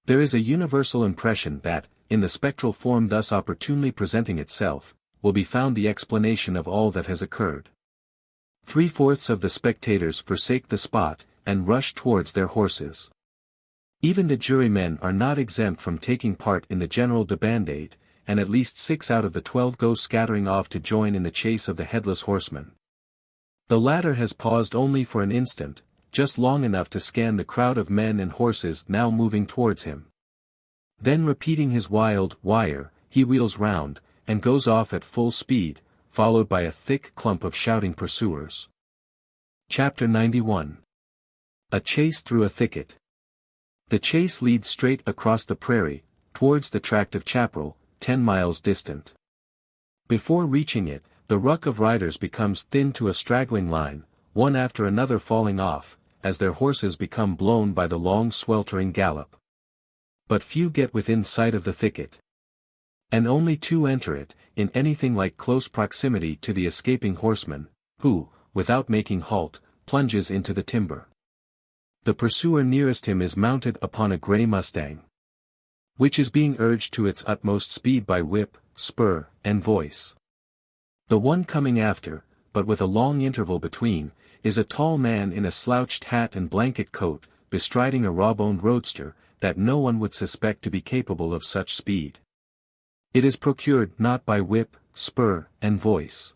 There is a universal impression that, in the spectral form thus opportunely presenting itself, will be found the explanation of all that has occurred. 3/4 of the spectators forsake the spot, and rush towards their horses. Even the jurymen are not exempt from taking part in the general debandade, and at least 6 out of the 12 go scattering off to join in the chase of the Headless Horseman. The latter has paused only for an instant, just long enough to scan the crowd of men and horses now moving towards him. Then repeating his wild wire, he wheels round, and goes off at full speed, followed by a thick clump of shouting pursuers. Chapter 91. A chase through a thicket. The chase leads straight across the prairie, towards the tract of chaparral, 10 miles distant. Before reaching it, the ruck of riders becomes thin to a straggling line, one after another falling off, as their horses become blown by the long sweltering gallop. But few get within sight of the thicket. And only 2 enter it, in anything like close proximity to the escaping horseman, who, without making halt, plunges into the timber. The pursuer nearest him is mounted upon a gray mustang, which is being urged to its utmost speed by whip, spur, and voice. The one coming after, but with a long interval between, is a tall man in a slouched hat and blanket coat, bestriding a raw-boned roadster, that no one would suspect to be capable of such speed. It is procured not by whip, spur, and voice,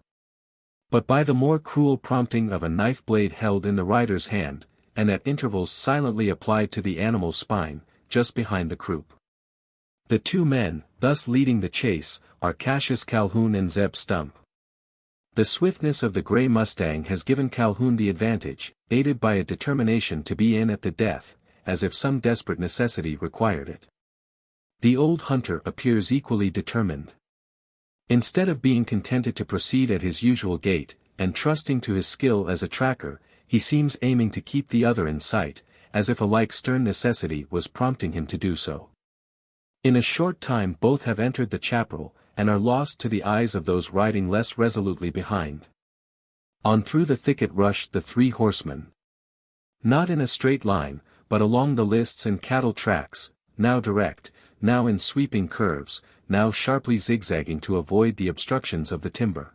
but by the more cruel prompting of a knife blade held in the rider's hand, and at intervals silently applied to the animal's spine, just behind the croup. The 2 men, thus leading the chase, are Cassius Calhoun and Zeb Stump. The swiftness of the gray mustang has given Calhoun the advantage, aided by a determination to be in at the death, as if some desperate necessity required it. The old hunter appears equally determined. Instead of being contented to proceed at his usual gait, and trusting to his skill as a tracker, he seems aiming to keep the other in sight, as if a like stern necessity was prompting him to do so. In a short time both have entered the chaparral, and are lost to the eyes of those riding less resolutely behind. On through the thicket rushed the three horsemen. Not in a straight line, but along the lists and cattle tracks, now direct, now in sweeping curves, now sharply zigzagging to avoid the obstructions of the timber.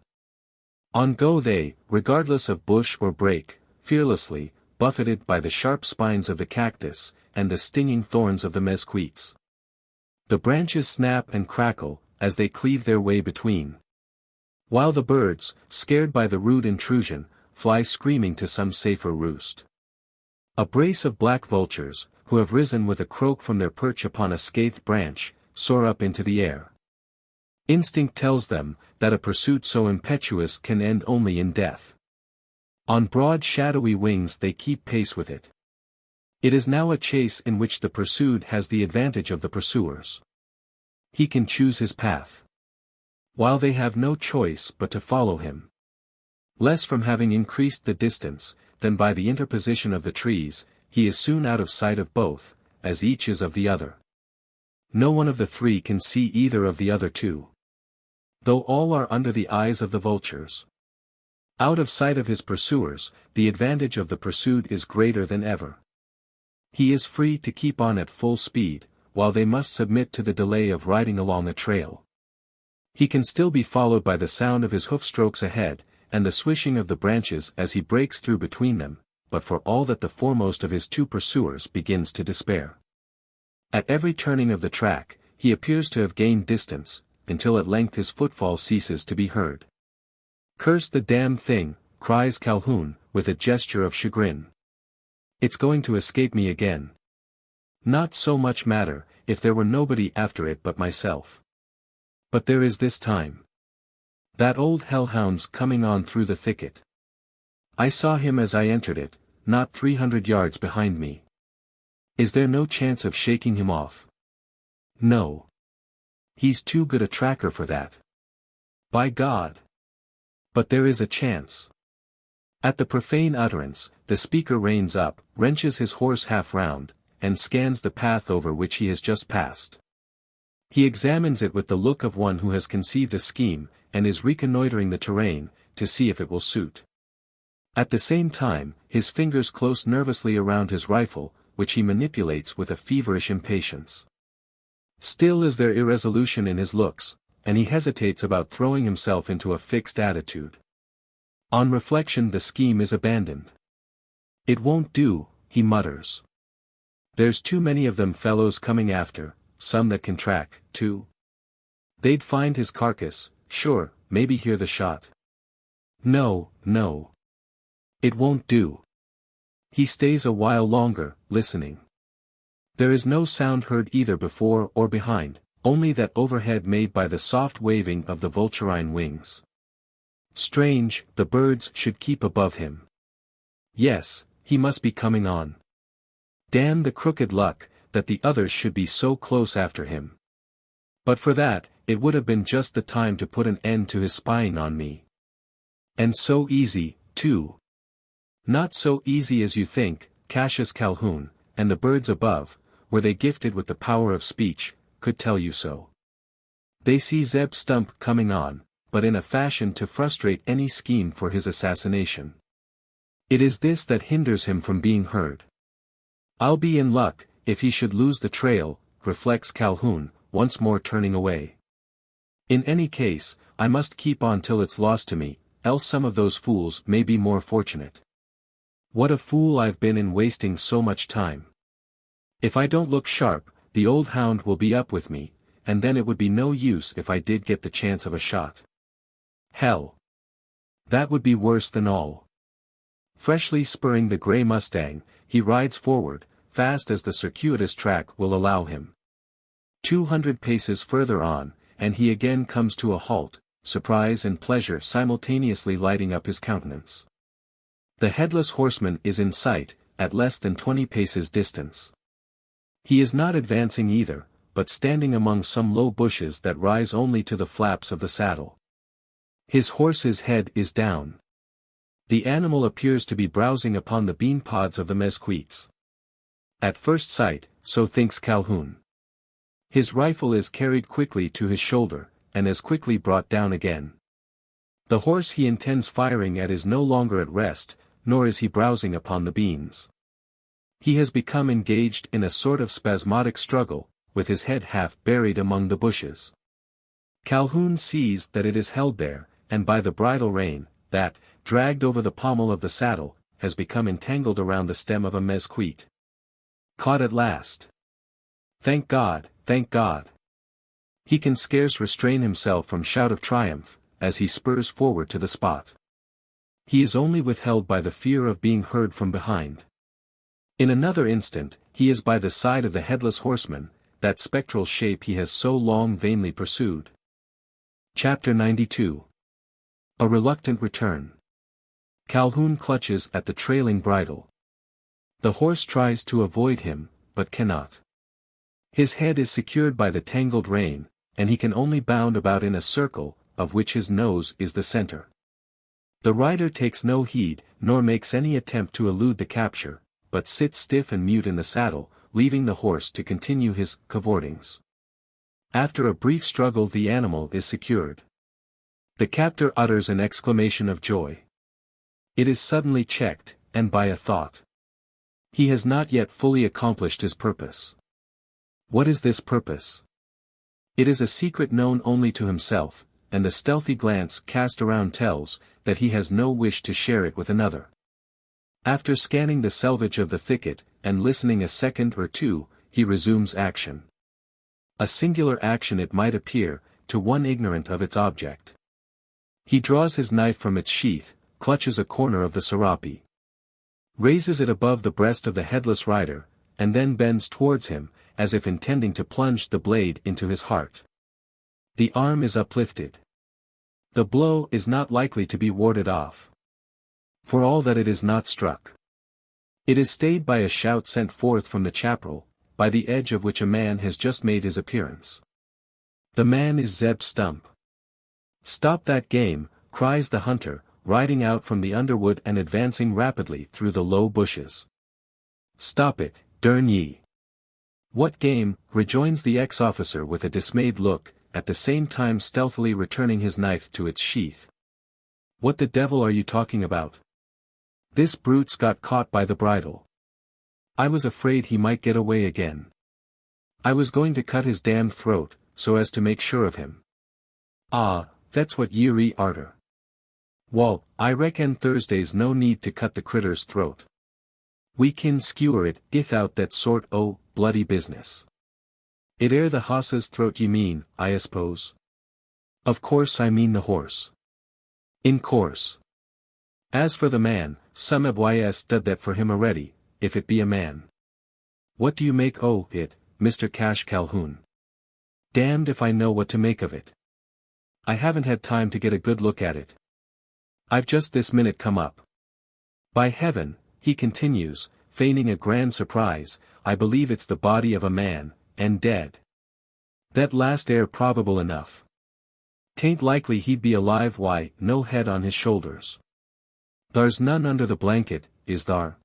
On go they, regardless of bush or brake, fearlessly, buffeted by the sharp spines of the cactus, and the stinging thorns of the mesquites. The branches snap and crackle, as they cleave their way between. While the birds, scared by the rude intrusion, fly screaming to some safer roost. A brace of black vultures, who have risen with a croak from their perch upon a scathed branch, soar up into the air. Instinct tells them, that a pursuit so impetuous can end only in death. On broad shadowy wings they keep pace with it. It is now a chase in which the pursued has the advantage of the pursuers. He can choose his path, while they have no choice but to follow him. Less from having increased the distance, than by the interposition of the trees, he is soon out of sight of both, as each is of the other. No one of the three can see either of the other two, though all are under the eyes of the vultures. Out of sight of his pursuers, the advantage of the pursued is greater than ever. He is free to keep on at full speed, while they must submit to the delay of riding along a trail. He can still be followed by the sound of his hoof-strokes ahead, and the swishing of the branches as he breaks through between them, but for all that the foremost of his two pursuers begins to despair. At every turning of the track, he appears to have gained distance, until at length his footfall ceases to be heard. "Curse the damned thing," cries Calhoun, with a gesture of chagrin. "It's going to escape me again. Not so much matter, if there were nobody after it but myself. But there is this time. That old hellhound's coming on through the thicket. I saw him as I entered it, not 300 yards behind me. Is there no chance of shaking him off? No. He's too good a tracker for that. By God! But there is a chance." At the profane utterance, the speaker reins up, wrenches his horse half round, and scans the path over which he has just passed. He examines it with the look of one who has conceived a scheme, and is reconnoitering the terrain, to see if it will suit. At the same time, his fingers close nervously around his rifle, which he manipulates with a feverish impatience. Still is there irresolution in his looks, and he hesitates about throwing himself into a fixed attitude. On reflection the scheme is abandoned. "It won't do," he mutters. "There's too many of them fellows coming after, some that can track, too. They'd find his carcass, sure, maybe hear the shot. No, no. It won't do." He stays a while longer, listening. There is no sound heard either before or behind, only that overhead made by the soft waving of the vulturine wings. Strange, the birds should keep above him. Yes, he must be coming on. Damn the crooked luck, that the others should be so close after him. But for that, it would have been just the time to put an end to his spying on me. And so easy, too. Not so easy as you think, Cassius Calhoun, and the birds above, were they gifted with the power of speech, could tell you so. They see Zeb Stump coming on, but in a fashion to frustrate any scheme for his assassination. It is this that hinders him from being heard. "I'll be in luck, if he should lose the trail," reflects Calhoun, once more turning away. "In any case, I must keep on till it's lost to me, else some of those fools may be more fortunate. What a fool I've been in wasting so much time. If I don't look sharp, the old hound will be up with me, and then it would be no use if I did get the chance of a shot. Hell! That would be worse than all." Freshly spurring the gray Mustang, he rides forward, fast as the circuitous track will allow him. 200 paces further on, and he again comes to a halt, surprise and pleasure simultaneously lighting up his countenance. The Headless Horseman is in sight, at less than 20 paces distance. He is not advancing either, but standing among some low bushes that rise only to the flaps of the saddle. His horse's head is down. The animal appears to be browsing upon the bean pods of the mesquites. At first sight, so thinks Calhoun. His rifle is carried quickly to his shoulder, and as quickly brought down again. The horse he intends firing at is no longer at rest, nor is he browsing upon the beans. He has become engaged in a sort of spasmodic struggle, with his head half buried among the bushes. Calhoun sees that it is held there, and by the bridle rein, that, dragged over the pommel of the saddle, has become entangled around the stem of a mesquite. Caught at last. Thank God, thank God. He can scarce restrain himself from shout of triumph, as he spurs forward to the spot. He is only withheld by the fear of being heard from behind. In another instant, he is by the side of the Headless Horseman, that spectral shape he has so long vainly pursued. Chapter 92. A reluctant return. Calhoun clutches at the trailing bridle. The horse tries to avoid him, but cannot. His head is secured by the tangled rein, and he can only bound about in a circle, of which his nose is the center. The rider takes no heed, nor makes any attempt to elude the capture, but sits stiff and mute in the saddle, leaving the horse to continue his cavortings. After a brief struggle the animal is secured. The captor utters an exclamation of joy. It is suddenly checked, and by a thought. He has not yet fully accomplished his purpose. What is this purpose? It is a secret known only to himself, and the stealthy glance cast around tells that he has no wish to share it with another. After scanning the selvage of the thicket, and listening a second or two, he resumes action. A singular action it might appear, to one ignorant of its object. He draws his knife from its sheath, clutches a corner of the serape, raises it above the breast of the headless rider, and then bends towards him, as if intending to plunge the blade into his heart. The arm is uplifted. The blow is not likely to be warded off. For all that it is not struck. It is stayed by a shout sent forth from the chaparral, by the edge of which a man has just made his appearance. The man is Zeb Stump. "Stop that game," cries the hunter, riding out from the underwood and advancing rapidly through the low bushes. "Stop it, durn ye." "What game?" rejoins the ex-officer with a dismayed look, at the same time stealthily returning his knife to its sheath. "What the devil are you talking about? This brute's got caught by the bridle. I was afraid he might get away again. I was going to cut his damned throat, so as to make sure of him." "Ah, that's what ye re arter. Wall, I reckon Thursday's no need to cut the critter's throat. We kin skewer it, ithout that sort o' bloody business." "It air the hoss's throat ye mean, I suppose?" "Of course I mean the horse." "In course. As for the man, some ys did that for him already, if it be a man." "What do you make o' it, Mr. Cash Calhoun?" "Damned if I know what to make of it. I haven't had time to get a good look at it. I've just this minute come up. By heaven," he continues, feigning a grand surprise, "I believe it's the body of a man, and dead. That last air probable enough. 'Tain't likely he'd be alive, why, no head on his shoulders. Thar's none under the blanket, is thar?"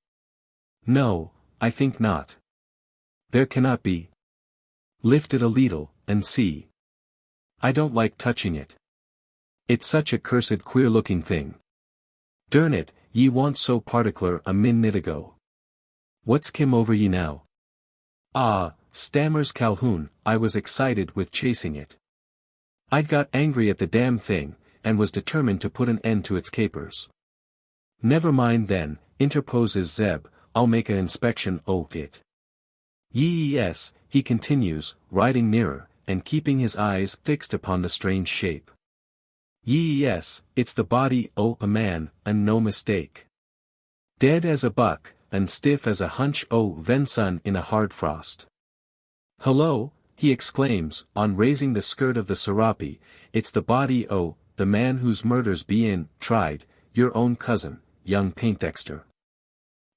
"No, I think not." "There cannot be. Lift it a leetle, and see." "I don't like touching it. It's such a cursed queer-looking thing. Durn it, ye want so partic'lar a minute ago. What's kim over ye now?" "Ah," stammers Calhoun, "I was excited with chasing it. I'd got angry at the damn thing, and was determined to put an end to its capers." "Never mind then," interposes Zeb, "I'll make an inspection o' it. Yes," he continues, riding nearer, and keeping his eyes fixed upon the strange shape. "Yes, it's the body o' a man, and no mistake. Dead as a buck, and stiff as a hunch o' venison in a hard frost. Hullo," he exclaims, on raising the skirt of the serape, "it's the body o' the man whose murders bein' tried, your own cousin, young Paintdexter."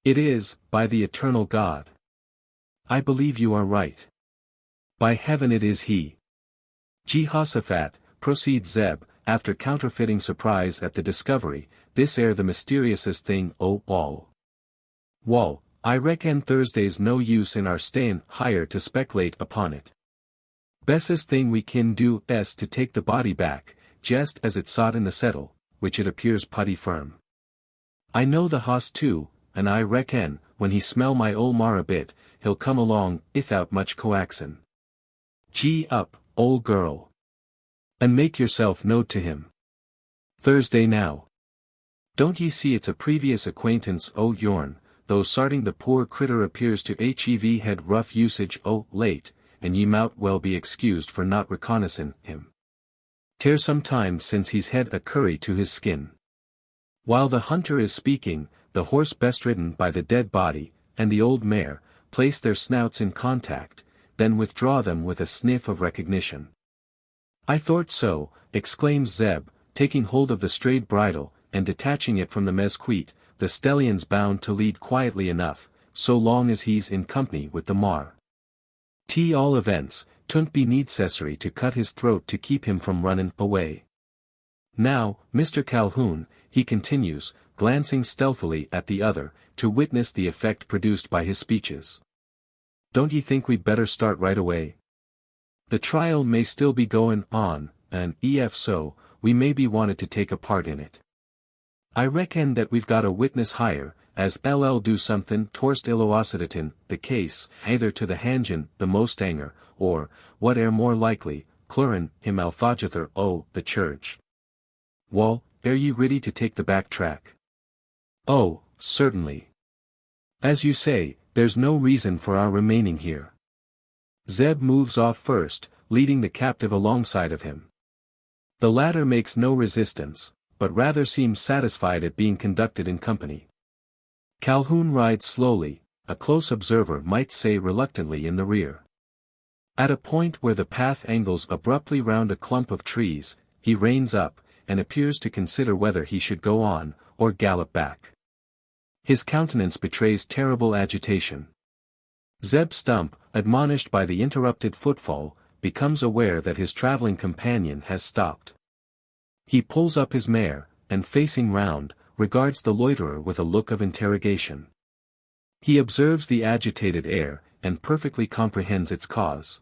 "It is, by the eternal God. I believe you are right. By heaven it is he. Jehoshaphat, proceeds Zeb, after counterfeiting surprise at the discovery, this air the mysteriousest thing all. Wall, I reckon Thursday's no use in our stayin' higher to speculate upon it. Bestest thing we kin do is to take the body back, just as it sot in the settle, which it appears putty firm. I know the hoss too, and I reckon, when he smell my ol' mar a bit, he'll come along, ithout much coaxin'. Gee up, ol' girl. And make yourself knowed to him. Thursday now. Don't ye see it's a previous acquaintance yourn, though sarting the poor critter appears to hev had rough usage late, and ye mout well be excused for not reconnaissing him. 'Tere some time since he's had a curry to his skin. While the hunter is speaking, the horse bestridden by the dead body, and the old mare, place their snouts in contact, then withdraw them with a sniff of recognition. I thought so, exclaims Zeb, taking hold of the strayed bridle, and detaching it from the mezquite. The stellion's bound to lead quietly enough, so long as he's in company with the mar. All events, 'twouldn't be necessary to cut his throat to keep him from runnin' away. Now, Mr. Calhoun, he continues, glancing stealthily at the other, to witness the effect produced by his speeches. Don't ye think we'd better start right away? The trial may still be goin' on, and if so, we may be wanted to take a part in it. I reckon that we've got a witness higher, as LL do somethin' torst illoocidatin, the case, either to the hangin' the most anger, or, what air more likely, clurin' him althogither the church. Wall, air ye ready to take the back track? Oh, certainly. As you say, there's no reason for our remaining here. Zeb moves off first, leading the captive alongside of him. The latter makes no resistance, but rather seems satisfied at being conducted in company. Calhoun rides slowly, a close observer might say reluctantly in the rear. At a point where the path angles abruptly round a clump of trees, he reins up, and appears to consider whether he should go on, or gallop back. His countenance betrays terrible agitation. Zeb Stump, admonished by the interrupted footfall, becomes aware that his traveling companion has stopped. He pulls up his mare, and facing round, regards the loiterer with a look of interrogation. He observes the agitated air, and perfectly comprehends its cause.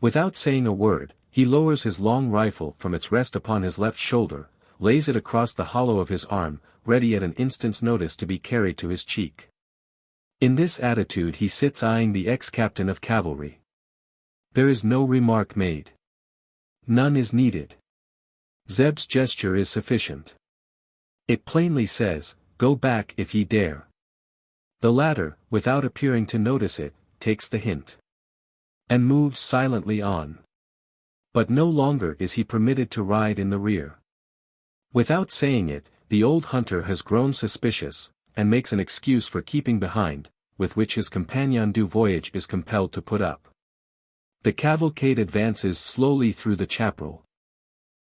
Without saying a word, he lowers his long rifle from its rest upon his left shoulder, lays it across the hollow of his arm, ready at an instant's notice to be carried to his cheek. In this attitude he sits eyeing the ex-captain of cavalry. There is no remark made. None is needed. Zeb's gesture is sufficient. It plainly says, "Go back if ye dare." The latter, without appearing to notice it, takes the hint. And moves silently on. But no longer is he permitted to ride in the rear. Without saying it, the old hunter has grown suspicious, and makes an excuse for keeping behind, with which his companion du voyage is compelled to put up. The cavalcade advances slowly through the chaparral.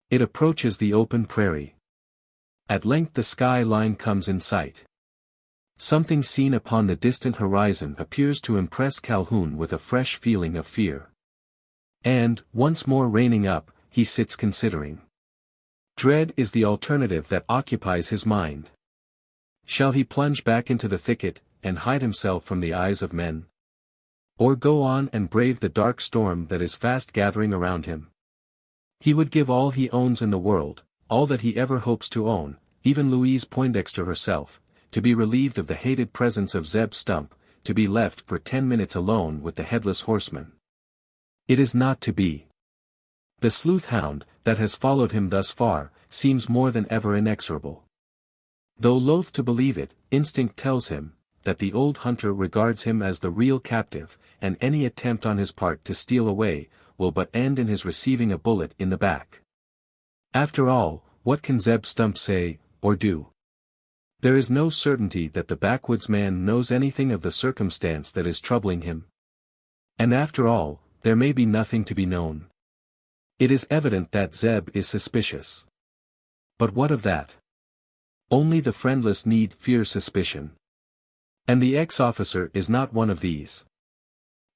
It approaches the open prairie. At length the sky line comes in sight. Something seen upon the distant horizon appears to impress Calhoun with a fresh feeling of fear. And, once more reining up, he sits considering. Dread is the alternative that occupies his mind. Shall he plunge back into the thicket, and hide himself from the eyes of men? Or go on and brave the dark storm that is fast gathering around him? He would give all he owns in the world, all that he ever hopes to own, even Louise Poindexter herself, to be relieved of the hated presence of Zeb Stump, to be left for 10 minutes alone with the Headless Horseman. It is not to be. The sleuth hound, that has followed him thus far, seems more than ever inexorable. Though loath to believe it, instinct tells him, that the old hunter regards him as the real captive, and any attempt on his part to steal away, will but end in his receiving a bullet in the back. After all, what can Zeb Stump say, or do? There is no certainty that the backwoodsman knows anything of the circumstance that is troubling him. And after all, there may be nothing to be known. It is evident that Zeb is suspicious. But what of that? Only the friendless need fear suspicion. And the ex-officer is not one of these.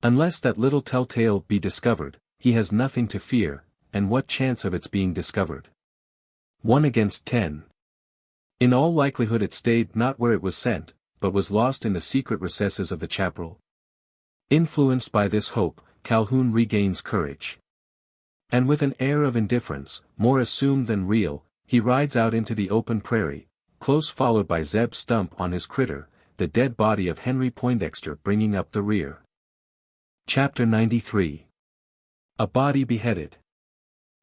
Unless that little telltale be discovered, he has nothing to fear, and what chance of its being discovered? 1 against 10. In all likelihood it stayed not where it was sent, but was lost in the secret recesses of the chapel. Influenced by this hope, Calhoun regains courage. And with an air of indifference, more assumed than real, he rides out into the open prairie, close followed by Zeb Stump on his critter, the dead body of Henry Poindexter bringing up the rear. Chapter 93. A body beheaded.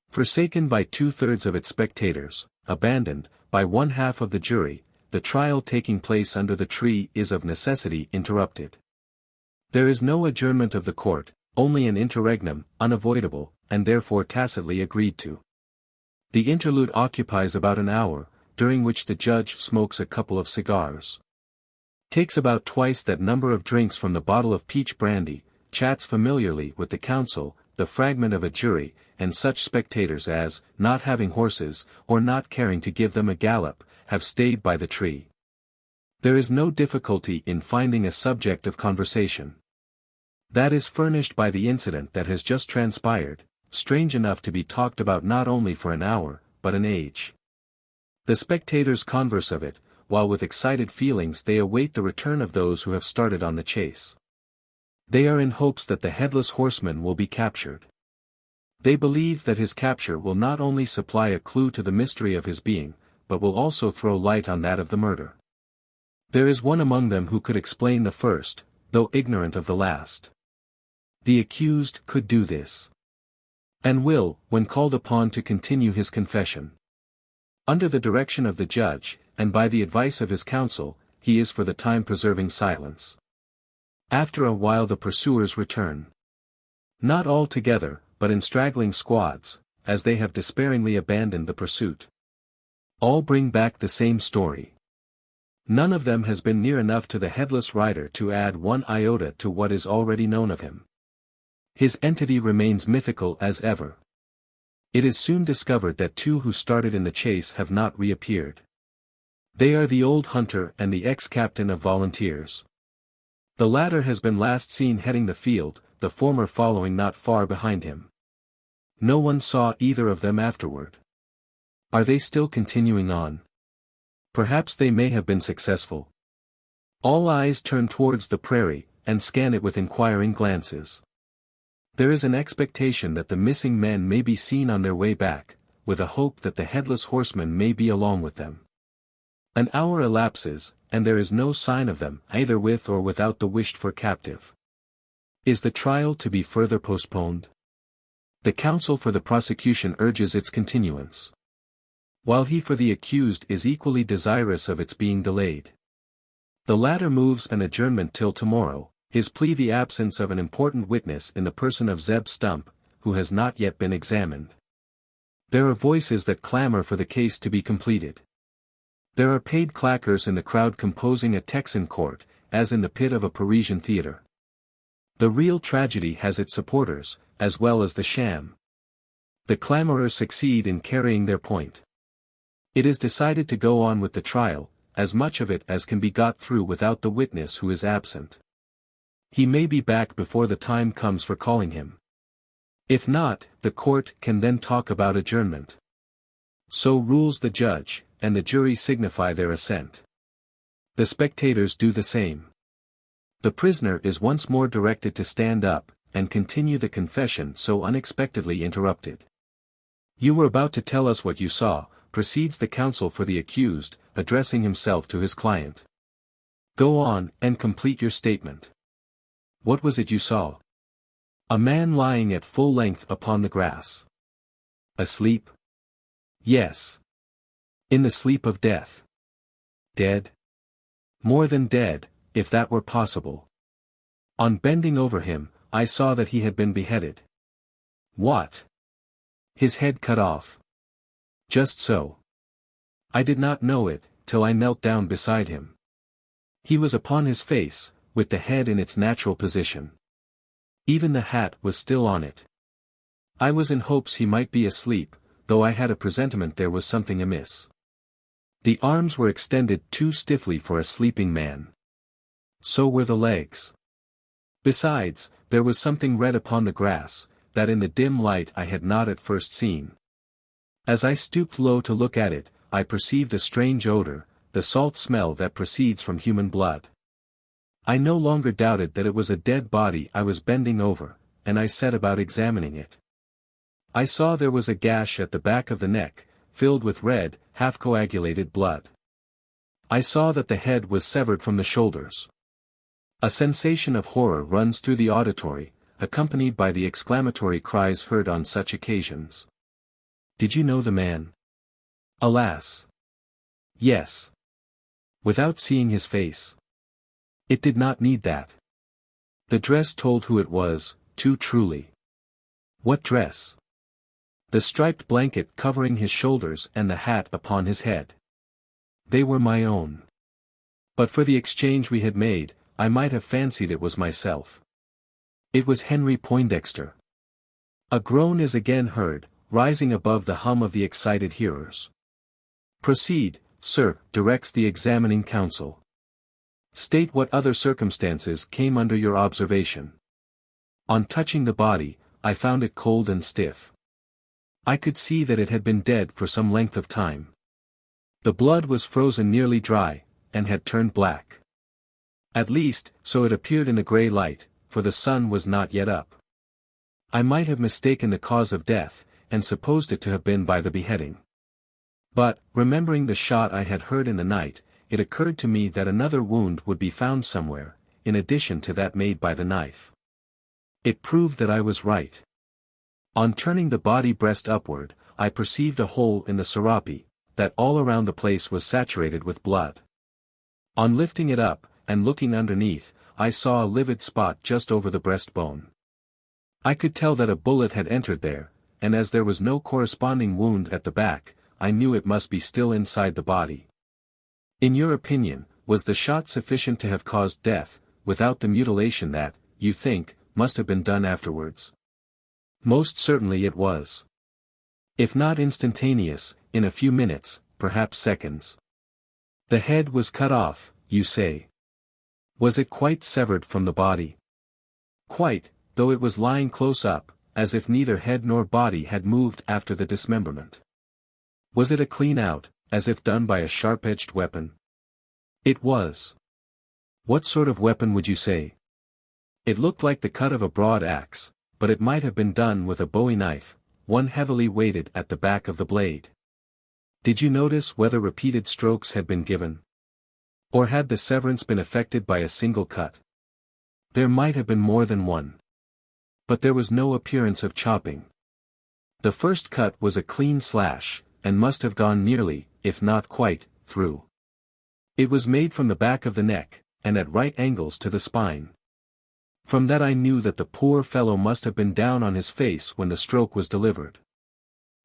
Forsaken by 2/3 of its spectators, abandoned, by 1/2 of the jury, the trial taking place under the tree is of necessity interrupted. There is no adjournment of the court, only an interregnum, unavoidable, and therefore tacitly agreed to. The interlude occupies about an hour, during which the judge smokes a couple of cigars, takes about twice that number of drinks from the bottle of peach brandy, chats familiarly with the counsel, the fragment of a jury, and such spectators as, not having horses, or not caring to give them a gallop, have stayed by the tree. There is no difficulty in finding a subject of conversation. That is furnished by the incident that has just transpired, strange enough to be talked about not only for an hour, but an age. The spectators converse of it, while with excited feelings they await the return of those who have started on the chase. They are in hopes that the Headless Horseman will be captured. They believe that his capture will not only supply a clue to the mystery of his being, but will also throw light on that of the murder. There is one among them who could explain the first, though ignorant of the last. The accused could do this. And will, when called upon to continue his confession. Under the direction of the judge, and by the advice of his counsel, he is for the time preserving silence. After a while the pursuers return. Not all together, but in straggling squads, as they have despairingly abandoned the pursuit. All bring back the same story. None of them has been near enough to the headless rider to add one iota to what is already known of him. His entity remains mythical as ever. It is soon discovered that 2 who started in the chase have not reappeared. They are the old hunter and the ex-captain of volunteers. The latter has been last seen heading the field, the former following not far behind him. No one saw either of them afterward. Are they still continuing on? Perhaps they may have been successful. All eyes turn towards the prairie, and scan it with inquiring glances. There is an expectation that the missing men may be seen on their way back, with a hope that the Headless Horseman may be along with them. An hour elapses, and there is no sign of them, either with or without the wished-for captive. Is the trial to be further postponed? The counsel for the prosecution urges its continuance, while he for the accused is equally desirous of its being delayed. The latter moves an adjournment till tomorrow, his plea the absence of an important witness in the person of Zeb Stump, who has not yet been examined. There are voices that clamor for the case to be completed. There are paid clackers in the crowd composing a Texan court, as in the pit of a Parisian theater. The real tragedy has its supporters, as well as the sham. The clamorers succeed in carrying their point. It is decided to go on with the trial, as much of it as can be got through without the witness who is absent. He may be back before the time comes for calling him. If not, the court can then talk about adjournment. So rules the judge, and the jury signify their assent. The spectators do the same. The prisoner is once more directed to stand up, and continue the confession so unexpectedly interrupted. You were about to tell us what you saw, proceeds the counsel for the accused, addressing himself to his client. Go on, and complete your statement. What was it you saw? A man lying at full length upon the grass. Asleep? Yes. In the sleep of death. Dead? More than dead, if that were possible. On bending over him, I saw that he had been beheaded. What? His head cut off. Just so. I did not know it, till I knelt down beside him. He was upon his face, with the head in its natural position. Even the hat was still on it. I was in hopes he might be asleep, though I had a presentiment there was something amiss. The arms were extended too stiffly for a sleeping man. So were the legs. Besides, there was something red upon the grass, that in the dim light I had not at first seen. As I stooped low to look at it, I perceived a strange odor, the salt smell that proceeds from human blood. I no longer doubted that it was a dead body I was bending over, and I set about examining it. I saw there was a gash at the back of the neck, filled with red, half-coagulated blood. I saw that the head was severed from the shoulders. A sensation of horror runs through the auditory, accompanied by the exclamatory cries heard on such occasions. Did you know the man? Alas! Yes. Without seeing his face. It did not need that. The dress told who it was, too truly. What dress? The striped blanket covering his shoulders and the hat upon his head. They were my own. But for the exchange we had made, I might have fancied it was myself. It was Henry Poindexter. A groan is again heard, rising above the hum of the excited hearers. Proceed, sir, directs the examining counsel. State what other circumstances came under your observation. On touching the body, I found it cold and stiff. I could see that it had been dead for some length of time. The blood was frozen nearly dry, and had turned black. At least, so it appeared in the grey light, for the sun was not yet up. I might have mistaken the cause of death, and supposed it to have been by the beheading. But, remembering the shot I had heard in the night, it occurred to me that another wound would be found somewhere, in addition to that made by the knife. It proved that I was right. On turning the body breast upward, I perceived a hole in the serape, that all around the place was saturated with blood. On lifting it up, and looking underneath, I saw a livid spot just over the breastbone. I could tell that a bullet had entered there, and as there was no corresponding wound at the back, I knew it must be still inside the body. In your opinion, was the shot sufficient to have caused death, without the mutilation that, you think, must have been done afterwards? Most certainly it was. If not instantaneous, in a few minutes, perhaps seconds. The head was cut off, you say. Was it quite severed from the body? Quite, though it was lying close up, as if neither head nor body had moved after the dismemberment. Was it a clean out, as if done by a sharp-edged weapon? It was. What sort of weapon would you say? It looked like the cut of a broad axe, but it might have been done with a bowie knife, one heavily weighted at the back of the blade. Did you notice whether repeated strokes had been given? Or had the severance been effected by a single cut? There might have been more than one. But there was no appearance of chopping. The first cut was a clean slash, and must have gone nearly, if not quite, through. It was made from the back of the neck, and at right angles to the spine. From that I knew that the poor fellow must have been down on his face when the stroke was delivered.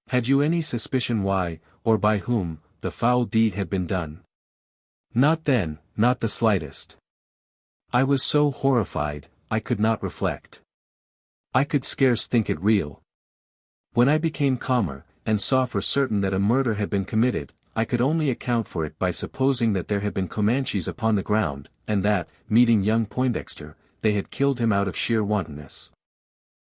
Had you any suspicion why, or by whom, the foul deed had been done? Not then, not the slightest. I was so horrified, I could not reflect. I could scarce think it real. When I became calmer, and saw for certain that a murder had been committed, I could only account for it by supposing that there had been Comanches upon the ground, and that, meeting young Poindexter, they had killed him out of sheer wantonness.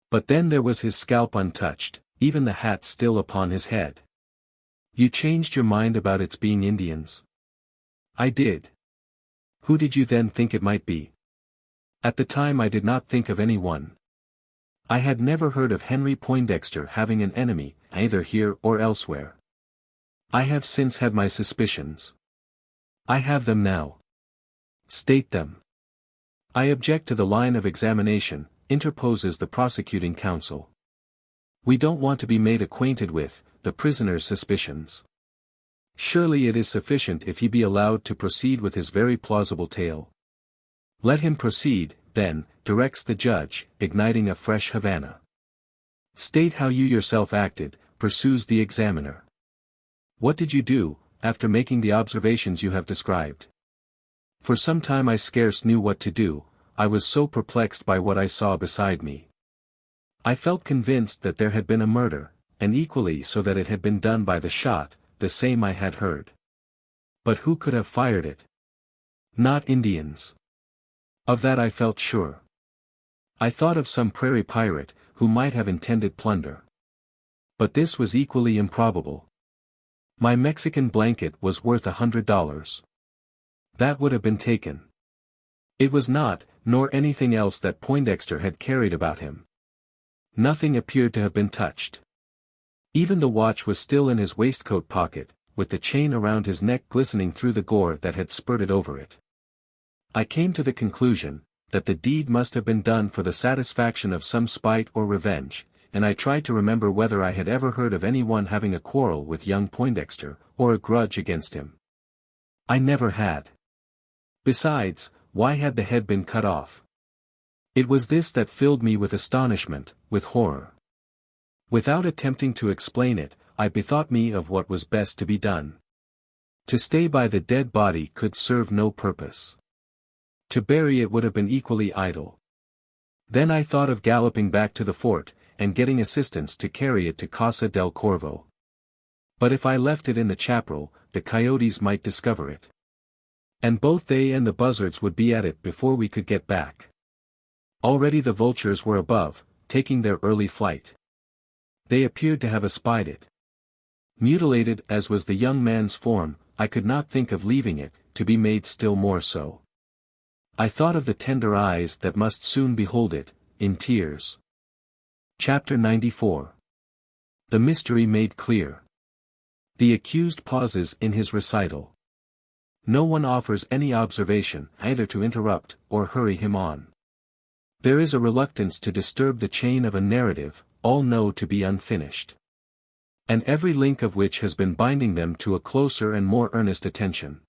But then there was his scalp untouched, even the hat still upon his head. You changed your mind about its being Indians? I did. Who did you then think it might be? At the time I did not think of any one. I had never heard of Henry Poindexter having an enemy, either here or elsewhere. I have since had my suspicions. I have them now. State them. I object to the line of examination, interposes the prosecuting counsel. We don't want to be made acquainted with the prisoner's suspicions. Surely it is sufficient if he be allowed to proceed with his very plausible tale. Let him proceed, then, directs the judge, igniting a fresh Havana. State how you yourself acted, pursues the examiner. What did you do, after making the observations you have described? For some time I scarce knew what to do, I was so perplexed by what I saw beside me. I felt convinced that there had been a murder, and equally so that it had been done by the shot, the same I had heard. But who could have fired it? Not Indians. Of that I felt sure. I thought of some prairie pirate, who might have intended plunder. But this was equally improbable. My Mexican blanket was worth $100. That would have been taken. It was not, nor anything else that Poindexter had carried about him. Nothing appeared to have been touched. Even the watch was still in his waistcoat pocket, with the chain around his neck glistening through the gore that had spurted over it. I came to the conclusion that the deed must have been done for the satisfaction of some spite or revenge, and I tried to remember whether I had ever heard of anyone having a quarrel with young Poindexter, or a grudge against him. I never had. Besides, why had the head been cut off? It was this that filled me with astonishment, with horror. Without attempting to explain it, I bethought me of what was best to be done. To stay by the dead body could serve no purpose. To bury it would have been equally idle. Then I thought of galloping back to the fort, and getting assistance to carry it to Casa del Corvo. But if I left it in the chaparral, the coyotes might discover it. And both they and the buzzards would be at it before we could get back. Already the vultures were above, taking their early flight. They appeared to have espied it. Mutilated as was the young man's form, I could not think of leaving it, to be made still more so. I thought of the tender eyes that must soon behold it, in tears. Chapter 94. The mystery made clear. The accused pauses in his recital. No one offers any observation, either to interrupt, or hurry him on. There is a reluctance to disturb the chain of a narrative, all know to be unfinished. And every link of which has been binding them to a closer and more earnest attention.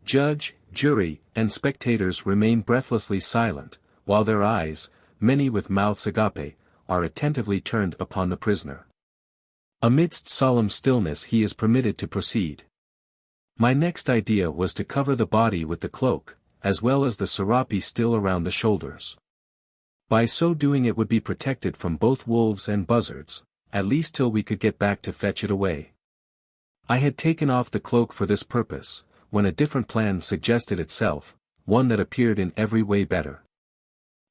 Judge, jury, and spectators remain breathlessly silent, while their eyes, many with mouths agape, are attentively turned upon the prisoner. Amidst solemn stillness he is permitted to proceed. My next idea was to cover the body with the cloak, as well as the serape still around the shoulders. By so doing it would be protected from both wolves and buzzards, at least till we could get back to fetch it away. I had taken off the cloak for this purpose, when a different plan suggested itself, one that appeared in every way better.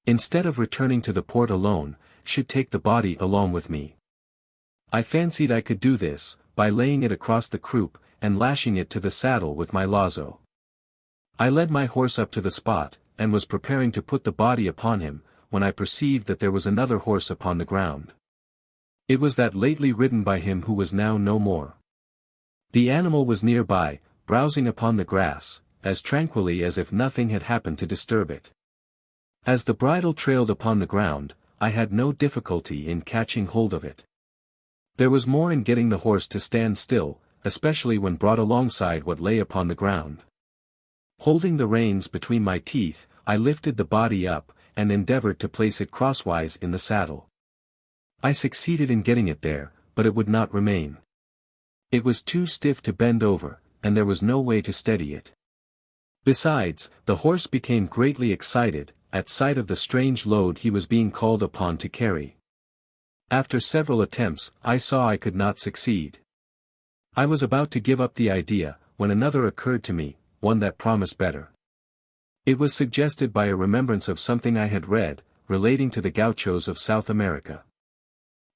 Instead of returning to the port alone, should take the body along with me. I fancied I could do this, by laying it across the croup, and lashing it to the saddle with my lazo. I led my horse up to the spot, and was preparing to put the body upon him, when I perceived that there was another horse upon the ground. It was that lately ridden by him who was now no more. The animal was nearby, browsing upon the grass, as tranquilly as if nothing had happened to disturb it. As the bridle trailed upon the ground, I had no difficulty in catching hold of it. There was more in getting the horse to stand still, especially when brought alongside what lay upon the ground. Holding the reins between my teeth, I lifted the body up, and endeavored to place it crosswise in the saddle. I succeeded in getting it there, but it would not remain. It was too stiff to bend over, and there was no way to steady it. Besides, the horse became greatly excited, at sight of the strange load he was being called upon to carry. After several attempts, I saw I could not succeed. I was about to give up the idea, when another occurred to me, one that promised better. It was suggested by a remembrance of something I had read, relating to the gauchos of South America.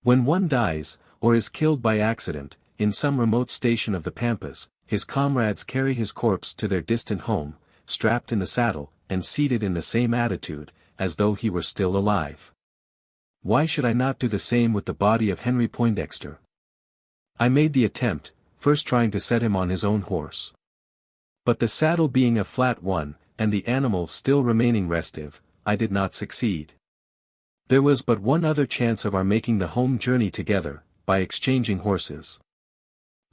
When one dies, or is killed by accident, in some remote station of the Pampas, his comrades carry his corpse to their distant home, strapped in the saddle, and seated in the same attitude, as though he were still alive. Why should I not do the same with the body of Henry Poindexter? I made the attempt, first trying to set him on his own horse. But the saddle being a flat one, and the animal still remaining restive, I did not succeed. There was but one other chance of our making the home journey together, by exchanging horses.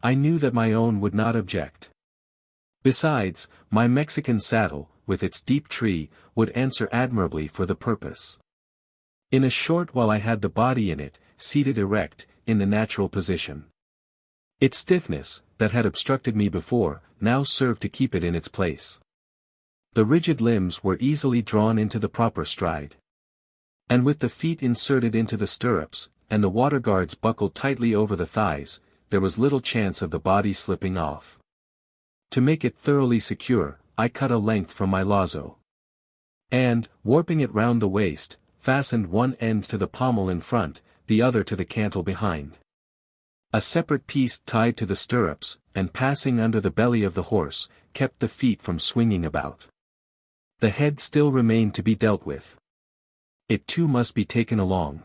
I knew that my own would not object. Besides, my Mexican saddle, with its deep tree, would answer admirably for the purpose. In a short while I had the body in it, seated erect, in the natural position. Its stiffness, that had obstructed me before, now served to keep it in its place. The rigid limbs were easily drawn into the proper stride. And with the feet inserted into the stirrups, and the water guards buckled tightly over the thighs, there was little chance of the body slipping off. To make it thoroughly secure, I cut a length from my lazo. And, warping it round the waist, fastened one end to the pommel in front, the other to the cantle behind. A separate piece tied to the stirrups, and passing under the belly of the horse, kept the feet from swinging about. The head still remained to be dealt with. It too must be taken along.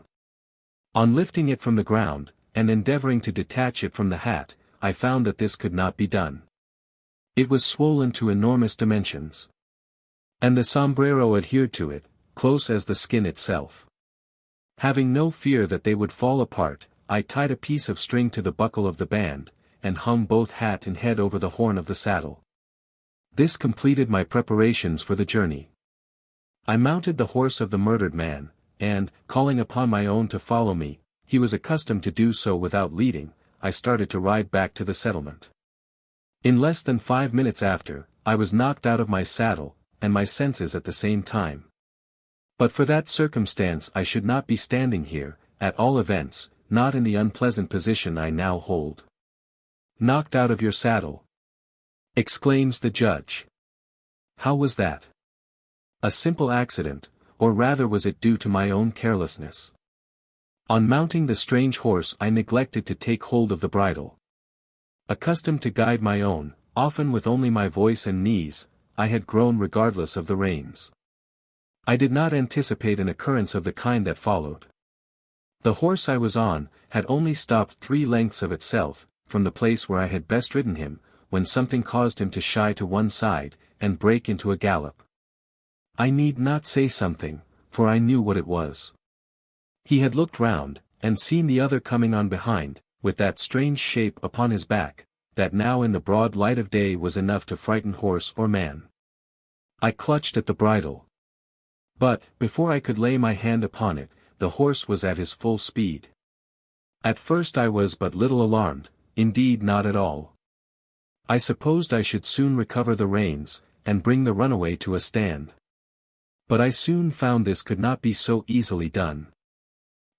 On lifting it from the ground, and endeavoring to detach it from the hat, I found that this could not be done. It was swollen to enormous dimensions. And the sombrero adhered to it, close as the skin itself. Having no fear that they would fall apart, I tied a piece of string to the buckle of the band, and hung both hat and head over the horn of the saddle. This completed my preparations for the journey. I mounted the horse of the murdered man, and, calling upon my own to follow me, he was accustomed to do so without leading, I started to ride back to the settlement. In less than 5 minutes after, I was knocked out of my saddle, and my senses at the same time. But for that circumstance I should not be standing here, at all events, not in the unpleasant position I now hold. "Knocked out of your saddle?" exclaims the judge. "How was that?" "A simple accident, or rather was it due to my own carelessness. On mounting the strange horse I neglected to take hold of the bridle. Accustomed to guide my own, often with only my voice and knees, I had grown regardless of the reins. I did not anticipate an occurrence of the kind that followed. The horse I was on, had only stopped 3 lengths of itself, from the place where I had best ridden him, when something caused him to shy to one side, and break into a gallop. I need not say something, for I knew what it was. He had looked round, and seen the other coming on behind, with that strange shape upon his back, that now in the broad light of day was enough to frighten horse or man. I clutched at the bridle. But, before I could lay my hand upon it, the horse was at his full speed. At first I was but little alarmed, indeed not at all. I supposed I should soon recover the reins, and bring the runaway to a stand. But I soon found this could not be so easily done.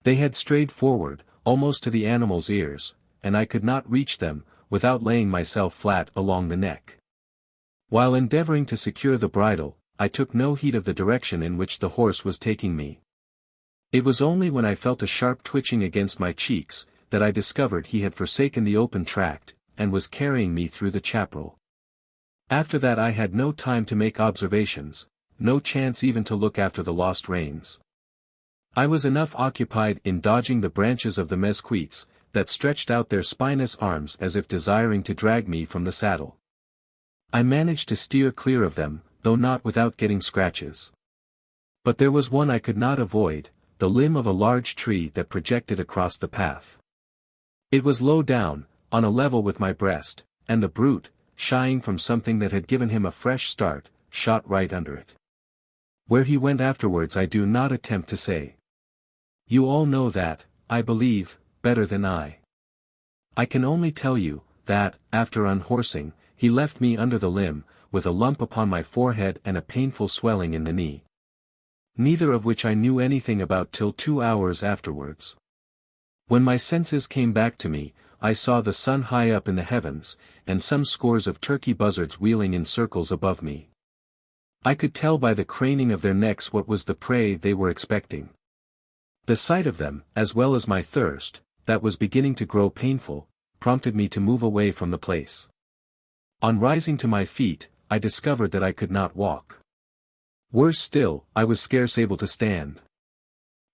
They had strayed forward, almost to the animal's ears, and I could not reach them, without laying myself flat along the neck. While endeavoring to secure the bridle, I took no heed of the direction in which the horse was taking me. It was only when I felt a sharp twitching against my cheeks, that I discovered he had forsaken the open tract, and was carrying me through the chaparral. After that I had no time to make observations, no chance even to look after the lost reins. I was enough occupied in dodging the branches of the mesquites, that stretched out their spinous arms as if desiring to drag me from the saddle. I managed to steer clear of them, though not without getting scratches. But there was one I could not avoid, the limb of a large tree that projected across the path. It was low down, on a level with my breast, and the brute, shying from something that had given him a fresh start, shot right under it. Where he went afterwards I do not attempt to say. You all know that, I believe, better than I. I can only tell you, that, after unhorsing, he left me under the limb, with a lump upon my forehead and a painful swelling in the knee. Neither of which I knew anything about till 2 hours afterwards. When my senses came back to me, I saw the sun high up in the heavens, and some scores of turkey buzzards wheeling in circles above me. I could tell by the craning of their necks what was the prey they were expecting. The sight of them, as well as my thirst, that was beginning to grow painful, prompted me to move away from the place. On rising to my feet, I discovered that I could not walk. Worse still, I was scarce able to stand.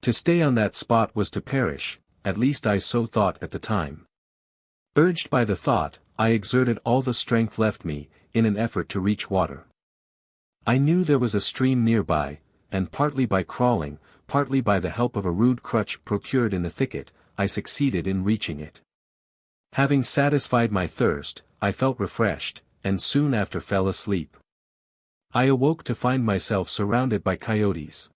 To stay on that spot was to perish, at least I so thought at the time. Urged by the thought, I exerted all the strength left me, in an effort to reach water. I knew there was a stream nearby, and partly by crawling, partly by the help of a rude crutch procured in the thicket, I succeeded in reaching it. Having satisfied my thirst, I felt refreshed, and soon after fell asleep. I awoke to find myself surrounded by coyotes.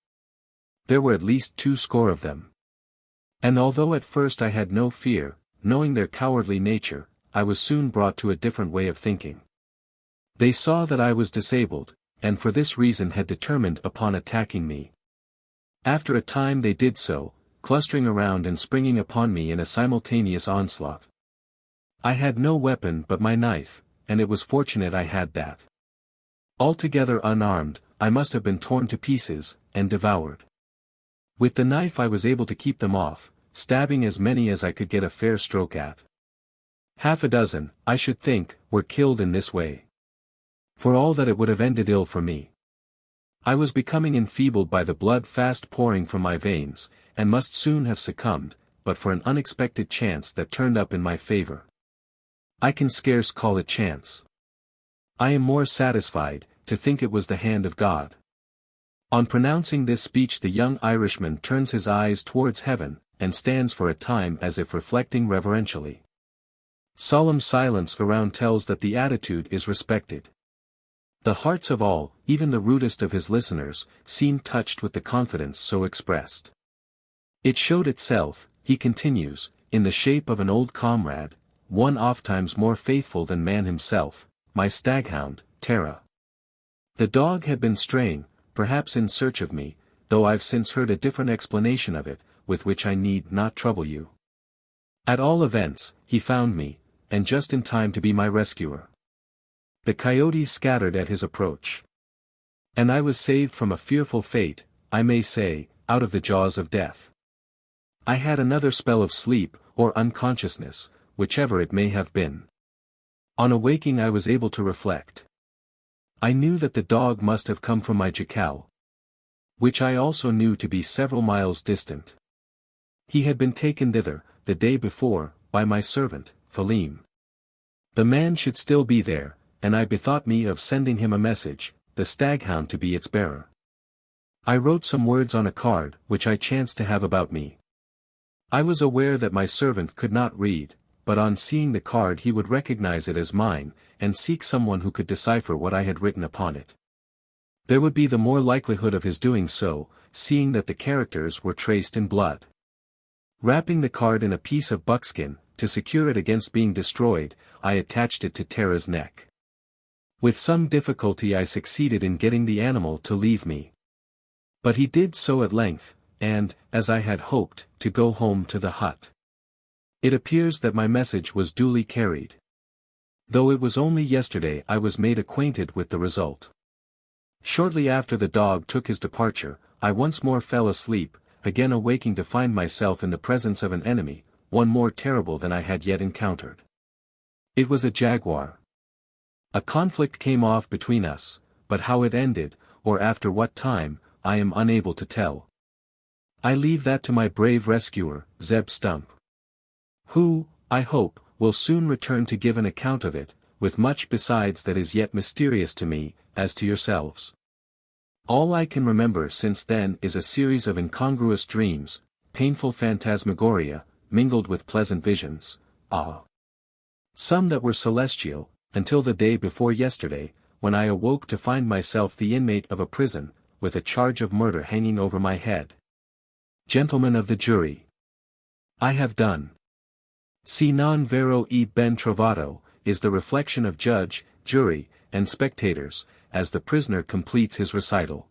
There were at least 20 of them. And although at first I had no fear, knowing their cowardly nature, I was soon brought to a different way of thinking. They saw that I was disabled, and for this reason had determined upon attacking me. After a time they did so, clustering around and springing upon me in a simultaneous onslaught. I had no weapon but my knife, and it was fortunate I had that. Altogether unarmed, I must have been torn to pieces, and devoured. With the knife I was able to keep them off, stabbing as many as I could get a fair stroke at. Half a dozen, I should think, were killed in this way. For all that it would have ended ill for me. I was becoming enfeebled by the blood fast pouring from my veins, and must soon have succumbed, but for an unexpected chance that turned up in my favor. I can scarce call it chance. I am more satisfied, to think it was the hand of God. On pronouncing this speech the young Irishman turns his eyes towards heaven, and stands for a time as if reflecting reverentially. Solemn silence around tells that the attitude is respected. The hearts of all, even the rudest of his listeners, seemed touched with the confidence so expressed. It showed itself, he continues, in the shape of an old comrade, one ofttimes more faithful than man himself, my staghound, Tara. The dog had been straying, perhaps in search of me, though I've since heard a different explanation of it, with which I need not trouble you. At all events, he found me, and just in time to be my rescuer. The coyotes scattered at his approach. And I was saved from a fearful fate, I may say, out of the jaws of death. I had another spell of sleep, or unconsciousness, whichever it may have been. On awaking I was able to reflect. I knew that the dog must have come from my jacal, which I also knew to be several miles distant. He had been taken thither, the day before, by my servant, Phaleem. The man should still be there, and I bethought me of sending him a message, the staghound to be its bearer. I wrote some words on a card, which I chanced to have about me. I was aware that my servant could not read, but on seeing the card he would recognize it as mine, and seek someone who could decipher what I had written upon it. There would be the more likelihood of his doing so, seeing that the characters were traced in blood. Wrapping the card in a piece of buckskin, to secure it against being destroyed, I attached it to Tara's neck. With some difficulty I succeeded in getting the animal to leave me. But he did so at length, and, as I had hoped, to go home to the hut. It appears that my message was duly carried. Though it was only yesterday I was made acquainted with the result. Shortly after the dog took his departure, I once more fell asleep, again awaking to find myself in the presence of an enemy, one more terrible than I had yet encountered. It was a jaguar. A conflict came off between us, but how it ended, or after what time, I am unable to tell. I leave that to my brave rescuer, Zeb Stump, who, I hope, will soon return to give an account of it, with much besides that is yet mysterious to me, as to yourselves. All I can remember since then is a series of incongruous dreams, painful phantasmagoria, mingled with pleasant visions, some that were celestial, until the day before yesterday, when I awoke to find myself the inmate of a prison, with a charge of murder hanging over my head. Gentlemen of the jury, I have done. Si non vero e ben trovato, is the reflection of judge, jury, and spectators, as the prisoner completes his recital.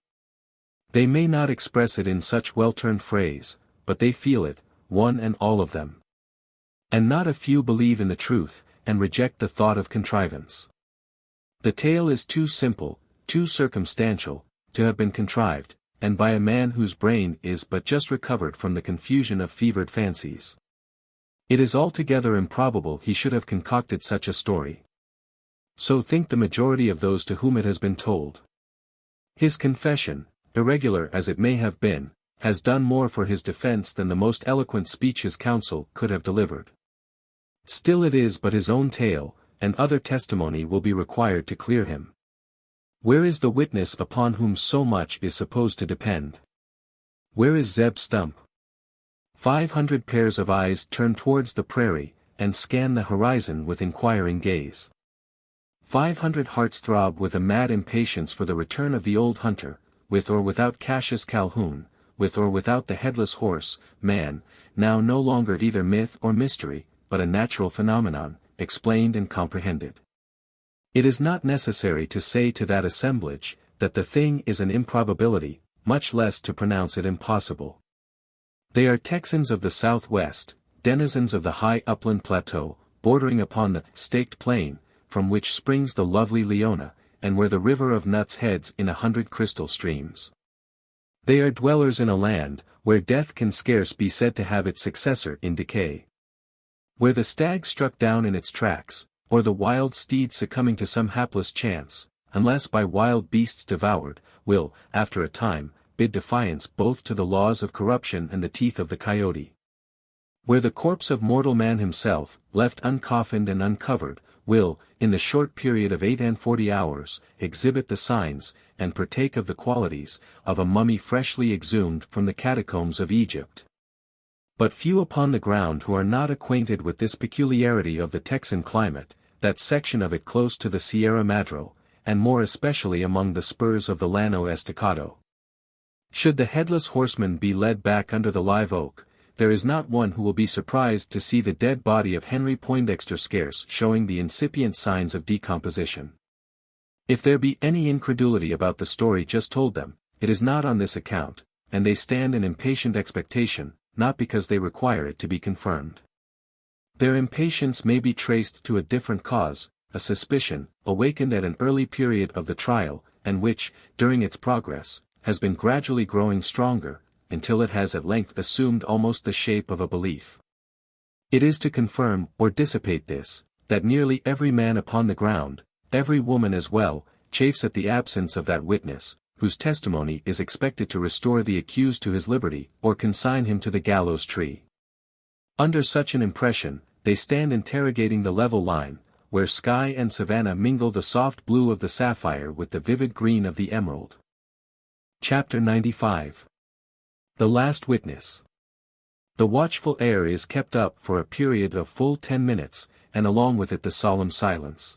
They may not express it in such well-turned phrase, but they feel it, one and all of them. And not a few believe in the truth, and reject the thought of contrivance. The tale is too simple, too circumstantial, to have been contrived, and by a man whose brain is but just recovered from the confusion of fevered fancies. It is altogether improbable he should have concocted such a story. So think the majority of those to whom it has been told. His confession, irregular as it may have been, has done more for his defense than the most eloquent speech his counsel could have delivered. Still it is but his own tale, and other testimony will be required to clear him. Where is the witness upon whom so much is supposed to depend? Where is Zeb Stump? 500 pairs of eyes turn towards the prairie, and scan the horizon with inquiring gaze. 500 hearts throb with a mad impatience for the return of the old hunter, with or without Cassius Calhoun, with or without the Headless Horseman, now no longer either myth or mystery, but a natural phenomenon, explained and comprehended. It is not necessary to say to that assemblage, that the thing is an improbability, much less to pronounce it impossible. They are Texans of the Southwest, denizens of the high upland plateau, bordering upon the staked plain, from which springs the lovely Leona, and where the river of nuts heads in 100 crystal streams. They are dwellers in a land, where death can scarce be said to have its successor in decay. Where the stag struck down in its tracks, or the wild steed succumbing to some hapless chance, unless by wild beasts devoured, will, after a time, bid defiance both to the laws of corruption and the teeth of the coyote. Where the corpse of mortal man himself, left uncoffined and uncovered, will, in the short period of 48 hours, exhibit the signs, and partake of the qualities, of a mummy freshly exhumed from the catacombs of Egypt. But few upon the ground who are not acquainted with this peculiarity of the Texan climate, that section of it close to the Sierra Madre, and more especially among the spurs of the Llano Estacado. Should the Headless Horseman be led back under the live oak, there is not one who will be surprised to see the dead body of Henry Poindexter scarce showing the incipient signs of decomposition. If there be any incredulity about the story just told them, it is not on this account, and they stand in impatient expectation, not because they require it to be confirmed. Their impatience may be traced to a different cause, a suspicion, awakened at an early period of the trial, and which, during its progress, has been gradually growing stronger, until it has at length assumed almost the shape of a belief. It is to confirm, or dissipate this, that nearly every man upon the ground, every woman as well, chafes at the absence of that witness, whose testimony is expected to restore the accused to his liberty, or consign him to the gallows tree. Under such an impression, they stand interrogating the level line, where sky and savanna mingle the soft blue of the sapphire with the vivid green of the emerald. Chapter 95. The Last Witness. The watchful air is kept up for a period of full 10 minutes, and along with it the solemn silence.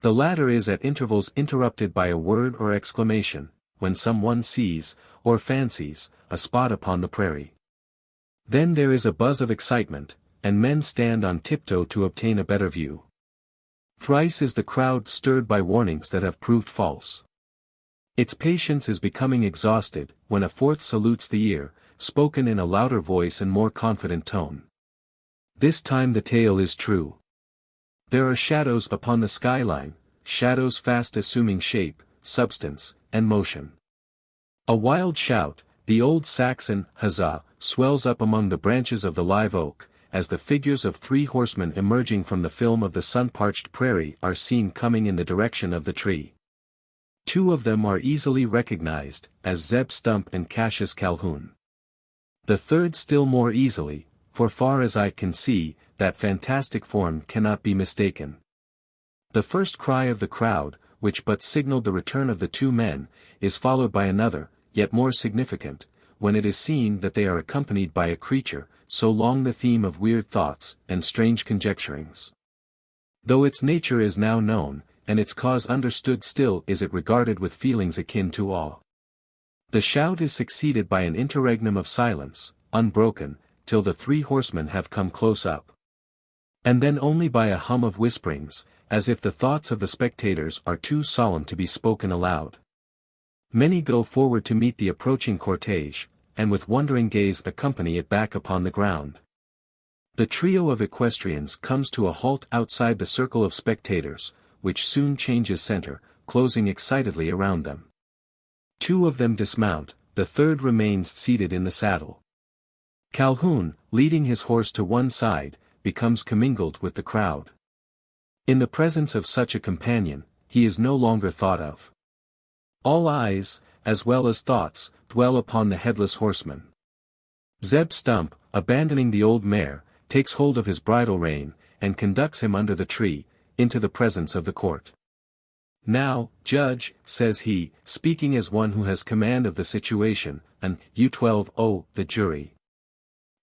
The latter is at intervals interrupted by a word or exclamation, when someone sees, or fancies, a spot upon the prairie. Then there is a buzz of excitement, and men stand on tiptoe to obtain a better view. Thrice is the crowd stirred by warnings that have proved false. Its patience is becoming exhausted, when a fourth salutes the ear, spoken in a louder voice and more confident tone. This time the tale is true. There are shadows upon the skyline, shadows fast assuming shape, substance, and motion. A wild shout, the old Saxon huzzah, swells up among the branches of the live oak, as the figures of 3 horsemen emerging from the film of the sun-parched prairie are seen coming in the direction of the tree. 2 of them are easily recognized, as Zeb Stump and Cassius Calhoun. The third still more easily, for far as I can see, that fantastic form cannot be mistaken. The first cry of the crowd, which but signaled the return of the 2 men, is followed by another, yet more significant, when it is seen that they are accompanied by a creature, so long the theme of weird thoughts, and strange conjecturings. Though its nature is now known, and its cause understood, still is it regarded with feelings akin to awe. The shout is succeeded by an interregnum of silence, unbroken, till the 3 horsemen have come close up. And then only by a hum of whisperings, as if the thoughts of the spectators are too solemn to be spoken aloud. Many go forward to meet the approaching cortege, and with wondering gaze accompany it back upon the ground. The trio of equestrians comes to a halt outside the circle of spectators, which soon changes center, closing excitedly around them. 2 of them dismount, the third remains seated in the saddle. Calhoun, leading his horse to one side, becomes commingled with the crowd. In the presence of such a companion, he is no longer thought of. All eyes, as well as thoughts, dwell upon the Headless Horseman. Zeb Stump, abandoning the old mare, takes hold of his bridle rein, and conducts him under the tree, into the presence of the court. Now, Judge, says he, speaking as one who has command of the situation, and U12O, the jury,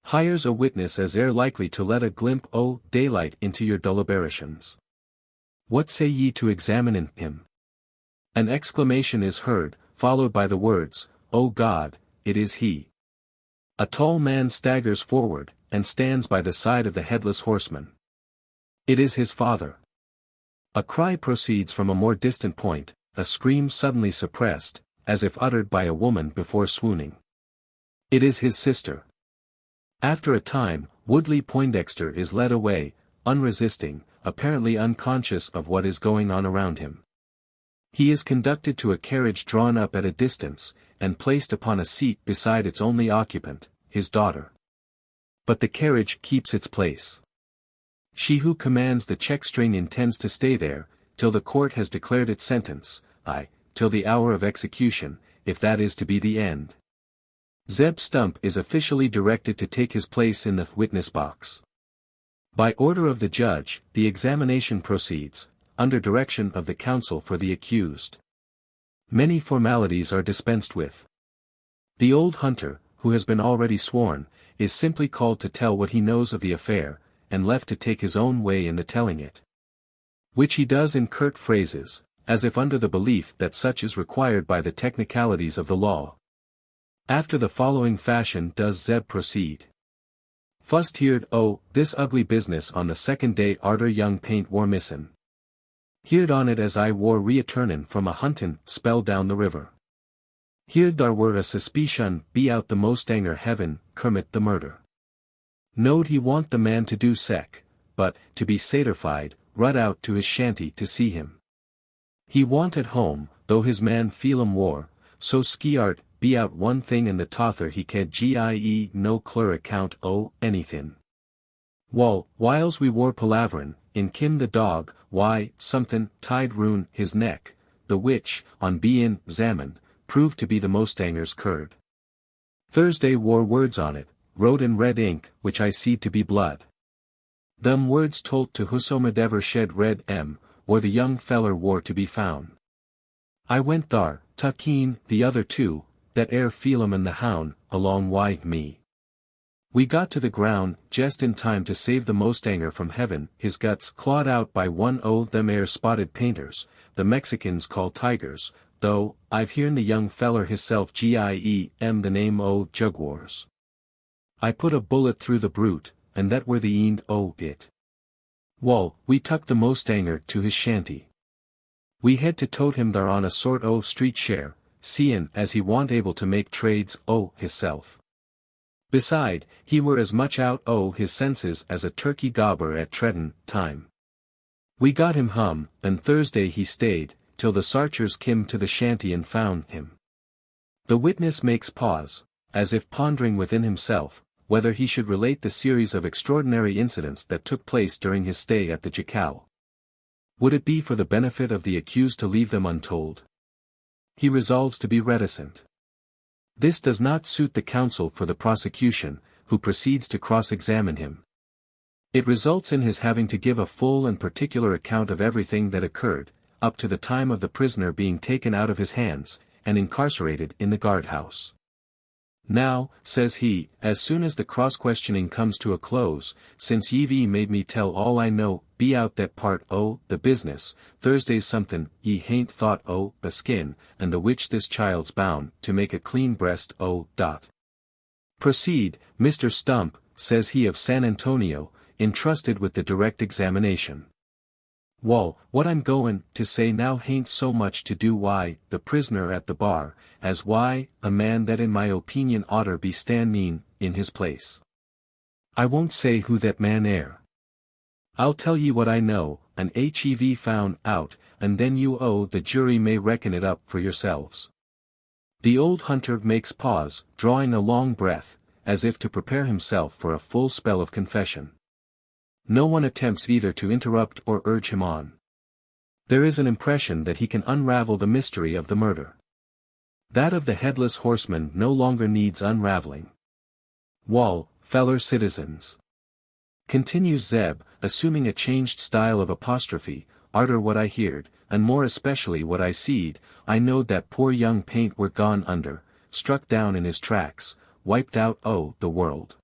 hires a witness as ere likely to let a glimp o' daylight into your deliberations. What say ye to examining him? An exclamation is heard, followed by the words, O God, it is he. A tall man staggers forward, and stands by the side of the Headless Horseman. It is his father. A cry proceeds from a more distant point, a scream suddenly suppressed, as if uttered by a woman before swooning. It is his sister. After a time, Woodley Poindexter is led away, unresisting, apparently unconscious of what is going on around him. He is conducted to a carriage drawn up at a distance, and placed upon a seat beside its only occupant, his daughter. But the carriage keeps its place. She who commands the check string intends to stay there, till the court has declared its sentence, till the hour of execution, if that is to be the end. Zeb Stump is officially directed to take his place in the witness box. By order of the judge, the examination proceeds, under direction of the counsel for the accused. Many formalities are dispensed with. The old hunter, who has been already sworn, is simply called to tell what he knows of the affair, and left to take his own way in the telling it. Which he does in curt phrases, as if under the belief that such is required by the technicalities of the law. After the following fashion does Zeb proceed. Fust heerd, this ugly business on the second day arter young paint war missin'. Heerd on it as I war returnin' from a huntin' spell down the river. Heerd thar were a suspicion be out the mustanger heaven, commit the murder. Knowed he want the man to do sec, but, to be satisfied, rud out to his shanty to see him. He want at home, though his man feel 'em war, so skiart, be out one thing and the tother he cad gie no clear account o' anythin'. Whiles we war palaverin', in kim the dog, why, somethin', tied roun' his neck, the which, on bein' 'zamined, proved to be the mustanger's curd. Thursday wore words on it, wrote in red ink, which I seed to be blood. Them words told to whosomedever shed red or the young feller war to be found. I went thar, tuckeen, the other two, that air Phelim and the hound, along wy me. We got to the ground, just in time to save the mustanger from heaven, his guts clawed out by one o' them air spotted painters, the Mexicans call tigers, though, I've hearn the young feller hisself giem the name o' Jugwars. I put a bullet through the brute, and that were the end o' it. We tuck the mustanger to his shanty. We had to tote him thar on a sort o' street share, seein' as he want able to make trades o' hisself. Beside, he were as much out o' his senses as a turkey gobber at treadin' time. We got him hum, and Thursday he stayed, till the sarchers kim to the shanty and found him. The witness makes pause, as if pondering within himself, whether he should relate the series of extraordinary incidents that took place during his stay at the jacal. Would it be for the benefit of the accused to leave them untold? He resolves to be reticent. This does not suit the counsel for the prosecution, who proceeds to cross-examine him. It results in his having to give a full and particular account of everything that occurred, up to the time of the prisoner being taken out of his hands, and incarcerated in the guardhouse. Now, says he, as soon as the cross-questioning comes to a close, since ye've made me tell all I know, be out that part o' the business, Thursday's somethin' ye hain't thought o' a skin, and the which this child's bound to make a clean breast o'. Proceed, Mr. Stump, says he of San Antonio, entrusted with the direct examination. What I'm goin' to say now hain't so much to do why, the prisoner at the bar, as why, a man that in my opinion oughter be standin' in his place. I won't say who that man air. I'll tell ye what I know, and hev found out, and then the jury may reckon it up for yourselves. The old hunter makes pause, drawing a long breath, as if to prepare himself for a full spell of confession. No one attempts either to interrupt or urge him on. There is an impression that he can unravel the mystery of the murder. That of the Headless Horseman no longer needs unraveling. Feller citizens. Continues Zeb, assuming a changed style of apostrophe, arter what I heerd, and more especially what I seed, I knowed that poor young paint were gone under, struck down in his tracks, wiped out o' the world.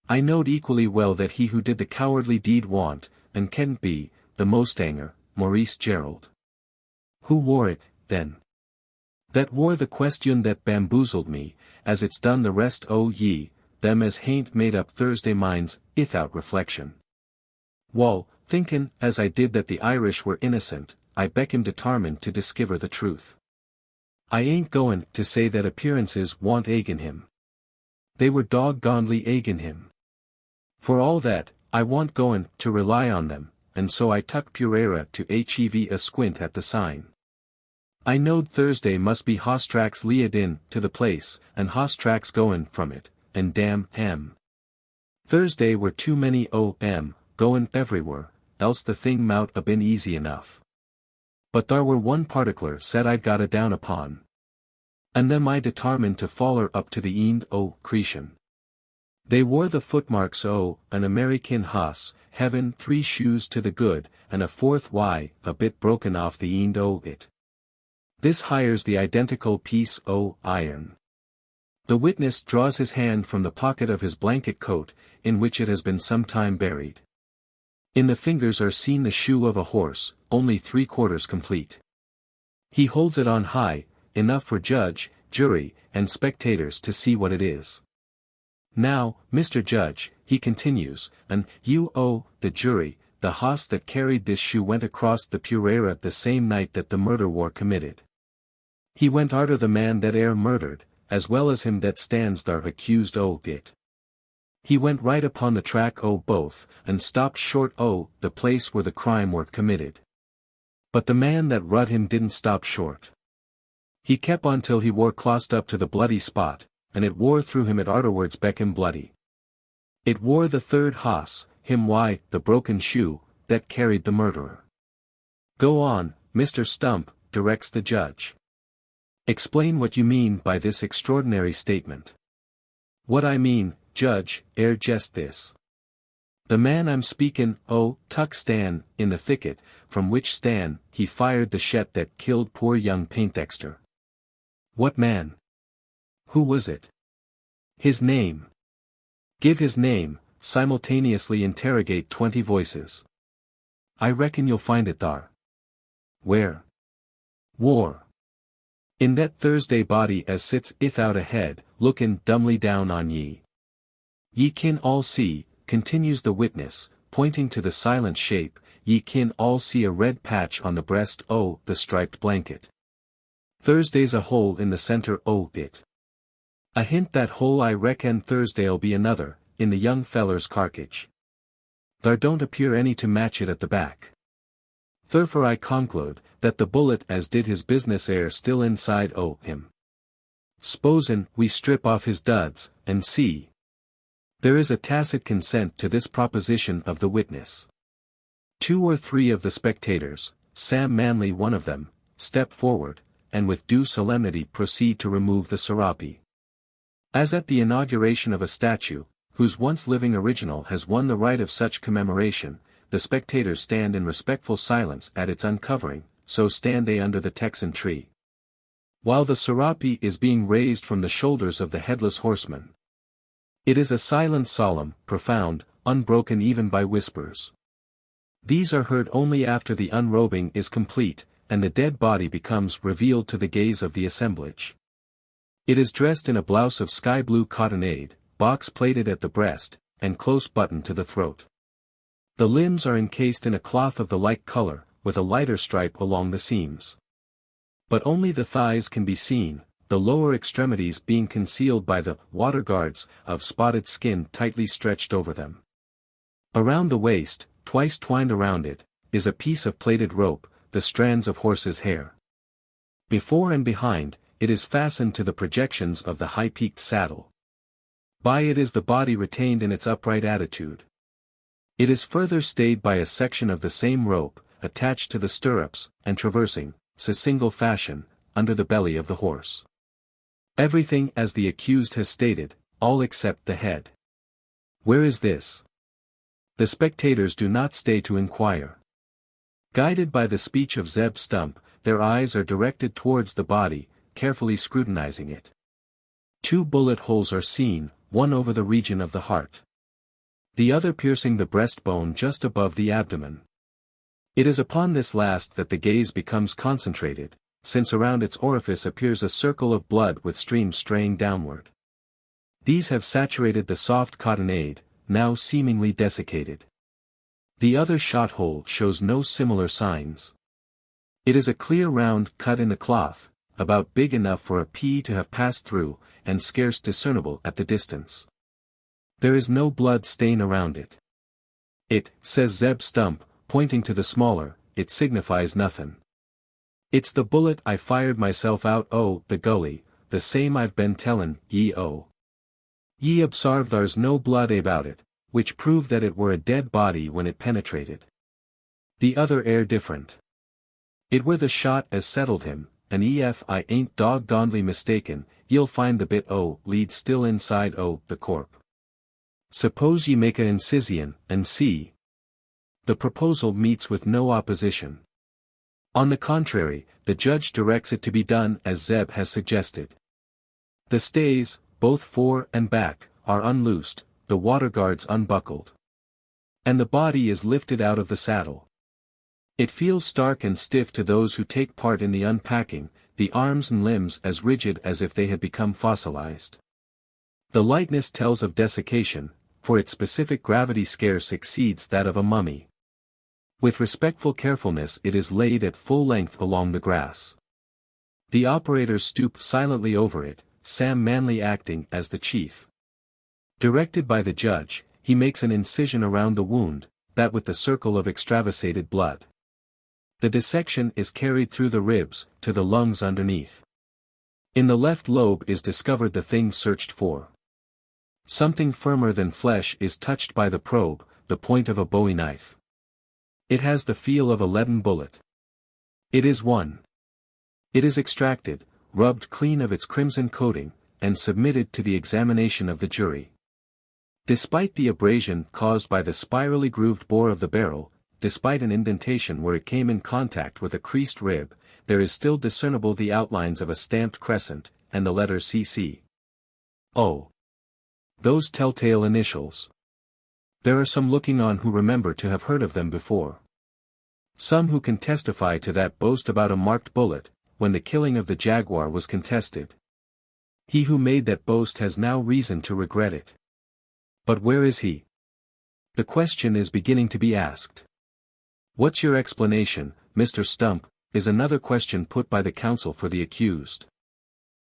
I knowed equally well that he who did the cowardly deed want, and can't be, the mustanger, Maurice Gerald. Who wore it, then? That wore the question that bamboozled me, as it's done the rest o' ye, them as hain't made up Thursday minds, ithout reflection. Thinkin' as I did that the Irish were innocent, I beckim detarmined to diskiver the truth. I ain't goin' to say that appearances want agin him. They were doggonedly agin him. For all that, I want goin' to rely on them, and so I tuck Purera to hev a squint at the sign. I knowed Thursday must be hoss tracks lead in to the place, and hoss tracks goin' from it, and damn him. Thursday were too many goin' everywhere, else the thing mout a been easy enough. But thar were one particular said I'd got a down upon. And them I detarmined to foller up to the end Cretan. They wore the footmarks an American hoss, havin' 3 shoes to the good, and a 4th a bit broken off the end it. This hires the identical piece iron. The witness draws his hand from the pocket of his blanket coat, in which it has been some time buried. In the fingers are seen the shoe of a horse, only 3/4 complete. He holds it on high, enough for judge, jury, and spectators to see what it is. Now, Mr. Judge, he continues, and you the jury, the hoss that carried this shoe went across the Purera the same night that the murder war committed. He went arter the man that murdered, as well as him that stands thar accused it. He went right upon the track both, and stopped short the place where the crime were committed. But the man that rud him didn't stop short. He kep on till he wore clost up to the bloody spot, and it wore through him at arterwards beck him bloody. It wore the 3rd hoss, him the broken shoe, that carried the murderer. Go on, Mr. Stump, directs the judge. Explain what you mean by this extraordinary statement. What I mean, Judge, just this. The man I'm speakin' tuck Stan, in the thicket, from which Stan, he fired the shet that killed poor young Paintexter. What man? Who was it? His name. Give his name, simultaneously interrogate 20 voices. I reckon you'll find it thar. Where? War. In that Thursday body as sits ithout a head, lookin' dumbly down on ye. Ye kin all see, continues the witness, pointing to the silent shape, ye kin all see a red patch on the breast the striped blanket. Thursday's a hole in the center it. A hint that hole I reckon Thursday'll be another, in the young feller's carcage. Thar don't appear any to match it at the back. Therefore I conclude, that the bullet as did his business still inside him. S'posen we strip off his duds, and see. There is a tacit consent to this proposition of the witness. 2 or 3 of the spectators, Sam Manley one of them, step forward, and with due solemnity proceed to remove the serape. As at the inauguration of a statue, whose once living original has won the right of such commemoration, the spectators stand in respectful silence at its uncovering, so stand they under the Texan tree. While the serape is being raised from the shoulders of the Headless Horseman. It is a silence solemn, profound, unbroken even by whispers. These are heard only after the unrobing is complete, and the dead body becomes revealed to the gaze of the assemblage. It is dressed in a blouse of sky blue cottonade, box-plaited at the breast, and close buttoned to the throat. The limbs are encased in a cloth of the like color, with a lighter stripe along the seams. But only the thighs can be seen, the lower extremities being concealed by the water guards of spotted skin tightly stretched over them. Around the waist, twice twined around it, is a piece of plaited rope, the strands of horse's hair. Before and behind, it is fastened to the projections of the high-peaked saddle. By it is the body retained in its upright attitude. It is further stayed by a section of the same rope, attached to the stirrups, and traversing, single fashion, under the belly of the horse. Everything as the accused has stated, all except the head. Where is this? The spectators do not stay to inquire. Guided by the speech of Zeb Stump, their eyes are directed towards the body, carefully scrutinizing it. 2 bullet holes are seen, one over the region of the heart. The other piercing the breastbone just above the abdomen. It is upon this last that the gaze becomes concentrated, since around its orifice appears a circle of blood with streams straying downward. These have saturated the soft cottonade, now seemingly desiccated. The other shot hole shows no similar signs. It is a clear round cut in the cloth, about big enough for a pea to have passed through, and scarce discernible at the distance. There is no blood stain around it. It, says Zeb Stump, pointing to the smaller, it signifies nothing. It's the bullet I fired myself out o' the gully, the same I've been tellin' ye o. Ye obsarve there's no blood about it, which prove that it were a dead body when it penetrated. The other air different. It were the shot as settled him, and if I ain't doggonedly mistaken, ye'll find the bit o' lead still inside o' the corp. Suppose ye make a incision, and see. The proposal meets with no opposition. On the contrary, the judge directs it to be done as Zeb has suggested. The stays, both fore and back, are unloosed, the water guards unbuckled. And the body is lifted out of the saddle. It feels stark and stiff to those who take part in the unpacking, the arms and limbs as rigid as if they had become fossilized. The lightness tells of desiccation, for its specific gravity scarce exceeds that of a mummy. With respectful carefulness it is laid at full length along the grass. The operators stoop silently over it, Sam Manley acting as the chief. Directed by the judge, he makes an incision around the wound, that with the circle of extravasated blood. The dissection is carried through the ribs, to the lungs underneath. In the left lobe is discovered the thing searched for. Something firmer than flesh is touched by the probe, the point of a bowie knife. It has the feel of a leaden bullet. It is one. It is extracted, rubbed clean of its crimson coating, and submitted to the examination of the jury. Despite the abrasion caused by the spirally grooved bore of the barrel, despite an indentation where it came in contact with a creased rib, there is still discernible the outlines of a stamped crescent, and the letter CC. Oh! Those telltale initials. There are some looking on who remember to have heard of them before. Some who can testify to that boast about a marked bullet, when the killing of the jaguar was contested. He who made that boast has now reason to regret it. But where is he? The question is beginning to be asked. What's your explanation, Mr. Stump, is another question put by the counsel for the accused.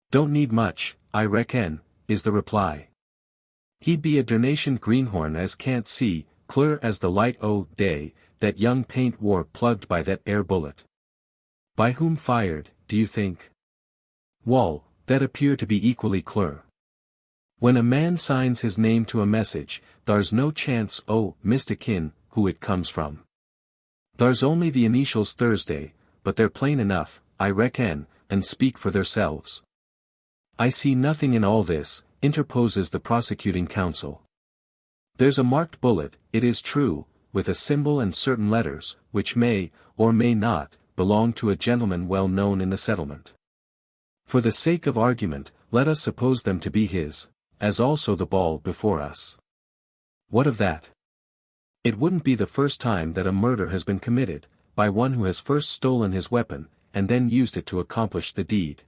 Don't need much, I reckon, is the reply. He'd be a darnation greenhorn as can't see, clear as the light o' day, that young paint wore plugged by that air bullet. By whom fired, do you think? Wall, that appear to be equally clear. When a man signs his name to a message, thar's no chance o' mistakin' who it comes from. Thar's only the initials Thursday, but they're plain enough, I reckon, and speak for theirselves. I see nothing in all this, interposes the prosecuting counsel. There's a marked bullet, it is true, with a symbol and certain letters, which may, or may not, belong to a gentleman well known in the settlement. For the sake of argument, let us suppose them to be his, as also the ball before us. What of that? It wouldn't be the first time that a murder has been committed, by one who has first stolen his weapon, and then used it to accomplish the deed.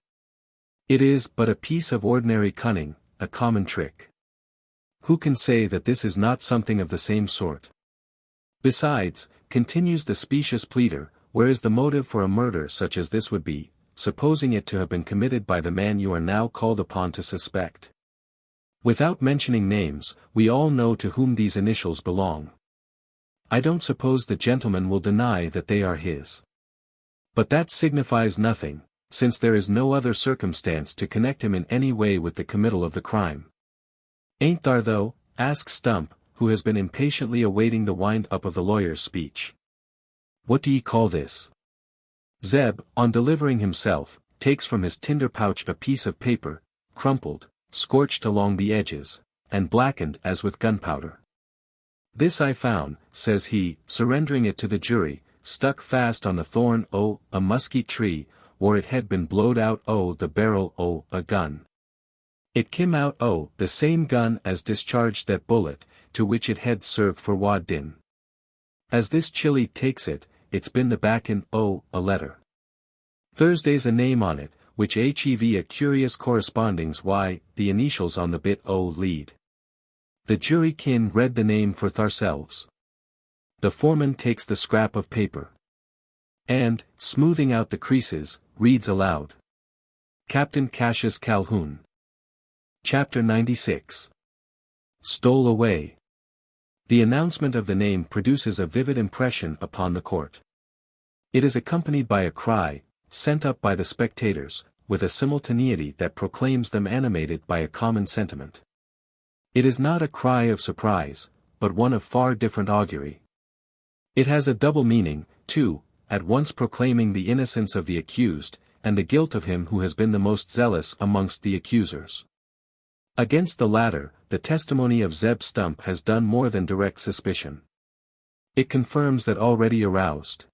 It is but a piece of ordinary cunning, a common trick. Who can say that this is not something of the same sort? Besides, continues the specious pleader, where is the motive for a murder such as this would be, supposing it to have been committed by the man you are now called upon to suspect? Without mentioning names, we all know to whom these initials belong. I don't suppose the gentleman will deny that they are his. But that signifies nothing, since there is no other circumstance to connect him in any way with the committal of the crime. Ain't thar though? Asks Stump, who has been impatiently awaiting the wind-up of the lawyer's speech. What do ye call this? Zeb, on delivering himself, takes from his tinder pouch a piece of paper, crumpled, scorched along the edges, and blackened as with gunpowder. This I found, says he, surrendering it to the jury, stuck fast on the thorn o' a musky tree, or it had been blowed out o' the barrel o' a gun. It came out o' the same gun as discharged that bullet, to which it had served for wad din. As this Chili takes it, it's been the backin' o' a letter. Thursday's a name on it, which hev a curious correspondings why, the initials on the bit o' lead. The jury kin read the name for tharselves. The foreman takes the scrap of paper. And, smoothing out the creases, reads aloud. Captain Cassius Calhoun. Chapter 96. Stole away. The announcement of the name produces a vivid impression upon the court. It is accompanied by a cry, sent up by the spectators, with a simultaneity that proclaims them animated by a common sentiment. It is not a cry of surprise, but one of far different augury. It has a double meaning, too, at once proclaiming the innocence of the accused, and the guilt of him who has been the most zealous amongst the accusers. Against the latter, the testimony of Zeb Stump has done more than direct suspicion. It confirms that already aroused,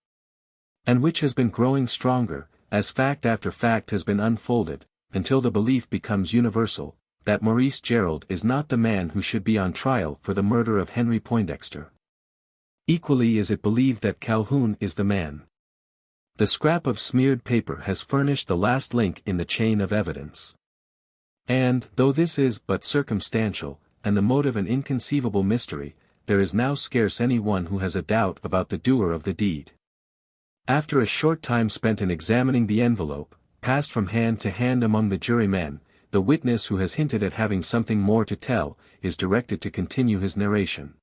and which has been growing stronger, as fact after fact has been unfolded, until the belief becomes universal, that Maurice Gerald is not the man who should be on trial for the murder of Henry Poindexter. Equally is it believed that Calhoun is the man. The scrap of smeared paper has furnished the last link in the chain of evidence. And, though this is but circumstantial, and the motive an inconceivable mystery, there is now scarce any one who has a doubt about the doer of the deed. After a short time spent in examining the envelope, passed from hand to hand among the jurymen, the witness who has hinted at having something more to tell, is directed to continue his narration.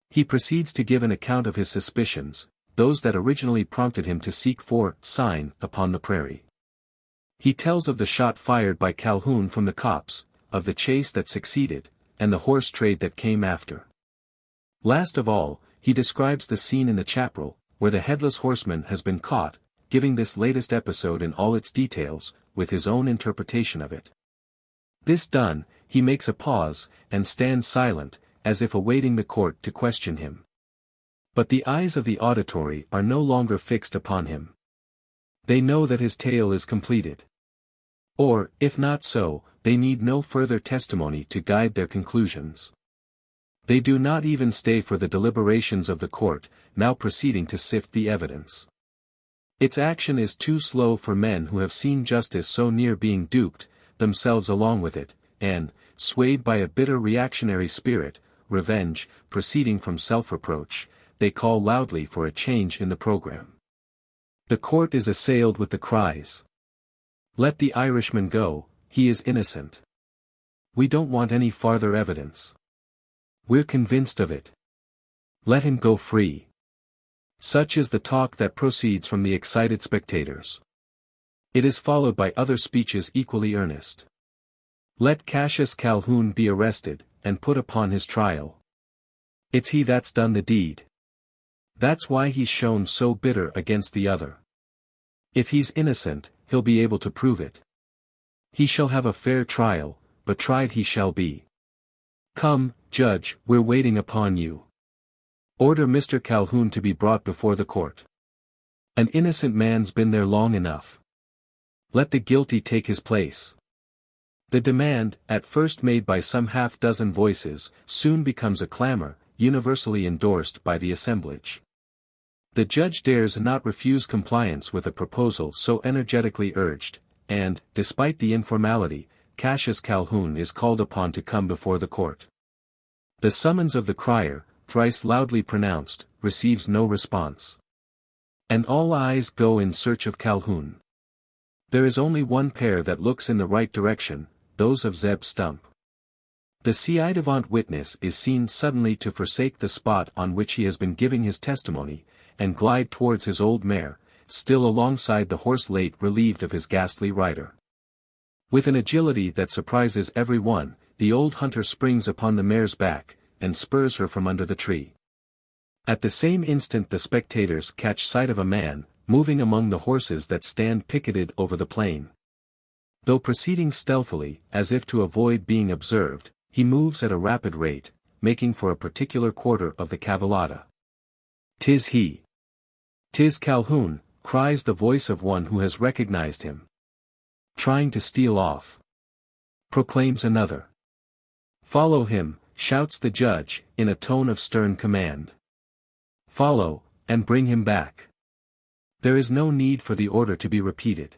He proceeds to give an account of his suspicions, those that originally prompted him to seek for sign upon the prairie. He tells of the shot fired by Calhoun from the copse, of the chase that succeeded, and the horse trade that came after. Last of all, he describes the scene in the chapel, where the Headless Horseman has been caught, giving this latest episode in all its details, with his own interpretation of it. This done, he makes a pause, and stands silent, as if awaiting the court to question him. But the eyes of the auditory are no longer fixed upon him. They know that his tale is completed. Or, if not so, they need no further testimony to guide their conclusions. They do not even stay for the deliberations of the court, now proceeding to sift the evidence. Its action is too slow for men who have seen justice so near being duped, themselves along with it, and, swayed by a bitter reactionary spirit, revenge, proceeding from self-reproach, they call loudly for a change in the program. The court is assailed with the cries, "Let the Irishman go, he is innocent. We don't want any farther evidence. We're convinced of it. Let him go free." Such is the talk that proceeds from the excited spectators. It is followed by other speeches equally earnest. "Let Cassius Calhoun be arrested, and put upon his trial. It's he that's done the deed. That's why he's shown so bitter against the other. If he's innocent, he'll be able to prove it. He shall have a fair trial, but tried he shall be. Come, Judge, we're waiting upon you. Order Mr. Calhoun to be brought before the court. An innocent man's been there long enough. Let the guilty take his place." The demand, at first made by some half-dozen voices, soon becomes a clamor, universally endorsed by the assemblage. The judge dares not refuse compliance with a proposal so energetically urged, and, despite the informality, Cassius Calhoun is called upon to come before the court. The summons of the crier, thrice loudly pronounced, receives no response. And all eyes go in search of Calhoun. There is only one pair that looks in the right direction, those of Zeb Stump. The ci devant witness is seen suddenly to forsake the spot on which he has been giving his testimony, and glide towards his old mare, still alongside the horse late relieved of his ghastly rider. With an agility that surprises every one, the old hunter springs upon the mare's back, and spurs her from under the tree. At the same instant the spectators catch sight of a man, moving among the horses that stand picketed over the plain. Though proceeding stealthily, as if to avoid being observed, he moves at a rapid rate, making for a particular quarter of the cavallada. "'Tis he! 'Tis Calhoun!" cries the voice of one who has recognized him. "Trying to steal off," proclaims another. "Follow him," shouts the judge, in a tone of stern command. "Follow, and bring him back." There is no need for the order to be repeated.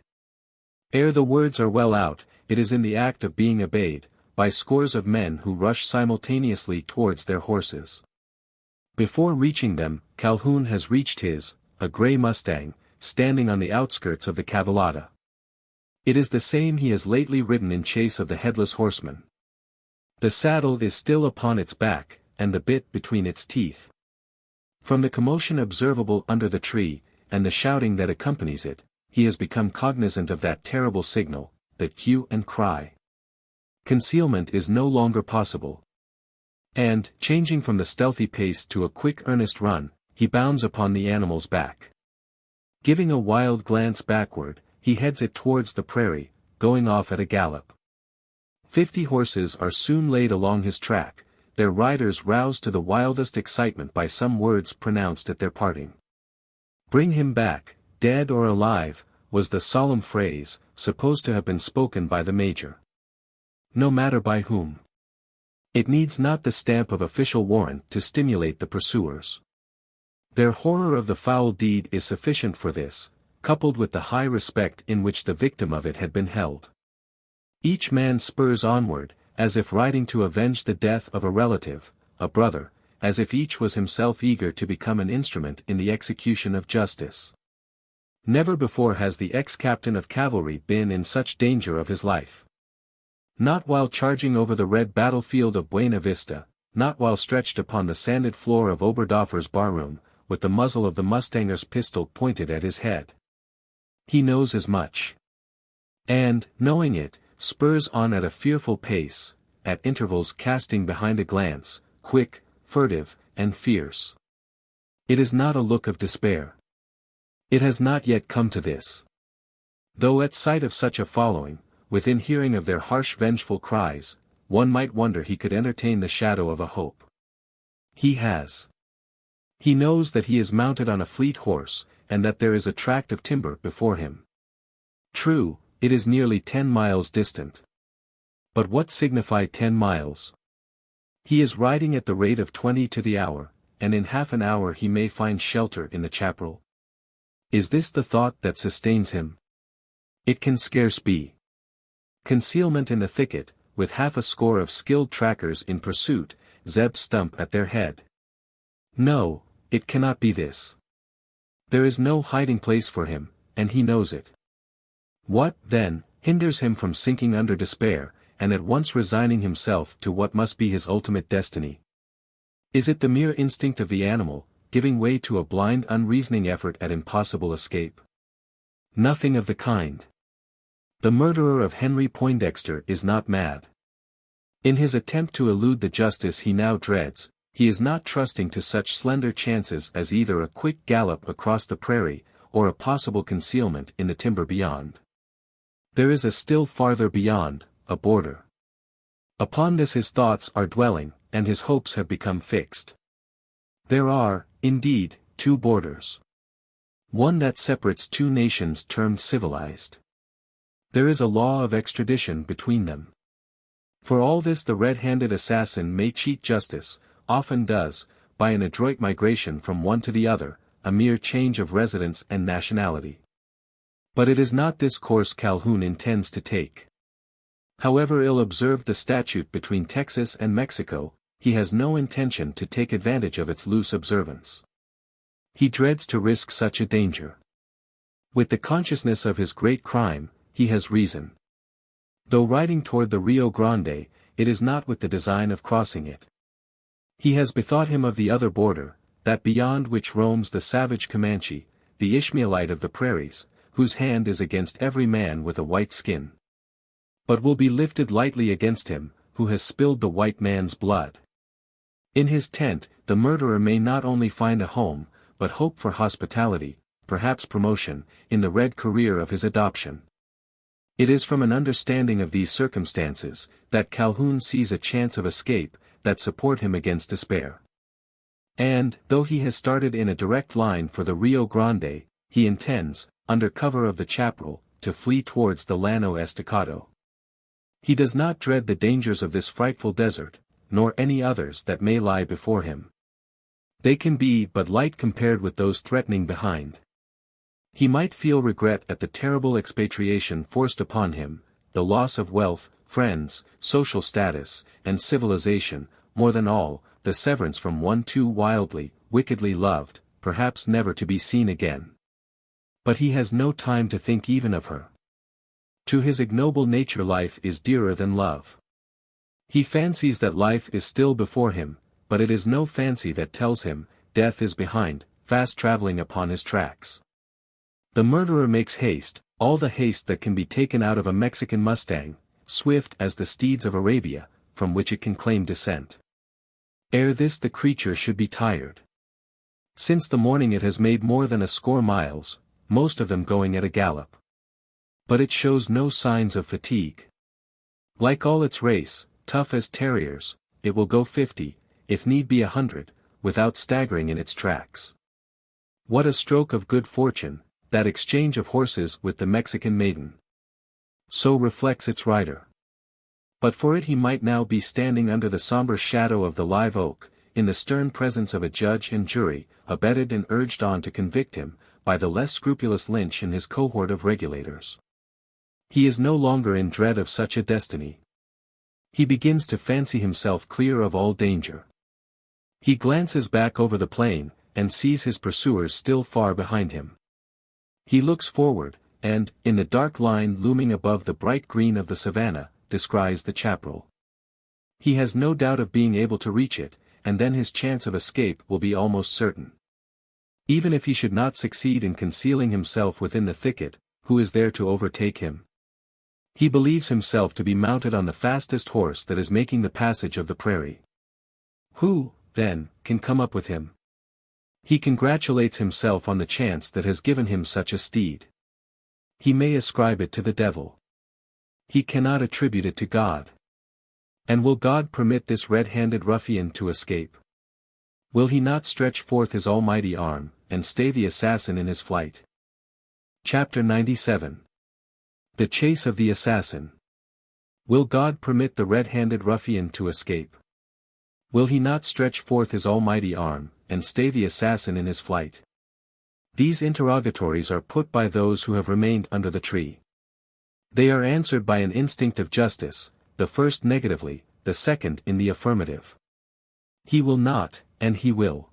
Ere the words are well out, it is in the act of being obeyed, by scores of men who rush simultaneously towards their horses. Before reaching them, Calhoun has reached his, a grey Mustang, standing on the outskirts of the cavallada. It is the same he has lately ridden in chase of the Headless Horseman. The saddle is still upon its back, and the bit between its teeth. From the commotion observable under the tree, and the shouting that accompanies it, he has become cognizant of that terrible signal, that hue and cry. Concealment is no longer possible. And, changing from the stealthy pace to a quick earnest run, he bounds upon the animal's back. Giving a wild glance backward, he heads it towards the prairie, going off at a gallop. 50 horses are soon laid along his track, their riders roused to the wildest excitement by some words pronounced at their parting. "Bring him back, dead or alive," was the solemn phrase, supposed to have been spoken by the major. No matter by whom. It needs not the stamp of official warrant to stimulate the pursuers. Their horror of the foul deed is sufficient for this, coupled with the high respect in which the victim of it had been held. Each man spurs onward, as if riding to avenge the death of a relative, a brother, as if each was himself eager to become an instrument in the execution of justice. Never before has the ex-captain of cavalry been in such danger of his life. Not while charging over the red battlefield of Buena Vista, not while stretched upon the sanded floor of Oberdoffer's barroom, with the muzzle of the mustanger's pistol pointed at his head. He knows as much. And, knowing it, spurs on at a fearful pace, at intervals casting behind a glance, quick, furtive, and fierce. It is not a look of despair. It has not yet come to this. Though at sight of such a following, within hearing of their harsh vengeful cries, one might wonder he could entertain the shadow of a hope. He has. He knows that he is mounted on a fleet horse, and that there is a tract of timber before him. True, it is nearly 10 miles distant. But what signify 10 miles? He is riding at the rate of 20 to the hour, and in half an hour he may find shelter in the chaparral. Is this the thought that sustains him? It can scarce be. Concealment in the thicket, with half a score of skilled trackers in pursuit, Zeb Stump at their head. No, it cannot be this. There is no hiding place for him, and he knows it. What, then, hinders him from sinking under despair, and at once resigning himself to what must be his ultimate destiny? Is it the mere instinct of the animal, giving way to a blind unreasoning effort at impossible escape? Nothing of the kind. The murderer of Henry Poindexter is not mad. In his attempt to elude the justice he now dreads, he is not trusting to such slender chances as either a quick gallop across the prairie, or a possible concealment in the timber beyond. There is a still farther beyond, a border. Upon this his thoughts are dwelling, and his hopes have become fixed. There are, indeed, 2 borders. One that separates 2 nations termed civilized. There is a law of extradition between them. For all this the red-handed assassin may cheat justice, often does, by an adroit migration from one to the other, a mere change of residence and nationality. But it is not this course Calhoun intends to take. However ill-observed the statute between Texas and Mexico, he has no intention to take advantage of its loose observance. He dreads to risk such a danger. With the consciousness of his great crime, he has reason. Though riding toward the Rio Grande, it is not with the design of crossing it. He has bethought him of the other border, that beyond which roams the savage Comanche, the Ishmaelite of the prairies, whose hand is against every man with a white skin. But will be lifted lightly against him, who has spilled the white man's blood. In his tent, the murderer may not only find a home, but hope for hospitality, perhaps promotion, in the red career of his adoption. It is from an understanding of these circumstances, that Calhoun sees a chance of escape, that support him against despair. And, though he has started in a direct line for the Rio Grande, he intends, under cover of the chaparral, to flee towards the Llano Estacado. He does not dread the dangers of this frightful desert, nor any others that may lie before him. They can be but light compared with those threatening behind. He might feel regret at the terrible expatriation forced upon him, the loss of wealth, friends, social status, and civilization, more than all, the severance from one too wildly, wickedly loved, perhaps never to be seen again. But he has no time to think even of her. To his ignoble nature life is dearer than love. He fancies that life is still before him, but it is no fancy that tells him, death is behind, fast traveling upon his tracks. The murderer makes haste, all the haste that can be taken out of a Mexican mustang, swift as the steeds of Arabia, from which it can claim descent. Ere this the creature should be tired. Since the morning it has made more than a score miles, most of them going at a gallop. But it shows no signs of fatigue. Like all its race, tough as terriers, it will go 50, if need be 100, without staggering in its tracks. What a stroke of good fortune, that exchange of horses with the Mexican maiden. So reflects its rider. But for it he might now be standing under the somber shadow of the live oak, in the stern presence of a judge and jury, abetted and urged on to convict him, by the less scrupulous Lynch and his cohort of regulators. He is no longer in dread of such a destiny. He begins to fancy himself clear of all danger. He glances back over the plain, and sees his pursuers still far behind him. He looks forward, and, in the dark line looming above the bright green of the savannah, descries the chaparral. He has no doubt of being able to reach it, and then his chance of escape will be almost certain. Even if he should not succeed in concealing himself within the thicket, who is there to overtake him? He believes himself to be mounted on the fastest horse that is making the passage of the prairie. Who, then, can come up with him? He congratulates himself on the chance that has given him such a steed. He may ascribe it to the devil. He cannot attribute it to God. And will God permit this red-handed ruffian to escape? Will he not stretch forth his almighty arm, and stay the assassin in his flight? Chapter 97. The Chase of the Assassin. Will God permit the red-handed ruffian to escape? Will he not stretch forth his almighty arm, and stay the assassin in his flight? These interrogatories are put by those who have remained under the tree. They are answered by an instinct of justice, the first negatively, the second in the affirmative. He will not, and he will.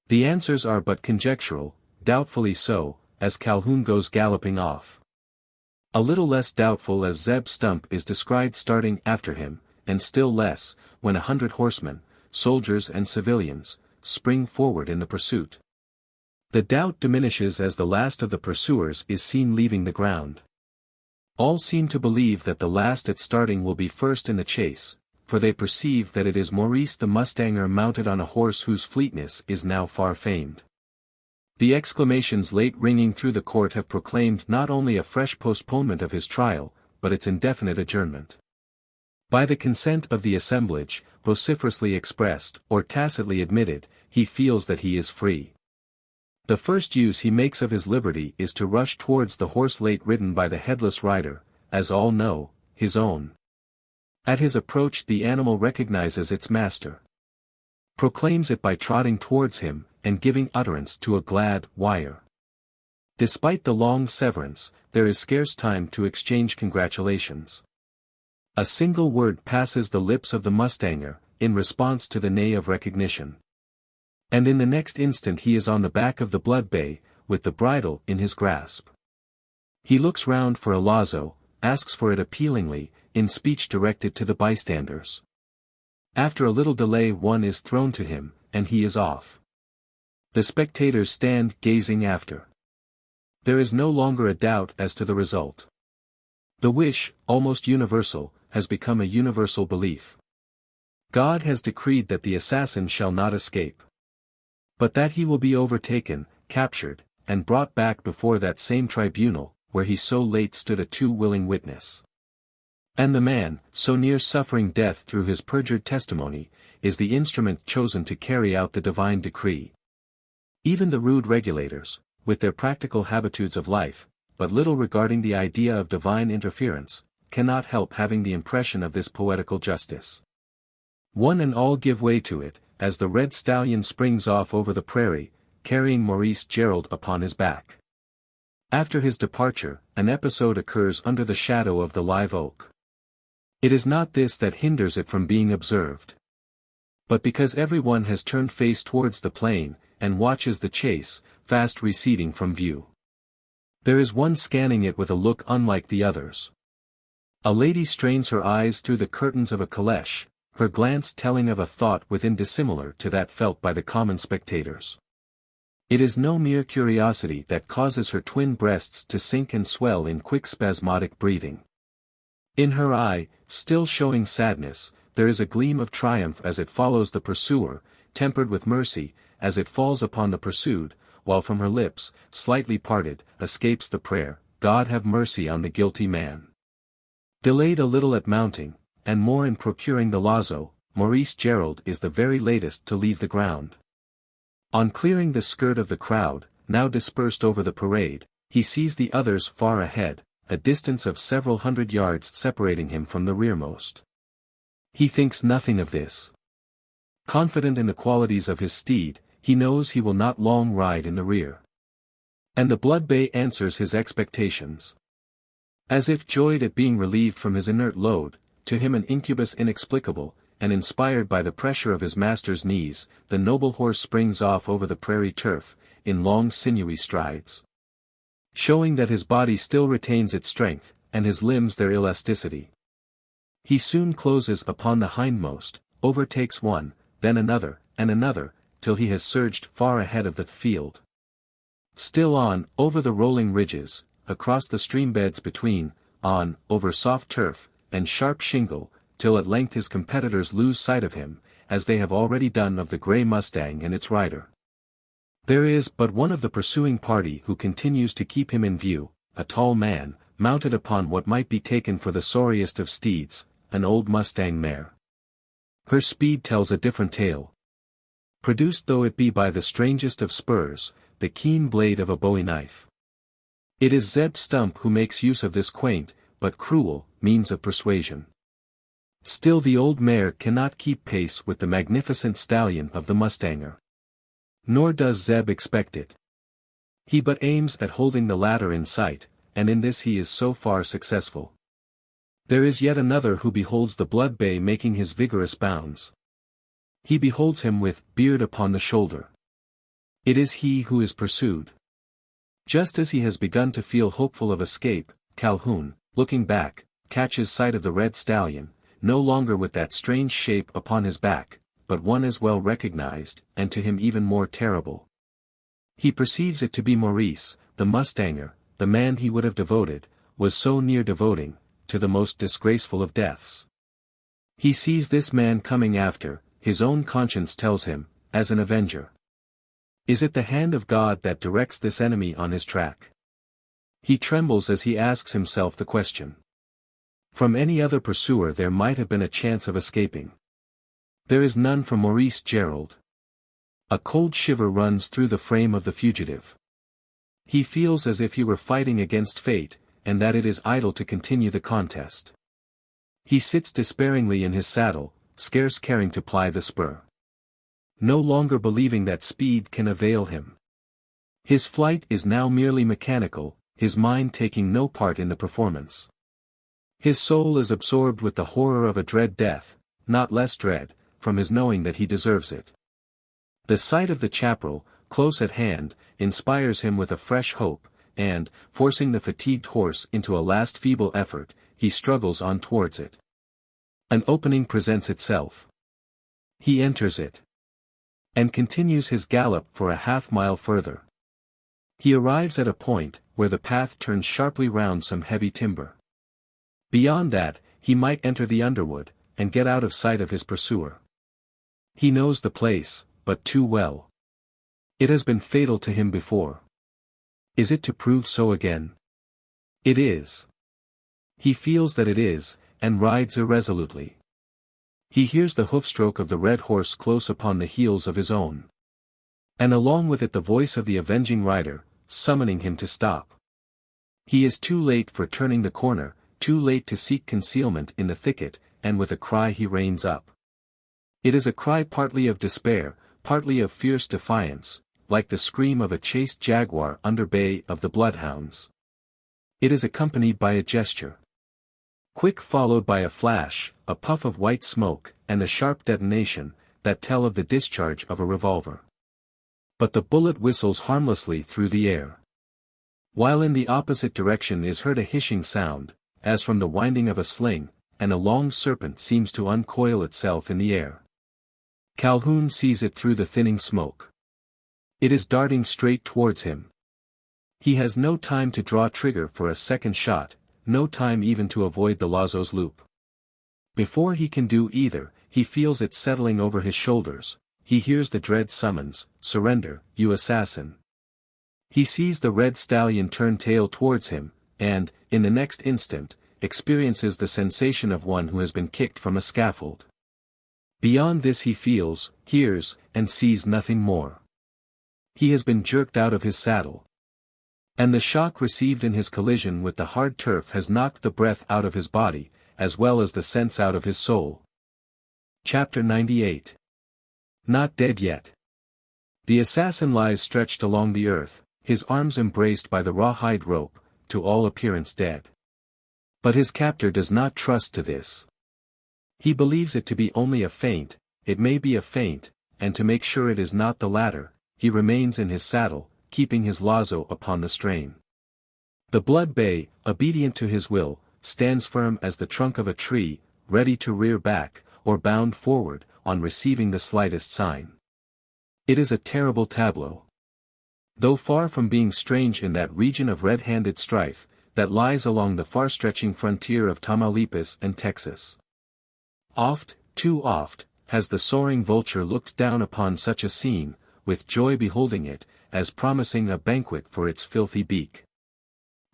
The answers are but conjectural, doubtfully so, as Calhoun goes galloping off. A little less doubtful as Zeb Stump is descried starting after him, and still less, when 100 horsemen, soldiers and civilians, spring forward in the pursuit. The doubt diminishes as the last of the pursuers is seen leaving the ground. All seem to believe that the last at starting will be first in the chase, for they perceive that it is Maurice the mustanger mounted on a horse whose fleetness is now far famed. The exclamations late ringing through the court have proclaimed not only a fresh postponement of his trial, but its indefinite adjournment. By the consent of the assemblage, vociferously expressed, or tacitly admitted, he feels that he is free. The first use he makes of his liberty is to rush towards the horse late ridden by the headless rider, as all know, his own. At his approach the animal recognizes its master. Proclaims it by trotting towards him, and giving utterance to a glad wire. Despite the long severance, there is scarce time to exchange congratulations. A single word passes the lips of the mustanger, in response to the neigh of recognition. And in the next instant he is on the back of the blood bay, with the bridle in his grasp. He looks round for a lazo, asks for it appealingly, in speech directed to the bystanders. After a little delay one is thrown to him, and he is off. The spectators stand gazing after. There is no longer a doubt as to the result. The wish, almost universal, has become a universal belief. God has decreed that the assassin shall not escape. But that he will be overtaken, captured, and brought back before that same tribunal, where he so late stood a too willing witness. And the man, so near suffering death through his perjured testimony, is the instrument chosen to carry out the divine decree. Even the rude regulators, with their practical habitudes of life, but little regarding the idea of divine interference, cannot help having the impression of this poetical justice. One and all give way to it, as the red stallion springs off over the prairie, carrying Maurice Gerald upon his back. After his departure, an episode occurs under the shadow of the live oak. It is not this that hinders it from being observed. But because everyone has turned face towards the plain, and watches the chase, fast receding from view. There is one scanning it with a look unlike the others. A lady strains her eyes through the curtains of a caleche, her glance telling of a thought within dissimilar to that felt by the common spectators. It is no mere curiosity that causes her twin breasts to sink and swell in quick spasmodic breathing. In her eye, still showing sadness, there is a gleam of triumph as it follows the pursuer, tempered with mercy, as it falls upon the pursued, while from her lips, slightly parted, escapes the prayer, God have mercy on the guilty man. Delayed a little at mounting, and more in procuring the lazo, Maurice Gerald is the very latest to leave the ground. On clearing the skirt of the crowd, now dispersed over the parade, he sees the others far ahead, a distance of several hundred yards separating him from the rearmost. He thinks nothing of this. Confident in the qualities of his steed, he knows he will not long ride in the rear. And the blood bay answers his expectations. As if joyed at being relieved from his inert load, to him an incubus inexplicable, and inspired by the pressure of his master's knees, the noble horse springs off over the prairie turf, in long sinewy strides. Showing that his body still retains its strength, and his limbs their elasticity. He soon closes upon the hindmost, overtakes one, then another, and another, till he has surged far ahead of the field. Still on, over the rolling ridges, across the stream beds between, on, over soft turf, and sharp shingle, till at length his competitors lose sight of him, as they have already done of the grey mustang and its rider. There is but one of the pursuing party who continues to keep him in view, a tall man, mounted upon what might be taken for the sorriest of steeds, an old mustang mare. Her speed tells a different tale. Produced though it be by the strangest of spurs, the keen blade of a bowie knife. It is Zeb Stump who makes use of this quaint, but cruel, means of persuasion. Still the old mare cannot keep pace with the magnificent stallion of the mustanger. Nor does Zeb expect it. He but aims at holding the latter in sight, and in this he is so far successful. There is yet another who beholds the blood bay making his vigorous bounds. He beholds him with beard upon the shoulder. It is he who is pursued. Just as he has begun to feel hopeful of escape, Calhoun, looking back, catches sight of the red stallion, no longer with that strange shape upon his back, but one as well recognized, and to him even more terrible. He perceives it to be Maurice, the mustanger, the man he would have devoted, was so near devoting, to the most disgraceful of deaths. He sees this man coming after, his own conscience tells him, as an avenger. Is it the hand of God that directs this enemy on his track? He trembles as he asks himself the question. From any other pursuer there might have been a chance of escaping. There is none from Maurice Gerald. A cold shiver runs through the frame of the fugitive. He feels as if he were fighting against fate, and that it is idle to continue the contest. He sits despairingly in his saddle, scarce caring to ply the spur. No longer believing that speed can avail him. His flight is now merely mechanical, his mind taking no part in the performance. His soul is absorbed with the horror of a dread death, not less dread, from his knowing that he deserves it. The sight of the chaparral, close at hand, inspires him with a fresh hope, and, forcing the fatigued horse into a last feeble effort, he struggles on towards it. An opening presents itself. He enters it. And continues his gallop for a half-mile further. He arrives at a point, where the path turns sharply round some heavy timber. Beyond that, he might enter the underwood, and get out of sight of his pursuer. He knows the place, but too well. It has been fatal to him before. Is it to prove so again? It is. He feels that it is, and rides irresolutely. He hears the hoofstroke of the red horse close upon the heels of his own. And along with it the voice of the avenging rider, summoning him to stop. He is too late for turning the corner, too late to seek concealment in the thicket, and with a cry he reins up. It is a cry partly of despair, partly of fierce defiance, like the scream of a chased jaguar under bay of the bloodhounds. It is accompanied by a gesture. Quick followed by a flash, a puff of white smoke, and a sharp detonation, that tell of the discharge of a revolver. But the bullet whistles harmlessly through the air. While in the opposite direction is heard a hissing sound, as from the winding of a sling, and a long serpent seems to uncoil itself in the air. Calhoun sees it through the thinning smoke. It is darting straight towards him. He has no time to draw trigger for a second shot, no time even to avoid the lazo's loop. Before he can do either, he feels it settling over his shoulders, he hears the dread summons, "Surrender, you assassin." He sees the red stallion turn tail towards him, and, in the next instant, experiences the sensation of one who has been kicked from a scaffold. Beyond this he feels, hears, and sees nothing more. He has been jerked out of his saddle. And the shock received in his collision with the hard turf has knocked the breath out of his body, as well as the sense out of his soul. Chapter 98. Not dead yet. The assassin lies stretched along the earth, his arms embraced by the rawhide rope, to all appearance dead. But his captor does not trust to this. He believes it to be only a feint, it may be a feint, and to make sure it is not the latter, he remains in his saddle, keeping his lazo upon the strain. The blood bay, obedient to his will, stands firm as the trunk of a tree, ready to rear back, or bound forward, on receiving the slightest sign. It is a terrible tableau. Though far from being strange in that region of red-handed strife, that lies along the far-stretching frontier of Tamaulipas and Texas. Oft, too oft, has the soaring vulture looked down upon such a scene, with joy beholding it, as promising a banquet for its filthy beak.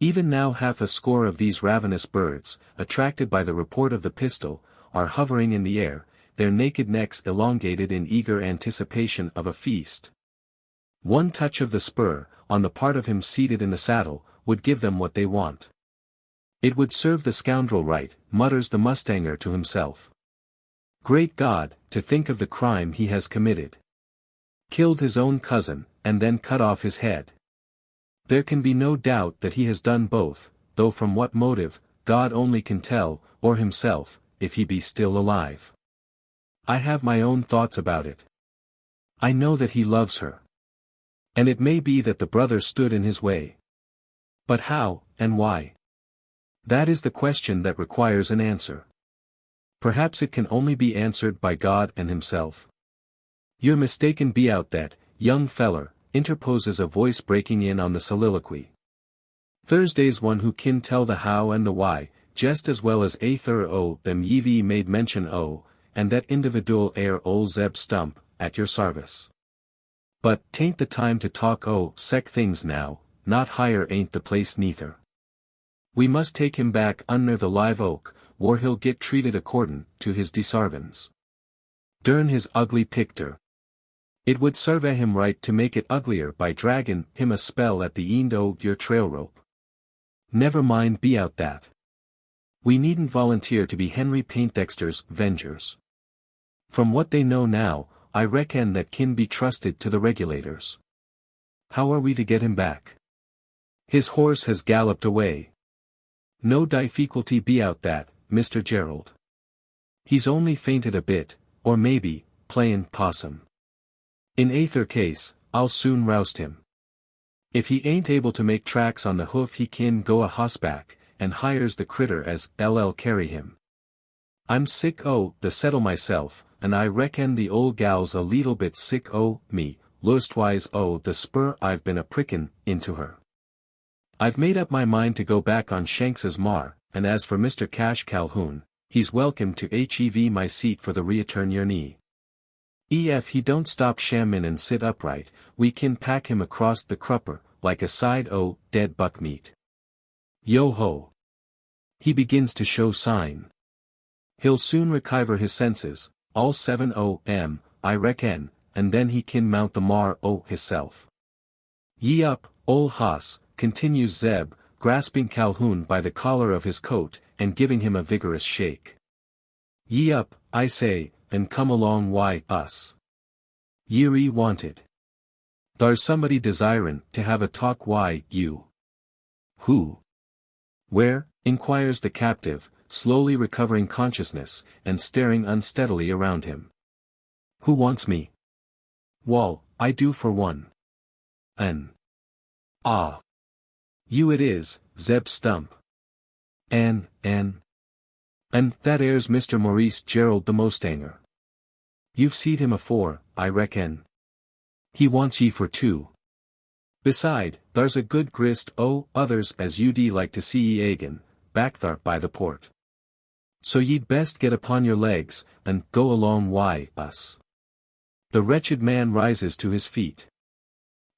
Even now half a score of these ravenous birds, attracted by the report of the pistol, are hovering in the air, their naked necks elongated in eager anticipation of a feast. One touch of the spur, on the part of him seated in the saddle, would give them what they want. It would serve the scoundrel right, mutters the mustanger to himself. Great God, to think of the crime he has committed. Killed his own cousin, and then cut off his head. There can be no doubt that he has done both, though from what motive, God only can tell, or himself, if he be still alive. I have my own thoughts about it. I know that he loves her. And it may be that the brother stood in his way. But how, and why? That is the question that requires an answer. Perhaps it can only be answered by God and himself. You're mistaken be out that, young feller, interposes a voice breaking in on the soliloquy. Thursday's one who kin tell the how and the why, just as well as aether o them ye've made mention o, and that individual air ol Zeb Stump, at your sarvice. But, 'tain't the time to talk o sec things now, not higher ain't the place neither. We must take him back under the live oak, where he'll get treated accordin' to his desarvins. Dern his ugly picter. It would serve him right to make it uglier by draggin' him a spell at the end o' your trail rope. Never mind be out that. We needn't volunteer to be Henry Paintdexter's vengers. From what they know now, I reckon that kin be trusted to the regulators. How are we to get him back? His horse has galloped away. No difficulty be out that, Mr. Gerald. He's only fainted a bit, or maybe, playin' possum. In aether case, I'll soon roust him. If he ain't able to make tracks on the hoof he kin go a hossback, and hires the critter as LL carry him. I'm sick o' the settle myself, and I reckon the old gal's a leetle bit sick o' me, lostwise o' the spur I've been a prickin' into her. I've made up my mind to go back on Shanks's mar, and as for Mr. Cash Calhoun, he's welcome to hev my seat for the return your knee. Ef he don't stop shammin' and sit upright, we kin pack him across the crupper, like a side o' dead buck meat. Yo-ho! He begins to show sign. He'll soon recover his senses, all 7 o.m., I reckon, and then he kin mount the mar o' hisself. Ye up, ol' hoss, continues Zeb, grasping Calhoun by the collar of his coat, and giving him a vigorous shake. Ye up, I say, and come along why us. Ye're wanted. Thar's somebody desirin' to have a talk why you. Who? Where? Inquires the captive, slowly recovering consciousness, and staring unsteadily around him. Who wants me? Wall, I do for one. Ah. You it is, Zeb Stump. And that air's Mr. Maurice Gerald the Mustanger. You've seed him afore, I reckon. He wants ye for two. Beside, thar's a good grist o' others as you'd like to see ye again, back thar by the port. So ye'd best get upon your legs, and go along wi' us. The wretched man rises to his feet.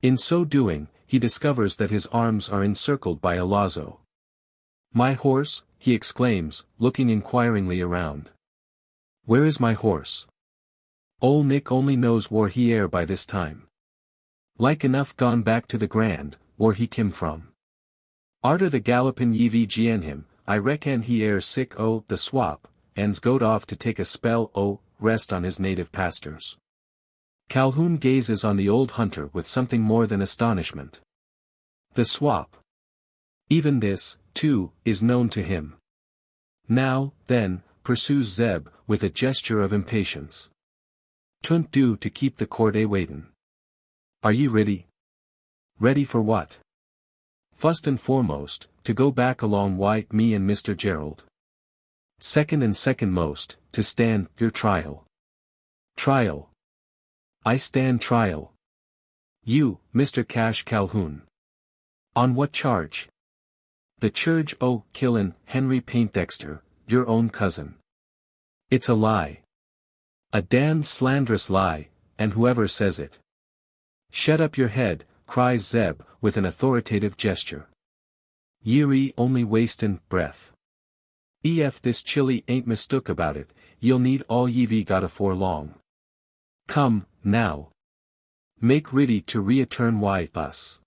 In so doing, he discovers that his arms are encircled by a lazo. My horse, he exclaims, looking inquiringly around. Where is my horse? Ol' Nick only knows where he air by this time. Like enough gone back to the Grand, where he kim from. Arter the gallopin' ye've gien him, I reckon he air sick o' the swap, and's goed off to take a spell o' rest on his native pastures. Calhoun gazes on the old hunter with something more than astonishment. The swap. Even this, too, is known to him. Now, then, pursues Zeb, with a gesture of impatience. "'Tunt do to keep the court waitin'. Are ye ready?" "Ready for what?" "Fust and foremost, to go back along wi' me and Mr. Gerald. Second and second most, to stand your trial." "Trial? I stand trial. You, Mr. Cash Calhoun. On what charge?" "The charge o' killin' Henry Paintdexter, your own cousin." "It's a lie. A damned slanderous lie, and whoever says it." "Shut up your head," cries Zeb, with an authoritative gesture. "Ye're only wastin' breath. Ef this chilly ain't mistook about it, ye'll need all ye've got afore long. Come, now. Make ready to return wi' us.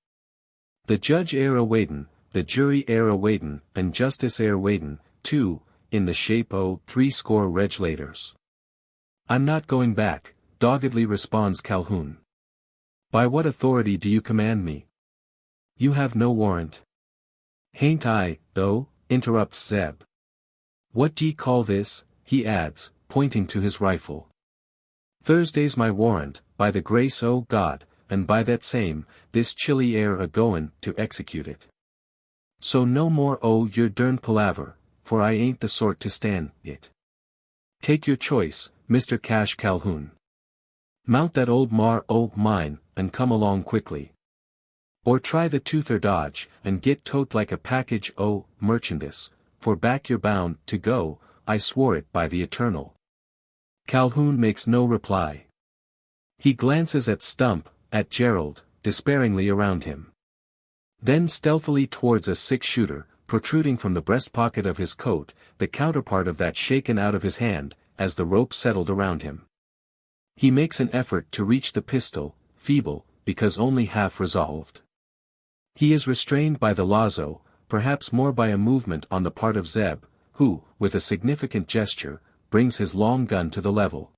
The judge air a-waitin', the jury air a-waitin', and justice air waitin', too, in the shape o' 60 regulators." "I'm not going back," doggedly responds Calhoun. "By what authority do you command me?" "You have no warrant." "Hain't I, though," interrupts Zeb. "What d'ye call this?" he adds, pointing to his rifle. "Thursday's my warrant, by the grace o' God, and by that same, this chilly air a-goin' to execute it. So no more o' your derned palaver, for I ain't the sort to stand it. Take your choice, Mr. Cash Calhoun. Mount that old mar o' mine, and come along quickly. Or try the toother dodge, and get tote like a package o' merchandise, for back you're bound to go, I swore it by the Eternal." Calhoun makes no reply. He glances at Stump, at Gerald, despairingly around him. Then stealthily towards a six-shooter, protruding from the breast pocket of his coat, the counterpart of that shaken out of his hand, as the rope settled around him. He makes an effort to reach the pistol, feeble, because only half resolved. He is restrained by the lazo, perhaps more by a movement on the part of Zeb, who, with a significant gesture, brings his long gun to the level.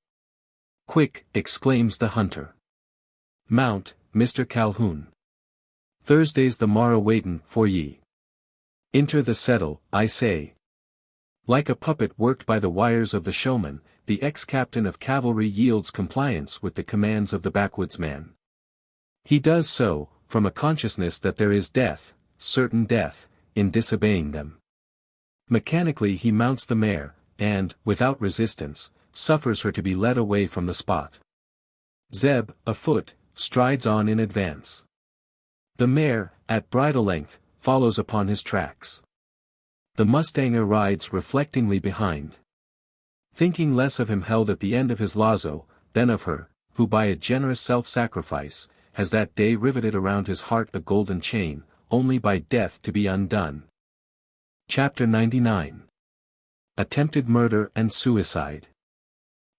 "Quick!" exclaims the hunter. "Mount, Mr. Calhoun. Thursday's the morrow waitin' for ye. Enter the settle, I say." Like a puppet worked by the wires of the showman, the ex-captain of cavalry yields compliance with the commands of the backwoodsman. He does so, from a consciousness that there is death, certain death, in disobeying them. Mechanically he mounts the mare, and, without resistance, suffers her to be led away from the spot. Zeb, afoot, strides on in advance. The mare, at bridle length, follows upon his tracks. The mustanger rides reflectingly behind. Thinking less of him held at the end of his lazo, than of her, who by a generous self-sacrifice, has that day riveted around his heart a golden chain, only by death to be undone. Chapter 99. Attempted Murder and Suicide.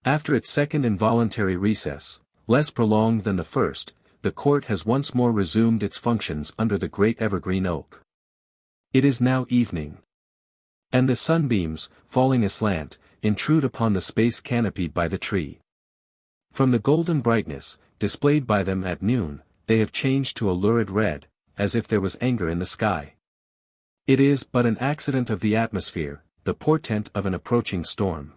After its second involuntary recess, less prolonged than the first, the court has once more resumed its functions under the great evergreen oak. It is now evening. And the sunbeams, falling aslant, intrude upon the space canopied by the tree. From the golden brightness, displayed by them at noon, they have changed to a lurid red, as if there was anger in the sky. It is but an accident of the atmosphere, the portent of an approaching storm.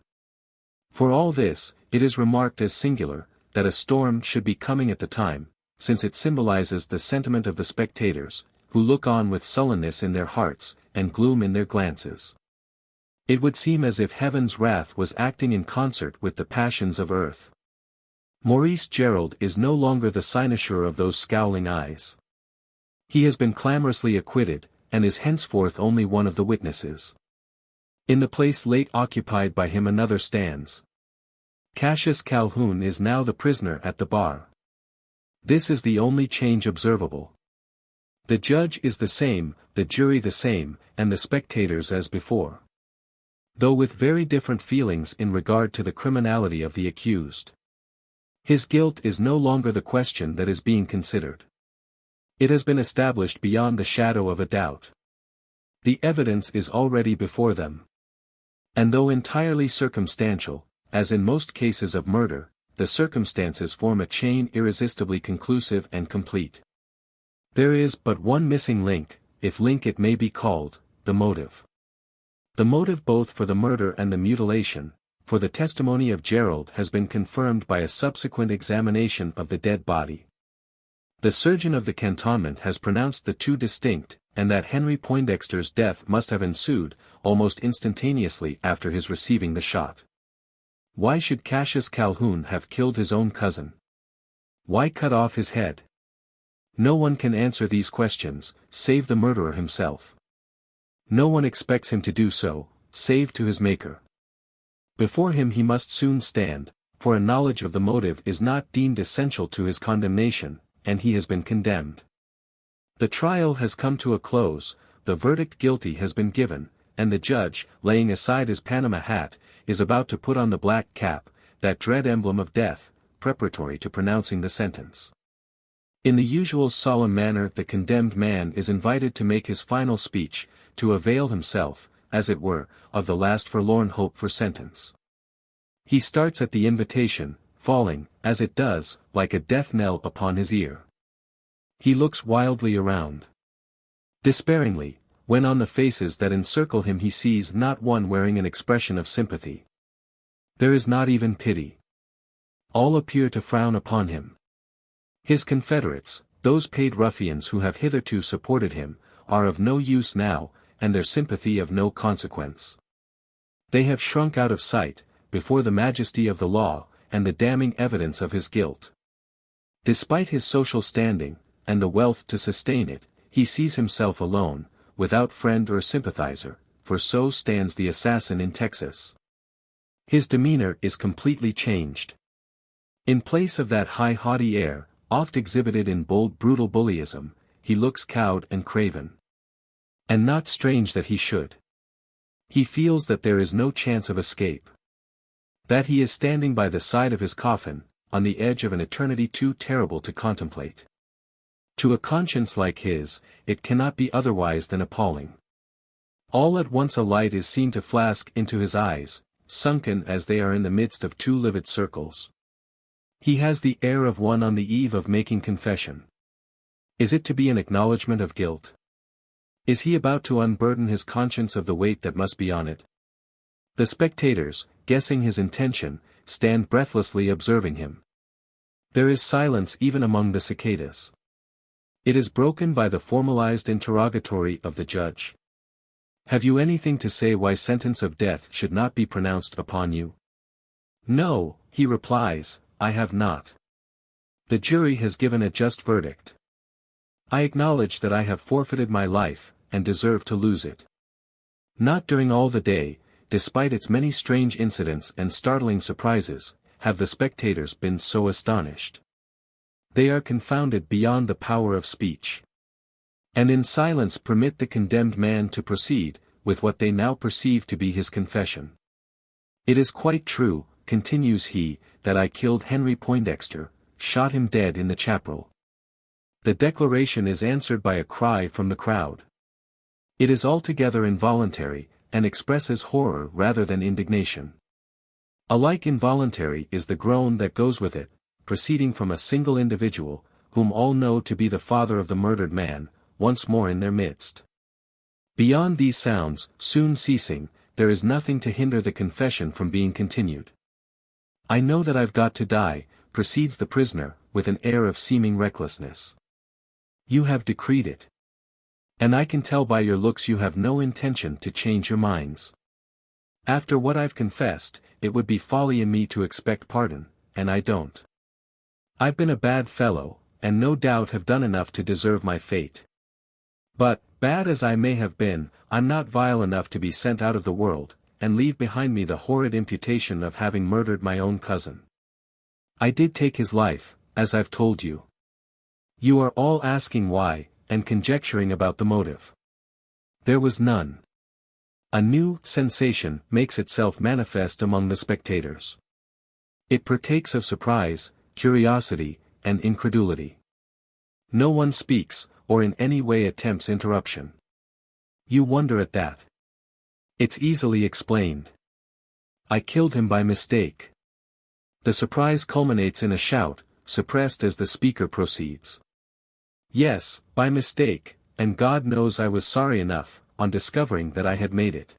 For all this, it is remarked as singular, that a storm should be coming at the time, since it symbolizes the sentiment of the spectators, who look on with sullenness in their hearts, and gloom in their glances. It would seem as if heaven's wrath was acting in concert with the passions of earth. Maurice Gerald is no longer the cynosure of those scowling eyes. He has been clamorously acquitted, and is henceforth only one of the witnesses. In the place late occupied by him another stands. Cassius Calhoun is now the prisoner at the bar. This is the only change observable. The judge is the same, the jury the same, and the spectators as before. Though with very different feelings in regard to the criminality of the accused. His guilt is no longer the question that is being considered. It has been established beyond the shadow of a doubt. The evidence is already before them. And though entirely circumstantial, as in most cases of murder, the circumstances form a chain irresistibly conclusive and complete. There is but one missing link, if link it may be called, the motive. The motive both for the murder and the mutilation, for the testimony of Gerald has been confirmed by a subsequent examination of the dead body. The surgeon of the cantonment has pronounced the two distinct, and that Henry Poindexter's death must have ensued, almost instantaneously after his receiving the shot. Why should Cassius Calhoun have killed his own cousin? Why cut off his head? No one can answer these questions, save the murderer himself. No one expects him to do so, save to his Maker. Before him he must soon stand, for a knowledge of the motive is not deemed essential to his condemnation, and he has been condemned. The trial has come to a close, the verdict guilty has been given, and the judge, laying aside his Panama hat, is about to put on the black cap, that dread emblem of death, preparatory to pronouncing the sentence. In the usual solemn manner the condemned man is invited to make his final speech, to avail himself, as it were, of the last forlorn hope for sentence. He starts at the invitation, falling, as it does, like a death knell upon his ear. He looks wildly around. Despairingly, when on the faces that encircle him he sees not one wearing an expression of sympathy. There is not even pity. All appear to frown upon him. His confederates, those paid ruffians who have hitherto supported him, are of no use now, and their sympathy of no consequence. They have shrunk out of sight, before the majesty of the law, and the damning evidence of his guilt. Despite his social standing, and the wealth to sustain it, he sees himself alone, without friend or sympathizer, for so stands the assassin in Texas. His demeanor is completely changed. In place of that high haughty air, oft exhibited in bold brutal bullyism, he looks cowed and craven. And not strange that he should. He feels that there is no chance of escape. That he is standing by the side of his coffin, on the edge of an eternity too terrible to contemplate. To a conscience like his, it cannot be otherwise than appalling. All at once a light is seen to flash into his eyes, sunken as they are in the midst of two livid circles. He has the air of one on the eve of making confession. Is it to be an acknowledgment of guilt? Is he about to unburden his conscience of the weight that must be on it? The spectators, guessing his intention, stand breathlessly observing him. There is silence even among the cicadas. It is broken by the formalized interrogatory of the judge. Have you anything to say why sentence of death should not be pronounced upon you? No, he replies, I have not. The jury has given a just verdict. I acknowledge that I have forfeited my life, and deserve to lose it. Not during all the day, despite its many strange incidents and startling surprises, have the spectators been so astonished. They are confounded beyond the power of speech. And in silence permit the condemned man to proceed, with what they now perceive to be his confession. It is quite true, continues he, that I killed Henry Poindexter, shot him dead in the chapel. The declaration is answered by a cry from the crowd. It is altogether involuntary, and expresses horror rather than indignation. Alike involuntary is the groan that goes with it, proceeding from a single individual, whom all know to be the father of the murdered man, once more in their midst. Beyond these sounds, soon ceasing, there is nothing to hinder the confession from being continued. I know that I've got to die, proceeds the prisoner, with an air of seeming recklessness. You have decreed it. And I can tell by your looks you have no intention to change your minds. After what I've confessed, it would be folly in me to expect pardon, and I don't. I've been a bad fellow, and no doubt have done enough to deserve my fate. But, bad as I may have been, I'm not vile enough to be sent out of the world, and leave behind me the horrid imputation of having murdered my own cousin. I did take his life, as I've told you. You are all asking why, and conjecturing about the motive. There was none. A new sensation makes itself manifest among the spectators. It partakes of surprise, curiosity, and incredulity. No one speaks, or in any way attempts interruption. You wonder at that. It's easily explained. I killed him by mistake. The surprise culminates in a shout, suppressed as the speaker proceeds. Yes, by mistake, and God knows I was sorry enough, on discovering that I had made it.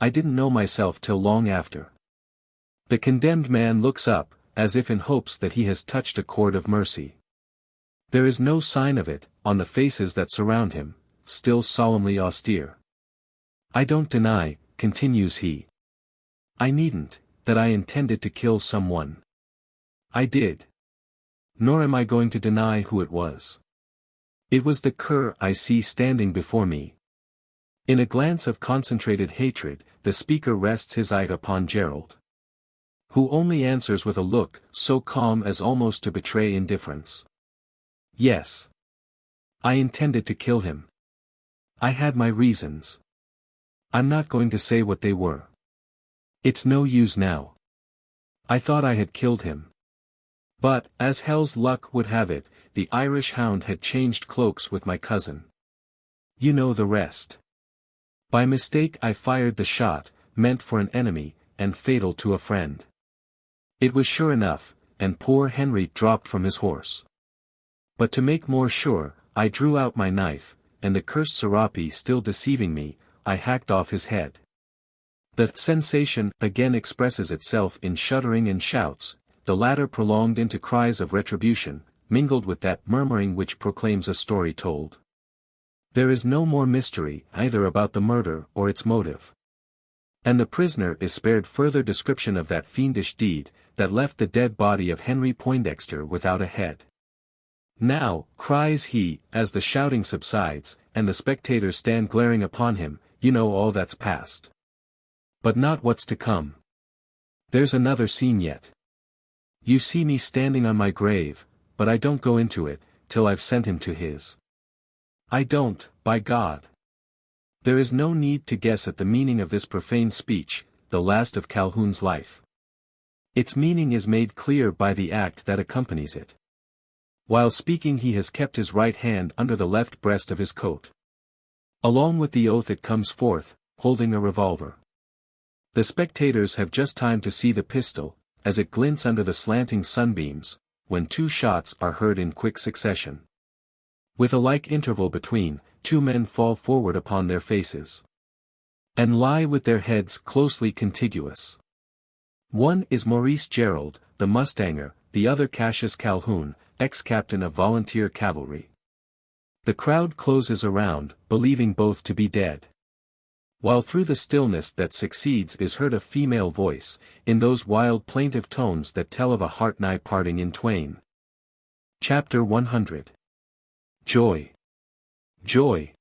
I didn't know myself till long after. The condemned man looks up, as if in hopes that he has touched a chord of mercy. There is no sign of it, on the faces that surround him, still solemnly austere. I don't deny, continues he. I needn't, that I intended to kill someone. I did. Nor am I going to deny who it was. It was the cur I see standing before me. In a glance of concentrated hatred, the speaker rests his eye upon Gerald, who only answers with a look so calm as almost to betray indifference. Yes. I intended to kill him. I had my reasons. I'm not going to say what they were. It's no use now. I thought I had killed him. But, as hell's luck would have it, the Irish hound had changed cloaks with my cousin. You know the rest. By mistake I fired the shot, meant for an enemy, and fatal to a friend. It was sure enough, and poor Henry dropped from his horse. But to make more sure, I drew out my knife, and the cursed serape still deceiving me, I hacked off his head. The sensation again expresses itself in shuddering and shouts, the latter prolonged into cries of retribution, mingled with that murmuring which proclaims a story told. There is no more mystery either about the murder or its motive. And the prisoner is spared further description of that fiendish deed, that left the dead body of Henry Poindexter without a head. Now, cries he, as the shouting subsides, and the spectators stand glaring upon him, you know all that's past. But not what's to come. There's another scene yet. You see me standing on my grave, but I don't go into it, till I've sent him to his. I don't, by God. There is no need to guess at the meaning of this profane speech, the last of Calhoun's life. Its meaning is made clear by the act that accompanies it. While speaking he has kept his right hand under the left breast of his coat. Along with the oath it comes forth, holding a revolver. The spectators have just time to see the pistol, as it glints under the slanting sunbeams, when two shots are heard in quick succession. With a like interval between, two men fall forward upon their faces. And lie with their heads closely contiguous. One is Maurice Gerald, the mustanger, the other Cassius Calhoun, ex-captain of volunteer cavalry. The crowd closes around, believing both to be dead. While through the stillness that succeeds is heard a female voice, in those wild plaintive tones that tell of a heart nigh parting in twain. Chapter 100. Joy. Joy.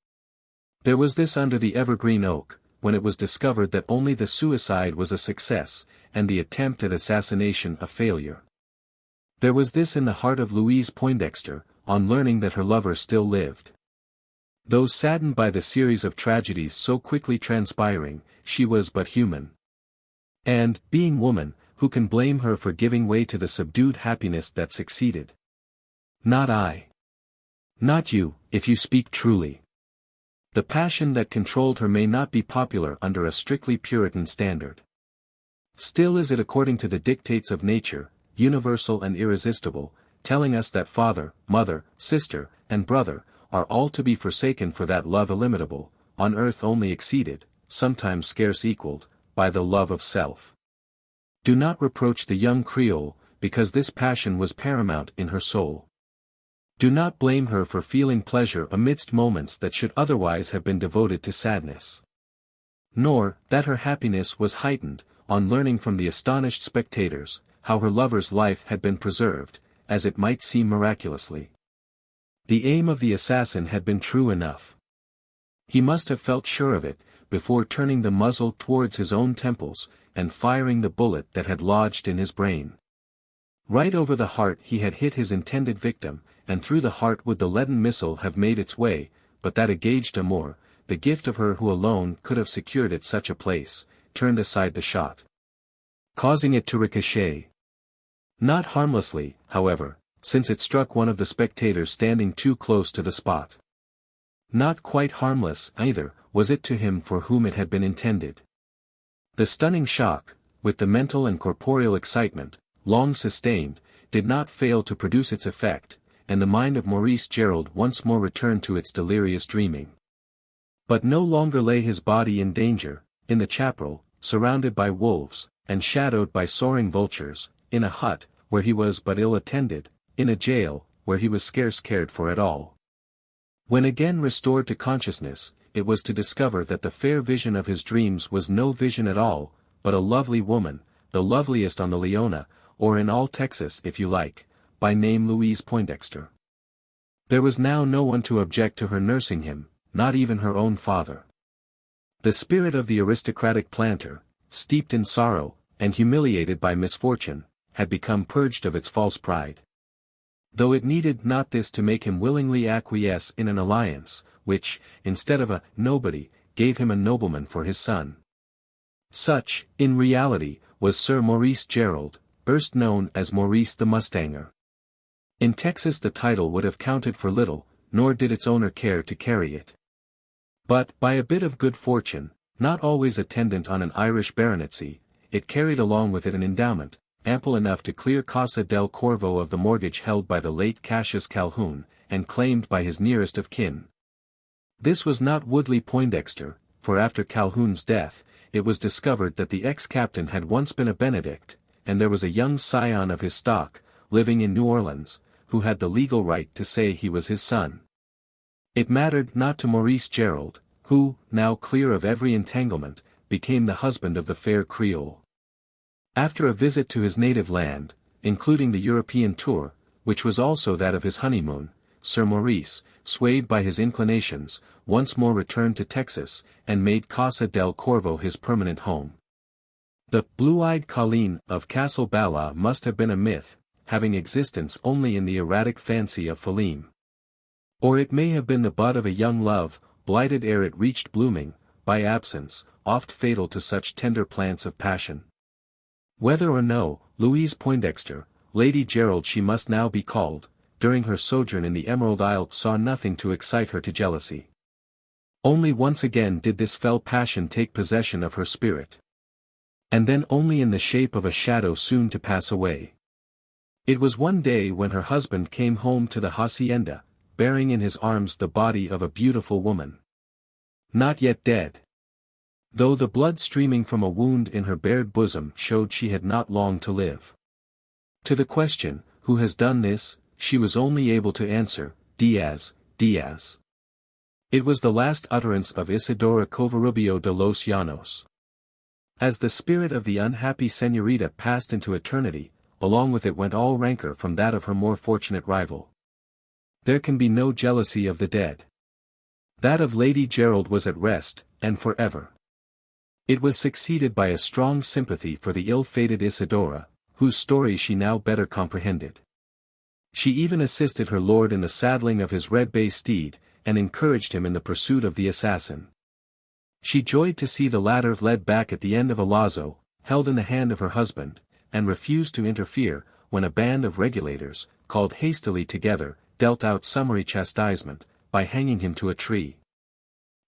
There was this under the evergreen oak, when it was discovered that only the suicide was a success, and the attempt at assassination a failure. There was this in the heart of Louise Poindexter, on learning that her lover still lived. Though saddened by the series of tragedies so quickly transpiring, she was but human. And, being woman, who can blame her for giving way to the subdued happiness that succeeded? Not I. Not you, if you speak truly. The passion that controlled her may not be popular under a strictly Puritan standard. Still is it according to the dictates of nature, universal and irresistible, telling us that father, mother, sister, and brother, are all to be forsaken for that love illimitable, on earth only exceeded, sometimes scarce equaled, by the love of self. Do not reproach the young Creole, because this passion was paramount in her soul. Do not blame her for feeling pleasure amidst moments that should otherwise have been devoted to sadness. Nor, that her happiness was heightened, on learning from the astonished spectators, how her lover's life had been preserved, as it might seem miraculously. The aim of the assassin had been true enough. He must have felt sure of it, before turning the muzzle towards his own temples, and firing the bullet that had lodged in his brain. Right over the heart he had hit his intended victim, and through the heart would the leaden missile have made its way, but that agaged amour, the gift of her who alone could have secured it such a place, turned aside the shot, causing it to ricochet. Not harmlessly, however, since it struck one of the spectators standing too close to the spot. Not quite harmless, either, was it to him for whom it had been intended. The stunning shock, with the mental and corporeal excitement, long sustained, did not fail to produce its effect, and the mind of Maurice Gerald once more returned to its delirious dreaming. But no longer lay his body in danger, in the chapel, surrounded by wolves, and shadowed by soaring vultures, in a hut, where he was but ill attended, in a jail, where he was scarce cared for at all. When again restored to consciousness, it was to discover that the fair vision of his dreams was no vision at all, but a lovely woman, the loveliest on the Leona, or in all Texas if you like, by name Louise Poindexter. There was now no one to object to her nursing him, not even her own father. The spirit of the aristocratic planter, steeped in sorrow, and humiliated by misfortune, had become purged of its false pride. Though it needed not this to make him willingly acquiesce in an alliance, which, instead of a nobody, gave him a nobleman for his son. Such, in reality, was Sir Maurice Gerald, erst known as Maurice the Mustanger. In Texas the title would have counted for little, nor did its owner care to carry it. But, by a bit of good fortune, not always attendant on an Irish baronetcy, it carried along with it an endowment, ample enough to clear Casa del Corvo of the mortgage held by the late Cassius Calhoun, and claimed by his nearest of kin. This was not Woodley Poindexter, for after Calhoun's death, it was discovered that the ex-captain had once been a Benedict, and there was a young scion of his stock, living in New Orleans, who had the legal right to say he was his son. It mattered not to Maurice Gerald, who, now clear of every entanglement, became the husband of the fair Creole. After a visit to his native land, including the European tour, which was also that of his honeymoon, Sir Maurice, swayed by his inclinations, once more returned to Texas, and made Casa del Corvo his permanent home. The blue-eyed Colleen of Castle Bala must have been a myth, having existence only in the erratic fancy of Philemon. Or it may have been the bud of a young love, blighted ere it reached blooming, by absence, oft fatal to such tender plants of passion. Whether or no, Louise Poindexter, Lady Gerald she must now be called, during her sojourn in the Emerald Isle saw nothing to excite her to jealousy. Only once again did this fell passion take possession of her spirit. And then only in the shape of a shadow soon to pass away. It was one day when her husband came home to the hacienda, bearing in his arms the body of a beautiful woman. Not yet dead. Though the blood streaming from a wound in her bared bosom showed she had not long to live. To the question, "Who has done this?" she was only able to answer, "Diaz, Diaz." It was the last utterance of Isidora Covarubio de los Llanos. As the spirit of the unhappy señorita passed into eternity, along with it went all rancor from that of her more fortunate rival. There can be no jealousy of the dead. That of Lady Gerald was at rest, and forever. It was succeeded by a strong sympathy for the ill-fated Isidora, whose story she now better comprehended. She even assisted her lord in the saddling of his red bay steed, and encouraged him in the pursuit of the assassin. She joyed to see the latter led back at the end of a lazo, held in the hand of her husband, and refused to interfere, when a band of regulators, called hastily together, dealt out summary chastisement, by hanging him to a tree.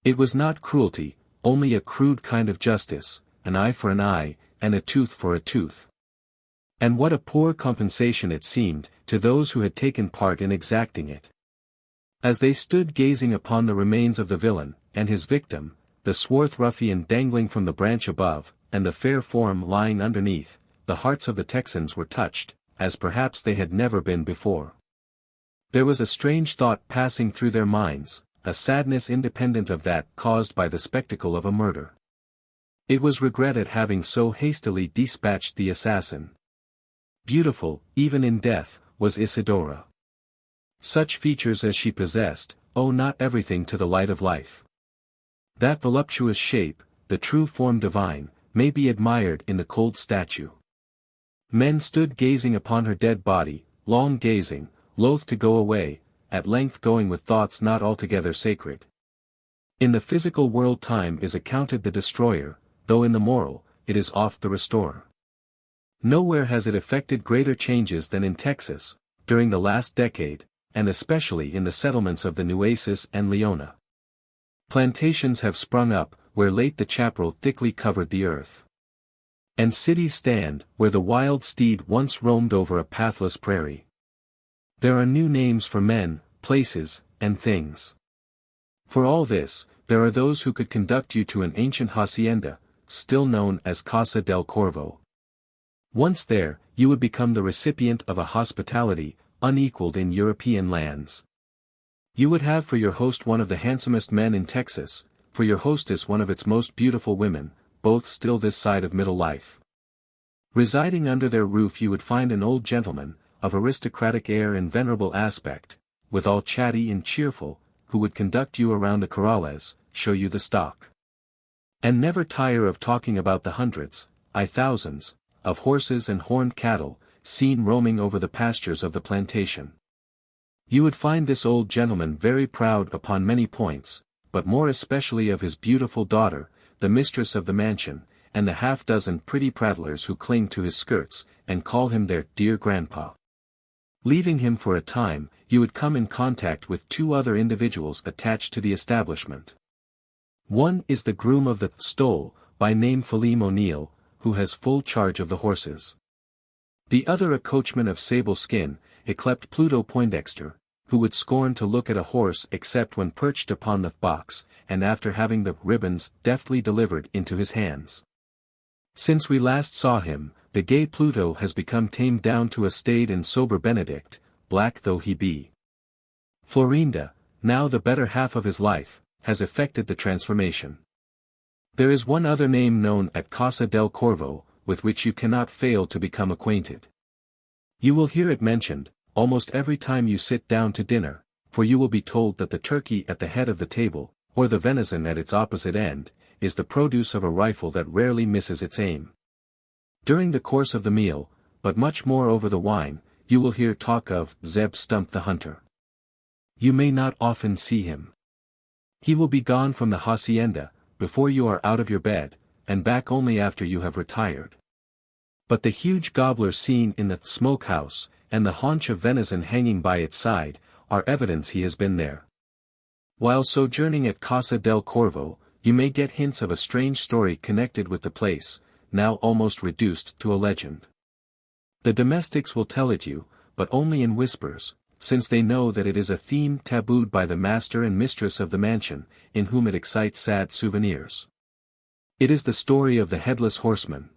It was not cruelty, only a crude kind of justice, an eye for an eye, and a tooth for a tooth. And what a poor compensation it seemed, to those who had taken part in exacting it. As they stood gazing upon the remains of the villain, and his victim, the swarth ruffian dangling from the branch above, and the fair form lying underneath, the hearts of the Texans were touched, as perhaps they had never been before. There was a strange thought passing through their minds, a sadness independent of that caused by the spectacle of a murder. It was regret at having so hastily dispatched the assassin. Beautiful, even in death, was Isidora. Such features as she possessed, owe not everything to the light of life. That voluptuous shape, the true form divine, may be admired in the cold statue. Men stood gazing upon her dead body, long gazing, loath to go away, at length going with thoughts not altogether sacred. In the physical world time is accounted the destroyer, though in the moral, it is oft the restorer. Nowhere has it effected greater changes than in Texas, during the last decade, and especially in the settlements of the Nueces and Leona. Plantations have sprung up, where late the chaparral thickly covered the earth. And cities stand, where the wild steed once roamed over a pathless prairie. There are new names for men, places, and things. For all this, there are those who could conduct you to an ancient hacienda, still known as Casa del Corvo. Once there, you would become the recipient of a hospitality, unequaled in European lands. You would have for your host one of the handsomest men in Texas, for your hostess one of its most beautiful women, both still this side of middle life. Residing under their roof you would find an old gentleman, of aristocratic air and venerable aspect, withal chatty and cheerful, who would conduct you around the corrales, show you the stock. And never tire of talking about the hundreds, thousands, of horses and horned cattle, seen roaming over the pastures of the plantation. You would find this old gentleman very proud upon many points, but more especially of his beautiful daughter, the mistress of the mansion, and the half-dozen pretty prattlers who cling to his skirts, and call him their dear grandpa. Leaving him for a time, you would come in contact with two other individuals attached to the establishment. One is the groom of the stole, by name Philem O'Neill, who has full charge of the horses. The other a coachman of sable skin, yclept Pluto Poindexter, who would scorn to look at a horse except when perched upon the box, and after having the ribbons deftly delivered into his hands. Since we last saw him, the gay Pluto has become tamed down to a staid and sober Benedict, black though he be. Florinda, now the better half of his life, has effected the transformation. There is one other name known at Casa del Corvo, with which you cannot fail to become acquainted. You will hear it mentioned, almost every time you sit down to dinner, for you will be told that the turkey at the head of the table, or the venison at its opposite end, is the produce of a rifle that rarely misses its aim. During the course of the meal, but much more over the wine, you will hear talk of Zeb Stump the hunter. You may not often see him. He will be gone from the hacienda, before you are out of your bed, and back only after you have retired. But the huge gobbler seen in the smoke-house, and the haunch of venison hanging by its side, are evidence he has been there. While sojourning at Casa del Corvo, you may get hints of a strange story connected with the place, now almost reduced to a legend. The domestics will tell it you, but only in whispers, since they know that it is a theme tabooed by the master and mistress of the mansion, in whom it excites sad souvenirs. It is the story of the Headless Horseman.